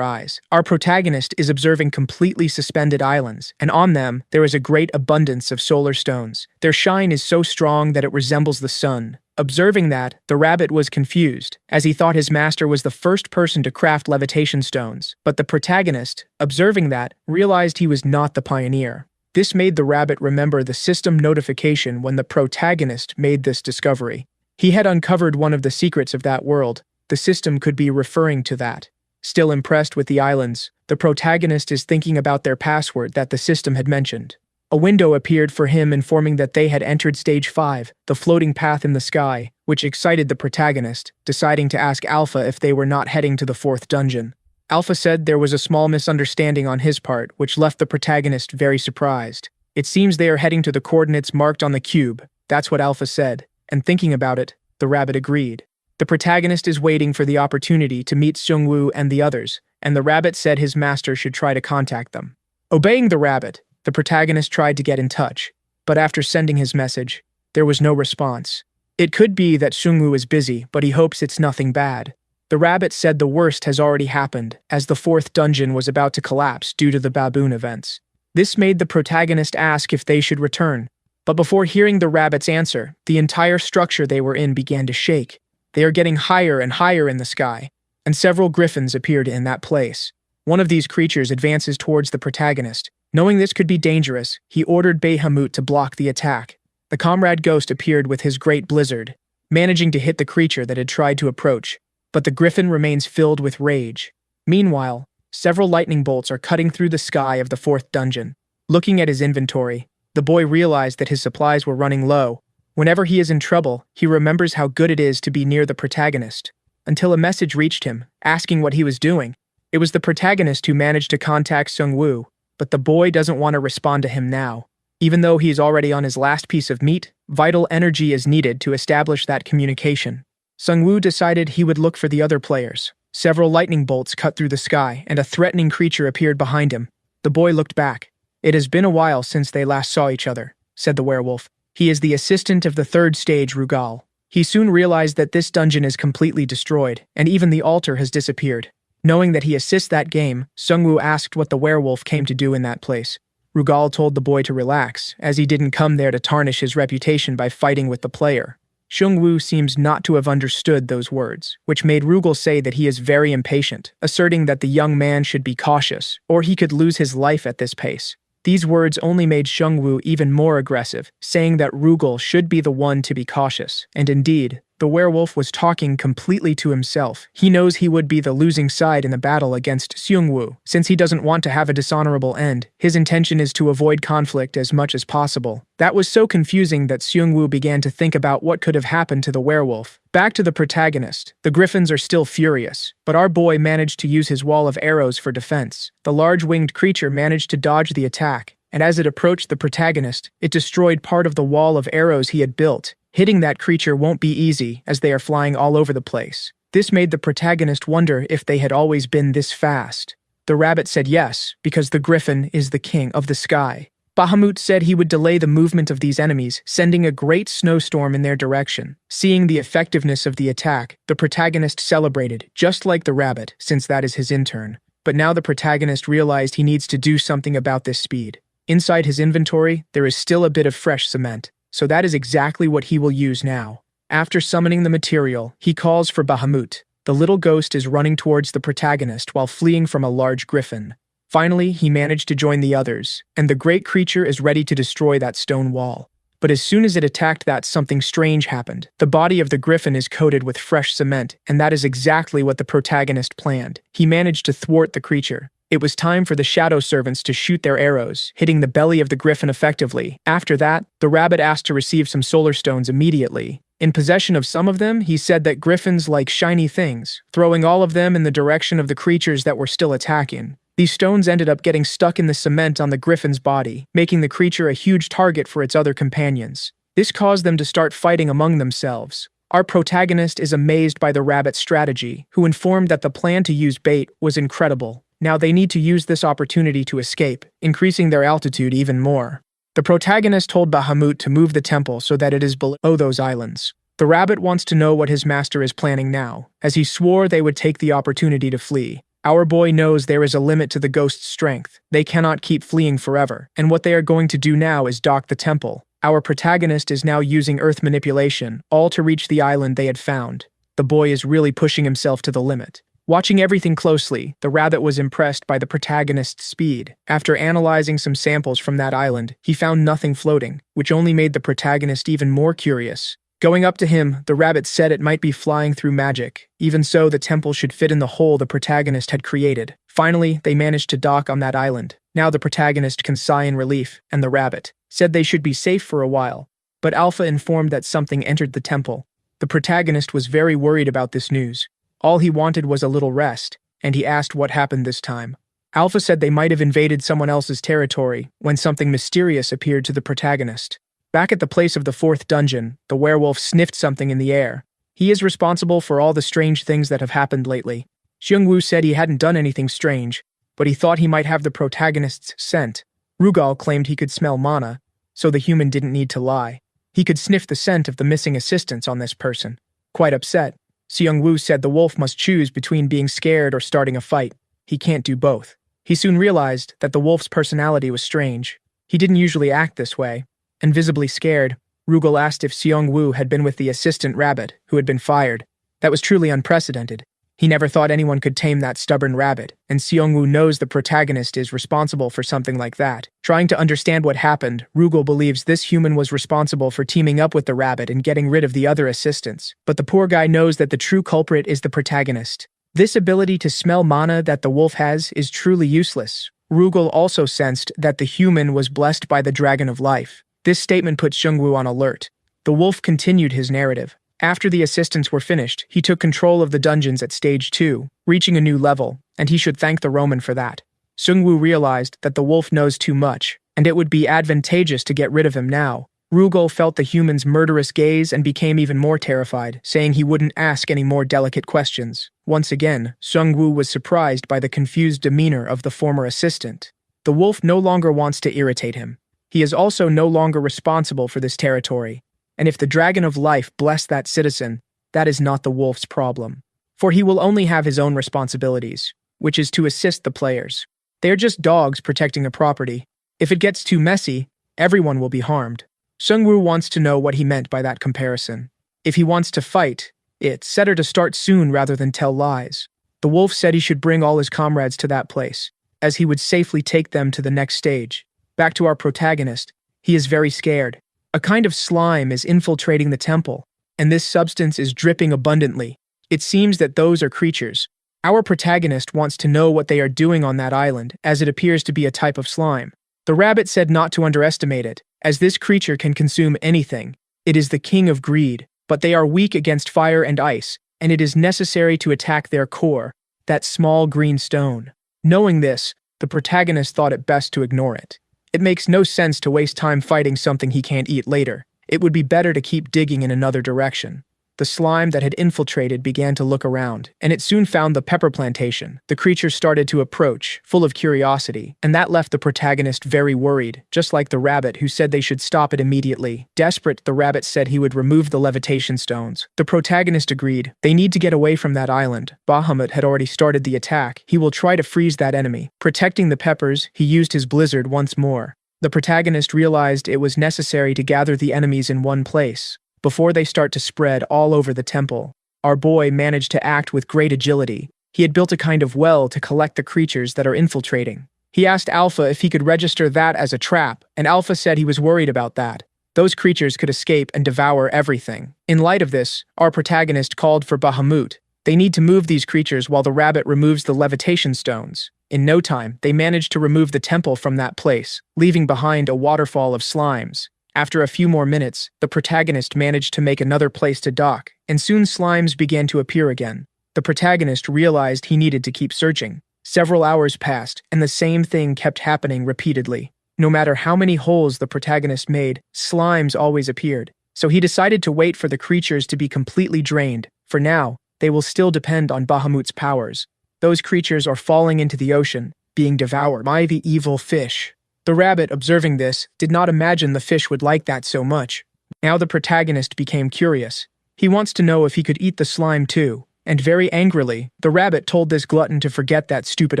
eyes. Our protagonist is observing completely suspended islands, and on them there is a great abundance of solar stones. Their shine is so strong that it resembles the sun. Observing that, the rabbit was confused, as he thought his master was the first person to craft levitation stones. But the protagonist, observing that, realized he was not the pioneer. This made the rabbit remember the system notification when the protagonist made this discovery. He had uncovered one of the secrets of that world. The system could be referring to that. Still impressed with the islands, the protagonist is thinking about their password that the system had mentioned. A window appeared for him informing that they had entered Stage 5, the floating path in the sky, which excited the protagonist, deciding to ask Alpha if they were not heading to the fourth dungeon. Alpha said there was a small misunderstanding on his part, which left the protagonist very surprised. It seems they are heading to the coordinates marked on the cube. That's what Alpha said. And thinking about it, the rabbit agreed. The protagonist is waiting for the opportunity to meet Seung-woo and the others, and the rabbit said his master should try to contact them. Obeying the rabbit, the protagonist tried to get in touch, but after sending his message, there was no response. It could be that Seung-woo is busy, but he hopes it's nothing bad. The rabbit said the worst has already happened, as the fourth dungeon was about to collapse due to the baboon events. This made the protagonist ask if they should return. But before hearing the rabbit's answer, the entire structure they were in began to shake. They are getting higher and higher in the sky, and several griffins appeared in that place. One of these creatures advances towards the protagonist. Knowing this could be dangerous, he ordered Bahamut to block the attack. The comrade ghost appeared with his great blizzard, managing to hit the creature that had tried to approach, but the griffin remains filled with rage. Meanwhile, several lightning bolts are cutting through the sky of the fourth dungeon. Looking at his inventory, the boy realized that his supplies were running low. Whenever he is in trouble, he remembers how good it is to be near the protagonist. Until a message reached him, asking what he was doing. It was the protagonist who managed to contact Seung-woo, but the boy doesn't want to respond to him now. Even though he is already on his last piece of meat, vital energy is needed to establish that communication. Seung-woo decided he would look for the other players. Several lightning bolts cut through the sky, and a threatening creature appeared behind him. The boy looked back. "It has been a while since they last saw each other," said the werewolf. He is the assistant of the third stage Rugal. He soon realized that this dungeon is completely destroyed, and even the altar has disappeared. Knowing that he assists that game, Seung-woo asked what the werewolf came to do in that place. Rugal told the boy to relax, as he didn't come there to tarnish his reputation by fighting with the player. Wu seems not to have understood those words, which made Rugal say that he is very impatient, asserting that the young man should be cautious, or he could lose his life at this pace. These words only made Wu even more aggressive, saying that Rugal should be the one to be cautious, and indeed, the werewolf was talking completely to himself. He knows he would be the losing side in the battle against Wu. Since he doesn't want to have a dishonorable end, his intention is to avoid conflict as much as possible. That was so confusing that Wu began to think about what could have happened to the werewolf. Back to the protagonist. The griffins are still furious, but our boy managed to use his wall of arrows for defense. The large winged creature managed to dodge the attack, and as it approached the protagonist, it destroyed part of the wall of arrows he had built. Hitting that creature won't be easy, as they are flying all over the place. This made the protagonist wonder if they had always been this fast. The rabbit said yes, because the griffin is the king of the sky. Bahamut said he would delay the movement of these enemies, sending a great snowstorm in their direction. Seeing the effectiveness of the attack, the protagonist celebrated, just like the rabbit, since that is his intern. But now the protagonist realized he needs to do something about this speed. Inside his inventory, there is still a bit of fresh cement, so that is exactly what he will use now. After summoning the material, he calls for Bahamut. The little ghost is running towards the protagonist while fleeing from a large griffin. Finally, he managed to join the others, and the great creature is ready to destroy that stone wall. But as soon as it attacked that, something strange happened. The body of the griffin is coated with fresh cement, and that is exactly what the protagonist planned. He managed to thwart the creature. It was time for the shadow servants to shoot their arrows, hitting the belly of the griffin effectively. After that, the rabbit asked to receive some solar stones immediately. In possession of some of them, he said that griffins like shiny things, throwing all of them in the direction of the creatures that were still attacking. These stones ended up getting stuck in the cement on the griffin's body, making the creature a huge target for its other companions. This caused them to start fighting among themselves. Our protagonist is amazed by the rabbit's strategy, who informed that the plan to use bait was incredible. Now they need to use this opportunity to escape, increasing their altitude even more. The protagonist told Bahamut to move the temple so that it is below those islands. The rabbit wants to know what his master is planning now, as he swore they would take the opportunity to flee. Our boy knows there is a limit to the ghost's strength. They cannot keep fleeing forever, and what they are going to do now is dock the temple. Our protagonist is now using earth manipulation, all to reach the island they had found. The boy is really pushing himself to the limit. Watching everything closely, the rabbit was impressed by the protagonist's speed. After analyzing some samples from that island, he found nothing floating, which only made the protagonist even more curious. Going up to him, the rabbit said it might be flying through magic. Even so, the temple should fit in the hole the protagonist had created. Finally, they managed to dock on that island. Now the protagonist can sigh in relief, and the rabbit said they should be safe for a while. But Alpha informed that something entered the temple. The protagonist was very worried about this news. All he wanted was a little rest, and he asked what happened this time. Alpha said they might have invaded someone else's territory when something mysterious appeared to the protagonist. Back at the place of the fourth dungeon, the werewolf sniffed something in the air. He is responsible for all the strange things that have happened lately. Wu said he hadn't done anything strange, but he thought he might have the protagonist's scent. Rugal claimed he could smell mana, so the human didn't need to lie. He could sniff the scent of the missing assistants on this person. Quite upset, Wu said the wolf must choose between being scared or starting a fight. He can't do both. He soon realized that the wolf's personality was strange. He didn't usually act this way. And visibly scared, Rugal asked if Wu had been with the assistant rabbit, who had been fired. That was truly unprecedented. He never thought anyone could tame that stubborn rabbit, and Wu knows the protagonist is responsible for something like that. Trying to understand what happened, Rugal believes this human was responsible for teaming up with the rabbit and getting rid of the other assistants. But the poor guy knows that the true culprit is the protagonist. This ability to smell mana that the wolf has is truly useless. Rugal also sensed that the human was blessed by the dragon of life. This statement put Wu on alert. The wolf continued his narrative. After the assistants were finished, he took control of the dungeons at stage 2, reaching a new level, and he should thank the Roman for that. Wu realized that the wolf knows too much, and it would be advantageous to get rid of him now. Rugal felt the human's murderous gaze and became even more terrified, saying he wouldn't ask any more delicate questions. Once again, Wu was surprised by the confused demeanor of the former assistant. The wolf no longer wants to irritate him. He is also no longer responsible for this territory, and if the Dragon of Life blessed that citizen, that is not the wolf's problem. For he will only have his own responsibilities, which is to assist the players. They are just dogs protecting a property. If it gets too messy, everyone will be harmed. Wu wants to know what he meant by that comparison. If he wants to fight, it's better to start soon rather than tell lies. The wolf said he should bring all his comrades to that place, as he would safely take them to the next stage. Back to our protagonist. He is very scared. A kind of slime is infiltrating the temple, and this substance is dripping abundantly. It seems that those are creatures. Our protagonist wants to know what they are doing on that island, as it appears to be a type of slime. The rabbit said not to underestimate it, as this creature can consume anything. It is the king of greed, but they are weak against fire and ice, and it is necessary to attack their core, that small green stone. Knowing this, the protagonist thought it best to ignore it. It makes no sense to waste time fighting something he can't eat later. It would be better to keep digging in another direction. The slime that had infiltrated began to look around, and it soon found the pepper plantation. The creature started to approach, full of curiosity, and that left the protagonist very worried, just like the rabbit who said they should stop it immediately. Desperate, the rabbit said he would remove the levitation stones. The protagonist agreed. They need to get away from that island. Bahamut had already started the attack. He will try to freeze that enemy. Protecting the peppers, he used his blizzard once more. The protagonist realized it was necessary to gather the enemies in one place before they start to spread all over the temple. Our boy managed to act with great agility. He had built a kind of well to collect the creatures that are infiltrating. He asked Alpha if he could register that as a trap, and Alpha said he was worried about that. Those creatures could escape and devour everything. In light of this, our protagonist called for Bahamut. They need to move these creatures while the rabbit removes the levitation stones. In no time, they managed to remove the temple from that place, leaving behind a waterfall of slimes. After a few more minutes, the protagonist managed to make another place to dock, and soon slimes began to appear again. The protagonist realized he needed to keep searching. Several hours passed, and the same thing kept happening repeatedly. No matter how many holes the protagonist made, slimes always appeared. So he decided to wait for the creatures to be completely drained. For now, they will still depend on Bahamut's powers. Those creatures are falling into the ocean, being devoured by the evil fish. The rabbit, observing this, did not imagine the fish would like that so much. Now the protagonist became curious. He wants to know if he could eat the slime too, and very angrily, the rabbit told this glutton to forget that stupid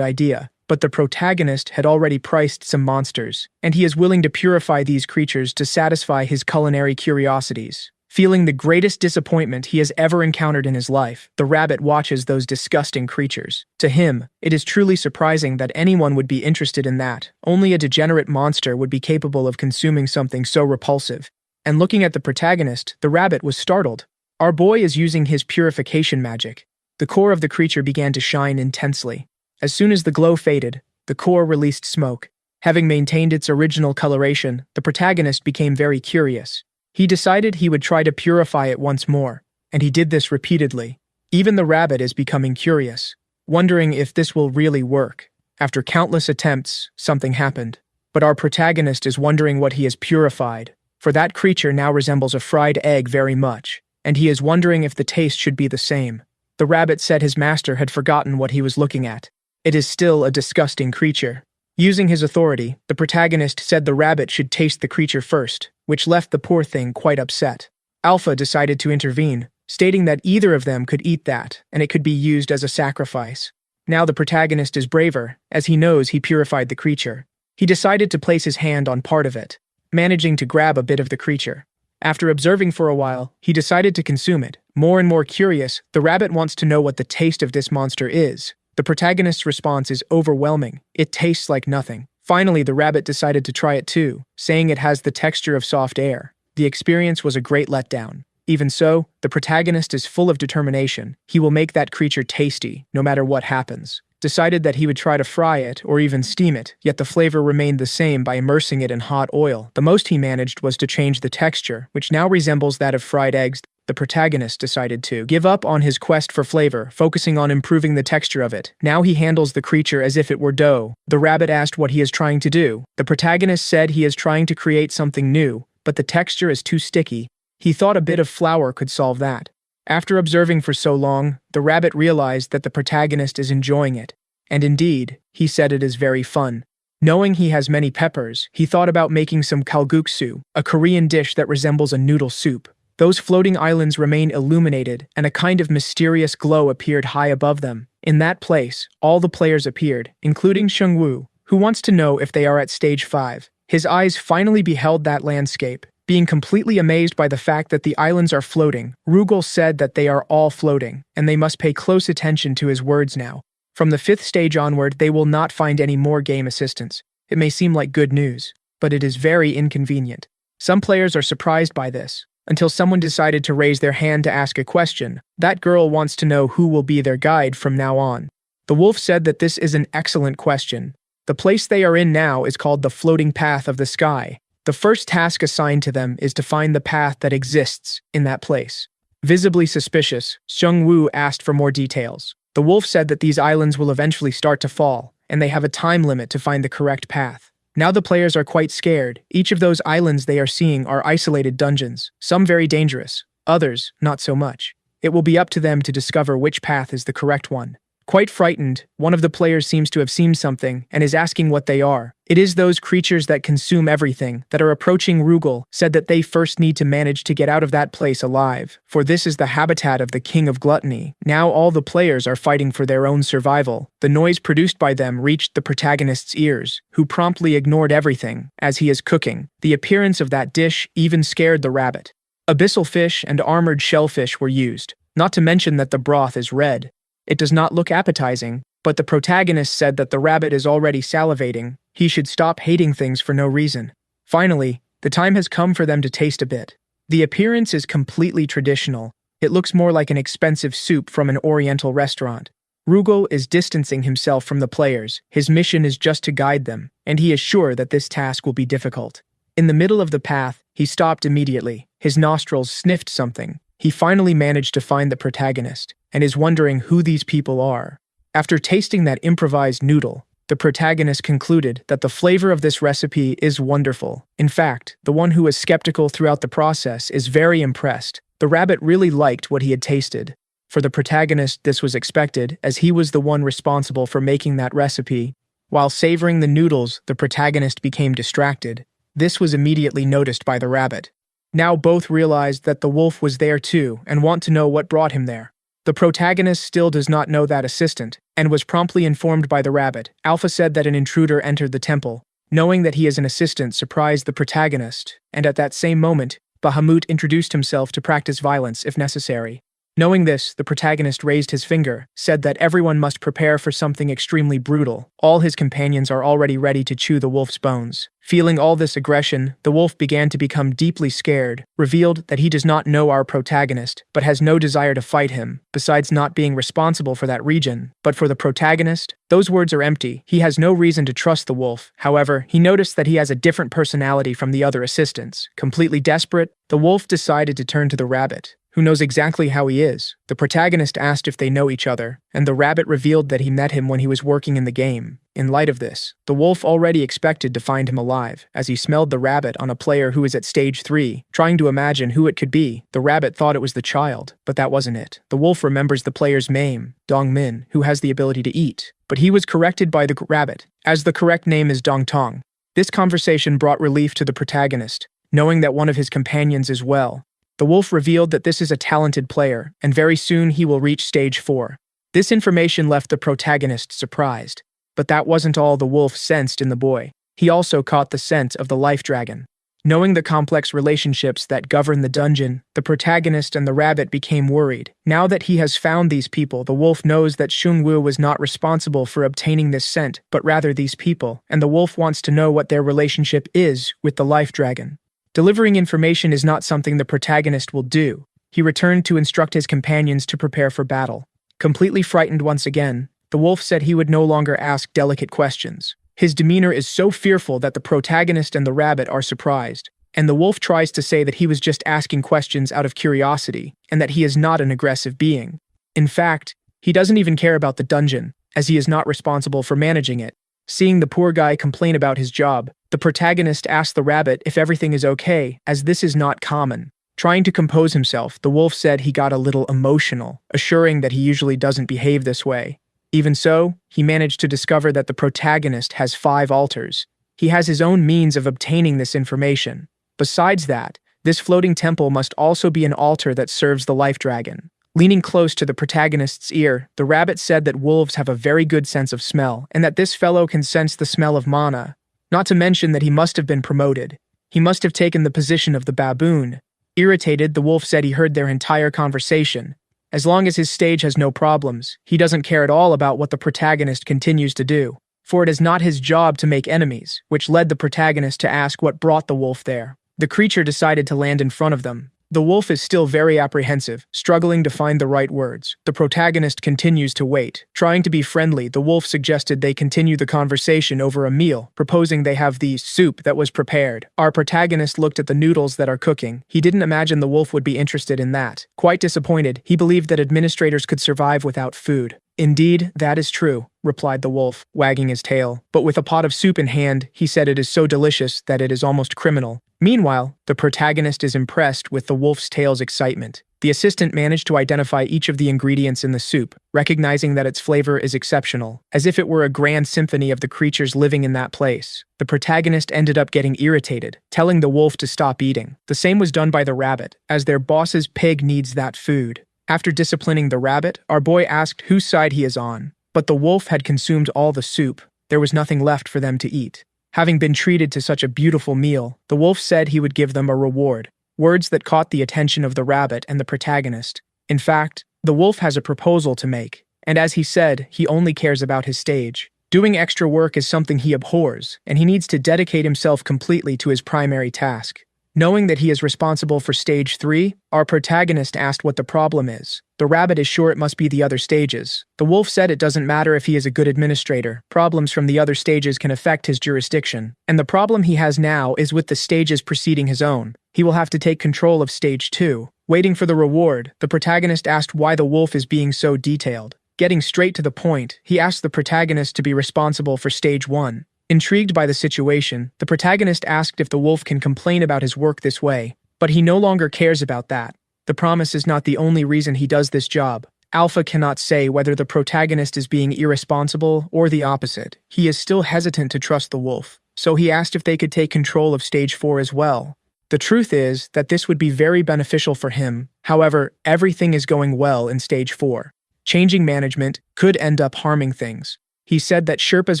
idea. But the protagonist had already priced some monsters, and he is willing to purify these creatures to satisfy his culinary curiosities. Feeling the greatest disappointment he has ever encountered in his life, the rabbit watches those disgusting creatures. To him, it is truly surprising that anyone would be interested in that. Only a degenerate monster would be capable of consuming something so repulsive. And looking at the protagonist, the rabbit was startled. Our boy is using his purification magic. The core of the creature began to shine intensely. As soon as the glow faded, the core released smoke. Having maintained its original coloration, the protagonist became very curious. He decided he would try to purify it once more, and he did this repeatedly. Even the rabbit is becoming curious, wondering if this will really work. After countless attempts, something happened. But our protagonist is wondering what he has purified, for that creature now resembles a fried egg very much, and he is wondering if the taste should be the same. The rabbit said his master had forgotten what he was looking at. It is still a disgusting creature. Using his authority, the protagonist said the rabbit should taste the creature first, which left the poor thing quite upset. Alpha decided to intervene, stating that either of them could eat that, and it could be used as a sacrifice. Now the protagonist is braver, as he knows he purified the creature. He decided to place his hand on part of it, managing to grab a bit of the creature. After observing for a while, he decided to consume it. More and more curious, the rabbit wants to know what the taste of this monster is. The protagonist's response is overwhelming. It tastes like nothing. Finally, the rabbit decided to try it too, saying it has the texture of soft air. The experience was a great letdown. Even so, the protagonist is full of determination. He will make that creature tasty, no matter what happens. Decided that he would try to fry it or even steam it, yet the flavor remained the same by immersing it in hot oil. The most he managed was to change the texture, which now resembles that of fried eggs. The protagonist decided to give up on his quest for flavor, focusing on improving the texture of it. Now he handles the creature as if it were dough. The rabbit asked what he is trying to do. The protagonist said he is trying to create something new, but the texture is too sticky. He thought a bit of flour could solve that. After observing for so long, the rabbit realized that the protagonist is enjoying it. And indeed, he said it is very fun. Knowing he has many peppers, he thought about making some kalguksu, a Korean dish that resembles a noodle soup. Those floating islands remain illuminated, and a kind of mysterious glow appeared high above them. In that place, all the players appeared, including Shungwoo, who wants to know if they are at stage 5. His eyes finally beheld that landscape. Being completely amazed by the fact that the islands are floating, Rugal said that they are all floating, and they must pay close attention to his words now. From the 5th stage onward, they will not find any more game assistance. It may seem like good news, but it is very inconvenient. Some players are surprised by this, until someone decided to raise their hand to ask a question. That girl wants to know who will be their guide from now on. The wolf said that this is an excellent question. The place they are in now is called the floating path of the sky. The first task assigned to them is to find the path that exists in that place. Visibly suspicious, Xiongwu asked for more details. The wolf said that these islands will eventually start to fall, and they have a time limit to find the correct path. Now the players are quite scared. Each of those islands they are seeing are isolated dungeons, some very dangerous, others not so much. It will be up to them to discover which path is the correct one. Quite frightened, one of the players seems to have seen something and is asking what they are. It is those creatures that consume everything that are approaching Rugal, said that they first need to manage to get out of that place alive, for this is the habitat of the king of gluttony. Now all the players are fighting for their own survival. The noise produced by them reached the protagonist's ears, who promptly ignored everything as he is cooking. The appearance of that dish even scared the rabbit. Abyssal fish and armored shellfish were used, not to mention that the broth is red. It does not look appetizing, but the protagonist said that the rabbit is already salivating. He should stop hating things for no reason. Finally, the time has come for them to taste a bit. The appearance is completely traditional. It looks more like an expensive soup from an oriental restaurant. Rugal is distancing himself from the players. His mission is just to guide them, and he is sure that this task will be difficult. In the middle of the path, he stopped immediately. His nostrils sniffed something. He finally managed to find the protagonist, and is wondering who these people are. After tasting that improvised noodle, the protagonist concluded that the flavor of this recipe is wonderful. In fact, the one who was skeptical throughout the process is very impressed. The rabbit really liked what he had tasted. For the protagonist, this was expected, as he was the one responsible for making that recipe. While savoring the noodles, the protagonist became distracted. This was immediately noticed by the rabbit. Now both realized that the wolf was there too and want to know what brought him there. The protagonist still does not know that assistant, and was promptly informed by the rabbit. Alpha said that an intruder entered the temple. Knowing that he is an assistant surprised the protagonist, and at that same moment, Bahamut introduced himself to practice violence if necessary. Knowing this, the protagonist raised his finger, said that everyone must prepare for something extremely brutal. All his companions are already ready to chew the wolf's bones. Feeling all this aggression, the wolf began to become deeply scared, revealed that he does not know our protagonist, but has no desire to fight him, besides not being responsible for that region. But for the protagonist, those words are empty. He has no reason to trust the wolf. However, he noticed that he has a different personality from the other assistants. Completely desperate, the wolf decided to turn to the rabbit, who knows exactly how he is. The protagonist asked if they know each other, and the rabbit revealed that he met him when he was working in the game. In light of this, the wolf already expected to find him alive, as he smelled the rabbit on a player who is at stage 3, trying to imagine who it could be. The rabbit thought it was the child, but that wasn't it. The wolf remembers the player's name, Dong Min, who has the ability to eat, but he was corrected by the rabbit, as the correct name is Dong Tong. This conversation brought relief to the protagonist, knowing that one of his companions is well. The wolf revealed that this is a talented player, and very soon he will reach stage 4. This information left the protagonist surprised. But that wasn't all the wolf sensed in the boy. He also caught the scent of the life dragon. Knowing the complex relationships that govern the dungeon, the protagonist and the rabbit became worried. Now that he has found these people, the wolf knows that Xiongwu was not responsible for obtaining this scent, but rather these people, and the wolf wants to know what their relationship is with the life dragon. Delivering information is not something the protagonist will do. He returned to instruct his companions to prepare for battle. Completely frightened once again, the wolf said he would no longer ask delicate questions. His demeanor is so fearful that the protagonist and the rabbit are surprised, and the wolf tries to say that he was just asking questions out of curiosity, and that he is not an aggressive being. In fact, he doesn't even care about the dungeon, as he is not responsible for managing it. Seeing the poor guy complain about his job, the protagonist asked the rabbit if everything is okay, as this is not common. Trying to compose himself, the wolf said he got a little emotional, assuring that he usually doesn't behave this way. Even so, he managed to discover that the protagonist has 5 altars. He has his own means of obtaining this information. Besides that, this floating temple must also be an altar that serves the life dragon. Leaning close to the protagonist's ear, the rabbit said that wolves have a very good sense of smell, and that this fellow can sense the smell of mana. Not to mention that he must have been promoted. He must have taken the position of the baboon. Irritated, the wolf said he heard their entire conversation. As long as his stage has no problems, he doesn't care at all about what the protagonist continues to do, for it is not his job to make enemies, which led the protagonist to ask what brought the wolf there. The creature decided to land in front of them. The wolf is still very apprehensive, struggling to find the right words. The protagonist continues to wait. Trying to be friendly, the wolf suggested they continue the conversation over a meal, proposing they have the soup that was prepared. Our protagonist looked at the noodles that are cooking. He didn't imagine the wolf would be interested in that. Quite disappointed, he believed that administrators could survive without food. Indeed, that is true, replied the wolf, wagging his tail. But with a pot of soup in hand, he said it is so delicious that it is almost criminal. Meanwhile, the protagonist is impressed with the wolf's tail's excitement. The assistant managed to identify each of the ingredients in the soup, recognizing that its flavor is exceptional, as if it were a grand symphony of the creatures living in that place. The protagonist ended up getting irritated, telling the wolf to stop eating. The same was done by the rabbit, as their boss's pig needs that food. After disciplining the rabbit, our boy asked whose side he is on, but the wolf had consumed all the soup. There was nothing left for them to eat. Having been treated to such a beautiful meal, the wolf said he would give them a reward, words that caught the attention of the rabbit and the protagonist. In fact, the wolf has a proposal to make, and as he said, he only cares about his stage. Doing extra work is something he abhors, and he needs to dedicate himself completely to his primary task. Knowing that he is responsible for stage 3, our protagonist asked what the problem is. The rabbit is sure it must be the other stages. The wolf said it doesn't matter if he is a good administrator. Problems from the other stages can affect his jurisdiction. And the problem he has now is with the stages preceding his own. He will have to take control of stage 2. Waiting for the reward, the protagonist asked why the wolf is being so detailed. Getting straight to the point, he asked the protagonist to be responsible for stage 1. Intrigued by the situation, the protagonist asked if the wolf can complain about his work this way, but he no longer cares about that. The promise is not the only reason he does this job. Alpha cannot say whether the protagonist is being irresponsible or the opposite. He is still hesitant to trust the wolf, so he asked if they could take control of stage 4 as well. The truth is that this would be very beneficial for him. However, everything is going well in stage 4. Changing management could end up harming things. He said that Sherpa's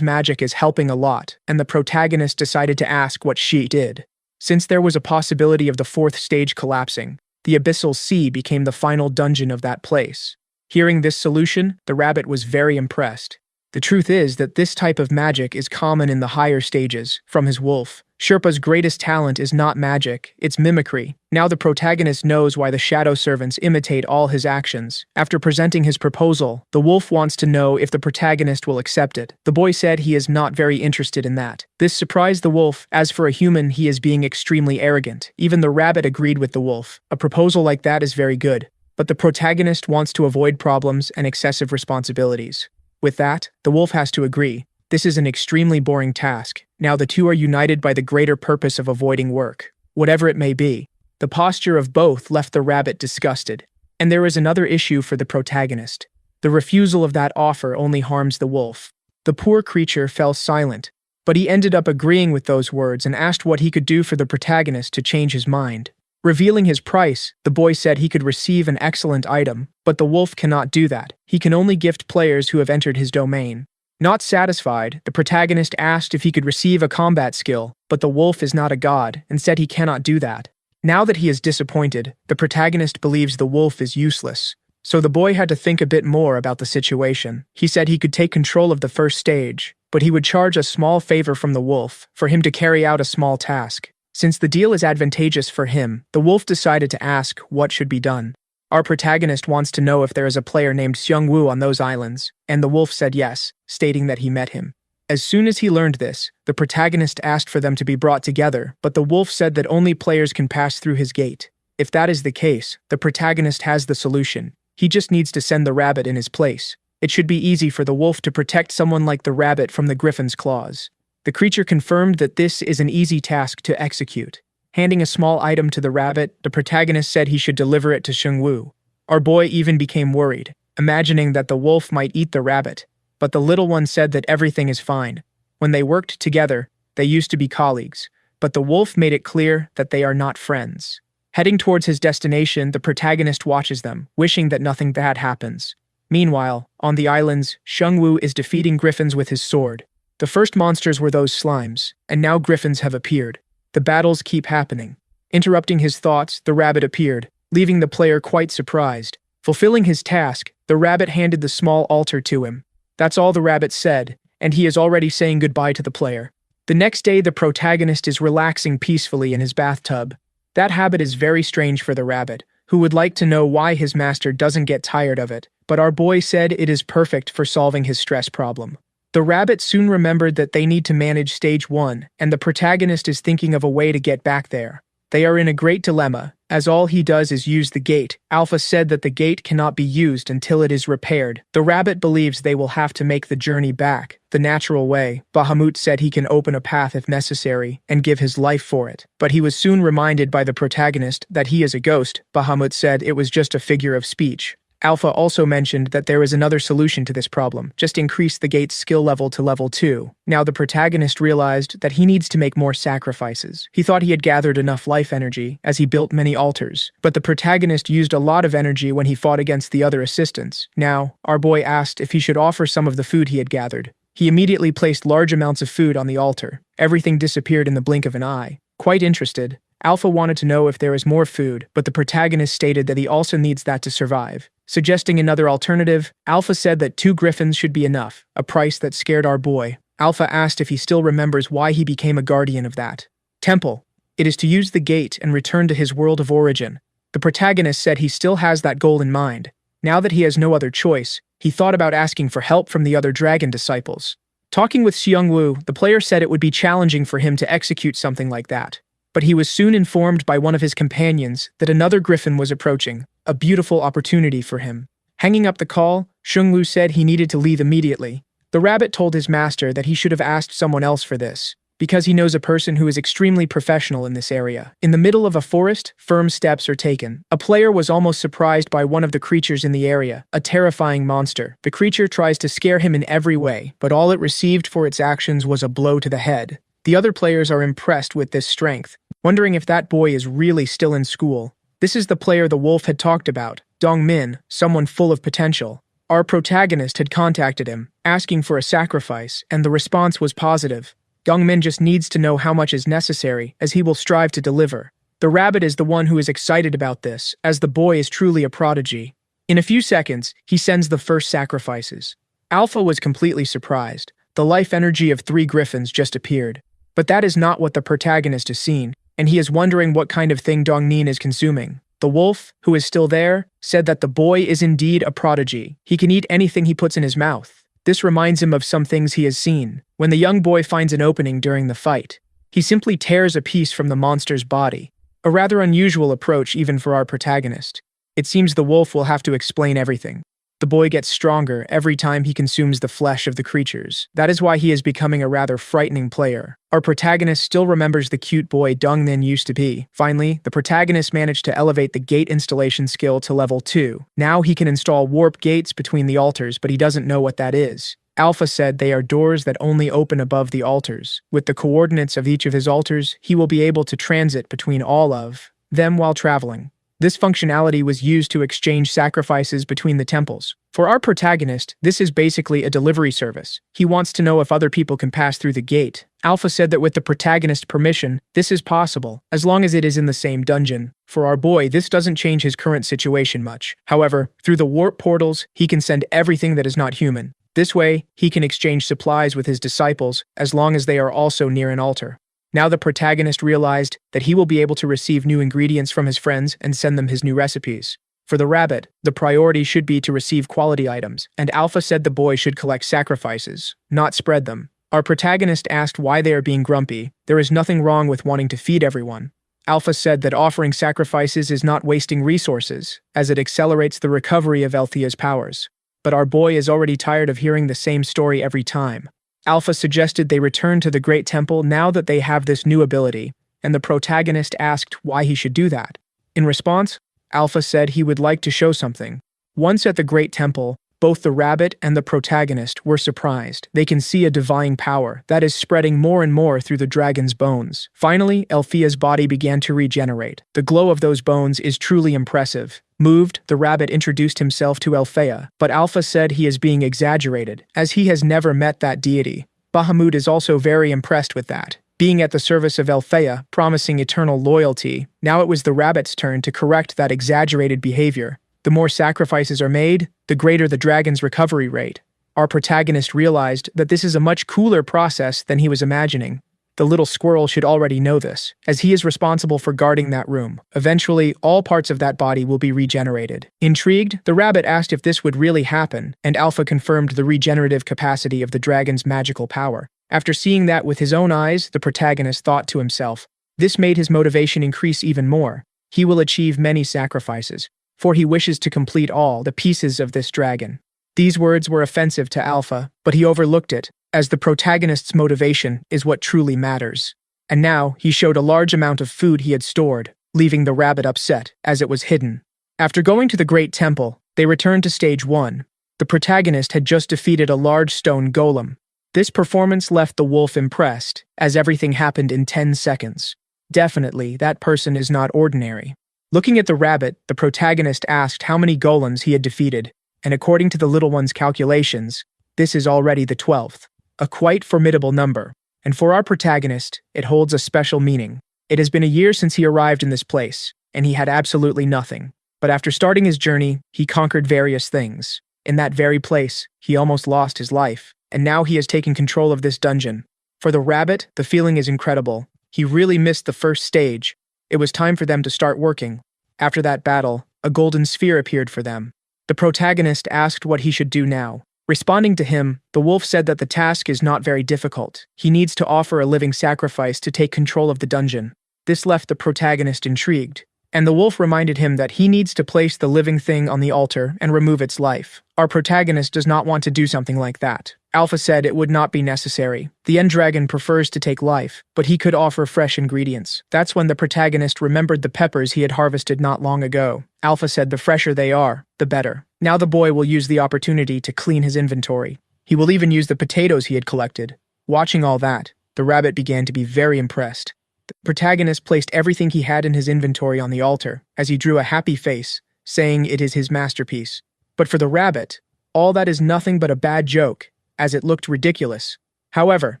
magic is helping a lot, and the protagonist decided to ask what she did. Since there was a possibility of the 4th stage collapsing, the Abyssal Sea became the final dungeon of that place. Hearing this solution, the rabbit was very impressed. The truth is that this type of magic is common in the higher stages, from his wolf. Sherpa's greatest talent is not magic, it's mimicry. Now the protagonist knows why the shadow servants imitate all his actions. After presenting his proposal, the wolf wants to know if the protagonist will accept it. The boy said he is not very interested in that. This surprised the wolf, as for a human he is being extremely arrogant. Even the rabbit agreed with the wolf. A proposal like that is very good. But the protagonist wants to avoid problems and excessive responsibilities. With that, the wolf has to agree. This is an extremely boring task. Now the two are united by the greater purpose of avoiding work, whatever it may be. The posture of both left the rabbit disgusted. And there is another issue for the protagonist. The refusal of that offer only harms the wolf. The poor creature fell silent, but he ended up agreeing with those words and asked what he could do for the protagonist to change his mind. Revealing his price, the boy said he could receive an excellent item, but the wolf cannot do that. He can only gift players who have entered his domain. Not satisfied, the protagonist asked if he could receive a combat skill, but the wolf is not a god and said he cannot do that. Now that he is disappointed, the protagonist believes the wolf is useless. So the boy had to think a bit more about the situation. He said he could take control of the 1st stage, but he would charge a small favor from the wolf for him to carry out a small task. Since the deal is advantageous for him, the wolf decided to ask what should be done. Our protagonist wants to know if there is a player named Jung Dawoon on those islands, and the wolf said yes, stating that he met him. As soon as he learned this, the protagonist asked for them to be brought together, but the wolf said that only players can pass through his gate. If that is the case, the protagonist has the solution. He just needs to send the rabbit in his place. It should be easy for the wolf to protect someone like the rabbit from the griffin's claws. The creature confirmed that this is an easy task to execute. Handing a small item to the rabbit, the protagonist said he should deliver it to Jung Dawoon. Our boy even became worried, imagining that the wolf might eat the rabbit, but the little one said that everything is fine. When they worked together, they used to be colleagues, but the wolf made it clear that they are not friends. Heading towards his destination, the protagonist watches them, wishing that nothing bad happens. Meanwhile, on the islands, Jung Dawoon is defeating griffins with his sword. The first monsters were those slimes, and now griffins have appeared. The battles keep happening. Interrupting his thoughts, the rabbit appeared, leaving the player quite surprised. Fulfilling his task, the rabbit handed the small altar to him. That's all the rabbit said, and he is already saying goodbye to the player. The next day, the protagonist is relaxing peacefully in his bathtub. That habit is very strange for the rabbit, who would like to know why his master doesn't get tired of it, but our boy said it is perfect for solving his stress problem. The rabbit soon remembered that they need to manage stage 1, and the protagonist is thinking of a way to get back there. They are in a great dilemma, as all he does is use the gate. Alpha said that the gate cannot be used until it is repaired. The rabbit believes they will have to make the journey back the natural way. Bahamut said he can open a path if necessary, and give his life for it. But he was soon reminded by the protagonist that he is a ghost. Bahamut said it was just a figure of speech. Alpha also mentioned that there is another solution to this problem, just increase the gate's skill level to level 2. Now the protagonist realized that he needs to make more sacrifices. He thought he had gathered enough life energy, as he built many altars, but the protagonist used a lot of energy when he fought against the other assistants. Now, our boy asked if he should offer some of the food he had gathered. He immediately placed large amounts of food on the altar. Everything disappeared in the blink of an eye. Quite interested, Alpha wanted to know if there is more food, but the protagonist stated that he also needs that to survive. Suggesting another alternative, Alpha said that 2 griffins should be enough, a price that scared our boy. Alpha asked if he still remembers why he became a guardian of that temple. It is to use the gate and return to his world of origin. The protagonist said he still has that goal in mind. Now that he has no other choice, he thought about asking for help from the other dragon disciples. Talking with Xiongwu, the player said it would be challenging for him to execute something like that. But he was soon informed by one of his companions that another griffin was approaching, a beautiful opportunity for him. Hanging up the call, Xiongwu said he needed to leave immediately. The rabbit told his master that he should have asked someone else for this, because he knows a person who is extremely professional in this area. In the middle of a forest, firm steps are taken. A player was almost surprised by one of the creatures in the area, a terrifying monster. The creature tries to scare him in every way, but all it received for its actions was a blow to the head. The other players are impressed with this strength, wondering if that boy is really still in school. This is the player the wolf had talked about, Dong Min, someone full of potential. Our protagonist had contacted him, asking for a sacrifice, and the response was positive. Dong Min just needs to know how much is necessary, as he will strive to deliver. The rabbit is the one who is excited about this, as the boy is truly a prodigy. In a few seconds, he sends the first sacrifices. Alpha was completely surprised. The life energy of 3 griffins just appeared. But that is not what the protagonist has seen, and he is wondering what kind of thing Dong Nin is consuming. The wolf, who is still there, said that the boy is indeed a prodigy. He can eat anything he puts in his mouth. This reminds him of some things he has seen. When the young boy finds an opening during the fight, he simply tears a piece from the monster's body. A rather unusual approach even for our protagonist. It seems the wolf will have to explain everything. The boy gets stronger every time he consumes the flesh of the creatures. That is why he is becoming a rather frightening player. Our protagonist still remembers the cute boy Dong Nin used to be. Finally, the protagonist managed to elevate the gate installation skill to level 2. Now he can install warp gates between the altars, but he doesn't know what that is. Alpha said they are doors that only open above the altars. With the coordinates of each of his altars, he will be able to transit between all of them while traveling. This functionality was used to exchange sacrifices between the temples. For our protagonist, this is basically a delivery service. He wants to know if other people can pass through the gate. Alpha said that with the protagonist's permission, this is possible, as long as it is in the same dungeon. For our boy, this doesn't change his current situation much. However, through the warp portals, he can send everything that is not human. This way, he can exchange supplies with his disciples, as long as they are also near an altar. Now the protagonist realized that he will be able to receive new ingredients from his friends and send them his new recipes. For the rabbit, the priority should be to receive quality items, and Alpha said the boy should collect sacrifices, not spread them. Our protagonist asked why they are being grumpy. There is nothing wrong with wanting to feed everyone. Alpha said that offering sacrifices is not wasting resources, as it accelerates the recovery of Althea's powers. But our boy is already tired of hearing the same story every time. Alpha suggested they return to the Great Temple now that they have this new ability, and the protagonist asked why he should do that. In response, Alpha said he would like to show something. Once at the Great Temple, both the rabbit and the protagonist were surprised. They can see a divine power that is spreading more and more through the dragon's bones. Finally, Althea's body began to regenerate. The glow of those bones is truly impressive. Moved, the rabbit introduced himself to Althea, but Alpha said he is being exaggerated, as he has never met that deity. Bahamut is also very impressed with that. being at the service of Althea, promising eternal loyalty. Now it was the rabbit's turn to correct that exaggerated behavior. The more sacrifices are made, the greater the dragon's recovery rate. Our protagonist realized that this is a much cooler process than he was imagining. The little squirrel should already know this, as he is responsible for guarding that room. Eventually, all parts of that body will be regenerated. Intrigued, the rabbit asked if this would really happen, and Alpha confirmed the regenerative capacity of the dragon's magical power. After seeing that with his own eyes, the protagonist thought to himself, this made his motivation increase even more. He will achieve many sacrifices, for he wishes to complete all the pieces of this dragon. These words were offensive to Alpha, but he overlooked it, as the protagonist's motivation is what truly matters. And now, he showed a large amount of food he had stored, leaving the rabbit upset, as it was hidden. After going to the Great Temple, they returned to Stage 1. The protagonist had just defeated a large stone golem. This performance left the wolf impressed, as everything happened in 10 seconds. Definitely, that person is not ordinary. Looking at the rabbit, the protagonist asked how many golems he had defeated, and according to the little one's calculations, this is already the 12th. A quite formidable number, and for our protagonist, it holds a special meaning. It has been a year since he arrived in this place, and he had absolutely nothing. But after starting his journey, he conquered various things. In that very place, he almost lost his life, and now he has taken control of this dungeon. For the rabbit, the feeling is incredible. He really missed the first stage. It was time for them to start working. After that battle, a golden sphere appeared for them. The protagonist asked what he should do now. Responding to him, the wolf said that the task is not very difficult. He needs to offer a living sacrifice to take control of the dungeon. This left the protagonist intrigued, and the wolf reminded him that he needs to place the living thing on the altar and remove its life. Our protagonist does not want to do something like that. Alpha said it would not be necessary. The end dragon prefers to take life, but he could offer fresh ingredients. That's when the protagonist remembered the peppers he had harvested not long ago. Alpha said the fresher they are, the better. Now the boy will use the opportunity to clean his inventory. He will even use the potatoes he had collected. Watching all that, the rabbit began to be very impressed. The protagonist placed everything he had in his inventory on the altar, as he drew a happy face, saying it is his masterpiece. But for the rabbit, all that is nothing but a bad joke, as it looked ridiculous. However,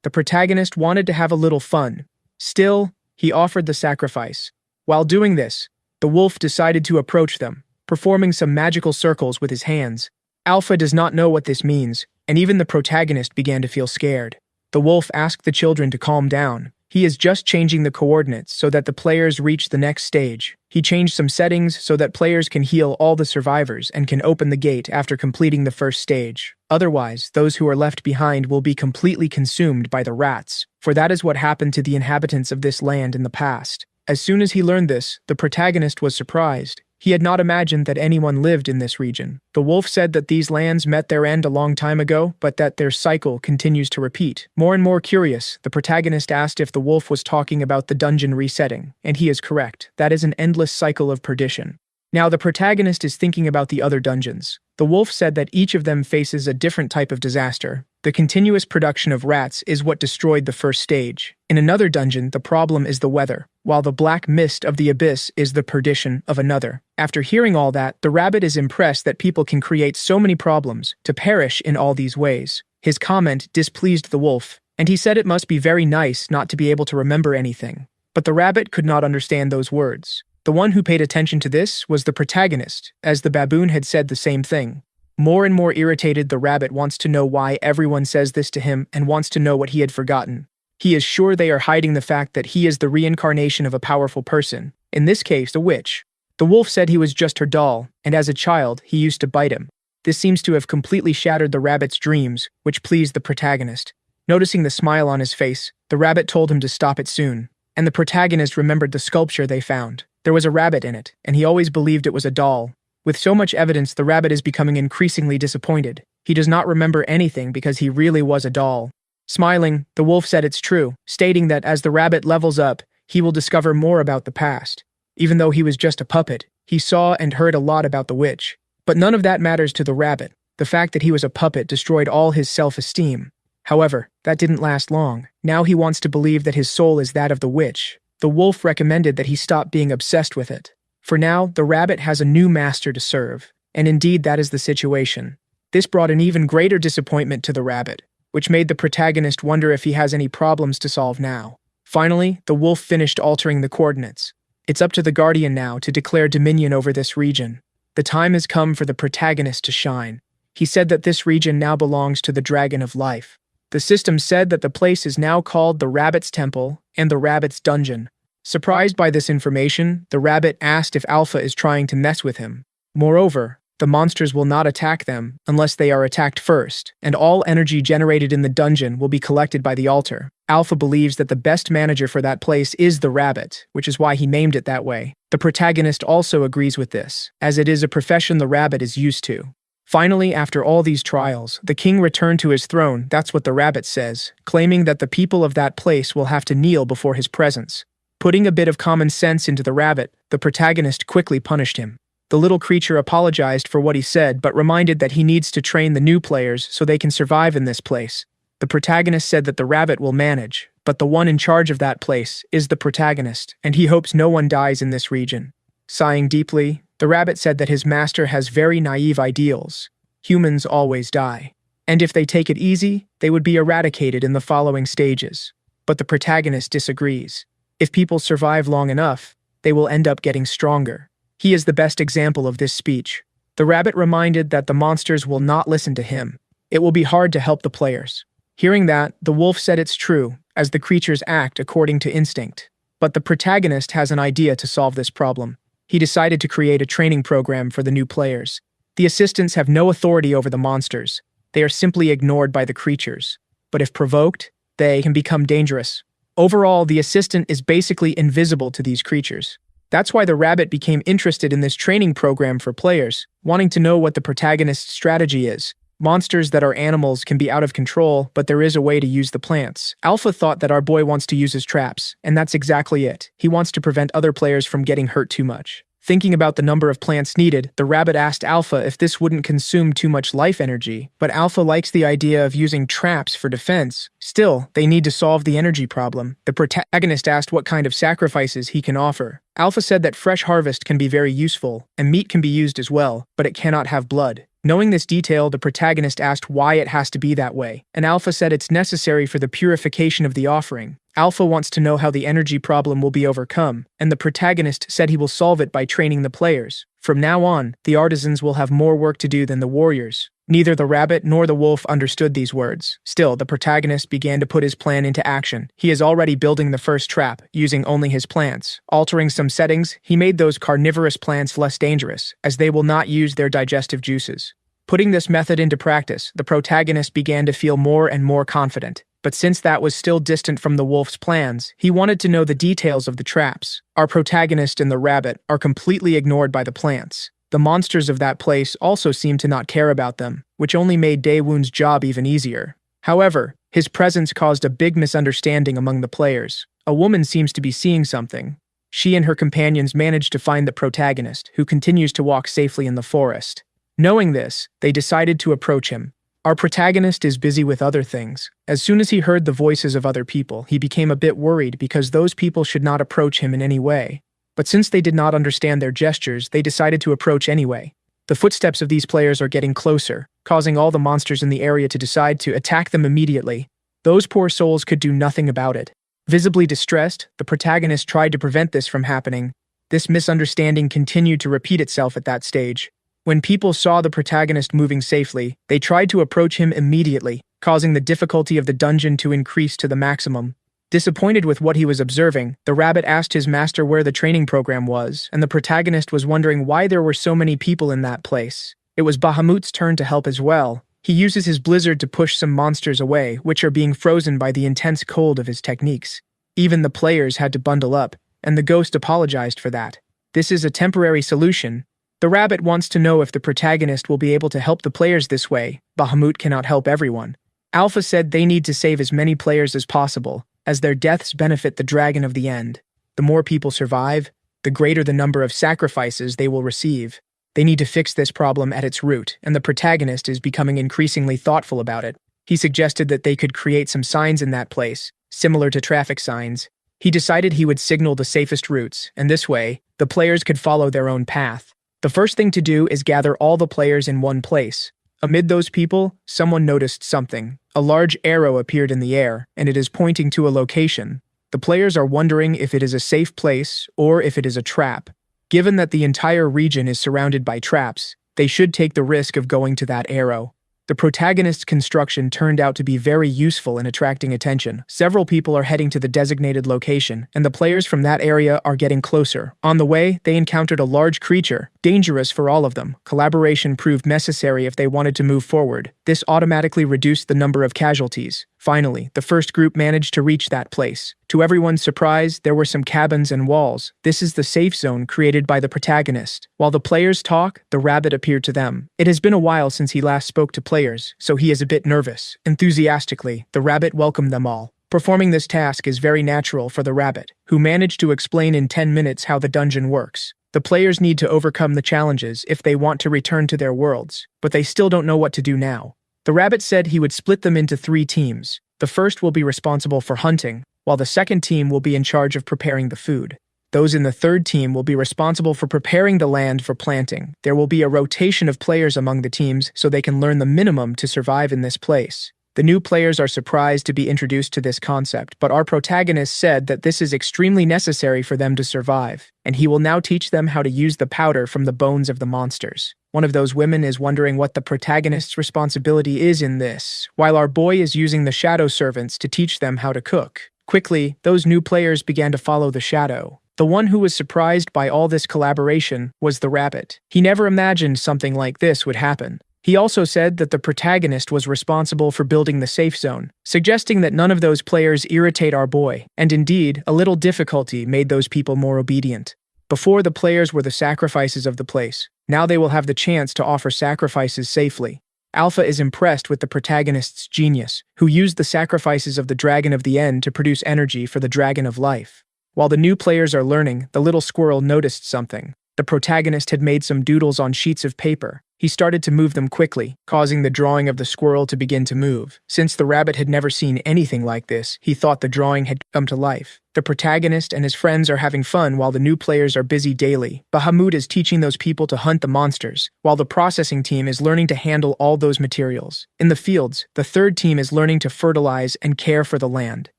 the protagonist wanted to have a little fun. Still, he offered the sacrifice. While doing this, the wolf decided to approach them, performing some magical circles with his hands. Alpha does not know what this means, and even the protagonist began to feel scared. The wolf asked the children to calm down. He is just changing the coordinates so that the players reach the next stage. He changed some settings so that players can heal all the survivors and can open the gate after completing the first stage. Otherwise, those who are left behind will be completely consumed by the rats, for that is what happened to the inhabitants of this land in the past. As soon as he learned this, the protagonist was surprised. He had not imagined that anyone lived in this region. The wolf said that these lands met their end a long time ago, but that their cycle continues to repeat. More and more curious, the protagonist asked if the wolf was talking about the dungeon resetting, and he is correct. That is an endless cycle of perdition. Now the protagonist is thinking about the other dungeons. The wolf said that each of them faces a different type of disaster. The continuous production of rats is what destroyed the first stage. In another dungeon, the problem is the weather, while the black mist of the abyss is the perdition of another. After hearing all that, the rabbit is impressed that people can create so many problems to perish in all these ways. His comment displeased the wolf, and he said it must be very nice not to be able to remember anything. But the rabbit could not understand those words. The one who paid attention to this was the protagonist, as the baboon had said the same thing. More and more irritated, the rabbit wants to know why everyone says this to him and wants to know what he had forgotten. He is sure they are hiding the fact that he is the reincarnation of a powerful person, in this case, a witch. The wolf said he was just her doll, and as a child, he used to bite him. This seems to have completely shattered the rabbit's dreams, which pleased the protagonist. Noticing the smile on his face, the rabbit told him to stop it soon, and the protagonist remembered the sculpture they found. There was a rabbit in it, and he always believed it was a doll. With so much evidence, the rabbit is becoming increasingly disappointed. He does not remember anything because he really was a doll. Smiling, the wolf said it's true, stating that as the rabbit levels up, he will discover more about the past. Even though he was just a puppet, he saw and heard a lot about the witch. But none of that matters to the rabbit. The fact that he was a puppet destroyed all his self-esteem. However, that didn't last long. Now he wants to believe that his soul is that of the witch. The wolf recommended that he stop being obsessed with it. For now, the rabbit has a new master to serve, and indeed that is the situation. This brought an even greater disappointment to the rabbit. which made the protagonist wonder if he has any problems to solve now. Finally, the wolf finished altering the coordinates. It's up to the Guardian now to declare dominion over this region. The time has come for the protagonist to shine. He said that this region now belongs to the Dragon of Life. The system said that the place is now called the Rabbit's Temple and the Rabbit's Dungeon. Surprised by this information, the rabbit asked if Alpha is trying to mess with him. Moreover, the monsters will not attack them unless they are attacked first, and all energy generated in the dungeon will be collected by the altar. Alpha believes that the best manager for that place is the rabbit, which is why he named it that way. The protagonist also agrees with this, as it is a profession the rabbit is used to. Finally, after all these trials, the king returned to his throne, that's what the rabbit says, claiming that the people of that place will have to kneel before his presence. Putting a bit of common sense into the rabbit, the protagonist quickly punished him. The little creature apologized for what he said, but reminded that he needs to train the new players so they can survive in this place. The protagonist said that the rabbit will manage, but the one in charge of that place is the protagonist, and he hopes no one dies in this region. Sighing deeply, the rabbit said that his master has very naive ideals. Humans always die. And if they take it easy, they would be eradicated in the following stages. But the protagonist disagrees. If people survive long enough, they will end up getting stronger. He is the best example of this speech. The rabbit reminded that the monsters will not listen to him. It will be hard to help the players. Hearing that, the wolf said it's true, as the creatures act according to instinct. But the protagonist has an idea to solve this problem. He decided to create a training program for the new players. The assistants have no authority over the monsters. They are simply ignored by the creatures. But if provoked, they can become dangerous. Overall, the assistant is basically invisible to these creatures. That's why the rabbit became interested in this training program for players, wanting to know what the protagonist's strategy is. Monsters that are animals can be out of control, but there is a way to use the plants. Alpha thought that our boy wants to use his traps, and that's exactly it. He wants to prevent other players from getting hurt too much. Thinking about the number of plants needed, the rabbit asked Alpha if this wouldn't consume too much life energy, but Alpha likes the idea of using traps for defense. Still, they need to solve the energy problem. The protagonist asked what kind of sacrifices he can offer. Alpha said that fresh harvest can be very useful, and meat can be used as well, but it cannot have blood. Knowing this detail, the protagonist asked why it has to be that way, and Alpha said it's necessary for the purification of the offering. Alpha wants to know how the energy problem will be overcome, and the protagonist said he will solve it by training the players. From now on, the artisans will have more work to do than the warriors. Neither the rabbit nor the wolf understood these words. Still, the protagonist began to put his plan into action. He is already building the first trap, using only his plants. Altering some settings, he made those carnivorous plants less dangerous, as they will not use their digestive juices. Putting this method into practice, the protagonist began to feel more and more confident. But since that was still distant from the wolf's plans, he wanted to know the details of the traps. Our protagonist and the rabbit are completely ignored by the plants. The monsters of that place also seemed to not care about them, which only made Dawoon's job even easier. However, his presence caused a big misunderstanding among the players. A woman seems to be seeing something. She and her companions managed to find the protagonist, who continues to walk safely in the forest. Knowing this, they decided to approach him. Our protagonist is busy with other things. As soon as he heard the voices of other people, he became a bit worried because those people should not approach him in any way. But since they did not understand their gestures, they decided to approach anyway. The footsteps of these players are getting closer, causing all the monsters in the area to decide to attack them immediately. Those poor souls could do nothing about it. Visibly distressed, the protagonist tried to prevent this from happening. This misunderstanding continued to repeat itself at that stage. When people saw the protagonist moving safely, they tried to approach him immediately, causing the difficulty of the dungeon to increase to the maximum. Disappointed with what he was observing, the rabbit asked his master where the training program was, and the protagonist was wondering why there were so many people in that place. It was Bahamut's turn to help as well. He uses his blizzard to push some monsters away, which are being frozen by the intense cold of his techniques. Even the players had to bundle up, and the ghost apologized for that. This is a temporary solution. The rabbit wants to know if the protagonist will be able to help the players this way. Bahamut cannot help everyone. Alpha said they need to save as many players as possible, as their deaths benefit the dragon of the end. The more people survive, the greater the number of sacrifices they will receive. They need to fix this problem at its root, and the protagonist is becoming increasingly thoughtful about it. He suggested that they could create some signs in that place, similar to traffic signs. He decided he would signal the safest routes, and this way, the players could follow their own path. The first thing to do is gather all the players in one place. Amid those people, someone noticed something. A large arrow appeared in the air, and it is pointing to a location. The players are wondering if it is a safe place or if it is a trap. Given that the entire region is surrounded by traps, they should take the risk of going to that arrow. The protagonist's construction turned out to be very useful in attracting attention. Several people are heading to the designated location, and the players from that area are getting closer. On the way, they encountered a large creature, dangerous for all of them. Collaboration proved necessary if they wanted to move forward. This automatically reduced the number of casualties. Finally, the first group managed to reach that place. To everyone's surprise, there were some cabins and walls. This is the safe zone created by the protagonist. While the players talk, the rabbit appeared to them. It has been a while since he last spoke to players, so he is a bit nervous. Enthusiastically, the rabbit welcomed them all. Performing this task is very natural for the rabbit, who managed to explain in 10 minutes how the dungeon works. The players need to overcome the challenges if they want to return to their worlds, but they still don't know what to do now. The rabbit said he would split them into 3 teams. The first will be responsible for hunting, while the second team will be in charge of preparing the food. Those in the third team will be responsible for preparing the land for planting. There will be a rotation of players among the teams so they can learn the minimum to survive in this place. The new players are surprised to be introduced to this concept, but our protagonist said that this is extremely necessary for them to survive, and he will now teach them how to use the powder from the bones of the monsters. One of those women is wondering what the protagonist's responsibility is in this, while our boy is using the shadow servants to teach them how to cook. Quickly, those new players began to follow the shadow. The one who was surprised by all this collaboration was the rabbit. He never imagined something like this would happen. He also said that the protagonist was responsible for building the safe zone, suggesting that none of those players irritate our boy, and indeed, a little difficulty made those people more obedient. Before, the players were the sacrifices of the place. Now they will have the chance to offer sacrifices safely. Alpha is impressed with the protagonist's genius, who used the sacrifices of the Dragon of the End to produce energy for the Dragon of Life. While the new players are learning, the little squirrel noticed something. The protagonist had made some doodles on sheets of paper. He started to move them quickly, causing the drawing of the squirrel to begin to move. Since the rabbit had never seen anything like this, he thought the drawing had come to life. The protagonist and his friends are having fun while the new players are busy daily. Bahamut is teaching those people to hunt the monsters, while the processing team is learning to handle all those materials. In the fields, the third team is learning to fertilize and care for the land.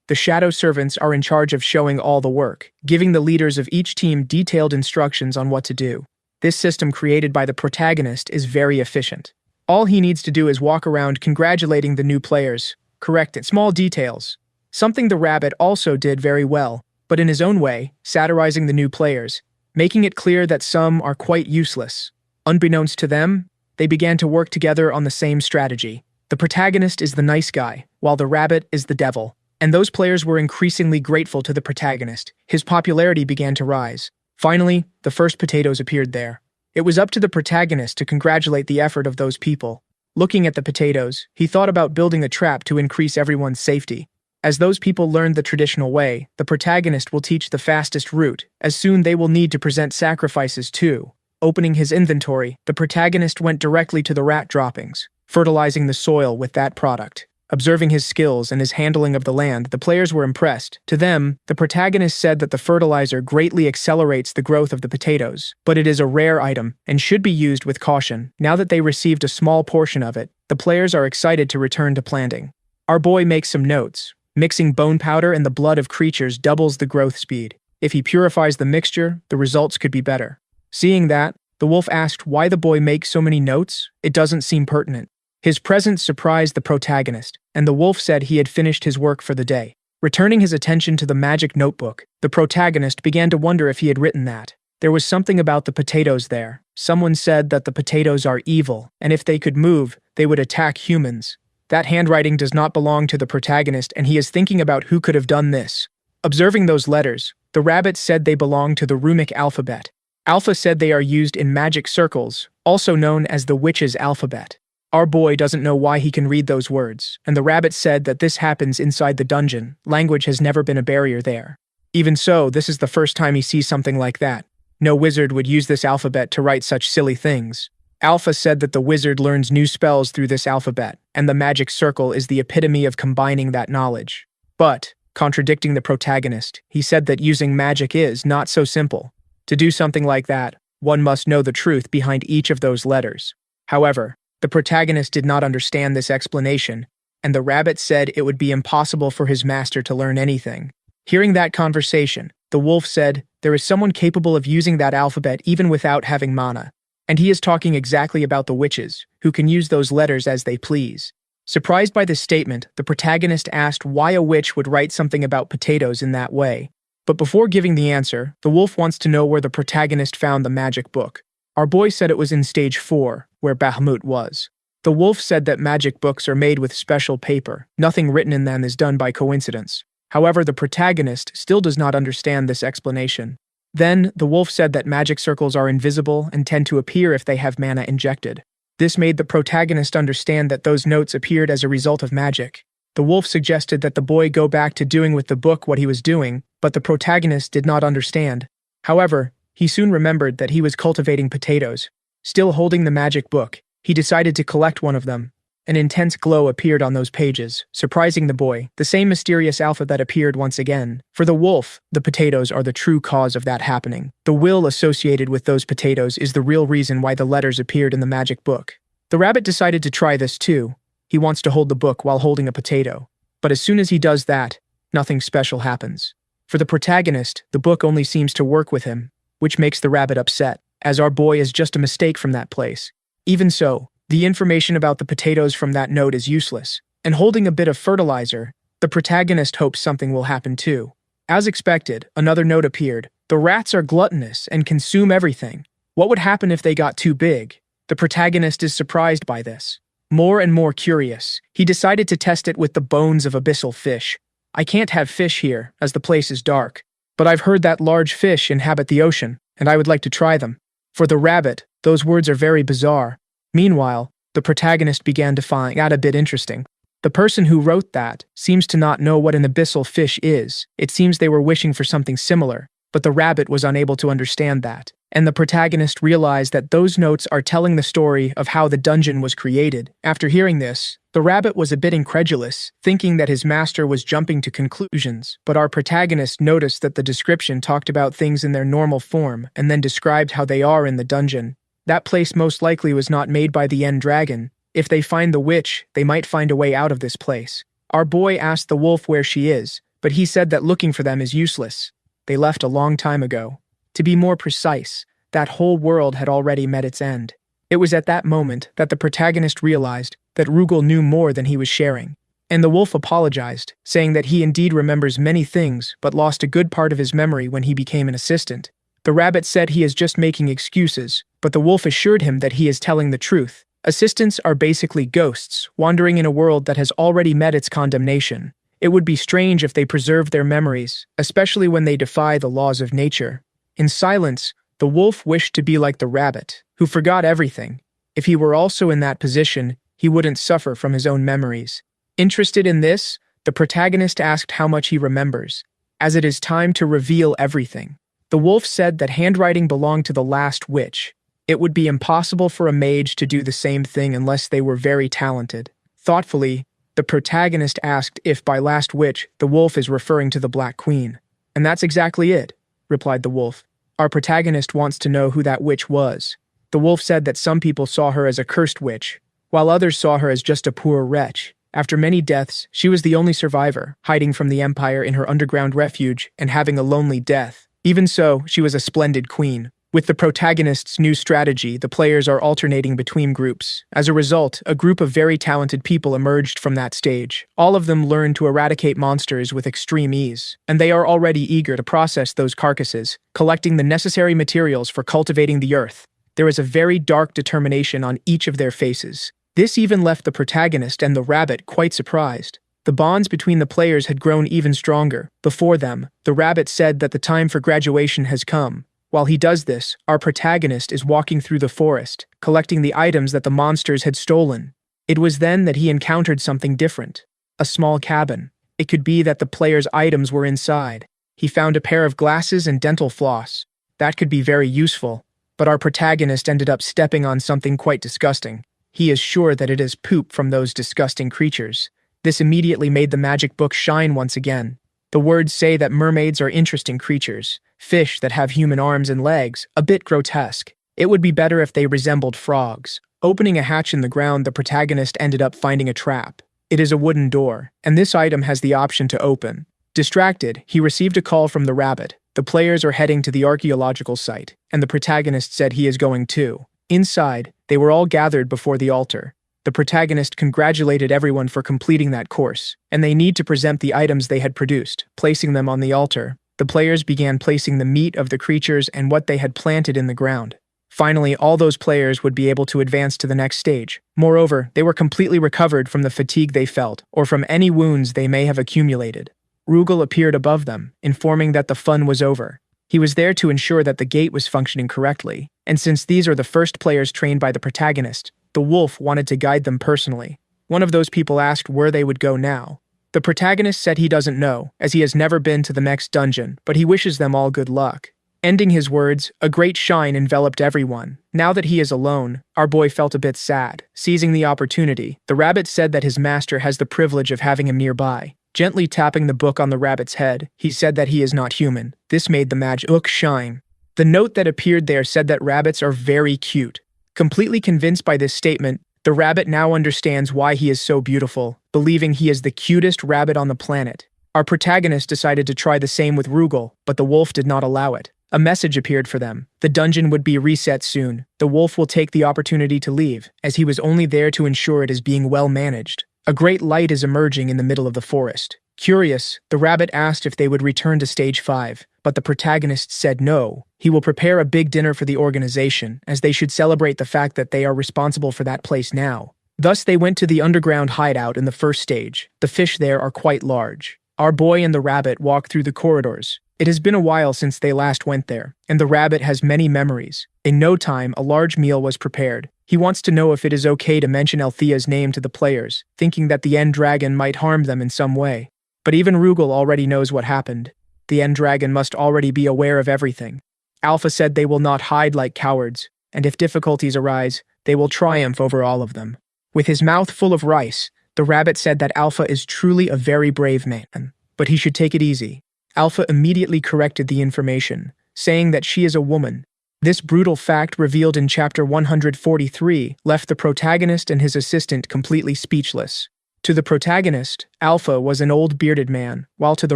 The shadow servants are in charge of showing all the work, giving the leaders of each team detailed instructions on what to do. This system created by the protagonist is very efficient. All he needs to do is walk around congratulating the new players, correcting small details. Something the rabbit also did very well, but in his own way, satirizing the new players, making it clear that some are quite useless. Unbeknownst to them, they began to work together on the same strategy. The protagonist is the nice guy, while the rabbit is the devil. And those players were increasingly grateful to the protagonist. His popularity began to rise. Finally, the first potatoes appeared there. It was up to the protagonist to congratulate the effort of those people. Looking at the potatoes, he thought about building a trap to increase everyone's safety. As those people learned the traditional way, the protagonist will teach the fastest route, as soon they will need to present sacrifices too. Opening his inventory, the protagonist went directly to the rat droppings, fertilizing the soil with that product. Observing his skills and his handling of the land, the players were impressed. To them, the protagonist said that the fertilizer greatly accelerates the growth of the potatoes, but it is a rare item and should be used with caution. Now that they received a small portion of it, the players are excited to return to planting. Our boy makes some notes. Mixing bone powder and the blood of creatures doubles the growth speed. If he purifies the mixture, the results could be better. Seeing that, the wolf asked why the boy makes so many notes. It doesn't seem pertinent. His presence surprised the protagonist, and the wolf said he had finished his work for the day. Returning his attention to the magic notebook, the protagonist began to wonder if he had written that. There was something about the potatoes there. Someone said that the potatoes are evil, and if they could move, they would attack humans. That handwriting does not belong to the protagonist, and he is thinking about who could have done this. Observing those letters, the rabbit said they belong to the runic alphabet. Alpha said they are used in magic circles, also known as the witch's alphabet. Our boy doesn't know why he can read those words, and the rabbit said that this happens inside the dungeon. Language has never been a barrier there. Even so, this is the first time he sees something like that. No wizard would use this alphabet to write such silly things. Alpha said that the wizard learns new spells through this alphabet, and the magic circle is the epitome of combining that knowledge. But, contradicting the protagonist, he said that using magic is not so simple. To do something like that, one must know the truth behind each of those letters. However, The protagonist did not understand this explanation, and the rabbit said it would be impossible for his master to learn anything. Hearing that conversation, the wolf said, "There is someone capable of using that alphabet even without having mana. And he is talking exactly about the witches, who can use those letters as they please." Surprised by this statement, the protagonist asked why a witch would write something about potatoes in that way. But before giving the answer, the wolf wants to know where the protagonist found the magic book. Our boy said it was in stage 4, where Bahamut was. The wolf said that magic books are made with special paper. Nothing written in them is done by coincidence. However, the protagonist still does not understand this explanation. Then, the wolf said that magic circles are invisible and tend to appear if they have mana injected. This made the protagonist understand that those notes appeared as a result of magic. The wolf suggested that the boy go back to doing with the book what he was doing, but the protagonist did not understand. However, he soon remembered that he was cultivating potatoes. Still holding the magic book, he decided to collect one of them. An intense glow appeared on those pages, surprising the boy. The same mysterious alphabet appeared once again. For the wolf, the potatoes are the true cause of that happening. The will associated with those potatoes is the real reason why the letters appeared in the magic book. The rabbit decided to try this too. He wants to hold the book while holding a potato. But as soon as he does that, nothing special happens. For the protagonist, the book only seems to work with him, which makes the rabbit upset, as our boy is just a mistake from that place. Even so, the information about the potatoes from that note is useless, and holding a bit of fertilizer, the protagonist hopes something will happen too. As expected, another note appeared. The rats are gluttonous and consume everything. What would happen if they got too big? The protagonist is surprised by this. More and more curious, he decided to test it with the bones of abyssal fish. I can't have fish here, as the place is dark, but I've heard that large fish inhabit the ocean, and I would like to try them. For the rabbit, those words are very bizarre. Meanwhile, the protagonist began to find that a bit interesting. The person who wrote that seems to not know what an abyssal fish is. It seems they were wishing for something similar, but the rabbit was unable to understand that. And the protagonist realized that those notes are telling the story of how the dungeon was created. After hearing this, the rabbit was a bit incredulous, thinking that his master was jumping to conclusions. But our protagonist noticed that the description talked about things in their normal form and then described how they are in the dungeon. That place most likely was not made by the End Dragon. If they find the witch, they might find a way out of this place. Our boy asked the wolf where she is, but he said that looking for them is useless. They left a long time ago. To be more precise, that whole world had already met its end. It was at that moment that the protagonist realized that Rugal knew more than he was sharing. And the wolf apologized, saying that he indeed remembers many things but lost a good part of his memory when he became an assistant. The rabbit said he is just making excuses, but the wolf assured him that he is telling the truth. Assistants are basically ghosts, wandering in a world that has already met its condemnation. It would be strange if they preserved their memories, especially when they defy the laws of nature. In silence, the wolf wished to be like the rabbit, who forgot everything. If he were also in that position, he wouldn't suffer from his own memories. Interested in this, the protagonist asked how much he remembers, as it is time to reveal everything. The wolf said that handwriting belonged to the last witch. It would be impossible for a mage to do the same thing unless they were very talented. Thoughtfully, the protagonist asked if by last witch the wolf is referring to the Black Queen. And that's exactly it, replied the wolf. Our protagonist wants to know who that witch was. The wolf said that some people saw her as a cursed witch, while others saw her as just a poor wretch. After many deaths, she was the only survivor, hiding from the Empire in her underground refuge and having a lonely death. Even so, she was a splendid queen. With the protagonist's new strategy, the players are alternating between groups. As a result, a group of very talented people emerged from that stage. All of them learned to eradicate monsters with extreme ease, and they are already eager to process those carcasses, collecting the necessary materials for cultivating the earth. There is a very dark determination on each of their faces. This even left the protagonist and the rabbit quite surprised. The bonds between the players had grown even stronger. Before them, the rabbit said that the time for graduation has come. While he does this, our protagonist is walking through the forest, collecting the items that the monsters had stolen. It was then that he encountered something different. A small cabin. It could be that the player's items were inside. He found a pair of glasses and dental floss. That could be very useful. But our protagonist ended up stepping on something quite disgusting. He is sure that it is poop from those disgusting creatures. This immediately made the magic book shine once again. The words say that mermaids are interesting creatures, fish that have human arms and legs, a bit grotesque. It would be better if they resembled frogs. Opening a hatch in the ground, the protagonist ended up finding a trap. It is a wooden door, and this item has the option to open. Distracted, he received a call from the rabbit. The players are heading to the archaeological site, and the protagonist said he is going too. Inside, they were all gathered before the altar. The protagonist congratulated everyone for completing that course, and they need to present the items they had produced, placing them on the altar. The players began placing the meat of the creatures and what they had planted in the ground. Finally, all those players would be able to advance to the next stage. Moreover, they were completely recovered from the fatigue they felt, or from any wounds they may have accumulated. Rugal appeared above them, informing that the fun was over. He was there to ensure that the gate was functioning correctly, and since these are the first players trained by the protagonist, the wolf wanted to guide them personally. One of those people asked where they would go now. The protagonist said he doesn't know, as he has never been to the next dungeon, but he wishes them all good luck. Ending his words, a great shine enveloped everyone. Now that he is alone, our boy felt a bit sad. Seizing the opportunity, the rabbit said that his master has the privilege of having him nearby. Gently tapping the book on the rabbit's head, he said that he is not human. This made the magic shine. The note that appeared there said that rabbits are very cute. Completely convinced by this statement, the rabbit now understands why he is so beautiful, believing he is the cutest rabbit on the planet. Our protagonist decided to try the same with Rugal, but the wolf did not allow it. A message appeared for them. The dungeon would be reset soon. The wolf will take the opportunity to leave, as he was only there to ensure it is being well managed. A great light is emerging in the middle of the forest. Curious, the rabbit asked if they would return to stage 5, but the protagonist said no. He will prepare a big dinner for the organization, as they should celebrate the fact that they are responsible for that place now. Thus they went to the underground hideout in the first stage. The fish there are quite large. Our boy and the rabbit walk through the corridors. It has been a while since they last went there, and the rabbit has many memories. In no time, a large meal was prepared. He wants to know if it is okay to mention Althea's name to the players, thinking that the End Dragon might harm them in some way. But even Rugal already knows what happened. The End Dragon must already be aware of everything. Alpha said they will not hide like cowards, and if difficulties arise, they will triumph over all of them. With his mouth full of rice, the rabbit said that Alpha is truly a very brave man, but he should take it easy. Alpha immediately corrected the information, saying that she is a woman. This brutal fact revealed in chapter 143 left the protagonist and his assistant completely speechless. To the protagonist, Alpha was an old bearded man, while to the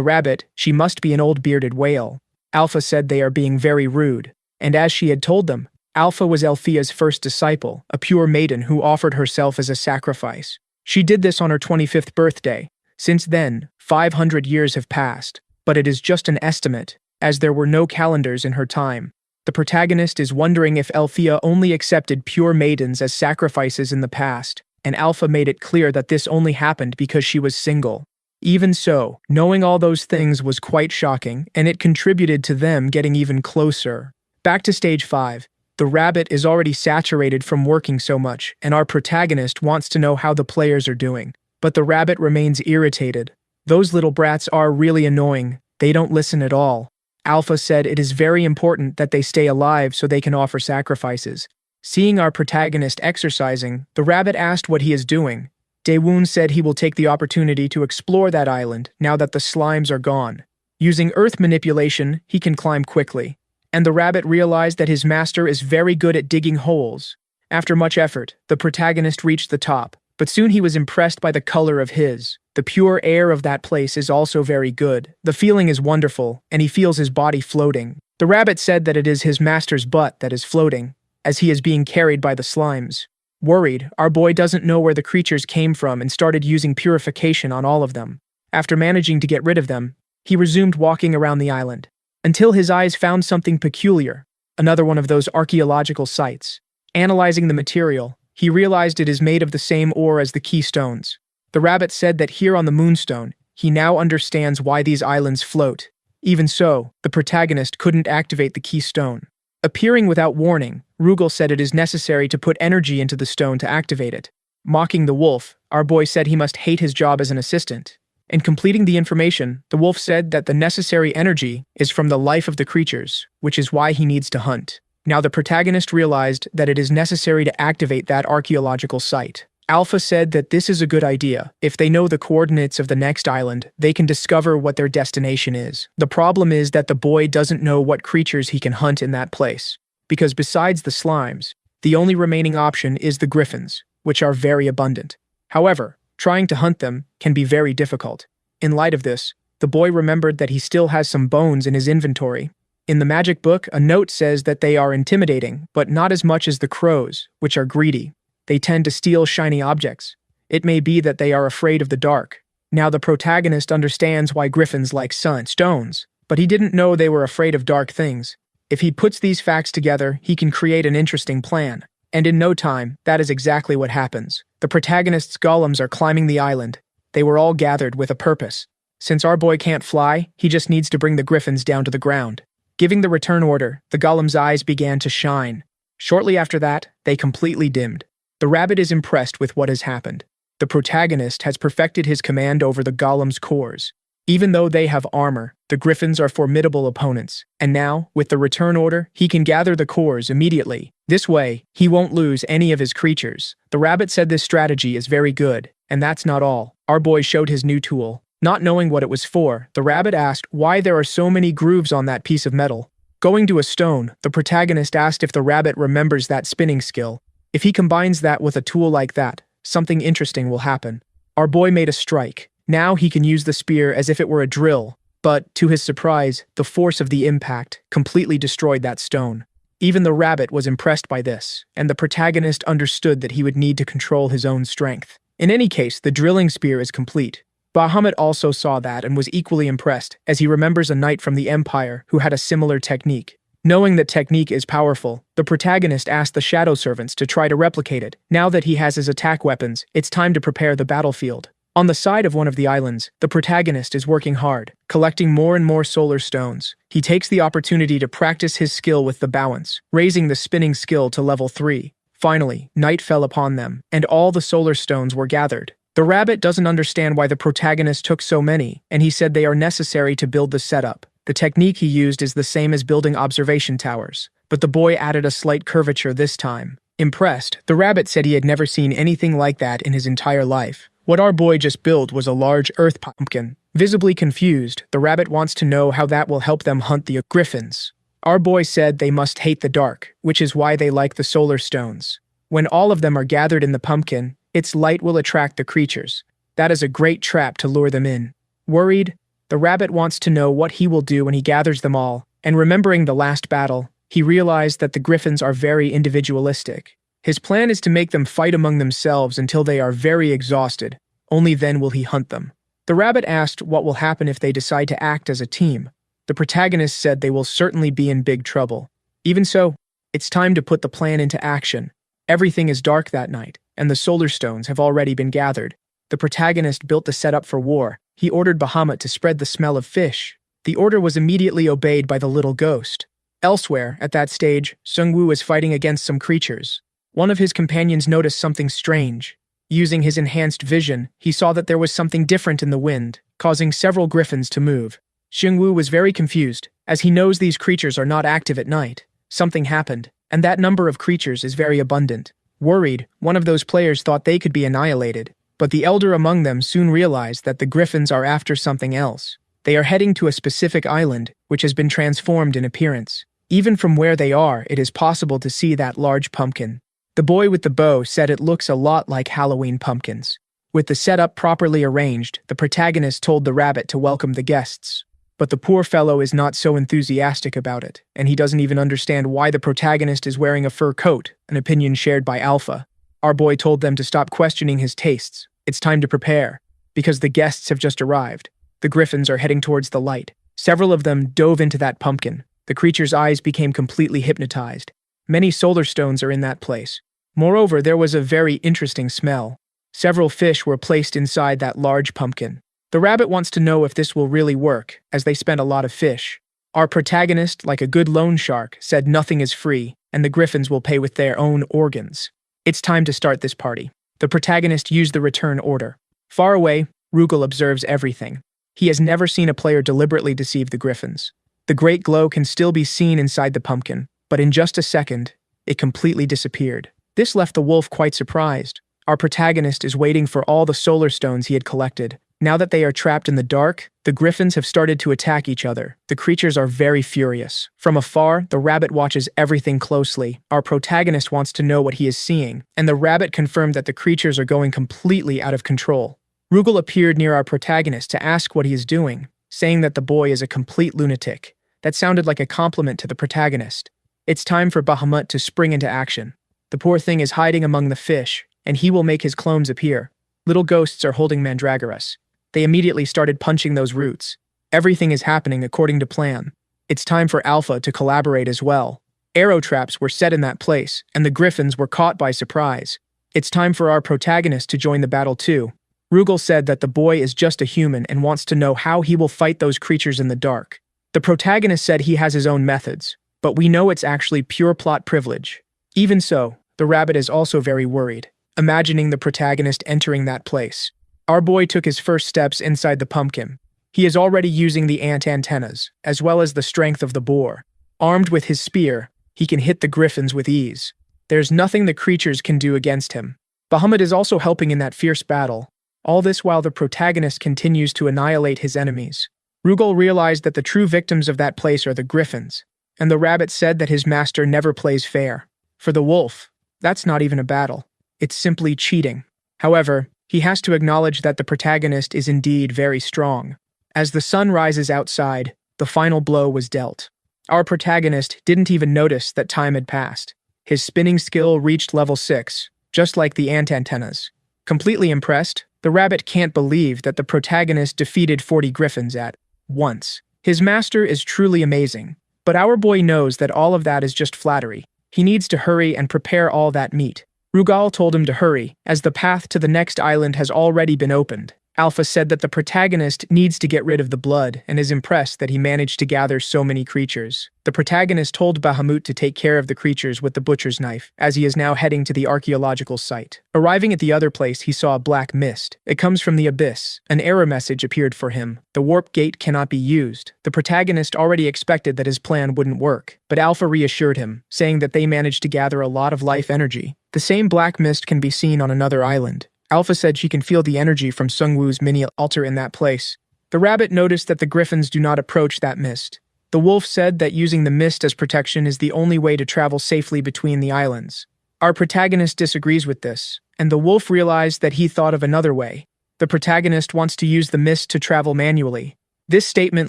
rabbit, she must be an old bearded whale. Alpha said they are being very rude, and as she had told them, Alpha was Althea's first disciple, a pure maiden who offered herself as a sacrifice. She did this on her 25th birthday. Since then, 500 years have passed, but it is just an estimate, as there were no calendars in her time. The protagonist is wondering if Althea only accepted pure maidens as sacrifices in the past, and Alpha made it clear that this only happened because she was single. Even so, knowing all those things was quite shocking, and it contributed to them getting even closer. Back to stage 5. The rabbit is already saturated from working so much, and our protagonist wants to know how the players are doing. But the rabbit remains irritated. Those little brats are really annoying. They don't listen at all. Alpha said it is very important that they stay alive so they can offer sacrifices. Seeing our protagonist exercising, the rabbit asked what he is doing. Dawoon said he will take the opportunity to explore that island now that the slimes are gone. Using earth manipulation, he can climb quickly. And the rabbit realized that his master is very good at digging holes. After much effort, the protagonist reached the top, but soon he was impressed by the color of his. The pure air of that place is also very good. The feeling is wonderful, and he feels his body floating. The rabbit said that it is his master's butt that is floating, as he is being carried by the slimes. Worried, our boy doesn't know where the creatures came from and started using purification on all of them. After managing to get rid of them, he resumed walking around the island, until his eyes found something peculiar, another one of those archaeological sites. Analyzing the material, he realized it is made of the same ore as the keystones. The rabbit said that here on the moonstone, he now understands why these islands float. Even so, the protagonist couldn't activate the keystone. Appearing without warning, Rugal said it is necessary to put energy into the stone to activate it. Mocking the wolf, our boy said he must hate his job as an assistant. In completing the information, the wolf said that the necessary energy is from the life of the creatures, which is why he needs to hunt. Now the protagonist realized that it is necessary to activate that archaeological site. Alpha said that this is a good idea. If they know the coordinates of the next island, they can discover what their destination is. The problem is that the boy doesn't know what creatures he can hunt in that place, because besides the slimes, The only remaining option is the griffins, which are very abundant. However, trying to hunt them can be very difficult. In light of this, the boy remembered that he still has some bones in his inventory. In the magic book, a note says that they are intimidating, but not as much as the crows, which are greedy. They tend to steal shiny objects. It may be that they are afraid of the dark. Now the protagonist understands why griffins like stones, but he didn't know they were afraid of dark things. If he puts these facts together, he can create an interesting plan. And in no time, that is exactly what happens. The protagonist's golems are climbing the island. They were all gathered with a purpose. Since our boy can't fly, he just needs to bring the griffins down to the ground. Giving the return order, the golem's eyes began to shine. Shortly after that, they completely dimmed. The rabbit is impressed with what has happened. The protagonist has perfected his command over the golem's cores. Even though they have armor, the griffins are formidable opponents. And now, with the return order, he can gather the cores immediately. This way, he won't lose any of his creatures. The rabbit said this strategy is very good, and that's not all. Our boy showed his new tool. Not knowing what it was for, the rabbit asked why there are so many grooves on that piece of metal. Going to a stone, the protagonist asked if the rabbit remembers that spinning skill. If he combines that with a tool like that, something interesting will happen. Our boy made a strike. Now he can use the spear as if it were a drill. But, to his surprise, the force of the impact completely destroyed that stone. Even the rabbit was impressed by this, and the protagonist understood that he would need to control his own strength. In any case, the drilling spear is complete. Bahamut also saw that and was equally impressed, as he remembers a knight from the Empire who had a similar technique. Knowing that technique is powerful, the protagonist asked the shadow servants to try to replicate it. Now that he has his attack weapons, it's time to prepare the battlefield. On the side of one of the islands, the protagonist is working hard, collecting more and more solar stones. He takes the opportunity to practice his skill with the balance, raising the spinning skill to level 3. Finally, night fell upon them, and all the solar stones were gathered. The rabbit doesn't understand why the protagonist took so many, and he said they are necessary to build the setup. The technique he used is the same as building observation towers, but the boy added a slight curvature this time. Impressed, the rabbit said he had never seen anything like that in his entire life. What our boy just built was a large earth pumpkin. Visibly confused, the rabbit wants to know how that will help them hunt the griffins. Our boy said they must hate the dark, which is why they like the solar stones. When all of them are gathered in the pumpkin, its light will attract the creatures. That is a great trap to lure them in. Worried, the rabbit wants to know what he will do when he gathers them all, and remembering the last battle, he realized that the griffins are very individualistic. His plan is to make them fight among themselves until they are very exhausted. Only then will he hunt them. The rabbit asked what will happen if they decide to act as a team. The protagonist said they will certainly be in big trouble. Even so, it's time to put the plan into action. Everything is dark that night, and the solar stones have already been gathered. The protagonist built the setup for war. He ordered Bahamut to spread the smell of fish. The order was immediately obeyed by the little ghost. Elsewhere, at that stage, Sungwoo was fighting against some creatures. One of his companions noticed something strange. Using his enhanced vision, he saw that there was something different in the wind, causing several griffins to move. Sungwoo was very confused, as he knows these creatures are not active at night. Something happened, and that number of creatures is very abundant. Worried, one of those players thought they could be annihilated, but the elder among them soon realized that the griffins are after something else. They are heading to a specific island, which has been transformed in appearance. Even from where they are, it is possible to see that large pumpkin. The boy with the bow said it looks a lot like Halloween pumpkins. With the setup properly arranged, the protagonist told the rabbit to welcome the guests. But the poor fellow is not so enthusiastic about it, and he doesn't even understand why the protagonist is wearing a fur coat, an opinion shared by Alpha. Our boy told them to stop questioning his tastes. It's time to prepare, because the guests have just arrived. The griffins are heading towards the light. Several of them dove into that pumpkin. The creature's eyes became completely hypnotized. Many solar stones are in that place. Moreover, there was a very interesting smell. Several fish were placed inside that large pumpkin. The rabbit wants to know if this will really work, as they spent a lot of fish. Our protagonist, like a good loan shark, said nothing is free, and the griffins will pay with their own organs. It's time to start this party. The protagonist used the return order. Far away, Rugal observes everything. He has never seen a player deliberately deceive the griffins. The great glow can still be seen inside the pumpkin, but in just a second, it completely disappeared. This left the wolf quite surprised. Our protagonist is waiting for all the solar stones he had collected. Now that they are trapped in the dark, the griffins have started to attack each other. The creatures are very furious. From afar, the rabbit watches everything closely. Our protagonist wants to know what he is seeing, and the rabbit confirmed that the creatures are going completely out of control. Rugal appeared near our protagonist to ask what he is doing, saying that the boy is a complete lunatic. That sounded like a compliment to the protagonist. It's time for Bahamut to spring into action. The poor thing is hiding among the fish, and he will make his clones appear. Little ghosts are holding Mandragoras. They immediately started punching those roots. Everything is happening according to plan. It's time for Alpha to collaborate as well. Arrow traps were set in that place, and the griffins were caught by surprise. It's time for our protagonist to join the battle too. Rugal said that the boy is just a human and wants to know how he will fight those creatures in the dark. The protagonist said he has his own methods, but we know it's actually pure plot privilege. Even so, the rabbit is also very worried, imagining the protagonist entering that place. Our boy took his first steps inside the pumpkin. He is already using the ant antennas, as well as the strength of the boar. Armed with his spear, he can hit the griffins with ease. There's nothing the creatures can do against him. Bahamut is also helping in that fierce battle. All this while the protagonist continues to annihilate his enemies. Rugal realized that the true victims of that place are the griffins, and the rabbit said that his master never plays fair. For the wolf, that's not even a battle. It's simply cheating. However, he has to acknowledge that the protagonist is indeed very strong. As the sun rises outside, the final blow was dealt. Our protagonist didn't even notice that time had passed. His spinning skill reached level 6, just like the ant antennas. Completely impressed, the rabbit can't believe that the protagonist defeated 40 griffins at once. His master is truly amazing, but our boy knows that all of that is just flattery. He needs to hurry and prepare all that meat. Rugal told him to hurry, as the path to the next island has already been opened. Alpha said that the protagonist needs to get rid of the blood and is impressed that he managed to gather so many creatures. The protagonist told Bahamut to take care of the creatures with the butcher's knife, as he is now heading to the archaeological site. Arriving at the other place, he saw a black mist. It comes from the abyss. An error message appeared for him. The warp gate cannot be used. The protagonist already expected that his plan wouldn't work, but Alpha reassured him, saying that they managed to gather a lot of life energy. The same black mist can be seen on another island. Alpha said she can feel the energy from Sungwoo's mini altar in that place. The rabbit noticed that the griffins do not approach that mist. The wolf said that using the mist as protection is the only way to travel safely between the islands. Our protagonist disagrees with this, and the wolf realized that he thought of another way. The protagonist wants to use the mist to travel manually. This statement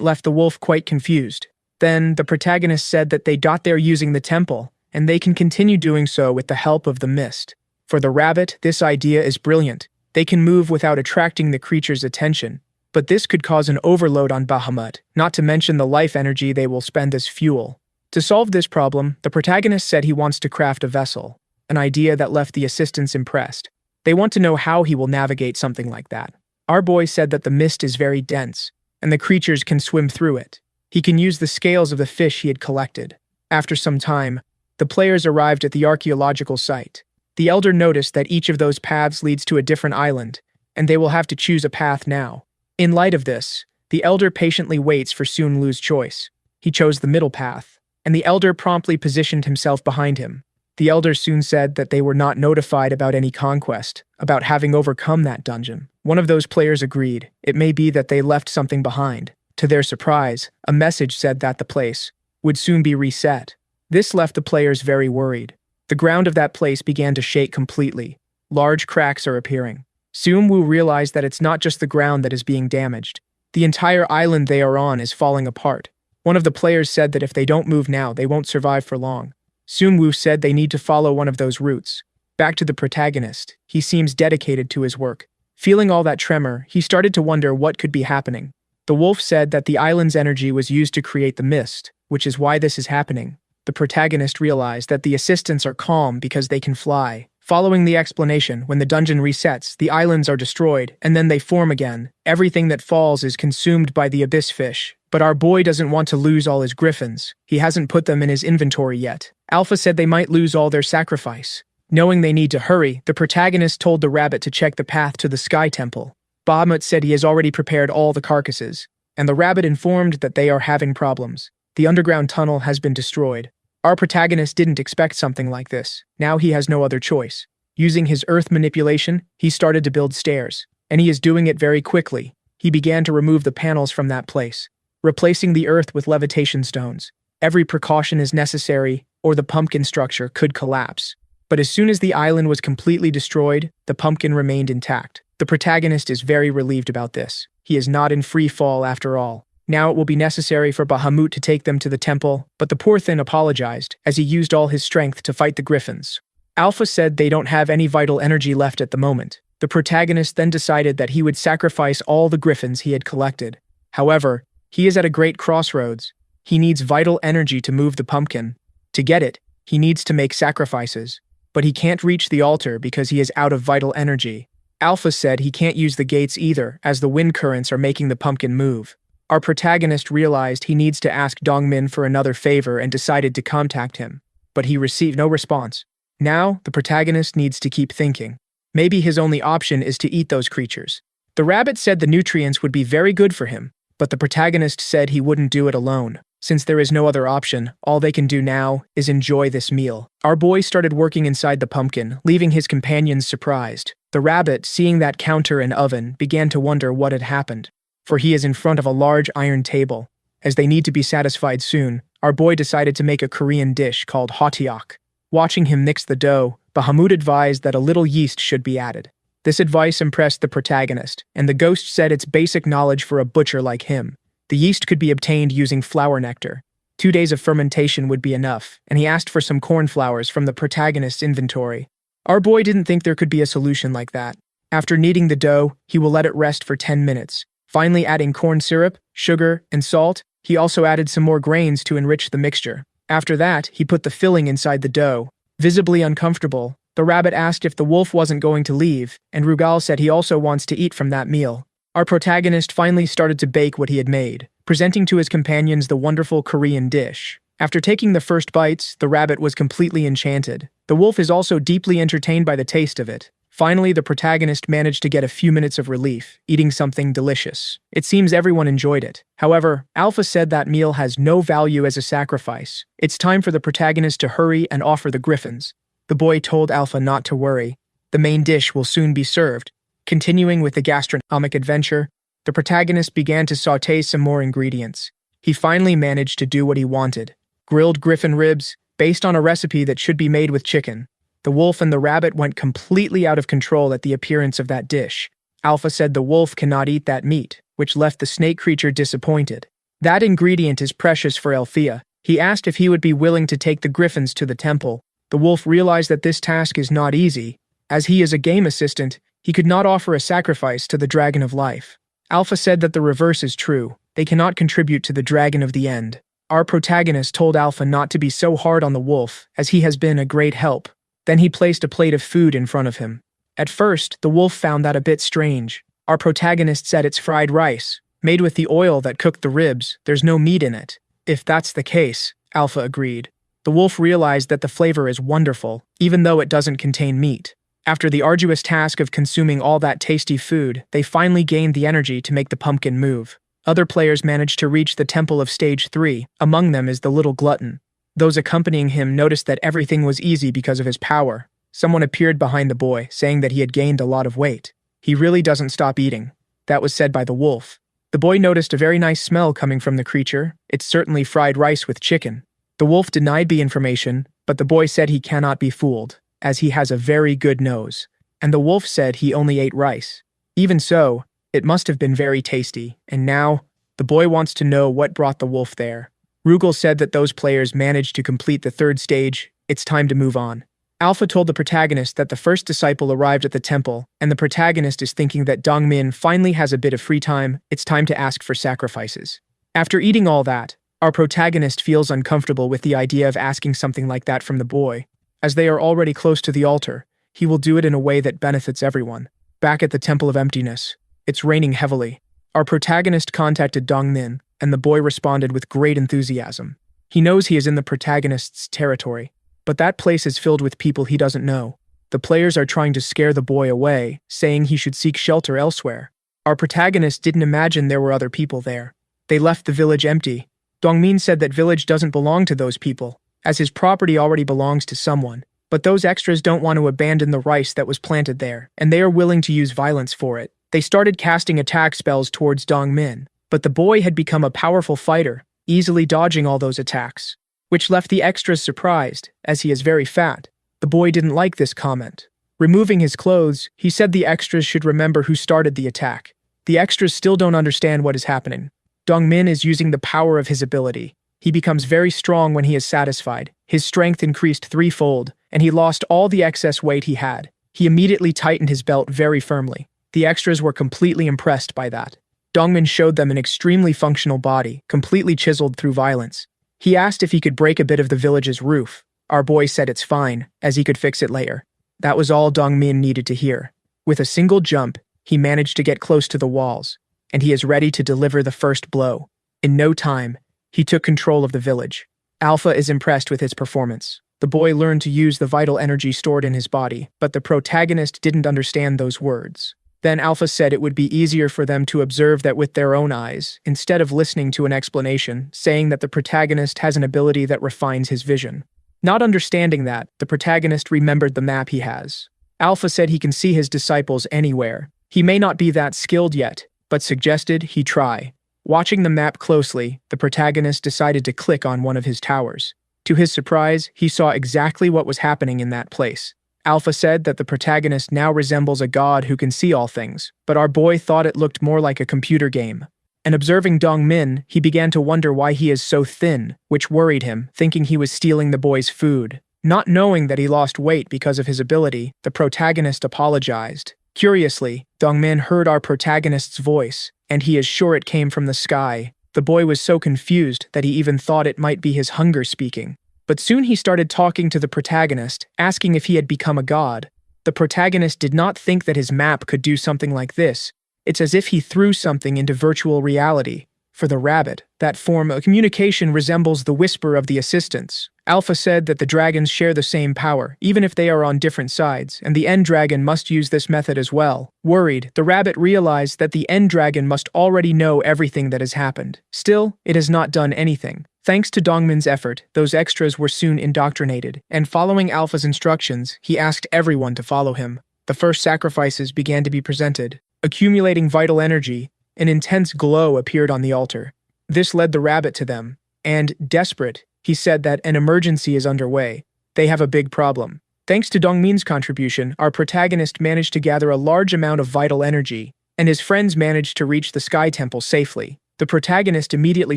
left the wolf quite confused. Then, the protagonist said that they got there using the temple, and they can continue doing so with the help of the mist. For the rabbit, this idea is brilliant. They can move without attracting the creature's attention, but this could cause an overload on Bahamut, not to mention the life energy they will spend as fuel. To solve this problem, the protagonist said he wants to craft a vessel, an idea that left the assistants impressed. They want to know how he will navigate something like that. Our boy said that the mist is very dense, and the creatures can swim through it. He can use the scales of the fish he had collected. After some time, the players arrived at the archaeological site. The elder noticed that each of those paths leads to a different island, and they will have to choose a path now. In light of this, the elder patiently waits for Sun Lu's choice. He chose the middle path, and the elder promptly positioned himself behind him. The elder soon said that they were not notified about any conquest, about having overcome that dungeon. One of those players agreed. It may be that they left something behind. To their surprise, a message said that the place would soon be reset. This left the players very worried. The ground of that place began to shake completely. Large cracks are appearing. Seung-woo realized that it's not just the ground that is being damaged. The entire island they are on is falling apart. One of the players said that if they don't move now, they won't survive for long. Seung-woo said they need to follow one of those routes. Back to the protagonist. He seems dedicated to his work. Feeling all that tremor, he started to wonder what could be happening. The wolf said that the island's energy was used to create the mist, which is why this is happening. The protagonist realized that the assistants are calm because they can fly. Following the explanation, when the dungeon resets, the islands are destroyed, and then they form again. Everything that falls is consumed by the abyss fish. But our boy doesn't want to lose all his griffins. He hasn't put them in his inventory yet. Alpha said they might lose all their sacrifice. Knowing they need to hurry, the protagonist told the rabbit to check the path to the Sky Temple. Bahamut said he has already prepared all the carcasses, and the rabbit informed that they are having problems. The underground tunnel has been destroyed. Our protagonist didn't expect something like this. Now he has no other choice. Using his earth manipulation, he started to build stairs, and he is doing it very quickly. He began to remove the panels from that place, replacing the earth with levitation stones. Every precaution is necessary, or the pumpkin structure could collapse. But as soon as the island was completely destroyed, the pumpkin remained intact. The protagonist is very relieved about this. He is not in free fall after all. Now it will be necessary for Bahamut to take them to the temple, but the poor thing apologized, as he used all his strength to fight the griffins. Alpha said they don't have any vital energy left at the moment. The protagonist then decided that he would sacrifice all the griffins he had collected. However, he is at a great crossroads. He needs vital energy to move the pumpkin. To get it, he needs to make sacrifices. But he can't reach the altar because he is out of vital energy. Alpha said he can't use the gates either, as the wind currents are making the pumpkin move. Our protagonist realized he needs to ask Dongmin for another favor and decided to contact him. But he received no response. Now, the protagonist needs to keep thinking. Maybe his only option is to eat those creatures. The rabbit said the nutrients would be very good for him, but the protagonist said he wouldn't do it alone. Since there is no other option, all they can do now is enjoy this meal. Our boy started working inside the pumpkin, leaving his companions surprised. The rabbit, seeing that counter and oven, began to wonder what had happened. For he is in front of a large iron table. As they need to be satisfied soon, our boy decided to make a Korean dish called hotteok. Watching him mix the dough, Bahamut advised that a little yeast should be added. This advice impressed the protagonist, and the ghost said it's basic knowledge for a butcher like him. The yeast could be obtained using flower nectar. 2 days of fermentation would be enough, and he asked for some cornflowers from the protagonist's inventory. Our boy didn't think there could be a solution like that. After kneading the dough, he will let it rest for 10 minutes. Finally adding corn syrup, sugar, and salt, he also added some more grains to enrich the mixture. After that, he put the filling inside the dough. Visibly uncomfortable, the rabbit asked if the wolf wasn't going to leave, and Rugal said he also wants to eat from that meal. Our protagonist finally started to bake what he had made, presenting to his companions the wonderful Korean dish. After taking the first bites, the rabbit was completely enchanted. The wolf is also deeply entertained by the taste of it. Finally, the protagonist managed to get a few minutes of relief, eating something delicious. It seems everyone enjoyed it. However, Alpha said that meal has no value as a sacrifice. It's time for the protagonist to hurry and offer the griffins. The boy told Alpha not to worry. The main dish will soon be served. Continuing with the gastronomic adventure, the protagonist began to sauté some more ingredients. He finally managed to do what he wanted. Grilled griffin ribs, based on a recipe that should be made with chicken. The wolf and the rabbit went completely out of control at the appearance of that dish. Alpha said the wolf cannot eat that meat, which left the snake creature disappointed. That ingredient is precious for Althea. He asked if he would be willing to take the griffins to the temple. The wolf realized that this task is not easy. As he is a game assistant, he could not offer a sacrifice to the dragon of life. Alpha said that the reverse is true. They cannot contribute to the dragon of the end. Our protagonist told Alpha not to be so hard on the wolf, as he has been a great help. Then he placed a plate of food in front of him. At first, the wolf found that a bit strange. Our protagonist said it's fried rice, made with the oil that cooked the ribs. There's no meat in it. If that's the case, Alpha agreed. The wolf realized that the flavor is wonderful, even though it doesn't contain meat. After the arduous task of consuming all that tasty food, they finally gained the energy to make the pumpkin move. Other players managed to reach the temple of Stage 3, among them is the little glutton. Those accompanying him noticed that everything was easy because of his power. Someone appeared behind the boy, saying that he had gained a lot of weight. He really doesn't stop eating. That was said by the wolf. The boy noticed a very nice smell coming from the creature. It's certainly fried rice with chicken. The wolf denied the information, but the boy said he cannot be fooled, as he has a very good nose. And the wolf said he only ate rice. Even so, it must have been very tasty, and now, the boy wants to know what brought the wolf there. Rugal said that those players managed to complete the third stage. It's time to move on. Alpha told the protagonist that the first disciple arrived at the temple, and the protagonist is thinking that Dongmin finally has a bit of free time. It's time to ask for sacrifices. After eating all that, our protagonist feels uncomfortable with the idea of asking something like that from the boy. As they are already close to the altar, he will do it in a way that benefits everyone. Back at the Temple of Emptiness, it's raining heavily. Our protagonist contacted Dongmin, and the boy responded with great enthusiasm. He knows he is in the protagonist's territory, but that place is filled with people he doesn't know. The players are trying to scare the boy away, saying he should seek shelter elsewhere. Our protagonist didn't imagine there were other people there. They left the village empty. Dongmin said that village doesn't belong to those people, as his property already belongs to someone. But those extras don't want to abandon the rice that was planted there, and they are willing to use violence for it. They started casting attack spells towards Dongmin, but the boy had become a powerful fighter, easily dodging all those attacks, which left the extras surprised, as he is very fat. The boy didn't like this comment. Removing his clothes, he said the extras should remember who started the attack. The extras still don't understand what is happening. Dongmin is using the power of his ability. He becomes very strong when he is satisfied. His strength increased threefold, and he lost all the excess weight he had. He immediately tightened his belt very firmly. The extras were completely impressed by that. Dongmin showed them an extremely functional body, completely chiseled through violence. He asked if he could break a bit of the village's roof. Our boy said it's fine, as he could fix it later. That was all Dongmin needed to hear. With a single jump, he managed to get close to the walls, and he is ready to deliver the first blow. In no time, he took control of the village. Alpha is impressed with his performance. The boy learned to use the vital energy stored in his body, but the protagonist didn't understand those words. Then Alpha said it would be easier for them to observe that with their own eyes, instead of listening to an explanation, saying that the protagonist has an ability that refines his vision. Not understanding that, the protagonist remembered the map he has. Alpha said he can see his disciples anywhere. He may not be that skilled yet, but suggested he try. Watching the map closely, the protagonist decided to click on one of his towers. To his surprise, he saw exactly what was happening in that place. Alpha said that the protagonist now resembles a god who can see all things, but our boy thought it looked more like a computer game. And observing Dongmin, he began to wonder why he is so thin, which worried him, thinking he was stealing the boy's food. Not knowing that he lost weight because of his ability, the protagonist apologized. Curiously, Dongmin heard our protagonist's voice, and he is sure it came from the sky. The boy was so confused that he even thought it might be his hunger speaking. But soon he started talking to the protagonist, asking if he had become a god. The protagonist did not think that his map could do something like this. It's as if he threw something into virtual reality. For the rabbit, that form of communication resembles the whisper of the assistants. Alpha said that the dragons share the same power, even if they are on different sides, and the end dragon must use this method as well. Worried, the rabbit realized that the end dragon must already know everything that has happened. Still, it has not done anything. Thanks to Dongmin's effort, those extras were soon indoctrinated, and following Alpha's instructions, he asked everyone to follow him. The first sacrifices began to be presented. Accumulating vital energy, an intense glow appeared on the altar. This led the rabbit to them, and, desperate, he said that an emergency is underway. They have a big problem. Thanks to Dongmin's contribution, our protagonist managed to gather a large amount of vital energy, and his friends managed to reach the Sky Temple safely. The protagonist immediately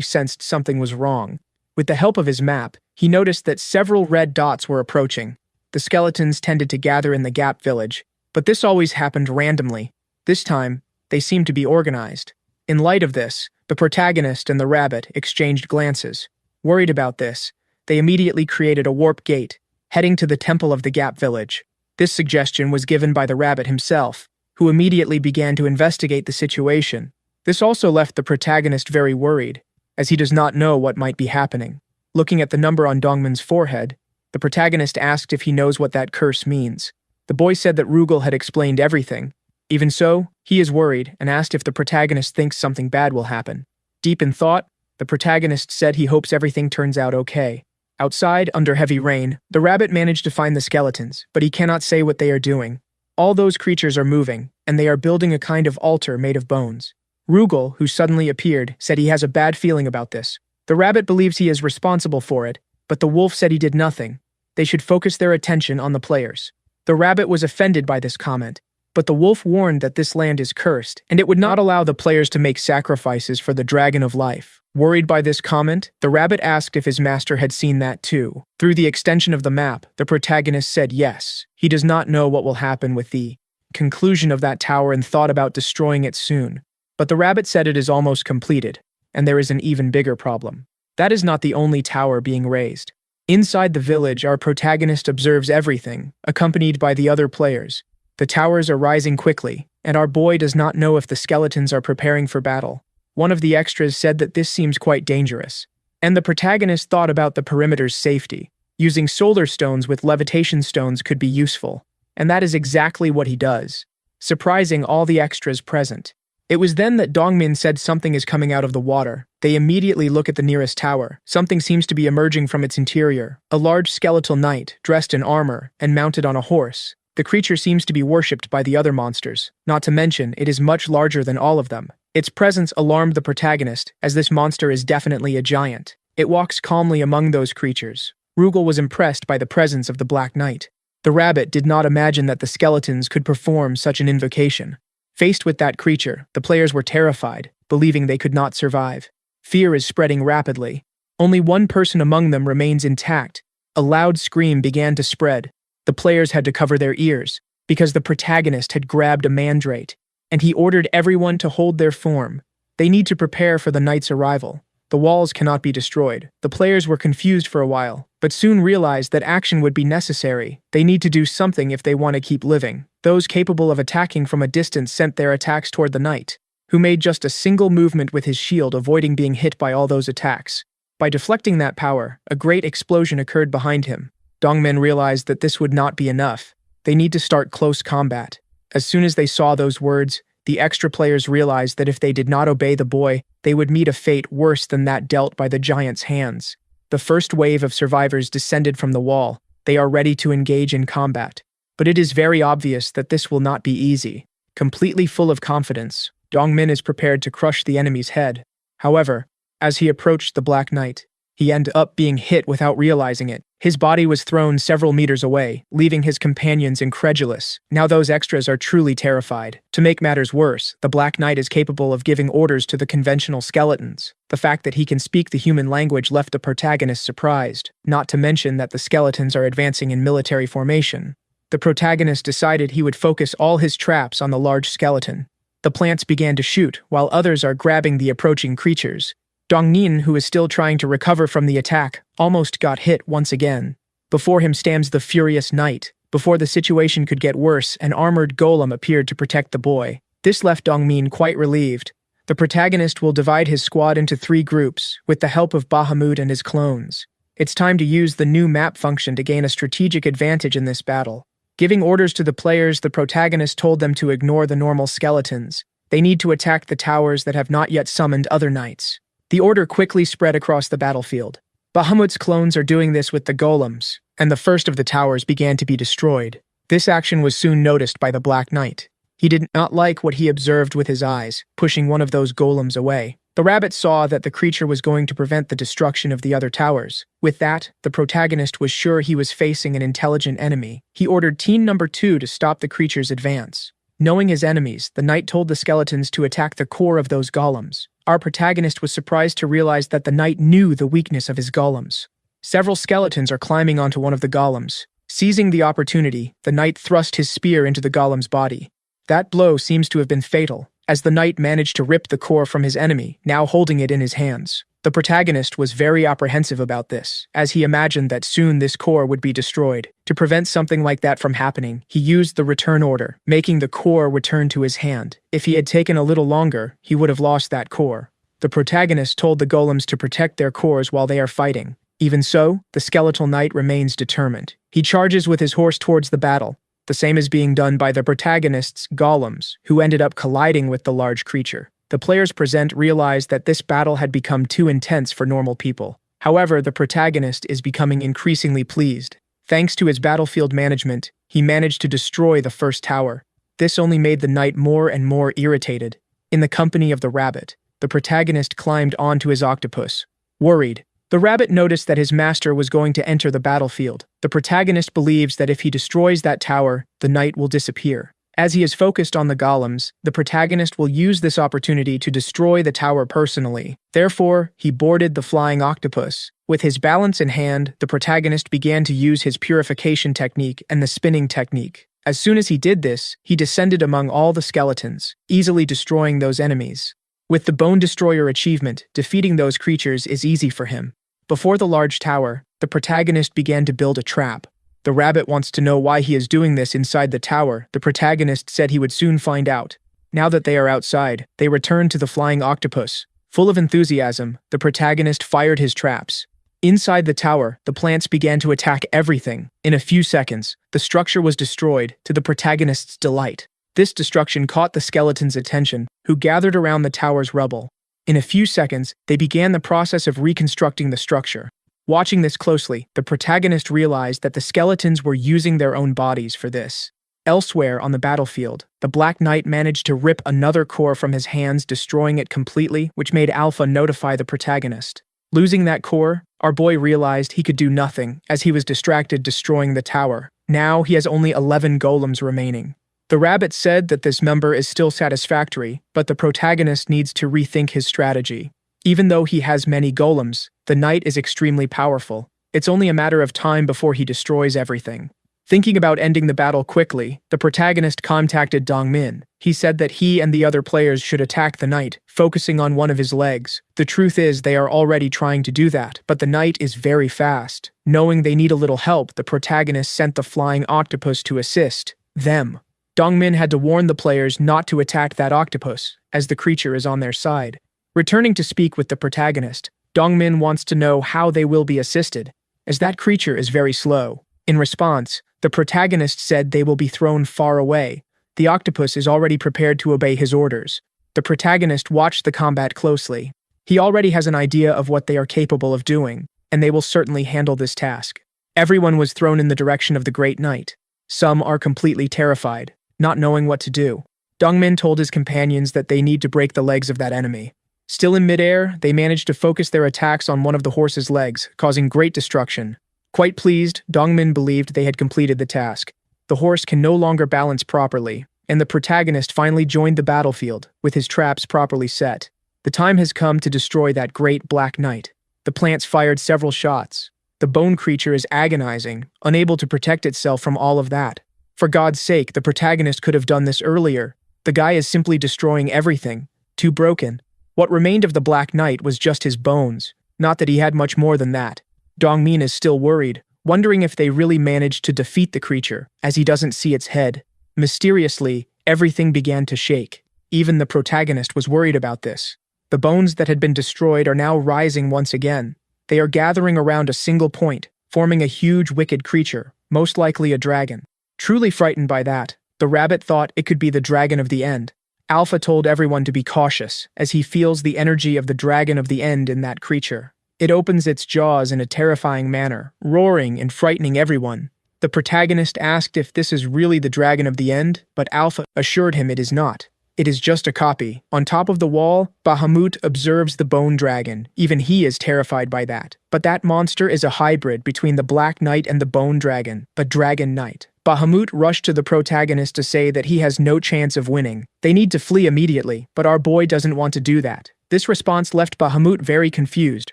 sensed something was wrong. With the help of his map, he noticed that several red dots were approaching. The skeletons tended to gather in the Gap village, but this always happened randomly. This time, they seemed to be organized. In light of this, the protagonist and the rabbit exchanged glances. Worried about this, they immediately created a warp gate, heading to the temple of the Gap village. This suggestion was given by the rabbit himself, who immediately began to investigate the situation. This also left the protagonist very worried, as he does not know what might be happening. Looking at the number on Dongmin's forehead, the protagonist asked if he knows what that curse means. The boy said that Rugal had explained everything. Even so, he is worried and asked if the protagonist thinks something bad will happen. Deep in thought, the protagonist said he hopes everything turns out okay. Outside, under heavy rain, the rabbit managed to find the skeletons, but he cannot say what they are doing. All those creatures are moving, and they are building a kind of altar made of bones. Rugal, who suddenly appeared, said he has a bad feeling about this. The rabbit believes he is responsible for it, but the wolf said he did nothing. They should focus their attention on the players. The rabbit was offended by this comment, but the wolf warned that this land is cursed, and it would not allow the players to make sacrifices for the Dragon of Life. Worried by this comment, the rabbit asked if his master had seen that too. Through the extension of the map, the protagonist said yes. He does not know what will happen with the conclusion of that tower and thought about destroying it soon. But the rabbit said it is almost completed, and there is an even bigger problem. That is not the only tower being raised. Inside the village, our protagonist observes everything, accompanied by the other players. The towers are rising quickly, and our boy does not know if the skeletons are preparing for battle. One of the extras said that this seems quite dangerous, and the protagonist thought about the perimeter's safety. Using solar stones with levitation stones could be useful, and that is exactly what he does, surprising all the extras present. It was then that Dongmin said something is coming out of the water. They immediately look at the nearest tower. Something seems to be emerging from its interior. A large skeletal knight, dressed in armor and mounted on a horse. The creature seems to be worshipped by the other monsters, not to mention it is much larger than all of them. Its presence alarmed the protagonist, as this monster is definitely a giant. It walks calmly among those creatures. Rugal was impressed by the presence of the Black Knight. The rabbit did not imagine that the skeletons could perform such an invocation. Faced with that creature, the players were terrified, believing they could not survive. Fear is spreading rapidly. Only one person among them remains intact. A loud scream began to spread. The players had to cover their ears, because the protagonist had grabbed a mandrake, and he ordered everyone to hold their form. They need to prepare for the knight's arrival. The walls cannot be destroyed. The players were confused for a while, but soon realized that action would be necessary. They need to do something if they want to keep living. Those capable of attacking from a distance sent their attacks toward the knight, who made just a single movement with his shield, avoiding being hit by all those attacks. By deflecting that power, a great explosion occurred behind him. Dongmin realized that this would not be enough. They need to start close combat. As soon as they saw those words, the extra players realized that if they did not obey the boy, they would meet a fate worse than that dealt by the giant's hands. The first wave of survivors descended from the wall. They are ready to engage in combat. But it is very obvious that this will not be easy. Completely full of confidence, Dongmin is prepared to crush the enemy's head. However, as he approached the Black Knight, he ended up being hit without realizing it. His body was thrown several meters away, leaving his companions incredulous. Now those extras are truly terrified. To make matters worse, the Black Knight is capable of giving orders to the conventional skeletons. The fact that he can speak the human language left the protagonist surprised, not to mention that the skeletons are advancing in military formation. The protagonist decided he would focus all his traps on the large skeleton. The plants began to shoot, while others are grabbing the approaching creatures. Dongnin, who is still trying to recover from the attack, almost got hit once again. Before him stands the furious knight. Before the situation could get worse, an armored golem appeared to protect the boy. This left Dongmin quite relieved. The protagonist will divide his squad into 3 groups, with the help of Bahamut and his clones. It's time to use the new map function to gain a strategic advantage in this battle. Giving orders to the players, the protagonist told them to ignore the normal skeletons. They need to attack the towers that have not yet summoned other knights. The order quickly spread across the battlefield. Bahamut's clones are doing this with the golems, and the first of the towers began to be destroyed. This action was soon noticed by the Black Knight. He did not like what he observed with his eyes, pushing one of those golems away. The rabbit saw that the creature was going to prevent the destruction of the other towers. With that, the protagonist was sure he was facing an intelligent enemy. He ordered Team Number 2 to stop the creature's advance. Knowing his enemies, the knight told the skeletons to attack the core of those golems. Our protagonist was surprised to realize that the knight knew the weakness of his golems. Several skeletons are climbing onto one of the golems. Seizing the opportunity, the knight thrust his spear into the golem's body. That blow seems to have been fatal, as the knight managed to rip the core from his enemy, now holding it in his hands. The protagonist was very apprehensive about this, as he imagined that soon this core would be destroyed. To prevent something like that from happening, he used the return order, making the core return to his hand. If he had taken a little longer, he would have lost that core. The protagonist told the golems to protect their cores while they are fighting. Even so, the skeletal knight remains determined. He charges with his horse towards the battle. The same is being done by the protagonist's golems, who ended up colliding with the large creature. The players present realized that this battle had become too intense for normal people. However, the protagonist is becoming increasingly pleased. Thanks to his battlefield management, he managed to destroy the first tower. This only made the knight more and more irritated. In the company of the rabbit, the protagonist climbed onto his octopus. Worried, the rabbit noticed that his master was going to enter the battlefield. The protagonist believes that if he destroys that tower, the knight will disappear. As he is focused on the golems, the protagonist will use this opportunity to destroy the tower personally. Therefore, he boarded the flying octopus. With his balance in hand, the protagonist began to use his purification technique and the spinning technique. As soon as he did this, he descended among all the skeletons, easily destroying those enemies. With the Bone Destroyer achievement, defeating those creatures is easy for him. Before the large tower, the protagonist began to build a trap. The rabbit wants to know why he is doing this inside the tower. The protagonist said he would soon find out. Now that they are outside, they return to the flying octopus. Full of enthusiasm, the protagonist fired his traps. Inside the tower, the plants began to attack everything. In a few seconds, the structure was destroyed, to the protagonist's delight. This destruction caught the skeleton's attention, who gathered around the tower's rubble. In a few seconds, they began the process of reconstructing the structure. Watching this closely, the protagonist realized that the skeletons were using their own bodies for this. Elsewhere on the battlefield, the Black Knight managed to rip another core from his hands, destroying it completely, which made Alpha notify the protagonist. Losing that core, our boy realized he could do nothing, as he was distracted destroying the tower. Now he has only 11 golems remaining. The rabbit said that this number is still satisfactory, but the protagonist needs to rethink his strategy. Even though he has many golems, the knight is extremely powerful. It's only a matter of time before he destroys everything. Thinking about ending the battle quickly, the protagonist contacted Dongmin. He said that he and the other players should attack the knight, focusing on one of his legs. The truth is they are already trying to do that, but the knight is very fast. Knowing they need a little help, the protagonist sent the flying octopus to assist them. Dongmin had to warn the players not to attack that octopus, as the creature is on their side. Returning to speak with the protagonist, Dongmin wants to know how they will be assisted, as that creature is very slow. In response, the protagonist said they will be thrown far away. The octopus is already prepared to obey his orders. The protagonist watched the combat closely. He already has an idea of what they are capable of doing, and they will certainly handle this task. Everyone was thrown in the direction of the Great Knight. Some are completely terrified, not knowing what to do. Dongmin told his companions that they need to break the legs of that enemy. Still in midair, they managed to focus their attacks on one of the horse's legs, causing great destruction. Quite pleased, Dongmin believed they had completed the task. The horse can no longer balance properly, and the protagonist finally joined the battlefield, with his traps properly set. The time has come to destroy that great Black Knight. The plants fired several shots. The bone creature is agonizing, unable to protect itself from all of that. For God's sake, the protagonist could have done this earlier. The guy is simply destroying everything. Too broken. What remained of the Black Knight was just his bones, not that he had much more than that. Dongmin is still worried, wondering if they really managed to defeat the creature, as he doesn't see its head. Mysteriously, everything began to shake. Even the protagonist was worried about this. The bones that had been destroyed are now rising once again. They are gathering around a single point, forming a huge wicked creature, most likely a dragon. Truly frightened by that, the rabbit thought it could be the dragon of the end. Alpha told everyone to be cautious, as he feels the energy of the dragon of the end in that creature. It opens its jaws in a terrifying manner, roaring and frightening everyone. The protagonist asked if this is really the dragon of the end, but Alpha assured him it is not. It is just a copy. On top of the wall, Bahamut observes the bone dragon. Even he is terrified by that. But that monster is a hybrid between the Black Knight and the bone dragon, the Dragon Knight. Bahamut rushed to the protagonist to say that he has no chance of winning. They need to flee immediately, but our boy doesn't want to do that. This response left Bahamut very confused,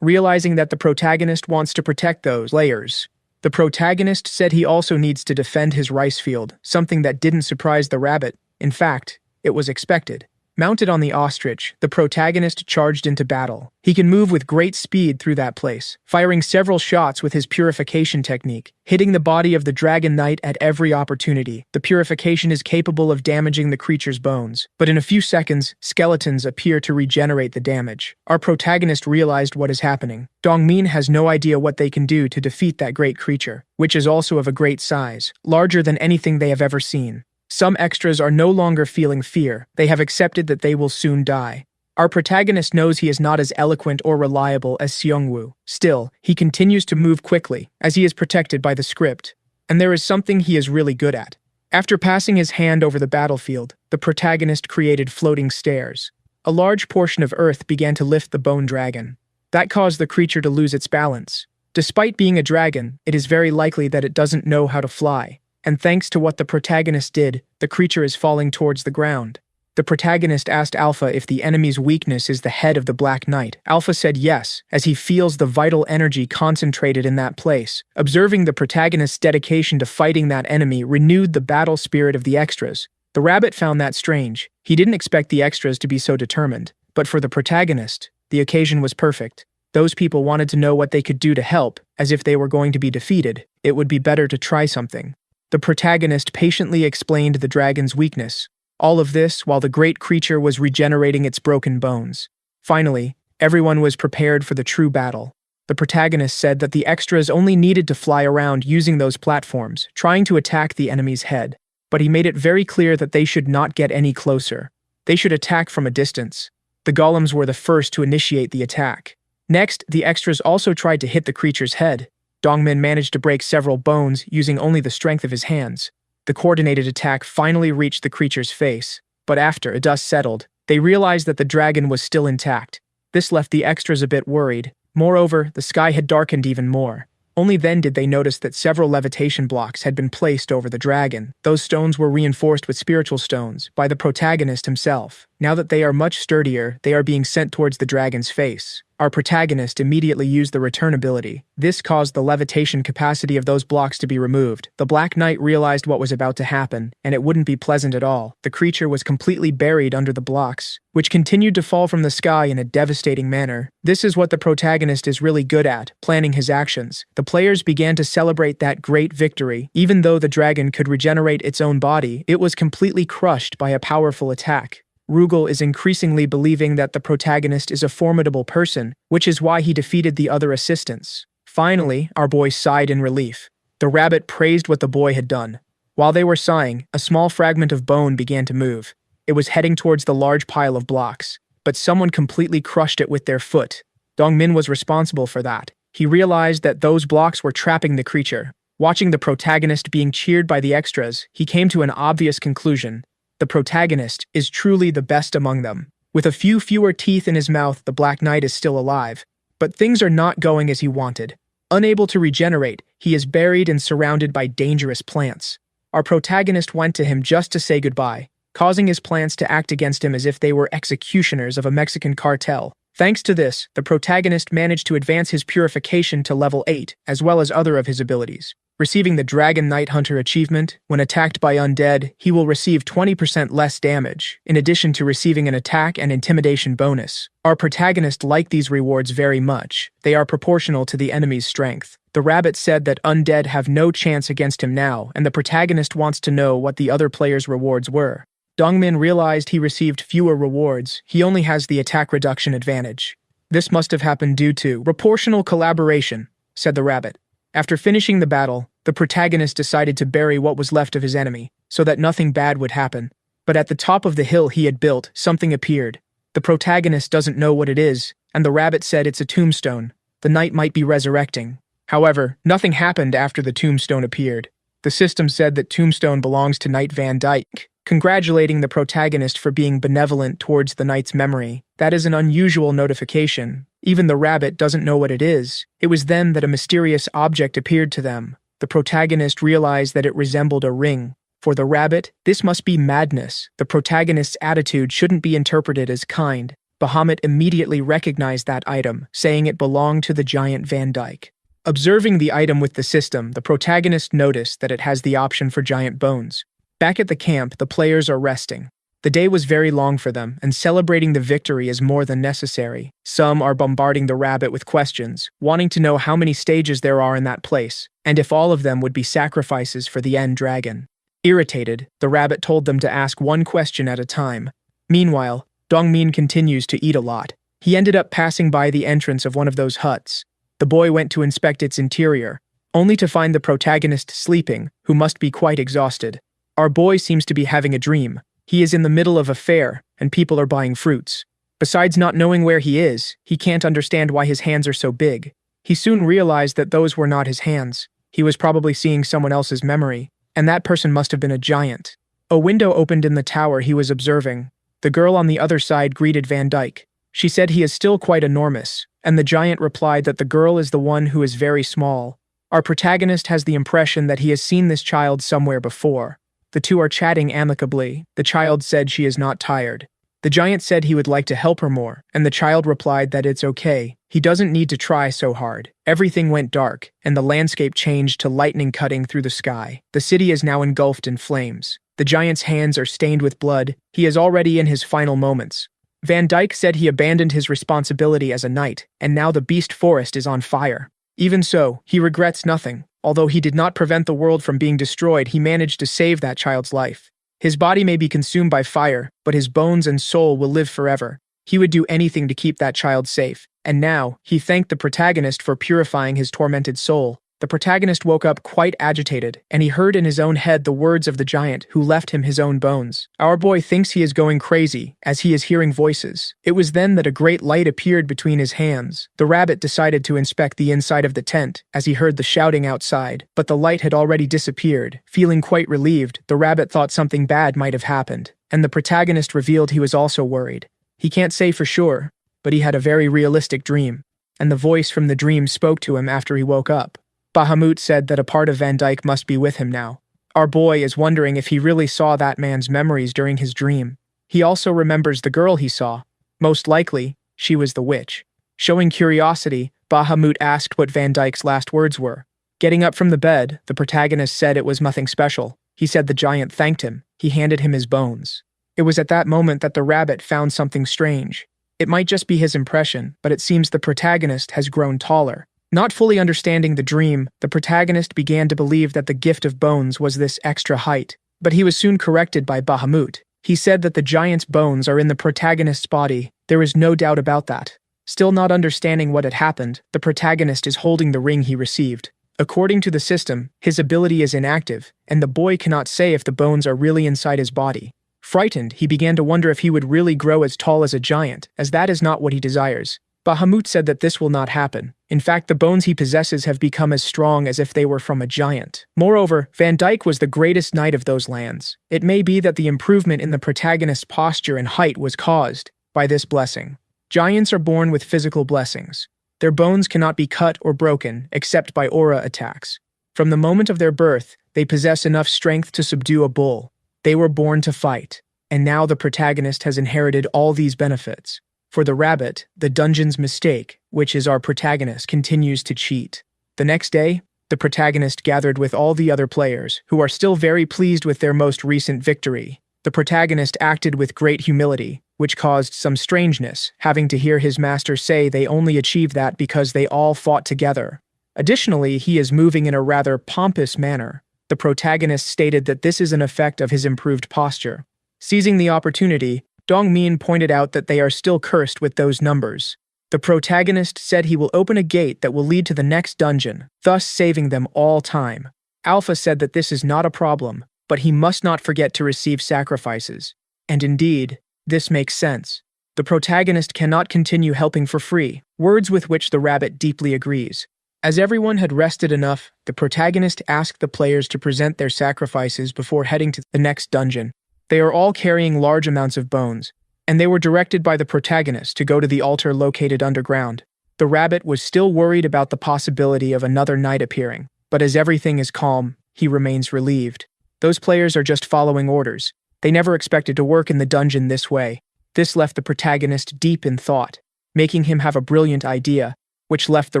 realizing that the protagonist wants to protect those layers. The protagonist said he also needs to defend his rice field, something that didn't surprise the rabbit. In fact, it was expected. Mounted on the ostrich, the protagonist charged into battle. He can move with great speed through that place, firing several shots with his purification technique, hitting the body of the Dragon Knight at every opportunity. The purification is capable of damaging the creature's bones, but in a few seconds, skeletons appear to regenerate the damage. Our protagonist realized what is happening. Dongmin has no idea what they can do to defeat that great creature, which is also of a great size, larger than anything they have ever seen. Some extras are no longer feeling fear. They have accepted that they will soon die. Our protagonist knows he is not as eloquent or reliable as Seungwoo. Still, he continues to move quickly, as he is protected by the script. And there is something he is really good at. After passing his hand over the battlefield, the protagonist created floating stairs. A large portion of earth began to lift the bone dragon. That caused the creature to lose its balance. Despite being a dragon, it is very likely that it doesn't know how to fly. And thanks to what the protagonist did, the creature is falling towards the ground. The protagonist asked Alpha if the enemy's weakness is the head of the Black Knight. Alpha said yes, as he feels the vital energy concentrated in that place. Observing the protagonist's dedication to fighting that enemy renewed the battle spirit of the extras. The rabbit found that strange. He didn't expect the extras to be so determined. But for the protagonist, the occasion was perfect. Those people wanted to know what they could do to help, as if they were going to be defeated. It would be better to try something. The protagonist patiently explained the dragon's weakness. All of this while the great creature was regenerating its broken bones. Finally, everyone was prepared for the true battle. The protagonist said that the extras only needed to fly around using those platforms, trying to attack the enemy's head. But he made it very clear that they should not get any closer. They should attack from a distance. The golems were the first to initiate the attack. Next, the extras also tried to hit the creature's head. Dongmin managed to break several bones using only the strength of his hands. The coordinated attack finally reached the creature's face, but after the dust settled, they realized that the dragon was still intact. This left the extras a bit worried. Moreover, the sky had darkened even more. Only then did they notice that several levitation blocks had been placed over the dragon. Those stones were reinforced with spiritual stones by the protagonist himself. Now that they are much sturdier, they are being sent towards the dragon's face. Our protagonist immediately used the return ability. This caused the levitation capacity of those blocks to be removed. The Black Knight realized what was about to happen, and it wouldn't be pleasant at all. The creature was completely buried under the blocks, which continued to fall from the sky in a devastating manner. This is what the protagonist is really good at, planning his actions. The players began to celebrate that great victory. Even though the dragon could regenerate its own body, it was completely crushed by a powerful attack. Rugal is increasingly believing that the protagonist is a formidable person, which is why he defeated the other assistants. Finally, our boy sighed in relief. The rabbit praised what the boy had done. While they were sighing, a small fragment of bone began to move. It was heading towards the large pile of blocks, but someone completely crushed it with their foot. Dongmin was responsible for that. He realized that those blocks were trapping the creature. Watching the protagonist being cheered by the extras, he came to an obvious conclusion. The protagonist is truly the best among them. With a few fewer teeth in his mouth, the Black Knight is still alive. But things are not going as he wanted. Unable to regenerate, he is buried and surrounded by dangerous plants. Our protagonist went to him just to say goodbye, causing his plants to act against him as if they were executioners of a Mexican cartel. Thanks to this, the protagonist managed to advance his purification to level 8, as well as other of his abilities. Receiving the Dragon Knight Hunter achievement, when attacked by undead, he will receive 20% less damage, in addition to receiving an attack and intimidation bonus. Our protagonist liked these rewards very much. They are proportional to the enemy's strength. The rabbit said that undead have no chance against him now, and the protagonist wants to know what the other players' rewards were. Dongmin realized he received fewer rewards. He only has the attack reduction advantage. This must have happened due to proportional collaboration, said the rabbit. After finishing the battle, the protagonist decided to bury what was left of his enemy, so that nothing bad would happen. But at the top of the hill he had built, something appeared. The protagonist doesn't know what it is, and the rabbit said it's a tombstone. The knight might be resurrecting. However, nothing happened after the tombstone appeared. The system said that tombstone belongs to Knight Van Dyke, congratulating the protagonist for being benevolent towards the knight's memory. That is an unusual notification. Even the rabbit doesn't know what it is. It was then that a mysterious object appeared to them. The protagonist realized that it resembled a ring. For the rabbit, this must be madness. The protagonist's attitude shouldn't be interpreted as kind. Bahamut immediately recognized that item, saying it belonged to the giant Van Dyke. Observing the item with the system, the protagonist noticed that it has the option for giant bones. Back at the camp, the players are resting. The day was very long for them, and celebrating the victory is more than necessary. Some are bombarding the rabbit with questions, wanting to know how many stages there are in that place, and if all of them would be sacrifices for the end dragon. Irritated, the rabbit told them to ask one question at a time. Meanwhile, Dongmin continues to eat a lot. He ended up passing by the entrance of one of those huts. The boy went to inspect its interior, only to find the protagonist sleeping, who must be quite exhausted. Our boy seems to be having a dream. He is in the middle of a fair, and people are buying fruits. Besides not knowing where he is, he can't understand why his hands are so big. He soon realized that those were not his hands. He was probably seeing someone else's memory, and that person must have been a giant. A window opened in the tower he was observing. The girl on the other side greeted Van Dyke. She said he is still quite enormous, and the giant replied that the girl is the one who is very small. Our protagonist has the impression that he has seen this child somewhere before. The two are chatting amicably. The child said she is not tired. The giant said he would like to help her more, and the child replied that it's okay. He doesn't need to try so hard. Everything went dark, and the landscape changed to lightning cutting through the sky. The city is now engulfed in flames. The giant's hands are stained with blood. He is already in his final moments. Van Dyke said he abandoned his responsibility as a knight, and now the beast forest is on fire. Even so, he regrets nothing. Although he did not prevent the world from being destroyed, he managed to save that child's life. His body may be consumed by fire, but his bones and soul will live forever. He would do anything to keep that child safe. And now, he thanked the protagonist for purifying his tormented soul. The protagonist woke up quite agitated, and he heard in his own head the words of the giant who left him his own bones. Our boy thinks he is going crazy, as he is hearing voices. It was then that a great light appeared between his hands. The rabbit decided to inspect the inside of the tent, as he heard the shouting outside, but the light had already disappeared. Feeling quite relieved, the rabbit thought something bad might have happened, and the protagonist revealed he was also worried. He can't say for sure, but he had a very realistic dream, and the voice from the dream spoke to him after he woke up. Bahamut said that a part of Van Dyke must be with him now. Our boy is wondering if he really saw that man's memories during his dream. He also remembers the girl he saw. Most likely, she was the witch. Showing curiosity, Bahamut asked what Van Dyke's last words were. Getting up from the bed, the protagonist said it was nothing special. He said the giant thanked him. He handed him his bones. It was at that moment that the rabbit found something strange. It might just be his impression, but it seems the protagonist has grown taller. Not fully understanding the dream, the protagonist began to believe that the gift of bones was this extra height, but he was soon corrected by Bahamut. He said that the giant's bones are in the protagonist's body. There is no doubt about that. Still not understanding what had happened, the protagonist is holding the ring he received. According to the system, his ability is inactive, and the boy cannot say if the bones are really inside his body. Frightened, he began to wonder if he would really grow as tall as a giant, as that is not what he desires. Bahamut said that this will not happen. In fact, the bones he possesses have become as strong as if they were from a giant. Moreover, Van Dyke was the greatest knight of those lands. It may be that the improvement in the protagonist's posture and height was caused by this blessing. Giants are born with physical blessings. Their bones cannot be cut or broken except by aura attacks. From the moment of their birth, they possess enough strength to subdue a bull. They were born to fight, and now the protagonist has inherited all these benefits. For the rabbit, the dungeon's mistake, which is our protagonist, continues to cheat. The next day, the protagonist gathered with all the other players, who are still very pleased with their most recent victory. The protagonist acted with great humility, which caused some strangeness, having to hear his master say they only achieved that because they all fought together. Additionally, he is moving in a rather pompous manner. The protagonist stated that this is an effect of his improved posture. Seizing the opportunity, Dongmin pointed out that they are still cursed with those numbers. The protagonist said he will open a gate that will lead to the next dungeon, thus saving them all time. Alpha said that this is not a problem, but he must not forget to receive sacrifices. And indeed, this makes sense. The protagonist cannot continue helping for free, words with which the rabbit deeply agrees. As everyone had rested enough, the protagonist asked the players to present their sacrifices before heading to the next dungeon. They are all carrying large amounts of bones, and they were directed by the protagonist to go to the altar located underground. The rabbit was still worried about the possibility of another knight appearing, but as everything is calm, he remains relieved. Those players are just following orders. They never expected to work in the dungeon this way. This left the protagonist deep in thought, making him have a brilliant idea, which left the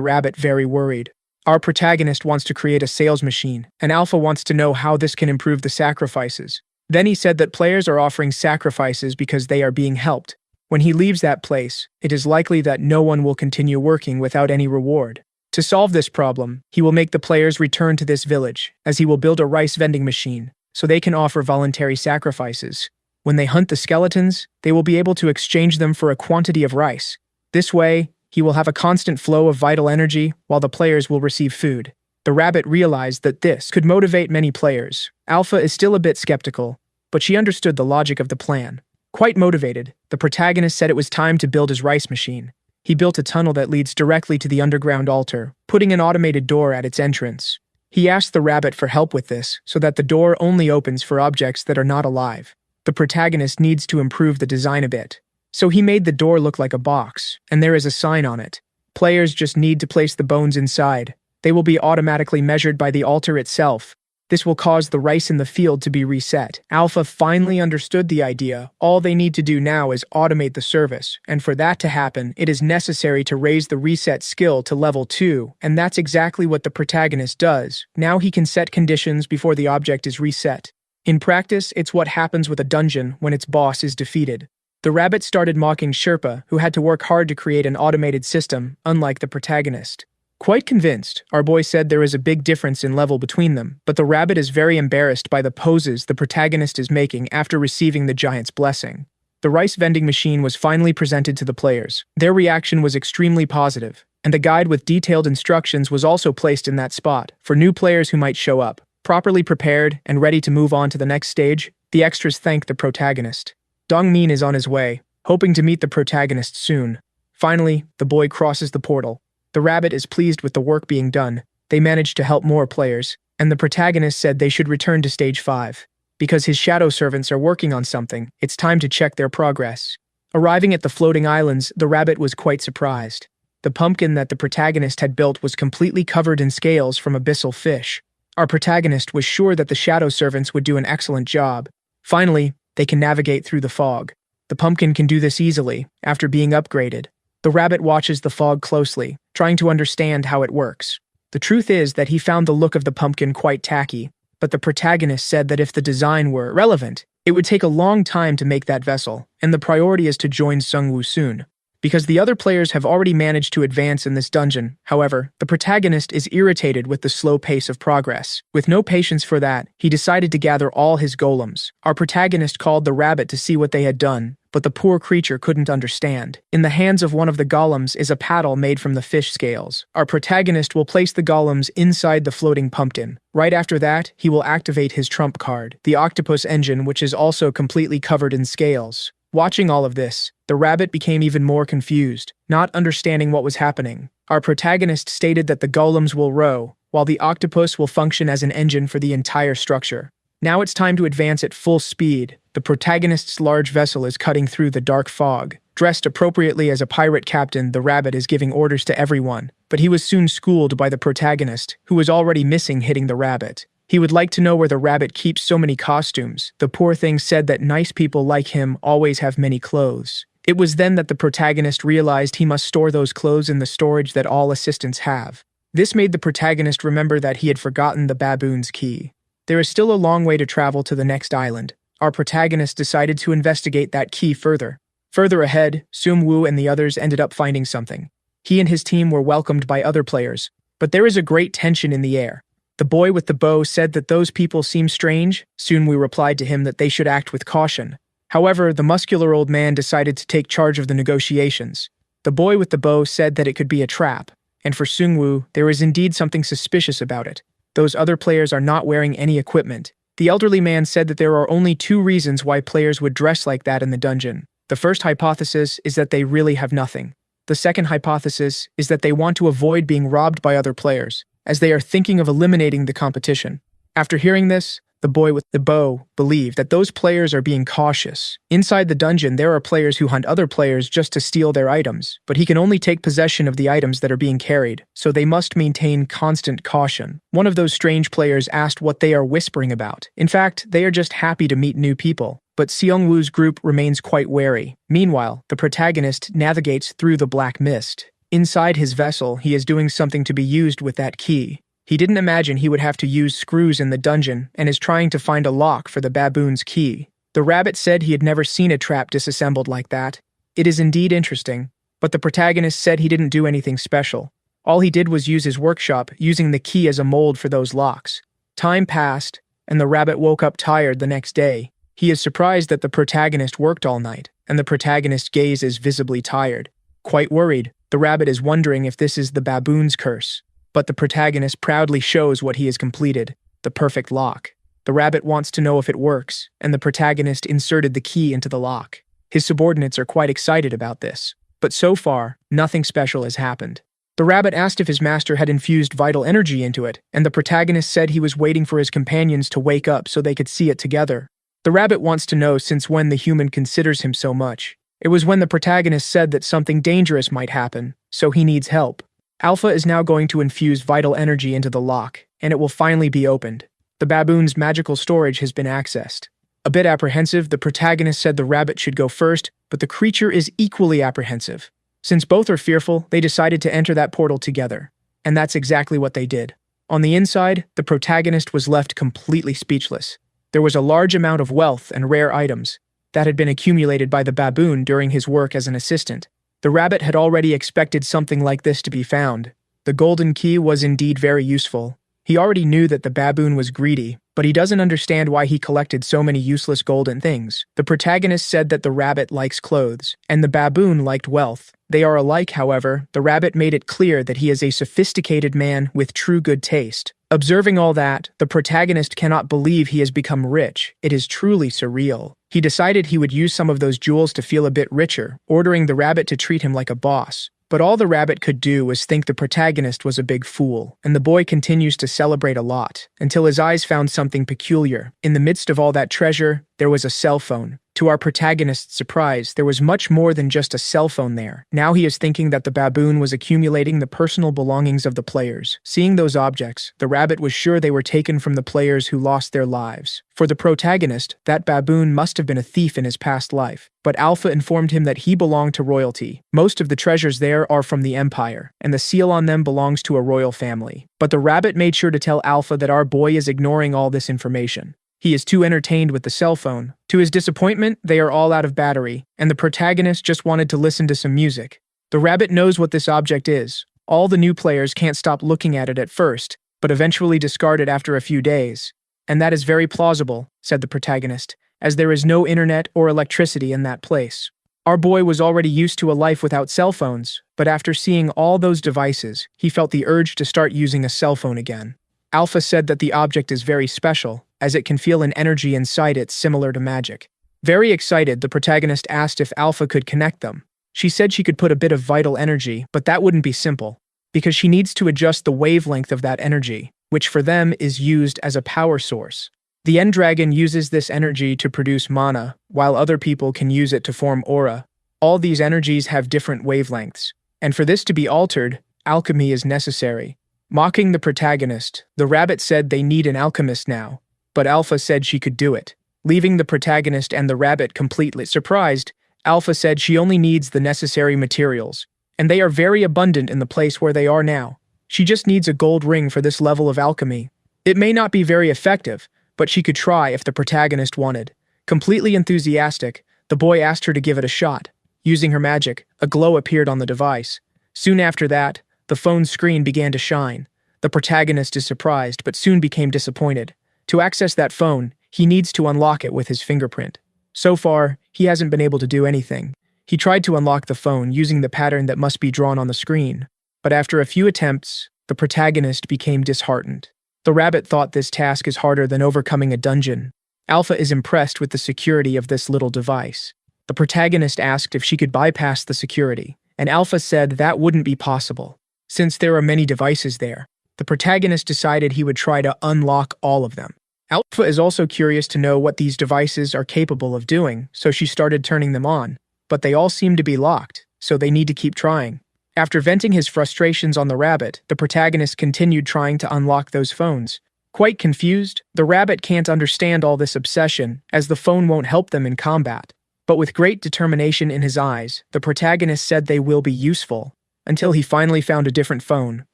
rabbit very worried. Our protagonist wants to create a sales machine, and Alpha wants to know how this can improve the sacrifices. Then he said that players are offering sacrifices because they are being helped. When he leaves that place, it is likely that no one will continue working without any reward. To solve this problem, he will make the players return to this village, as he will build a rice vending machine, so they can offer voluntary sacrifices. When they hunt the skeletons, they will be able to exchange them for a quantity of rice. This way, he will have a constant flow of vital energy, while the players will receive food. The rabbit realized that this could motivate many players. Alpha is still a bit skeptical, but she understood the logic of the plan. Quite motivated, the protagonist said it was time to build his rice machine. He built a tunnel that leads directly to the underground altar, putting an automated door at its entrance. He asked the rabbit for help with this, so that the door only opens for objects that are not alive. The protagonist needs to improve the design a bit. So he made the door look like a box, and there is a sign on it. Players just need to place the bones inside. They will be automatically measured by the altar itself. This will cause the rice in the field to be reset. Alpha finally understood the idea. All they need to do now is automate the service, and for that to happen, it is necessary to raise the reset skill to level 2, and that's exactly what the protagonist does. Now he can set conditions before the object is reset. In practice, it's what happens with a dungeon when its boss is defeated. The rabbit started mocking Sherpa, who had to work hard to create an automated system, unlike the protagonist. Quite convinced, our boy said there is a big difference in level between them, but the rabbit is very embarrassed by the poses the protagonist is making after receiving the giant's blessing. The rice vending machine was finally presented to the players. Their reaction was extremely positive. and a guide with detailed instructions was also placed in that spot for new players who might show up. Properly prepared and ready to move on to the next stage, the extras thank the protagonist. Dongmin is on his way, hoping to meet the protagonist soon. Finally, the boy crosses the portal. The rabbit is pleased with the work being done. They managed to help more players, and the protagonist said they should return to stage 5. Because his shadow servants are working on something, it's time to check their progress. Arriving at the floating islands, the rabbit was quite surprised. The pumpkin that the protagonist had built was completely covered in scales from abyssal fish. Our protagonist was sure that the shadow servants would do an excellent job. Finally, they can navigate through the fog. The pumpkin can do this easily, after being upgraded. The rabbit watches the fog closely, trying to understand how it works. The truth is that he found the look of the pumpkin quite tacky, but the protagonist said that if the design were relevant, it would take a long time to make that vessel, and the priority is to join Sungwoo soon. Because the other players have already managed to advance in this dungeon, however, the protagonist is irritated with the slow pace of progress. With no patience for that, he decided to gather all his golems. Our protagonist called the rabbit to see what they had done, but the poor creature couldn't understand. In the hands of one of the golems is a paddle made from the fish scales. Our protagonist will place the golems inside the floating pumpkin. Right after that, he will activate his trump card, the octopus engine, which is also completely covered in scales. Watching all of this, the rabbit became even more confused, not understanding what was happening. Our protagonist stated that the golems will row, while the octopus will function as an engine for the entire structure. Now it's time to advance at full speed. The protagonist's large vessel is cutting through the dark fog. Dressed appropriately as a pirate captain, the rabbit is giving orders to everyone, but he was soon schooled by the protagonist, who was already missing hitting the rabbit. He would like to know where the rabbit keeps so many costumes. The poor thing said that nice people like him always have many clothes. It was then that the protagonist realized he must store those clothes in the storage that all assistants have. This made the protagonist remember that he had forgotten the baboon's key. There is still a long way to travel to the next island. Our protagonist decided to investigate that key further. Further ahead, Sungwoo and the others ended up finding something. He and his team were welcomed by other players, but there is a great tension in the air. The boy with the bow said that those people seem strange. Sungwoo replied to him that they should act with caution. However, the muscular old man decided to take charge of the negotiations. The boy with the bow said that it could be a trap, and for Sungwoo, there is indeed something suspicious about it. Those other players are not wearing any equipment. The elderly man said that there are only 2 reasons why players would dress like that in the dungeon. The first hypothesis is that they really have nothing. The second hypothesis is that they want to avoid being robbed by other players, as they are thinking of eliminating the competition. After hearing this, the boy with the bow believed that those players are being cautious. Inside the dungeon, there are players who hunt other players just to steal their items, but he can only take possession of the items that are being carried, so they must maintain constant caution. One of those strange players asked what they are whispering about. In fact, they are just happy to meet new people. But Seongwoo's group remains quite wary. Meanwhile, the protagonist navigates through the black mist. Inside his vessel, he is doing something to be used with that key. He didn't imagine he would have to use screws in the dungeon and is trying to find a lock for the baboon's key. The rabbit said he had never seen a trap disassembled like that. It is indeed interesting, but the protagonist said he didn't do anything special. All he did was use his workshop, using the key as a mold for those locks. Time passed, and the rabbit woke up tired the next day. He is surprised that the protagonist worked all night, and the protagonist's gaze is visibly tired. Quite worried, the rabbit is wondering if this is the baboon's curse. But the protagonist proudly shows what he has completed, the perfect lock. The rabbit wants to know if it works, and the protagonist inserted the key into the lock. His subordinates are quite excited about this, but so far, nothing special has happened. The rabbit asked if his master had infused vital energy into it, and the protagonist said he was waiting for his companions to wake up so they could see it together. The rabbit wants to know since when the human considers him so much. It was when the protagonist said that something dangerous might happen, so he needs help. Alpha is now going to infuse vital energy into the lock, and it will finally be opened. The baboon's magical storage has been accessed. A bit apprehensive, the protagonist said the rabbit should go first, but the creature is equally apprehensive. Since both are fearful, they decided to enter that portal together. And that's exactly what they did. On the inside, the protagonist was left completely speechless. There was a large amount of wealth and rare items that had been accumulated by the baboon during his work as an assistant. The rabbit had already expected something like this to be found. The golden key was indeed very useful. He already knew that the baboon was greedy, but he doesn't understand why he collected so many useless golden things. The protagonist said that the rabbit likes clothes, and the baboon liked wealth. They are alike, however. The rabbit made it clear that he is a sophisticated man with true good taste. Observing all that, the protagonist cannot believe he has become rich. It is truly surreal. He decided he would use some of those jewels to feel a bit richer, ordering the rabbit to treat him like a boss. But all the rabbit could do was think the protagonist was a big fool, and the boy continues to celebrate a lot, until his eyes found something peculiar. In the midst of all that treasure, there was a cell phone. To our protagonist's surprise, there was much more than just a cell phone there. Now he is thinking that the baboon was accumulating the personal belongings of the players. Seeing those objects, the rabbit was sure they were taken from the players who lost their lives. For the protagonist, that baboon must have been a thief in his past life. But Alpha informed him that he belonged to royalty. Most of the treasures there are from the Empire, and the seal on them belongs to a royal family. But the rabbit made sure to tell Alpha that our boy is ignoring all this information. He is too entertained with the cell phone. To his disappointment, they are all out of battery, and the protagonist just wanted to listen to some music. The rabbit knows what this object is. All the new players can't stop looking at it at first, but eventually discard it after a few days. And that is very plausible, said the protagonist, as there is no internet or electricity in that place. Our boy was already used to a life without cell phones, but after seeing all those devices, he felt the urge to start using a cell phone again. Alpha said that the object is very special, as it can feel an energy inside it similar to magic. Very excited, the protagonist asked if Alpha could connect them. She said she could put a bit of vital energy, but that wouldn't be simple, because she needs to adjust the wavelength of that energy, which for them is used as a power source. The End Dragon uses this energy to produce mana, while other people can use it to form aura. All these energies have different wavelengths, and for this to be altered, alchemy is necessary. Mocking the protagonist, the rabbit said they need an alchemist now, but Alpha said she could do it. Leaving the protagonist and the rabbit completely surprised, Alpha said she only needs the necessary materials, and they are very abundant in the place where they are now. She just needs a gold ring for this level of alchemy. It may not be very effective, but she could try if the protagonist wanted. Completely enthusiastic, the boy asked her to give it a shot. Using her magic, a glow appeared on the device. Soon after that, the phone's screen began to shine. The protagonist is surprised, but soon became disappointed. To access that phone, he needs to unlock it with his fingerprint. So far, he hasn't been able to do anything. He tried to unlock the phone using the pattern that must be drawn on the screen, but after a few attempts, the protagonist became disheartened. The rabbit thought this task is harder than overcoming a dungeon. Alpha is impressed with the security of this little device. The protagonist asked if she could bypass the security, and Alpha said that wouldn't be possible. Since there are many devices there, the protagonist decided he would try to unlock all of them. Alpha is also curious to know what these devices are capable of doing, so she started turning them on. But they all seem to be locked, so they need to keep trying. After venting his frustrations on the rabbit, the protagonist continued trying to unlock those phones. Quite confused, the rabbit can't understand all this obsession, as the phone won't help them in combat. But with great determination in his eyes, the protagonist said they will be useful, until he finally found a different phone.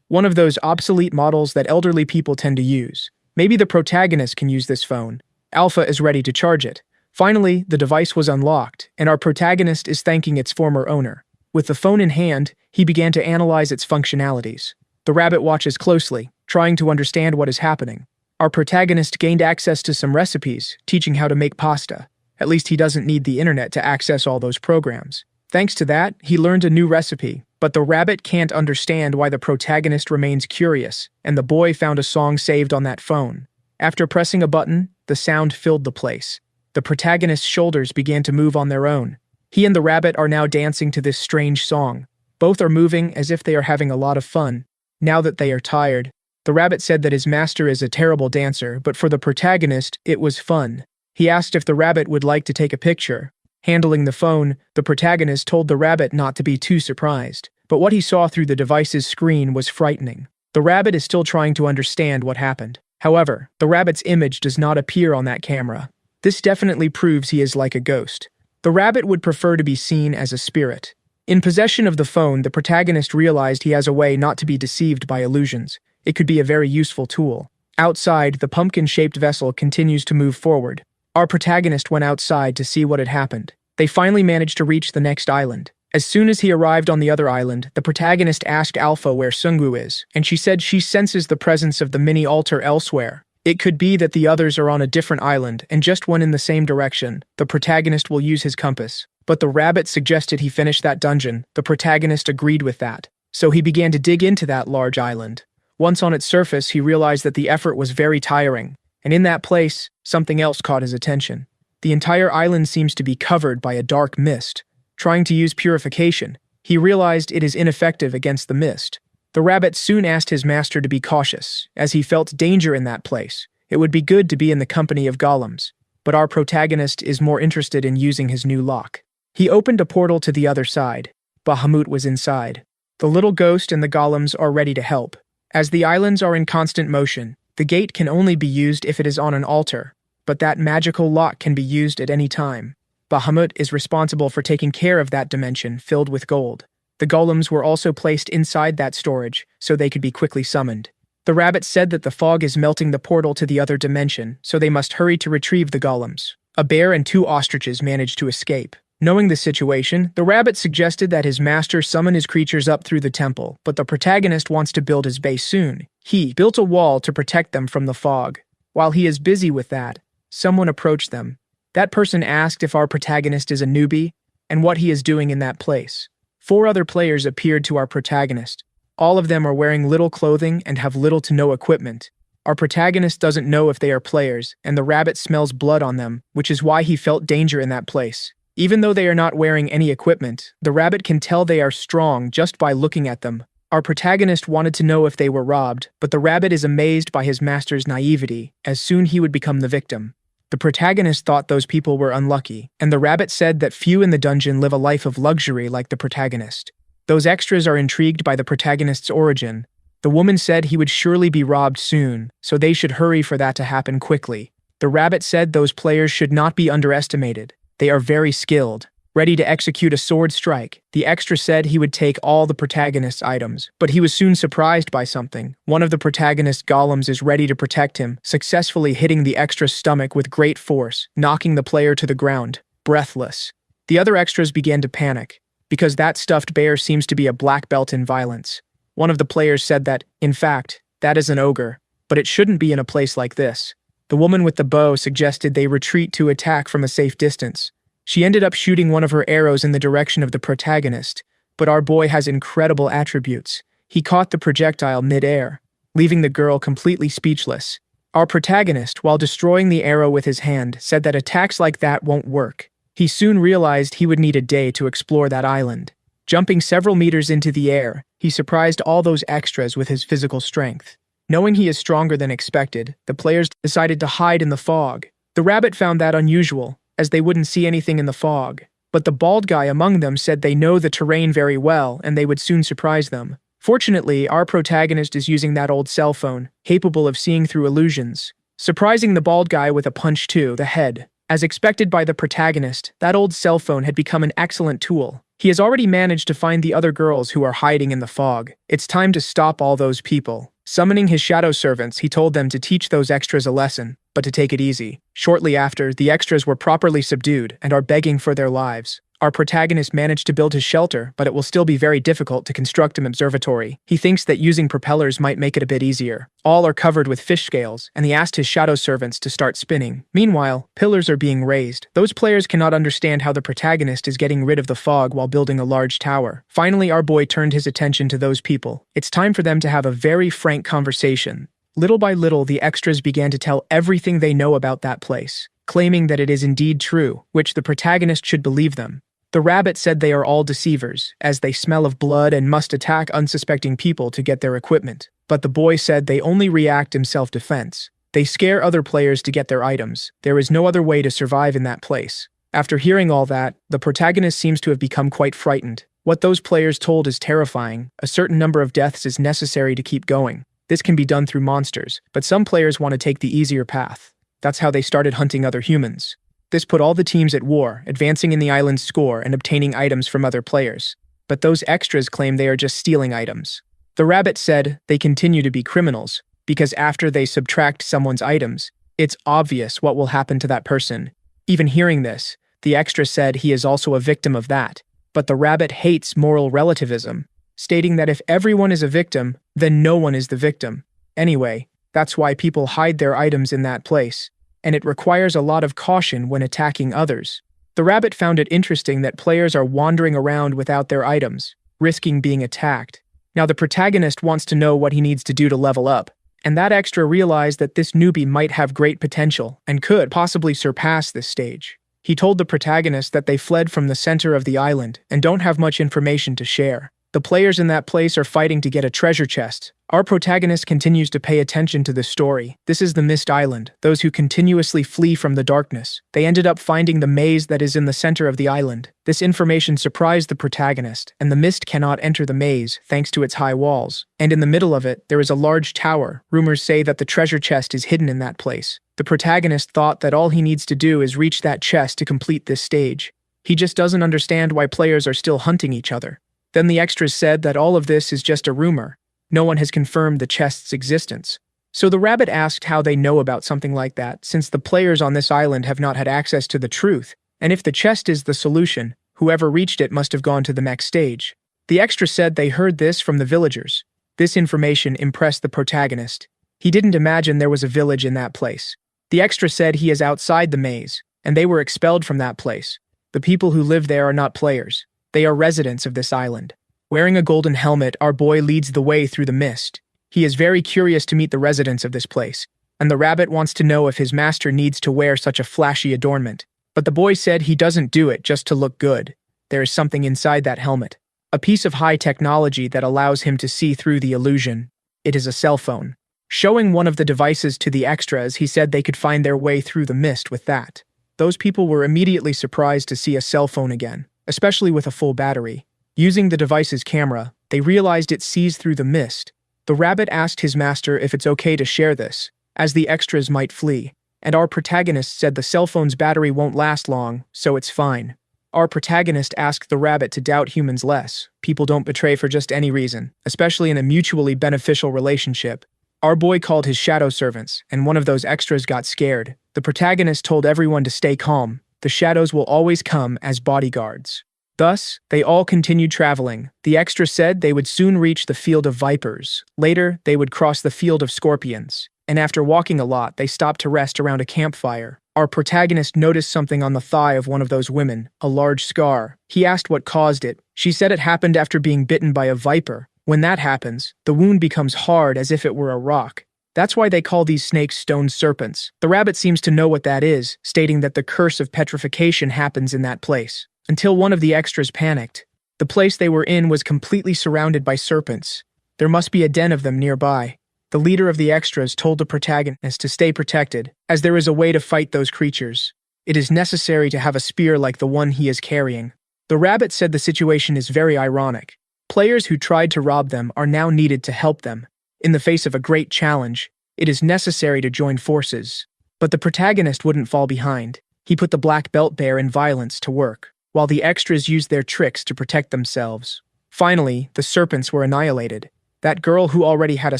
One of those obsolete models that elderly people tend to use. Maybe the protagonist can use this phone. Alpha is ready to charge it. Finally, the device was unlocked, and our protagonist is thanking its former owner. With the phone in hand, he began to analyze its functionalities. The rabbit watches closely, trying to understand what is happening. Our protagonist gained access to some recipes, teaching how to make pasta. At least he doesn't need the internet to access all those programs. Thanks to that, he learned a new recipe, but the rabbit can't understand why the protagonist remains curious, and the boy found a song saved on that phone. After pressing a button, the sound filled the place. The protagonist's shoulders began to move on their own. He and the rabbit are now dancing to this strange song. Both are moving as if they are having a lot of fun. Now that they are tired, the rabbit said that his master is a terrible dancer, but for the protagonist, it was fun. He asked if the rabbit would like to take a picture. Handling the phone, the protagonist told the rabbit not to be too surprised, but what he saw through the device's screen was frightening. The rabbit is still trying to understand what happened. However, the rabbit's image does not appear on that camera. This definitely proves he is like a ghost. The rabbit would prefer to be seen as a spirit. In possession of the phone, the protagonist realized he has a way not to be deceived by illusions. It could be a very useful tool. Outside, the pumpkin-shaped vessel continues to move forward. Our protagonist went outside to see what had happened. They finally managed to reach the next island. As soon as he arrived on the other island, the protagonist asked Alpha where Sungwoo is, and she said she senses the presence of the mini-altar elsewhere. It could be that the others are on a different island and just went in the same direction. The protagonist will use his compass. But the rabbit suggested he finish that dungeon. The protagonist agreed with that. So he began to dig into that large island. Once on its surface, he realized that the effort was very tiring. And in that place, something else caught his attention. The entire island seems to be covered by a dark mist. Trying to use purification, he realized it is ineffective against the mist. The rabbit soon asked his master to be cautious, as he felt danger in that place. It would be good to be in the company of golems. But our protagonist is more interested in using his new lock. He opened a portal to the other side. Bahamut was inside. The little ghost and the golems are ready to help. As the islands are in constant motion, the gate can only be used if it is on an altar, but that magical lock can be used at any time. Bahamut is responsible for taking care of that dimension filled with gold. The golems were also placed inside that storage, so they could be quickly summoned. The rabbit said that the fog is melting the portal to the other dimension, so they must hurry to retrieve the golems. A bear and 2 ostriches managed to escape. Knowing the situation, the rabbit suggested that his master summon his creatures up through the temple, but the protagonist wants to build his base soon. He built a wall to protect them from the fog. While he is busy with that, someone approached them. That person asked if our protagonist is a newbie, and what he is doing in that place. 4 other players appeared to our protagonist. All of them are wearing little clothing and have little to no equipment. Our protagonist doesn't know if they are players, and the rabbit smells blood on them, which is why he felt danger in that place. Even though they are not wearing any equipment, the rabbit can tell they are strong just by looking at them. Our protagonist wanted to know if they were robbed, but the rabbit is amazed by his master's naivety, as soon he would become the victim. The protagonist thought those people were unlucky, and the rabbit said that few in the dungeon live a life of luxury like the protagonist. Those extras are intrigued by the protagonist's origin. The woman said he would surely be robbed soon, so they should hurry for that to happen quickly. The rabbit said those players should not be underestimated. They are very skilled, ready to execute a sword strike. The extra said he would take all the protagonist's items, but he was soon surprised by something. One of the protagonist's golems is ready to protect him, successfully hitting the extra's stomach with great force, knocking the player to the ground, breathless. The other extras began to panic, because that stuffed bear seems to be a black belt in violence. One of the players said that, in fact, that is an ogre, but it shouldn't be in a place like this. The woman with the bow suggested they retreat to attack from a safe distance. She ended up shooting one of her arrows in the direction of the protagonist, but our boy has incredible attributes. He caught the projectile mid-air, leaving the girl completely speechless. Our protagonist, while destroying the arrow with his hand, said that attacks like that won't work. He soon realized he would need a day to explore that island. Jumping several meters into the air, he surprised all those extras with his physical strength. Knowing he is stronger than expected, the players decided to hide in the fog. The rabbit found that unusual, as they wouldn't see anything in the fog. But the bald guy among them said they know the terrain very well and they would soon surprise them. Fortunately, our protagonist is using that old cell phone, capable of seeing through illusions, surprising the bald guy with a punch to the head. As expected by the protagonist, that old cell phone had become an excellent tool. He has already managed to find the other girls who are hiding in the fog. It's time to stop all those people. Summoning his shadow servants, he told them to teach those extras a lesson, but to take it easy. Shortly after, the extras were properly subdued and are begging for their lives. Our protagonist managed to build his shelter, but it will still be very difficult to construct an observatory. He thinks that using propellers might make it a bit easier. All are covered with fish scales, and he asked his shadow servants to start spinning. Meanwhile, pillars are being raised. Those players cannot understand how the protagonist is getting rid of the fog while building a large tower. Finally, our boy turned his attention to those people. It's time for them to have a very frank conversation. Little by little, the extras began to tell everything they know about that place, claiming that it is indeed true, which the protagonist should believe them. The rabbit said they are all deceivers, as they smell of blood and must attack unsuspecting people to get their equipment. But the boy said they only react in self-defense. They scare other players to get their items. There is no other way to survive in that place. After hearing all that, the protagonist seems to have become quite frightened. What those players told is terrifying. A certain number of deaths is necessary to keep going. This can be done through monsters, but some players want to take the easier path. That's how they started hunting other humans. This put all the teams at war, advancing in the island's score and obtaining items from other players. But those extras claim they are just stealing items. The rabbit said they continue to be criminals, because after they subtract someone's items, it's obvious what will happen to that person. Even hearing this, the extra said he is also a victim of that. But the rabbit hates moral relativism, stating that if everyone is a victim, then no one is the victim. Anyway, that's why people hide their items in that place, and it requires a lot of caution when attacking others. The rabbit found it interesting that players are wandering around without their items, risking being attacked. Now the protagonist wants to know what he needs to do to level up, and that extra realized that this newbie might have great potential and could possibly surpass this stage. He told the protagonist that they fled from the center of the island and don't have much information to share. The players in that place are fighting to get a treasure chest. Our protagonist continues to pay attention to the story. This is the Mist Island, those who continuously flee from the darkness. They ended up finding the maze that is in the center of the island. This information surprised the protagonist, and the mist cannot enter the maze thanks to its high walls. And in the middle of it, there is a large tower. Rumors say that the treasure chest is hidden in that place. The protagonist thought that all he needs to do is reach that chest to complete this stage. He just doesn't understand why players are still hunting each other. Then the extras said that all of this is just a rumor. No one has confirmed the chest's existence. So the rabbit asked how they know about something like that, since the players on this island have not had access to the truth, and if the chest is the solution, whoever reached it must have gone to the next stage. The extra said they heard this from the villagers. This information impressed the protagonist. He didn't imagine there was a village in that place. The extra said he is outside the maze, and they were expelled from that place. The people who live there are not players. They are residents of this island. Wearing a golden helmet, our boy leads the way through the mist. He is very curious to meet the residents of this place, and the rabbit wants to know if his master needs to wear such a flashy adornment. But the boy said he doesn't do it just to look good. There is something inside that helmet. A piece of high technology that allows him to see through the illusion. It is a cell phone. Showing one of the devices to the extras, he said they could find their way through the mist with that. Those people were immediately surprised to see a cell phone again, especially with a full battery. Using the device's camera, they realized it sees through the mist. The rabbit asked his master if it's okay to share this, as the extras might flee, and our protagonist said the cell phone's battery won't last long, so it's fine. Our protagonist asked the rabbit to doubt humans less. People don't betray for just any reason, especially in a mutually beneficial relationship. Our boy called his shadow servants, and one of those extras got scared. The protagonist told everyone to stay calm. The shadows will always come as bodyguards. Thus, they all continued traveling. The extra said they would soon reach the field of vipers. Later, they would cross the field of scorpions. And after walking a lot, they stopped to rest around a campfire. Our protagonist noticed something on the thigh of one of those women, a large scar. He asked what caused it. She said it happened after being bitten by a viper. When that happens, the wound becomes hard as if it were a rock. That's why they call these snakes stone serpents. The rabbit seems to know what that is, stating that the curse of petrification happens in that place. Until one of the extras panicked. The place they were in was completely surrounded by serpents. There must be a den of them nearby. The leader of the extras told the protagonist to stay protected, as there is a way to fight those creatures. It is necessary to have a spear like the one he is carrying. The rabbit said the situation is very ironic. Players who tried to rob them are now needed to help them. In the face of a great challenge, it is necessary to join forces. But the protagonist wouldn't fall behind. He put the black belt bear in violence to work, while the extras used their tricks to protect themselves. Finally, the serpents were annihilated. That girl who already had a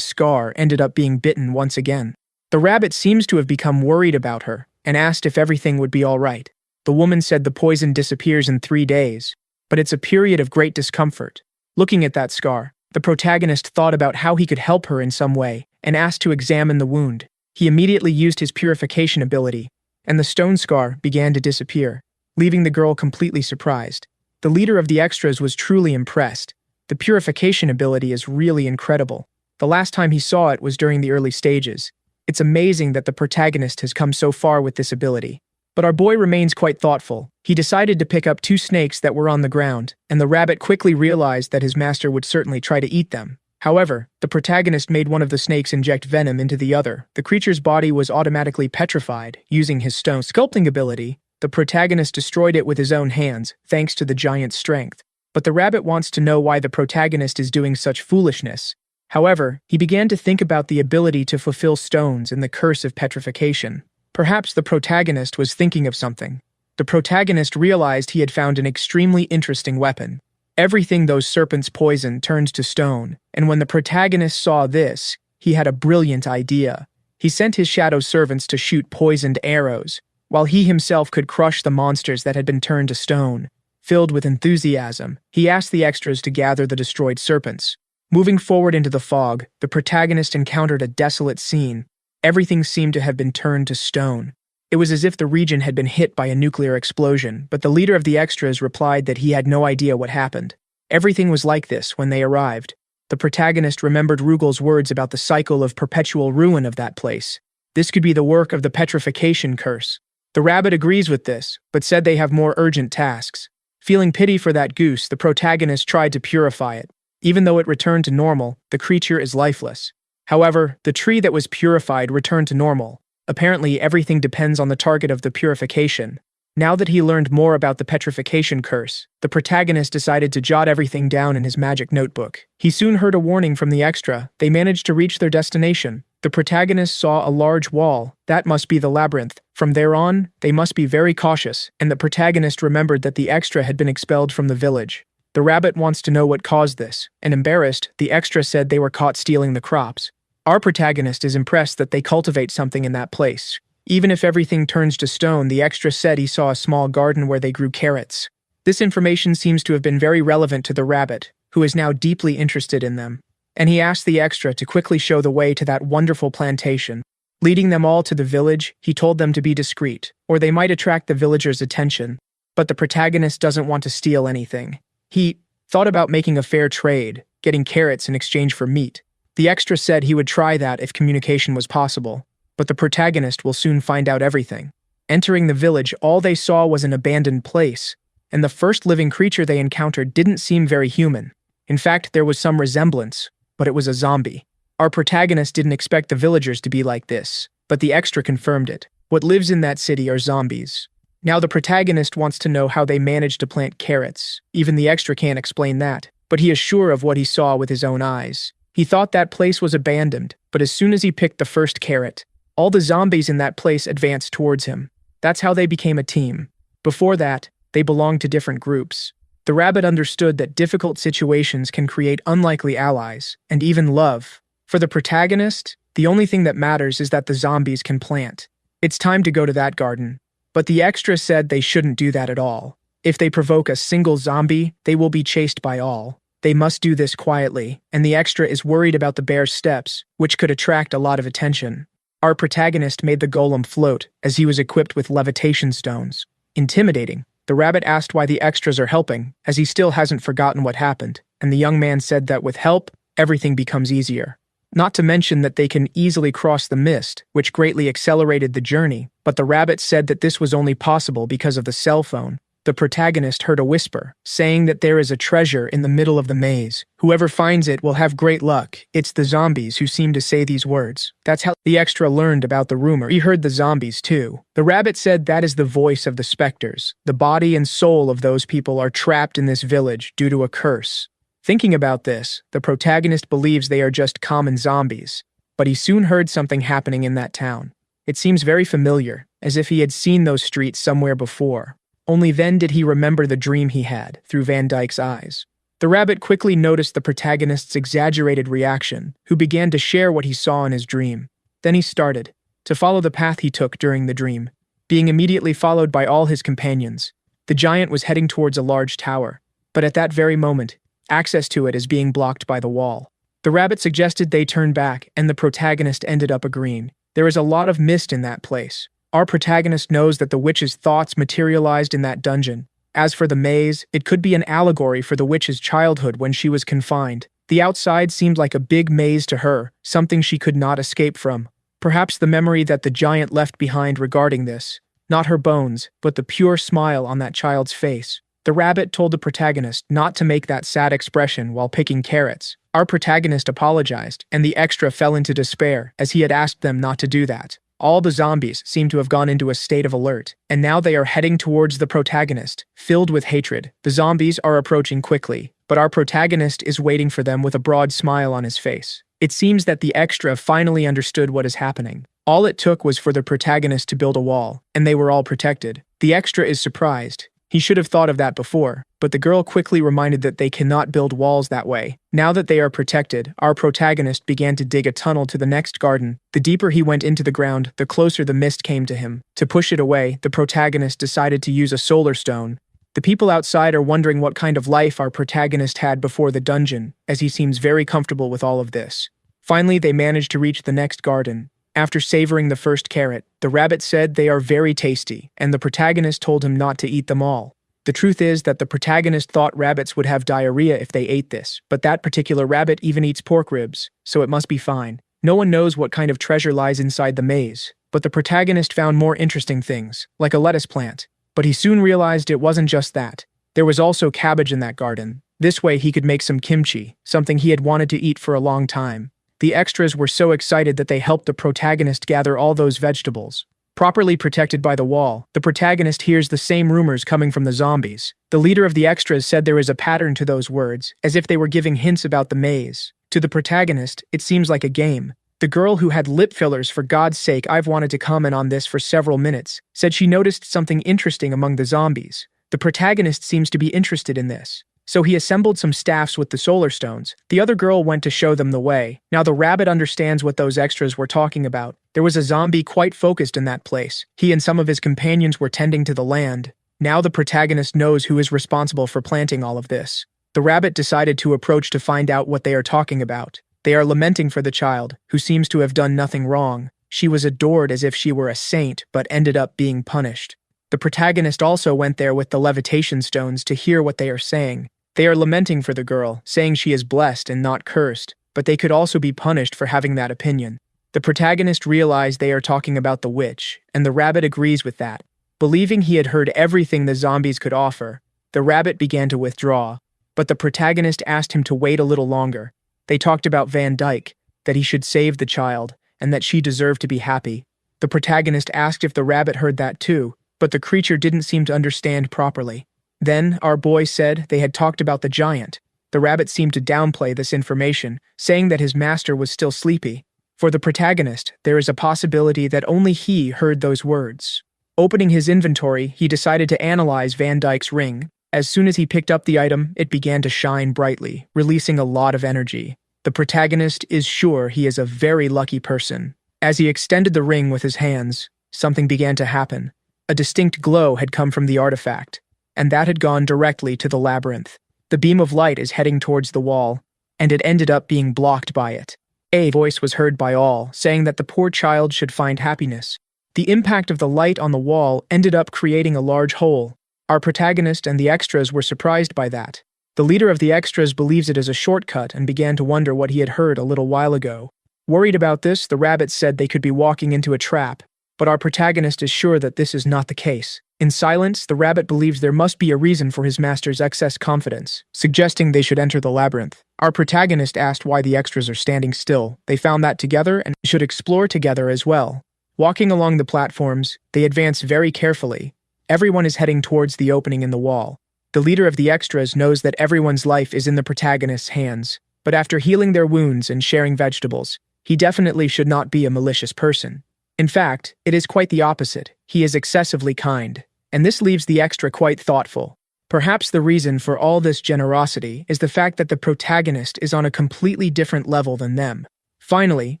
scar ended up being bitten once again. The rabbit seems to have become worried about her, and asked if everything would be all right. The woman said the poison disappears in 3 days, but it's a period of great discomfort. Looking at that scar, the protagonist thought about how he could help her in some way, and asked to examine the wound. He immediately used his purification ability, and the stone scar began to disappear, leaving the girl completely surprised. The leader of the extras was truly impressed. The purification ability is really incredible. The last time he saw it was during the early stages. It's amazing that the protagonist has come so far with this ability. But our boy remains quite thoughtful. He decided to pick up 2 snakes that were on the ground, and the rabbit quickly realized that his master would certainly try to eat them. However, the protagonist made one of the snakes inject venom into the other. The creature's body was automatically petrified. Using his stone sculpting ability, the protagonist destroyed it with his own hands, thanks to the giant's strength. But the rabbit wants to know why the protagonist is doing such foolishness. However, he began to think about the ability to fulfill stones and the curse of petrification. Perhaps the protagonist was thinking of something. The protagonist realized he had found an extremely interesting weapon. Everything those serpents poison turns to stone, and when the protagonist saw this, he had a brilliant idea. He sent his shadow servants to shoot poisoned arrows, while he himself could crush the monsters that had been turned to stone. Filled with enthusiasm, he asked the extras to gather the destroyed serpents. Moving forward into the fog, the protagonist encountered a desolate scene. Everything seemed to have been turned to stone. It was as if the region had been hit by a nuclear explosion, but the leader of the extras replied that he had no idea what happened. Everything was like this when they arrived. The protagonist remembered Rugel's words about the cycle of perpetual ruin of that place. This could be the work of the petrification curse. The rabbit agrees with this, but said they have more urgent tasks. Feeling pity for that goose, the protagonist tried to purify it. Even though it returned to normal, the creature is lifeless. However, the tree that was purified returned to normal. Apparently, everything depends on the target of the purification. Now that he learned more about the petrification curse, the protagonist decided to jot everything down in his magic notebook. He soon heard a warning from the extra. They managed to reach their destination. The protagonist saw a large wall. That must be the labyrinth. From there on, they must be very cautious, and the protagonist remembered that the extra had been expelled from the village. The rabbit wants to know what caused this, and embarrassed, the extra said they were caught stealing the crops. Our protagonist is impressed that they cultivate something in that place. Even if everything turns to stone, the extra said he saw a small garden where they grew carrots. This information seems to have been very relevant to the rabbit, who is now deeply interested in them. And he asked the extra to quickly show the way to that wonderful plantation. Leading them all to the village, he told them to be discreet, or they might attract the villagers' attention. But the protagonist doesn't want to steal anything. He thought about making a fair trade, getting carrots in exchange for meat. The extra said he would try that if communication was possible, but the protagonist will soon find out everything. Entering the village, all they saw was an abandoned place, and the first living creature they encountered didn't seem very human. In fact, there was some resemblance, but it was a zombie. Our protagonist didn't expect the villagers to be like this, but the extra confirmed it. What lives in that city are zombies. Now the protagonist wants to know how they managed to plant carrots. Even the extra can't explain that, but he is sure of what he saw with his own eyes. He thought that place was abandoned, but as soon as he picked the first carrot, all the zombies in that place advanced towards him. That's how they became a team. Before that, they belonged to different groups. The rabbit understood that difficult situations can create unlikely allies, and even love. For the protagonist, the only thing that matters is that the zombies can plant. It's time to go to that garden. But the extra said they shouldn't do that at all. If they provoke a single zombie, they will be chased by all. They must do this quietly, and the extra is worried about the bear's steps, which could attract a lot of attention. Our protagonist made the golem float, as he was equipped with levitation stones. Intimidating. The rabbit asked why the extras are helping, as he still hasn't forgotten what happened, and the young man said that with help, everything becomes easier. Not to mention that they can easily cross the mist, which greatly accelerated the journey, but the rabbit said that this was only possible because of the cell phone. The protagonist heard a whisper, saying that there is a treasure in the middle of the maze. Whoever finds it will have great luck. It's the zombies who seem to say these words. That's how the extra learned about the rumor. He heard the zombies too. The rabbit said that is the voice of the specters. The body and soul of those people are trapped in this village due to a curse. Thinking about this, the protagonist believes they are just common zombies. But he soon heard something happening in that town. It seems very familiar, as if he had seen those streets somewhere before. Only then did he remember the dream he had, through Van Dyke's eyes. The rabbit quickly noticed the protagonist's exaggerated reaction, who began to share what he saw in his dream. Then he started to follow the path he took during the dream, being immediately followed by all his companions. The giant was heading towards a large tower, but at that very moment, access to it is being blocked by the wall. The rabbit suggested they turn back, and the protagonist ended up agreeing. There is a lot of mist in that place. Our protagonist knows that the witch's thoughts materialized in that dungeon. As for the maze, it could be an allegory for the witch's childhood when she was confined. The outside seemed like a big maze to her, something she could not escape from. Perhaps the memory that the giant left behind regarding this. Not her bones, but the pure smile on that child's face. The rabbit told the protagonist not to make that sad expression while picking carrots. Our protagonist apologized, and the extra fell into despair, as he had asked them not to do that. All the zombies seem to have gone into a state of alert, and now they are heading towards the protagonist, filled with hatred. The zombies are approaching quickly, but our protagonist is waiting for them with a broad smile on his face. It seems that the extra finally understood what is happening. All it took was for the protagonist to build a wall, and they were all protected. The extra is surprised. He should have thought of that before, but the girl quickly reminded that they cannot build walls that way. Now that they are protected, our protagonist began to dig a tunnel to the next garden. The deeper he went into the ground, the closer the mist came to him. To push it away, the protagonist decided to use a solar stone. The people outside are wondering what kind of life our protagonist had before the dungeon, as he seems very comfortable with all of this. Finally, they manage to reach the next garden. After savoring the first carrot, the rabbit said they are very tasty, and the protagonist told him not to eat them all. The truth is that the protagonist thought rabbits would have diarrhea if they ate this, but that particular rabbit even eats pork ribs, so it must be fine. No one knows what kind of treasure lies inside the maze, but the protagonist found more interesting things, like a lettuce plant. But he soon realized it wasn't just that. There was also cabbage in that garden. This way he could make some kimchi, something he had wanted to eat for a long time. The extras were so excited that they helped the protagonist gather all those vegetables. Properly protected by the wall, the protagonist hears the same rumors coming from the zombies. The leader of the extras said there is a pattern to those words, as if they were giving hints about the maze. To the protagonist, it seems like a game. The girl who had lip fillers, for God's sake, I've wanted to comment on this for several minutes, said she noticed something interesting among the zombies. The protagonist seems to be interested in this. So he assembled some staffs with the solar stones. The other girl went to show them the way. Now the rabbit understands what those extras were talking about. There was a zombie quite focused in that place. He and some of his companions were tending to the land. Now the protagonist knows who is responsible for planting all of this. The rabbit decided to approach to find out what they are talking about. They are lamenting for the child, who seems to have done nothing wrong. She was adored as if she were a saint, but ended up being punished. The protagonist also went there with the levitation stones to hear what they are saying. They are lamenting for the girl, saying she is blessed and not cursed, but they could also be punished for having that opinion. The protagonist realized they are talking about the witch, and the rabbit agrees with that. Believing he had heard everything the zombies could offer, the rabbit began to withdraw, but the protagonist asked him to wait a little longer. They talked about Van Dyke, that he should save the child, and that she deserved to be happy. The protagonist asked if the rabbit heard that too, but the creature didn't seem to understand properly. Then, our boy said they had talked about the giant. The rabbit seemed to downplay this information, saying that his master was still sleepy. For the protagonist, there is a possibility that only he heard those words. Opening his inventory, he decided to analyze Van Dyke's ring. As soon as he picked up the item, it began to shine brightly, releasing a lot of energy. The protagonist is sure he is a very lucky person. As he extended the ring with his hands, something began to happen. A distinct glow had come from the artifact, and that had gone directly to the labyrinth. The beam of light is heading towards the wall, and it ended up being blocked by it. A voice was heard by all, saying that the poor child should find happiness. The impact of the light on the wall ended up creating a large hole. Our protagonist and the extras were surprised by that. The leader of the extras believes it is a shortcut and began to wonder what he had heard a little while ago. Worried about this, the rabbit said they could be walking into a trap, but our protagonist is sure that this is not the case. In silence, the rabbit believes there must be a reason for his master's excess confidence, suggesting they should enter the labyrinth. Our protagonist asked why the extras are standing still. They found that together and should explore together as well. Walking along the platforms, they advance very carefully. Everyone is heading towards the opening in the wall. The leader of the extras knows that everyone's life is in the protagonist's hands, but after healing their wounds and sharing vegetables, he definitely should not be a malicious person. In fact, it is quite the opposite. He is excessively kind, and this leaves the extra quite thoughtful. Perhaps the reason for all this generosity is the fact that the protagonist is on a completely different level than them. Finally,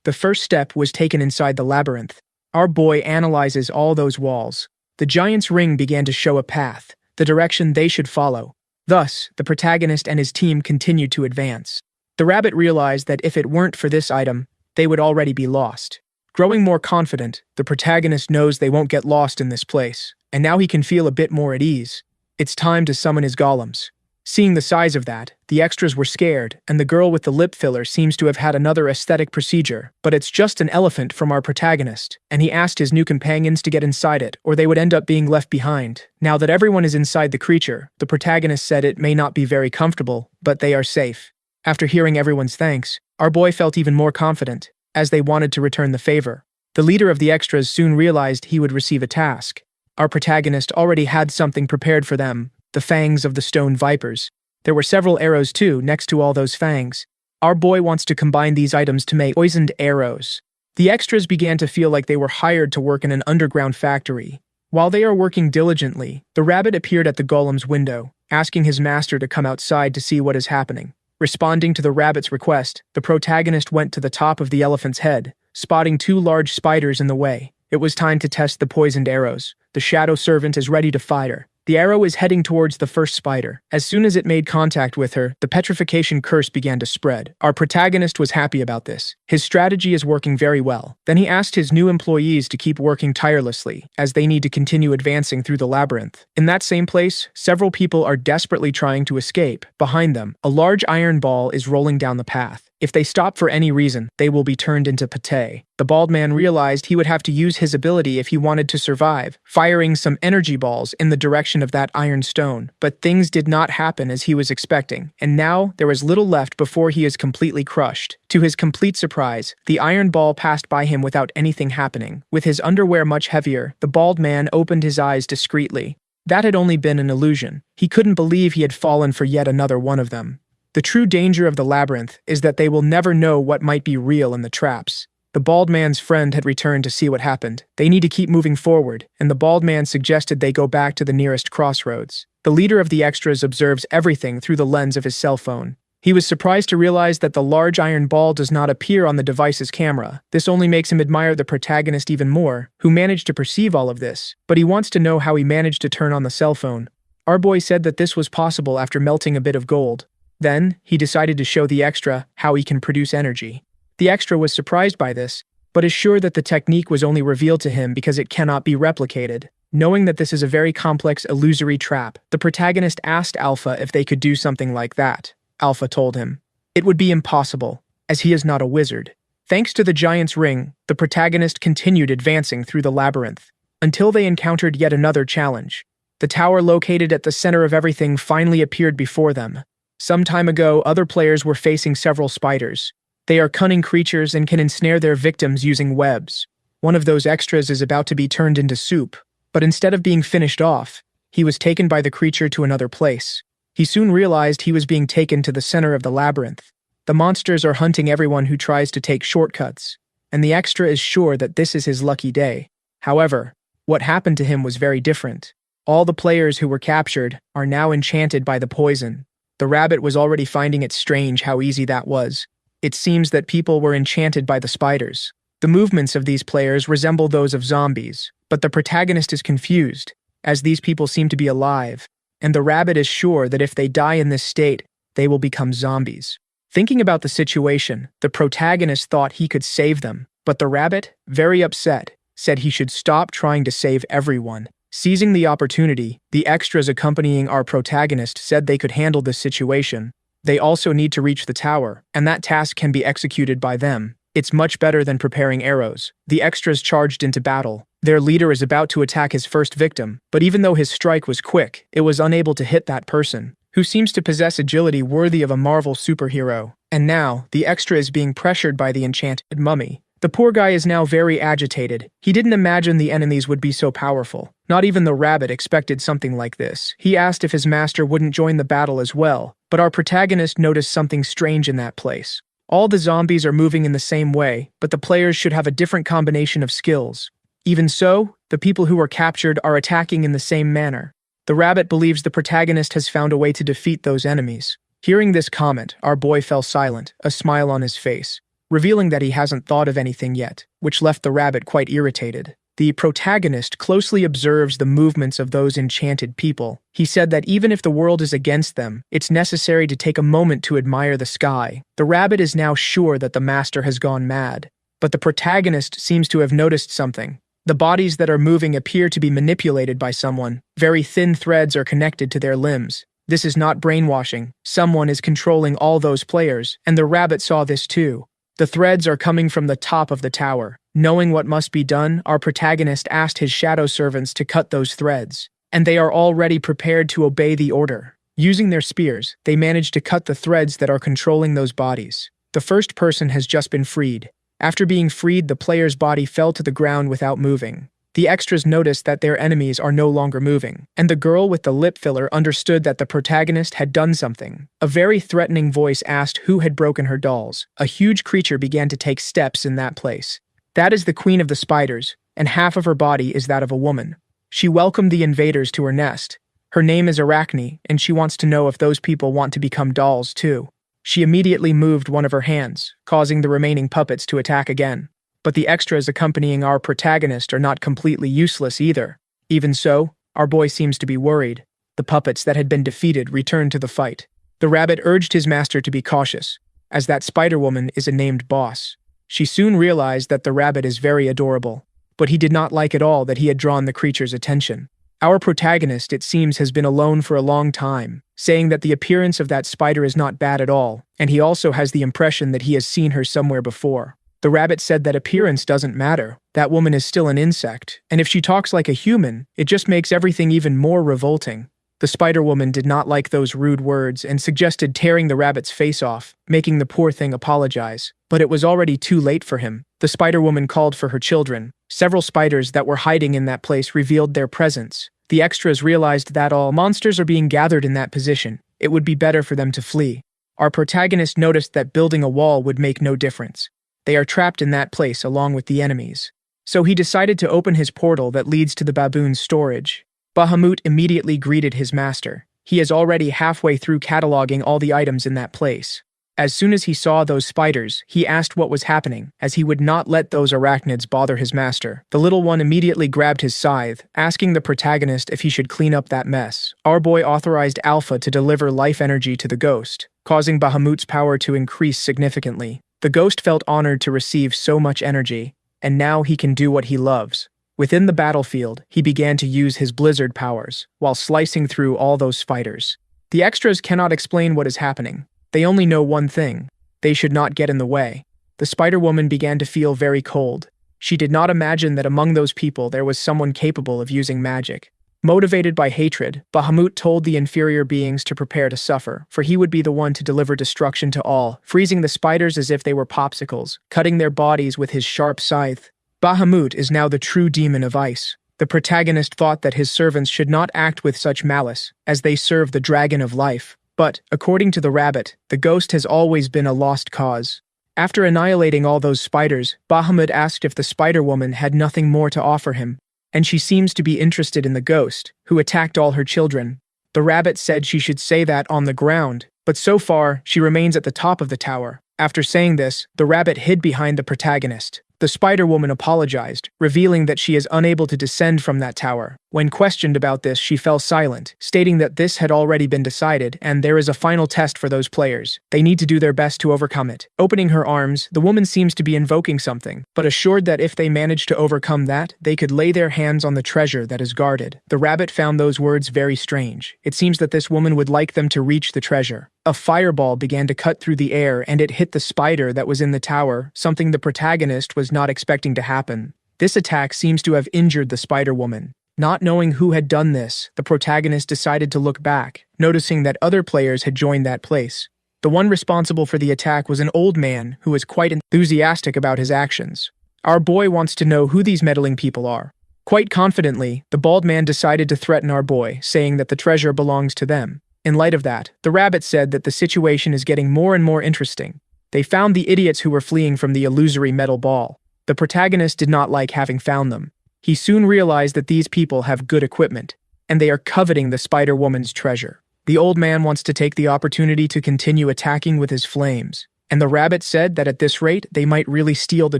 the first step was taken inside the labyrinth. Our boy analyzes all those walls. The giant's ring began to show a path, the direction they should follow. Thus, the protagonist and his team continued to advance. The rabbit realized that if it weren't for this item, they would already be lost. Growing more confident, the protagonist knows they won't get lost in this place, and now he can feel a bit more at ease. It's time to summon his golems. Seeing the size of that, the extras were scared, and the girl with the lip filler seems to have had another aesthetic procedure, but it's just an elephant from our protagonist, and he asked his new companions to get inside it, or they would end up being left behind. Now that everyone is inside the creature, the protagonist said it may not be very comfortable, but they are safe. After hearing everyone's thanks, our boy felt even more confident, as they wanted to return the favor. The leader of the extras soon realized he would receive a task. Our protagonist already had something prepared for them, the fangs of the stone vipers. There were several arrows too, next to all those fangs. Our boy wants to combine these items to make poisoned arrows. The extras began to feel like they were hired to work in an underground factory. While they are working diligently, the rabbit appeared at the golem's window, asking his master to come outside to see what is happening. Responding to the rabbit's request, the protagonist went to the top of the elephant's head, spotting two large spiders in the way. It was time to test the poisoned arrows. The shadow servant is ready to fire. The arrow is heading towards the first spider. As soon as it made contact with her, the petrification curse began to spread. Our protagonist was happy about this. His strategy is working very well. Then he asked his new employees to keep working tirelessly, as they need to continue advancing through the labyrinth. In that same place, several people are desperately trying to escape. Behind them, a large iron ball is rolling down the path. If they stop for any reason, they will be turned into pate. The bald man realized he would have to use his ability if he wanted to survive, firing some energy balls in the direction of that iron stone. But things did not happen as he was expecting, and now there is little left before he is completely crushed. To his complete surprise, the iron ball passed by him without anything happening. With his underwear much heavier, the bald man opened his eyes discreetly. That had only been an illusion. He couldn't believe he had fallen for yet another one of them. The true danger of the labyrinth is that they will never know what might be real in the traps. The bald man's friend had returned to see what happened. They need to keep moving forward, and the bald man suggested they go back to the nearest crossroads. The leader of the extras observes everything through the lens of his cell phone. He was surprised to realize that the large iron ball does not appear on the device's camera. This only makes him admire the protagonist even more, who managed to perceive all of this. But he wants to know how he managed to turn on the cell phone. Our boy said that this was possible after melting a bit of gold. Then, he decided to show the extra how he can produce energy. The extra was surprised by this, but is sure that the technique was only revealed to him because it cannot be replicated. Knowing that this is a very complex illusory trap, the protagonist asked Alpha if they could do something like that. Alpha told him it would be impossible, as he is not a wizard. Thanks to the giant's ring, the protagonist continued advancing through the labyrinth, until they encountered yet another challenge. The tower located at the center of everything finally appeared before them. Some time ago, other players were facing several spiders. They are cunning creatures and can ensnare their victims using webs. One of those extras is about to be turned into soup, but instead of being finished off, he was taken by the creature to another place. He soon realized he was being taken to the center of the labyrinth. The monsters are hunting everyone who tries to take shortcuts, and the extra is sure that this is his lucky day. However, what happened to him was very different. All the players who were captured are now enchanted by the poison. The rabbit was already finding it strange how easy that was. It seems that people were enchanted by the spiders. The movements of these players resemble those of zombies, but the protagonist is confused, as these people seem to be alive, and the rabbit is sure that if they die in this state, they will become zombies. Thinking about the situation, the protagonist thought he could save them, but the rabbit, very upset, said he should stop trying to save everyone. Seizing the opportunity, the extras accompanying our protagonist said they could handle this situation. They also need to reach the tower, and that task can be executed by them. It's much better than preparing arrows. The extras charged into battle. Their leader is about to attack his first victim, but even though his strike was quick, it was unable to hit that person, who seems to possess agility worthy of a Marvel superhero. And now, the extra is being pressured by the enchanted mummy. The poor guy is now very agitated. He didn't imagine the enemies would be so powerful. Not even the rabbit expected something like this. He asked if his master wouldn't join the battle as well, but our protagonist noticed something strange in that place. All the zombies are moving in the same way, but the players should have a different combination of skills. Even so, the people who were captured are attacking in the same manner. The rabbit believes the protagonist has found a way to defeat those enemies. Hearing this comment, our boy fell silent, a smile on his face, revealing that he hasn't thought of anything yet, which left the rabbit quite irritated. The protagonist closely observes the movements of those enchanted people. He said that even if the world is against them, it's necessary to take a moment to admire the sky. The rabbit is now sure that the master has gone mad, but the protagonist seems to have noticed something. The bodies that are moving appear to be manipulated by someone. Very thin threads are connected to their limbs. This is not brainwashing. Someone is controlling all those players, and the rabbit saw this too. The threads are coming from the top of the tower. Knowing what must be done, our protagonist asked his shadow servants to cut those threads, and they are already prepared to obey the order. Using their spears, they manage to cut the threads that are controlling those bodies. The first person has just been freed. After being freed, the player's body fell to the ground without moving. The extras noticed that their enemies are no longer moving, and the girl with the lip filler understood that the protagonist had done something. A very threatening voice asked who had broken her dolls. A huge creature began to take steps in that place. That is the queen of the spiders, and half of her body is that of a woman. She welcomed the invaders to her nest. Her name is Arachne, and she wants to know if those people want to become dolls too. She immediately moved one of her hands, causing the remaining puppets to attack again. But the extras accompanying our protagonist are not completely useless either. Even so, Our boy seems to be worried. The puppets that had been defeated returned to the fight. The rabbit urged his master to be cautious, as that spider woman is a named boss. She soon realized that the rabbit is very adorable, but he did not like at all that he had drawn the creature's attention. Our protagonist, it seems, has been alone for a long time, saying that the appearance of that spider is not bad at all, and he also has the impression that he has seen her somewhere before. The rabbit said that appearance doesn't matter. That woman is still an insect, and if she talks like a human, it just makes everything even more revolting. The spider woman did not like those rude words and suggested tearing the rabbit's face off, making the poor thing apologize. But it was already too late for him. The spider woman called for her children. Several spiders that were hiding in that place revealed their presence. The extras realized that all monsters are being gathered in that position. It would be better for them to flee. Our protagonist noticed that building a wall would make no difference. They are trapped in that place along with the enemies. So he decided to open his portal that leads to the baboon's storage. Bahamut immediately greeted his master. He is already halfway through cataloging all the items in that place. As soon as he saw those spiders, he asked what was happening, as he would not let those arachnids bother his master. The little one immediately grabbed his scythe, asking the protagonist if he should clean up that mess. Our boy authorized Alpha to deliver life energy to the ghost, causing Bahamut's power to increase significantly. The ghost felt honored to receive so much energy, and now he can do what he loves. Within the battlefield, he began to use his blizzard powers, while slicing through all those fighters. The extras cannot explain what is happening. They only know one thing: they should not get in the way. The spider woman began to feel very cold. She did not imagine that among those people there was someone capable of using magic. Motivated by hatred, Bahamut told the inferior beings to prepare to suffer, for he would be the one to deliver destruction to all, freezing the spiders as if they were popsicles, cutting their bodies with his sharp scythe. Bahamut is now the true demon of ice. The protagonist thought that his servants should not act with such malice, as they serve the dragon of life. But, according to the rabbit, the ghost has always been a lost cause. After annihilating all those spiders, Bahamut asked if the spider woman had nothing more to offer him, and she seems to be interested in the ghost, who attacked all her children. The rabbit said she should say that on the ground, but so far, she remains at the top of the tower. After saying this, the rabbit hid behind the protagonist. The spider woman apologized, revealing that she is unable to descend from that tower. When questioned about this, she fell silent, stating that this had already been decided and there is a final test for those players. They need to do their best to overcome it. Opening her arms, the woman seems to be invoking something, but assured that if they manage to overcome that, they could lay their hands on the treasure that is guarded. The rabbit found those words very strange. It seems that this woman would like them to reach the treasure. A fireball began to cut through the air and it hit the spider that was in the tower, something the protagonist was not expecting to happen. This attack seems to have injured the spider woman. Not knowing who had done this, the protagonist decided to look back, noticing that other players had joined that place. The one responsible for the attack was an old man who was quite enthusiastic about his actions. Our boy wants to know who these meddling people are. Quite confidently, the bald man decided to threaten our boy, saying that the treasure belongs to them. In light of that, the rabbit said that the situation is getting more and more interesting. They found the idiots who were fleeing from the illusory metal ball. The protagonist did not like having found them. He soon realized that these people have good equipment, and they are coveting the spider woman's treasure. The old man wants to take the opportunity to continue attacking with his flames, and the rabbit said that at this rate they might really steal the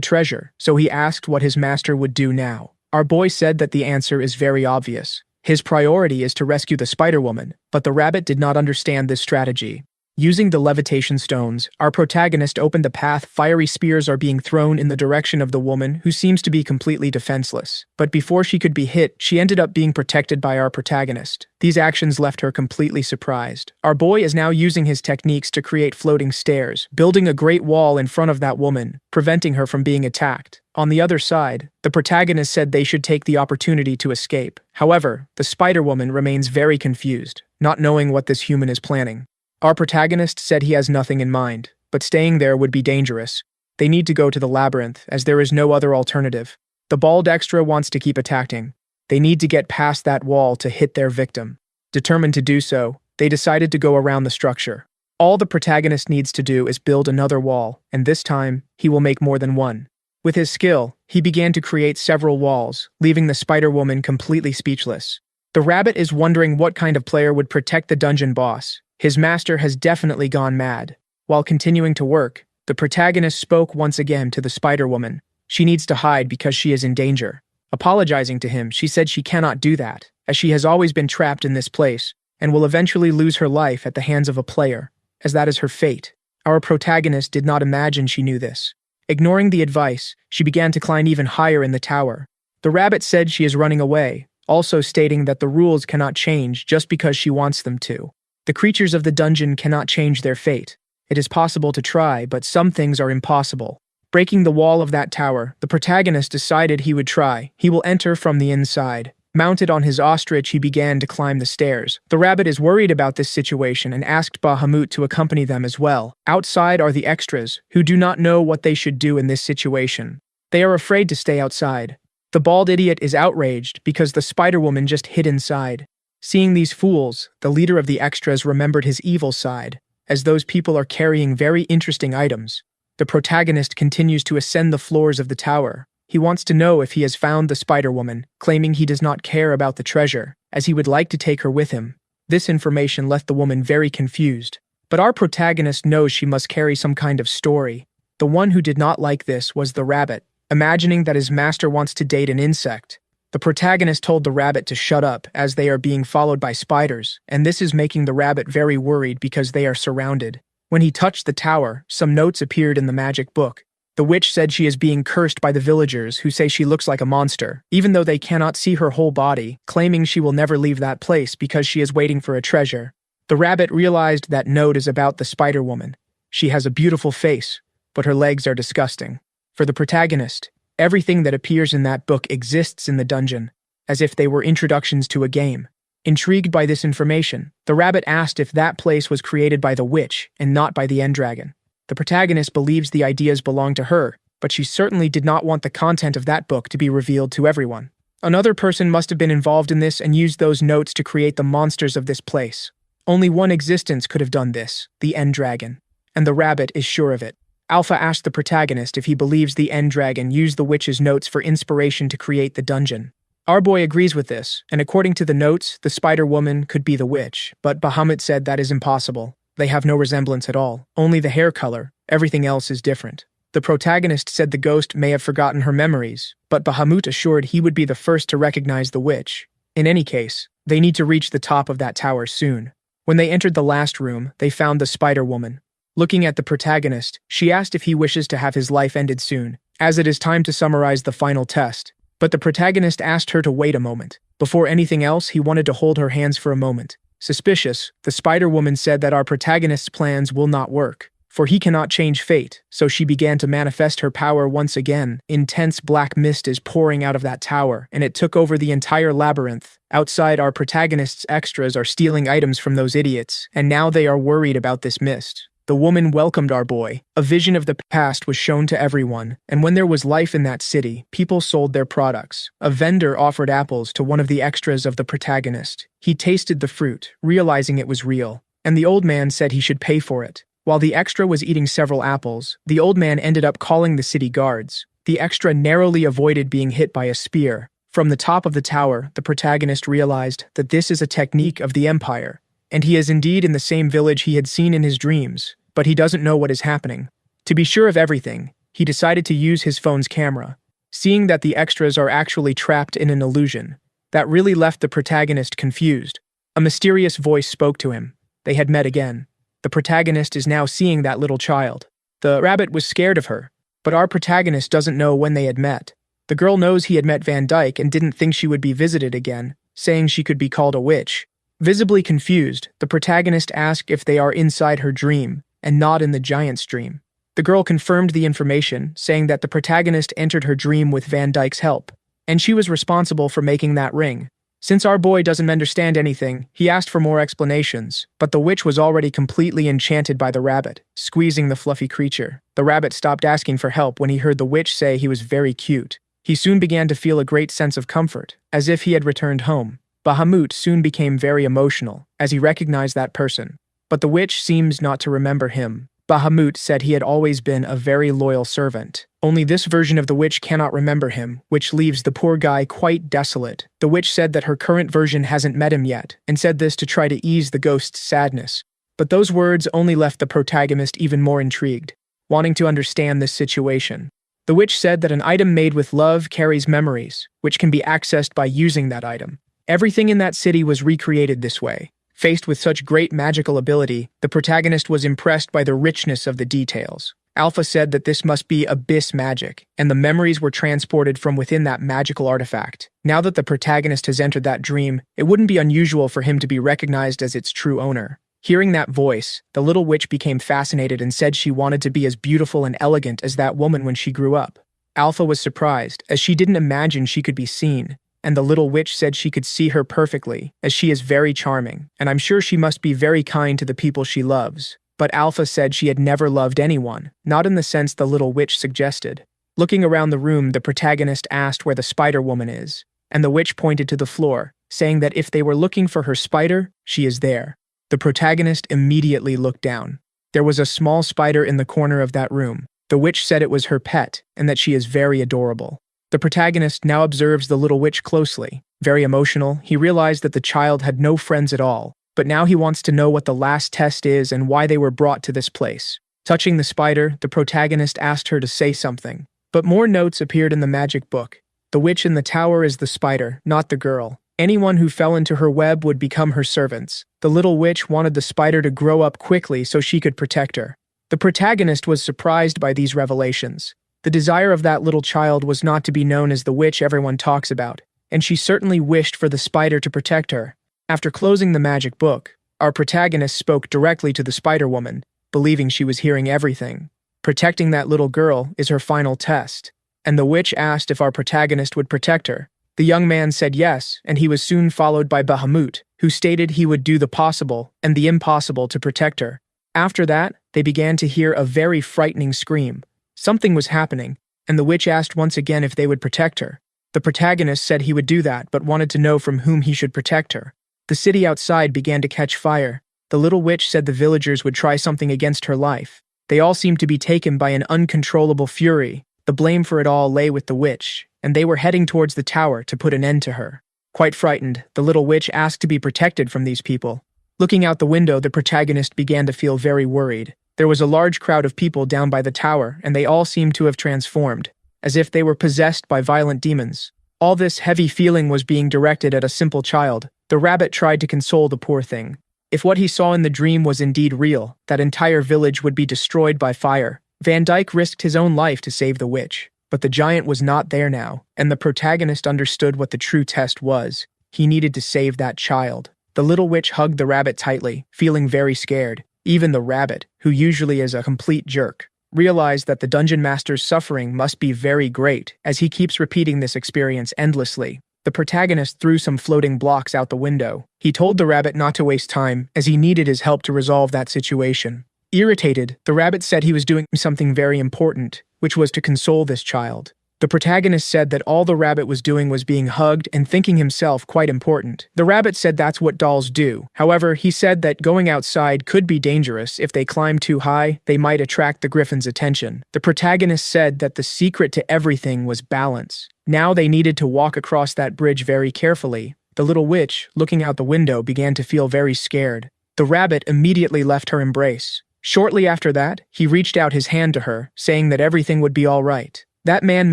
treasure, so he asked what his master would do now. Our boy said that the answer is very obvious. His priority is to rescue the spider woman, but the rabbit did not understand this strategy. Using the levitation stones, our protagonist opened a path. Fiery spears are being thrown in the direction of the woman, who seems to be completely defenseless. But before she could be hit, she ended up being protected by our protagonist. These actions left her completely surprised. Our boy is now using his techniques to create floating stairs, building a great wall in front of that woman, preventing her from being attacked. On the other side, the protagonist said they should take the opportunity to escape. However, the spider woman remains very confused, not knowing what this human is planning. Our protagonist said he has nothing in mind, but staying there would be dangerous. They need to go to the labyrinth, as there is no other alternative. The bald extra wants to keep attacking. They need to get past that wall to hit their victim. Determined to do so, they decided to go around the structure. All the protagonist needs to do is build another wall, and this time, he will make more than one. With his skill, he began to create several walls, leaving the spider woman completely speechless. The rabbit is wondering what kind of player would protect the dungeon boss. His master has definitely gone mad. While continuing to work, the protagonist spoke once again to the spider woman. She needs to hide because she is in danger. Apologizing to him, she said she cannot do that. as she has always been trapped in this place, and will eventually lose her life at the hands of a player, as that is her fate. Our protagonist did not imagine she knew this. Ignoring the advice, she began to climb even higher in the tower. The rabbit said she is running away, also stating that the rules cannot change just because she wants them to. The creatures of the dungeon cannot change their fate. It is possible to try, but some things are impossible. Breaking the wall of that tower, the protagonist decided he would try. He will enter from the inside. Mounted on his ostrich, he began to climb the stairs. The rabbit is worried about this situation and asked Bahamut to accompany them as well. Outside are the extras, who do not know what they should do in this situation. They are afraid to stay outside. The bald idiot is outraged because the Spider-Woman just hid inside. Seeing these fools, the leader of the extras remembered his evil side, as those people are carrying very interesting items. The protagonist continues to ascend the floors of the tower. He wants to know if he has found the Spider-Woman, claiming he does not care about the treasure, as he would like to take her with him. This information left the woman very confused. But our protagonist knows she must carry some kind of story. The one who did not like this was the rabbit, imagining that his master wants to date an insect. The protagonist told the rabbit to shut up, as they are being followed by spiders, and this is making the rabbit very worried because they are surrounded. When he touched the tower, some notes appeared in the magic book. The witch said she is being cursed by the villagers, who say she looks like a monster, even though they cannot see her whole body, claiming she will never leave that place because she is waiting for a treasure. The rabbit realized that note is about the Spider-Woman. She has a beautiful face, but her legs are disgusting. For the protagonist, everything that appears in that book exists in the dungeon, as if they were introductions to a game. Intrigued by this information, the rabbit asked if that place was created by the witch and not by the end dragon. The protagonist believes the ideas belong to her, but she certainly did not want the content of that book to be revealed to everyone. Another person must have been involved in this and used those notes to create the monsters of this place. Only one existence could have done this, the end dragon, and the rabbit is sure of it. Alpha asked the protagonist if he believes the end dragon used the witch's notes for inspiration to create the dungeon. Our boy agrees with this, and according to the notes, the Spider-Woman could be the witch, but Bahamut said that is impossible. They have no resemblance at all, only the hair color, everything else is different. The protagonist said the ghost may have forgotten her memories, but Bahamut assured he would be the first to recognize the witch. In any case, they need to reach the top of that tower soon. When they entered the last room, they found the Spider-Woman. Looking at the protagonist, she asked if he wishes to have his life ended soon, as it is time to summarize the final test. But the protagonist asked her to wait a moment. Before anything else, he wanted to hold her hands for a moment. Suspicious, the Spider-Woman said that our protagonist's plans will not work, for he cannot change fate, so she began to manifest her power once again. Intense black mist is pouring out of that tower, and it took over the entire labyrinth. Outside, our protagonist's extras are stealing items from those idiots, and now they are worried about this mist. The woman welcomed our boy. A vision of the past was shown to everyone, and when there was life in that city, people sold their products. A vendor offered apples to one of the extras of the protagonist. He tasted the fruit, realizing it was real, and the old man said he should pay for it. While the extra was eating several apples, the old man ended up calling the city guards. The extra narrowly avoided being hit by a spear. From the top of the tower, the protagonist realized that this is a technique of the Empire, and he is indeed in the same village he had seen in his dreams, but he doesn't know what is happening. To be sure of everything, he decided to use his phone's camera. Seeing that the extras are actually trapped in an illusion, that really left the protagonist confused. A mysterious voice spoke to him. They had met again. The protagonist is now seeing that little child. The rabbit was scared of her, but our protagonist doesn't know when they had met. The girl knows he had met Van Dyke and didn't think she would be visited again, saying she could be called a witch. Visibly confused, the protagonist asked if they are inside her dream, and not in the giant's dream. The girl confirmed the information, saying that the protagonist entered her dream with Van Dyke's help, and she was responsible for making that ring. Since our boy doesn't understand anything, he asked for more explanations, but the witch was already completely enchanted by the rabbit, squeezing the fluffy creature. The rabbit stopped asking for help when he heard the witch say he was very cute. He soon began to feel a great sense of comfort, as if he had returned home. Bahamut soon became very emotional, as he recognized that person. But the witch seems not to remember him. Bahamut said he had always been a very loyal servant. Only this version of the witch cannot remember him, which leaves the poor guy quite desolate. The witch said that her current version hasn't met him yet, and said this to try to ease the ghost's sadness. But those words only left the protagonist even more intrigued, wanting to understand this situation. The witch said that an item made with love carries memories, which can be accessed by using that item. Everything in that city was recreated this way. Faced with such great magical ability, the protagonist was impressed by the richness of the details. Alpha said that this must be abyss magic, and the memories were transported from within that magical artifact. Now that the protagonist has entered that dream, it wouldn't be unusual for him to be recognized as its true owner. Hearing that voice, the little witch became fascinated and said she wanted to be as beautiful and elegant as that woman when she grew up. Alpha was surprised, as she didn't imagine she could be seen, and the little witch said she could see her perfectly, as she is very charming, and I'm sure she must be very kind to the people she loves. But Alpha said she had never loved anyone, not in the sense the little witch suggested. Looking around the room, the protagonist asked where the spider woman is, and the witch pointed to the floor, saying that if they were looking for her spider, she is there. The protagonist immediately looked down. There was a small spider in the corner of that room. The witch said it was her pet, and that she is very adorable. The protagonist now observes the little witch closely. Very emotional, he realized that the child had no friends at all, but now he wants to know what the last test is and why they were brought to this place. Touching the spider, the protagonist asked her to say something. But more notes appeared in the magic book. The witch in the tower is the spider, not the girl. Anyone who fell into her web would become her servants. The little witch wanted the spider to grow up quickly so she could protect her. The protagonist was surprised by these revelations. The desire of that little child was not to be known as the witch everyone talks about, and she certainly wished for the spider to protect her. After closing the magic book, our protagonist spoke directly to the spider woman, believing she was hearing everything. Protecting that little girl is her final test, and the witch asked if our protagonist would protect her. The young man said yes, and he was soon followed by Bahamut, who stated he would do the possible and the impossible to protect her. After that, they began to hear a very frightening scream. Something was happening, and the witch asked once again if they would protect her. The protagonist said he would do that, but wanted to know from whom he should protect her. The city outside began to catch fire. The little witch said the villagers would try something against her life. They all seemed to be taken by an uncontrollable fury. The blame for it all lay with the witch, and they were heading towards the tower to put an end to her. Quite frightened, the little witch asked to be protected from these people. Looking out the window, the protagonist began to feel very worried. There was a large crowd of people down by the tower, and they all seemed to have transformed, as if they were possessed by violent demons. All this heavy feeling was being directed at a simple child. The rabbit tried to console the poor thing. If what he saw in the dream was indeed real, that entire village would be destroyed by fire. Van Dyke risked his own life to save the witch. But the giant was not there now, and the protagonist understood what the true test was. He needed to save that child. The little witch hugged the rabbit tightly, feeling very scared. Even the rabbit, who usually is a complete jerk, realized that the dungeon master's suffering must be very great, as he keeps repeating this experience endlessly. The protagonist threw some floating blocks out the window. He told the rabbit not to waste time, as he needed his help to resolve that situation. Irritated, the rabbit said he was doing something very important, which was to console this child. The protagonist said that all the rabbit was doing was being hugged and thinking himself quite important. The rabbit said that's what dolls do. However, he said that going outside could be dangerous. If they climbed too high, they might attract the griffin's attention. The protagonist said that the secret to everything was balance. Now they needed to walk across that bridge very carefully. The little witch, looking out the window, began to feel very scared. The rabbit immediately left her embrace. Shortly after that, he reached out his hand to her, saying that everything would be all right. That man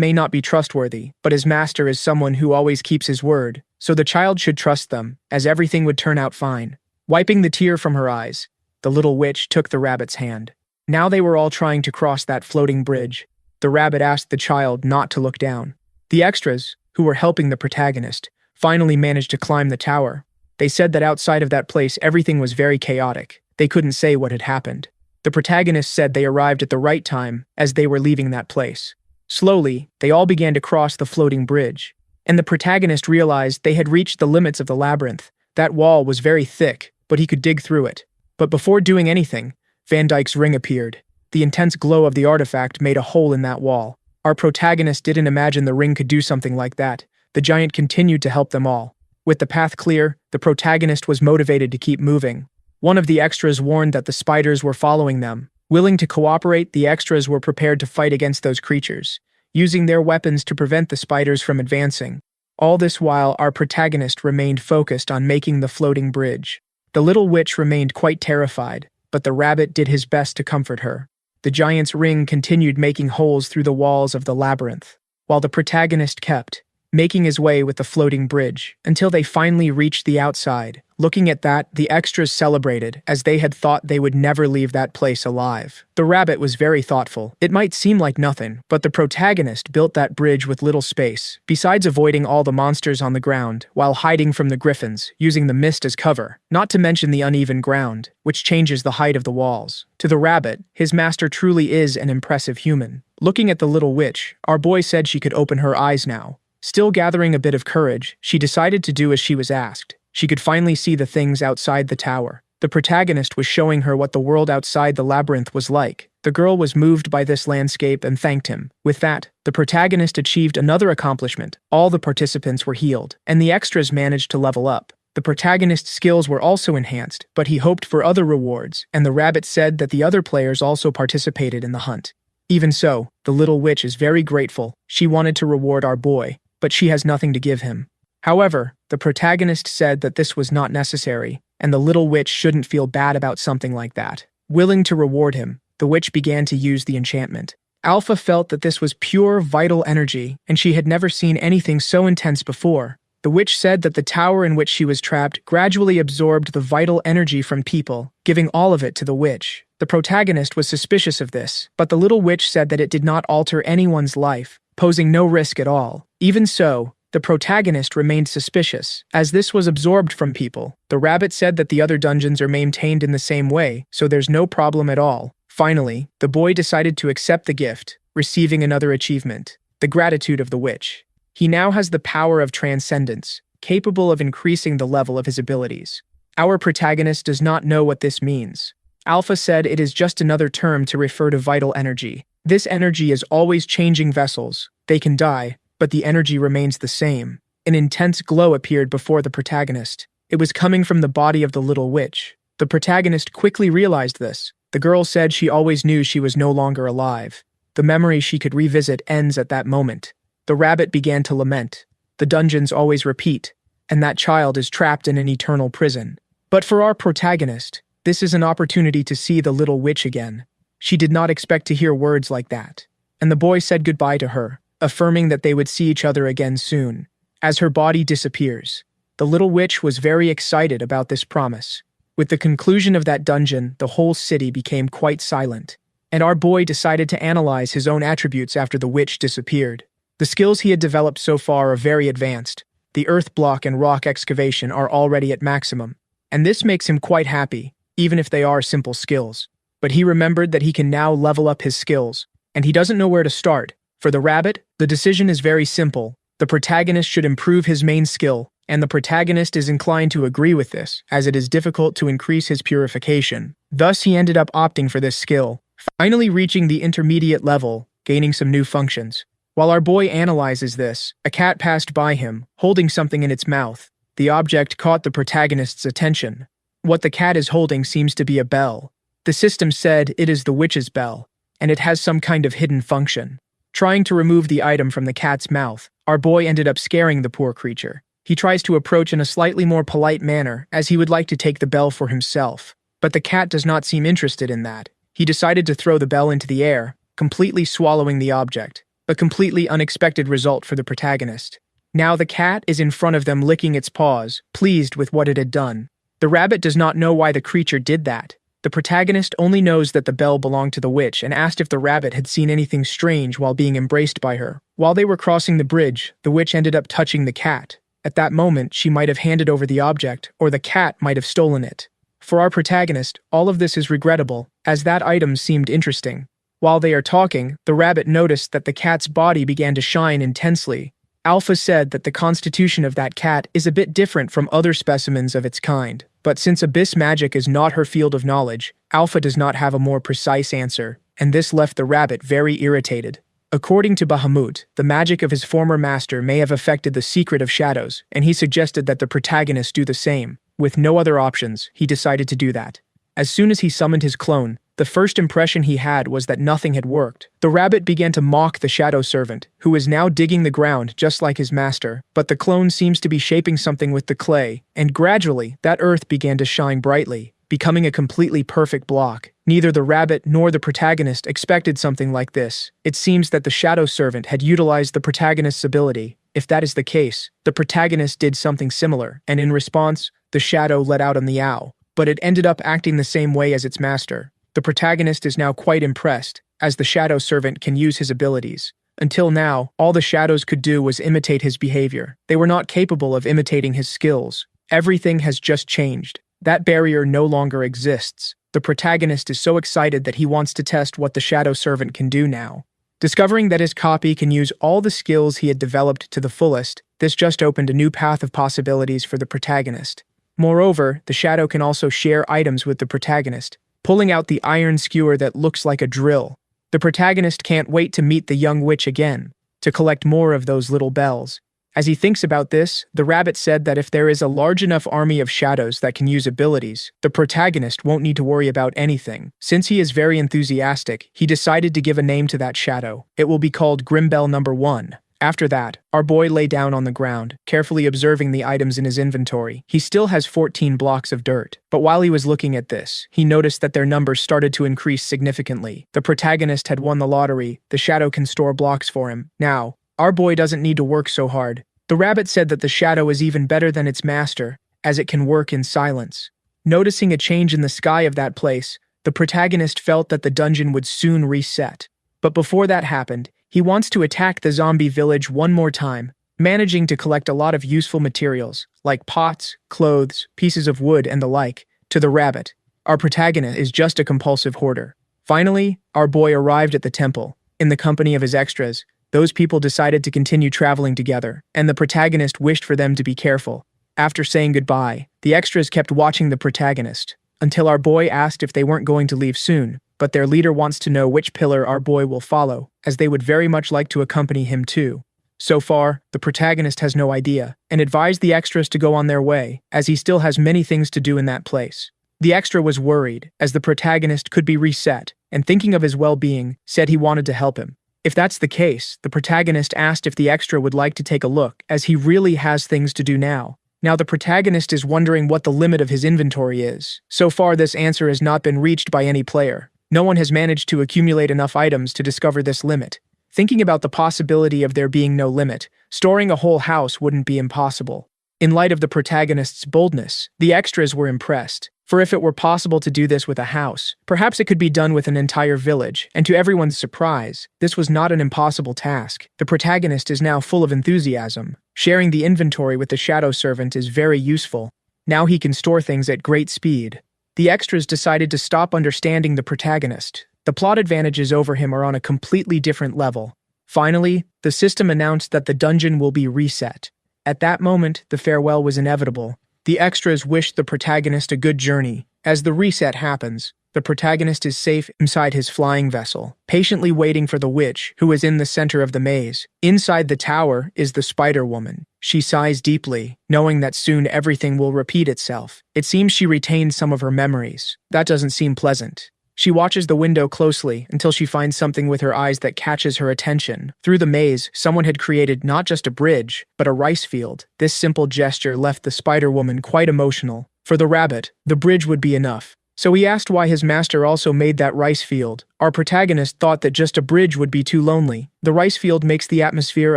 may not be trustworthy, but his master is someone who always keeps his word, so the child should trust them, as everything would turn out fine. Wiping the tear from her eyes, the little witch took the rabbit's hand. Now they were all trying to cross that floating bridge. The rabbit asked the child not to look down. The extras, who were helping the protagonist, finally managed to climb the tower. They said that outside of that place everything was very chaotic. They couldn't say what had happened. The protagonist said they arrived at the right time as they were leaving that place. Slowly, they all began to cross the floating bridge, and the protagonist realized they had reached the limits of the labyrinth. That wall was very thick, but he could dig through it. But before doing anything, Van Dyke's ring appeared. The intense glow of the artifact made a hole in that wall. Our protagonist didn't imagine the ring could do something like that. The giant continued to help them all. With the path clear, the protagonist was motivated to keep moving. One of the extras warned that the spiders were following them. Willing to cooperate, the extras were prepared to fight against those creatures, using their weapons to prevent the spiders from advancing. All this while, our protagonist remained focused on making the floating bridge. The little witch remained quite terrified, but the rabbit did his best to comfort her. The giant's ring continued making holes through the walls of the labyrinth, while the protagonist kept making his way with the floating bridge, until they finally reached the outside. Looking at that, the extras celebrated, as they had thought they would never leave that place alive. The rabbit was very thoughtful. It might seem like nothing, but the protagonist built that bridge with little space, besides avoiding all the monsters on the ground, while hiding from the griffins, using the mist as cover, not to mention the uneven ground, which changes the height of the walls. To the rabbit, his master truly is an impressive human. Looking at the little witch, our boy said she could open her eyes now. Still gathering a bit of courage, she decided to do as she was asked. She could finally see the things outside the tower. The protagonist was showing her what the world outside the labyrinth was like. The girl was moved by this landscape and thanked him. With that, the protagonist achieved another accomplishment. All the participants were healed, and the extras managed to level up. The protagonist's skills were also enhanced, but he hoped for other rewards, and the rabbit said that the other players also participated in the hunt. Even so, the little witch is very grateful. She wanted to reward our boy, but she has nothing to give him. However, the protagonist said that this was not necessary, and the little witch shouldn't feel bad about something like that. Willing to reward him, the witch began to use the enchantment. Alpha felt that this was pure, vital energy, and she had never seen anything so intense before. The witch said that the tower in which she was trapped gradually absorbed the vital energy from people, giving all of it to the witch. The protagonist was suspicious of this, but the little witch said that it did not alter anyone's life, posing no risk at all. Even so, the protagonist remained suspicious, as this was absorbed from people. The rabbit said that the other dungeons are maintained in the same way, so there's no problem at all. Finally, the boy decided to accept the gift, receiving another achievement, the gratitude of the witch. He now has the power of transcendence, capable of increasing the level of his abilities. Our protagonist does not know what this means. Alpha said it is just another term to refer to vital energy. This energy is always changing vessels. They can die, but the energy remains the same. An intense glow appeared before the protagonist. It was coming from the body of the little witch. The protagonist quickly realized this. The girl said she always knew she was no longer alive. The memory she could revisit ends at that moment. The rabbit began to lament. The dungeons always repeat, and that child is trapped in an eternal prison. But for our protagonist, this is an opportunity to see the little witch again. She did not expect to hear words like that. And the boy said goodbye to her, affirming that they would see each other again soon. As her body disappears, the little witch was very excited about this promise. With the conclusion of that dungeon, the whole city became quite silent, and our boy decided to analyze his own attributes after the witch disappeared. The skills he had developed so far are very advanced. The earth block and rock excavation are already at maximum, and this makes him quite happy, even if they are simple skills. But he remembered that he can now level up his skills, and he doesn't know where to start. For the rabbit, the decision is very simple. The protagonist should improve his main skill, and the protagonist is inclined to agree with this, as it is difficult to increase his purification. Thus, he ended up opting for this skill, finally reaching the intermediate level, gaining some new functions. While our boy analyzes this, a cat passed by him, holding something in its mouth. The object caught the protagonist's attention. What the cat is holding seems to be a bell. The system said it is the witch's bell, and it has some kind of hidden function. Trying to remove the item from the cat's mouth, our boy ended up scaring the poor creature. He tries to approach in a slightly more polite manner, as he would like to take the bell for himself. But the cat does not seem interested in that. He decided to throw the bell into the air, completely swallowing the object. A completely unexpected result for the protagonist. Now the cat is in front of them licking its paws, pleased with what it had done. The rabbit does not know why the creature did that. The protagonist only knows that the bell belonged to the witch and asked if the rabbit had seen anything strange while being embraced by her. While they were crossing the bridge, the witch ended up touching the cat. At that moment, she might have handed over the object, or the cat might have stolen it. For our protagonist, all of this is regrettable, as that item seemed interesting. While they are talking, the rabbit noticed that the cat's body began to shine intensely. Alpha said that the constitution of that cat is a bit different from other specimens of its kind, but since abyss magic is not her field of knowledge, Alpha does not have a more precise answer, and this left the rabbit very irritated. According to Bahamut, the magic of his former master may have affected the secret of shadows, and he suggested that the protagonist do the same. With no other options, he decided to do that. As soon as he summoned his clone, the first impression he had was that nothing had worked. The rabbit began to mock the shadow servant, who is now digging the ground just like his master, but the clone seems to be shaping something with the clay, and gradually, that earth began to shine brightly, becoming a completely perfect block. Neither the rabbit nor the protagonist expected something like this. It seems that the shadow servant had utilized the protagonist's ability, If that is the case, the protagonist did something similar, and in response, the shadow let out a meow, but it ended up acting the same way as its master. The protagonist is now quite impressed, as the shadow servant can use his abilities. Until now, all the shadows could do was imitate his behavior. They were not capable of imitating his skills. Everything has just changed. That barrier no longer exists. The protagonist is so excited that he wants to test what the shadow servant can do now. Discovering that his copy can use all the skills he had developed to the fullest, this just opened a new path of possibilities for the protagonist. Moreover, the shadow can also share items with the protagonist, pulling out the iron skewer that looks like a drill. The protagonist can't wait to meet the young witch again, to collect more of those little bells. As he thinks about this, the rabbit said that if there is a large enough army of shadows that can use abilities, the protagonist won't need to worry about anything. Since he is very enthusiastic, he decided to give a name to that shadow. It will be called Grimbell number 1. After that, our boy lay down on the ground, carefully observing the items in his inventory. He still has 14 blocks of dirt, but while he was looking at this, he noticed that their numbers started to increase significantly. The protagonist had won the lottery. The shadow can store blocks for him. Now, our boy doesn't need to work so hard. The rabbit said that the shadow is even better than its master, as it can work in silence. Noticing a change in the sky of that place, the protagonist felt that the dungeon would soon reset. But before that happened, he wants to attack the zombie village one more time, managing to collect a lot of useful materials, like pots, clothes, pieces of wood, and the like, to the rabbit. Our protagonist is just a compulsive hoarder. Finally, our boy arrived at the temple. In the company of his extras, those people decided to continue traveling together, and the protagonist wished for them to be careful. After saying goodbye, the extras kept watching the protagonist, until our boy asked if they weren't going to leave soon, but their leader wants to know which pillar our boy will follow, as they would very much like to accompany him too. So far, the protagonist has no idea, and advised the extras to go on their way, as he still has many things to do in that place. The extra was worried, as the protagonist could be reset, and thinking of his well-being, said he wanted to help him. If that's the case, the protagonist asked if the extra would like to take a look, as he really has things to do now. Now the protagonist is wondering what the limit of his inventory is. So far, this answer has not been reached by any player. No one has managed to accumulate enough items to discover this limit. Thinking about the possibility of there being no limit, storing a whole house wouldn't be impossible. In light of the protagonist's boldness, the extras were impressed. For if it were possible to do this with a house, perhaps it could be done with an entire village, and to everyone's surprise, this was not an impossible task. The protagonist is now full of enthusiasm. Sharing the inventory with the shadow servant is very useful. Now he can store things at great speed. The extras decided to stop understanding the protagonist. The plot advantages over him are on a completely different level. Finally, the system announced that the dungeon will be reset. At that moment, the farewell was inevitable. The extras wished the protagonist a good journey. As the reset happens, the protagonist is safe inside his flying vessel, patiently waiting for the witch, who is in the center of the maze. Inside the tower is the Spider Woman. She sighs deeply, knowing that soon everything will repeat itself. It seems she retained some of her memories. That doesn't seem pleasant. She watches the window closely until she finds something with her eyes that catches her attention. Through the maze, someone had created not just a bridge, but a rice field. This simple gesture left the Spider-Woman quite emotional. For the rabbit, the bridge would be enough. So he asked why his master also made that rice field. Our protagonist thought that just a bridge would be too lonely. The rice field makes the atmosphere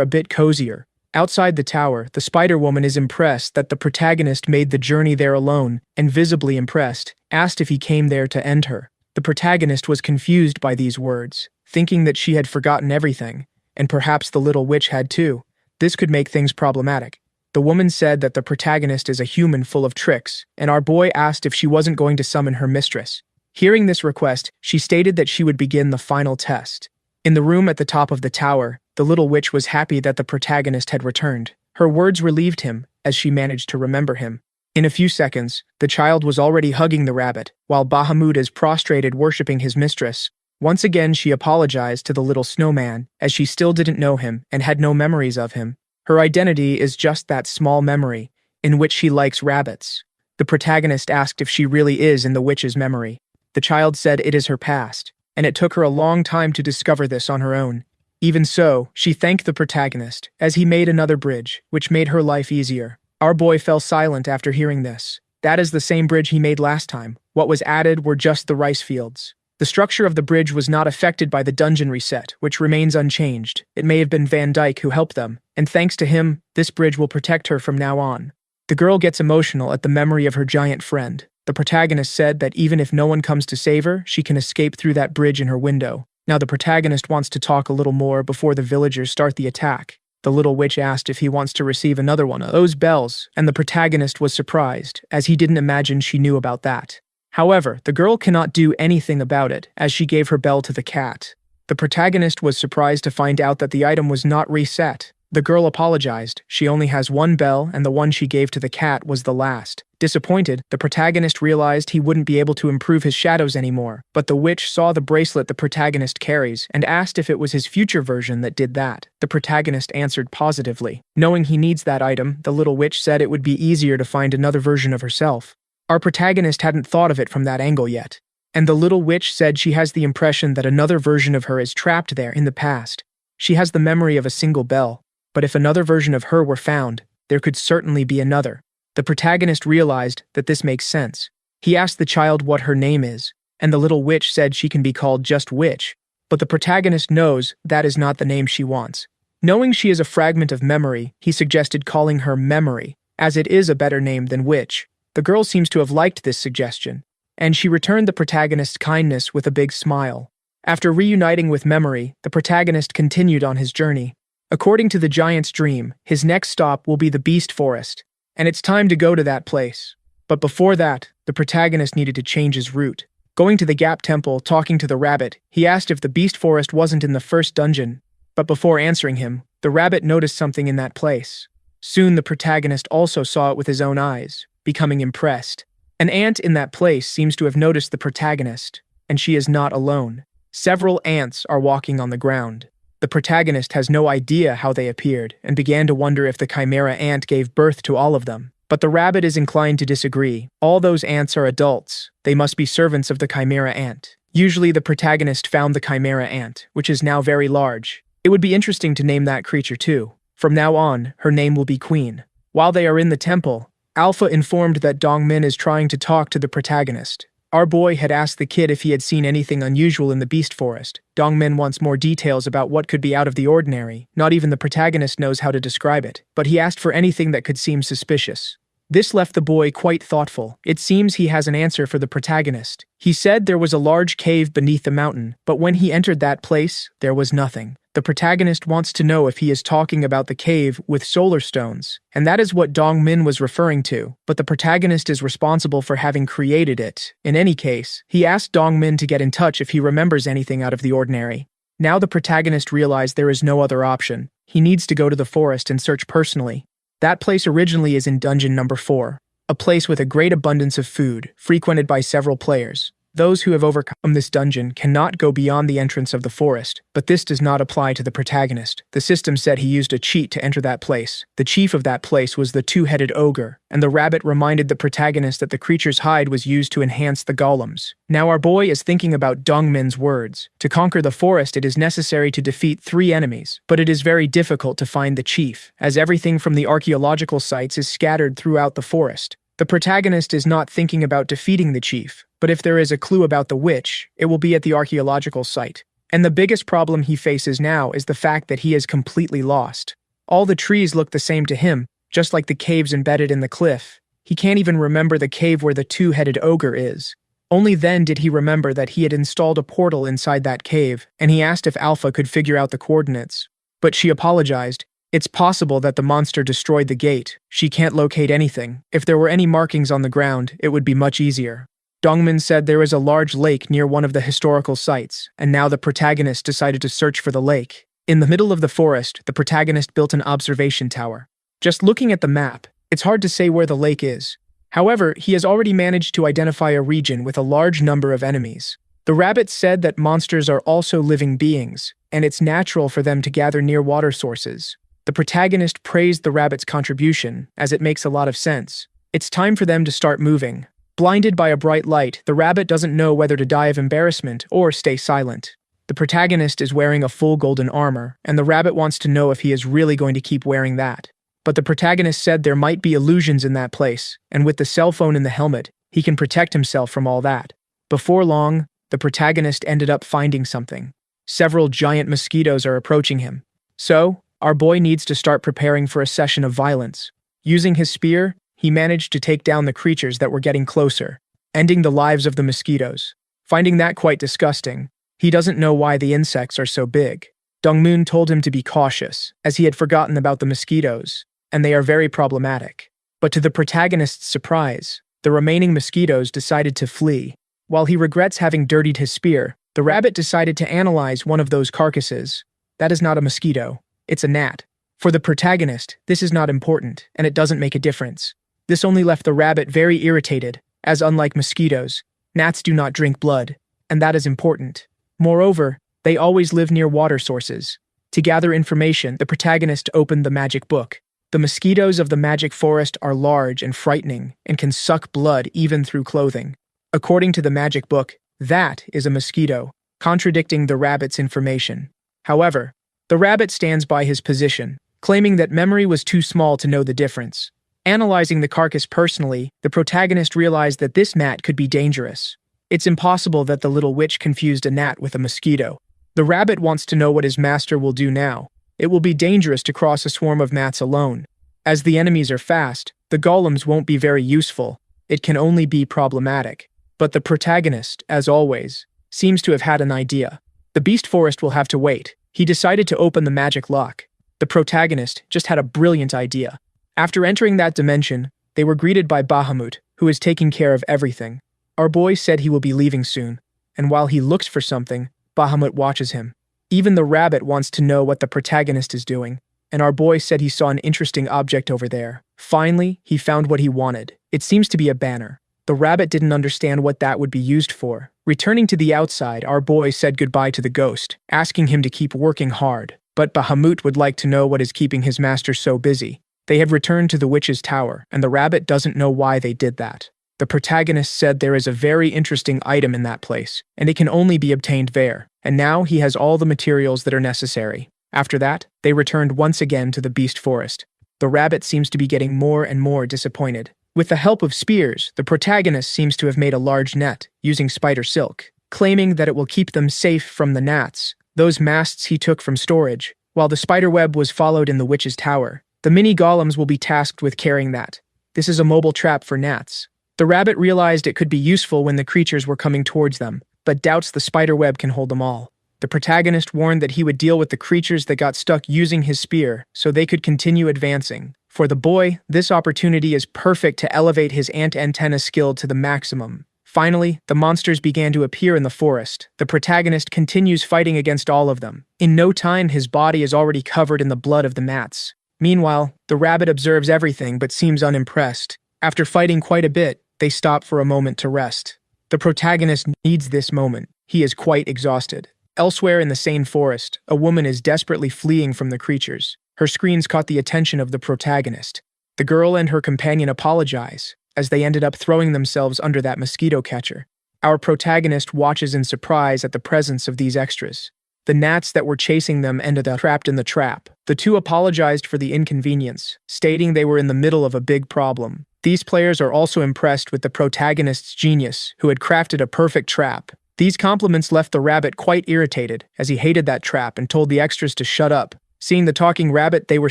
a bit cozier. Outside the tower, the Spider-Woman is impressed that the protagonist made the journey there alone, and visibly impressed, asked if he came there to end her. The protagonist was confused by these words, thinking that she had forgotten everything, and perhaps the little witch had too. This could make things problematic. The woman said that the protagonist is a human full of tricks, and our boy asked if she wasn't going to summon her mistress. Hearing this request, she stated that she would begin the final test. In the room at the top of the tower, the little witch was happy that the protagonist had returned. Her words relieved him, as she managed to remember him. In a few seconds, the child was already hugging the rabbit, while Bahamut is prostrated worshipping his mistress. Once again she apologized to the little snowman, as she still didn't know him and had no memories of him. Her identity is just that small memory, in which she likes rabbits. The protagonist asked if she really is in the witch's memory. The child said it is her past, and it took her a long time to discover this on her own. Even so, she thanked the protagonist, as he made another bridge, which made her life easier. Our boy fell silent after hearing this. That is the same bridge he made last time. What was added were just the rice fields. The structure of the bridge was not affected by the dungeon reset, which remains unchanged. It may have been Van Dyke who helped them, and thanks to him, this bridge will protect her from now on. The girl gets emotional at the memory of her giant friend. The protagonist said that even if no one comes to save her, she can escape through that bridge in her window. Now the protagonist wants to talk a little more before the villagers start the attack. The little witch asked if he wants to receive another one of those bells, and the protagonist was surprised, as he didn't imagine she knew about that. However, the girl cannot do anything about it, as she gave her bell to the cat. The protagonist was surprised to find out that the item was not reset. The girl apologized. She only has one bell, and the one she gave to the cat was the last. Disappointed, the protagonist realized he wouldn't be able to improve his shadows anymore, but the witch saw the bracelet the protagonist carries and asked if it was his future version that did that. The protagonist answered positively. Knowing he needs that item, the little witch said it would be easier to find another version of herself. Our protagonist hadn't thought of it from that angle yet, and the little witch said she has the impression that another version of her is trapped there in the past. She has the memory of a single bell, but if another version of her were found, there could certainly be another. The protagonist realized that this makes sense. He asked the child what her name is, and the little witch said she can be called just Witch, but the protagonist knows that is not the name she wants. Knowing she is a fragment of memory, he suggested calling her Memory, as it is a better name than Witch. The girl seems to have liked this suggestion, and she returned the protagonist's kindness with a big smile. After reuniting with Memory, the protagonist continued on his journey. According to the giant's dream, his next stop will be the Beast Forest, and it's time to go to that place. But before that, the protagonist needed to change his route. Going to the Gap Temple, talking to the rabbit, he asked if the Beast Forest wasn't in the first dungeon. But before answering him, the rabbit noticed something in that place. Soon the protagonist also saw it with his own eyes, becoming impressed. An ant in that place seems to have noticed the protagonist, and she is not alone. Several ants are walking on the ground. The protagonist has no idea how they appeared and began to wonder if the chimera ant gave birth to all of them. But the rabbit is inclined to disagree. All those ants are adults. They must be servants of the chimera ant. Usually the protagonist found the chimera ant, which is now very large. It would be interesting to name that creature too. From now on, her name will be Queen. While they are in the temple, Alpha informed that Dongmin is trying to talk to the protagonist. Our boy had asked the kid if he had seen anything unusual in the Beast Forest. Dongmin wants more details about what could be out of the ordinary. Not even the protagonist knows how to describe it, but he asked for anything that could seem suspicious. This left the boy quite thoughtful. It seems he has an answer for the protagonist. He said there was a large cave beneath the mountain, but when he entered that place, there was nothing. The protagonist wants to know if he is talking about the cave with solar stones, and that is what Dongmin was referring to, but the protagonist is responsible for having created it. In any case, he asked Dongmin to get in touch if he remembers anything out of the ordinary. Now the protagonist realized there is no other option. He needs to go to the forest and search personally. That place originally is in dungeon number 4, a place with a great abundance of food, frequented by several players. Those who have overcome this dungeon cannot go beyond the entrance of the forest, but this does not apply to the protagonist. The system said he used a cheat to enter that place. The chief of that place was the two-headed ogre, and the rabbit reminded the protagonist that the creature's hide was used to enhance the golems. Now our boy is thinking about Dongmin's words. To conquer the forest, it is necessary to defeat 3 enemies, but it is very difficult to find the chief, as everything from the archaeological sites is scattered throughout the forest. The protagonist is not thinking about defeating the chief, but if there is a clue about the witch, it will be at the archaeological site. And the biggest problem he faces now is the fact that he is completely lost. All the trees look the same to him, just like the caves embedded in the cliff. He can't even remember the cave where the two-headed ogre is. Only then did he remember that he had installed a portal inside that cave, and he asked if Alpha could figure out the coordinates. But she apologized. It's possible that the monster destroyed the gate. She can't locate anything. If there were any markings on the ground, it would be much easier. Dongmin said there is a large lake near one of the historical sites, and now the protagonist decided to search for the lake. In the middle of the forest, the protagonist built an observation tower. Just looking at the map, it's hard to say where the lake is. However, he has already managed to identify a region with a large number of enemies. The rabbit said that monsters are also living beings, and it's natural for them to gather near water sources. The protagonist praised the rabbit's contribution, as it makes a lot of sense. It's time for them to start moving. Blinded by a bright light, the rabbit doesn't know whether to die of embarrassment or stay silent. The protagonist is wearing a full golden armor, and the rabbit wants to know if he is really going to keep wearing that. But the protagonist said there might be illusions in that place, and with the cell phone in the helmet, he can protect himself from all that. Before long, the protagonist ended up finding something. Several giant mosquitoes are approaching him. So, our boy needs to start preparing for a session of violence. Using his spear, he managed to take down the creatures that were getting closer, ending the lives of the mosquitoes. Finding that quite disgusting, he doesn't know why the insects are so big. Dongmoon told him to be cautious, as he had forgotten about the mosquitoes, and they are very problematic. But to the protagonist's surprise, the remaining mosquitoes decided to flee. While he regrets having dirtied his spear, the rabbit decided to analyze one of those carcasses. That is not a mosquito, it's a gnat. For the protagonist, this is not important, and it doesn't make a difference. This only left the rabbit very irritated, as unlike mosquitoes, gnats do not drink blood, and that is important. Moreover, they always live near water sources. To gather information, the protagonist opened the magic book. The mosquitoes of the magic forest are large and frightening, and can suck blood even through clothing. According to the magic book, that is a mosquito, contradicting the rabbit's information. However, the rabbit stands by his position, claiming that memory was too small to know the difference. Analyzing the carcass personally, the protagonist realized that this gnat could be dangerous. It's impossible that the little witch confused a gnat with a mosquito. The rabbit wants to know what his master will do now. It will be dangerous to cross a swarm of gnats alone. As the enemies are fast, the golems won't be very useful. It can only be problematic. But the protagonist, as always, seems to have had an idea. The beast forest will have to wait. He decided to open the magic lock. The protagonist just had a brilliant idea. After entering that dimension, they were greeted by Bahamut, who is taking care of everything. Our boy said he will be leaving soon, and while he looks for something, Bahamut watches him. Even the rabbit wants to know what the protagonist is doing, and our boy said he saw an interesting object over there. Finally, he found what he wanted. It seems to be a banner. The rabbit didn't understand what that would be used for. Returning to the outside, our boy said goodbye to the ghost, asking him to keep working hard. But Bahamut would like to know what is keeping his master so busy. They have returned to the witch's tower, and the rabbit doesn't know why they did that. The protagonist said there is a very interesting item in that place, and it can only be obtained there, and now he has all the materials that are necessary. After that, they returned once again to the beast forest. The rabbit seems to be getting more and more disappointed. With the help of spears, the protagonist seems to have made a large net, using spider silk, claiming that it will keep them safe from the gnats. Those masts he took from storage, while the spider web was followed in the witch's tower. The mini golems will be tasked with carrying that. This is a mobile trap for gnats. The rabbit realized it could be useful when the creatures were coming towards them, but doubts the spider web can hold them all. The protagonist warned that he would deal with the creatures that got stuck using his spear, so they could continue advancing. For the boy, this opportunity is perfect to elevate his ant antenna skill to the maximum. Finally, the monsters began to appear in the forest. The protagonist continues fighting against all of them. In no time, his body is already covered in the blood of the gnats. Meanwhile, the rabbit observes everything but seems unimpressed. After fighting quite a bit, they stop for a moment to rest. The protagonist needs this moment. He is quite exhausted. Elsewhere in the same forest, a woman is desperately fleeing from the creatures. Her screams caught the attention of the protagonist. The girl and her companion apologize, as they ended up throwing themselves under that mosquito catcher. Our protagonist watches in surprise at the presence of these extras. The gnats that were chasing them ended up trapped in the trap. The two apologized for the inconvenience, stating they were in the middle of a big problem. These players are also impressed with the protagonist's genius, who had crafted a perfect trap. These compliments left the rabbit quite irritated, as he hated that trap and told the extras to shut up. Seeing the talking rabbit, they were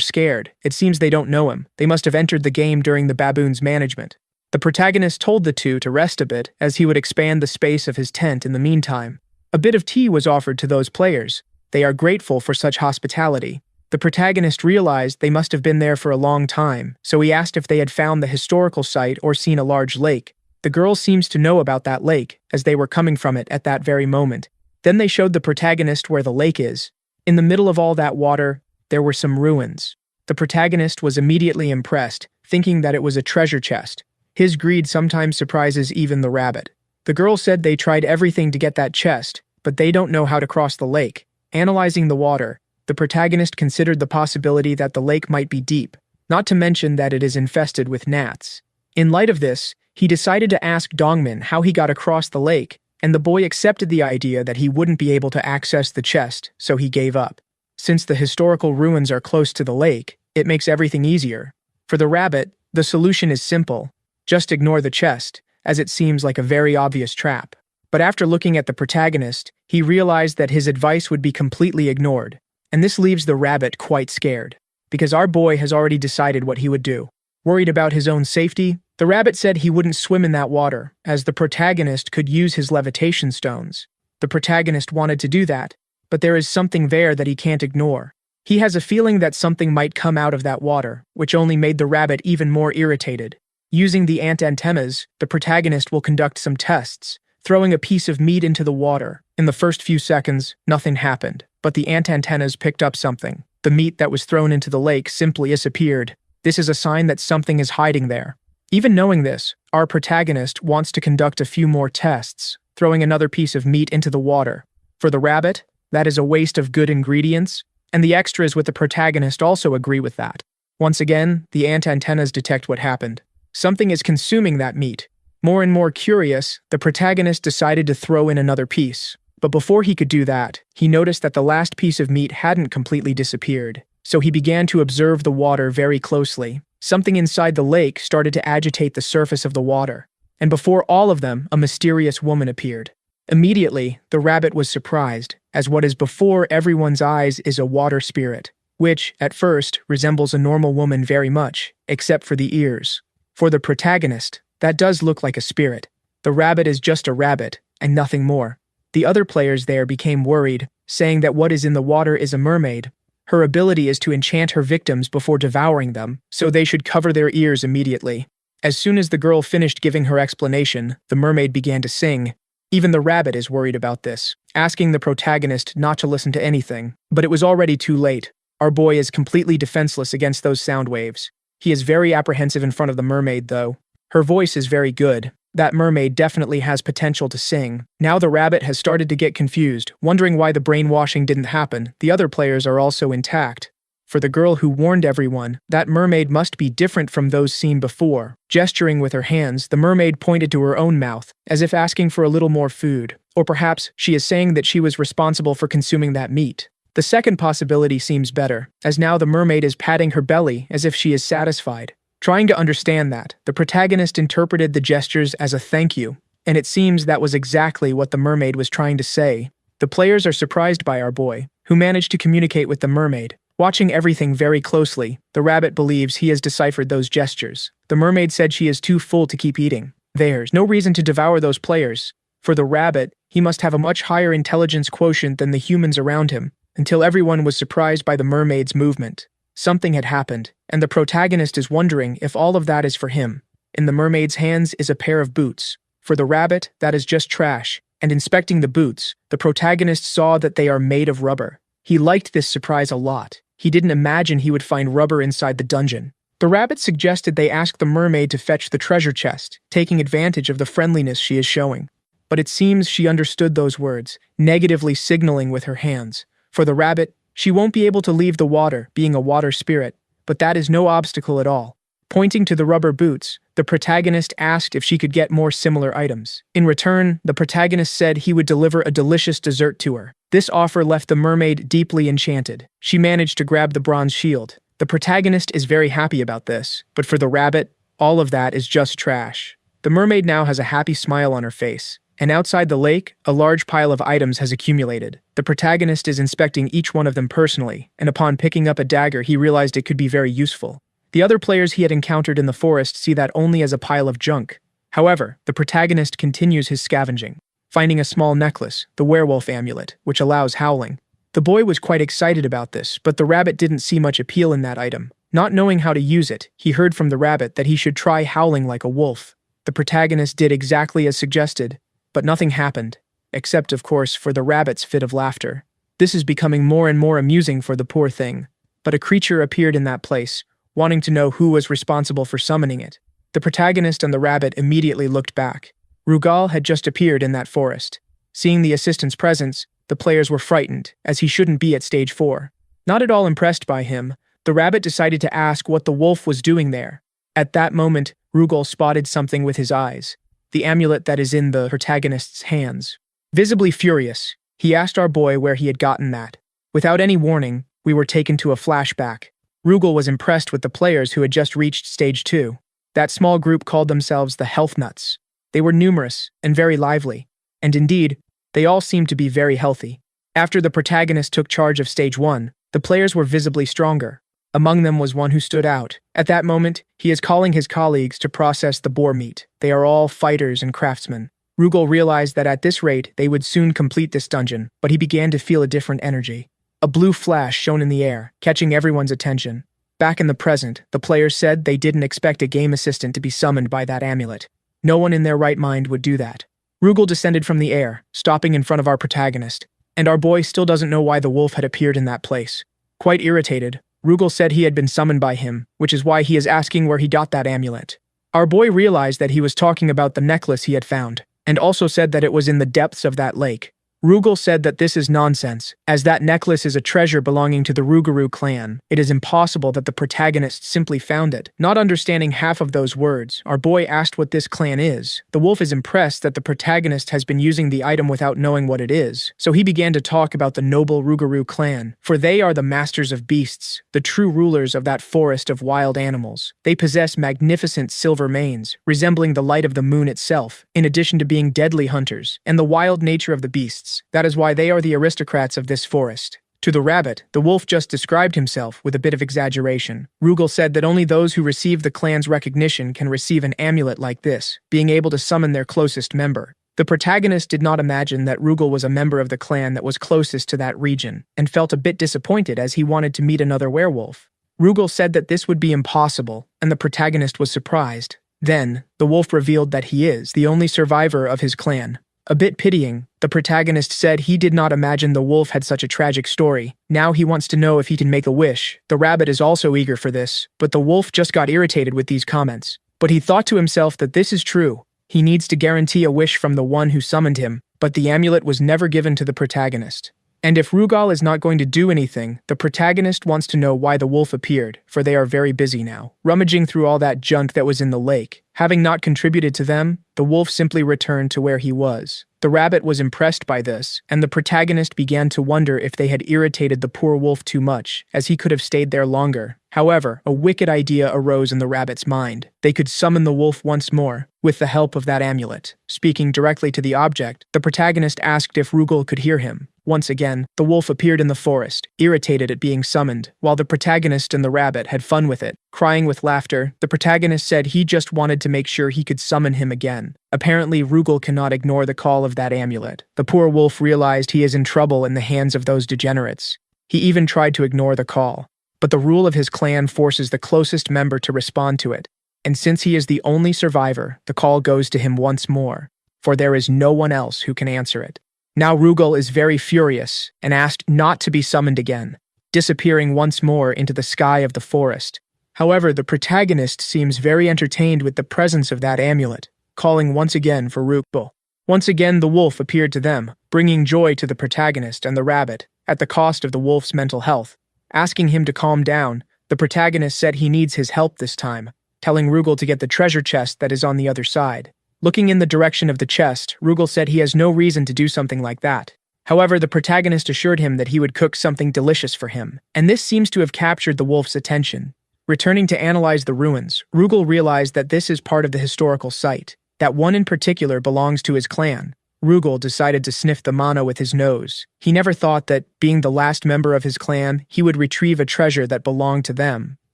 scared. It seems they don't know him. They must have entered the game during the baboon's management. The protagonist told the two to rest a bit, as he would expand the space of his tent in the meantime. A bit of tea was offered to those players. They are grateful for such hospitality. The protagonist realized they must have been there for a long time, so he asked if they had found the historical site or seen a large lake. The girl seems to know about that lake, as they were coming from it at that very moment. Then they showed the protagonist where the lake is. In the middle of all that water, there were some ruins. The protagonist was immediately impressed, thinking that it was a treasure chest. His greed sometimes surprises even the rabbit. The girl said they tried everything to get that chest, but they don't know how to cross the lake. Analyzing the water, the protagonist considered the possibility that the lake might be deep, not to mention that it is infested with gnats. In light of this, he decided to ask Dongmin how he got across the lake, and the boy accepted the idea that he wouldn't be able to access the chest, so he gave up. Since the historical ruins are close to the lake, it makes everything easier. For the rabbit, the solution is simple. Just ignore the chest, as it seems like a very obvious trap. But after looking at the protagonist, he realized that his advice would be completely ignored. And this leaves the rabbit quite scared, because our boy has already decided what he would do. Worried about his own safety, the rabbit said he wouldn't swim in that water, as the protagonist could use his levitation stones. The protagonist wanted to do that, but there is something there that he can't ignore. He has a feeling that something might come out of that water, which only made the rabbit even more irritated. Using the ant antennas, the protagonist will conduct some tests, throwing a piece of meat into the water. In the first few seconds, nothing happened, but the ant antennas picked up something. The meat that was thrown into the lake simply disappeared. This is a sign that something is hiding there. Even knowing this, our protagonist wants to conduct a few more tests, throwing another piece of meat into the water. For the rabbit, that is a waste of good ingredients, and the extras with the protagonist also agree with that. Once again, the ant antennas detect what happened. Something is consuming that meat. More and more curious, the protagonist decided to throw in another piece. But before he could do that, he noticed that the last piece of meat hadn't completely disappeared. So he began to observe the water very closely. Something inside the lake started to agitate the surface of the water. And before all of them, a mysterious woman appeared. Immediately, the rabbit was surprised, as what is before everyone's eyes is a water spirit, which, at first, resembles a normal woman very much, except for the ears. For the protagonist, that does look like a spirit. The rabbit is just a rabbit, and nothing more. The other players there became worried, saying that what is in the water is a mermaid. Her ability is to enchant her victims before devouring them, so they should cover their ears immediately. As soon as the girl finished giving her explanation, the mermaid began to sing. Even the rabbit is worried about this, asking the protagonist not to listen to anything. But it was already too late. Our boy is completely defenseless against those sound waves. He is very apprehensive in front of the mermaid, though. Her voice is very good. That mermaid definitely has potential to sing. Now the rabbit has started to get confused, wondering why the brainwashing didn't happen. The other players are also intact. For the girl who warned everyone, that mermaid must be different from those seen before. Gesturing with her hands, the mermaid pointed to her own mouth, as if asking for a little more food. Or perhaps she is saying that she was responsible for consuming that meat. The second possibility seems better, as now the mermaid is patting her belly as if she is satisfied. Trying to understand that, the protagonist interpreted the gestures as a thank you, and it seems that was exactly what the mermaid was trying to say. The players are surprised by our boy, who managed to communicate with the mermaid. Watching everything very closely, the rabbit believes he has deciphered those gestures. The mermaid said she is too full to keep eating. There's no reason to devour those players. For the rabbit, he must have a much higher intelligence quotient than the humans around him, until everyone was surprised by the mermaid's movement. Something had happened, and the protagonist is wondering if all of that is for him. In the mermaid's hands is a pair of boots. For the rabbit, that is just trash, and inspecting the boots, the protagonist saw that they are made of rubber. He liked this surprise a lot. He didn't imagine he would find rubber inside the dungeon. The rabbit suggested they ask the mermaid to fetch the treasure chest, taking advantage of the friendliness she is showing. But it seems she understood those words, negatively signaling with her hands. For the rabbit, she won't be able to leave the water, being a water spirit, but that is no obstacle at all. Pointing to the rubber boots, the protagonist asked if she could get more similar items. In return, the protagonist said he would deliver a delicious dessert to her. This offer left the mermaid deeply enchanted. She managed to grab the bronze shield. The protagonist is very happy about this, but for the rabbit, all of that is just trash. The mermaid now has a happy smile on her face, and outside the lake, a large pile of items has accumulated. The protagonist is inspecting each one of them personally, and upon picking up a dagger, he realized it could be very useful. The other players he had encountered in the forest see that only as a pile of junk. However, the protagonist continues his scavenging, finding a small necklace, the werewolf amulet, which allows howling. The boy was quite excited about this, but the rabbit didn't see much appeal in that item. Not knowing how to use it, he heard from the rabbit that he should try howling like a wolf. The protagonist did exactly as suggested, but nothing happened, except, of course, for the rabbit's fit of laughter. This is becoming more and more amusing for the poor thing. But a creature appeared in that place, wanting to know who was responsible for summoning it. The protagonist and the rabbit immediately looked back. Rugal had just appeared in that forest. Seeing the assistant's presence, the players were frightened, as he shouldn't be at stage 4. Not at all impressed by him, the rabbit decided to ask what the wolf was doing there. At that moment, Rugal spotted something with his eyes, the amulet that is in the protagonist's hands. Visibly furious, he asked our boy where he had gotten that. Without any warning, we were taken to a flashback. Rugal was impressed with the players who had just reached stage 2. That small group called themselves the Health Nuts. They were numerous and very lively. And indeed, they all seemed to be very healthy. After the protagonist took charge of Stage 1, the players were visibly stronger. Among them was one who stood out. At that moment, he is calling his colleagues to process the boar meat. They are all fighters and craftsmen. Rugal realized that at this rate, they would soon complete this dungeon, but he began to feel a different energy. A blue flash shone in the air, catching everyone's attention. Back in the present, the players said they didn't expect a game assistant to be summoned by that amulet. No one in their right mind would do that. Rugal descended from the air, stopping in front of our protagonist, and our boy still doesn't know why the wolf had appeared in that place. Quite irritated, Rugal said he had been summoned by him, which is why he is asking where he got that amulet. Our boy realized that he was talking about the necklace he had found, and also said that it was in the depths of that lake. Rugal said that this is nonsense, as that necklace is a treasure belonging to the Rougarou clan. It is impossible that the protagonist simply found it. Not understanding half of those words, our boy asked what this clan is. The wolf is impressed that the protagonist has been using the item without knowing what it is, so he began to talk about the noble Rougarou clan, for they are the masters of beasts, the true rulers of that forest of wild animals. They possess magnificent silver manes, resembling the light of the moon itself, in addition to being deadly hunters, and the wild nature of the beasts. That is why they are the aristocrats of this forest. To the rabbit, the wolf just described himself with a bit of exaggeration. Rugal said that only those who receive the clan's recognition can receive an amulet like this, being able to summon their closest member. The protagonist did not imagine that Rugal was a member of the clan that was closest to that region, and felt a bit disappointed as he wanted to meet another werewolf. Rugal said that this would be impossible, and the protagonist was surprised. Then, the wolf revealed that he is the only survivor of his clan. A bit pitying, the protagonist said he did not imagine the wolf had such a tragic story. Now he wants to know if he can make a wish. The rabbit is also eager for this, but the wolf just got irritated with these comments. But he thought to himself that this is true. He needs to guarantee a wish from the one who summoned him, but the amulet was never given to the protagonist. And if Rugal is not going to do anything, the protagonist wants to know why the wolf appeared, for they are very busy now, rummaging through all that junk that was in the lake. Having not contributed to them, the wolf simply returned to where he was. The rabbit was impressed by this, and the protagonist began to wonder if they had irritated the poor wolf too much, as he could have stayed there longer. However, a wicked idea arose in the rabbit's mind. They could summon the wolf once more, with the help of that amulet. Speaking directly to the object, the protagonist asked if Rugal could hear him. Once again, the wolf appeared in the forest, irritated at being summoned, while the protagonist and the rabbit had fun with it. Crying with laughter, the protagonist said he just wanted to make sure he could summon him again. Apparently, Rugal cannot ignore the call of that amulet. The poor wolf realized he is in trouble in the hands of those degenerates. He even tried to ignore the call, but the rule of his clan forces the closest member to respond to it. And since he is the only survivor, the call goes to him once more, for there is no one else who can answer it. Now Rugal is very furious and asked not to be summoned again, disappearing once more into the sky of the forest. However, the protagonist seems very entertained with the presence of that amulet, calling once again for Rugal. Once again, the wolf appeared to them, bringing joy to the protagonist and the rabbit, at the cost of the wolf's mental health. Asking him to calm down, the protagonist said he needs his help this time, telling Rugal to get the treasure chest that is on the other side. Looking in the direction of the chest, Rugal said he has no reason to do something like that. However, the protagonist assured him that he would cook something delicious for him, and this seems to have captured the wolf's attention. Returning to analyze the ruins, Rugal realized that this is part of the historical site. That one in particular belongs to his clan. Rugal decided to sniff the mana with his nose. He never thought that, being the last member of his clan, he would retrieve a treasure that belonged to them.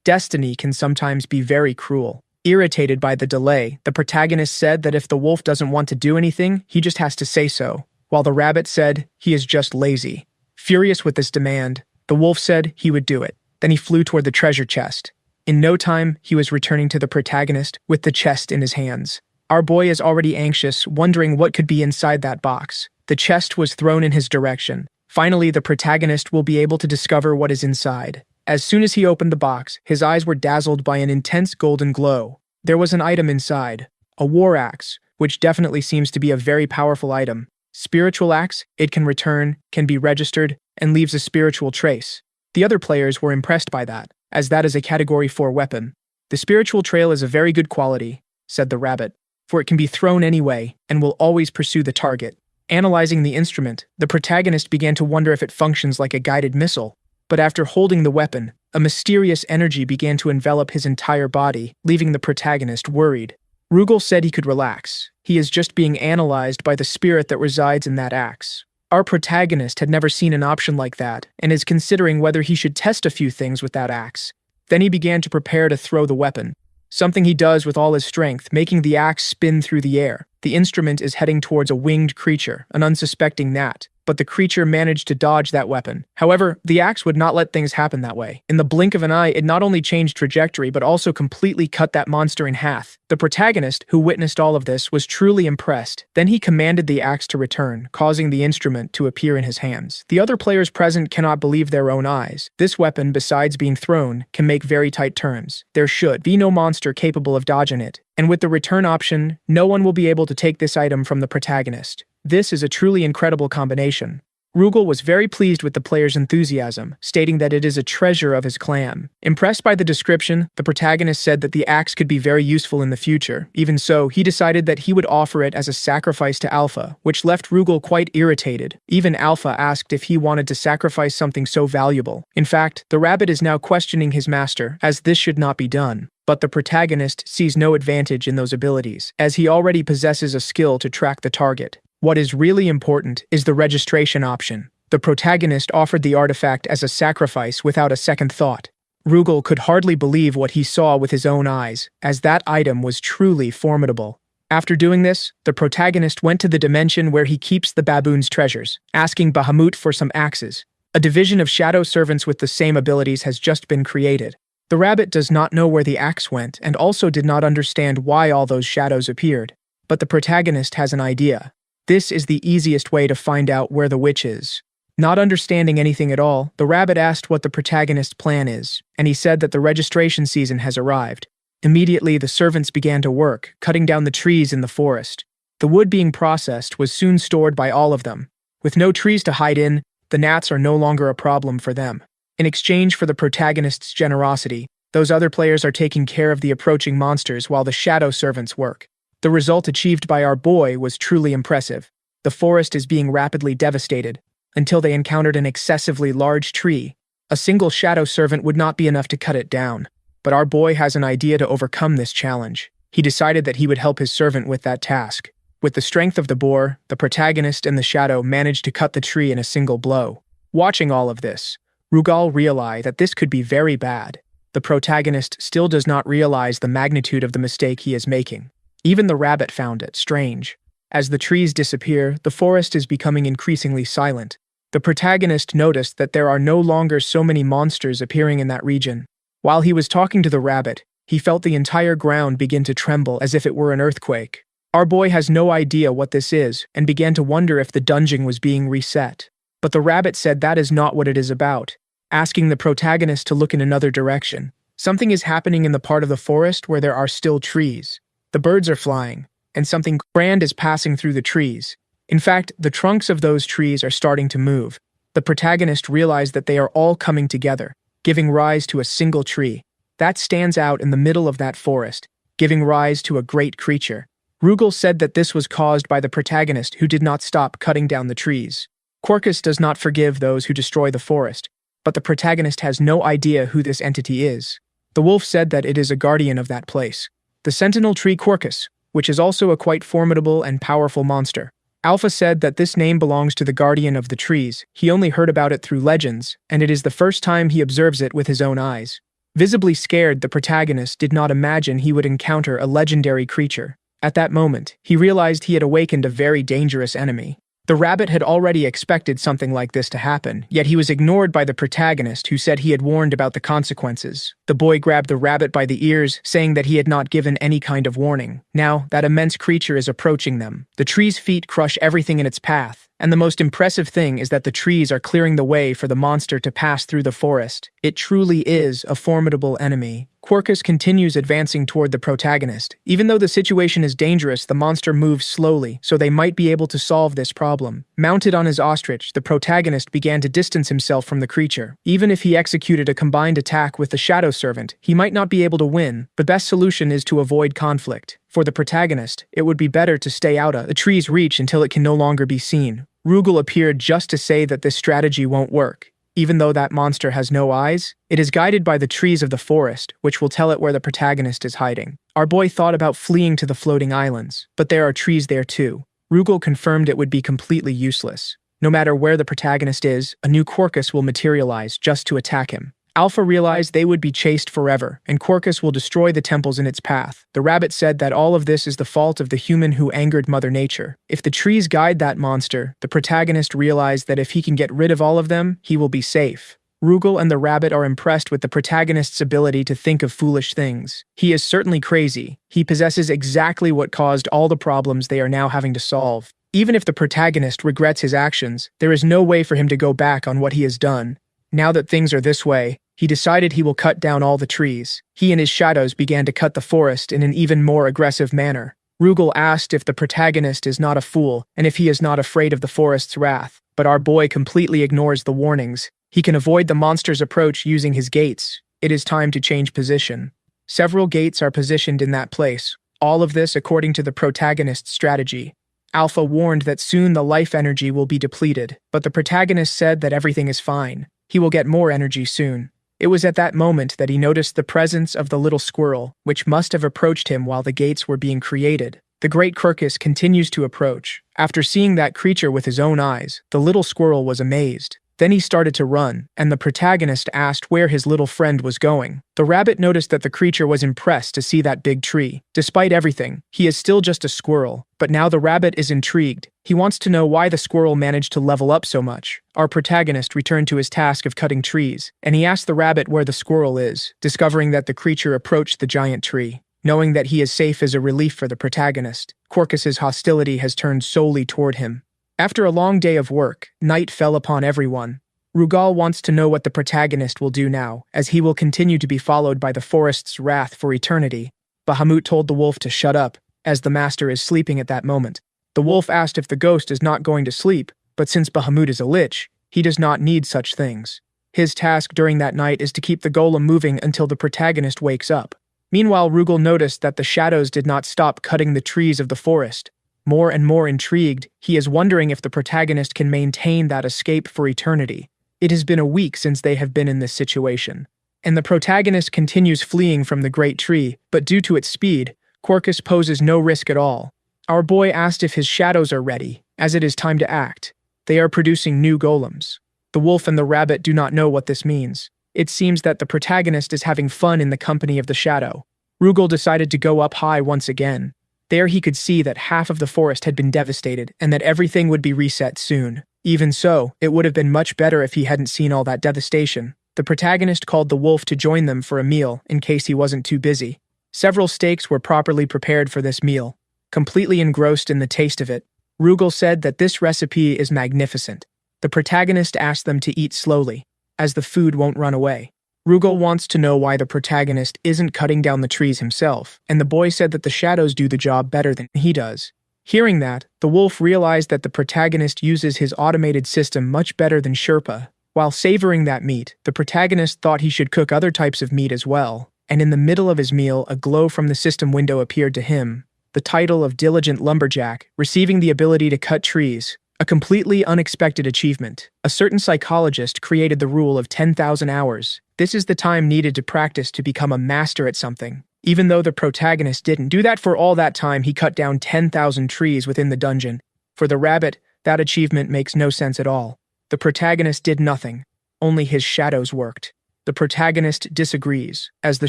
Destiny can sometimes be very cruel. Irritated by the delay, the protagonist said that if the wolf doesn't want to do anything, he just has to say so, while the rabbit said he is just lazy. Furious with this demand, the wolf said he would do it. Then he flew toward the treasure chest. In no time, he was returning to the protagonist with the chest in his hands. Our boy is already anxious, wondering what could be inside that box. The chest was thrown in his direction. Finally, the protagonist will be able to discover what is inside. As soon as he opened the box, his eyes were dazzled by an intense golden glow. There was an item inside, a war axe, which definitely seems to be a very powerful item. Spiritual axe, it can return, can be registered, and leaves a spiritual trace. The other players were impressed by that, as that is a Category 4 weapon. The spiritual trail is a very good quality, said the rabbit, for it can be thrown anyway and will always pursue the target. Analyzing the instrument, the protagonist began to wonder if it functions like a guided missile. But after holding the weapon, a mysterious energy began to envelop his entire body, leaving the protagonist worried. Rugal said he could relax. He is just being analyzed by the spirit that resides in that axe. Our protagonist had never seen an option like that, and is considering whether he should test a few things with that axe. Then he began to prepare to throw the weapon, something he does with all his strength, making the axe spin through the air. The instrument is heading towards a winged creature, an unsuspecting gnat, but the creature managed to dodge that weapon. However, the axe would not let things happen that way. In the blink of an eye, it not only changed trajectory, but also completely cut that monster in half. The protagonist, who witnessed all of this, was truly impressed. Then he commanded the axe to return, causing the instrument to appear in his hands. The other players present cannot believe their own eyes. This weapon, besides being thrown, can make very tight turns. There should be no monster capable of dodging it. And with the return option, no one will be able to take this item from the protagonist. This is a truly incredible combination. Rugal was very pleased with the player's enthusiasm, stating that it is a treasure of his clan. Impressed by the description, the protagonist said that the axe could be very useful in the future. Even so, he decided that he would offer it as a sacrifice to Alpha, which left Rugal quite irritated. Even Alpha asked if he wanted to sacrifice something so valuable. In fact, the rabbit is now questioning his master, as this should not be done. But the protagonist sees no advantage in those abilities, as he already possesses a skill to track the target. What is really important is the registration option. The protagonist offered the artifact as a sacrifice without a second thought. Rugal could hardly believe what he saw with his own eyes, as that item was truly formidable. After doing this, the protagonist went to the dimension where he keeps the baboon's treasures, asking Bahamut for some axes. A division of shadow servants with the same abilities has just been created. The rabbit does not know where the axe went and also did not understand why all those shadows appeared. But the protagonist has an idea. This is the easiest way to find out where the witch is. Not understanding anything at all, the rabbit asked what the protagonist's plan is, and he said that the registration season has arrived. Immediately, the servants began to work, cutting down the trees in the forest. The wood being processed was soon stored by all of them. With no trees to hide in, the gnats are no longer a problem for them. In exchange for the protagonist's generosity, those other players are taking care of the approaching monsters while the shadow servants work. The result achieved by our boy was truly impressive. The forest is being rapidly devastated, until they encountered an excessively large tree. A single shadow servant would not be enough to cut it down, but our boy has an idea to overcome this challenge. He decided that he would help his servant with that task. With the strength of the boar, the protagonist and the shadow managed to cut the tree in a single blow. Watching all of this, Rugal realized that this could be very bad. The protagonist still does not realize the magnitude of the mistake he is making. Even the rabbit found it strange. As the trees disappear, the forest is becoming increasingly silent. The protagonist noticed that there are no longer so many monsters appearing in that region. While he was talking to the rabbit, he felt the entire ground begin to tremble as if it were an earthquake. Our boy has no idea what this is and began to wonder if the dungeon was being reset. But the rabbit said that is not what it is about, asking the protagonist to look in another direction. Something is happening in the part of the forest where there are still trees. The birds are flying, and something grand is passing through the trees. In fact, the trunks of those trees are starting to move. The protagonist realized that they are all coming together, giving rise to a single tree. That stands out in the middle of that forest, giving rise to a great creature. Rugal said that this was caused by the protagonist who did not stop cutting down the trees. Quercus does not forgive those who destroy the forest, but the protagonist has no idea who this entity is. The wolf said that it is a guardian of that place. The sentinel tree Quercus, which is also a quite formidable and powerful monster. Alpha said that this name belongs to the guardian of the trees. He only heard about it through legends, and it is the first time he observes it with his own eyes. Visibly scared, the protagonist did not imagine he would encounter a legendary creature. At that moment, he realized he had awakened a very dangerous enemy. The rabbit had already expected something like this to happen, yet he was ignored by the protagonist who said he had warned about the consequences. The boy grabbed the rabbit by the ears, saying that he had not given any kind of warning. Now, that immense creature is approaching them. The tree's feet crush everything in its path, and the most impressive thing is that the trees are clearing the way for the monster to pass through the forest. It truly is a formidable enemy. Quercus continues advancing toward the protagonist. Even though the situation is dangerous, the monster moves slowly, so they might be able to solve this problem. Mounted on his ostrich, the protagonist began to distance himself from the creature. Even if he executed a combined attack with the shadow servant, he might not be able to win. The best solution is to avoid conflict. For the protagonist, it would be better to stay out of the tree's reach until it can no longer be seen. Rugal appeared just to say that this strategy won't work. Even though that monster has no eyes, it is guided by the trees of the forest, which will tell it where the protagonist is hiding. Our boy thought about fleeing to the floating islands, but there are trees there too. Rugal confirmed it would be completely useless. No matter where the protagonist is, a new Quercus will materialize just to attack him. Alpha realized they would be chased forever, and Quercus will destroy the temples in its path. The rabbit said that all of this is the fault of the human who angered Mother Nature. If the trees guide that monster, the protagonist realized that if he can get rid of all of them, he will be safe. Rugal and the rabbit are impressed with the protagonist's ability to think of foolish things. He is certainly crazy. He possesses exactly what caused all the problems they are now having to solve. Even if the protagonist regrets his actions, there is no way for him to go back on what he has done. Now that things are this way, he decided he will cut down all the trees. He and his shadows began to cut the forest in an even more aggressive manner. Rugal asked if the protagonist is not a fool and if he is not afraid of the forest's wrath, but our boy completely ignores the warnings. He can avoid the monster's approach using his gates. It is time to change position. Several gates are positioned in that place, all of this according to the protagonist's strategy. Alpha warned that soon the life energy will be depleted, but the protagonist said that everything is fine. He will get more energy soon. It was at that moment that he noticed the presence of the little squirrel, which must have approached him while the gates were being created. The great Quercus continues to approach. After seeing that creature with his own eyes, the little squirrel was amazed. Then he started to run, and the protagonist asked where his little friend was going. The rabbit noticed that the creature was impressed to see that big tree. Despite everything, he is still just a squirrel, but now the rabbit is intrigued. He wants to know why the squirrel managed to level up so much. Our protagonist returned to his task of cutting trees, and he asked the rabbit where the squirrel is, discovering that the creature approached the giant tree. Knowing that he is safe is a relief for the protagonist. Quercus's hostility has turned solely toward him. After a long day of work, night fell upon everyone. Rugal wants to know what the protagonist will do now, as he will continue to be followed by the forest's wrath for eternity. Bahamut told the wolf to shut up, as the master is sleeping at that moment. The wolf asked if the ghost is not going to sleep, but since Bahamut is a lich, he does not need such things. His task during that night is to keep the golem moving until the protagonist wakes up. Meanwhile, Rugal noticed that the shadows did not stop cutting the trees of the forest. More and more intrigued, he is wondering if the protagonist can maintain that escape for eternity. It has been a week since they have been in this situation, and the protagonist continues fleeing from the great tree, but due to its speed, Quercus poses no risk at all. Our boy asked if his shadows are ready, as it is time to act. They are producing new golems. The wolf and the rabbit do not know what this means. It seems that the protagonist is having fun in the company of the shadow. Rugal decided to go up high once again. There he could see that half of the forest had been devastated and that everything would be reset soon. Even so, it would have been much better if he hadn't seen all that devastation. The protagonist called the wolf to join them for a meal in case he wasn't too busy. Several steaks were properly prepared for this meal. Completely engrossed in the taste of it, Rugal said that this recipe is magnificent. The protagonist asked them to eat slowly, as the food won't run away. Rugal wants to know why the protagonist isn't cutting down the trees himself, and the boy said that the shadows do the job better than he does. Hearing that, the wolf realized that the protagonist uses his automated system much better than Sherpa. While savoring that meat, the protagonist thought he should cook other types of meat as well, and in the middle of his meal, a glow from the system window appeared to him. The title of Diligent Lumberjack, receiving the ability to cut trees. A completely unexpected achievement. A certain psychologist created the rule of 10,000 hours. This is the time needed to practice to become a master at something. Even though the protagonist didn't do that for all that time, he cut down 10,000 trees within the dungeon. For the rabbit, that achievement makes no sense at all. The protagonist did nothing. Only his shadows worked. The protagonist disagrees, as the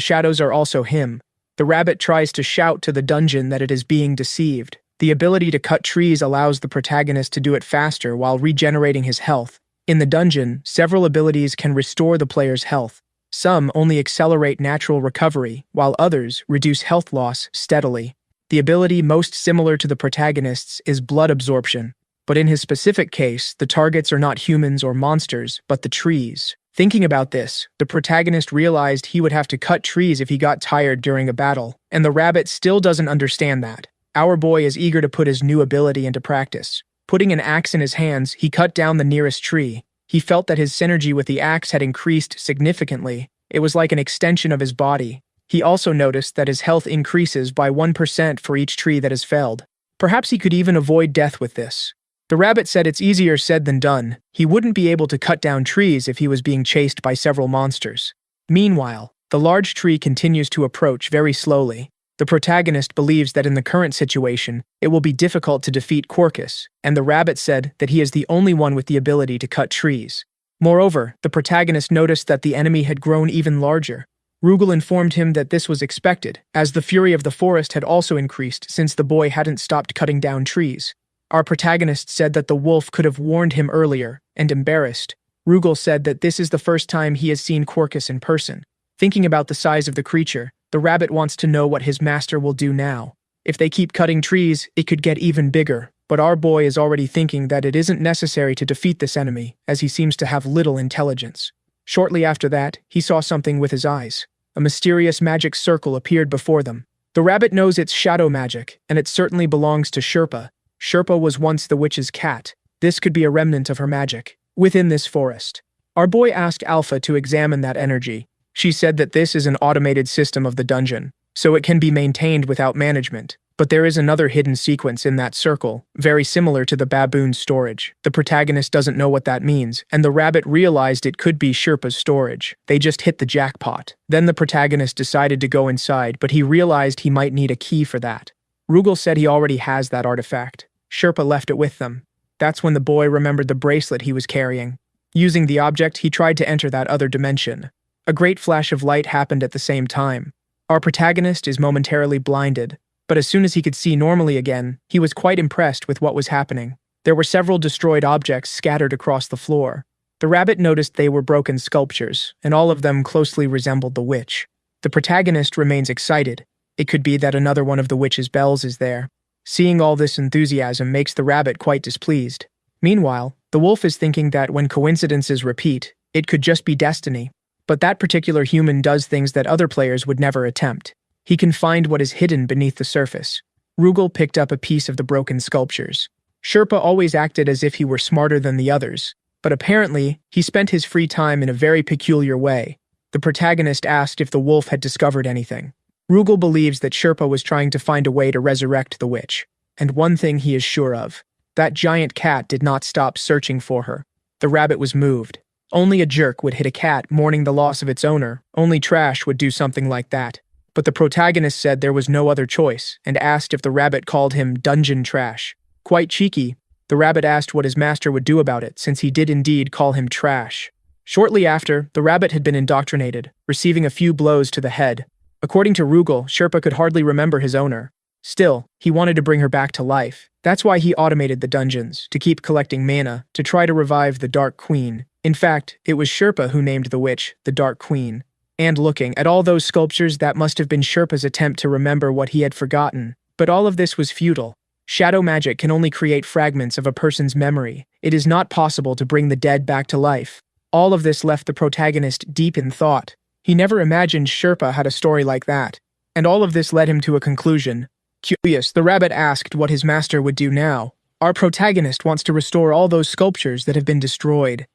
shadows are also him. The rabbit tries to shout to the dungeon that it is being deceived. The ability to cut trees allows the protagonist to do it faster while regenerating his health. In the dungeon, several abilities can restore the player's health. Some only accelerate natural recovery, while others reduce health loss steadily. The ability most similar to the protagonist's is blood absorption, but in his specific case, the targets are not humans or monsters, but the trees. Thinking about this, the protagonist realized he would have to cut trees if he got tired during a battle, and the rabbit still doesn't understand that. Our boy is eager to put his new ability into practice. Putting an axe in his hands, he cut down the nearest tree. He felt that his synergy with the axe had increased significantly. It was like an extension of his body. He also noticed that his health increases by 1% for each tree that is felled. Perhaps he could even avoid death with this. The rabbit said it's easier said than done. He wouldn't be able to cut down trees if he was being chased by several monsters. Meanwhile, the large tree continues to approach very slowly. The protagonist believes that in the current situation, it will be difficult to defeat Quercus, and the rabbit said that he is the only one with the ability to cut trees. Moreover, the protagonist noticed that the enemy had grown even larger. Rugal informed him that this was expected, as the fury of the forest had also increased since the boy hadn't stopped cutting down trees. Our protagonist said that the wolf could have warned him earlier, and embarrassed, Rugal said that this is the first time he has seen Quercus in person. Thinking about the size of the creature, the rabbit wants to know what his master will do now. If they keep cutting trees, it could get even bigger, but our boy is already thinking that it isn't necessary to defeat this enemy, as he seems to have little intelligence. Shortly after that, he saw something with his eyes. A mysterious magic circle appeared before them. The rabbit knows it's shadow magic, and it certainly belongs to Sherpa. Sherpa was once the witch's cat. This could be a remnant of her magic. Within this forest. Our boy asked Alpha to examine that energy. She said that this is an automated system of the dungeon, so it can be maintained without management. But there is another hidden sequence in that circle, very similar to the baboon storage. The protagonist doesn't know what that means, and the rabbit realized it could be Sherpa's storage. They just hit the jackpot. Then the protagonist decided to go inside, but he realized he might need a key for that. Rugal said he already has that artifact. Sherpa left it with them. That's when the boy remembered the bracelet he was carrying. Using the object, he tried to enter that other dimension. A great flash of light happened at the same time. Our protagonist is momentarily blinded, but as soon as he could see normally again, he was quite impressed with what was happening. There were several destroyed objects scattered across the floor. The rabbit noticed they were broken sculptures, and all of them closely resembled the witch. The protagonist remains excited. It could be that another one of the witch's bells is there. Seeing all this enthusiasm makes the rabbit quite displeased. Meanwhile, the wolf is thinking that when coincidences repeat, it could just be destiny. But that particular human does things that other players would never attempt. He can find what is hidden beneath the surface. Rugal picked up a piece of the broken sculptures. Sherpa always acted as if he were smarter than the others, but apparently, he spent his free time in a very peculiar way. The protagonist asked if the wolf had discovered anything. Rugal believes that Sherpa was trying to find a way to resurrect the witch. And one thing he is sure of. That giant cat did not stop searching for her. The rabbit was moved. Only a jerk would hit a cat mourning the loss of its owner. Only trash would do something like that. But the protagonist said there was no other choice, and asked if the rabbit called him dungeon trash. Quite cheeky, the rabbit asked what his master would do about it, since he did indeed call him trash. Shortly after, the rabbit had been indoctrinated, receiving a few blows to the head. According to Rugal, Sherpa could hardly remember his owner. Still, he wanted to bring her back to life. That's why he automated the dungeons, to keep collecting mana, to try to revive the Dark Queen. In fact, it was Sherpa who named the witch the Dark Queen. And looking at all those sculptures, that must have been Sherpa's attempt to remember what he had forgotten. But all of this was futile. Shadow magic can only create fragments of a person's memory. It is not possible to bring the dead back to life. All of this left the protagonist deep in thought. He never imagined Sherpa had a story like that. And all of this led him to a conclusion. Curious, the rabbit asked what his master would do now. Our protagonist wants to restore all those sculptures that have been destroyed.